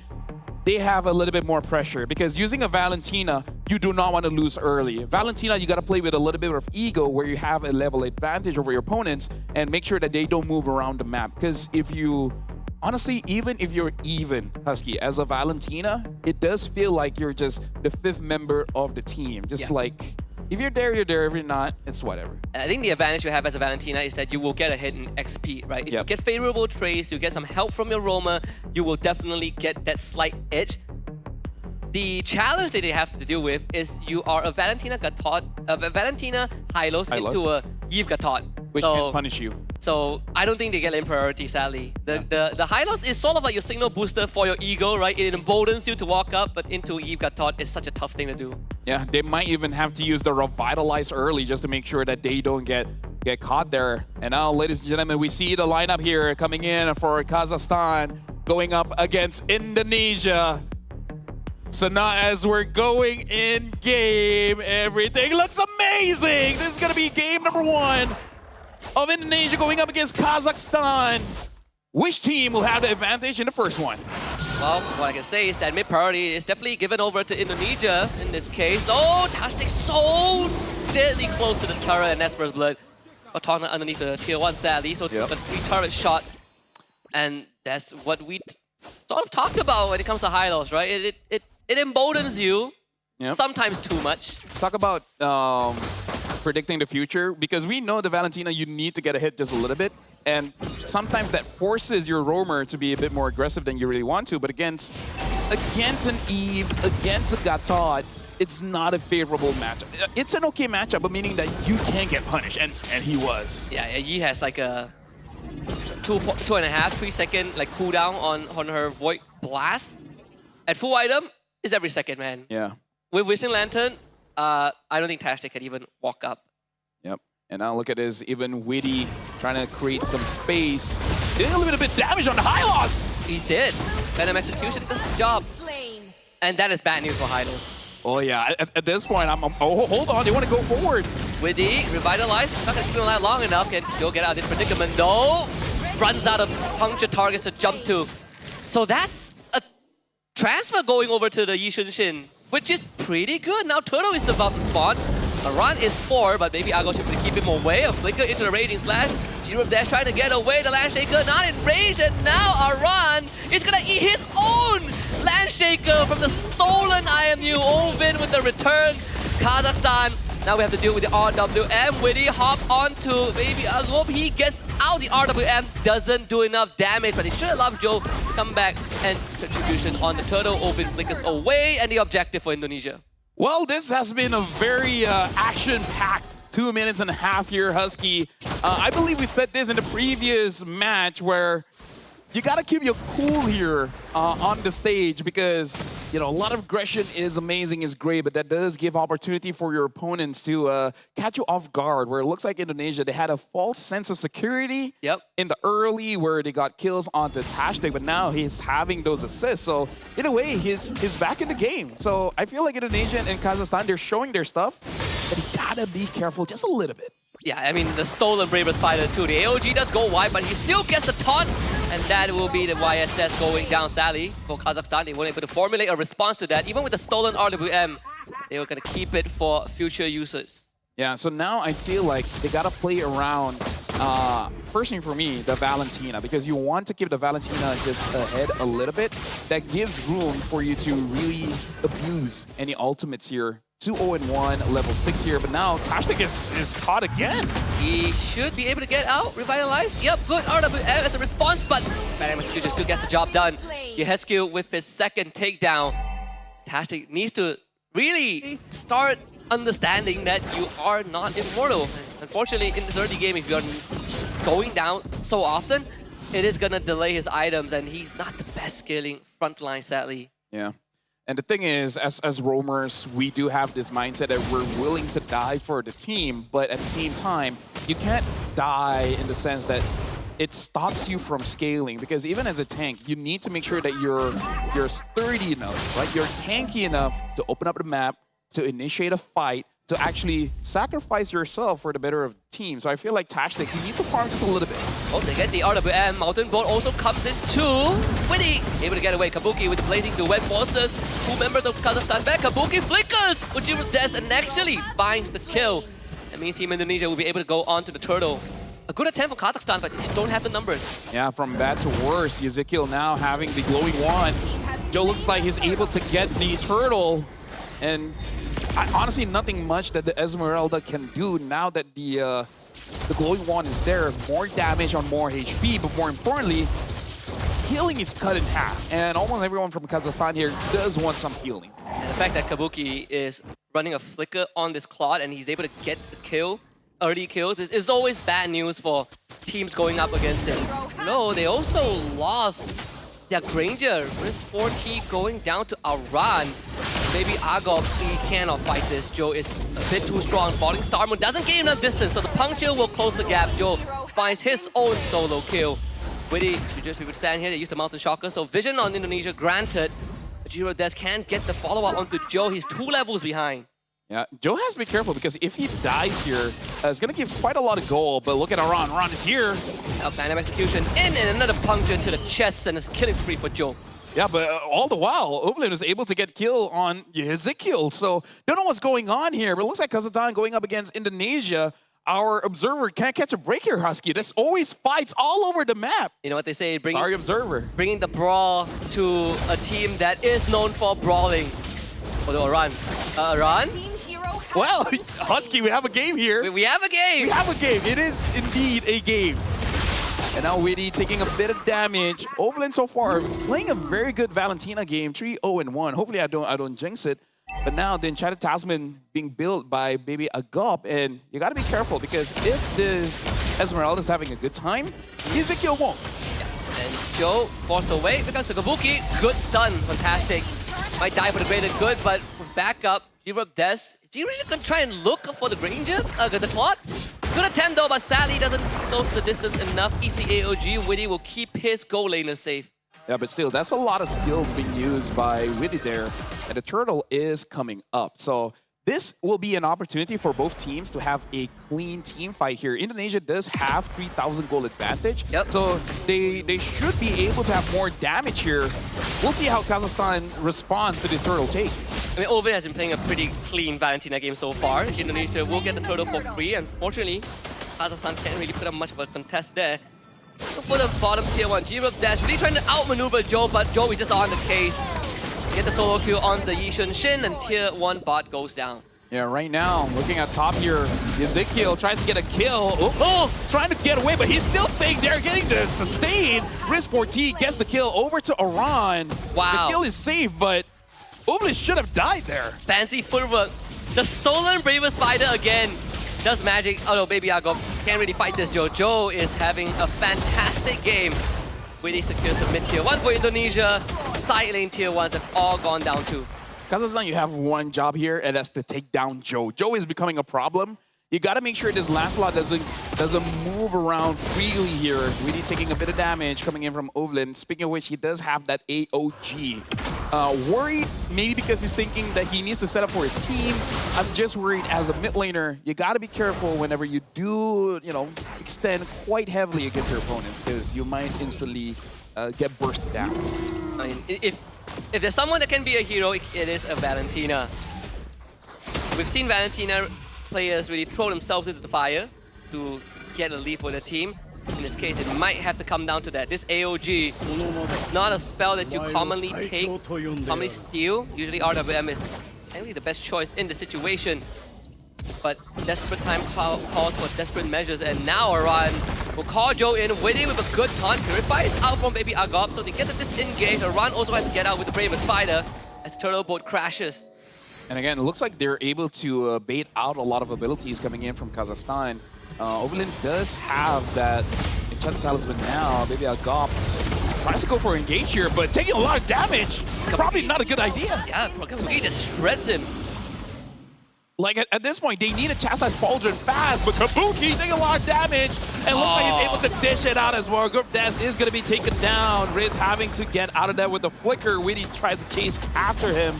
they have a little bit more pressure because using a Valentina, you do not want to lose early. Valentina, you got to play with a little bit of ego where you have a level advantage over your opponents and make sure that they don't move around the map. Because if you, honestly, even if you're even, Husky, as a Valentina, it does feel like you're just the fifth member of the team. Just like, if you're there, you're there. If you're not, it's whatever. I think the advantage you have as a Valentina is that you will get a hit in XP, right? If you get favorable trades, you get some help from your Roma, you will definitely get that slight edge. The challenge that they have to deal with is you are a Valentina Gatot, a Valentina Hylos into a Yves Gatot. Which can punish you. So I don't think they get lane priority, sadly. The Hylos is sort of like your signal booster for your ego, right? It emboldens you to walk up, but into Yves Gatot is such a tough thing to do. Yeah, they might even have to use the Revitalize early just to make sure that they don't get caught there. And now, ladies and gentlemen, we see the lineup here coming in for Kazakhstan going up against Indonesia. So now as we're going in game, everything looks amazing. This is going to be game number 1 of Indonesia going up against Kazakhstan. Which team will have the advantage in the first one? Well, what I can say is that mid priority is definitely given over to Indonesia in this case. Oh, Tastic so deadly close to the turret and Esper's blood. Autona underneath the tier 1 sadly, so took a free turret shot. And that's what we sort of talked about when it comes to Hylos, right? It emboldens you, sometimes too much. Talk about predicting the future, because we know the Valentina, you need to get a hit just a little bit, and sometimes that forces your roamer to be a bit more aggressive than you really want to, but against an Eve, against a Gatot, it's not a favorable matchup. It's an okay matchup, but meaning that you can get punished, and he was. Yeah, he has like a 2.5, 3 second like cooldown on her Void Blast. At full item, is every second, man. Yeah. With Wishing Lantern, I don't think Tastic can even walk up. Yep. And now look at this, even Witty trying to create some space. Doing a little bit of damage on the Hylos. He's dead. Venom Execution does the job. And that is bad news for Hylos. Oh yeah, at this point, oh, hold on, they want to go forward. Witty, Revitalize, not going to keep him alive long enough. Can he'll get out of this predicament though. Runs out of puncture targets to jump to. So that's a transfer going over to the Yishunshin, which is pretty good. Now Turtle is about to spawn. A run is 4, but maybe Argo should keep him away. A flicker into the Raging Slash. G-Rope Dash trying to get away. The Landshaker not in range, and now Aran is gonna eat his own Landshaker from the stolen IMU. Ovin with the return. Kazakhstan. Now we have to deal with the RWM. Witty hop onto Baby Agop. He gets out. The RWM doesn't do enough damage, but he should allow Joe to come back and contribution on the turtle. Ovin flickers away, and the objective for Indonesia. Well, this has been a very action-packed 2 minutes and a half here, Husky. I believe we said this in the previous match where you got to keep your cool here on the stage because, you know, a lot of aggression is amazing, is great, but that does give opportunity for your opponents to catch you off guard, where it looks like Indonesia, they had a false sense of security in the early where they got kills onto Tashtag, but now he's having those assists. So in a way, he's back in the game. So I feel like Indonesia and Kazakhstan, they're showing their stuff, but you gotta be careful just a little bit. Yeah, I mean, the stolen Bravest Fighter too. The AOG does go wide, but he still gets the taunt, and that will be the YSS going down, sadly, for Kazakhstan. They weren't able to formulate a response to that. Even with the stolen RWM, they were going to keep it for future users. Yeah, so now I feel like they got to play around, personally for me, the Valentina, because you want to keep the Valentina just ahead a little bit. That gives room for you to really abuse any ultimates here. 2-0-1, level 6 here, but now Tashtag is caught again. He should be able to get out, revitalized. Yep, good RWM as a response, but Bad Execution still gets the job done. Yehescu with his second takedown. Tashtag needs to really start understanding that you are not immortal. Unfortunately, in this early game, if you're going down so often, it is gonna delay his items, and he's not the best scaling frontline, sadly. Yeah. And the thing is, as roamers, we do have this mindset that we're willing to die for the team, but at the same time, you can't die in the sense that it stops you from scaling, because even as a tank, you need to make sure that you're sturdy enough, right? You're tanky enough to open up the map, to initiate a fight, to actually sacrifice yourself for the better of the team. So I feel like Tashtag, he needs to farm just a little bit. Oh, they get the RWM. Mountain Bolt also comes in too. Witty able to get away. Kabuki with the blazing duet forces 2 members of Kazakhstan back. Kabuki flickers Ujiro Des and actually finds the kill. That means Team Indonesia will be able to go on to the turtle. A good attempt for Kazakhstan, but they just don't have the numbers. Yeah, from bad to worse. Ezekiel now having the glowing wand. Joe looks like he's able to get the turtle, and honestly, nothing much that the Esmeralda can do now that the glowing wand is there. More damage on more HP, but more importantly, healing is cut in half. And almost everyone from Kazakhstan here does want some healing. And the fact that Kabuki is running a flicker on this Claude and he's able to get the kill, early kills, is always bad news for teams going up against him. No, they also lost their Granger. Risk 4T going down to Aran. Maybe Agop, he cannot fight this. Joe is a bit too strong. Falling Star Moon doesn't gain enough distance, so the puncture will close the gap. Joe finds his own solo kill. Witty, we would stand here, they use the Mountain Shocker, so vision on Indonesia granted. Ujiro Des can't get the follow-up onto Joe, he's 2 levels behind. Yeah, Joe has to be careful because if he dies here, it's going to give quite a lot of gold. But look at Aran. Aran is here. Now, Phantom Execution in and another puncture to the chest, and it's killing spree for Joe. Yeah, but all the while, Ovelin is able to get kill on Ezekiel. So, don't know what's going on here. But it looks like Kazakhstan going up against Indonesia. Our observer can't catch a break here, Husky. There's always fights all over the map. You know what they say? Sorry, observer. Bringing the brawl to a team that is known for brawling. Although Aran. Aran? Well, Husky, we have a game here. We have a game. We have a game. It is indeed a game. And now Witty taking a bit of damage. Ovelin so far playing a very good Valentina game, 3-0-1. Hopefully I don't jinx it. But now the Enchanted Talisman being built by Baby Agop, and you gotta be careful because if this Esmeralda is having a good time, Ezekiel won't. Yes, and Joe forced away because of Kabuki. Good stun, fantastic. Might die for the greater good, but with backup, G-Rub Des. Is he really gonna try and look for the Granger? The Claude? Good attempt though, but sadly doesn't close the distance enough. East the AOG, Witty will keep his goal laner safe. Yeah, but still, that's a lot of skills being used by Witty there. And the turtle is coming up. So this will be an opportunity for both teams to have a clean team fight here. Indonesia does have 3,000 gold advantage. Yep. So they should be able to have more damage here. We'll see how Kazakhstan responds to this turtle take. I mean, Ovid has been playing a pretty clean Valentina game so far. Indonesia will get the turtle for free. Unfortunately, Kazakhstan can't really put up much of a contest there. Look for the bottom tier 1. G-Rook Dash really trying to outmaneuver Joe, but Joe is just on the case. Get the solo kill on the Yishun Shin, and tier 1 bot goes down. Yeah, right now, looking at top here, Ezekiel tries to get a kill. Oh, trying to get away, but he's still staying there, getting the sustain. Riz4T gets the kill over to Iran. Wow. The kill is safe, but Ovlin should have died there. Fancy footwork. The stolen Braver Spider again does magic. Oh no, Baby Agop can't really fight this, Joe. Joe is having a fantastic game. Really secures the mid tier 1 for Indonesia. Side lane tier 1s have all gone down too. Kazakhstan, you have one job here, and that's to take down Joe. Joe is becoming a problem. You got to make sure this Lancelot doesn't move around freely here. Really taking a bit of damage coming in from Ovlin. Speaking of which, he does have that AOG. Worried maybe because he's thinking that he needs to set up for his team. I'm just worried as a mid laner, you got to be careful whenever you do, extend quite heavily against your opponents, because you might instantly get burst down. I mean, if there's someone that can be a hero, it is a Valentina. We've seen Valentina players really throw themselves into the fire to get a lead for the team. In this case, it might have to come down to that. This AOG is not a spell that you commonly take, commonly steal. Usually RWM is really the best choice in the situation. But desperate time calls for desperate measures, and now Iran will call Joe in, waiting with a good taunt. Purifies out from Baby Agop, so they get the disengage. Iran also has to get out with the Braver Spider as Turtle Boat crashes. And again, it looks like they're able to bait out a lot of abilities coming in from Kazakhstan. Ovlin does have that Enchanted Talisman now. Baby Agop tries to go for engage here, but taking a lot of damage. Probably not a good idea. Yeah, Kabuki just shreds him. Like, at this point, they need to chastise Pauldron fast, but Kabuki taking a lot of damage, and looks like he's able to dish it out as well. Group Death is going to be taken down. Riz having to get out of that with a flicker. Witty tries to chase after him,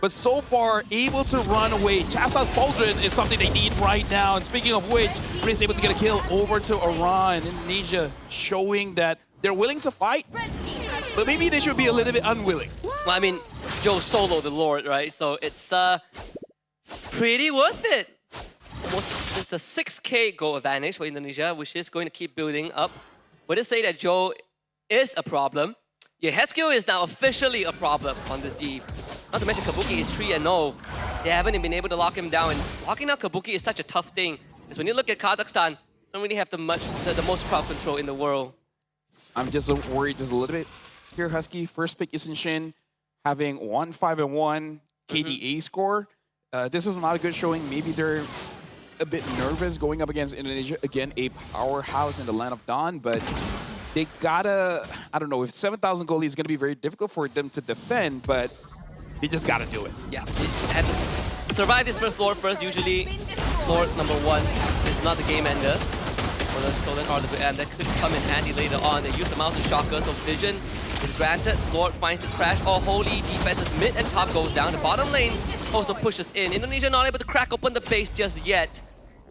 but so far, able to run away. Chastise Pauldron is something they need right now, and speaking of which, Riz able to get a kill over to Iran. Indonesia showing that they're willing to fight, but maybe they should be a little bit unwilling. Well, I mean, Joe solo the Lord, right? So it's pretty worth it. It's a 6k goal advantage for Indonesia, which is going to keep building up. But to say that Joe is a problem, Yehezkiel is now officially a problem on this eve. Not to mention Kabuki is 3-0. They haven't been able to lock him down, and locking down Kabuki is such a tough thing. Because when you look at Kazakhstan, they don't really have the most crowd control in the world. I'm just worried just a little bit here, Husky. First pick Yishun Shin, having 1-5-1 KDA score. This is not a good showing. Maybe they're a bit nervous going up against Indonesia. Again, a powerhouse in the land of Dawn, but they gotta, I don't know, if 7,000 goalie is gonna be very difficult for them to defend, but they just gotta do it. Yeah, they have to survive this first Lord first. Usually, Lord number 1 is not the game ender. For the stolen RWM, that could come in handy later on. They use the mouse and shocker, so vision is granted. Lord finds the crash. All holy defenses mid and top goes down. The bottom lane also pushes in. Indonesia not able to crack open the base just yet.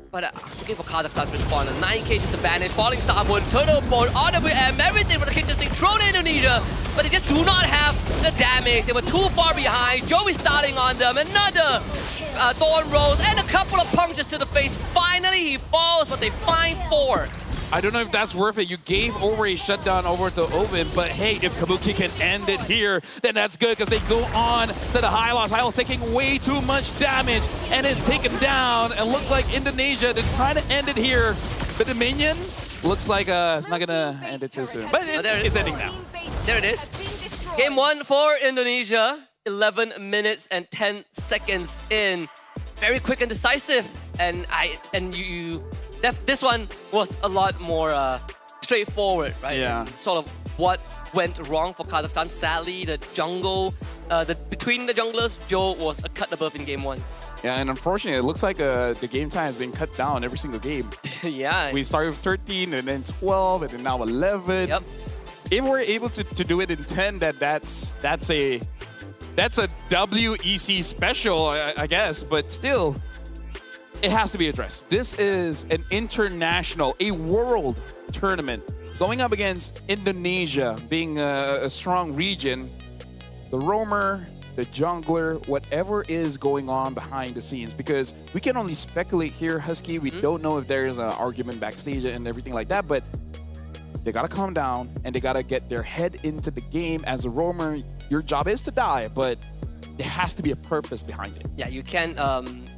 But looking for Kazakhstan to respond. A 9k disadvantage. Falling Star Moon, Turtle Boat, RWM, everything for the King just thrown in Indonesia. But they just do not have the damage. They were too far behind. Joey starting on them. Another Thorn Rose and a couple of punches to the face. Finally he falls, but they find 4. I don't know if that's worth it. You gave over a shutdown over to Open, but hey, if Kabuki can end it here, then that's good, because they go on to the Hylos. Hylos taking way too much damage and is taken down. And looks like Indonesia, they're trying to end it here. But the minion looks like it's not gonna end it too soon. But it's ending now. There it is. Game 1 for Indonesia. 11 minutes and 10 seconds in. Very quick and decisive. And this one was a lot more straightforward, right? Yeah. Sort of what went wrong for Kazakhstan. Sadly, the jungle, between the junglers, Joe was a cut above in game 1. Yeah, and unfortunately, it looks like the game time has been cut down every single game. Yeah. We started with 13, and then 12, and then now 11. Yep. If we're able to do it in 10, that's a WEC special, I guess. But still, it has to be addressed. This is an international, a world tournament going up against Indonesia, being a strong region. The roamer the jungler, whatever is going on behind the scenes. Because we can only speculate here, Husky. We don't know if there's an argument backstage and everything like that, but they gotta calm down and they gotta get their head into the game. As a roamer, your job is to die, but there has to be a purpose behind it. Yeah, you can't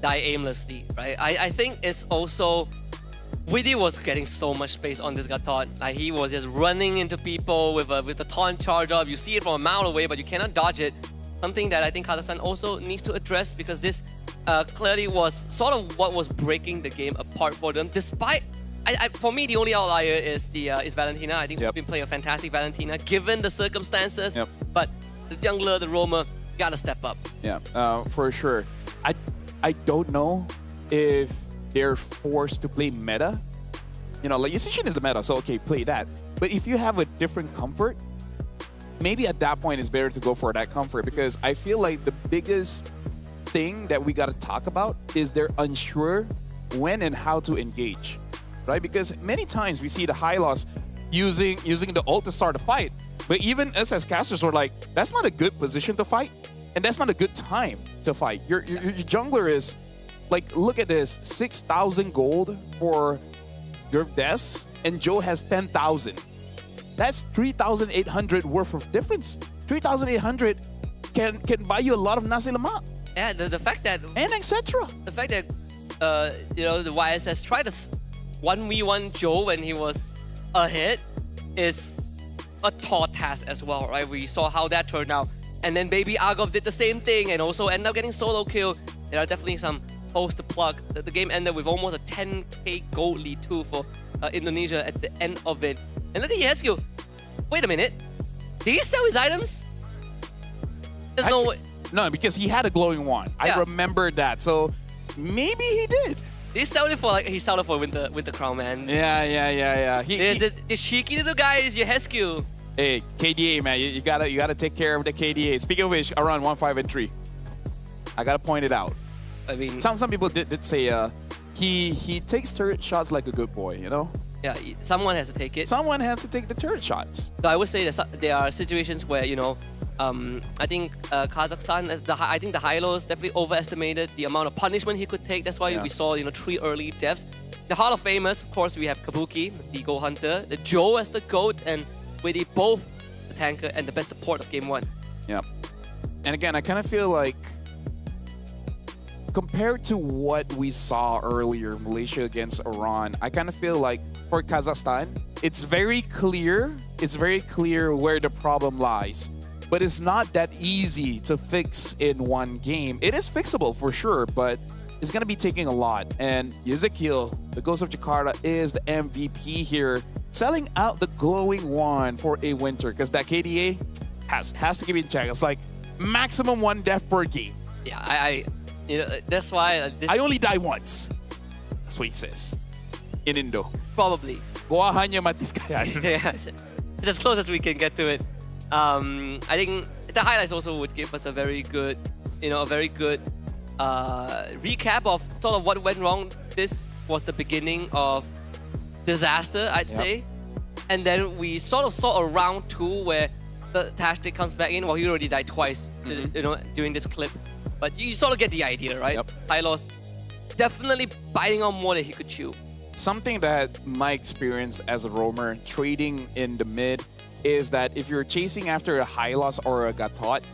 die aimlessly, right? I think it's also Widdy was getting so much space on this Gatot. Like he was just running into people with a taunt charge up. You see it from a mile away, but you cannot dodge it. Something that I think Kazakhstan also needs to address, because this clearly was sort of what was breaking the game apart for them. Despite, for me, the only outlier is Valentina. I think we've been playing a fantastic Valentina given the circumstances. But the jungler, the roamer, gotta step up. Yeah, for sure. I don't know if they're forced to play meta. You know, like Yusichin is the meta, so okay, play that. But if you have a different comfort, maybe at that point it's better to go for that comfort, because I feel like the biggest thing that we got to talk about is they're unsure when and how to engage, right? Because many times we see the Hylos using the ult to start a fight, but even us as casters were like, that's not a good position to fight, and that's not a good time to fight. Your jungler is like, look at this, 6,000 gold for your deaths, and Joe has 10,000. That's 3,800 worth of difference. 3,800 can buy you a lot of nasi lemak. Yeah, the fact that... And etc. The fact that, you know, the YSS tried to 1v1 Joe when he was ahead is a tall task as well, right? We saw how that turned out. And then Baby Argov did the same thing and also ended up getting solo kill. There are definitely some holes to plug. The game ended with almost a 10k gold lead too for Indonesia at the end of it. And look at Yescu. Wait a minute. Did he sell his items? There's no way. No, because he had a glowing wand. Yeah. I remember that. So maybe he did. He sold it for Winter Crown, man. Yeah. The cheeky little guy is Yescu. Hey, KDA, man. You gotta take care of the KDA. Speaking of which, around 1-5 and 3. I gotta point it out. I mean, some people did say he takes turret shots like a good boy, you know? Yeah, someone has to take it. Someone has to take the turret shots. So I would say that there are situations where, you know, I think Kazakhstan, I think the Hylos definitely overestimated the amount of punishment he could take. That's why we saw, you know, 3 early deaths. The Hall of Famers, of course, we have Kabuki, the Gold Hunter, the Joe as the GOAT, and Widdy both the tanker and the best support of Game 1. Yeah. And again, I kind of feel like, compared to what we saw earlier, Malaysia against Iran, I kind of feel like for Kazakhstan, it's very clear where the problem lies. But it's not that easy to fix in one game. It is fixable for sure, but it's going to be taking a lot. And Ezekiel, the Ghost of Jakarta, is the MVP here, selling out the glowing wand for a winter, because that KDA has to give it in check. It's like maximum 1 death per game. Yeah, you know, that's why... I only die once. That's what he says. In Indo. Probably. Gua hanya mati sekali. Yeah, it's as close as we can get to it. I think the highlights also would give us a very good, you know, recap of sort of what went wrong. This was the beginning of disaster, I'd say. And then we sort of saw a round 2 where the Tashtik comes back in. Well, he already died twice, you know, during this clip. But you sort of get the idea, right? Hylos definitely biting on more than he could chew. Something that my experience as a roamer trading in the mid is that if you're chasing after a Hylos or a Gatot,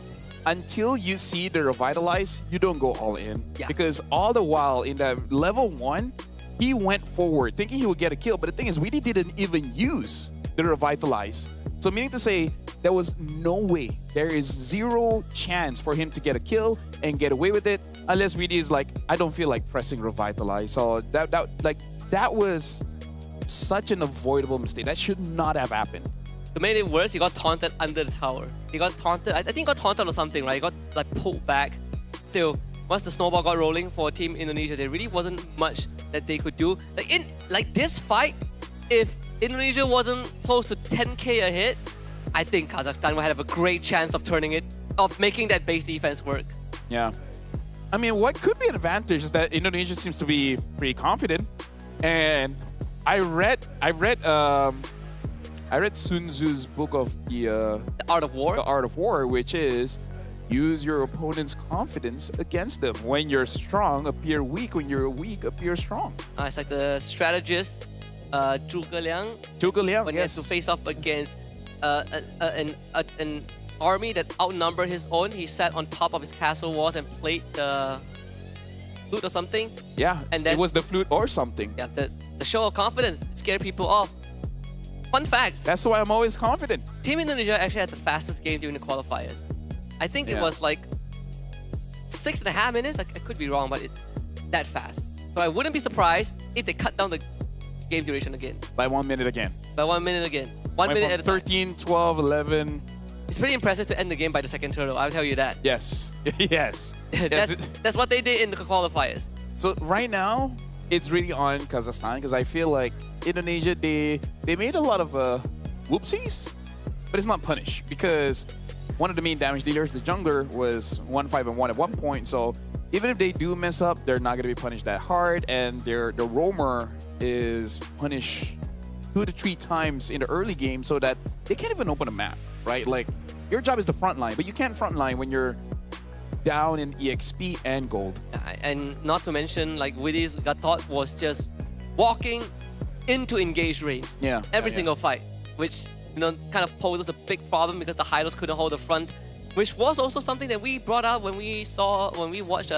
until you see the Revitalize, you don't go all in. Yeah. Because all the while in that level 1, he went forward thinking he would get a kill. But the thing is, we didn't even use the Revitalize. So meaning to say, there was no way, there is 0 chance for him to get a kill and get away with it, unless Weedy is like, I don't feel like pressing Revitalize. So that was such an avoidable mistake. That should not have happened. To make it worse, he got taunted under the tower. He got taunted, I think he got taunted or something, right? He got like pulled back. Still, once the snowball got rolling for Team Indonesia, there really wasn't much that they could do. Like this fight, if Indonesia wasn't close to 10k ahead, I think Kazakhstan would have a great chance of making that base defense work. Yeah. I mean, what could be an advantage is that Indonesia seems to be pretty confident. And I read Sun Tzu's book of the Art of War. The Art of War, which is use your opponent's confidence against them. When you're strong, appear weak. When you're weak, appear strong. It's like the strategist, Zhuge Liang. Zhuge Liang, when he has to face off against an army that outnumbered his own, he sat on top of his castle walls and played the flute or something. Yeah, and then it was the flute or something. Yeah, the show of confidence scared people off. Fun facts. That's why I'm always confident. Team Indonesia actually had the fastest game during the qualifiers. I think it was like 6.5 minutes. I could be wrong, but it's that fast. So I wouldn't be surprised if they cut down the game duration again. By 1 minute again. By 1 minute again. 1 minute at a time. 13, 12, 11. It's pretty impressive to end the game by the second turtle, I'll tell you that. Yes. Yes. That's what they did in the qualifiers. So right now, it's really on Kazakhstan because I feel like Indonesia, they made a lot of whoopsies, but it's not punished because one of the main damage dealers, the jungler, was 1-5-1 at one point. So even if they do mess up, they're not going to be punished that hard, and the roamer is punished 2 to 3 times in the early game so that they can't even open a map, right? Like, your job is the front line, but you can't front line when you're down in EXP and gold. And not to mention, like, Widi's Gatot was just walking into engaged range. Yeah. Every single fight, which, you know, kind of poses a big problem because the Hylos couldn't hold the front, which was also something that we brought up when we watched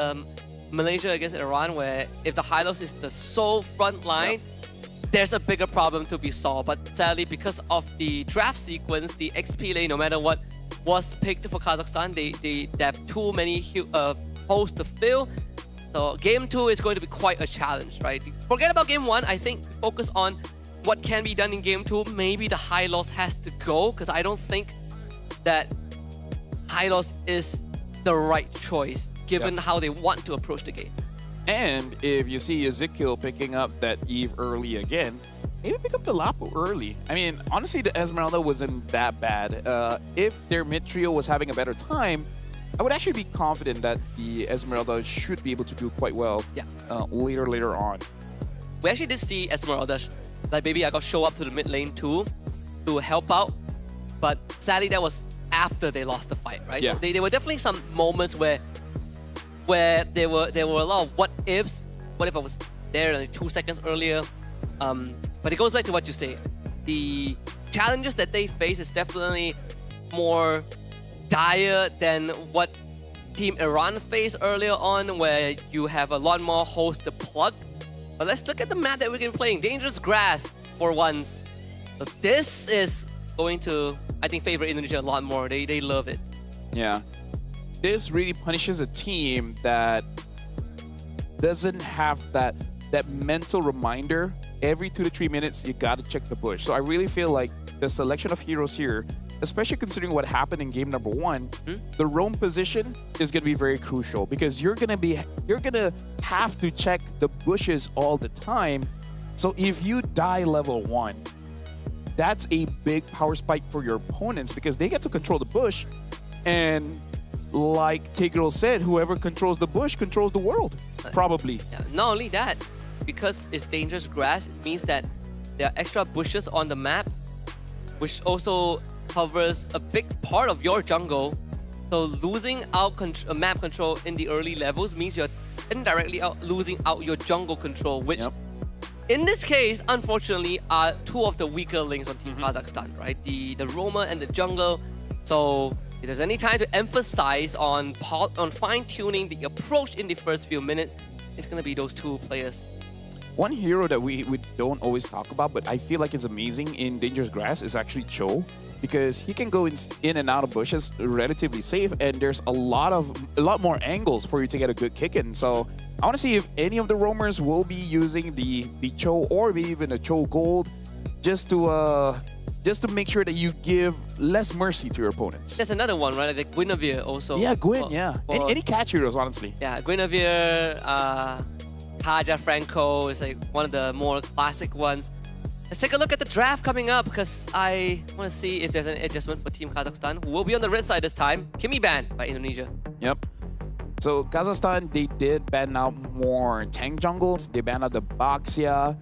Malaysia against Iran, where if the Hylos is the sole front line, there's a bigger problem to be solved. But sadly, because of the draft sequence, the XP lane, no matter what, was picked for Kazakhstan. They have too many holes to fill. So game 2 is going to be quite a challenge, right? Forget about game 1. I think focus on what can be done in game 2. Maybe the Hylos has to go, because I don't think that Hylos is the right choice given how they want to approach the game. And if you see Ezekiel picking up that Eve early again, maybe pick up the Lapo early. I mean, honestly, the Esmeralda wasn't that bad. If their mid trio was having a better time, I would actually be confident that the Esmeralda should be able to do quite well later on. We actually did see Esmeralda, like Baby Yaga, show up to the mid lane too to help out. But sadly, that was after they lost the fight, right? Yeah. So there were definitely some moments where there were a lot of what ifs. What if I was there like 2 seconds earlier? But it goes back to what you say. The challenges that they face is definitely more dire than what Team Iran faced earlier on, where you have a lot more holes to plug. But let's look at the map that we're going to be playing. Dangerous grass for once. So this is going to, I think, favor Indonesia a lot more. They love it. Yeah. This really punishes a team that doesn't have that mental reminder. Every 2 to 3 minutes, you gotta check the bush. So I really feel like the selection of heroes here, especially considering what happened in game number 1, the roam position is gonna be very crucial because you're gonna have to check the bushes all the time. So if you die level 1, that's a big power spike for your opponents because they get to control the bush. And like Tigreal said, whoever controls the bush controls the world, probably. Not only that, because it's dangerous grass, it means that there are extra bushes on the map, which also covers a big part of your jungle. So losing out map control in the early levels means you're indirectly losing out your jungle control, which in this case, unfortunately, are 2 of the weaker links on Team Kazakhstan, right? The roamer and the jungle. So if there's any time to emphasize on fine-tuning the approach in the first few minutes, it's going to be those 2 players. One hero that we don't always talk about, but I feel like it's amazing in Dangerous Grass is actually Cho, because he can go in and out of bushes relatively safe, and there's a lot more angles for you to get a good kick in. So I want to see if any of the roamers will be using the Cho or maybe even a Cho Gold just to make sure that you give less mercy to your opponents. There's another one, right? Like Guinevere also. Yeah, Gwyn, any catch heroes, honestly. Yeah, Guinevere, Kaja Franco is like one of the more classic ones. Let's take a look at the draft coming up because I want to see if there's an adjustment for Team Kazakhstan, who will be on the red side this time. Kimi banned by Indonesia. Yep. So Kazakhstan, they did ban out more tank jungles. They banned out the Baxia.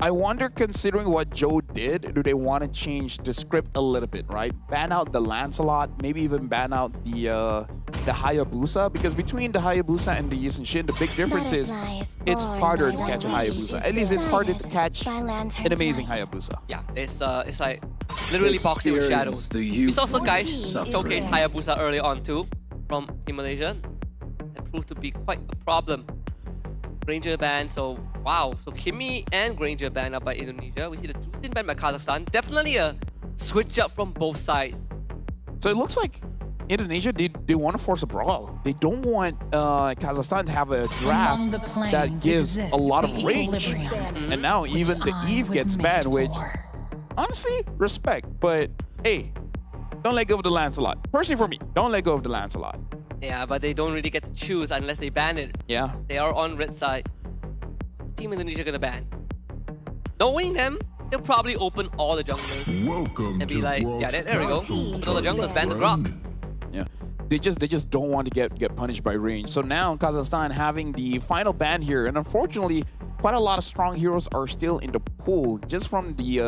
I wonder, considering what Joe did, do they want to change the script a little bit, right? Ban out the Lancelot, maybe even ban out the Hayabusa, because between the Hayabusa and the Yi Shin, the big difference is it's harder to catch a Hayabusa. At least it's harder to catch an amazing Hayabusa. Yeah, it's like literally boxing with shadows. We saw some guys showcase Hayabusa early on too from Team Malaysia. It proved to be quite a problem. Granger ban, so wow. So Kimi and Granger banned up by Indonesia. We see the Drusin banned by Kazakhstan. Definitely a switch up from both sides. So it looks like Indonesia, they want to force a brawl. They don't want Kazakhstan to have a draft that gives a lot of range. And now even the Eve gets banned, which honestly, respect. But hey, don't let go of the Lancelot. Personally for me, don't let go of the Lancelot. Yeah, but they don't really get to choose unless they ban it. Yeah. They are on red side. Team Indonesia gonna ban. Knowing them, they'll probably open all the junglers. Welcome and be like, yeah, there we go. Open all the junglers, ban the Grok. Yeah. They just don't want to get punished by range. So now Kazakhstan having the final ban here, and unfortunately, quite a lot of strong heroes are still in the pool. Just from the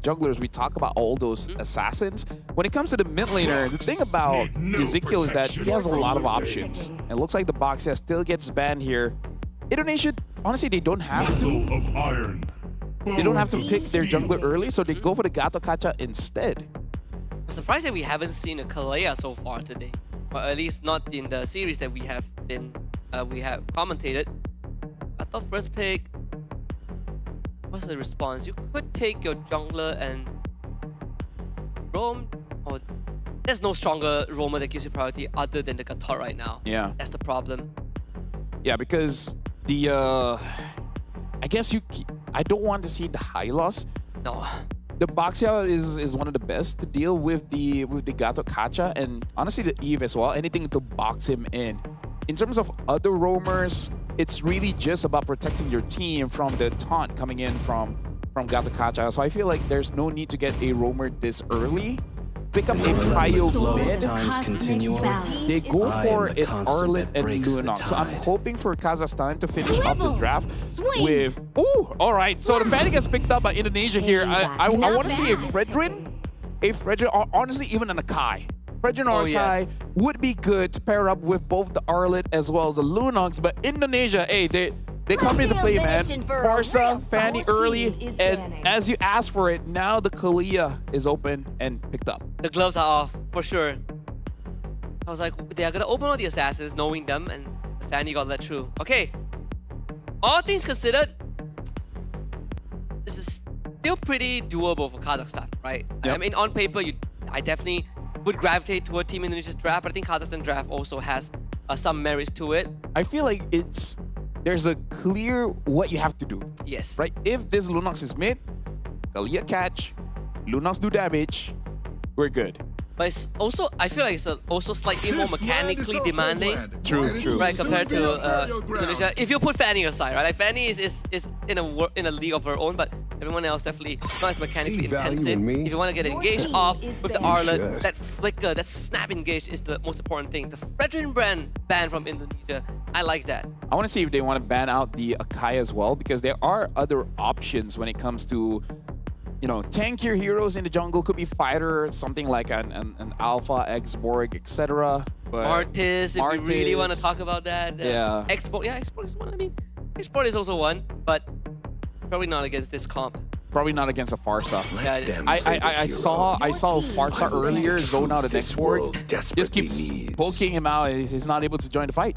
junglers, we talk about all those assassins. When it comes to the mid laner, the thing about Ezekiel is that he has a lot of options. It looks like the Boxia still gets banned here. Indonesia, honestly, they don't have to. They don't have to pick their jungler early, so they go for the Gato Kacha instead. I'm surprised that we haven't seen a Kalea so far today. Or at least not in the series that we have commentated. I thought first pick. What's the response? You could take your jungler and roam. Oh, there's no stronger roamer that gives you priority other than the Gator right now. Yeah. That's the problem. Yeah, because the I guess I don't want to see the high loss. No. The Boxia is one of the best to deal with the Gato Kacha, and honestly the Eve as well. Anything to box him in. In terms of other roamers, it's really just about protecting your team from the taunt coming in from Gato Kacha. So I feel like there's no need to get a roamer this early. Pick up a prio mid. They go for an Arlet and Lunox. So I'm hoping for Kazakhstan to finish off this draft with... Ooh, all right. So the Fanny gets picked up by Indonesia here. I want to see a Fredrin, or honestly even an Akai. Fredrin or Akai would be good to pair up with both the Arlet as well as the Lunox. But Indonesia, hey, they come into play, man. Farsa, Fanny early, and as you asked for it, now the Kalia is open and picked up. The gloves are off, for sure. I was like, they're gonna open all the assassins, knowing them, and the Fanny got let through. Okay, all things considered, this is still pretty doable for Kazakhstan, right? Yep. I mean, on paper, I definitely would gravitate toward Team Indonesia's draft, but I think Kazakhstan draft also has some merits to it. I feel like there's a clear what you have to do. Yes. Right? If this Lunox is mid, Kalia catch, Lunox do damage, we're good. But it's also, I feel like it's also slightly more mechanically demanding. True. Right, compared to Indonesia. If you put Fanny aside, right? Like Fanny is in a league of her own, but everyone else definitely not as mechanically intensive. If you want to get engaged off with the Arlet, that flicker, that snap engage is the most important thing. The Fredrin ban from Indonesia, I like that. I want to see if they want to ban out the Akai as well, because there are other options when it comes to, you know, tankier heroes in the jungle. Could be fighter, something like an Alpha, X-Borg, etc. Martis, if we really want to talk about that. Yeah. Export is one. I mean, Export is also one, but probably not against this comp. Probably not against a Farsa. Yeah, I saw Farsa earlier zone out an Export. Just keeps poking him out. He's not able to join the fight.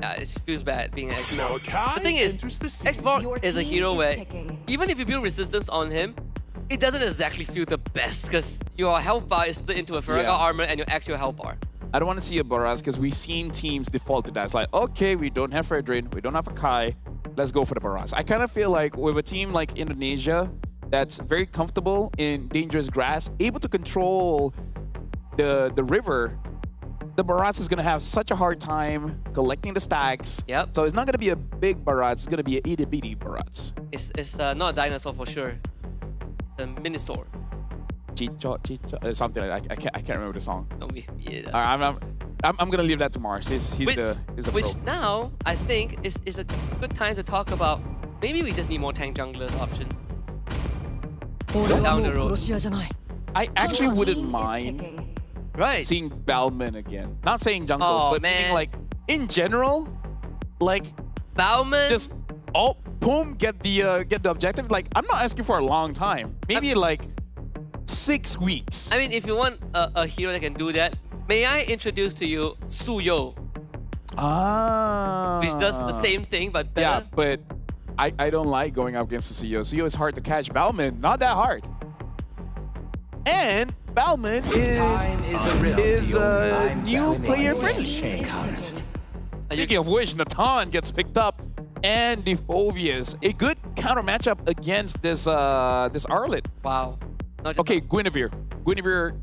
Yeah, it feels bad being an Export. The thing is, Export is a hero where even if you build resistance on him, it doesn't exactly feel the best because your health bar is split into a Farraga armor and your actual health bar. I don't want to see a Baraz because we've seen teams default to that. It's like, okay, we don't have Fredrin, we don't have Akai, let's go for the Baraz. I kind of feel like with a team like Indonesia that's very comfortable in dangerous grass, able to control the river, the Baraz is going to have such a hard time collecting the stacks. Yep. So it's not going to be a big Baraz, it's going to be an itty-bitty Baraz. It's not a dinosaur for sure. It's a Minosaur. Chicho, something like that. I can't remember the song. No, I'm gonna leave that to Mars. He's the which pro. Now I think is a good time to talk about. Maybe we just need more tank junglers options. down the road. I actually wouldn't mind seeing Bauman again. Not saying jungle, Oh, but man. meaning like in general, like Bauman. just boom, get the objective. Like I'm not asking for a long time. Maybe like 6 weeks. I mean, if you want a hero that can do that, may I introduce to you Suyo, which does the same thing but Yeah, better. but I don't like going up against the CEO. CEO is hard to catch. Bauman, not that hard. And Bauman is a new player friendly. Speaking of which, Natan gets picked up, and Defovius, a good counter matchup against this Arlet. Wow. Okay, Guinevere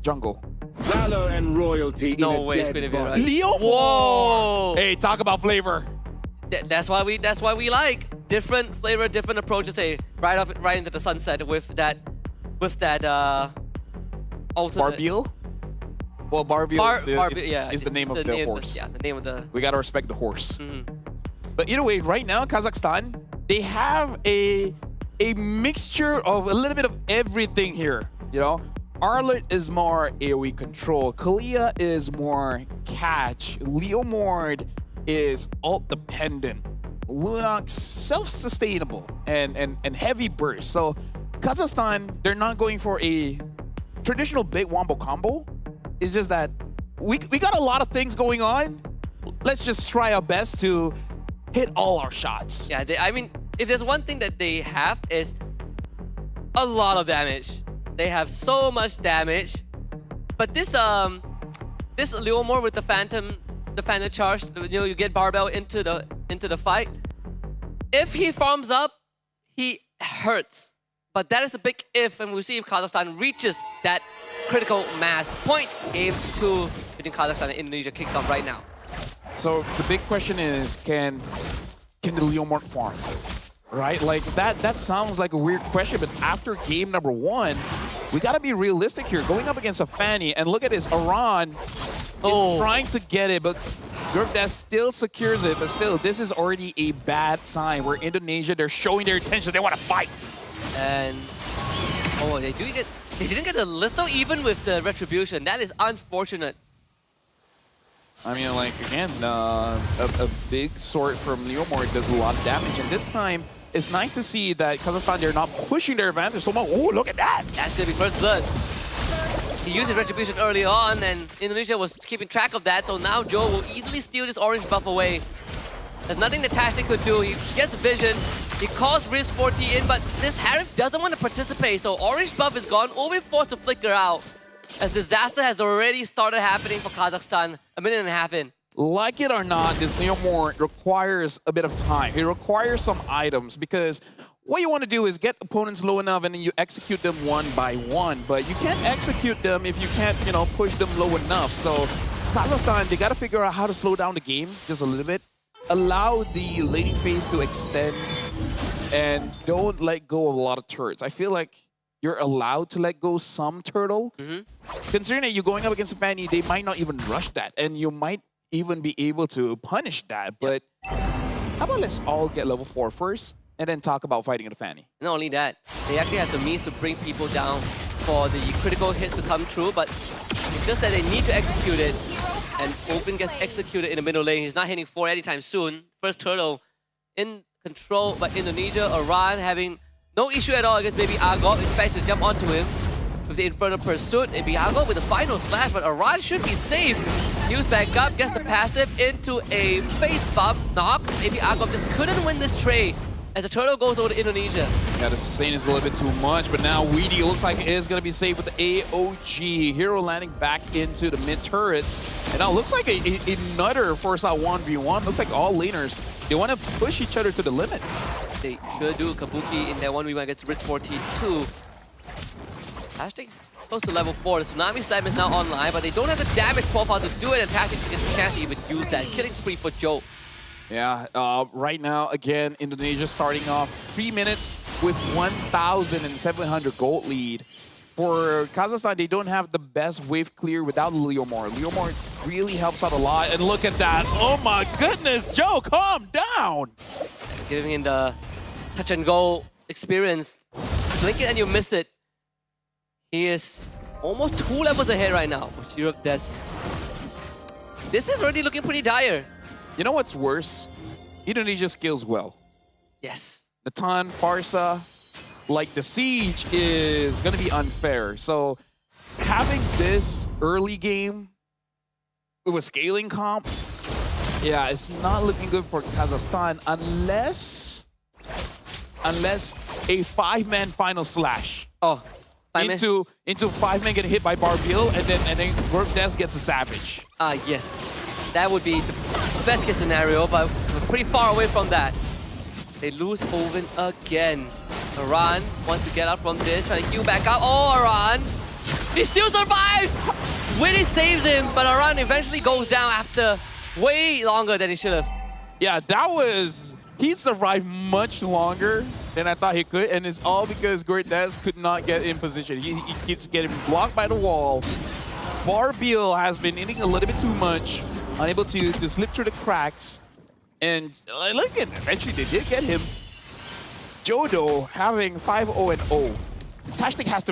jungle. Valor and royalty. No in a way, it's dead Guinevere. body. Leo. Whoa. Hey, talk about flavor. That's why we like different flavor, different approaches. Hey, right into the sunset with that ultimate. Barbiel? Well, Barbiel is the name of the horse. Yeah, the name of the. We gotta respect the horse. Mhm. But either way, right now, Kazakhstan, they have a mixture of a little bit of everything here. You know, Arlet is more AoE control. Kalia is more catch. Leomord is ult dependent. Lunox self-sustainable and heavy burst. So Kazakhstan, they're not going for a traditional big wombo combo. It's just that we got a lot of things going on. Let's just try our best to hit all our shots. Yeah, I mean, if there's one thing that they have is a lot of damage. They have so much damage. But this Leomord with the Phantom charge, you know, you get Barbell into the fight. If he farms up, he hurts. But that is a big if, and we'll see if Kazakhstan reaches that critical mass point. Game 2 between Kazakhstan and Indonesia kicks off right now. So the big question is, can the Leomord farm? Right? Like that sounds like a weird question, but after game number 1, we gotta be realistic here. Going up against a Fanny, and look at this, Iran is trying to get it, but that still secures it. But still, this is already a bad sign where Indonesia, they're showing their attention, they want to fight. And they didn't get the litho even with the retribution. That is unfortunate. I mean, like, again, a big sword from Leomord does a lot of damage, and this time, it's nice to see that Kazakhstan, they're not pushing their advantage so much. Oh, look at that! That's gonna be first blood. He used his retribution early on, and Indonesia was keeping track of that, so now Joe will easily steal this orange buff away. There's nothing that Tashik could do. He gets vision, he calls Risk 40 in, but this Harif doesn't want to participate, so orange buff is gone, will be forced to flicker out, as disaster has already started happening for Kazakhstan a minute and a half in. Like it or not, this Leomord requires a bit of time. It requires some items, because what you want to do is get opponents low enough and then you execute them one by one. But you can't execute them if you can't, you know, push them low enough. So Kazakhstan, they got to figure out how to slow down the game just a little bit. Allow the laning phase to extend and don't let go of a lot of turrets. I feel like you're allowed to let go some turtle. Considering that you're going up against a Fanny, they might not even rush that. And you might even be able to punish that. But how about let's all get level 4 first and then talk about fighting the Fanny. Not only that, they actually have the means to bring people down for the critical hits to come through, but it's just that they need to execute it. And Open gets executed in the middle lane. He's not hitting 4 anytime soon. First turtle in control by Indonesia. Iran having no issue at all against Baby Argo. In fact, to jump onto him with the Infernal Pursuit. Baby Argo with the final slash, but Iran should be safe. Hughes back up, gets the passive into a face bump knock. Baby Argo just couldn't win this trade as the turtle goes over to Indonesia. Yeah, the sustain is a little bit too much, but now Weedy looks like it is going to be safe with the AOG. Hero landing back into the mid turret. And now looks like another force out 1v1. Looks like all laners, they want to push each other to the limit. They sure do. Kabuki in that 1v1 against Risk 42. Tashtik's close to level 4. The Tsunami Slam is now online, but they don't have the damage profile to do it, and Tashtik gets a chance to even use that. Killing spree for Joe. Yeah, right now, again, Indonesia starting off 3 minutes with 1,700 gold lead. For Kazakhstan, they don't have the best wave clear without Leomord. Leomord really helps out a lot. And look at that. Oh my goodness, Joe, calm down. Giving in the touch and go experience. Blink it and you miss it. He is almost 2 levels ahead right now of Europe Des. This is already looking pretty dire. You know what's worse? Indonesia scales well. Yes. Natan, Farsa, like the siege is going to be unfair. So having this early game with a scaling comp, yeah, it's not looking good for Kazakhstan unless a 5-man final slash. Oh, into 5-man get hit by Barbil and then Group Des gets a savage. Yes. That would be the best case scenario, but we're pretty far away from that. They lose Oven again. Aran wants to get out from this, trying to heal back up. Oh, Aran! He still survives! Winnie saves him, but Aran eventually goes down after way longer than he should have. Yeah, that was... He survived much longer than I thought he could, and it's all because Gordes could not get in position. He keeps getting blocked by the wall. Barbil has been eating a little bit too much, unable to slip through the cracks. And look at eventually they did get him. Jodo having 5-0-0. Tashtik has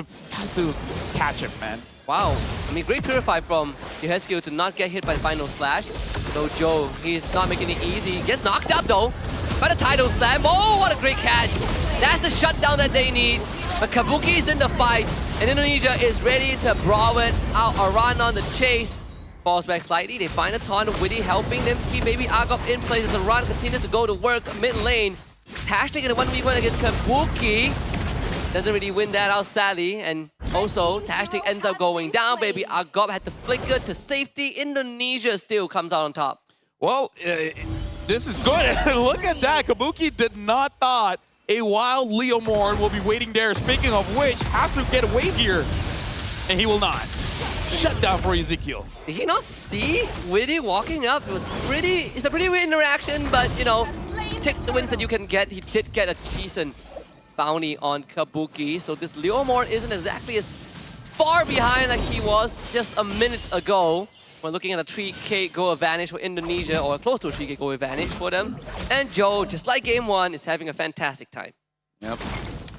to catch him, man. Wow. I mean, great purify from Yehescu to not get hit by the final slash. So Joe, he's not making it easy. He gets knocked up though by the title slam. Oh, what a great catch. That's the shutdown that they need. But Kabuki is in the fight, and Indonesia is ready to brawl it out. Aran on the chase. Falls back slightly. They find a taunt. Witty helping them keep Baby Agop in place as Aran continues to go to work mid lane. Tashtik in a 1v1 against Kabuki. Doesn't really win that out, sadly. And also, Tashtik ends up going down. Baby Agop had to flicker to safety. Indonesia still comes out on top. Well, this is good. Look at that. Kabuki did not thought a wild Leomorn will be waiting there. Speaking of which, has to get away here. And he will not. Shut down for Ezekiel. Did he not see Witty walking up? It's a pretty weird interaction, but you know, take the wins that you can get. He did get a decent bounty on Kabuki, so this Leomorn isn't exactly as far behind like he was just a minute ago. We're looking at a 3k goal advantage for Indonesia, or close to a 3k goal advantage for them. And Joe, just like game 1, is having a fantastic time. Yep.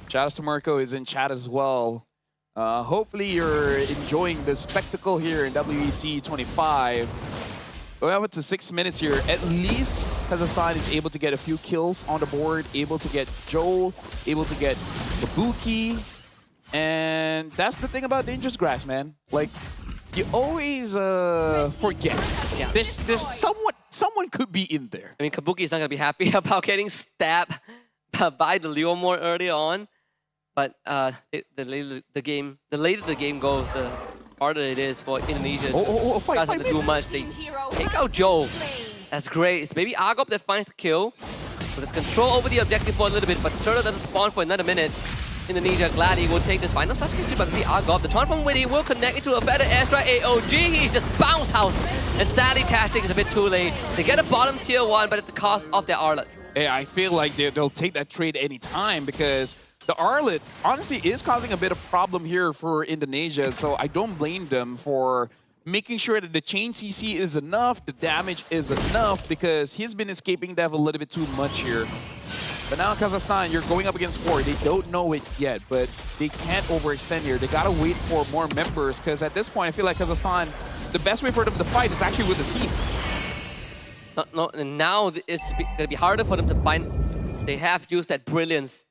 Shout out to Marco is in chat as well. Hopefully you're enjoying the spectacle here in WEC 25. We're up to 6 minutes here. At least Kazakhstan is able to get a few kills on the board, able to get Joe, able to get Kabuki. And that's the thing about Dangerous Grass, man. Like, you always forget. Yeah. There's someone could be in there. I mean, Kabuki is not going to be happy about getting stabbed by the Leomorn early on. But the later the game goes, the harder it is for Indonesia to do much. They take out Joe. That's great. It's maybe Agop that finds the kill. So there's control over the objective for a little bit, but Turtle doesn't spawn for another minute. Indonesia gladly will take this final slash kill, but maybe Agop. The taunt from Witty will connect into a better airstrike AOG. He's just bounce house. And sadly, Tashtik is a bit too late. They get a bottom tier 1, but at the cost of their Arlet. Hey, I feel like they'll take that trade anytime because the Arlet honestly is causing a bit of problem here for Indonesia, so I don't blame them for making sure that the chain CC is enough, the damage is enough, because he's been escaping death a little bit too much here. But now Kazakhstan, you're going up against 4. They don't know it yet, but they can't overextend here. They gotta wait for more members, because at this point, I feel like Kazakhstan, the best way for them to fight is actually with the team. No, and now it's gonna be harder for them to find. They have used that brilliance.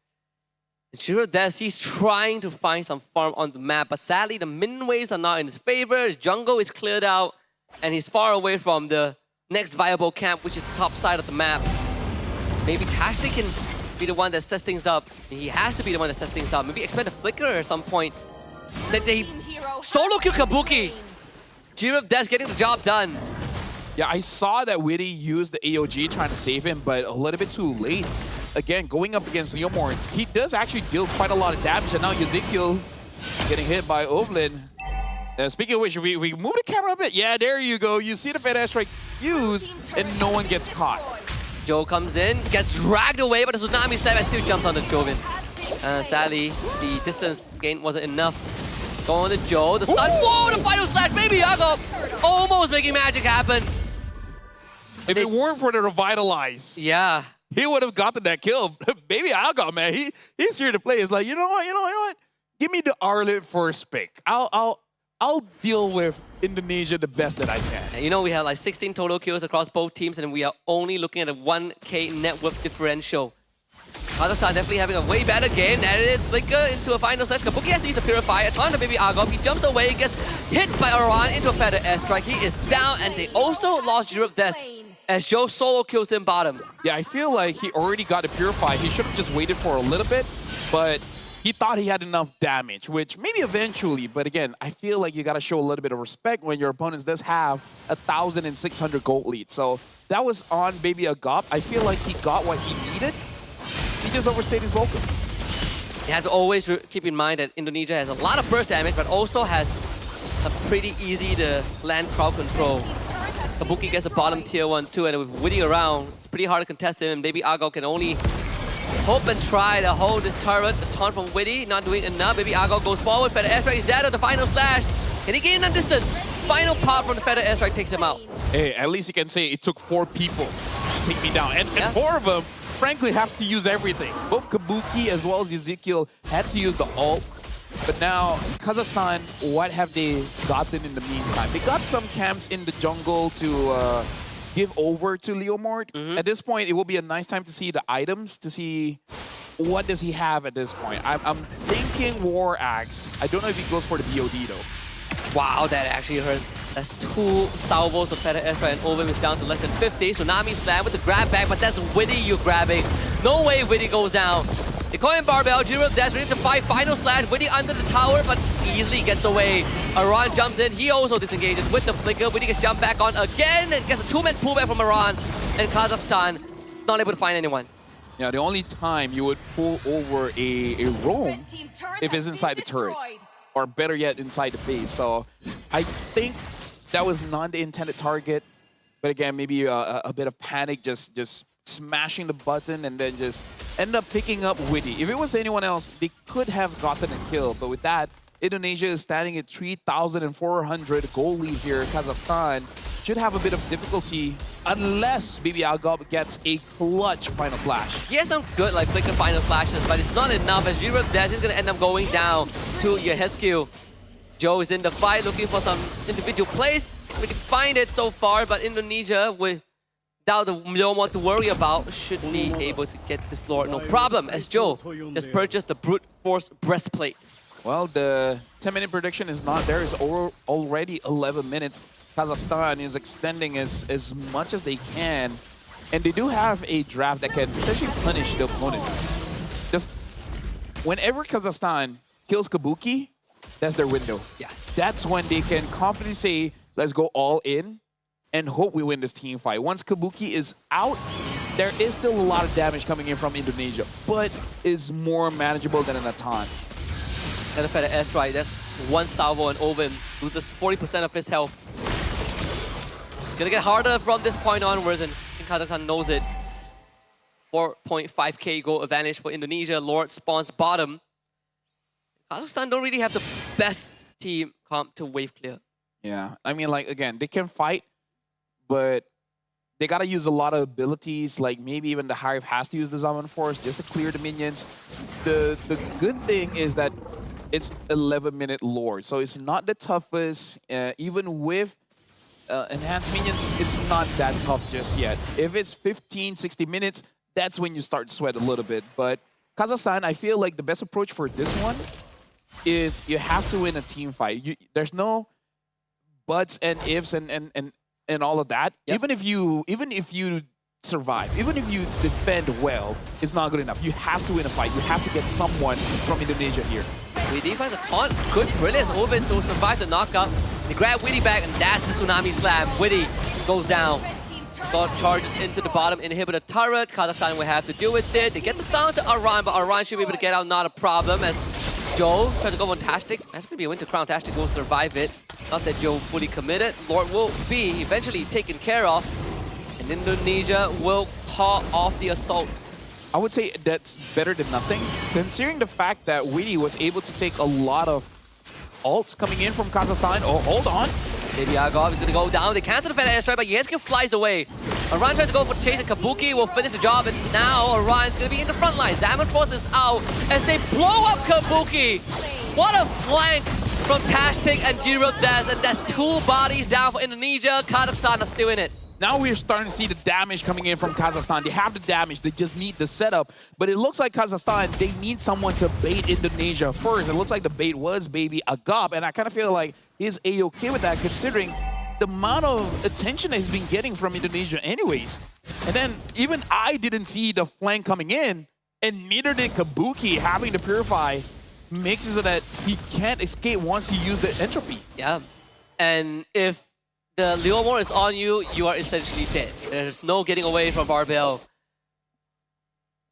Girodes, he's trying to find some farm on the map, but sadly the min waves are not in his favor. His jungle is cleared out, and he's far away from the next viable camp, which is the top side of the map. Maybe Tashtik can be the one that sets things up. He has to be the one that sets things up. Maybe expect a flicker at some point. That they solo kill Kabuki. Girodes getting the job done. Yeah, I saw that Witty used the AOG trying to save him, but a little bit too late. Again, going up against Leomorn, he does actually deal quite a lot of damage, and now Ezekiel getting hit by Ovlin. Speaking of which, if we move the camera a bit, yeah, there you go. You see the Fed Airstrike used, and no one gets caught. Joe comes in, gets dragged away, but the Tsunami Stab and still jumps on the Jovin. Sadly, the distance gain wasn't enough. Going to Joe, the stun. Whoa, the final slash, Baby Agop almost making magic happen. If it weren't for the Revitalize, yeah, he would have gotten that kill. Baby Agop, man, he's here to play. It's like, you know what? give me the Arlit first pick. I'll deal with Indonesia the best that I can. And you know, we have like 16 total kills across both teams, and we are only looking at a 1K net worth differential. Kazakhstan definitely having a way better game, and it is Flicker into a final slash. Kabuki has to use a Purify, a ton of baby Argov. He jumps away, gets hit by Aran into a feather airstrike. He is down, and they also lost Europe Des as Joe solo kills him bottom. Yeah, I feel like he already got a Purify. He should have just waited for a little bit, but he thought he had enough damage, which maybe eventually, but again, I feel like you gotta show a little bit of respect when your opponents does have 1,600 gold lead. So that was on baby Agop. I feel like he got what he needed. He just overstayed his welcome. You have to always keep in mind that Indonesia has a lot of burst damage, but also has a pretty easy to land crowd control. Kabuki gets a bottom tier 1-2, and with Witty around, it's pretty hard to contest him, and baby Argo can only hope and try to hold this turret. The taunt from Witty, not doing enough. Baby Argo goes forward, feather airstrike is dead on the final slash. Can he gain enough distance? Final part from the feather airstrike takes him out. Hey, at least you can say it took 4 people to take me down, and 4 of them frankly have to use everything. Both Kabuki as well as Ezekiel had to use the ult. But now, Kazakhstan, what have they gotten in the meantime? They got some camps in the jungle to give over to Leomord. At this point, it will be a nice time to see the items, to see what does he have at this point. I'm thinking War Axe. I don't know if he goes for the BOD though. Wow, that actually hurts. That's 2 salvos of Feather Airstrike, and Ovim is down to less than 50. Tsunami Slam with the grab back, but that's Witty you're grabbing. No way Witty goes down. They call him Barbell, Jiro Dash ready to fight, final slash, Witty under the tower, but easily gets away. Aran jumps in, he also disengages with the flicker. Witty gets jumped back on again and gets a 2-man pullback from Aran, and Kazakhstan not able to find anyone. Yeah, the only time you would pull over a roam if it's inside the turret, or better yet, inside the base. So I think that was not the intended target, but again, maybe a bit of panic, just smashing the button and then just end up picking up Witty. If it was anyone else, they could have gotten a kill, but with that, Indonesia is standing at 3,400 goal lead here. Kazakhstan should have a bit of difficulty unless Baby Algob gets a clutch final slash. He has some good like flicker final slashes, but it's not enough as Jiro Dash is going to end up going down to Yehescu. Joe is in the fight looking for some individual plays. We can find it so far, but Indonesia, without the Leomord to worry about, should be able to get this Lord no problem, as Joe just purchased the Brute Force Breastplate. Well, the 10-minute prediction is not there. It's already 11 minutes. Kazakhstan is extending as much as they can, and they do have a draft that can potentially punish the opponents. Whenever Kazakhstan kills Kabuki, that's their window. Yeah. That's when they can confidently say, let's go all in and hope we win this team fight. Once Kabuki is out, there is still a lot of damage coming in from Indonesia, but is more manageable than an Atan. And the Feather Airstrike, that's 1 salvo and Ovin loses 40% of his health. It's gonna get harder from this point onwards, and Kazakhstan knows it. 4.5k goal advantage for Indonesia. Lord spawns bottom. Kazakhstan don't really have the best team comp to wave clear. Yeah, I mean, like, again, they can fight, but they gotta use a lot of abilities, like maybe even the Hive has to use the Zaman Force just to clear the minions. The good thing is that it's 11-minute Lord, so it's not the toughest. Even with enhanced minions, it's not that tough just yet. If it's 15, 60 minutes, that's when you start to sweat a little bit. But Kazakhstan, I feel like the best approach for this one is you have to win a team fight. There's no buts and ifs and all of that. Yep. Even if you survive, even if you defend well, it's not good enough. You have to win a fight. You have to get someone from Indonesia here. Witty finds a taunt. Good brilliance. Ovin so survives the knockup. They grab Witty back, and that's the Tsunami Slam. Witty goes down. Start charges into the bottom inhibitor turret. Kazakhstan will have to deal with it. They get the stun to Aran, but Aran should be able to get out, not a problem. As Joe tries to go on Tastic. That's going to be a Winter Crown. Tastic will survive it. Not that Joe fully committed. Lord will be eventually taken care of. And Indonesia will call off the assault. I would say that's better than nothing, considering the fact that Witty was able to take a lot of ults coming in from Kazakhstan. Oh, hold on. Baby Argov is going to go down. They cancel the Feather Airstrike, but Yeskin flies away. Aran tries to go for chase, and Kabuki will finish the job, and now Aran's going to be in the front line. Zaman Force is out as they blow up Kabuki. What a flank from Tashtik and Girodes, and that's 2 bodies down for Indonesia. Kazakhstan are still in it. Now we're starting to see the damage coming in from Kazakhstan. They have the damage, they just need the setup. But it looks like Kazakhstan, they need someone to bait Indonesia first. It looks like the bait was Baby Agop, and I kind of feel like he's A-okay with that considering the amount of attention he's been getting from Indonesia anyways. And then even I didn't see the flank coming in, and neither did Kabuki. Having to Purify makes it so that he can't escape once he used the entropy. Yeah, and if the Leomor is on you, you are essentially dead. There's no getting away from Barbell.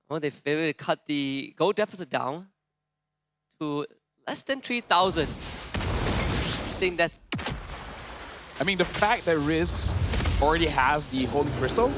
Well, they've able to cut the gold deficit down to less than 3,000. I think that's... I mean, the fact that Riz already has the Holy Crystal,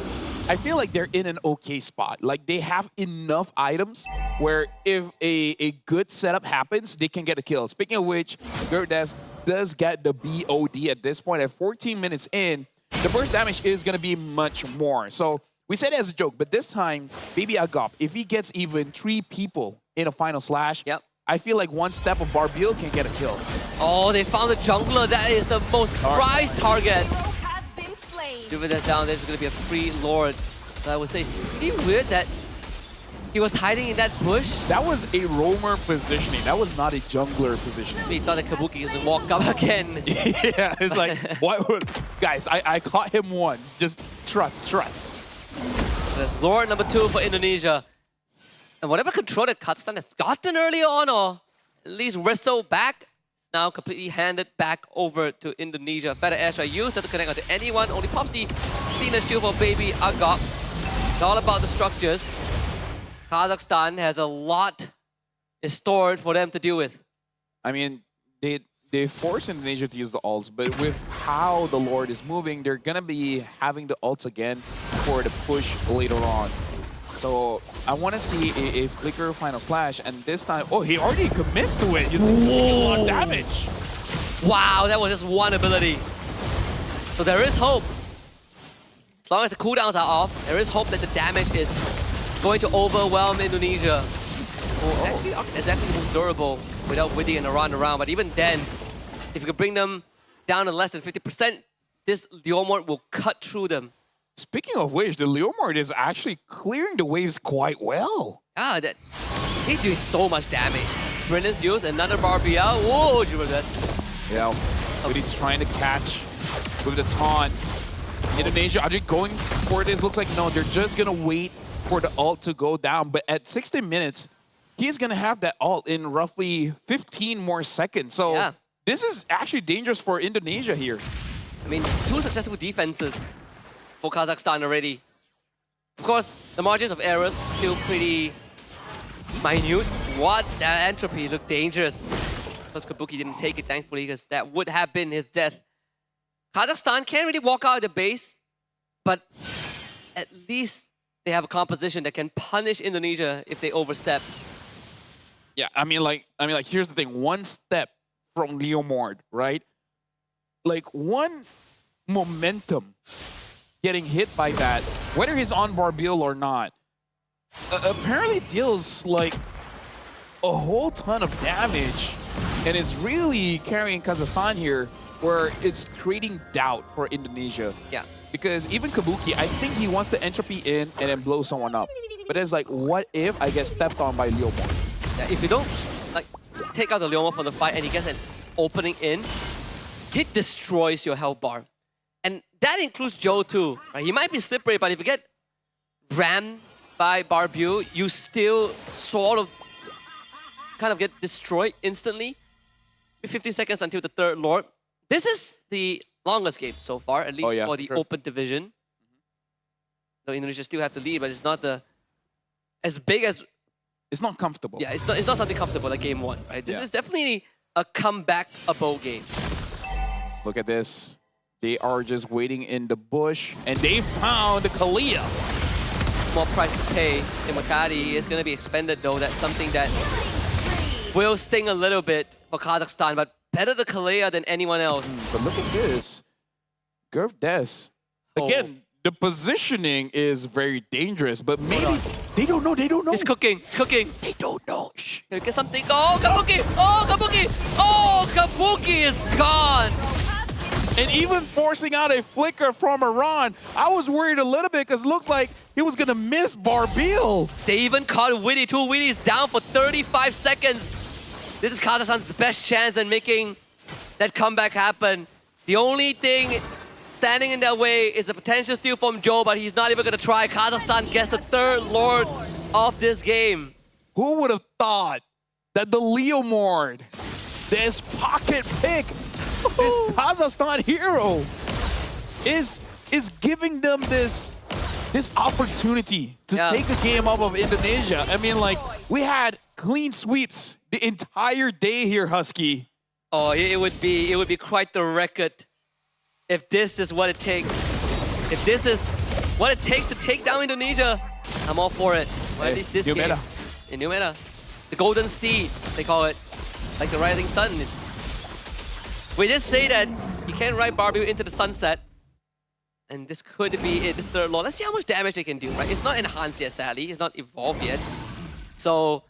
I feel like they're in an okay spot. Like, they have enough items where if a good setup happens, they can get a kill. Speaking of which, Gerdes does get the BOD at this point. At 14 minutes in, the burst damage is going to be much more. So we said it as a joke, but this time, Baby Agop, if he gets even 3 people in a final slash, I feel like one step of Barbil can get a kill. Oh, they found a jungler. That is the most prized target. Given that down, there's going to be a free Lord. So I would say it's pretty weird that he was hiding in that bush. That was a roamer positioning. That was not a jungler positioning. He thought that Kabuki was going to walk up again. Yeah, it's like, what would... Guys, I caught him once. Just trust. There's Lord number 2 for Indonesia. And whatever control that Kazakhstan has gotten early on, or at least wrestled back, now completely handed back over to Indonesia. Feather Airstrike used, doesn't connect onto anyone, only pops the Athena shield for Baby Agop. It's all about the structures. Kazakhstan has a lot in store for them to deal with. I mean, they force Indonesia to use the ults, but with how the Lord is moving, they're going to be having the ults again for the push later on. So I want to see a flicker final slash, and this time, oh, he already commits to it. He's taking a lot of damage. Wow, that was just one ability. So there is hope. As long as the cooldowns are off, there is hope that the damage is going to overwhelm Indonesia. Actually, it's actually the most durable without Witty and around. But even then, if you could bring them down to less than 50%, this Leomord will cut through them. Speaking of which, the Leomord is actually clearing the waves quite well. Ah, he's doing so much damage. Brilliant's use, another Barbiel. Whoa, Girodes. Yeah, but he's trying to catch with the taunt. Indonesia, are they going for this? Looks like no, they're just going to wait for the ult to go down. But at 60 minutes, he's going to have that ult in roughly 15 more seconds. So this is actually dangerous for Indonesia here. I mean, 2 successful defenses for Kazakhstan already. Of course, the margins of errors still pretty minute. What? That entropy looked dangerous. Because Kabuki didn't take it, thankfully, because that would have been his death. Kazakhstan can't really walk out of the base, but at least they have a composition that can punish Indonesia if they overstep. Yeah, I mean, like, here's the thing. One step from Leomord, right? Like, one momentum getting hit by that, whether he's on Barbil or not, apparently deals like a whole ton of damage and is really carrying Kazakhstan here, where it's creating doubt for Indonesia. Yeah. Because even Kabuki, I think he wants to entropy in and then blow someone up. But it's like, what if I get stepped on by Leomord? Yeah, if you don't like take out the Leomord from the fight and he gets an opening in, it destroys your health bar. And that includes Joe too. Right? He might be slippery, but if you get rammed by Barbu, you still sort of kind of get destroyed instantly. 15 seconds until the 3rd Lord. This is the longest game so far, at least for the open division. So Indonesia still have to lead, but it's not as big as... It's not comfortable. Yeah, it's not something comfortable like game 1, right? This is definitely a comeback-able game. Look at this. They are just waiting in the bush, and they found Kalia. Small price to pay. Immortality is going to be expended, though. That's something that will sting a little bit for Kazakhstan, but better the Kalia than anyone else. But look at this. Gervdes. Again, the positioning is very dangerous, but maybe they don't know. They don't know. It's cooking. It's cooking. They don't know. Shh. Here, get something. Oh, Kabuki! Oh, Kabuki! Oh, Kabuki is gone! And even forcing out a flicker from Iran, I was worried a little bit because it looks like he was going to miss Barbil. They even caught Witty. 2 Witties down for 35 seconds. This is Kazakhstan's best chance at making that comeback happen. The only thing standing in their way is a potential steal from Joe, but he's not even going to try. Kazakhstan gets the 3rd Lord of this game. Who would have thought that the Leomord, this pocket pick, this Kazakhstan hero, is giving them this opportunity to take a game off of Indonesia. I mean, like, we had clean sweeps the entire day here, Husky. Oh, it would be quite the record if this is what it takes. If this is what it takes to take down Indonesia, I'm all for it. Or at least this new game. meta. In new meta. The Golden Steed, they call it. Like the Rising Sun. We did say that you can't ride Barbu into the sunset. And this could be it, this 3rd Lord. Let's see how much damage they can do, right? It's not enhanced yet, sadly. It's not evolved yet. So,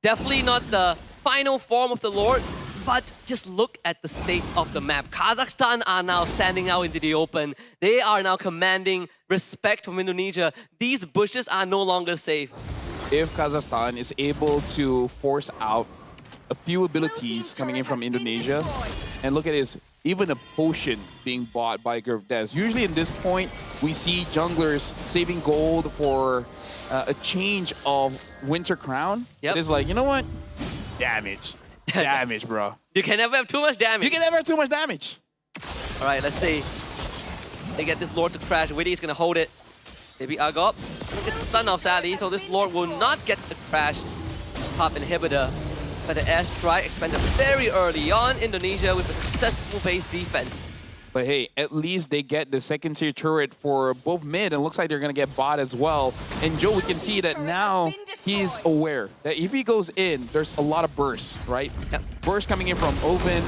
definitely not the final form of the Lord. But just look at the state of the map. Kazakhstan are now standing out into the open. They are now commanding respect from Indonesia. These bushes are no longer safe. If Kazakhstan is able to force out a few abilities coming in from Indonesia, and look at this, even a potion being bought by Gurvdes. Usually in this point, we see junglers saving gold for a change of Winter Crown. Yep. It is like, you know what? Damage. Damage, bro. You can never have too much damage. You can never have too much damage. All right, let's see. They get this Lord to crash. Witty is going to hold it. Maybe Agop. Gets stunned off, sadly, so this Lord will not get the crash. Top inhibitor. But the airstrike expanded very early on Indonesia with a successful base defense. But hey, at least they get the 2nd tier turret for both mid, and it looks like they're going to get bot as well. And Joe, we can see that now he's aware that if he goes in, there's a lot of bursts, right? Yep. Bursts coming in from Oven,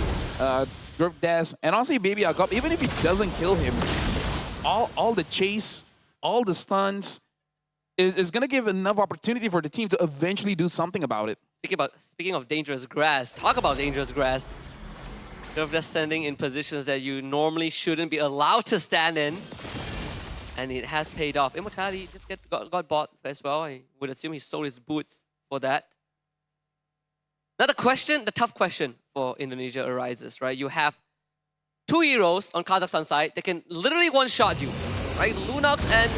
Gurvdes, and honestly, maybe Agop, even if he doesn't kill him, all the chase, all the stuns, is going to give enough opportunity for the team to eventually do something about it. Speaking of dangerous grass, talk about dangerous grass. Gurvdes standing in positions that you normally shouldn't be allowed to stand in. And it has paid off. Immortality just got bought as well. I would assume he sold his boots for that. Now the tough question for Indonesia arises, right? You have 2 heroes on Kazakhstan side that can literally one-shot you, right? Lunox and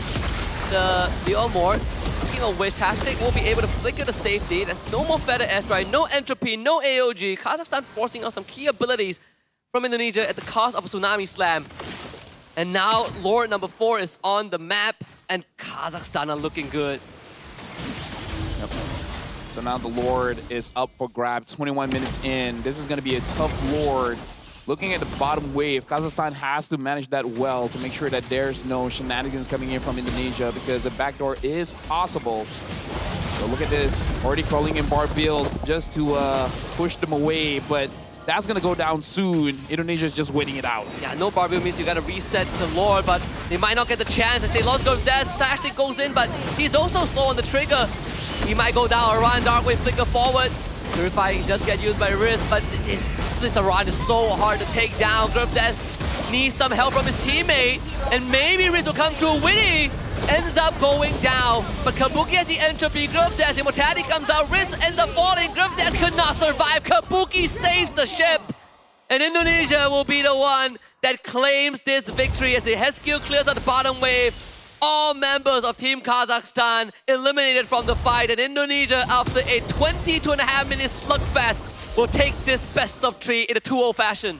the Leomord. Speaking of which, Tastic will be able to flicker the safety. There's no more Feather Airstrike, no Entropy, no AOG. Kazakhstan forcing out some key abilities from Indonesia at the cost of a Tsunami Slam. And now Lord number 4 is on the map, and Kazakhstan are looking good. Yep. So now the Lord is up for grabs. 21 minutes in. This is going to be a tough Lord. Looking at the bottom wave, Kazakhstan has to manage that well to make sure that there's no shenanigans coming in from Indonesia, because a backdoor is possible. So look at this, already crawling in Barbil just to push them away, but that's going to go down soon. Indonesia's just waiting it out. Yeah, no Barbil means you got to reset the Lord, but they might not get the chance if they lost Gurvdes. Tactic goes in, but he's also slow on the trigger. He might go down. Iran Darkwave flicker forward. Purifying does get used by Riz, but this Iran is so hard to take down. Gurvdes needs some help from his teammate, and maybe Riz will come through. Witty ends up going down, but Kabuki has the entropy. Gurvdes, Immortality comes out. Riz ends up falling. Gurvdes could not survive. Kabuki saves the ship, and Indonesia will be the one that claims this victory as a Heskill clears out the bottom wave. All members of Team Kazakhstan eliminated from the fight, and Indonesia, after a 22.5-minute slugfest, will take this best of 3 in a 2-0 fashion.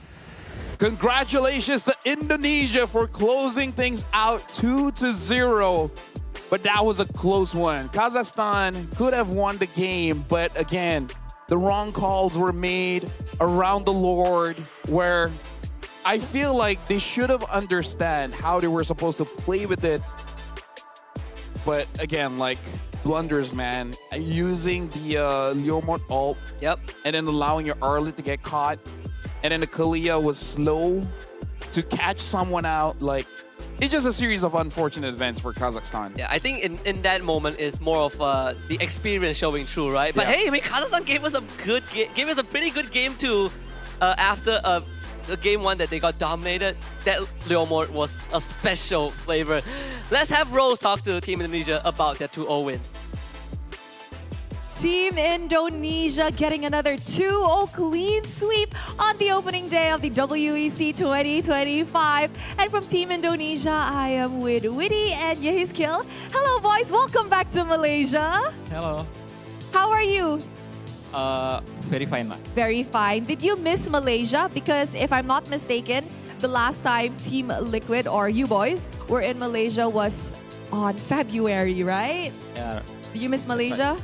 Congratulations to Indonesia for closing things out 2-0. But that was a close one. Kazakhstan could have won the game, but again, the wrong calls were made around the Lord, where I feel like they should have understand how they were supposed to play with it. But again, like, blunders, man. Using the Leomord ult. Yep. And then allowing your Arlet to get caught. And then the Kalia was slow to catch someone out. Like, It's just a series of unfortunate events for Kazakhstan. Yeah, I think in that moment is more of the experience showing through, right? But Yeah. hey, I mean, Kazakhstan gave us a pretty good game too. After the game one that they got dominated, that Leomord was a special flavor. Let's have Rose talk to Team Indonesia about that 2-0 win. Team Indonesia getting another 2-0 clean sweep on the opening day of the WEC 2025. And from Team Indonesia, I am with Witty and Yehiskil. Hello, boys. Welcome back to Malaysia. Hello. How are you? Very fine, ma'am. Very fine. Did you miss Malaysia? Because if I'm not mistaken, the last time Team Liquid or you boys were in Malaysia was on February, right? Yeah. Did you miss Malaysia?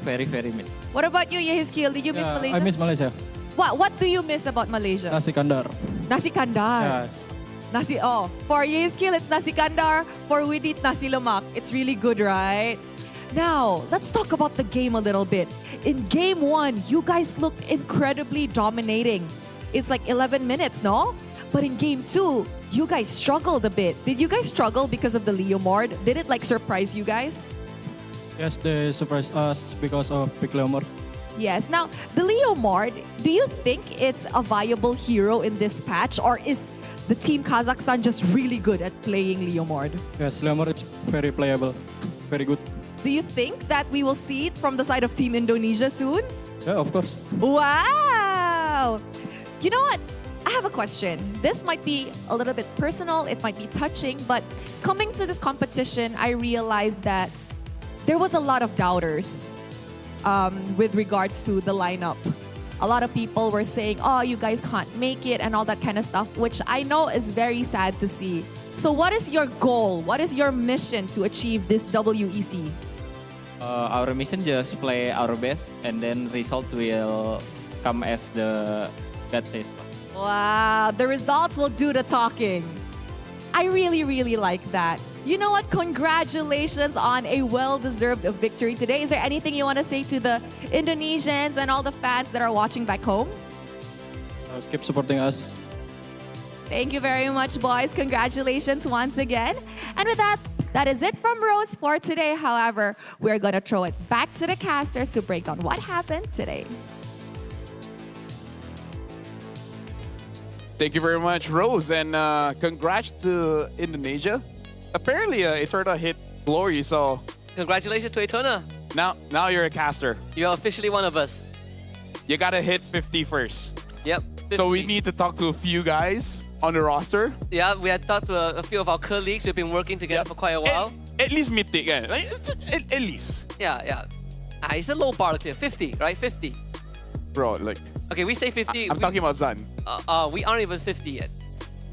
Very miss. What about you, Yehiskil? Did you miss Malaysia? I miss Malaysia. What do you miss about Malaysia? Nasi kandar. Nasi kandar. Yes. For Yehiskil, it's nasi kandar. For Widi, it's nasi lemak. It's really good, right? Now, let's talk about the game a little bit. In game one, you guys looked incredibly dominating. It's like 11 minutes, no? But in game two, you guys struggled a bit. Did you guys struggle because of the Leomord? Did it like surprise you guys? Yes, they surprised us because of Big Leomord. Yes. Now, the Leomord, do you think it's a viable hero in this patch? Or is the Team Kazakhstan just really good at playing Leomord? Yes, Leomord is very playable. Very good. Do you think that we will see it from the side of Team Indonesia soon? Yeah, of course. Wow! You know what? I have a question. This might be a little bit personal, it might be touching, but coming to this competition, I realized that there was a lot of doubters with regards to the lineup. A lot of people were saying, oh, you guys can't make it and all that kind of stuff, which I know is very sad to see. So what is your goal? What is your mission to achieve this WEC? Our mission just play our best, and then result will come as the God says. Wow, the results will do the talking. I really like that. You know what? Congratulations on a well-deserved victory today. Is there anything you want to say to the Indonesians and all the fans that are watching back home? Keep supporting us. Thank you very much, boys. Congratulations once again. And with that, that is it from Rose for today. However, we're going to throw it back to the casters to break down what happened today. Thank you very much, Rose, and congrats to Indonesia. Apparently, Eterna hit glory, so... Congratulations to Eterna. Now you're a caster. You're officially one of us. You gotta hit 50 first. Yep. 50. So we need to talk to a few guys on the roster. Yeah, we had talked to a few of our colleagues. We've been working together for quite a while. At least mythic, yeah. Like, at least. Yeah. It's a low bar to clear. 50, right? 50. Bro, like... Okay, we say 50. I'm talking about Zan. We aren't even 50 yet.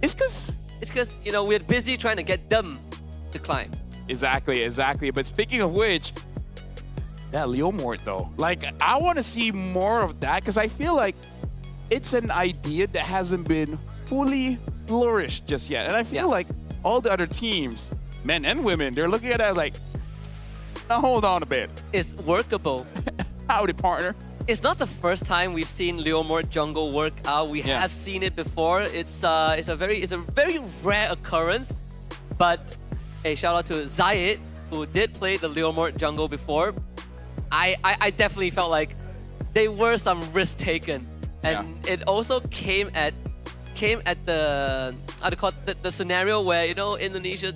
It's because, you know, we're busy trying to get them to climb. Exactly. But speaking of which, that Leomord though, like I want to see more of that because I feel like it's an idea that hasn't been fully flourished just yet. And I feel like all the other teams, men and women, they're looking at it like, now hold on a bit. It's workable. Howdy, partner. It's not the first time we've seen Leomord jungle work out. We have seen it before. It's a very rare occurrence. But hey, shout out to Zayed, who did play the Leomord jungle before. I definitely felt like there were some risks taken, and it also came at the the scenario where, you know, Indonesia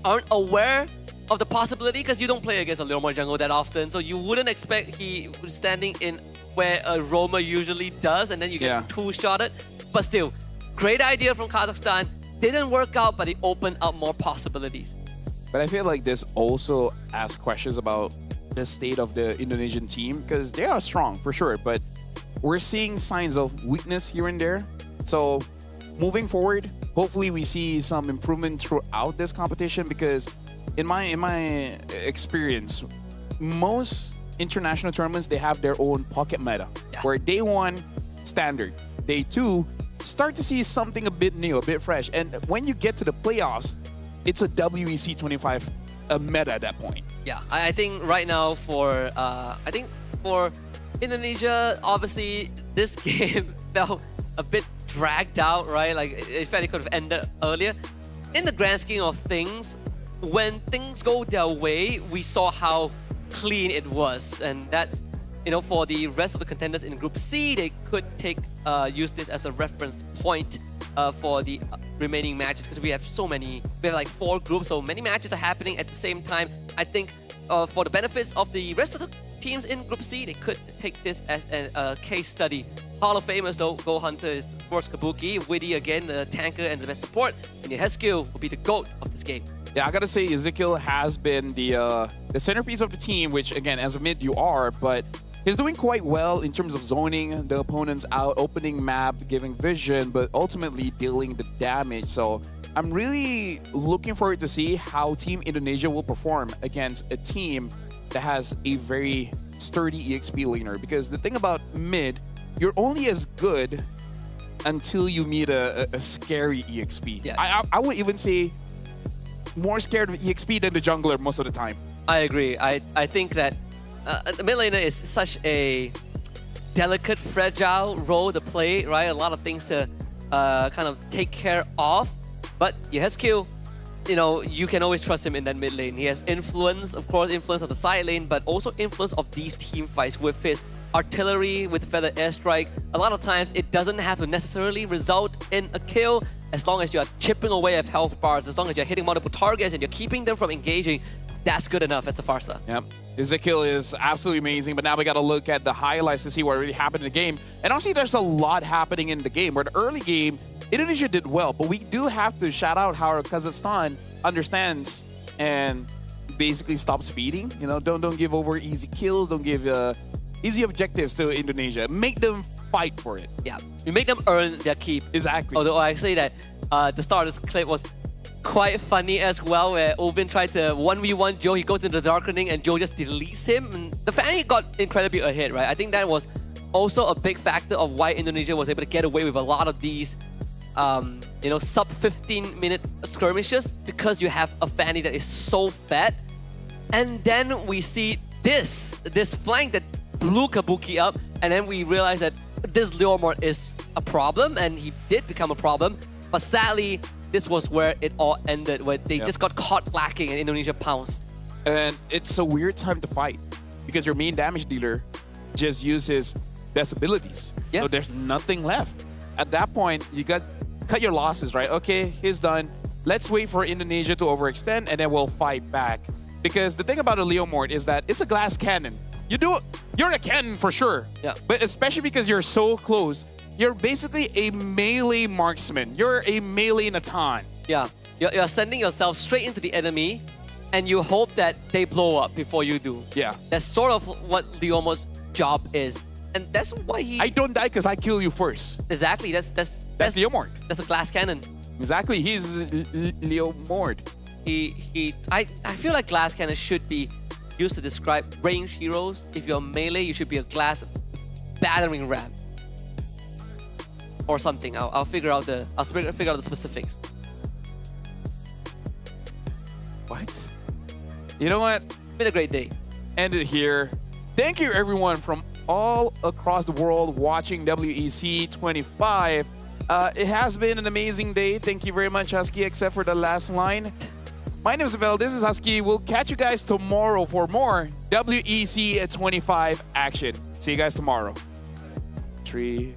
aren't aware of the possibility because you don't play against a Leomord jungle that often, so you wouldn't expect he was standing in where a roamer usually does, and then you get two-shotted. But still, great idea from Kazakhstan. Didn't work out, but it opened up more possibilities. But I feel like this also asks questions about the state of the Indonesian team because they are strong for sure, but we're seeing signs of weakness here and there. So moving forward, hopefully we see some improvement throughout this competition because in my experience, most international tournaments, they have their own pocket meta where day one, standard. Day two, start to see something a bit new, a bit fresh. And when you get to the playoffs, it's a WEC 25 meta at that point. Yeah, I think right now for Indonesia, obviously this game felt a bit dragged out, right? Like it felt it could have ended earlier. in the grand scheme of things, when things go their way, we saw how clean it was. And that's, for the rest of the contenders in Group C, they could use this as a reference point for the remaining matches, because we have so many. We have like 4 groups, so many matches are happening at the same time. I think for the benefits of the rest of the teams in Group C, they could take this as a case study. Hall of Famers though, Go Hunter is of course Kabuki, Witty again, the tanker and the best support, and Yeheskel will be the GOAT of this game. Yeah, I gotta say Ezekiel has been the centerpiece of the team, which again, as a mid you are, but he's doing quite well in terms of zoning the opponents out, opening map, giving vision, but ultimately dealing the damage. So I'm really looking forward to see how Team Indonesia will perform against a team that has a very sturdy EXP laner. Because the thing about mid, you're only as good until you meet a scary EXP. Yeah. I would even say more scared of EXP than the jungler most of the time. I agree. I think that the mid laner is such a delicate, fragile role to play, right? A lot of things to kind of take care of. But Yeheskel, you can always trust him in that mid lane. He has influence, of course, influence of the side lane, but also influence of these team fights with his artillery, with Feather Airstrike. A lot of times, it doesn't have to necessarily result in a kill as long as you are chipping away at health bars, as long as you're hitting multiple targets and you're keeping them from engaging. That's good enough as a Farsa. Yep. Ezekiel is absolutely amazing, but now we got to look at the highlights to see what really happened in the game. And honestly, there's a lot happening in the game. Where the early game, Indonesia did well, but we do have to shout out how Kazakhstan understands and basically stops feeding. Don't give over easy kills, don't give easy objectives to Indonesia. Make them fight for it. Yeah, you make them earn their keep. Exactly. Although I say that the start of this clip was quite funny as well, where Ovin tried to 1v1 Joe. He goes into the Darkening and Joe just deletes him. And the Fanny got incredibly ahead, right? I think that was also a big factor of why Indonesia was able to get away with a lot of these sub 15-minute skirmishes, because you have a Fanny that is so fat. And then we see this flank that blew Kabuki up, and then we realize that this Leomord is a problem, and he did become a problem. But sadly, this was where it all ended, where they just got caught lacking and Indonesia pounced. And it's a weird time to fight, because your main damage dealer just uses best abilities. Yeah. So there's nothing left. At that point, you got cut your losses, right? Okay, he's done. Let's wait for Indonesia to overextend, and then we'll fight back. Because the thing about a Leomord is that it's a glass cannon. You're a cannon for sure. Yeah. But especially because you're so close, you're basically a melee marksman. You're a melee Natan. Yeah. You're sending yourself straight into the enemy, and you hope that they blow up before you do. Yeah. That's sort of what Leomord's job is. And that's why he... I don't die because I kill you first. Exactly. That's Leomord. That's a glass cannon. Exactly. He's Leomord. I feel like glass cannon should be used to describe ranged heroes. If you're melee, you should be a glass battering ram or something. I'll figure out the specifics. What? You know what? Been a great day. End it here. Thank you everyone from all across the world watching WEC25. It has been an amazing day. Thank you very much, Husky, except for the last line. My name is Vel. This is Husky. We'll catch you guys tomorrow for more WEC25 action. See you guys tomorrow. 3,